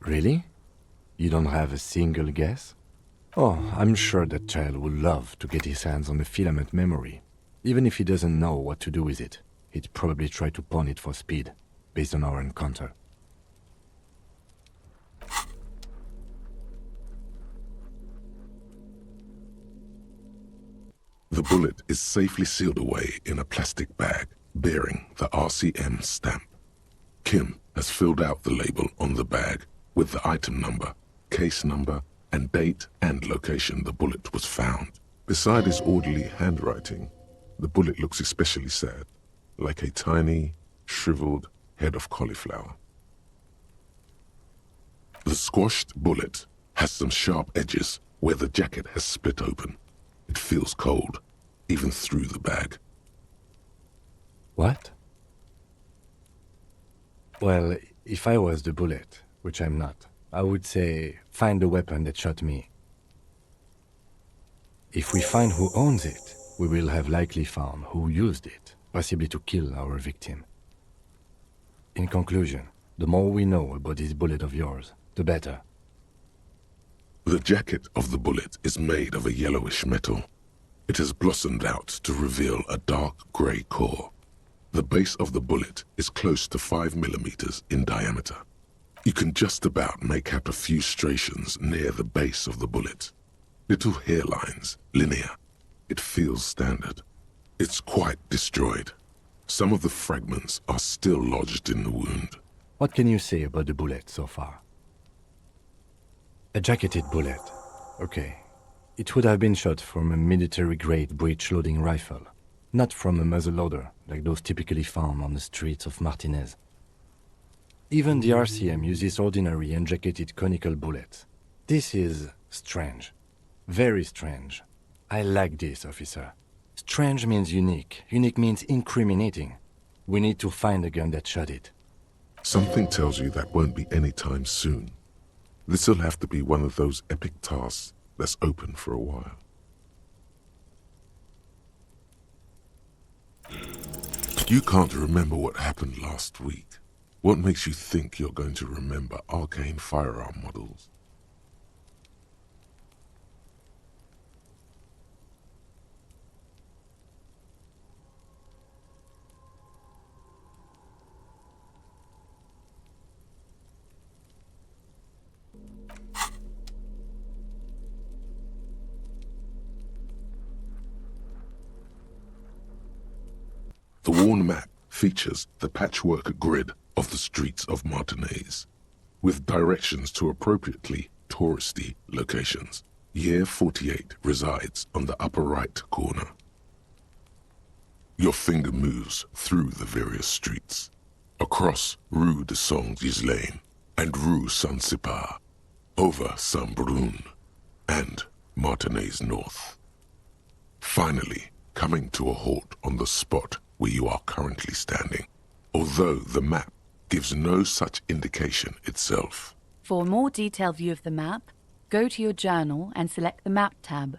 Really? You don't have a single guess? Oh, I'm sure that child would love to get his hands on the filament memory. Even if he doesn't know what to do with it, he'd probably try to pawn it for speed, based on our encounter. The bullet is safely sealed away in a plastic bag bearing the RCM stamp. Kim has filled out the label on the bag with the item number, case number, and date and location the bullet was found. Beside his orderly handwriting, the bullet looks especially sad, like a tiny, shriveled head of cauliflower. The squashed bullet has some sharp edges where the jacket has split open. It feels cold, even through the bag. What? Well, if I was the bullet, which I'm not, I would say, find the weapon that shot me. If we find who owns it, we will have likely found who used it, possibly to kill our victim. In conclusion, the more we know about this bullet of yours, the better. The jacket of the bullet is made of a yellowish metal. It has blossomed out to reveal a dark grey core. The base of the bullet is close to 5 millimeters in diameter. You can just about make out a few striations near the base of the bullet. Little hairlines, linear. It feels standard. It's quite destroyed. Some of the fragments are still lodged in the wound. What can you say about the bullet so far? A jacketed bullet. Okay. It would have been shot from a military-grade breech-loading rifle, not from a muzzleloader like those typically found on the streets of Martinez. Even the RCM uses ordinary unjacketed conical bullets. This is strange. Very strange. I like this, officer. Strange means unique. Unique means incriminating. We need to find the gun that shot it. Something tells you that won't be any time soon. This'll have to be one of those epic tasks that's open for a while. You can't remember what happened last week. What makes you think you're going to remember arcane firearm models? The worn map features the patchwork grid of the streets of Martinez, with directions to appropriately touristy locations. Year 48 resides on the upper right corner. Your finger moves through the various streets, across Rue de Saint-Ghislain and Rue Saint-Sipar, over Saint-Brun and Martinez North. Finally, coming to a halt on the spot where you are currently standing, although the map gives no such indication itself. For a more detailed view of the map, go to your journal and select the Map tab.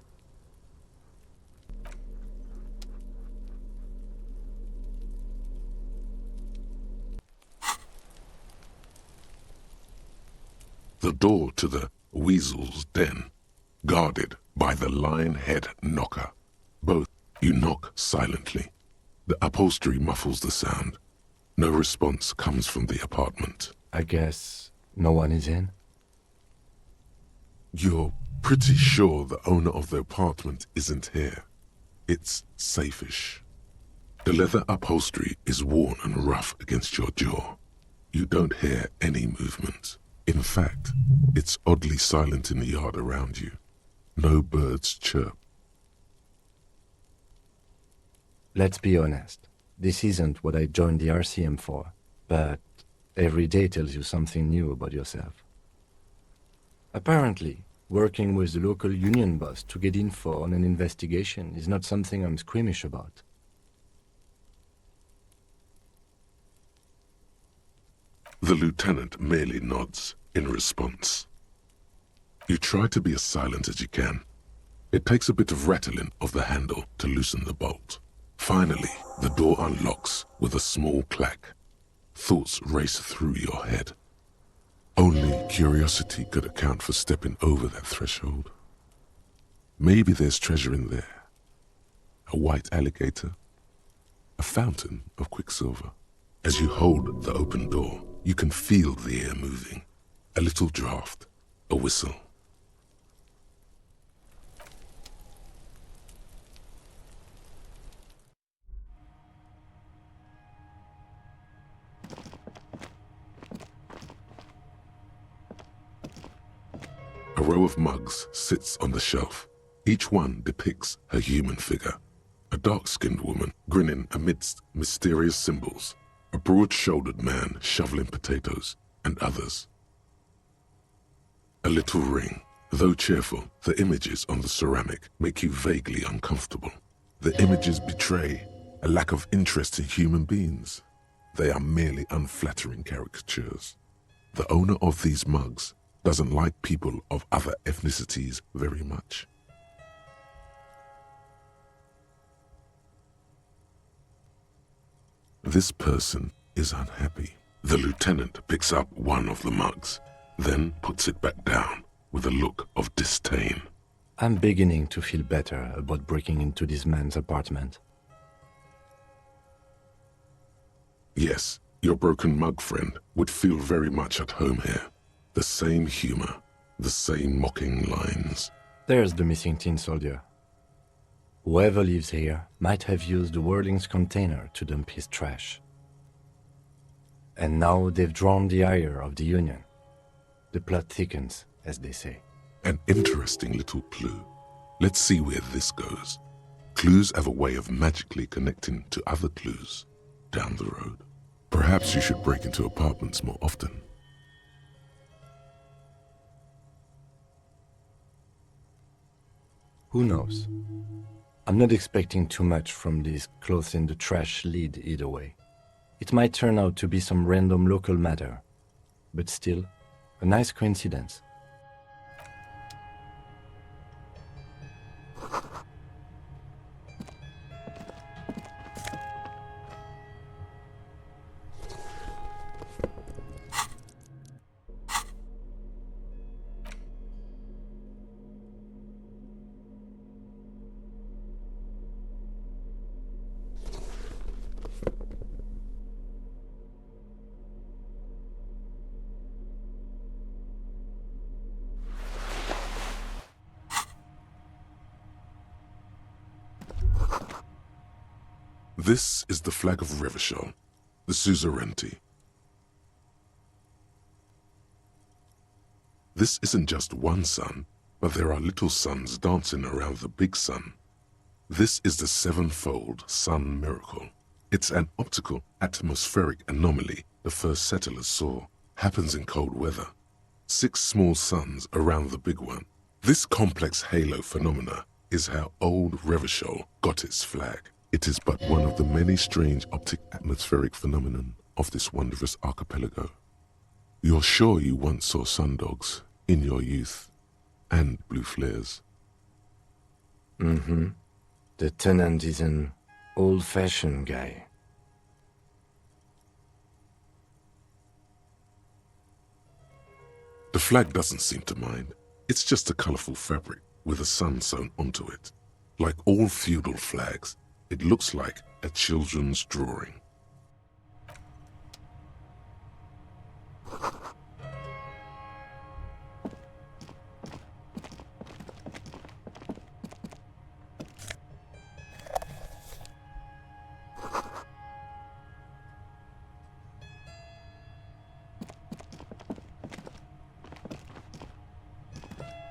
The door to the Weasel's Den, guarded by the lion-head knocker. Both you knock silently. The upholstery muffles the sound. No response comes from the apartment. I guess no one is in? You're pretty sure the owner of the apartment isn't here. It's safe-ish. The leather upholstery is worn and rough against your jaw. You don't hear any movement. In fact, it's oddly silent in the yard around you. No birds chirp, Let's be honest. This isn't what I joined the RCM for, but every day tells you something new about yourself. Apparently, working with the local union boss to get info on an investigation is not something I'm squeamish about. The lieutenant merely nods in response. You try to be as silent as you can. It takes a bit of rattling of the handle to loosen the bolt. Finally, the door unlocks with a small clack. Thoughts race through your head. Only curiosity could account for stepping over that threshold. Maybe there's treasure in there. A white alligator. A fountain of quicksilver. As you hold the open door, you can feel the air moving. A little draft. A whistle. A row of mugs sits on the shelf. Each one depicts a human figure. A dark-skinned woman grinning amidst mysterious symbols. A broad-shouldered man shoveling potatoes, and others. A little ring. Though cheerful, the images on the ceramic make you vaguely uncomfortable. The images betray a lack of interest in human beings. They are merely unflattering caricatures. The owner of these mugs doesn't like people of other ethnicities very much. This person is unhappy. The lieutenant picks up one of the mugs, then puts it back down with a look of disdain. I'm beginning to feel better about breaking into this man's apartment. Yes, your broken mug friend would feel very much at home here. The same humor, the same mocking lines. There's the missing tin soldier. Whoever lives here might have used the Whirling's container to dump his trash. And now they've drawn the ire of the Union. The plot thickens, as they say. An interesting little clue. Let's see where this goes. Clues have a way of magically connecting to other clues down the road. Perhaps you should break into apartments more often. Who knows? I'm not expecting too much from this clothes in the trash lead either way. It might turn out to be some random local matter, but still, a nice coincidence. This is the flag of Revachol, the suzerainty. This isn't just one sun, but there are little suns dancing around the big sun. This is the sevenfold sun miracle. It's an optical atmospheric anomaly the first settlers saw. Happens in cold weather. 6 small suns around the big one. This complex halo phenomena is how old Revachol got its flag. It is but one of the many strange optic atmospheric phenomenon of this wondrous archipelago. You're sure you once saw sundogs in your youth, and blue flares. Mm-hmm. The tenant is an old-fashioned guy. The flag doesn't seem to mind. It's just a colorful fabric with a sun sewn onto it. Like all feudal flags, it looks like a children's drawing.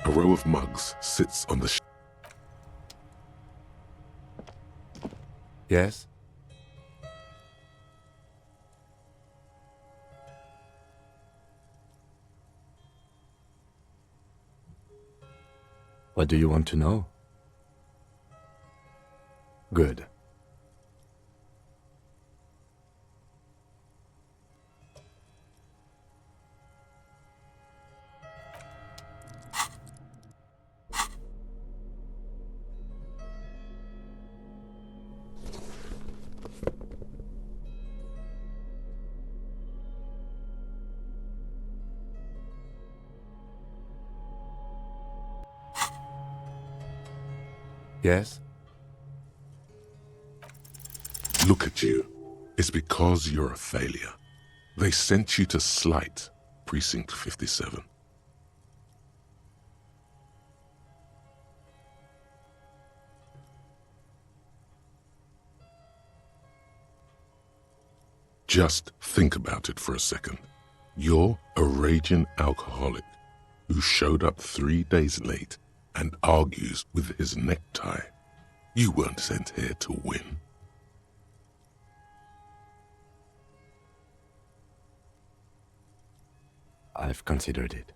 A row of mugs sits on the Yes? What do you want to know? Good. Yes? Look at you. It's because you're a failure. They sent you to Slight, Precinct 57. Just think about it for a second. You're a raging alcoholic who showed up 3 days late and argues with his necktie. You weren't sent here to win. I've considered it.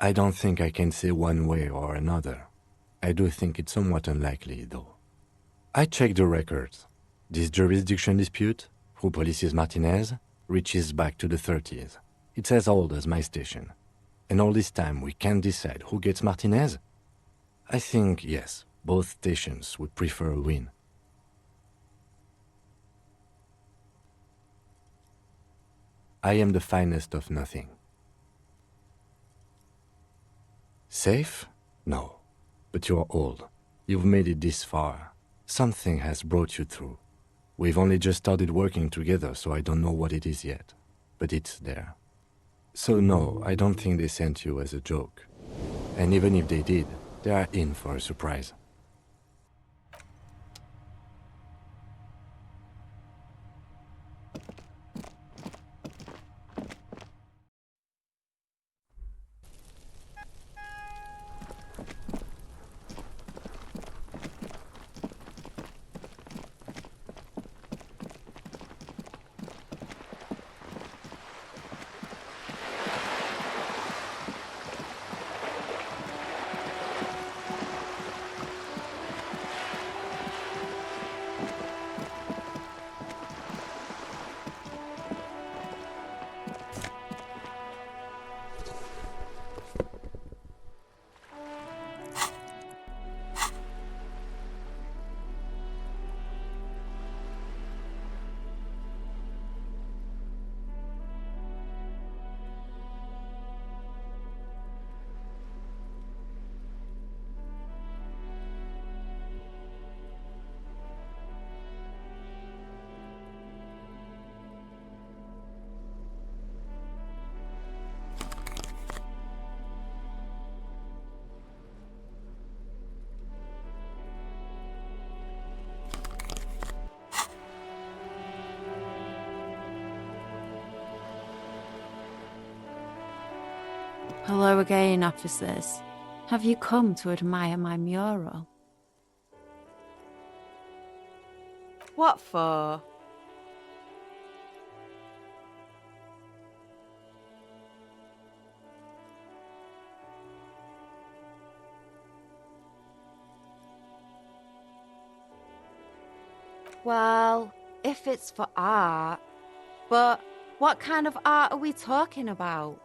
I don't think I can say one way or another. I do think it's somewhat unlikely, though. I checked the records. This jurisdiction dispute, who polices Martinez, reaches back to the 30s. It's as old as my station. And all this time we can't decide who gets Martinez? I think, yes, both stations would prefer a win. I am the finest of nothing. Safe? No. But you're old. You've made it this far. Something has brought you through. We've only just started working together, so I don't know what it is yet. But it's there. So no, I don't think they sent you as a joke. And even if they did, they are in for a surprise. Hello again, officers. Have you come to admire my mural? What for? Well, if it's for art. But what kind of art are we talking about?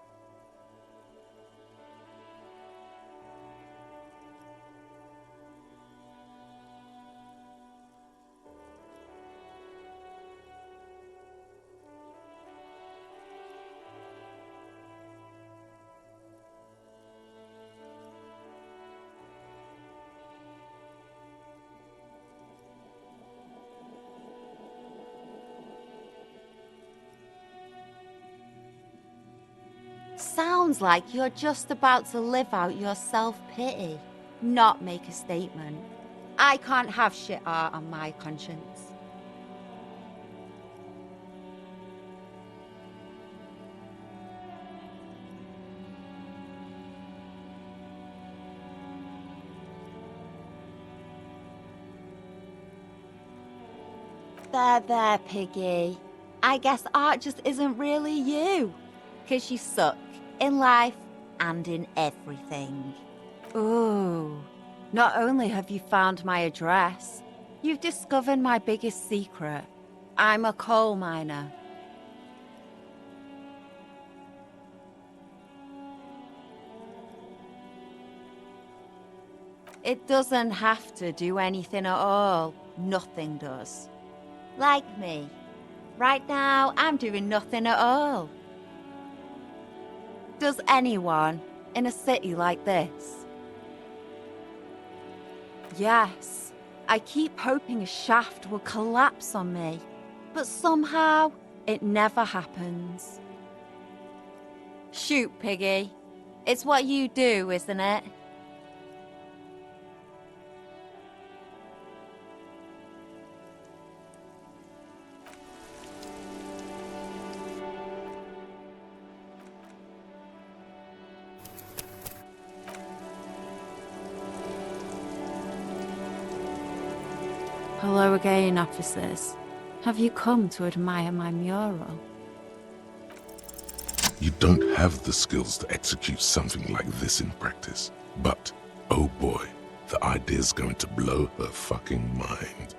Sounds like you're just about to live out your self-pity, not make a statement. I can't have shit art on my conscience. There, Piggy. I guess art just isn't really you. 'Cause you suck in life and in everything. Ooh. Not only have you found my address, you've discovered my biggest secret. I'm a coal miner. It doesn't have to do anything at all. Nothing does. Like me. Right now, I'm doing nothing at all. Does anyone in a city like this? Yes, I keep hoping a shaft will collapse on me, but somehow it never happens. Shoot, Piggy. It's what you do, isn't it? Hello again, officers. Have you come to admire my mural? You don't have the skills to execute something like this in practice. But, oh boy, the idea's going to blow her fucking mind.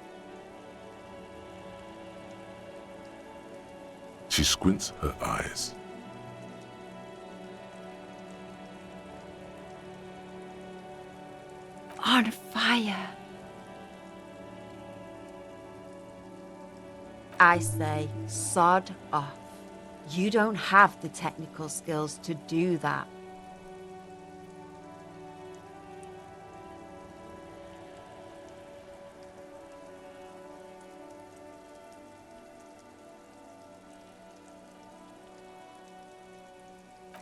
She squints her eyes. On fire. I say, sod off. You don't have the technical skills to do that.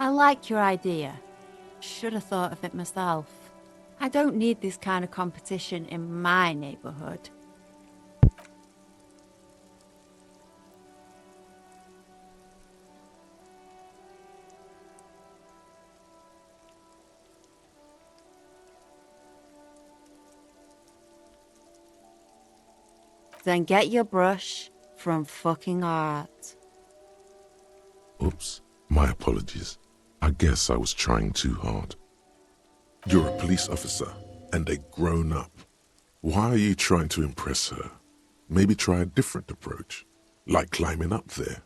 I like your idea. Should have thought of it myself. I don't need this kind of competition in my neighborhood. Then get your brush from fucking art. Oops, my apologies. I guess I was trying too hard. You're a police officer, and a grown-up. Why are you trying to impress her? Maybe try a different approach, like climbing up there.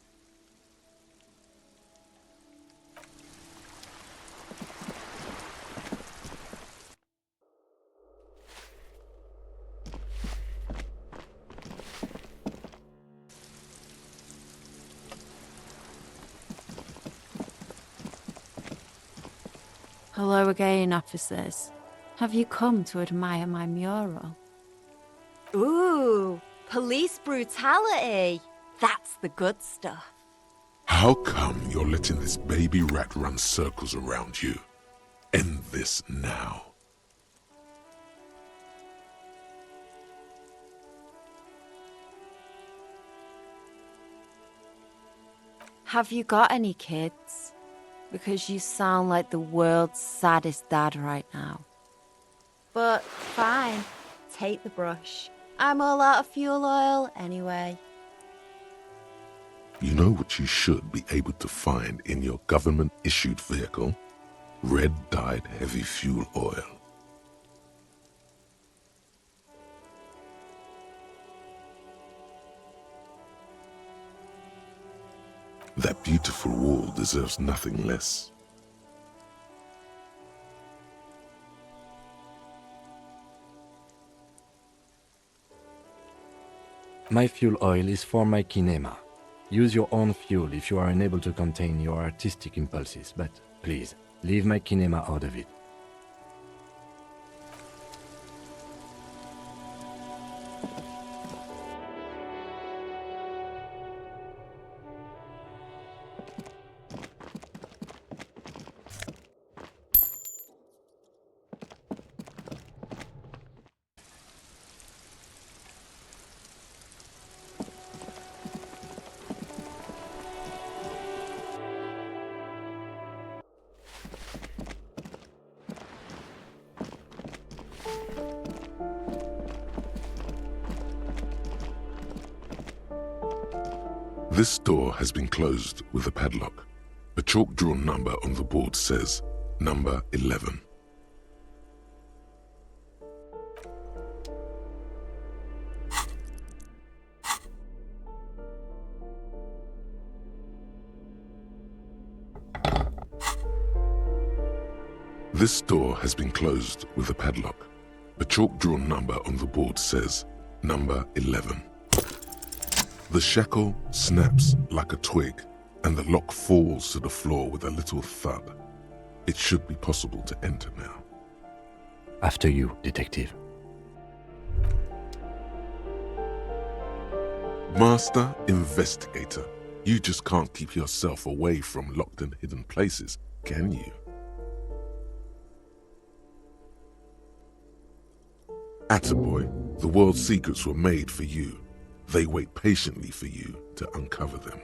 Hello again, officers. Have you come to admire my mural? Ooh, police brutality. That's the good stuff. How come you're letting this baby rat run circles around you? End this now. Have you got any kids? Because you sound like the world's saddest dad right now. But fine, take the brush. I'm all out of fuel oil anyway. You know what you should be able to find in your government-issued vehicle? Red-dyed heavy fuel oil. That beautiful wall deserves nothing less. My fuel oil is for my kinema. Use your own fuel if you are unable to contain your artistic impulses, but please, leave my kinema out of it. This door has been closed with a padlock. A chalk-drawn number on the board says number 11. This door has been closed with a padlock. A chalk-drawn number on the board says number 11. The shackle snaps like a twig, and the lock falls to the floor with a little thud. It should be possible to enter now. After you, detective. Master Investigator, you just can't keep yourself away from locked and hidden places, can you? Attaboy, the world's secrets were made for you. They wait patiently for you to uncover them.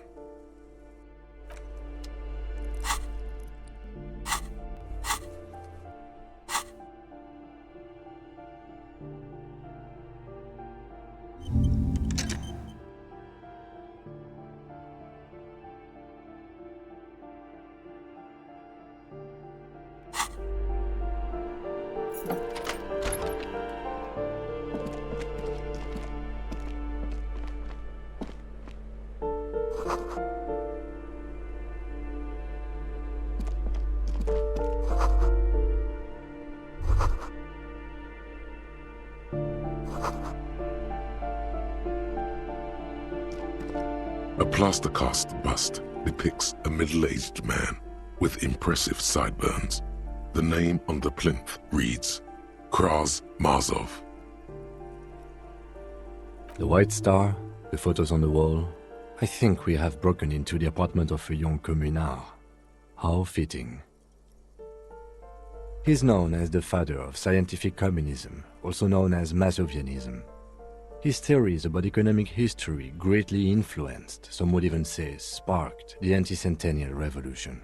A plaster cast bust depicts a middle-aged man with impressive sideburns. The name on the plinth reads Kraz Marzov. The White Star, the photos on the wall. I think we have broken into the apartment of a young communard. How fitting. He's known as the father of scientific communism, also known as Mazovianism. His theories about economic history greatly influenced, some would even say sparked, the anti-centennial revolution.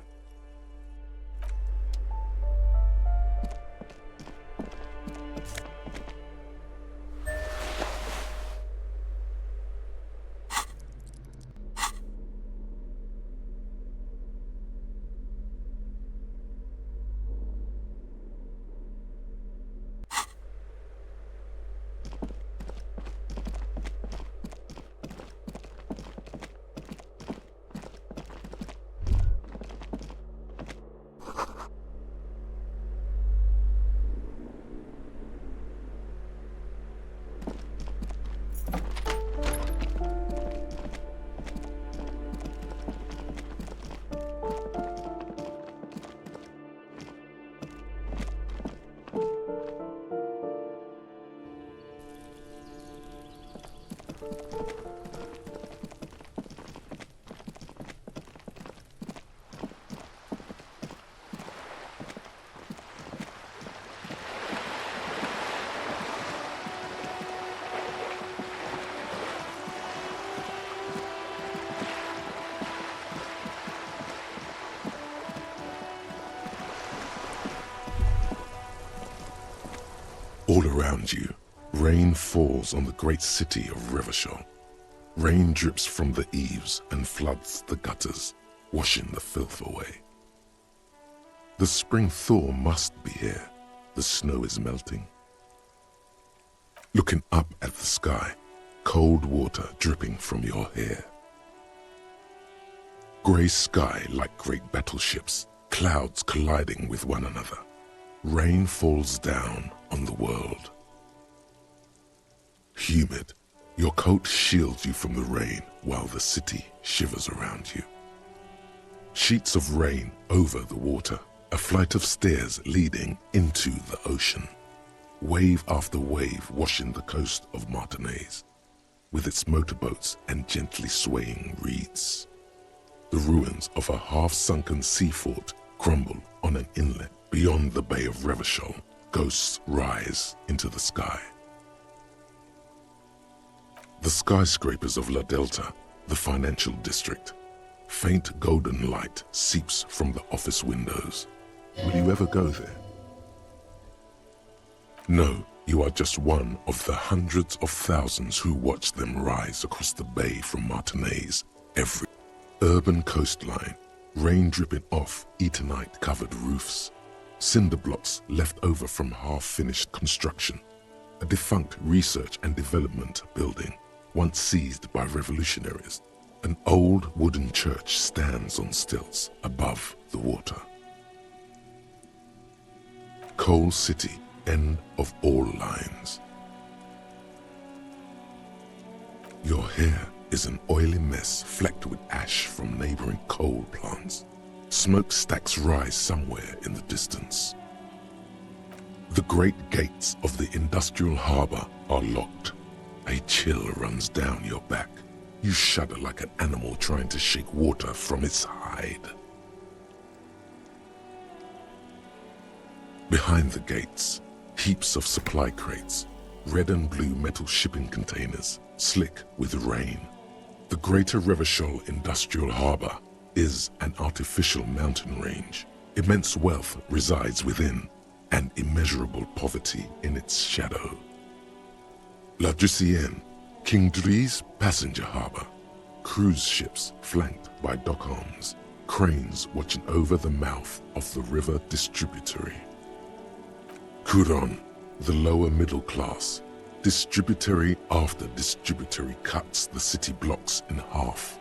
All around you, rain falls on the great city of Revachol. Rain drips from the eaves and floods the gutters, washing the filth away. The spring thaw must be here. The snow is melting. Looking up at the sky, cold water dripping from your hair. Grey sky like great battleships, clouds colliding with one another. Rain falls down on the world. Humid, your coat shields you from the rain while the city shivers around you. Sheets of rain over the water, a flight of stairs leading into the ocean. Wave after wave washing the coast of Martinaise, with its motorboats and gently swaying reeds. The ruins of a half-sunken sea fort crumble on an inlet beyond the Bay of Revachol. Ghosts rise into the sky. The skyscrapers of La Delta, the financial district. Faint golden light seeps from the office windows. Will you ever go there? No, you are just one of the hundreds of thousands who watch them rise across the bay from Martinaise every urban coastline, rain dripping off Eternite-covered roofs, cinder blocks left over from half-finished construction, a defunct research and development building once seized by revolutionaries. An old wooden church stands on stilts above the water. Coal City, end of all lines. Your hair is an oily mess flecked with ash from neighboring coal plants. Smokestacks rise somewhere in the distance. The great gates of the industrial harbor are locked. A chill runs down your back. You shudder like an animal trying to shake water from its hide. Behind the gates, heaps of supply crates, red and blue metal shipping containers, slick with rain. The Greater Revachol Industrial Harbor is an artificial mountain range. Immense wealth resides within, and immeasurable poverty in its shadow. La Drusienne, King Dri's passenger harbor. Cruise ships flanked by dock arms, cranes watching over the mouth of the river distributary. Couronne, the lower middle class. Distributary after distributary cuts the city blocks in half.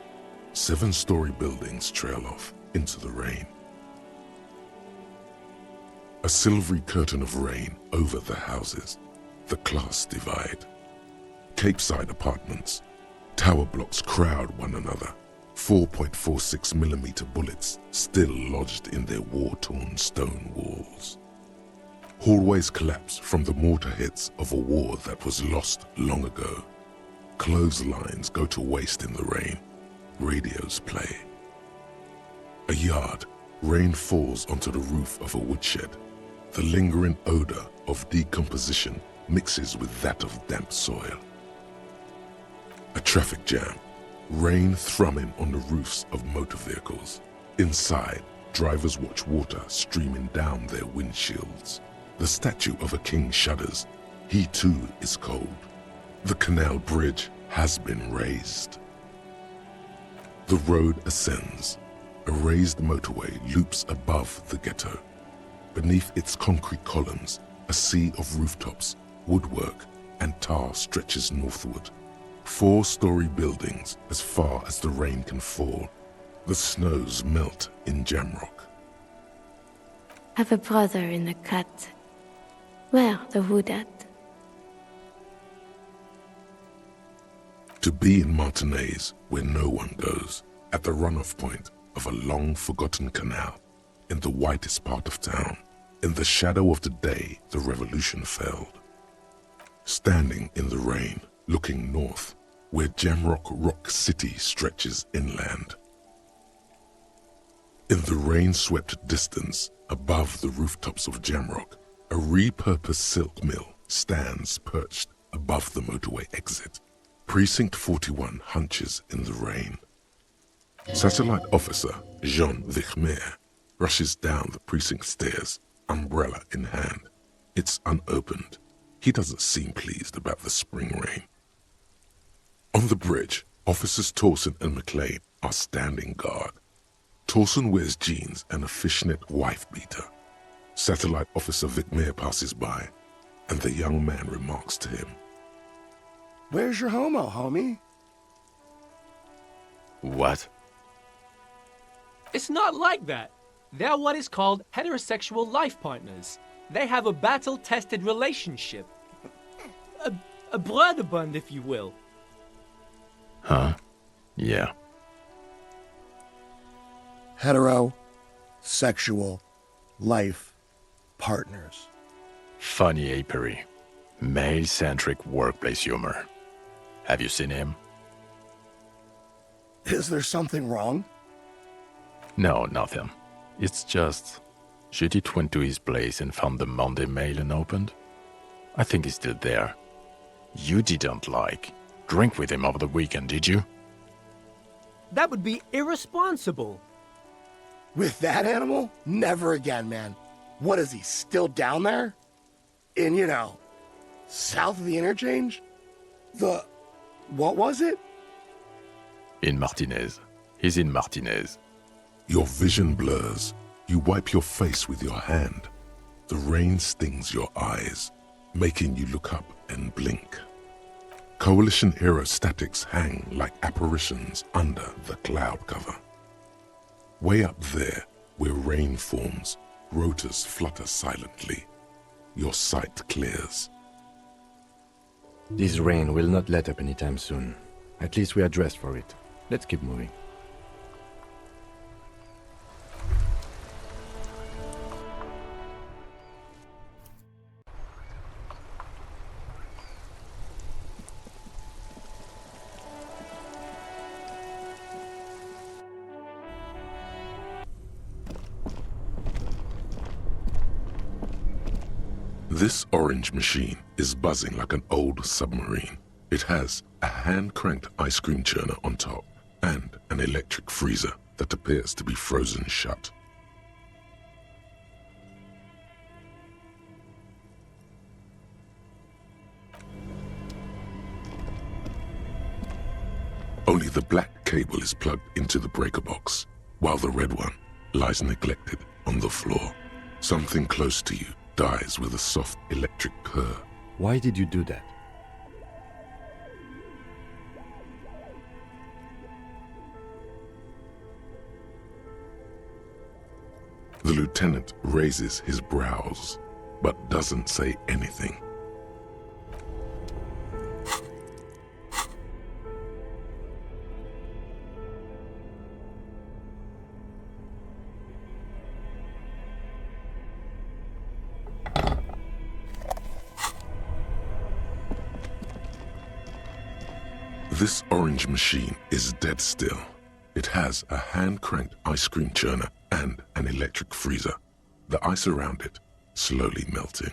7-story buildings trail off into the rain. A silvery curtain of rain over the houses. The class divide. Capeside apartments. Tower blocks crowd one another. 4.46mm bullets still lodged in their war-torn stone walls. Hallways collapse from the mortar hits of a war that was lost long ago. Clotheslines go to waste in the rain. Radios play. A yard. Rain falls onto the roof of a woodshed. The lingering odor of decomposition mixes with that of damp soil. A traffic jam. Rain thrumming on the roofs of motor vehicles. Inside, drivers watch water streaming down their windshields. The statue of a king shudders. He too is cold. The canal bridge has been raised. The road ascends. A raised motorway loops above the ghetto. Beneath its concrete columns, a sea of rooftops, woodwork, and tar stretches northward. 4-story buildings as far as the rain can fall. The snows melt in Jamrock. Have a brother in the cut. Where the wood at? To be in Martinez, where no one goes, at the runoff point of a long-forgotten canal, in the whitest part of town, in the shadow of the day the revolution failed. Standing in the rain, looking north, where Jamrock Rock City stretches inland. In the rain-swept distance, above the rooftops of Jamrock, a repurposed silk mill stands perched above the motorway exit. Precinct 41 hunches in the rain. Satellite officer Jean Vichmer rushes down the precinct stairs, umbrella in hand. It's unopened. He doesn't seem pleased about the spring rain. On the bridge, officers Torson and McLean are standing guard. Torson wears jeans and a fishnet wife-beater. Satellite officer Vichmer passes by, and the young man remarks to him, "Where's your homo, homie?" What? It's not like that. They're what is called heterosexual life partners. They have a battle-tested relationship. A brother bond, if you will. Huh? Yeah. Hetero-sexual life partners. Funny apery. Male-centric workplace humor. Have you seen him? Is there something wrong? No, nothing. It's just... Judith went to his place and found the Monday mail unopened. I think he's still there. You didn't drink with him over the weekend, did you? That would be irresponsible. With that animal? Never again, man. What is he, still down there? In, south of the interchange? What was it? In Martinez. He's in Martinez. Your vision blurs. You wipe your face with your hand. The rain stings your eyes, making you look up and blink. Coalition aerostatics hang like apparitions under the cloud cover. Way up there, where rain forms, rotors flutter silently. Your sight clears. This rain will not let up anytime soon. At least we are dressed for it. Let's keep moving. This orange machine is buzzing like an old submarine. It has a hand-cranked ice cream churner on top and an electric freezer that appears to be frozen shut. Only the black cable is plugged into the breaker box, while the red one lies neglected on the floor. Something close to you dies with a soft electric purr. Why did you do that? The lieutenant raises his brows, but doesn't say anything. This orange machine is dead still. It has a hand-cranked ice cream churner and an electric freezer. The ice around it slowly melting.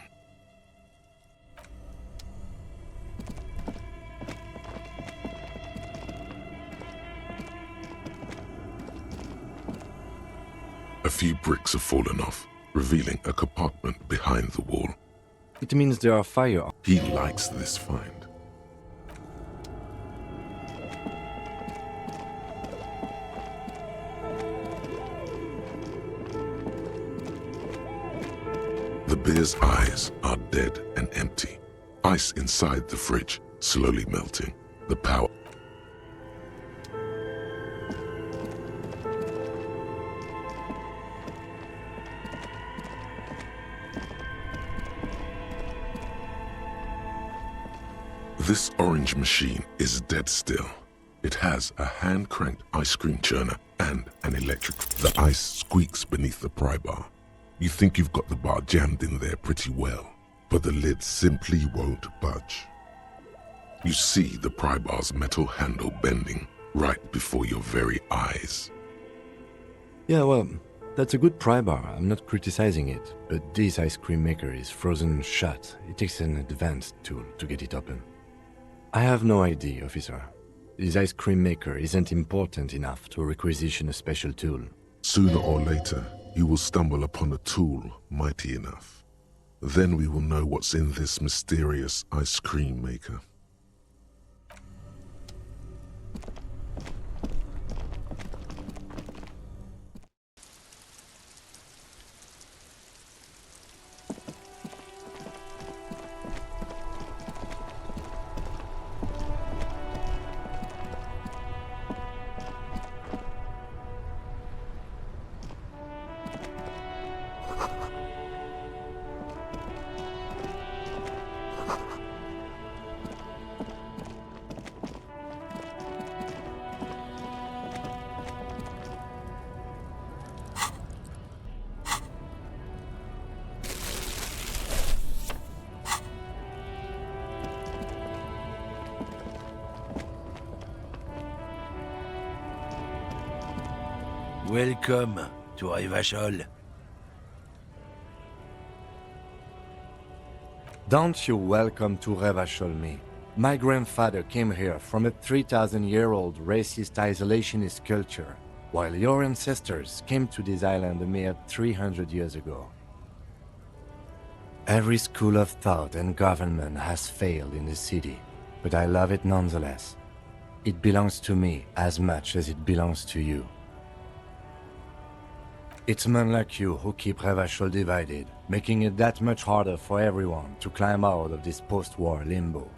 A few bricks have fallen off, revealing a compartment behind the wall. It means there are fire. He likes this find. The bear's eyes are dead and empty. Ice inside the fridge slowly melting. The power. This orange machine is dead still. It has a hand-cranked ice cream churner and an electric. The ice squeaks beneath the pry bar. You think you've got the bar jammed in there pretty well, but the lid simply won't budge. You see the pry bar's metal handle bending right before your very eyes. Yeah, well, that's a good pry bar. I'm not criticizing it, but this ice cream maker is frozen shut. It takes an advanced tool to get it open. I have no idea, officer. This ice cream maker isn't important enough to requisition a special tool. Sooner or later, you will stumble upon a tool mighty enough. Then we will know what's in this mysterious ice cream maker. Welcome to Revachol. Don't you welcome to Revachol me. My grandfather came here from a 3,000-year-old racist isolationist culture, while your ancestors came to this island a mere 300 years ago. Every school of thought and government has failed in the city, but I love it nonetheless. It belongs to me as much as it belongs to you. It's men like you who keep Revachol divided, making it that much harder for everyone to climb out of this post-war limbo.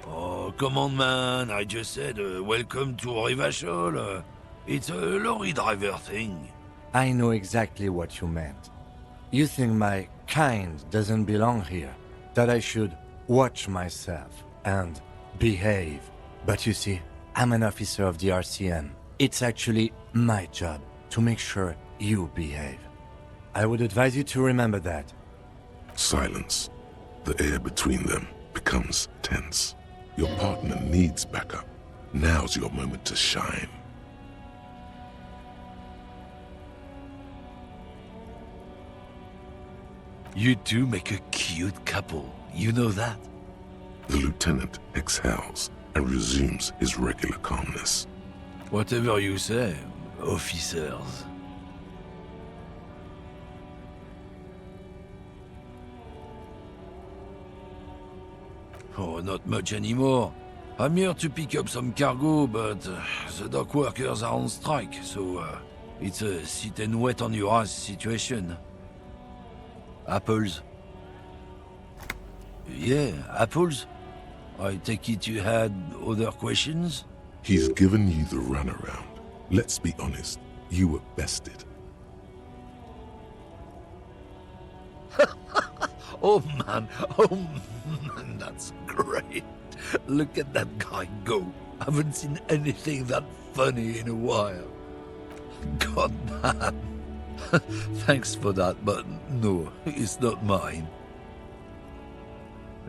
Oh, come on, man. I just said welcome to Revachol. It's a lorry driver thing. I know exactly what you meant. You think my kind doesn't belong here, that I should watch myself and behave. But you see, I'm an officer of the RCM. It's actually my job to make sure you behave. I would advise you to remember that. Silence. The air between them becomes tense. Your partner needs backup. Now's your moment to shine. You two make a cute couple. You know that? The lieutenant exhales and resumes his regular calmness. Whatever you say, officers. Oh, not much anymore. I'm here to pick up some cargo, but the dock workers are on strike, so it's a sit and wait on your ass situation. Apples? Yeah, apples? I take it you had other questions? He's given you the runaround. Let's be honest, you were bested. Oh man, that's great. Look at that guy go. Haven't seen anything that funny in a while. God man. Thanks for that, but no, it's not mine.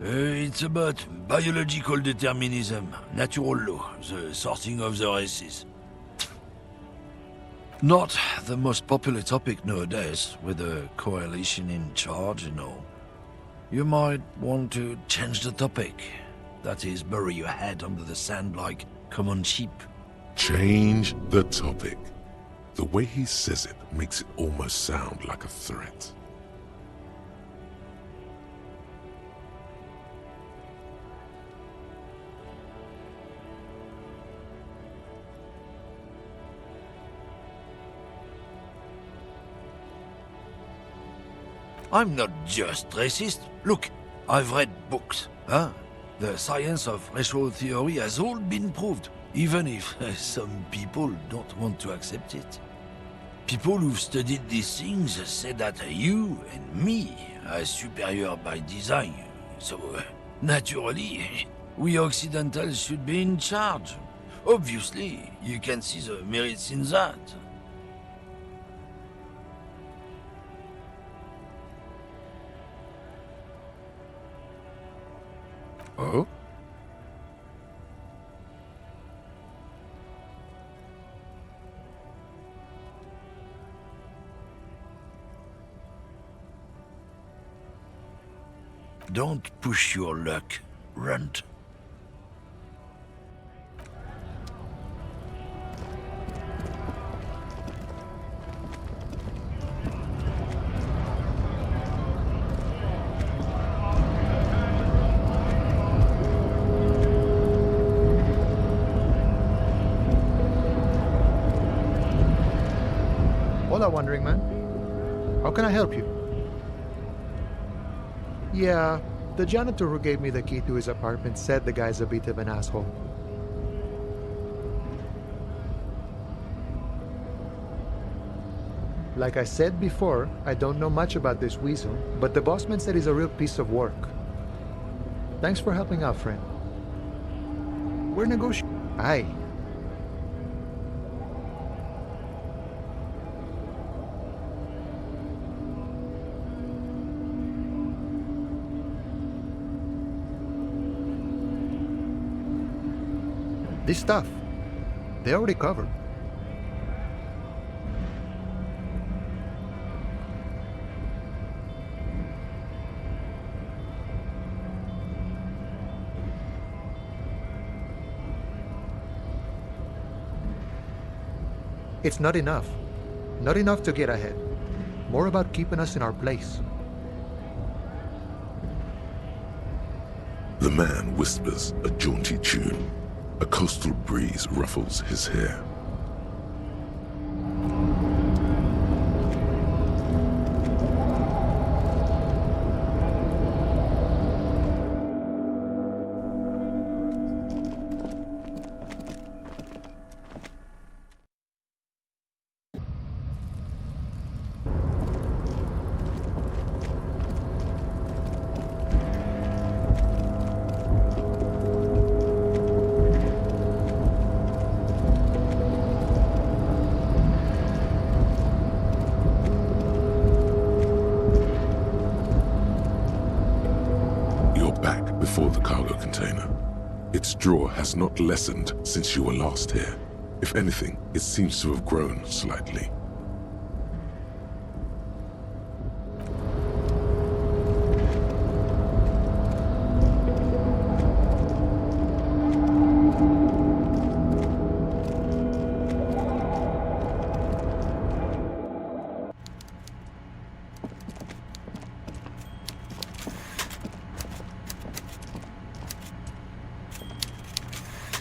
It's about biological determinism, natural law, the sorting of the races. Not the most popular topic nowadays, with the coalition in charge and all. You might want to change the topic. That is, bury your head under the sand like common sheep. Change the topic. The way he says it makes it almost sound like a threat. I'm not just racist. Look, I've read books, huh? The science of racial theory has all been proved, even if some people don't want to accept it. People who've studied these things say that you and me are superior by design, so naturally, we Occidentals should be in charge. Obviously, you can see the merits in that. Oh? Don't push your luck, Runt. Hola, Wandering Man. How can I help you? Yeah, the janitor who gave me the key to his apartment said the guy's a bit of an asshole. Like I said before, I don't know much about this weasel, but the bossman said he's a real piece of work. Thanks for helping out, friend. We're negotiating. Aye. This stuff, they already covered. It's not enough. Not enough to get ahead. More about keeping us in our place. The man whispers a jaunty tune. A coastal breeze ruffles his hair. Before the cargo container. Its draw has not lessened since you were last here. If anything, it seems to have grown slightly.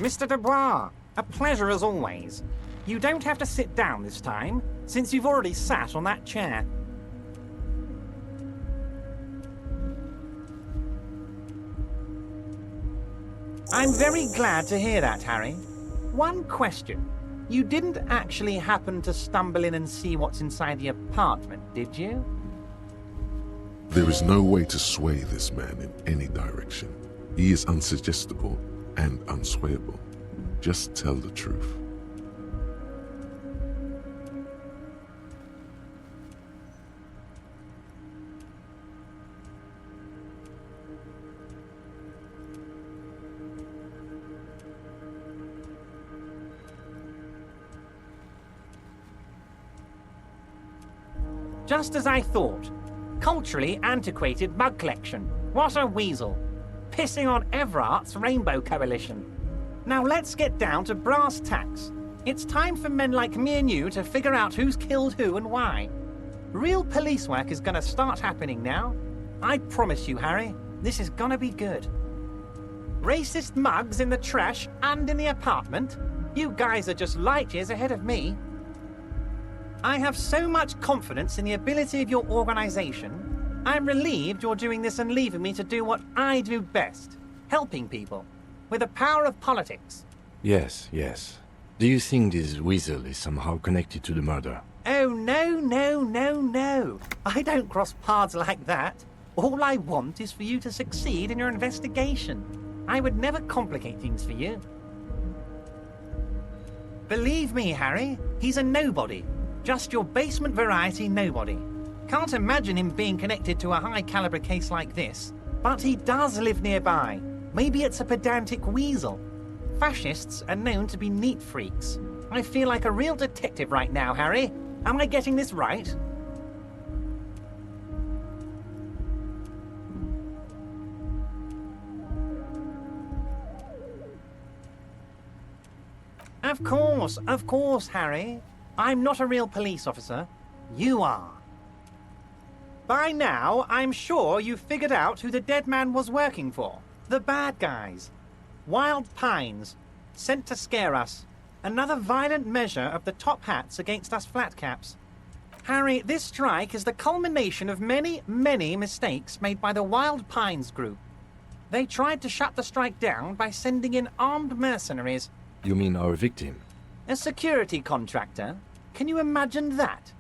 Mr. Dubois, a pleasure as always. You don't have to sit down this time, since you've already sat on that chair. I'm very glad to hear that, Harry. One question. You didn't actually happen to stumble in and see what's inside the apartment, did you? There is no way to sway this man in any direction. He is unsuggestible and unswayable. Just tell the truth. Just as I thought. Culturally antiquated mug collection. What a weasel. Pissing on Everart's Rainbow Coalition. Now let's get down to brass tacks. It's time for men like me and you to figure out who's killed who and why. Real police work is gonna start happening now. I promise you, Harry, this is gonna be good. Racist mugs in the trash and in the apartment? You guys are just light years ahead of me. I have so much confidence in the ability of your organization. I'm relieved you're doing this and leaving me to do what I do best, helping people, with the power of politics. Yes, yes. Do you think this weasel is somehow connected to the murder? Oh, no. I don't cross paths like that. All I want is for you to succeed in your investigation. I would never complicate things for you. Believe me, Harry, he's a nobody. Just your basement variety nobody. Can't imagine him being connected to a high-caliber case like this. But he does live nearby. Maybe it's a pedantic weasel. Fascists are known to be neat freaks. I feel like a real detective right now, Harry. Am I getting this right? Of course, Harry. I'm not a real police officer. You are. By now, I'm sure you've figured out who the dead man was working for. The bad guys. Wild Pines. Sent to scare us. Another violent measure of the top hats against us flatcaps. Harry, this strike is the culmination of many, many mistakes made by the Wild Pines group. They tried to shut the strike down by sending in armed mercenaries. You mean our victim? A security contractor? Can you imagine that?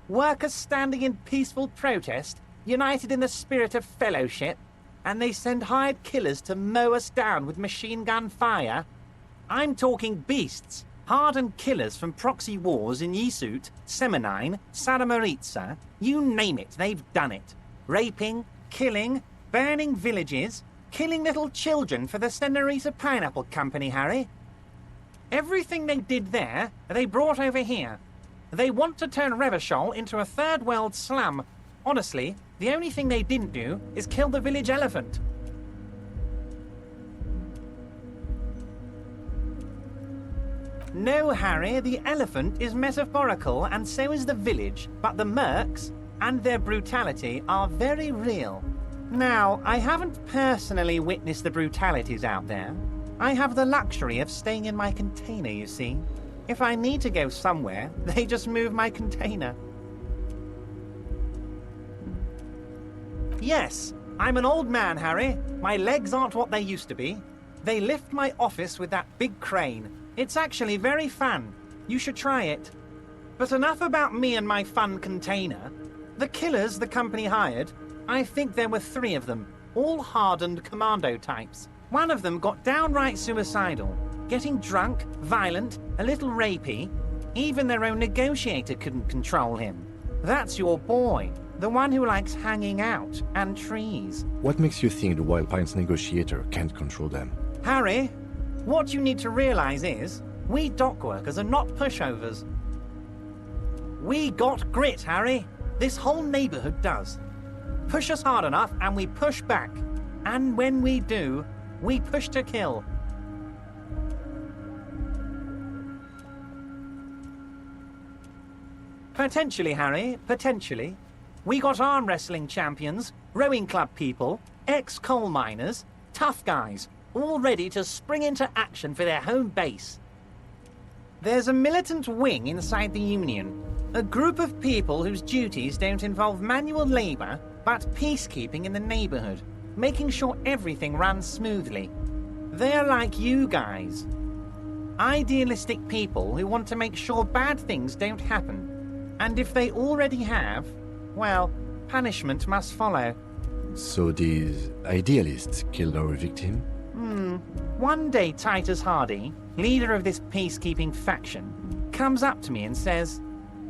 Workers standing in peaceful protest, united in the spirit of fellowship, and they send hired killers to mow us down with machine gun fire? I'm talking beasts, hardened killers from proxy wars in Yisut, Semenine, Saramoritsa, you name it, they've done it. Raping, killing, burning villages, killing little children for the Senorita Pineapple Company, Harry. Everything they did there, they brought over here. They want to turn Revachol into a third world slum. Honestly, the only thing they didn't do is kill the village elephant. No, Harry, the elephant is metaphorical and so is the village, but the mercs and their brutality are very real. Now, I haven't personally witnessed the brutalities out there. I have the luxury of staying in my container, you see. If I need to go somewhere, they just move my container. Yes, I'm an old man, Harry. My legs aren't what they used to be. They lift my office with that big crane. It's actually very fun. You should try it. But enough about me and my fun container. The killers the company hired, I think there were 3 of them, all hardened commando types. One of them got downright suicidal, getting drunk, violent, a little rapey. Even their own negotiator couldn't control him. That's your boy, the one who likes hanging out and trees. What makes you think the Wild Pines negotiator can't control them? Harry, what you need to realize is, we dock workers are not pushovers. We got grit, Harry. This whole neighborhood does. Push us hard enough and we push back. And when we do, we push to kill. Potentially, Harry, potentially. We got arm wrestling champions, rowing club people, ex-coal miners, tough guys, all ready to spring into action for their home base. There's a militant wing inside the Union, a group of people whose duties don't involve manual labor, but peacekeeping in the neighborhood, making sure everything runs smoothly. They're like you guys. Idealistic people who want to make sure bad things don't happen. And if they already have, well, punishment must follow. So these idealists killed our victim? One day Titus Hardy, leader of this peacekeeping faction, comes up to me and says,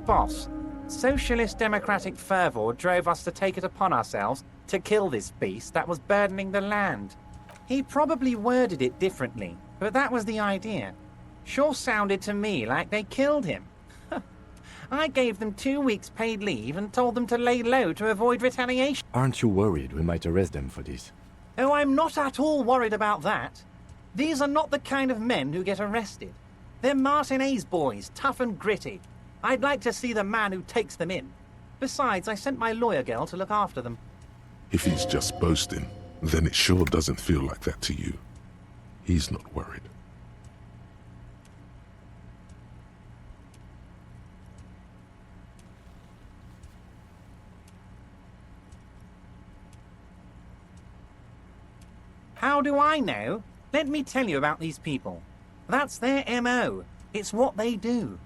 "Boss, socialist democratic fervor drove us to take it upon ourselves to kill this beast that was burdening the land." He probably worded it differently, but that was the idea. Sure sounded to me like they killed him. I gave them 2 weeks paid leave and told them to lay low to avoid retaliation. Aren't you worried we might arrest them for this? Oh, I'm not at all worried about that. These are not the kind of men who get arrested. They're Martinez boys, tough and gritty. I'd like to see the man who takes them in. Besides, I sent my lawyer girl to look after them. If he's just boasting, then it sure doesn't feel like that to you. He's not worried. How do I know? Let me tell you about these people. That's their MO. It's what they do.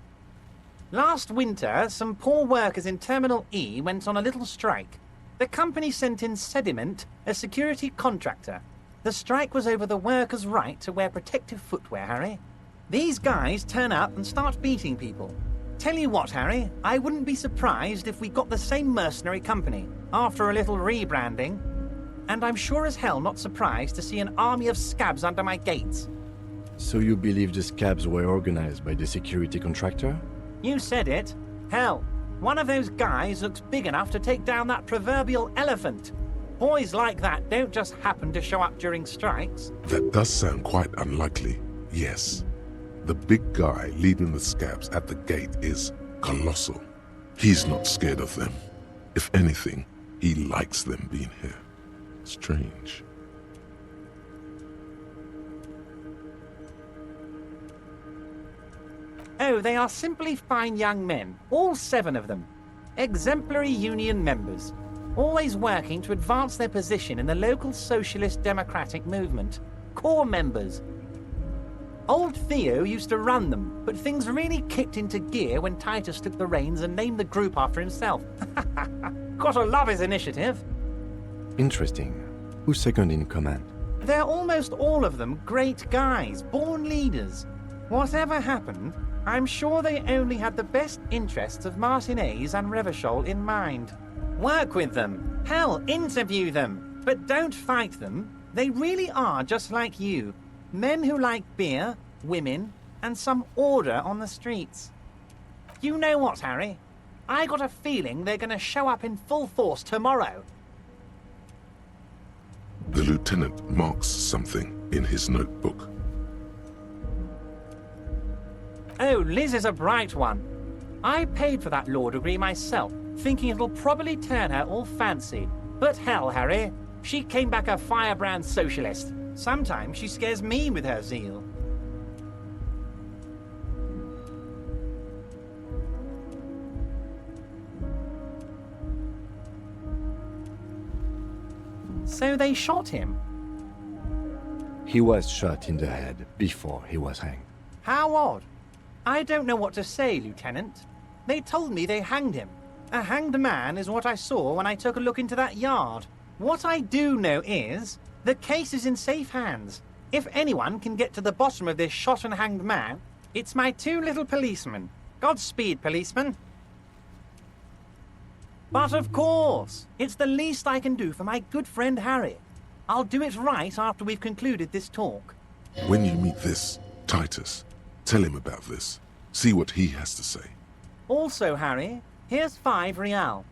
Last winter, some poor workers in Terminal E went on a little strike. The company sent in Sediment, a security contractor. The strike was over the workers' right to wear protective footwear, Harry. These guys turn up and start beating people. Tell you what, Harry, I wouldn't be surprised if we got the same mercenary company, after a little rebranding. And I'm sure as hell not surprised to see an army of scabs under my gates. So you believe the scabs were organized by the security contractor? You said it. Hell, one of those guys looks big enough to take down that proverbial elephant. Boys like that don't just happen to show up during strikes. That does sound quite unlikely, yes. The big guy leading the scabs at the gate is colossal. He's not scared of them. If anything, he likes them being here. Strange. Oh, they are simply fine young men, all 7 of them. Exemplary union members, always working to advance their position in the local socialist democratic movement. Core members. Old Theo used to run them, but things really kicked into gear when Titus took the reins and named the group after himself. Gotta love his initiative. Interesting. Who's second in command? They're almost all of them great guys, born leaders. Whatever happened, I'm sure they only had the best interests of Martinez and Revachol in mind. Work with them. Hell, interview them. But don't fight them. They really are just like you. Men who like beer, women, and some order on the streets. You know what, Harry? I got a feeling they're gonna show up in full force tomorrow. The lieutenant marks something in his notebook. Oh, Liz is a bright one. I paid for that law degree myself, thinking it'll probably turn her all fancy. But hell, Harry, She came back a firebrand socialist. Sometimes she scares me with her zeal. So they shot him? He was shot in the head before he was hanged. How odd. I don't know what to say, Lieutenant. They told me they hanged him. A hanged man is what I saw when I took a look into that yard. What I do know is, the case is in safe hands. If anyone can get to the bottom of this shot and hanged man, it's my two little policemen. Godspeed, policeman. But of course, it's the least I can do for my good friend Harry. I'll do it right after we've concluded this talk. When you meet this Titus, tell him about this. See what he has to say. Also, Harry, here's 5 real.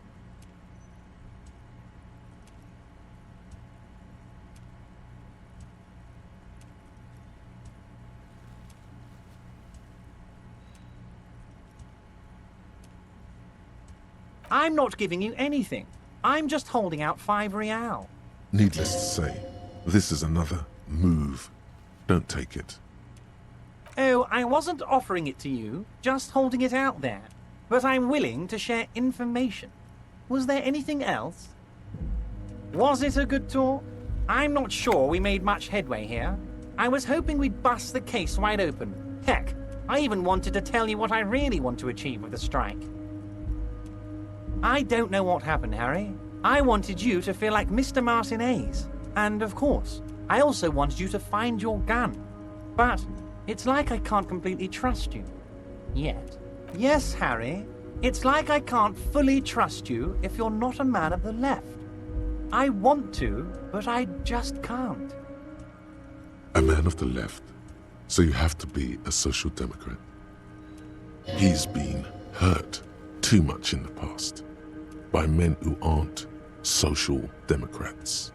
I'm not giving you anything. I'm just holding out 5 real. Needless to say, this is another move. Don't take it. Oh, I wasn't offering it to you, just holding it out there. But I'm willing to share information. Was there anything else? Was it a good talk? I'm not sure we made much headway here. I was hoping we'd bust the case wide open. Heck, I even wanted to tell you what I really want to achieve with the strike. I don't know what happened, Harry. I wanted you to feel like Mr. Martinez. And of course, I also wanted you to find your gun. But it's like I can't completely trust you. Yet. Yes, Harry. It's like I can't fully trust you if you're not a man of the left. I want to, but I just can't. A man of the left, so you have to be a social democrat. He's been hurt too much in the past by men who aren't social democrats.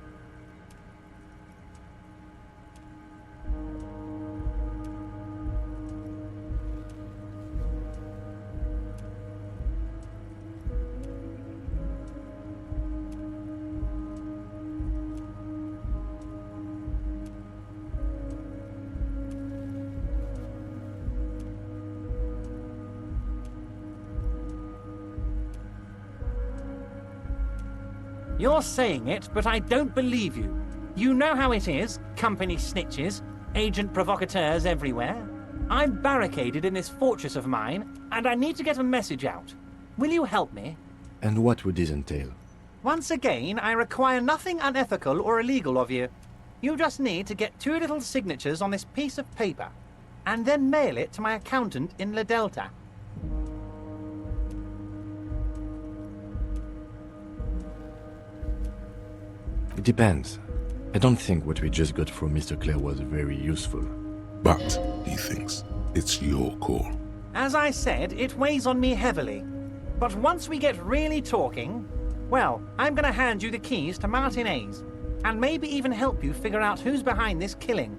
You're saying it, but I don't believe you. You know how it is, company snitches, agent provocateurs everywhere. I'm barricaded in this fortress of mine, and I need to get a message out. Will you help me? And what would this entail? Once again, I require nothing unethical or illegal of you. You just need to get 2 little signatures on this piece of paper, and then mail it to my accountant in La Delta. It depends. I don't think what we just got from Mr. Clare was very useful. But, he thinks, it's your call. As I said, it weighs on me heavily. But once we get really talking, well, I'm gonna hand you the keys to Martinez, and maybe even help you figure out who's behind this killing.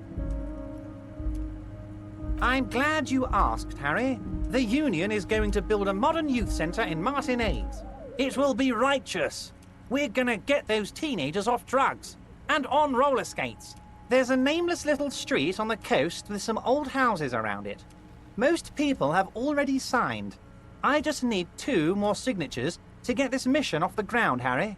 I'm glad you asked, Harry. The Union is going to build a modern youth center in Martinez. It will be righteous. We're gonna get those teenagers off drugs and on roller skates. There's a nameless little street on the coast with some old houses around it. Most people have already signed. I just need 2 more signatures to get this mission off the ground, Harry.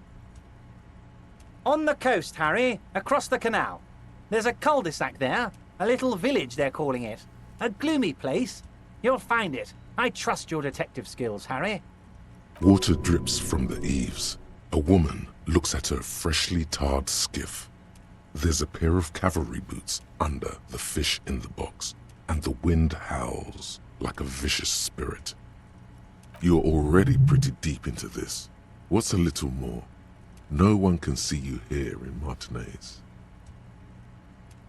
On the coast, Harry, across the canal. There's a cul-de-sac there, a little village they're calling it. A gloomy place. You'll find it. I trust your detective skills, Harry. Water drips from the eaves. A woman looks at her freshly tarred skiff. There's a pair of cavalry boots under the fish in the box, and the wind howls like a vicious spirit. You're already pretty deep into this. What's a little more? No one can see you here in Martinez.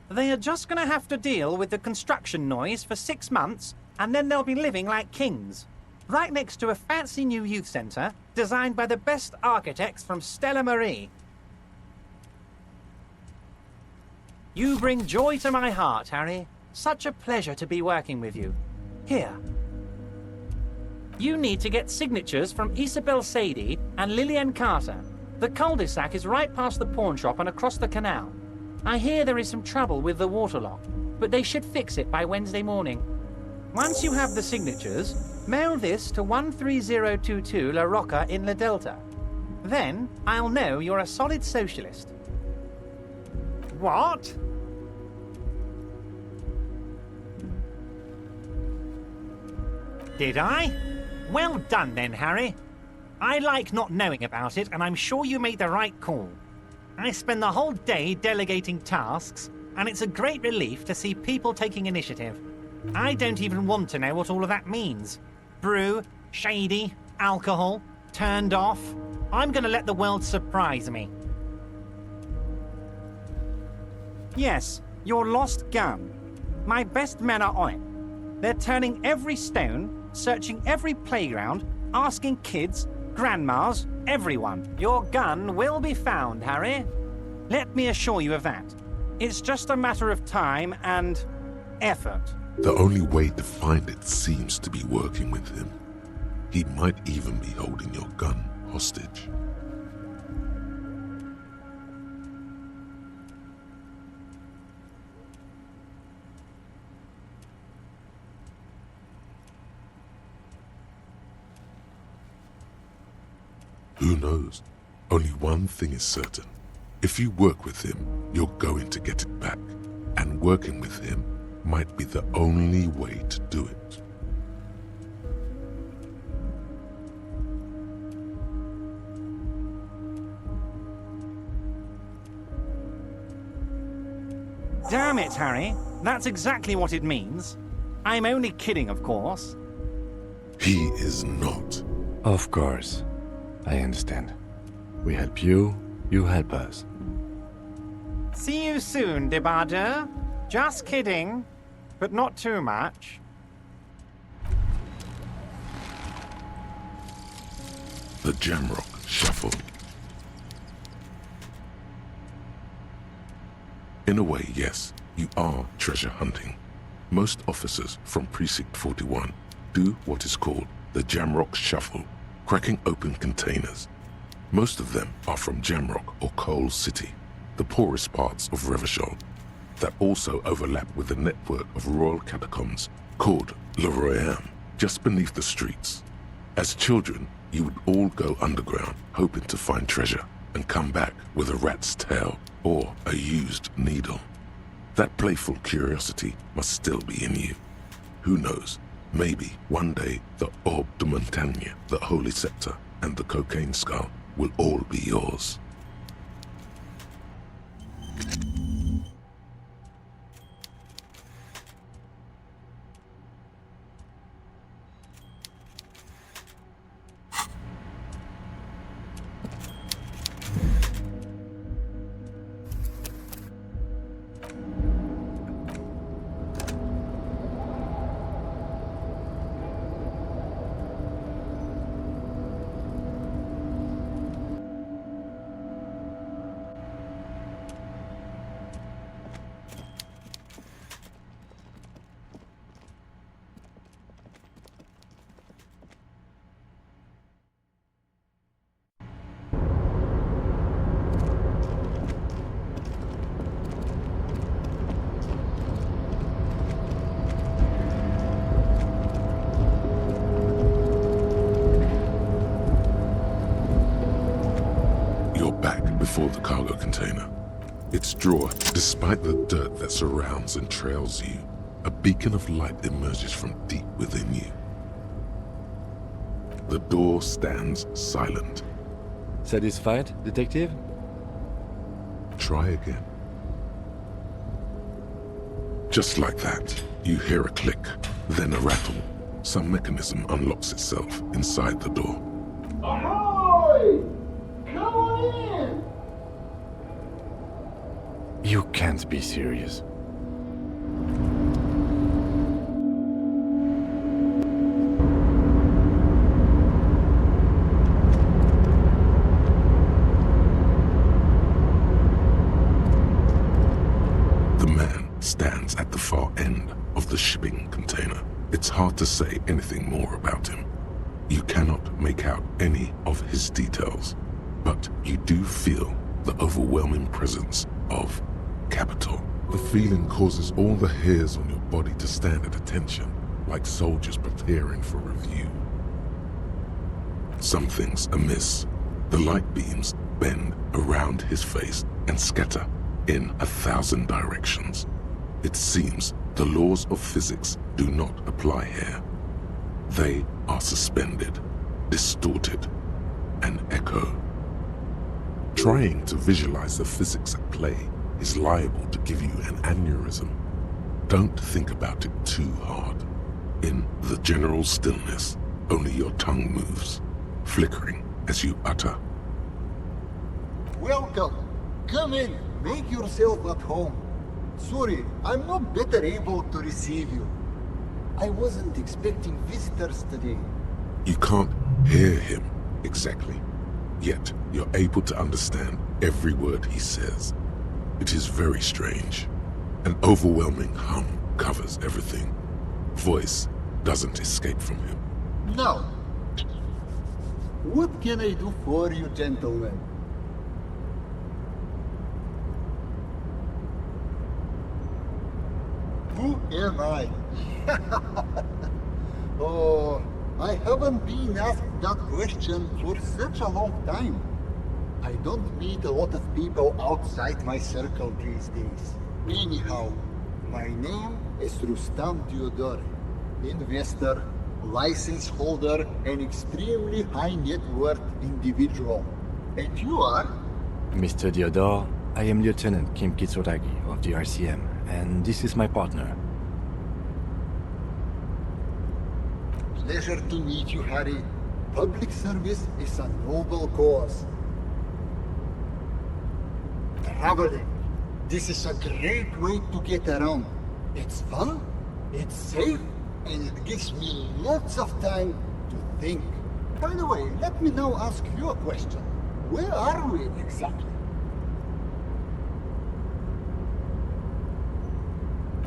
They are just gonna have to deal with the construction noise for 6 months, and then they'll be living like kings. Right next to a fancy new youth center designed by the best architects from Stella Marie. You bring joy to my heart, Harry. Such a pleasure to be working with you. Here. You need to get signatures from Isabel Sadie and Lillian Carter. The cul-de-sac is right past the pawn shop and across the canal. I hear there is some trouble with the water lock, but they should fix it by Wednesday morning. Once you have the signatures, mail this to 13022 La Rocca in La Delta. Then I'll know you're a solid socialist. What? Did I? Well done then, Harry. I like not knowing about it, and I'm sure you made the right call. I spend the whole day delegating tasks, and it's a great relief to see people taking initiative. I don't even want to know what all of that means. Brew, shady, alcohol, turned off. I'm going to let the world surprise me. Yes, your lost gun. My best men are on it. They're turning every stone, searching every playground, asking kids, grandmas, everyone. Your gun will be found, Harry. Let me assure you of that. It's just a matter of time and effort. The only way to find it seems to be working with him. He might even be holding your gun hostage. Who knows? Only one thing is certain. If you work with him, you're going to get it back. And working with him might be the only way to do it. Damn it, Harry. That's exactly what it means. I'm only kidding, of course. He is not. Of course. I understand. We help you, you help us. See you soon, Debarger. Just kidding, but not too much. The Jamrock Shuffle. In a way, yes, you are treasure hunting. Most officers from Precinct 41 do what is called the Jamrock Shuffle, cracking open containers. Most of them are from Jamrock or Coal City, the poorest parts of Revachol, that also overlap with a network of royal catacombs called Le Royaume, just beneath the streets. As children, you would all go underground, hoping to find treasure, and come back with a rat's tail or a used needle. That playful curiosity must still be in you. Who knows? Maybe one day the Orbe de Montagne, the Holy Scepter, and the Cocaine Skull will all be yours. Before the cargo container. Its drawer, despite the dirt that surrounds and trails you, a beacon of light emerges from deep within you. The door stands silent. Satisfied, detective? Try again. Just like that, you hear a click, then a rattle. Some mechanism unlocks itself inside the door. Ahoy! Come on in! You can't be serious. The man stands at the far end of the shipping container. It's hard to say anything more about him. You cannot make out any of his details. but you do feel the overwhelming presence of capital. The feeling causes all the hairs on your body to stand at attention, like soldiers preparing for review. Something's amiss. The light beams bend around his face and scatter in 1,000 directions. It seems the laws of physics do not apply here. They are suspended, distorted, and echo. Trying to visualize the physics at play is liable to give you an aneurysm. Don't think about it too hard. In the general stillness, only your tongue moves, flickering as you utter. Welcome. Come in. Make yourself at home. Sorry, I'm not better able to receive you. I wasn't expecting visitors today. You can't hear him exactly, yet you're able to understand every word he says. It is very strange. An overwhelming hum covers everything. Voice doesn't escape from him. Now, what can I do for you, gentlemen? Who am I? Oh, I haven't been asked that question for such a long time. I don't meet a lot of people outside my circle these days. Anyhow, my name is Rustam Diodore, investor, license holder, and extremely high net worth individual. And you are? Mr. Diodore, I am Lieutenant Kim Kitsuragi of the RCM, and this is my partner. Pleasure to meet you, Harry. Public service is a noble cause. Traveling. This is a great way to get around. It's fun, it's safe, and it gives me lots of time to think. By the way, let me now ask you a question. Where are we exactly?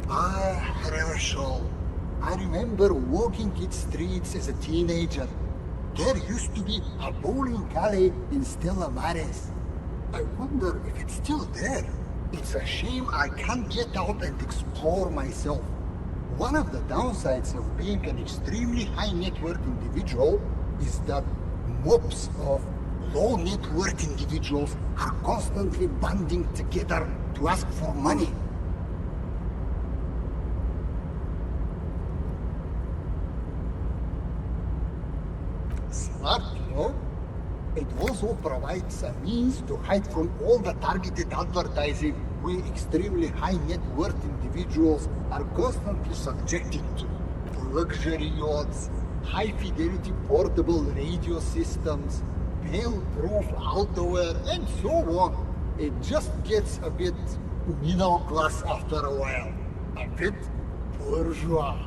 Ah, Herschel. I remember walking its streets as a teenager. There used to be a bowling alley in Stella Maris. I wonder if it's still there. It's a shame I can't get out and explore myself. One of the downsides of being an extremely high net worth individual is that mobs of low net worth individuals are constantly banding together to ask for money. Smart, you know? It also provides a means to hide from all the targeted advertising we extremely high net worth individuals are constantly subjected to. Luxury yachts, high fidelity portable radio systems, fail-proof outerwear, and so on. It just gets a bit middle class after a while. A bit bourgeois.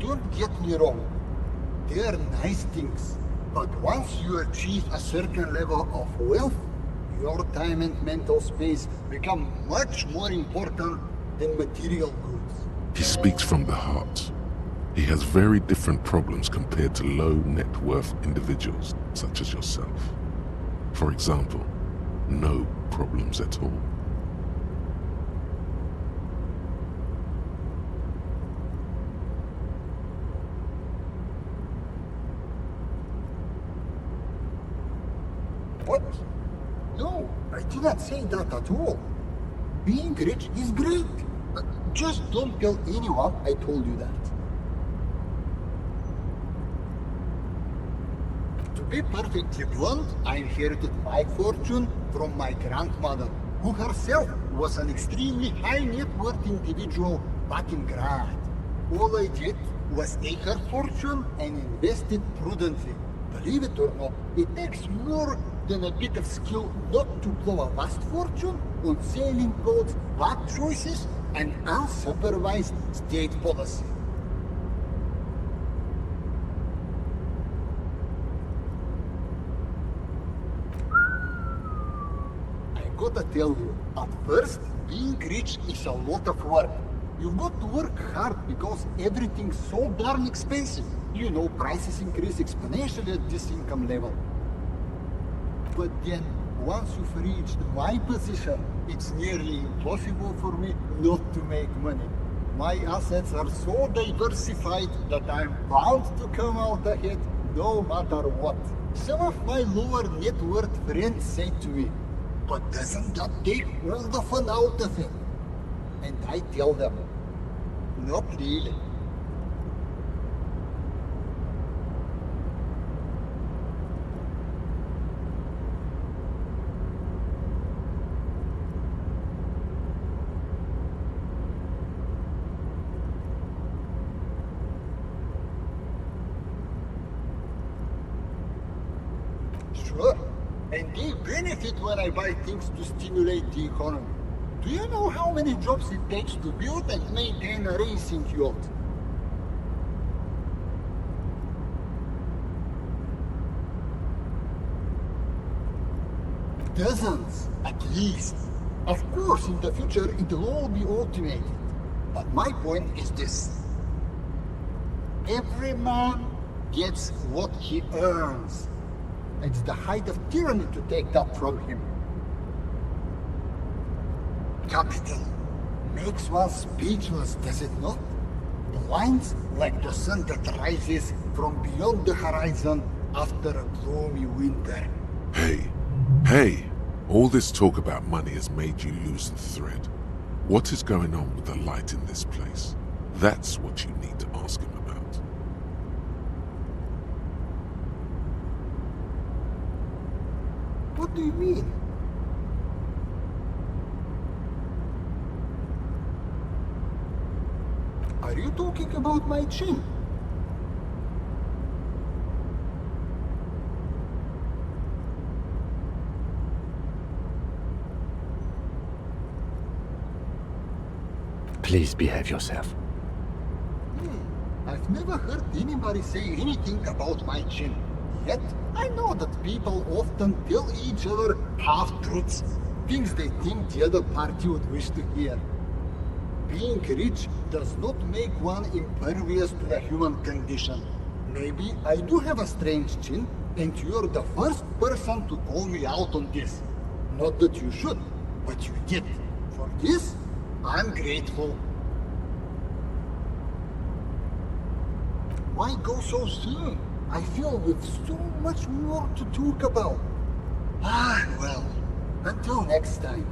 Don't get me wrong, they're nice things, but once you achieve a certain level of wealth, your time and mental space become much more important than material goods. He speaks from the heart. He has very different problems compared to low net worth individuals such as yourself. For example, no problems at all. What? No, I did not say that at all. Being rich is great. Just don't tell anyone I told you that. To be perfectly blunt, I inherited my fortune from my grandmother, who herself was an extremely high net worth individual back in Grad. All I did was take her fortune and invest it prudently. Believe it or not, it takes more than a bit of skill not to blow a vast fortune on sailing boats, bad choices, and unsupervised state policy. gotta tell you, at first, being rich is a lot of work. You've got to work hard because everything's so darn expensive. You know, prices increase exponentially at this income level. But then, once you've reached my position, it's nearly impossible for me not to make money. My assets are so diversified that I'm bound to come out ahead no matter what. Some of my lower net worth friends say to me, but doesn't that take all the fun out of it? And I tell them, not really. Sure, and they benefit when I buy things to stimulate the economy. Do you know how many jobs it takes to build and maintain a racing yacht? Dozens, at least. Of course, in the future, it'll all be automated. But my point is this. Every man gets what he earns. It's the height of tyranny to take that from him. Capital makes one speechless, does it not? Blinds like the sun that rises from beyond the horizon after a gloomy winter. Hey, all this talk about money has made you lose the thread. What is going on with the light in this place? That's what you need to ask him about. What do you mean? Are you talking about my chin? Please behave yourself. I've never heard anybody say anything about my chin. Yet, I know that people often tell each other half-truths, things they think the other party would wish to hear. Being rich does not make one impervious to the human condition. Maybe I do have a strange chin, and you're the first person to call me out on this. Not that you should, but you did. For this, I'm grateful. Why go so soon? I feel with so much more to talk about. Well, until next time.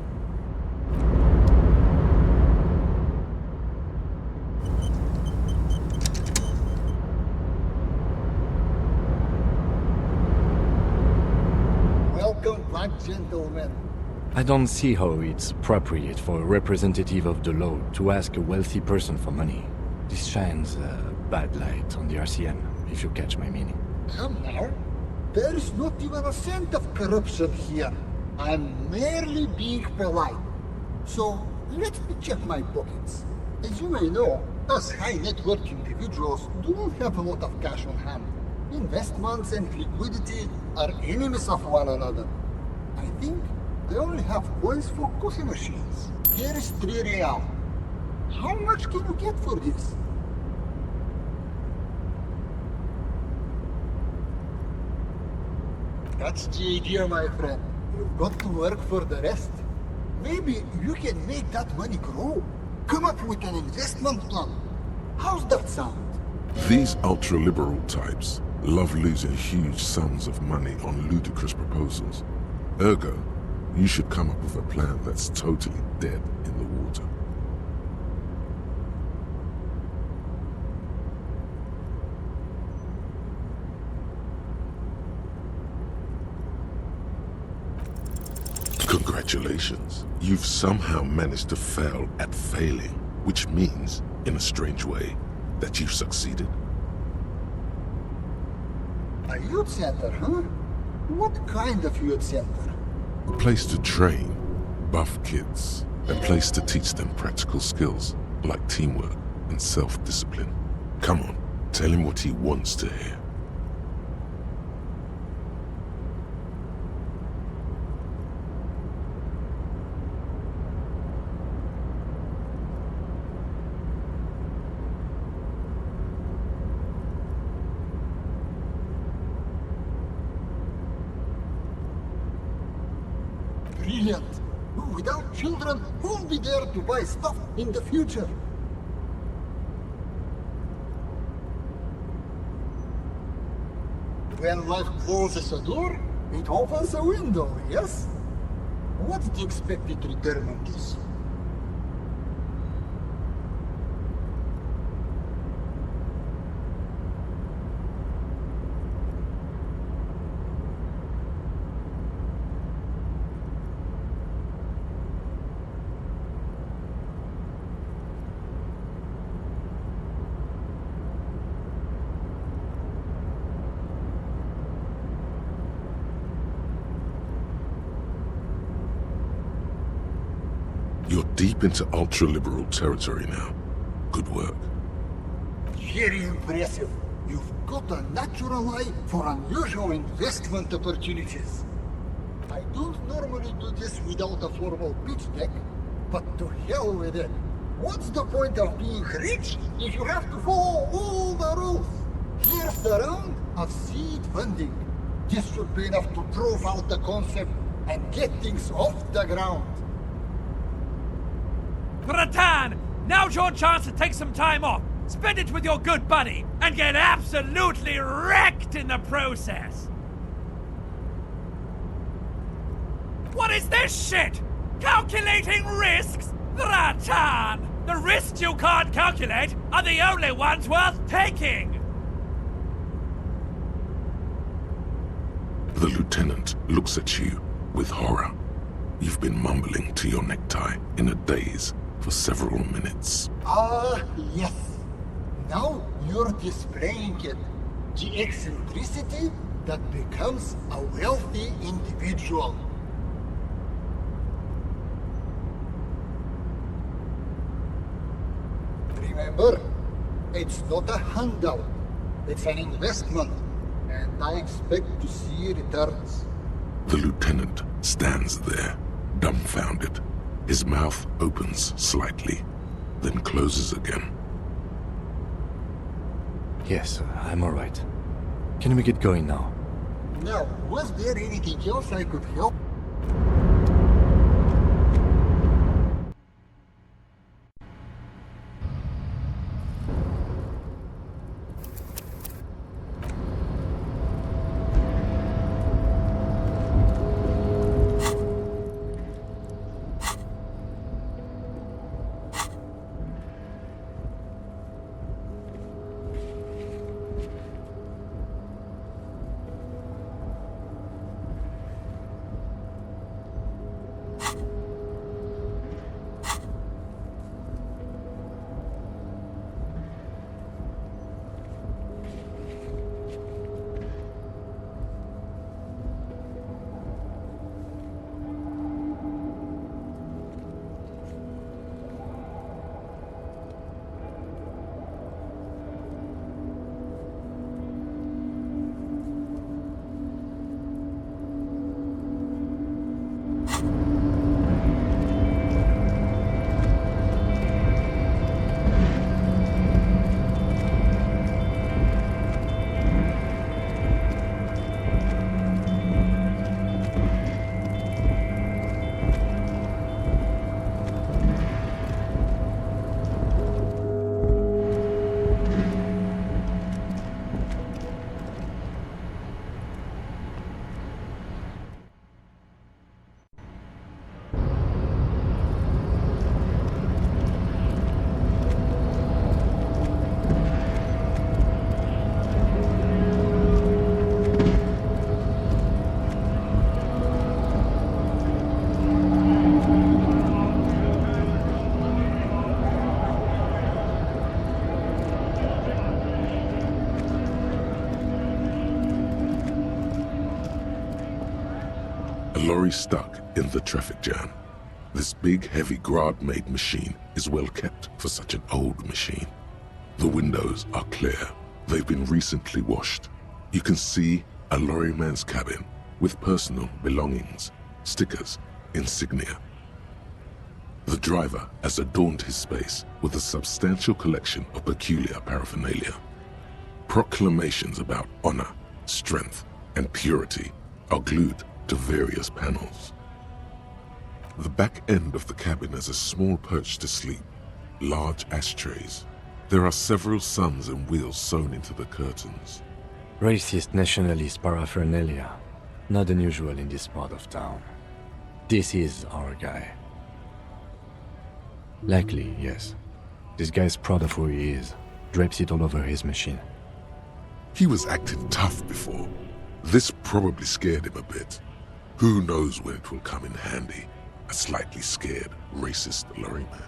Welcome back, gentlemen. I don't see how it's appropriate for a representative of the law to ask a wealthy person for money. This shines a bad light on the RCM, if you catch my meaning. Come now. There is not even a cent of corruption here. I'm merely being polite. So, let me check my pockets. As you may know, us high net worth individuals do not have a lot of cash on hand. Investments and liquidity are enemies of one another. I think they only have coins for coffee machines. Here is 3 real. How much can you get for this? That's the idea, my friend. You've got to work for the rest. Maybe you can make that money grow. Come up with an investment plan. How's that sound? These ultra-liberal types love losing huge sums of money on ludicrous proposals. Ergo, you should come up with a plan that's totally dead in the water. Congratulations. You've somehow managed to fail at failing, which means, in a strange way, that you've succeeded. A youth center, huh? What kind of youth center? A place to train buff kids. A place to teach them practical skills like teamwork and self-discipline. Come on, tell him what he wants to hear. brilliant. Without children, who'll be there to buy stuff in the future? When life closes a door, it opens a window, yes? What's the expected return on this? You're deep into ultra-liberal territory now. Good work. Very impressive. You've got a natural eye for unusual investment opportunities. I don't normally do this without a formal pitch deck, but to hell with it. What's the point of being rich if you have to follow all the rules? Here's the round of seed funding. This should be enough to prove out the concept and get things off the ground. Ratan, now's your chance to take some time off. Spend it with your good buddy and get absolutely wrecked in the process. What is this shit? Calculating risks? Ratan! The risks you can't calculate are the only ones worth taking! The lieutenant looks at you with horror. You've been mumbling to your necktie in a daze for several minutes. Ah, yes. Now you're displaying it. The eccentricity that becomes a wealthy individual. Remember, it's not a handout. It's an investment. And I expect to see returns. The lieutenant stands there, dumbfounded. His mouth opens slightly, then closes again. Yes, I'm all right. Can we get going now? Now, was there anything else I could help? Lorry stuck in the traffic jam. This big, heavy Grad-made machine is well kept for such an old machine. The windows are clear. They've been recently washed. You can see a lorryman's cabin with personal belongings, stickers, insignia. The driver has adorned his space with a substantial collection of peculiar paraphernalia. Proclamations about honor, strength, and purity are glued to various panels. The back end of the cabin has a small perch to sleep, large ashtrays. There are several suns and wheels sewn into the curtains. Racist nationalist paraphernalia. Not unusual in this part of town. This is our guy. Likely, yes. This guy's proud of who he is. Drapes it all over his machine. He was acting tough before. This probably scared him a bit. Who knows when it will come in handy? A slightly scared, racist lorryman.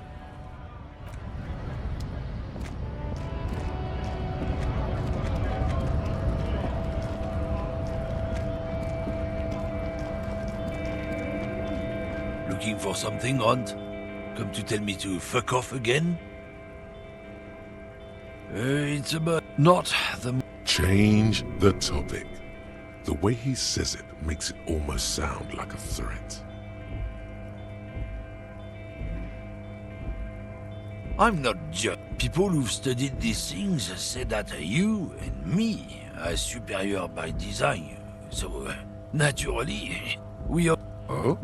Looking for something, Hunt? Come to tell me to fuck off again? It's about not the... Change the topic. The way he says it makes it almost sound like a threat. I'm not just... People who've studied these things say that you and me are superior by design. So, naturally, we are... Oh?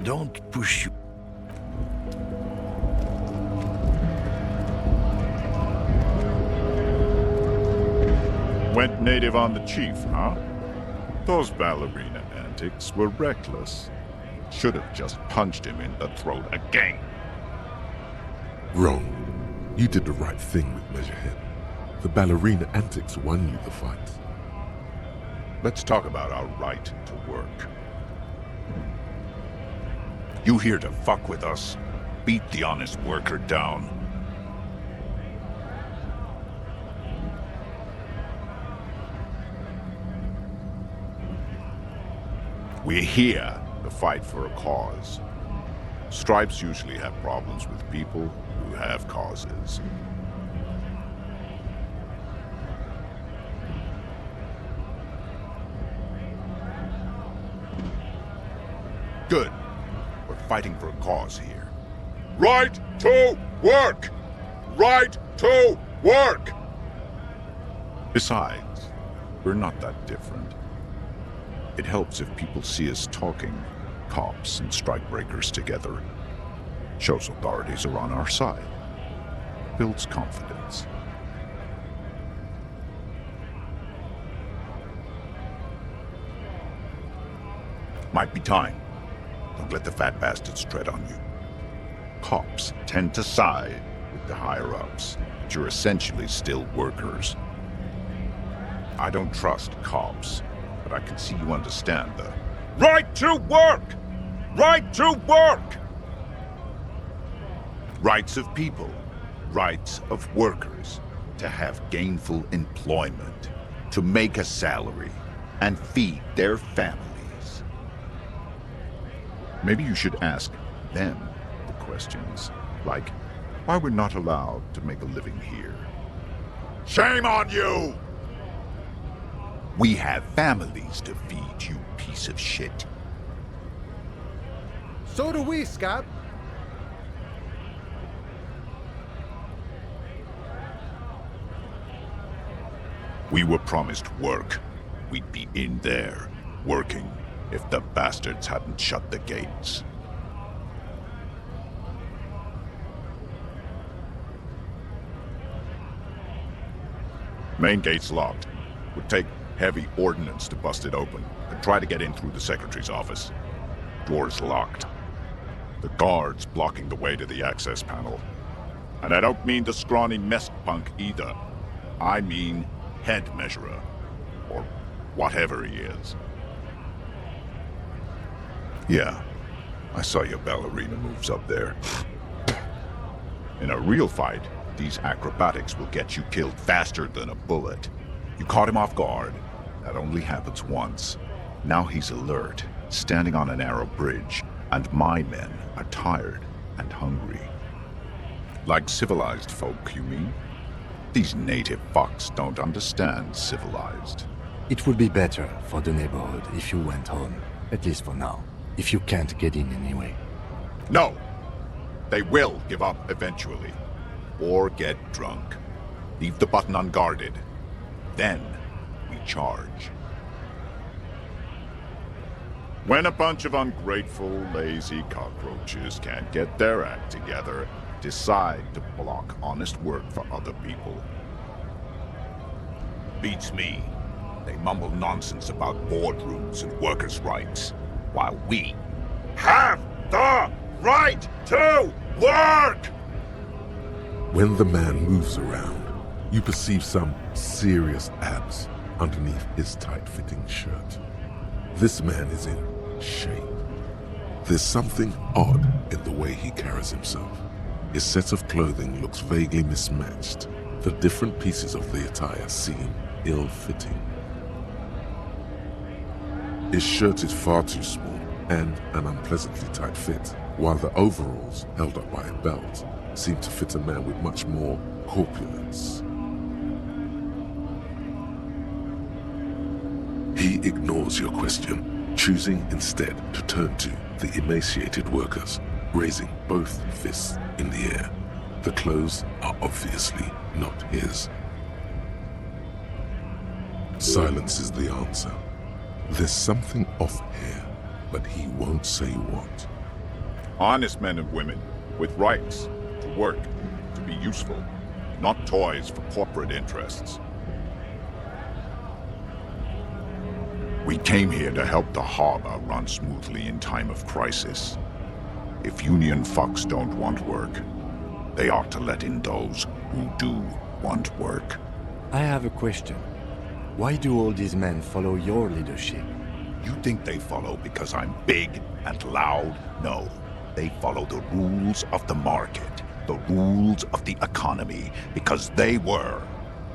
Don't push you. Went native on the chief, huh? Those ballerina antics were reckless. Should have just punched him in the throat again. Wrong. You did the right thing with Measurehead. The ballerina antics won you the fight. Let's talk about our right to work. You here to fuck with us? Beat the honest worker down. We're here to fight for a cause. Stripes usually have problems with people who have causes. Good. We're fighting for a cause here. Right to work! Right to work! Besides, we're not that different. It helps if people see us talking, cops and strikebreakers together. Shows authorities are on our side. Builds confidence. Might be time. Don't let the fat bastards tread on you. Cops tend to side with the higher-ups, but you're essentially still workers. I don't trust cops, but I can see you understand the right to work! Right to work! Rights of people, rights of workers, to have gainful employment, to make a salary, and feed their families. Maybe you should ask them the questions, like why we're not allowed to make a living here. Shame on you! We have families to feed, you piece of shit. So do we, Scott. We were promised work. We'd be in there, working, if the bastards hadn't shut the gates. Main gate's locked. Would take heavy ordnance to bust it open, and try to get in through the secretary's office. Door's locked. The guard's blocking the way to the access panel. And I don't mean the scrawny mess punk either. I mean head measurer, or whatever he is. Yeah, I saw your ballerina moves up there. In a real fight, these acrobatics will get you killed faster than a bullet. You caught him off guard. That only happens once. Now he's alert, standing on a narrow bridge, and my men are tired and hungry. Like civilized folk, you mean? These native fucks don't understand civilized. It would be better for the neighborhood if you went home, at least for now, if you can't get in anyway. No! They will give up eventually. Or get drunk. Leave the button unguarded. Then we charge. When a bunch of ungrateful, lazy cockroaches can't get their act together, decide to block honest work for other people. Beats me. They mumble nonsense about boardrooms and workers' rights, while we have the right to work! When the man moves around, you perceive some serious abs underneath his tight-fitting shirt. This man is in shape. There's something odd in the way he carries himself. His set of clothing looks vaguely mismatched. The different pieces of the attire seem ill-fitting. His shirt is far too small and an unpleasantly tight fit, while the overalls, held up by a belt, seem to fit a man with much more corpulence. He ignores your question, choosing instead to turn to the emaciated workers, raising both fists in the air. The clothes are obviously not his. Silence is the answer. There's something off here, but he won't say what. Honest men and women, with rights, to work, to be useful, not toys for corporate interests. We came here to help the harbor run smoothly in time of crisis. If union fucks don't want work, they ought to let in those who do want work. I have a question. Why do all these men follow your leadership? You think they follow because I'm big and loud? No. They follow the rules of the market, the rules of the economy, because they were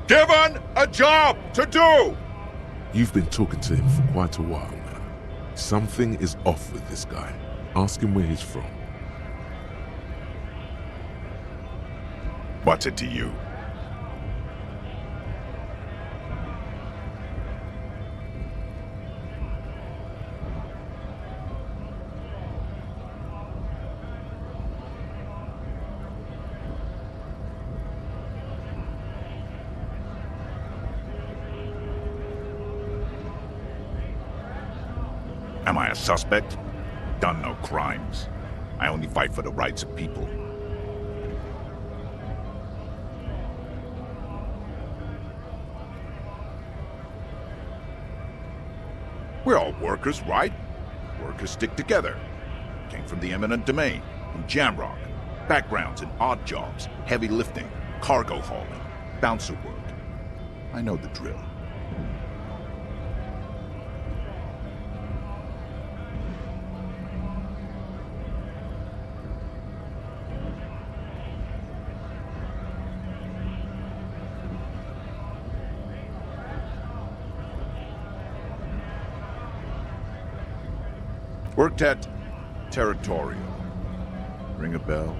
given a job to do! You've been talking to him for quite a while now. Something is off with this guy. Ask him where he's from. What's it to you? Am I a suspect? Done no crimes. I only fight for the rights of people. We're all workers, right? Workers stick together. Came from the eminent domain, from Jamrock. Backgrounds in odd jobs, heavy lifting, cargo hauling, bouncer work. I know the drill. Worked at Territorial. Ring a bell?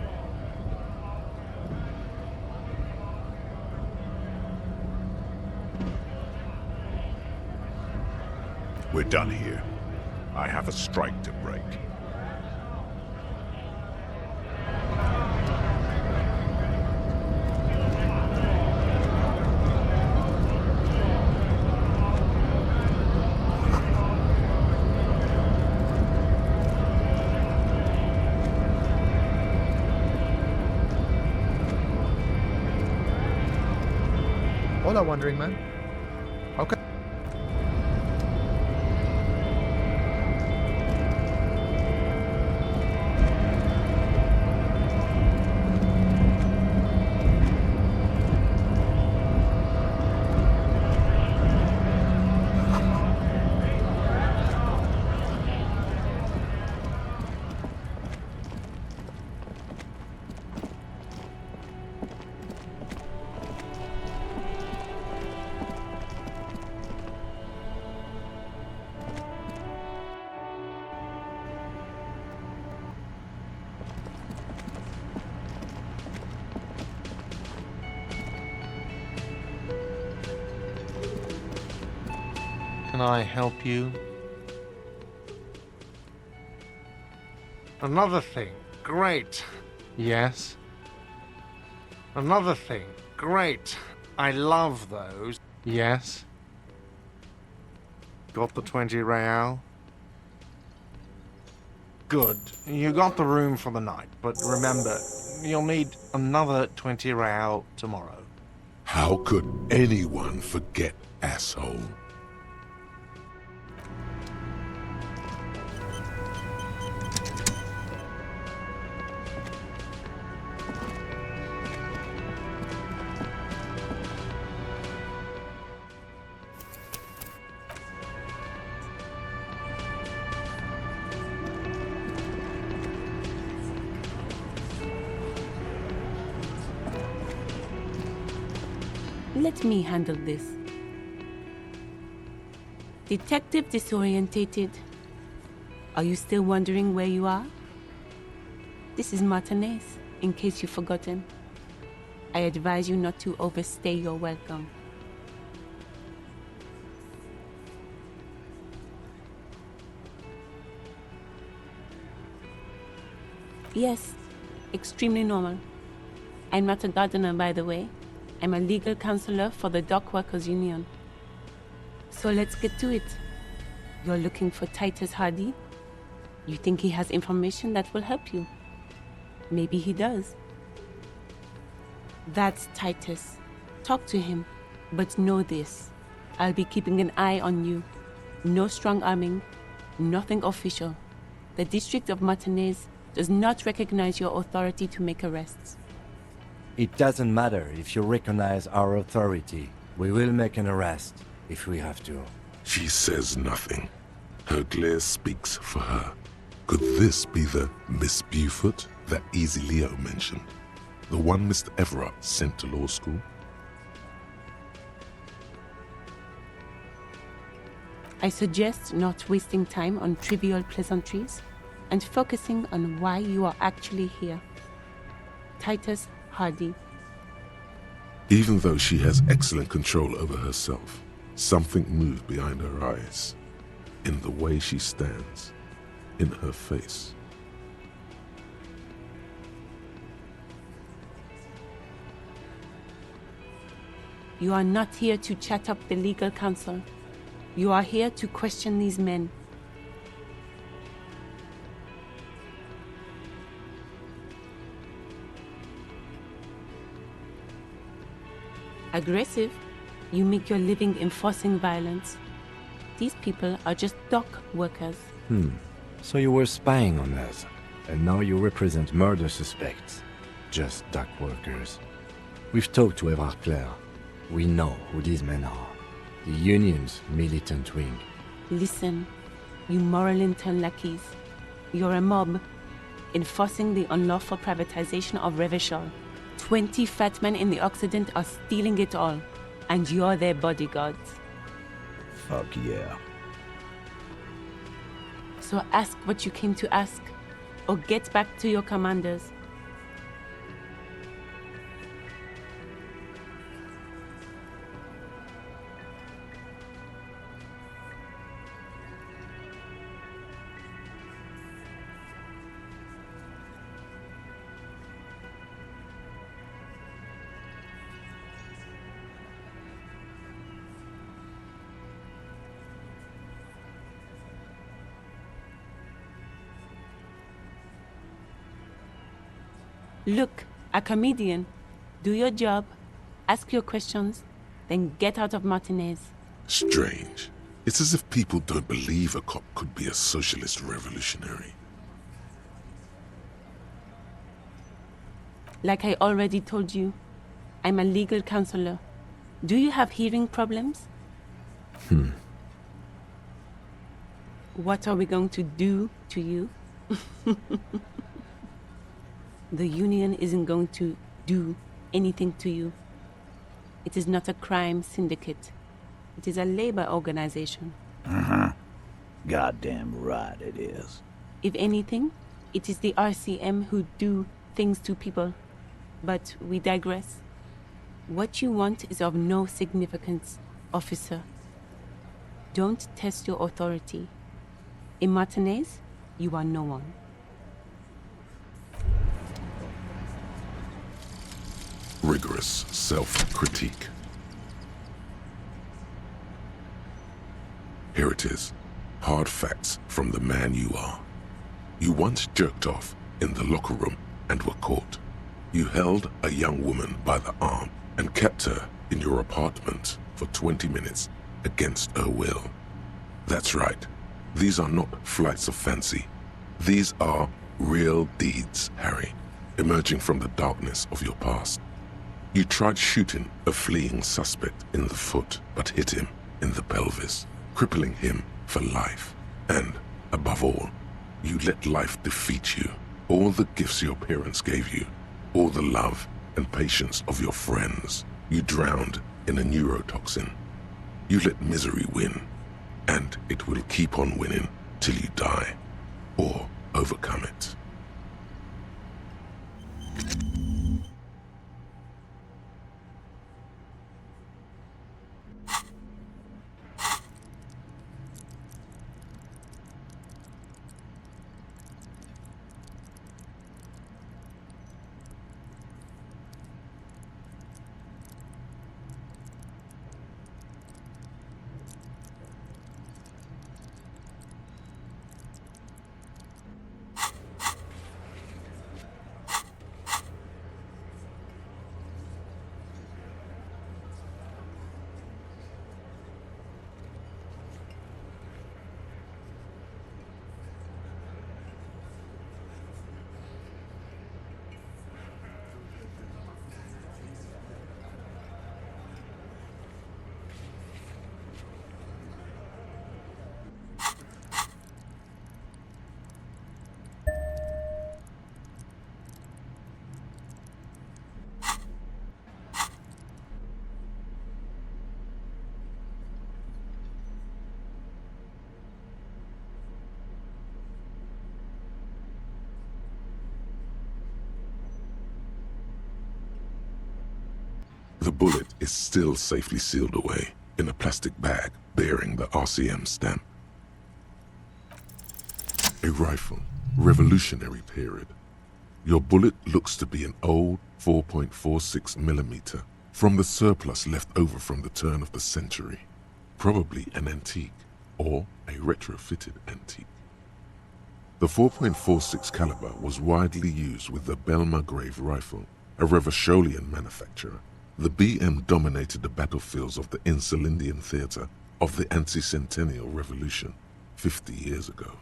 We're done here. I have a strike to break. Hola, Wandering Man. Okay. Can I help you? Another thing. Great. Yes. Another thing. Great. I love those. Yes. Got the 20 real? Good. You got the room for the night, but remember, you'll need another 20 real tomorrow. How could anyone forget, asshole? Let me handle this. Detective disorientated. Are you still wondering where you are? This is Martinez, in case you've forgotten. I advise you not to overstay your welcome. Yes, extremely normal. I'm not a gardener, by the way. I'm a legal counselor for the Dock Workers Union. So let's get to it. You're looking for Titus Hardy? You think he has information that will help you? Maybe he does. That's Titus. Talk to him. But know this. I'll be keeping an eye on you. No strong arming. Nothing official. The District of Martinez does not recognize your authority to make arrests. It doesn't matter if you recognize our authority. We will make an arrest, if we have to. She says nothing. Her glare speaks for her. Could this be the Miss Buford that Easy Leo mentioned? The one Mr. Everett sent to law school? I suggest not wasting time on trivial pleasantries and focusing on why you are actually here. Titus Hardy. Even though she has excellent control over herself, something moved behind her eyes, in the way she stands, in her face. You are not here to chat up the legal counsel. You are here to question these men. Aggressive? You make your living enforcing violence. These people are just dock workers. So you were spying on us, and now you represent murder suspects. Just dock workers. We've talked to Everclair. We know who these men are. The Union's militant wing. Listen, you moral intern lackeys. You're a mob, enforcing the unlawful privatization of Revachol. 20 fat men in the Occident are stealing it all, and you're their bodyguards. Fuck yeah. So ask what you came to ask, or get back to your commanders. Look, a comedian. Do your job, ask your questions, then get out of Martinez. Strange. It's as if people don't believe a cop could be a socialist revolutionary. Like I already told you, I'm a legal counselor. Do you have hearing problems? What are we going to do to you? The Union isn't going to do anything to you. It is not a crime syndicate. It is a labor organization. Goddamn right it is. If anything, it is the RCM who do things to people. But we digress. What you want is of no significance, officer. Don't test your authority. In Martinez, you are no one. Rigorous self-critique. Here it is. Hard facts from the man you are. You once jerked off in the locker room and were caught. You held a young woman by the arm and kept her in your apartment for 20 minutes against her will. That's right. These are not flights of fancy. These are real deeds, Harry, emerging from the darkness of your past. You tried shooting a fleeing suspect in the foot, but hit him in the pelvis, crippling him for life. And, above all, you let life defeat you. All the gifts your parents gave you, all the love and patience of your friends, you drowned in a neurotoxin. You let misery win, and it will keep on winning till you die, or overcome it. The bullet is still safely sealed away in a plastic bag bearing the RCM stamp. A rifle, Revolutionary period. Your bullet looks to be an old 4.46mm from the surplus left over from the turn of the century. Probably an antique or a retrofitted antique. The 4.46 caliber was widely used with the Belmargrave rifle, a Revacholian manufacturer. The BM dominated the battlefields of the Insulindian theater of the anti-centennial revolution 50 years ago.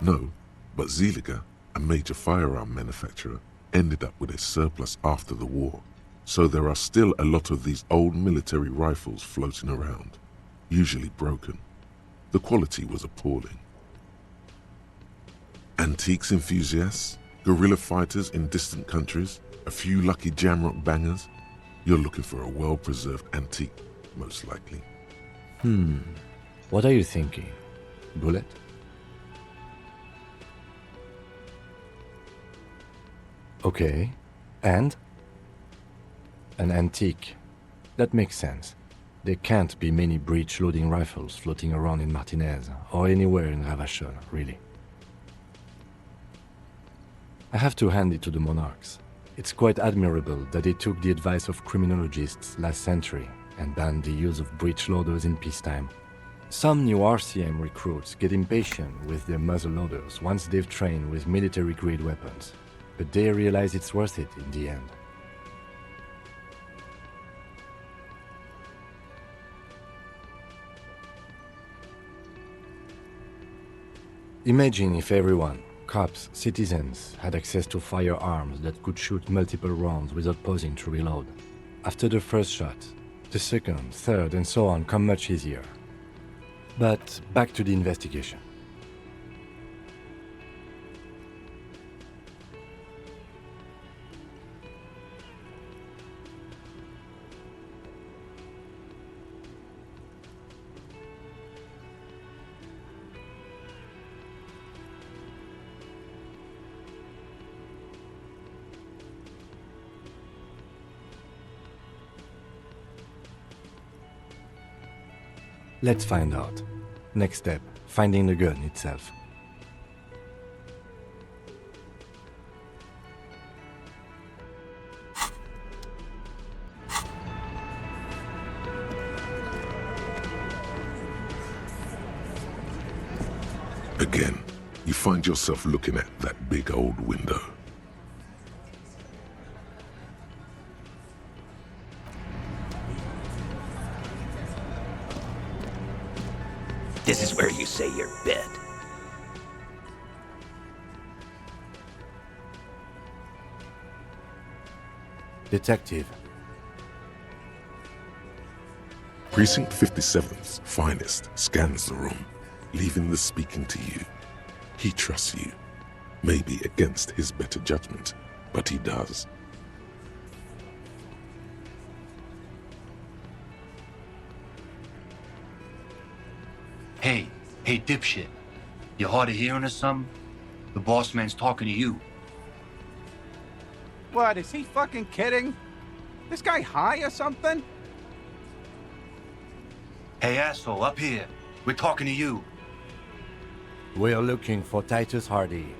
No, but Zeliger, a major firearm manufacturer, ended up with a surplus after the war, so there are still a lot of these old military rifles floating around, usually broken. The quality was appalling. Antiques enthusiasts, guerrilla fighters in distant countries, a few lucky jamrock bangers. You're looking for a well-preserved antique, most likely. What are you thinking? Bullet? Okay. And? An antique. That makes sense. There can't be many breech-loading rifles floating around in Martinez, or anywhere in Ravachol, really. I have to hand it to the monarchs. It's quite admirable that they took the advice of criminologists last century and banned the use of breech loaders in peacetime. Some new RCM recruits get impatient with their muzzle loaders once they've trained with military-grade weapons, but they realize it's worth it in the end. Imagine if everyone, cops, citizens, had access to firearms that could shoot multiple rounds without pausing to reload. After the first shot, the second, third, and so on come much easier. But back to the investigation. Let's find out. Next step, finding the gun itself. Again, You find yourself looking at that big old window. This is where you say your bed. Detective. Precinct 57's finest scans the room, leaving the speaking to you. He trusts you. Maybe against his better judgment, but he does. Hey, dipshit. You hard of hearing or something? The boss man's talking to you. What, is he fucking kidding? This guy high or something? Hey, asshole, up here. We're talking to you. We're looking for Titus Hardy.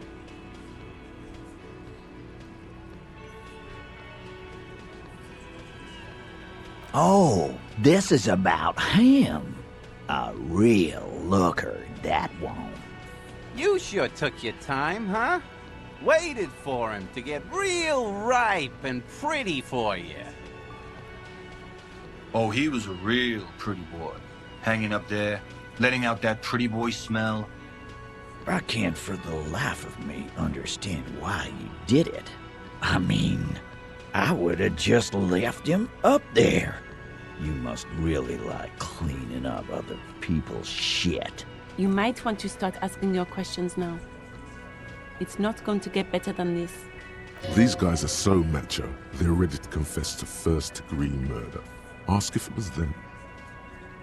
Oh, this is about him. A real looker, that one. You sure took your time, huh? Waited for him to get real ripe and pretty for you. Oh, he was a real pretty boy. Hanging up there, letting out that pretty boy smell. I can't for the life of me understand why you did it. I mean, I would have just left him up there. You must really like cleaning up other people's shit. You might want to start asking your questions now. It's not going to get better than this. These guys are so macho, they're ready to confess to first-degree murder. Ask if it was them.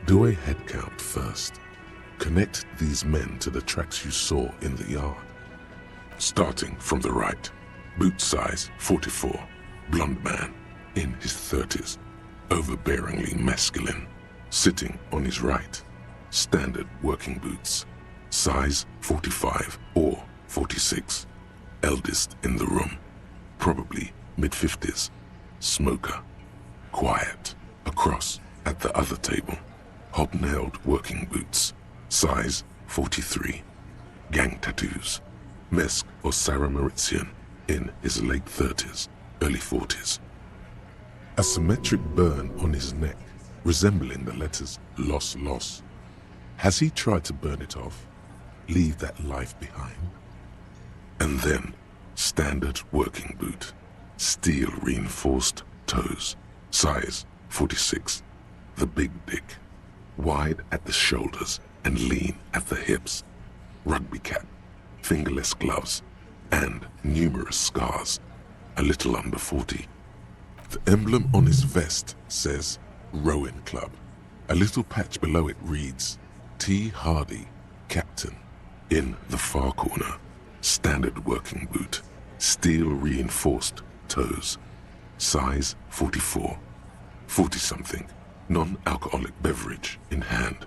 Do a head count first. Connect these men to the tracks you saw in the yard. Starting from the right. Boot size 44. Blonde man, in his 30s. Overbearingly masculine. Sitting on his right. Standard working boots. Size 45 or 46. Eldest in the room. Probably mid-50s. Smoker. Quiet. Across at the other table. Hobnailed working boots. Size 43. Gang tattoos. Mesk or Sarah Mauritian. In his late 30s, early 40s. A symmetric burn on his neck, resembling the letters Loss Loss. Has he tried to burn it off? Leave that life behind? And then, standard working boot. Steel reinforced toes. Size 46. The big dick. Wide at the shoulders and lean at the hips. Rugby cap. Fingerless gloves. And numerous scars. A little under 40. The emblem on his vest says Rowing Club. A little patch below it reads T. Hardy, Captain. In the far corner, standard working boot. Steel reinforced toes. Size 44. 40-something. Non-alcoholic beverage in hand.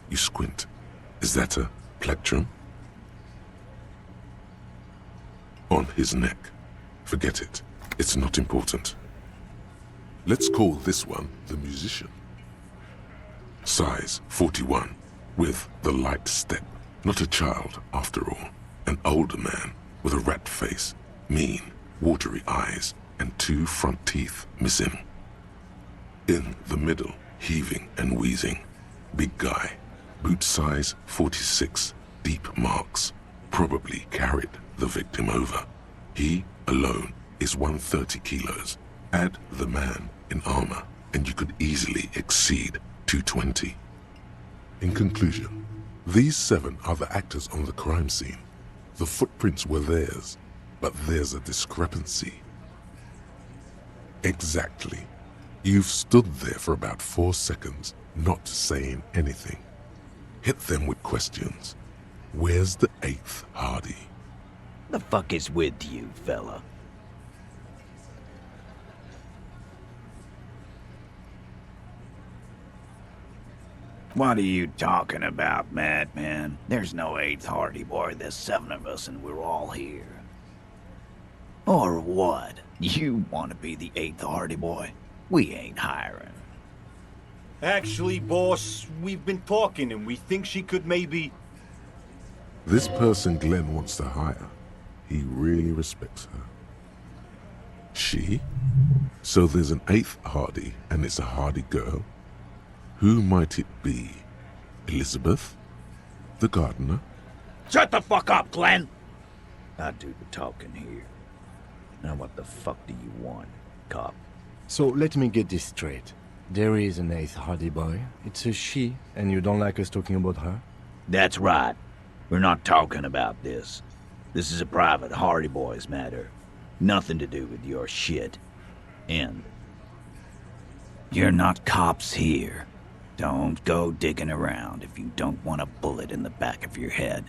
You squint. Is that a plectrum? On his neck. Forget it. It's not important. Let's call this one the musician. Size 41, with the light step. Not a child, after all. An older man with a rat face, mean, watery eyes, and 2 front teeth missing. In the middle, heaving and wheezing. Big guy. Boot size 46, deep marks. Probably carried the victim over. He, alone, is 130 kilos. Add the man in armor, and you could easily exceed 220. In conclusion, these 7 are the actors on the crime scene. The footprints were theirs, but there's a discrepancy. Exactly. You've stood there for about 4 seconds, not saying anything. Hit them with questions. Where's the 8th Hardy? The fuck is with you, fella? What are you talking about, madman? There's no 8th Hardy boy. There's 7 of us and we're all here. Or what? You want to be the 8th Hardy boy? We ain't hiring. Actually, boss, we've been talking and we think she could maybe... This person Glenn wants to hire, he really respects her. She? So there's an 8th Hardy, and it's a Hardy girl? Who might it be? Elizabeth? The gardener? Shut the fuck up, Glenn! I do the talking here. Now what the fuck do you want, cop? So let me get this straight. There is an 8th Hardy boy. It's a she, and you don't like us talking about her? That's right. We're not talking about this. This is a private Hardy Boys matter. Nothing to do with your shit. And you're not cops here. Don't go digging around if you don't want a bullet in the back of your head.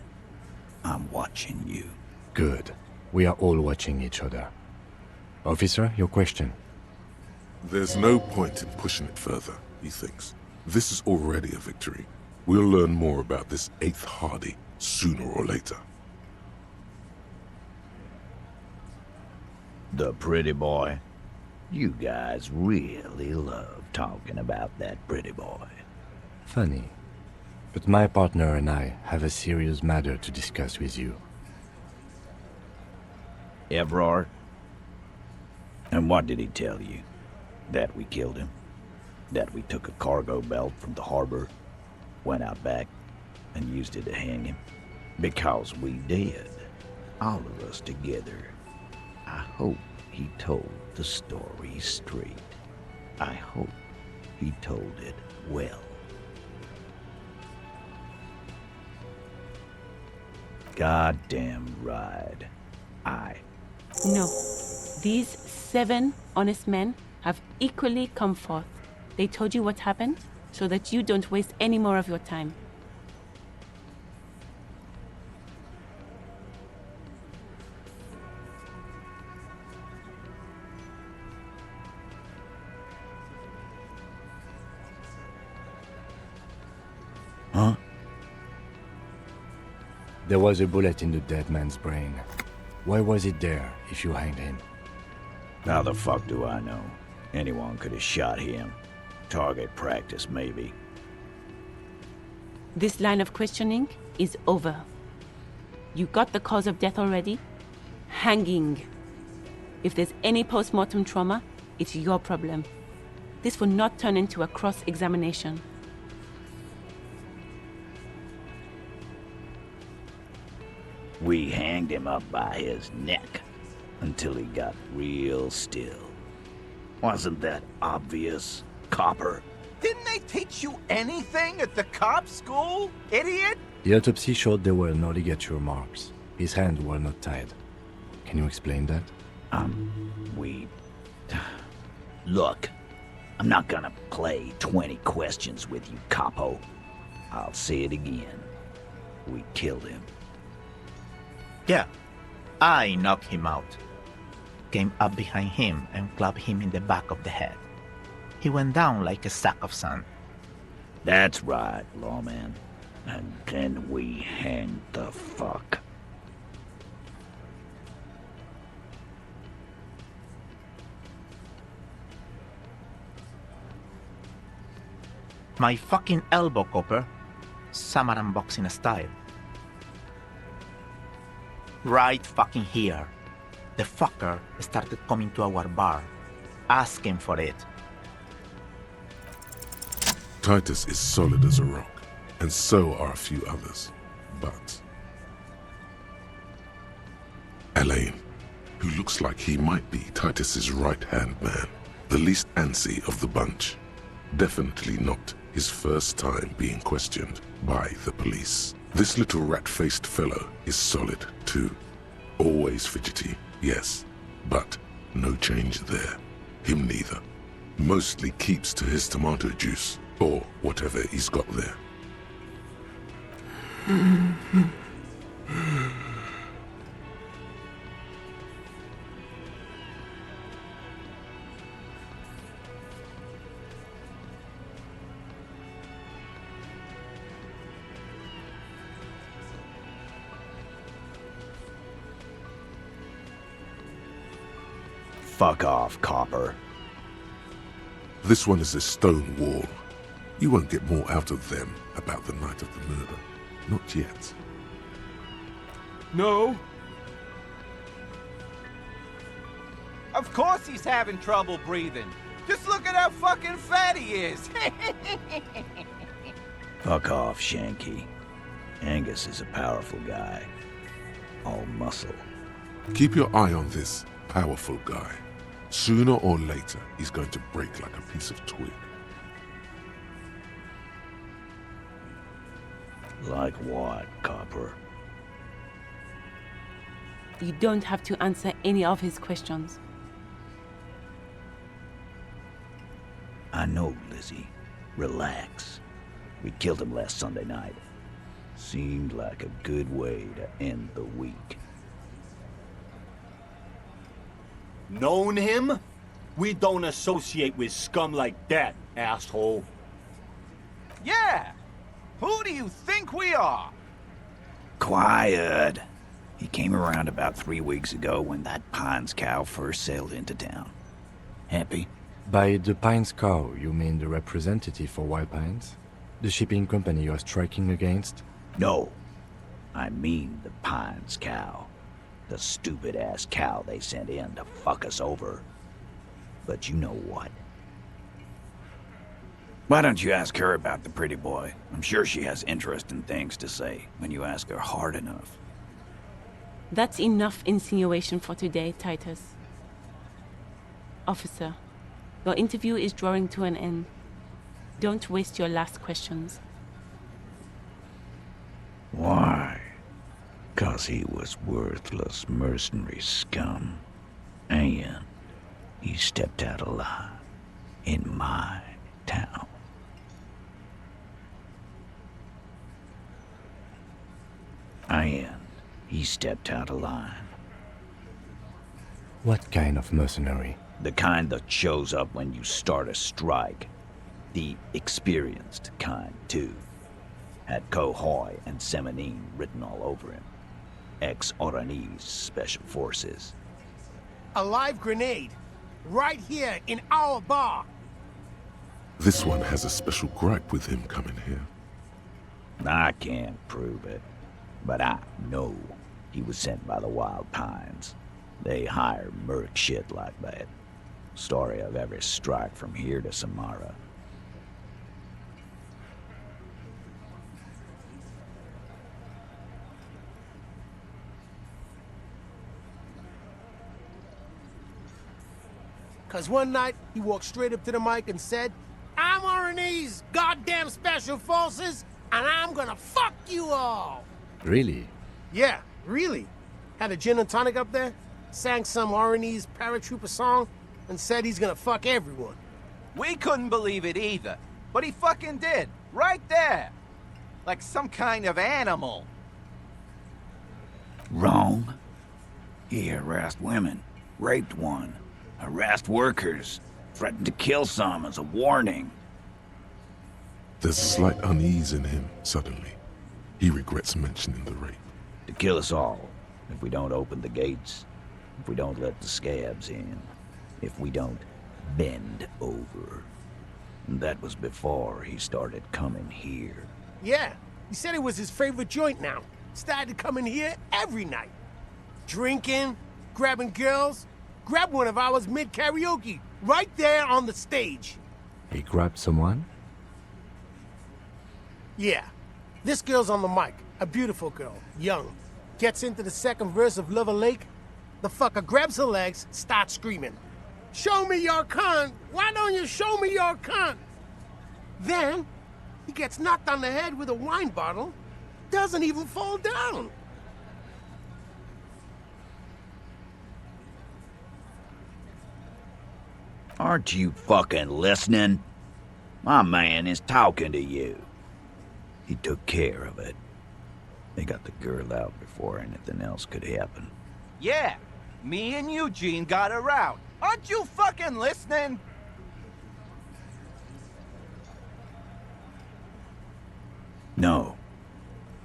I'm watching you. Good. We are all watching each other. Officer, your question. There's no point in pushing it further, he thinks. This is already a victory. We'll learn more about this 8th Hardy sooner or later. The pretty boy. You guys really love talking about that pretty boy. Funny. But my partner and I have a serious matter to discuss with you. Evrard? And what did he tell you? That we killed him? That we took a cargo belt from the harbor, went out back, and used it to hang him? Because we did. All of us together. I hope he told the story straight. I hope he told it well. Goddamn right. No. These 7 honest men have equally come forth. They told you what happened so that you don't waste any more of your time. Huh? There was a bullet in the dead man's brain. Why was it there if you hanged him? How the fuck do I know? Anyone could have shot him. Target practice, maybe. This line of questioning is over. You got the cause of death already? Hanging. If there's any post-mortem trauma, it's your problem. This will not turn into a cross-examination. We hanged him up by his neck until he got real still. Wasn't that obvious, Copper? Didn't they teach you anything at the cop school, idiot? The autopsy showed there were no ligature marks. His hands were not tied. Can you explain that? Look, I'm not gonna play 20 questions with you, Capo. I'll say it again. We killed him. Yeah, I knocked him out. Came up behind him and clubbed him in the back of the head. He went down like a sack of sand. That's right, lawman. And then we hanged the fuck. My fucking elbow, Copper. Samaran boxing style. Right fucking here. The fucker started coming to our bar, asking for it. Titus is solid as a rock, and so are a few others. But Elaine, who looks like he might be Titus's right-hand man, the least antsy of the bunch, definitely not his first time being questioned by the police. This little rat-faced fellow is solid too. Always fidgety, yes, but no change there. Him neither. Mostly keeps to his tomato juice, or whatever he's got there. Fuck off, Copper. This one is a stone wall. You won't get more out of them about the night of the murder. Not yet. No. Of course he's having trouble breathing. Just look at how fucking fat he is. Fuck off, Shanky. Angus is a powerful guy. All muscle. Keep your eye on this powerful guy. Sooner or later, he's going to break like a piece of twig. Like what, Copper? You don't have to answer any of his questions. I know, Lizzie. Relax. We killed him last Sunday night. Seemed like a good way to end the week. Known him? We don't associate with scum like that, asshole. Yeah! Who do you think we are? Quiet. He came around about 3 weeks ago when that Pines cow first sailed into town. Happy? By the Pines cow, you mean the representative for Wild Pines? The shipping company you're striking against? No. I mean the Pines cow. The stupid-ass cow they sent in to fuck us over. But you know what? Why don't you ask her about the pretty boy? I'm sure she has interesting things to say when you ask her hard enough. That's enough insinuation for today, Titus. Officer, your interview is drawing to an end. Don't waste your last questions. Why? 'Cause he was worthless mercenary scum. And he stepped out alive in my town. And he stepped out of line. What kind of mercenary? The kind that shows up when you start a strike. The experienced kind, too. Had Cohoy and Semenine written all over him. Ex-Oranese Special Forces. A live grenade. Right here in our bar. This one has a special gripe with him coming here. I can't prove it, but I know he was sent by the Wild Pines. They hire merc shit like that. Story of every strike from here to Samara. Cause one night, he walked straight up to the mic and said, "I'm Oranese goddamn Special Forces, and I'm gonna fuck you all!" Really? Yeah, really. Had a gin and tonic up there, sang some Oranese paratrooper song, and said he's gonna fuck everyone. We couldn't believe it either, but he fucking did, right there. Like some kind of animal. Wrong. He harassed women, raped one, harassed workers, threatened to kill some as a warning. There's a slight unease in him, suddenly. He regrets mentioning the rape. To kill us all, if we don't open the gates, if we don't let the scabs in, if we don't bend over. And that was before he started coming here. Yeah, he said it was his favorite joint now. Started coming here every night. Drinking, grabbing girls. Grabbed one of ours mid-karaoke, right there on the stage. He grabbed someone? Yeah. This girl's on the mic. A beautiful girl, young. Gets into the second verse of Lover Lake. The fucker grabs her legs, starts screaming. "Show me your cunt! Why don't you show me your cunt?" Then, he gets knocked on the head with a wine bottle. Doesn't even fall down. Aren't you fucking listening? My man is talking to you. He took care of it. They got the girl out before anything else could happen. Yeah, me and Eugene got her out. Aren't you fucking listening? No,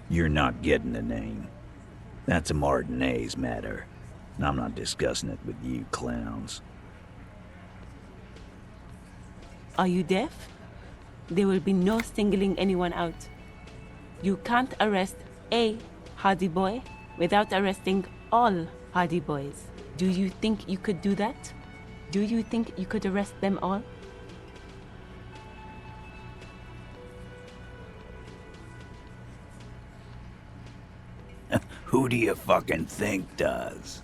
you're not getting the name. That's a Martinez matter, and I'm not discussing it with you clowns. Are you deaf? There will be no singling anyone out. You can't arrest A. Hardy Boy without arresting all party boys. Do you think you could do that? Do you think you could arrest them all? Who do you fucking think does?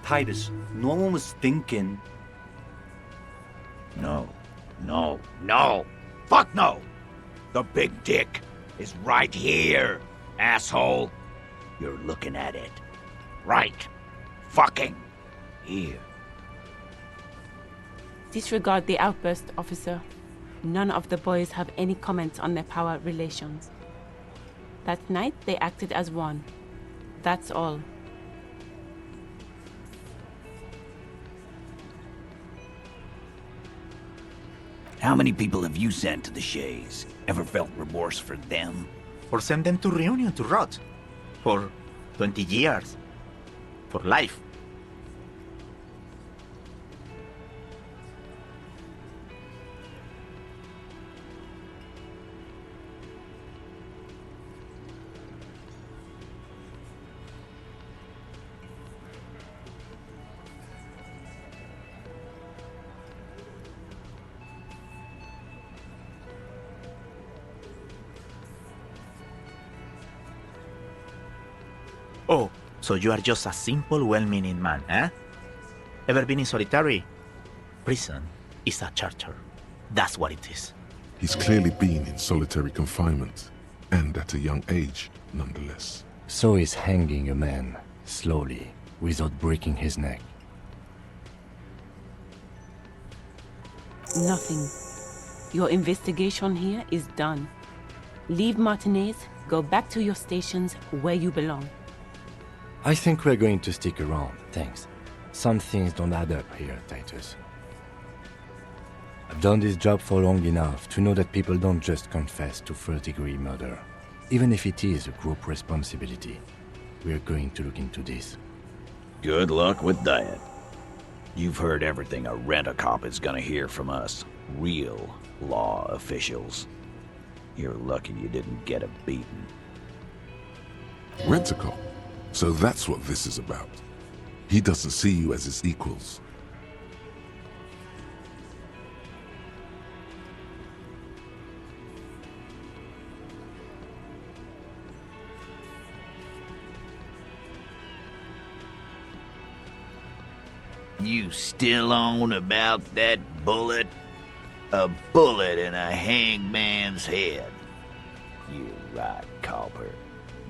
Titus, no one was thinking. No. Fuck no! The big dick is right here, asshole. You're looking at it. Right. Fucking here. Disregard the outburst, officer. None of the boys have any comments on their power relations. That night, they acted as one. That's all. How many people have you sent to the Shays? Ever felt remorse for them? Or send them to Reunion to rot. For 20 years. For life. Oh, so you are just a simple, well-meaning man, eh? Ever been in solitary? Prison is a charter. That's what it is. He's clearly been in solitary confinement, and at a young age, nonetheless. So is hanging a man, slowly, without breaking his neck. Nothing. Your investigation here is done. Leave Martinez, go back to your stations where you belong. I think we're going to stick around, thanks. Some things don't add up here, Titus. I've done this job for long enough to know that people don't just confess to first-degree murder. Even if it is a group responsibility, we're going to look into this. Good luck with that. You've heard everything a rent-a-cop is gonna hear from us, real law officials. You're lucky you didn't get a beating. Rent-a-cop? So that's what this is about. He doesn't see you as his equals. You still on about that bullet? A bullet in a hangman's head. You're right, Copper.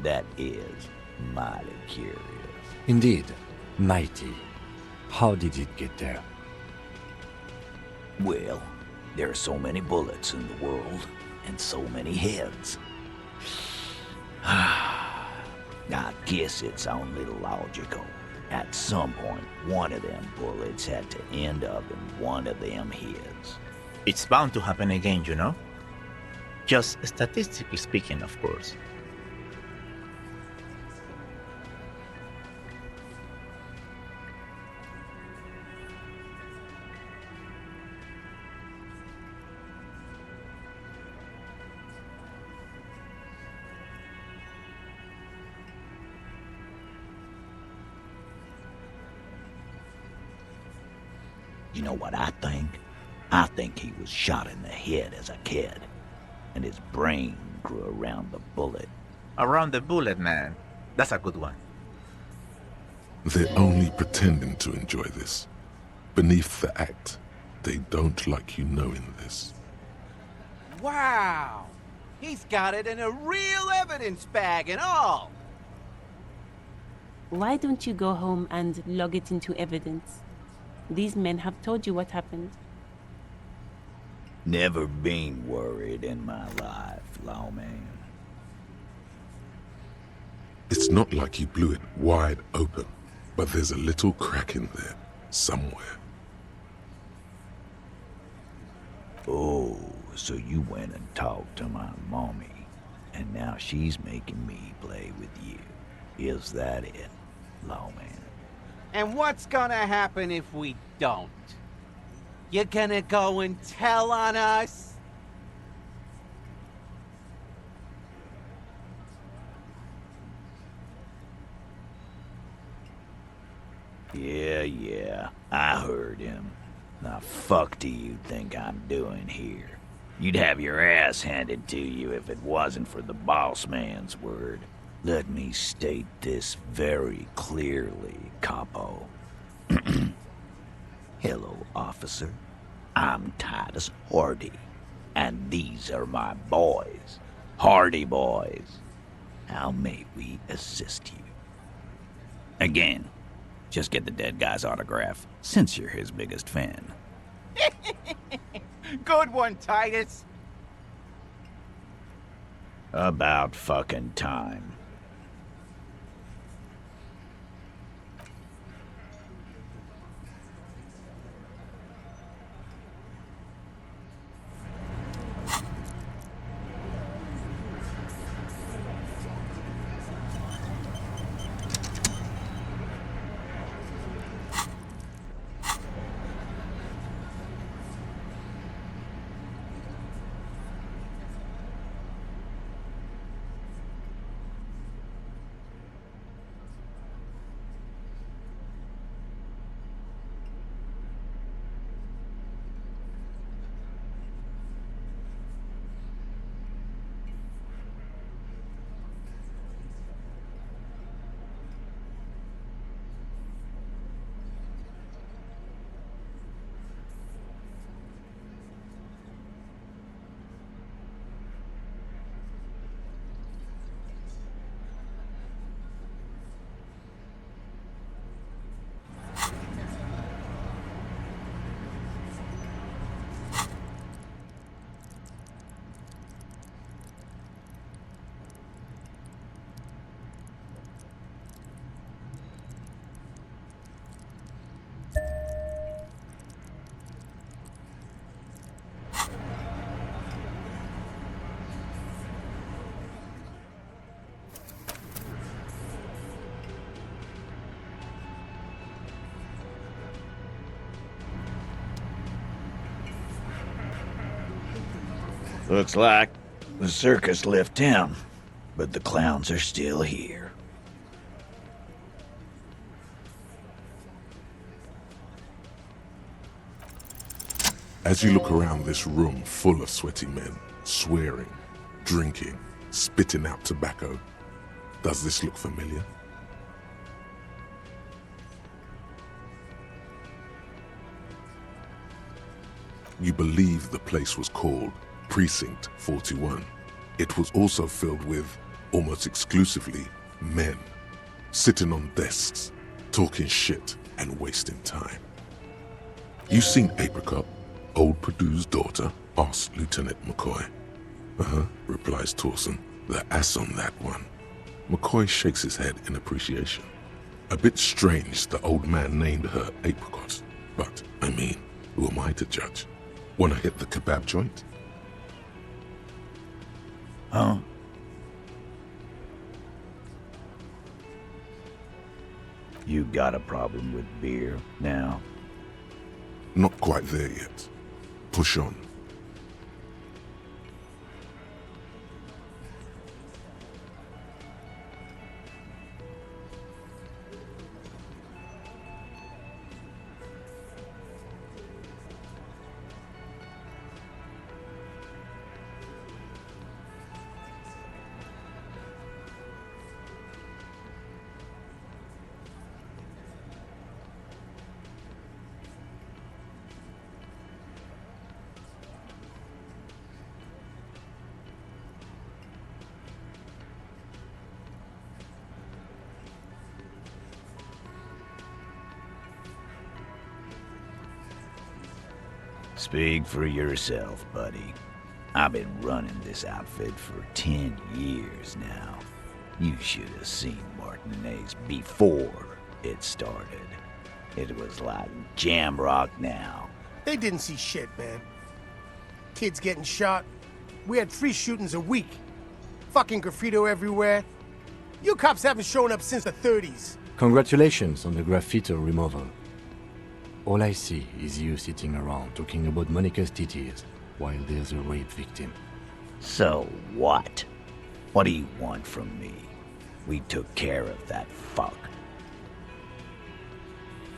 That is mighty curious. Indeed, mighty. How did it get there? Well, there are so many bullets in the world, and so many heads. I guess it's only logical. At some point, one of them bullets had to end up in one of them heads. It's bound to happen again, you know? Just statistically speaking, of course. You know what I think? I think he was shot in the head as a kid, and his brain grew around the bullet. Around the bullet, man. That's a good one. They're only pretending to enjoy this. Beneath the act, they don't like you knowing this. Wow! He's got it in a real evidence bag and all! Why don't you go home and log it into evidence? These men have told you what happened. Never been worried in my life, lawman. It's not like you blew it wide open, but there's a little crack in there, somewhere. Oh, so you went and talked to my mommy, and now she's making me play with you. Is that it, lawman? And what's gonna happen if we don't? You gonna go and tell on us? Yeah, I heard him. The fuck do you think I'm doing here? You'd have your ass handed to you if it wasn't for the boss man's word. Let me state this very clearly, Capo. Hello, officer. I'm Titus Hardy, and these are my boys. Hardy boys. How may we assist you? Again, just get the dead guy's autograph, since you're his biggest fan. Good one, Titus. About fucking time. Looks like the circus left town, but the clowns are still here. As you look around this room full of sweaty men, swearing, drinking, spitting out tobacco, does this look familiar? You believe the place was called Precinct 41. It was also filled with, almost exclusively, men, sitting on desks, talking shit and wasting time. You seen Apricot, old Perdue's daughter? Asks Lieutenant McCoy. Replies Torson, the ass on that one. McCoy shakes his head in appreciation. A bit strange the old man named her Apricot, but, I mean, who am I to judge? Wanna hit the kebab joint? Huh? You got a problem with beer now? Not quite there yet. Push on. Speak for yourself, buddy. I've been running this outfit for 10 years now. You should have seen Martinez before it started. It was like jam rock now. They didn't see shit, man. Kids getting shot. We had 3 shootings a week. Fucking graffiti everywhere. You cops haven't shown up since the 30s. Congratulations on the graffiti removal. All I see is you sitting around talking about Monica's titties while there's a rape victim. So what? What do you want from me? We took care of that fuck.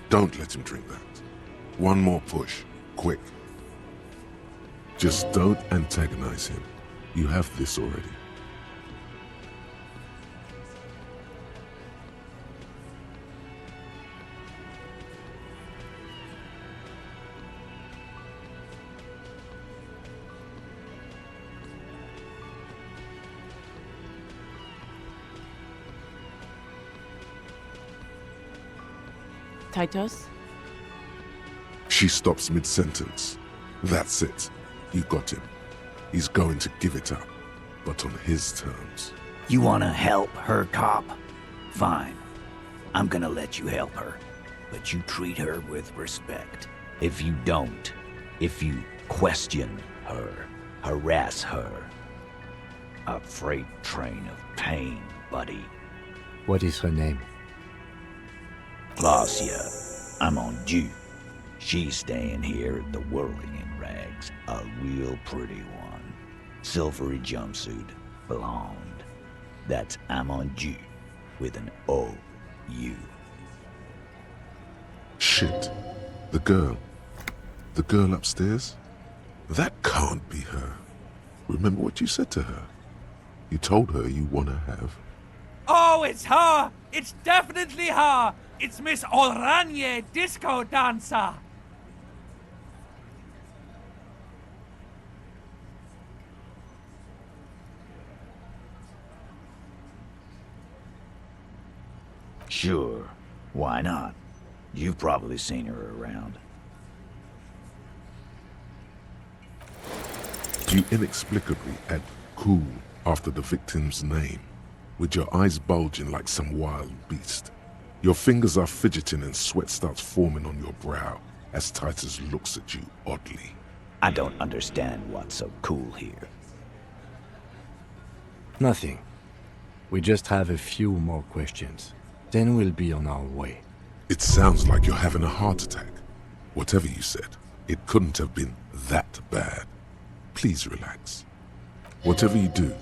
Don't let him drink that. One more push. Quick. Just don't antagonize him. You have this already. Titus? She stops mid-sentence. That's it. You got him. He's going to give it up, but on his terms. You wanna help her, cop? Fine. I'm gonna let you help her. But you treat her with respect. If you don't, if you question her, harass her, a freight train of pain, buddy. What is her name? Glacia, I'm on due. She's staying here at the Whirling in Rags, a real pretty one. Silvery jumpsuit, blonde. That's I'm on due, with an O-U. Shit. The girl. The girl upstairs? That can't be her. Remember what you said to her? You told her you want to have... Oh, it's her! It's definitely her! It's Miss Oranje, disco dancer! Sure, why not? You've probably seen her around. You inexplicably add cool after the victim's name, with your eyes bulging like some wild beast. Your fingers are fidgeting and sweat starts forming on your brow as Titus looks at you oddly. I don't understand what's so cool here. Nothing. We just have a few more questions. Then we'll be on our way. It sounds like you're having a heart attack. Whatever you said, it couldn't have been that bad. Please relax. Whatever you do,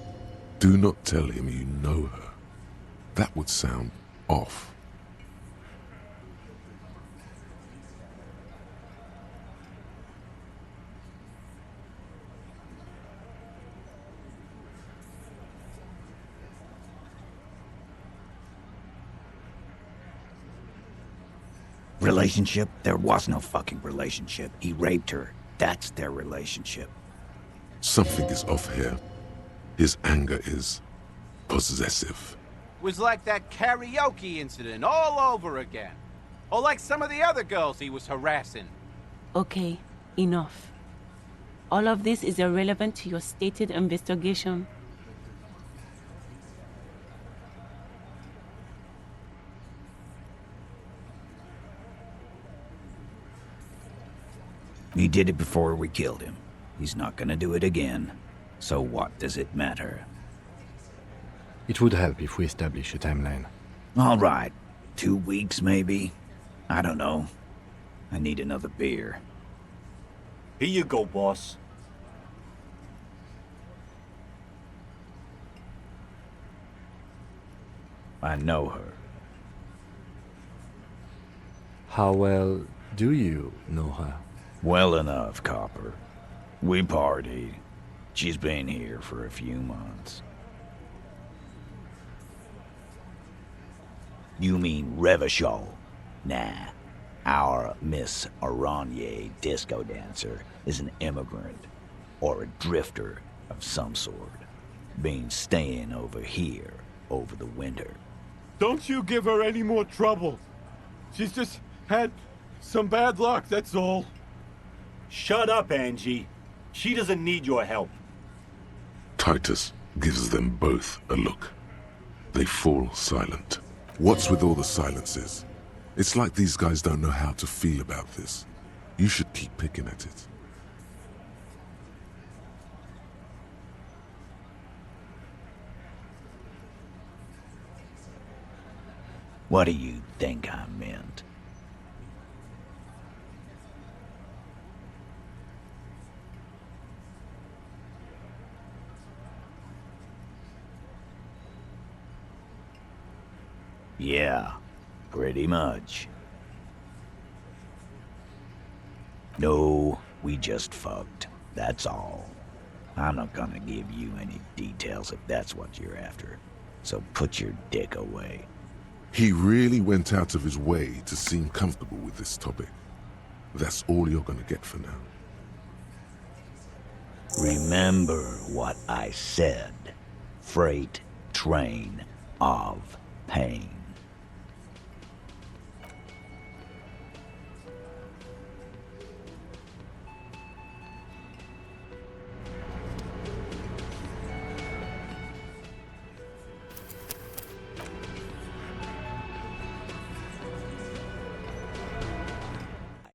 do not tell him you know her. That would sound off. Relationship? There was no fucking relationship. He raped her. That's their relationship. Something is off here. His anger is possessive. Was like that karaoke incident all over again. Or like some of the other girls he was harassing. Okay, enough. All of this is irrelevant to your stated investigation. He did it before we killed him. He's not gonna do it again. So what does it matter? It would help if we establish a timeline. All right. 2 weeks, maybe? I don't know. I need another beer. Here you go, boss. I know her. How well do you know her? Well enough, Copper. We partied. She's been here for a few months. You mean Revachol? Nah. Our Miss Oranje disco dancer is an immigrant, or a drifter of some sort. Been staying over here over the winter. Don't you give her any more trouble. She's just had some bad luck, that's all. Shut up, Angie. She doesn't need your help. Titus gives them both a look. They fall silent. What's with all the silences? It's like these guys don't know how to feel about this. You should keep picking at it. What do you think I meant? Yeah, pretty much. No, we just fucked. That's all. I'm not gonna give you any details if that's what you're after. So put your dick away. He really went out of his way to seem comfortable with this topic. That's all you're gonna get for now. Remember what I said. Freight train of pain.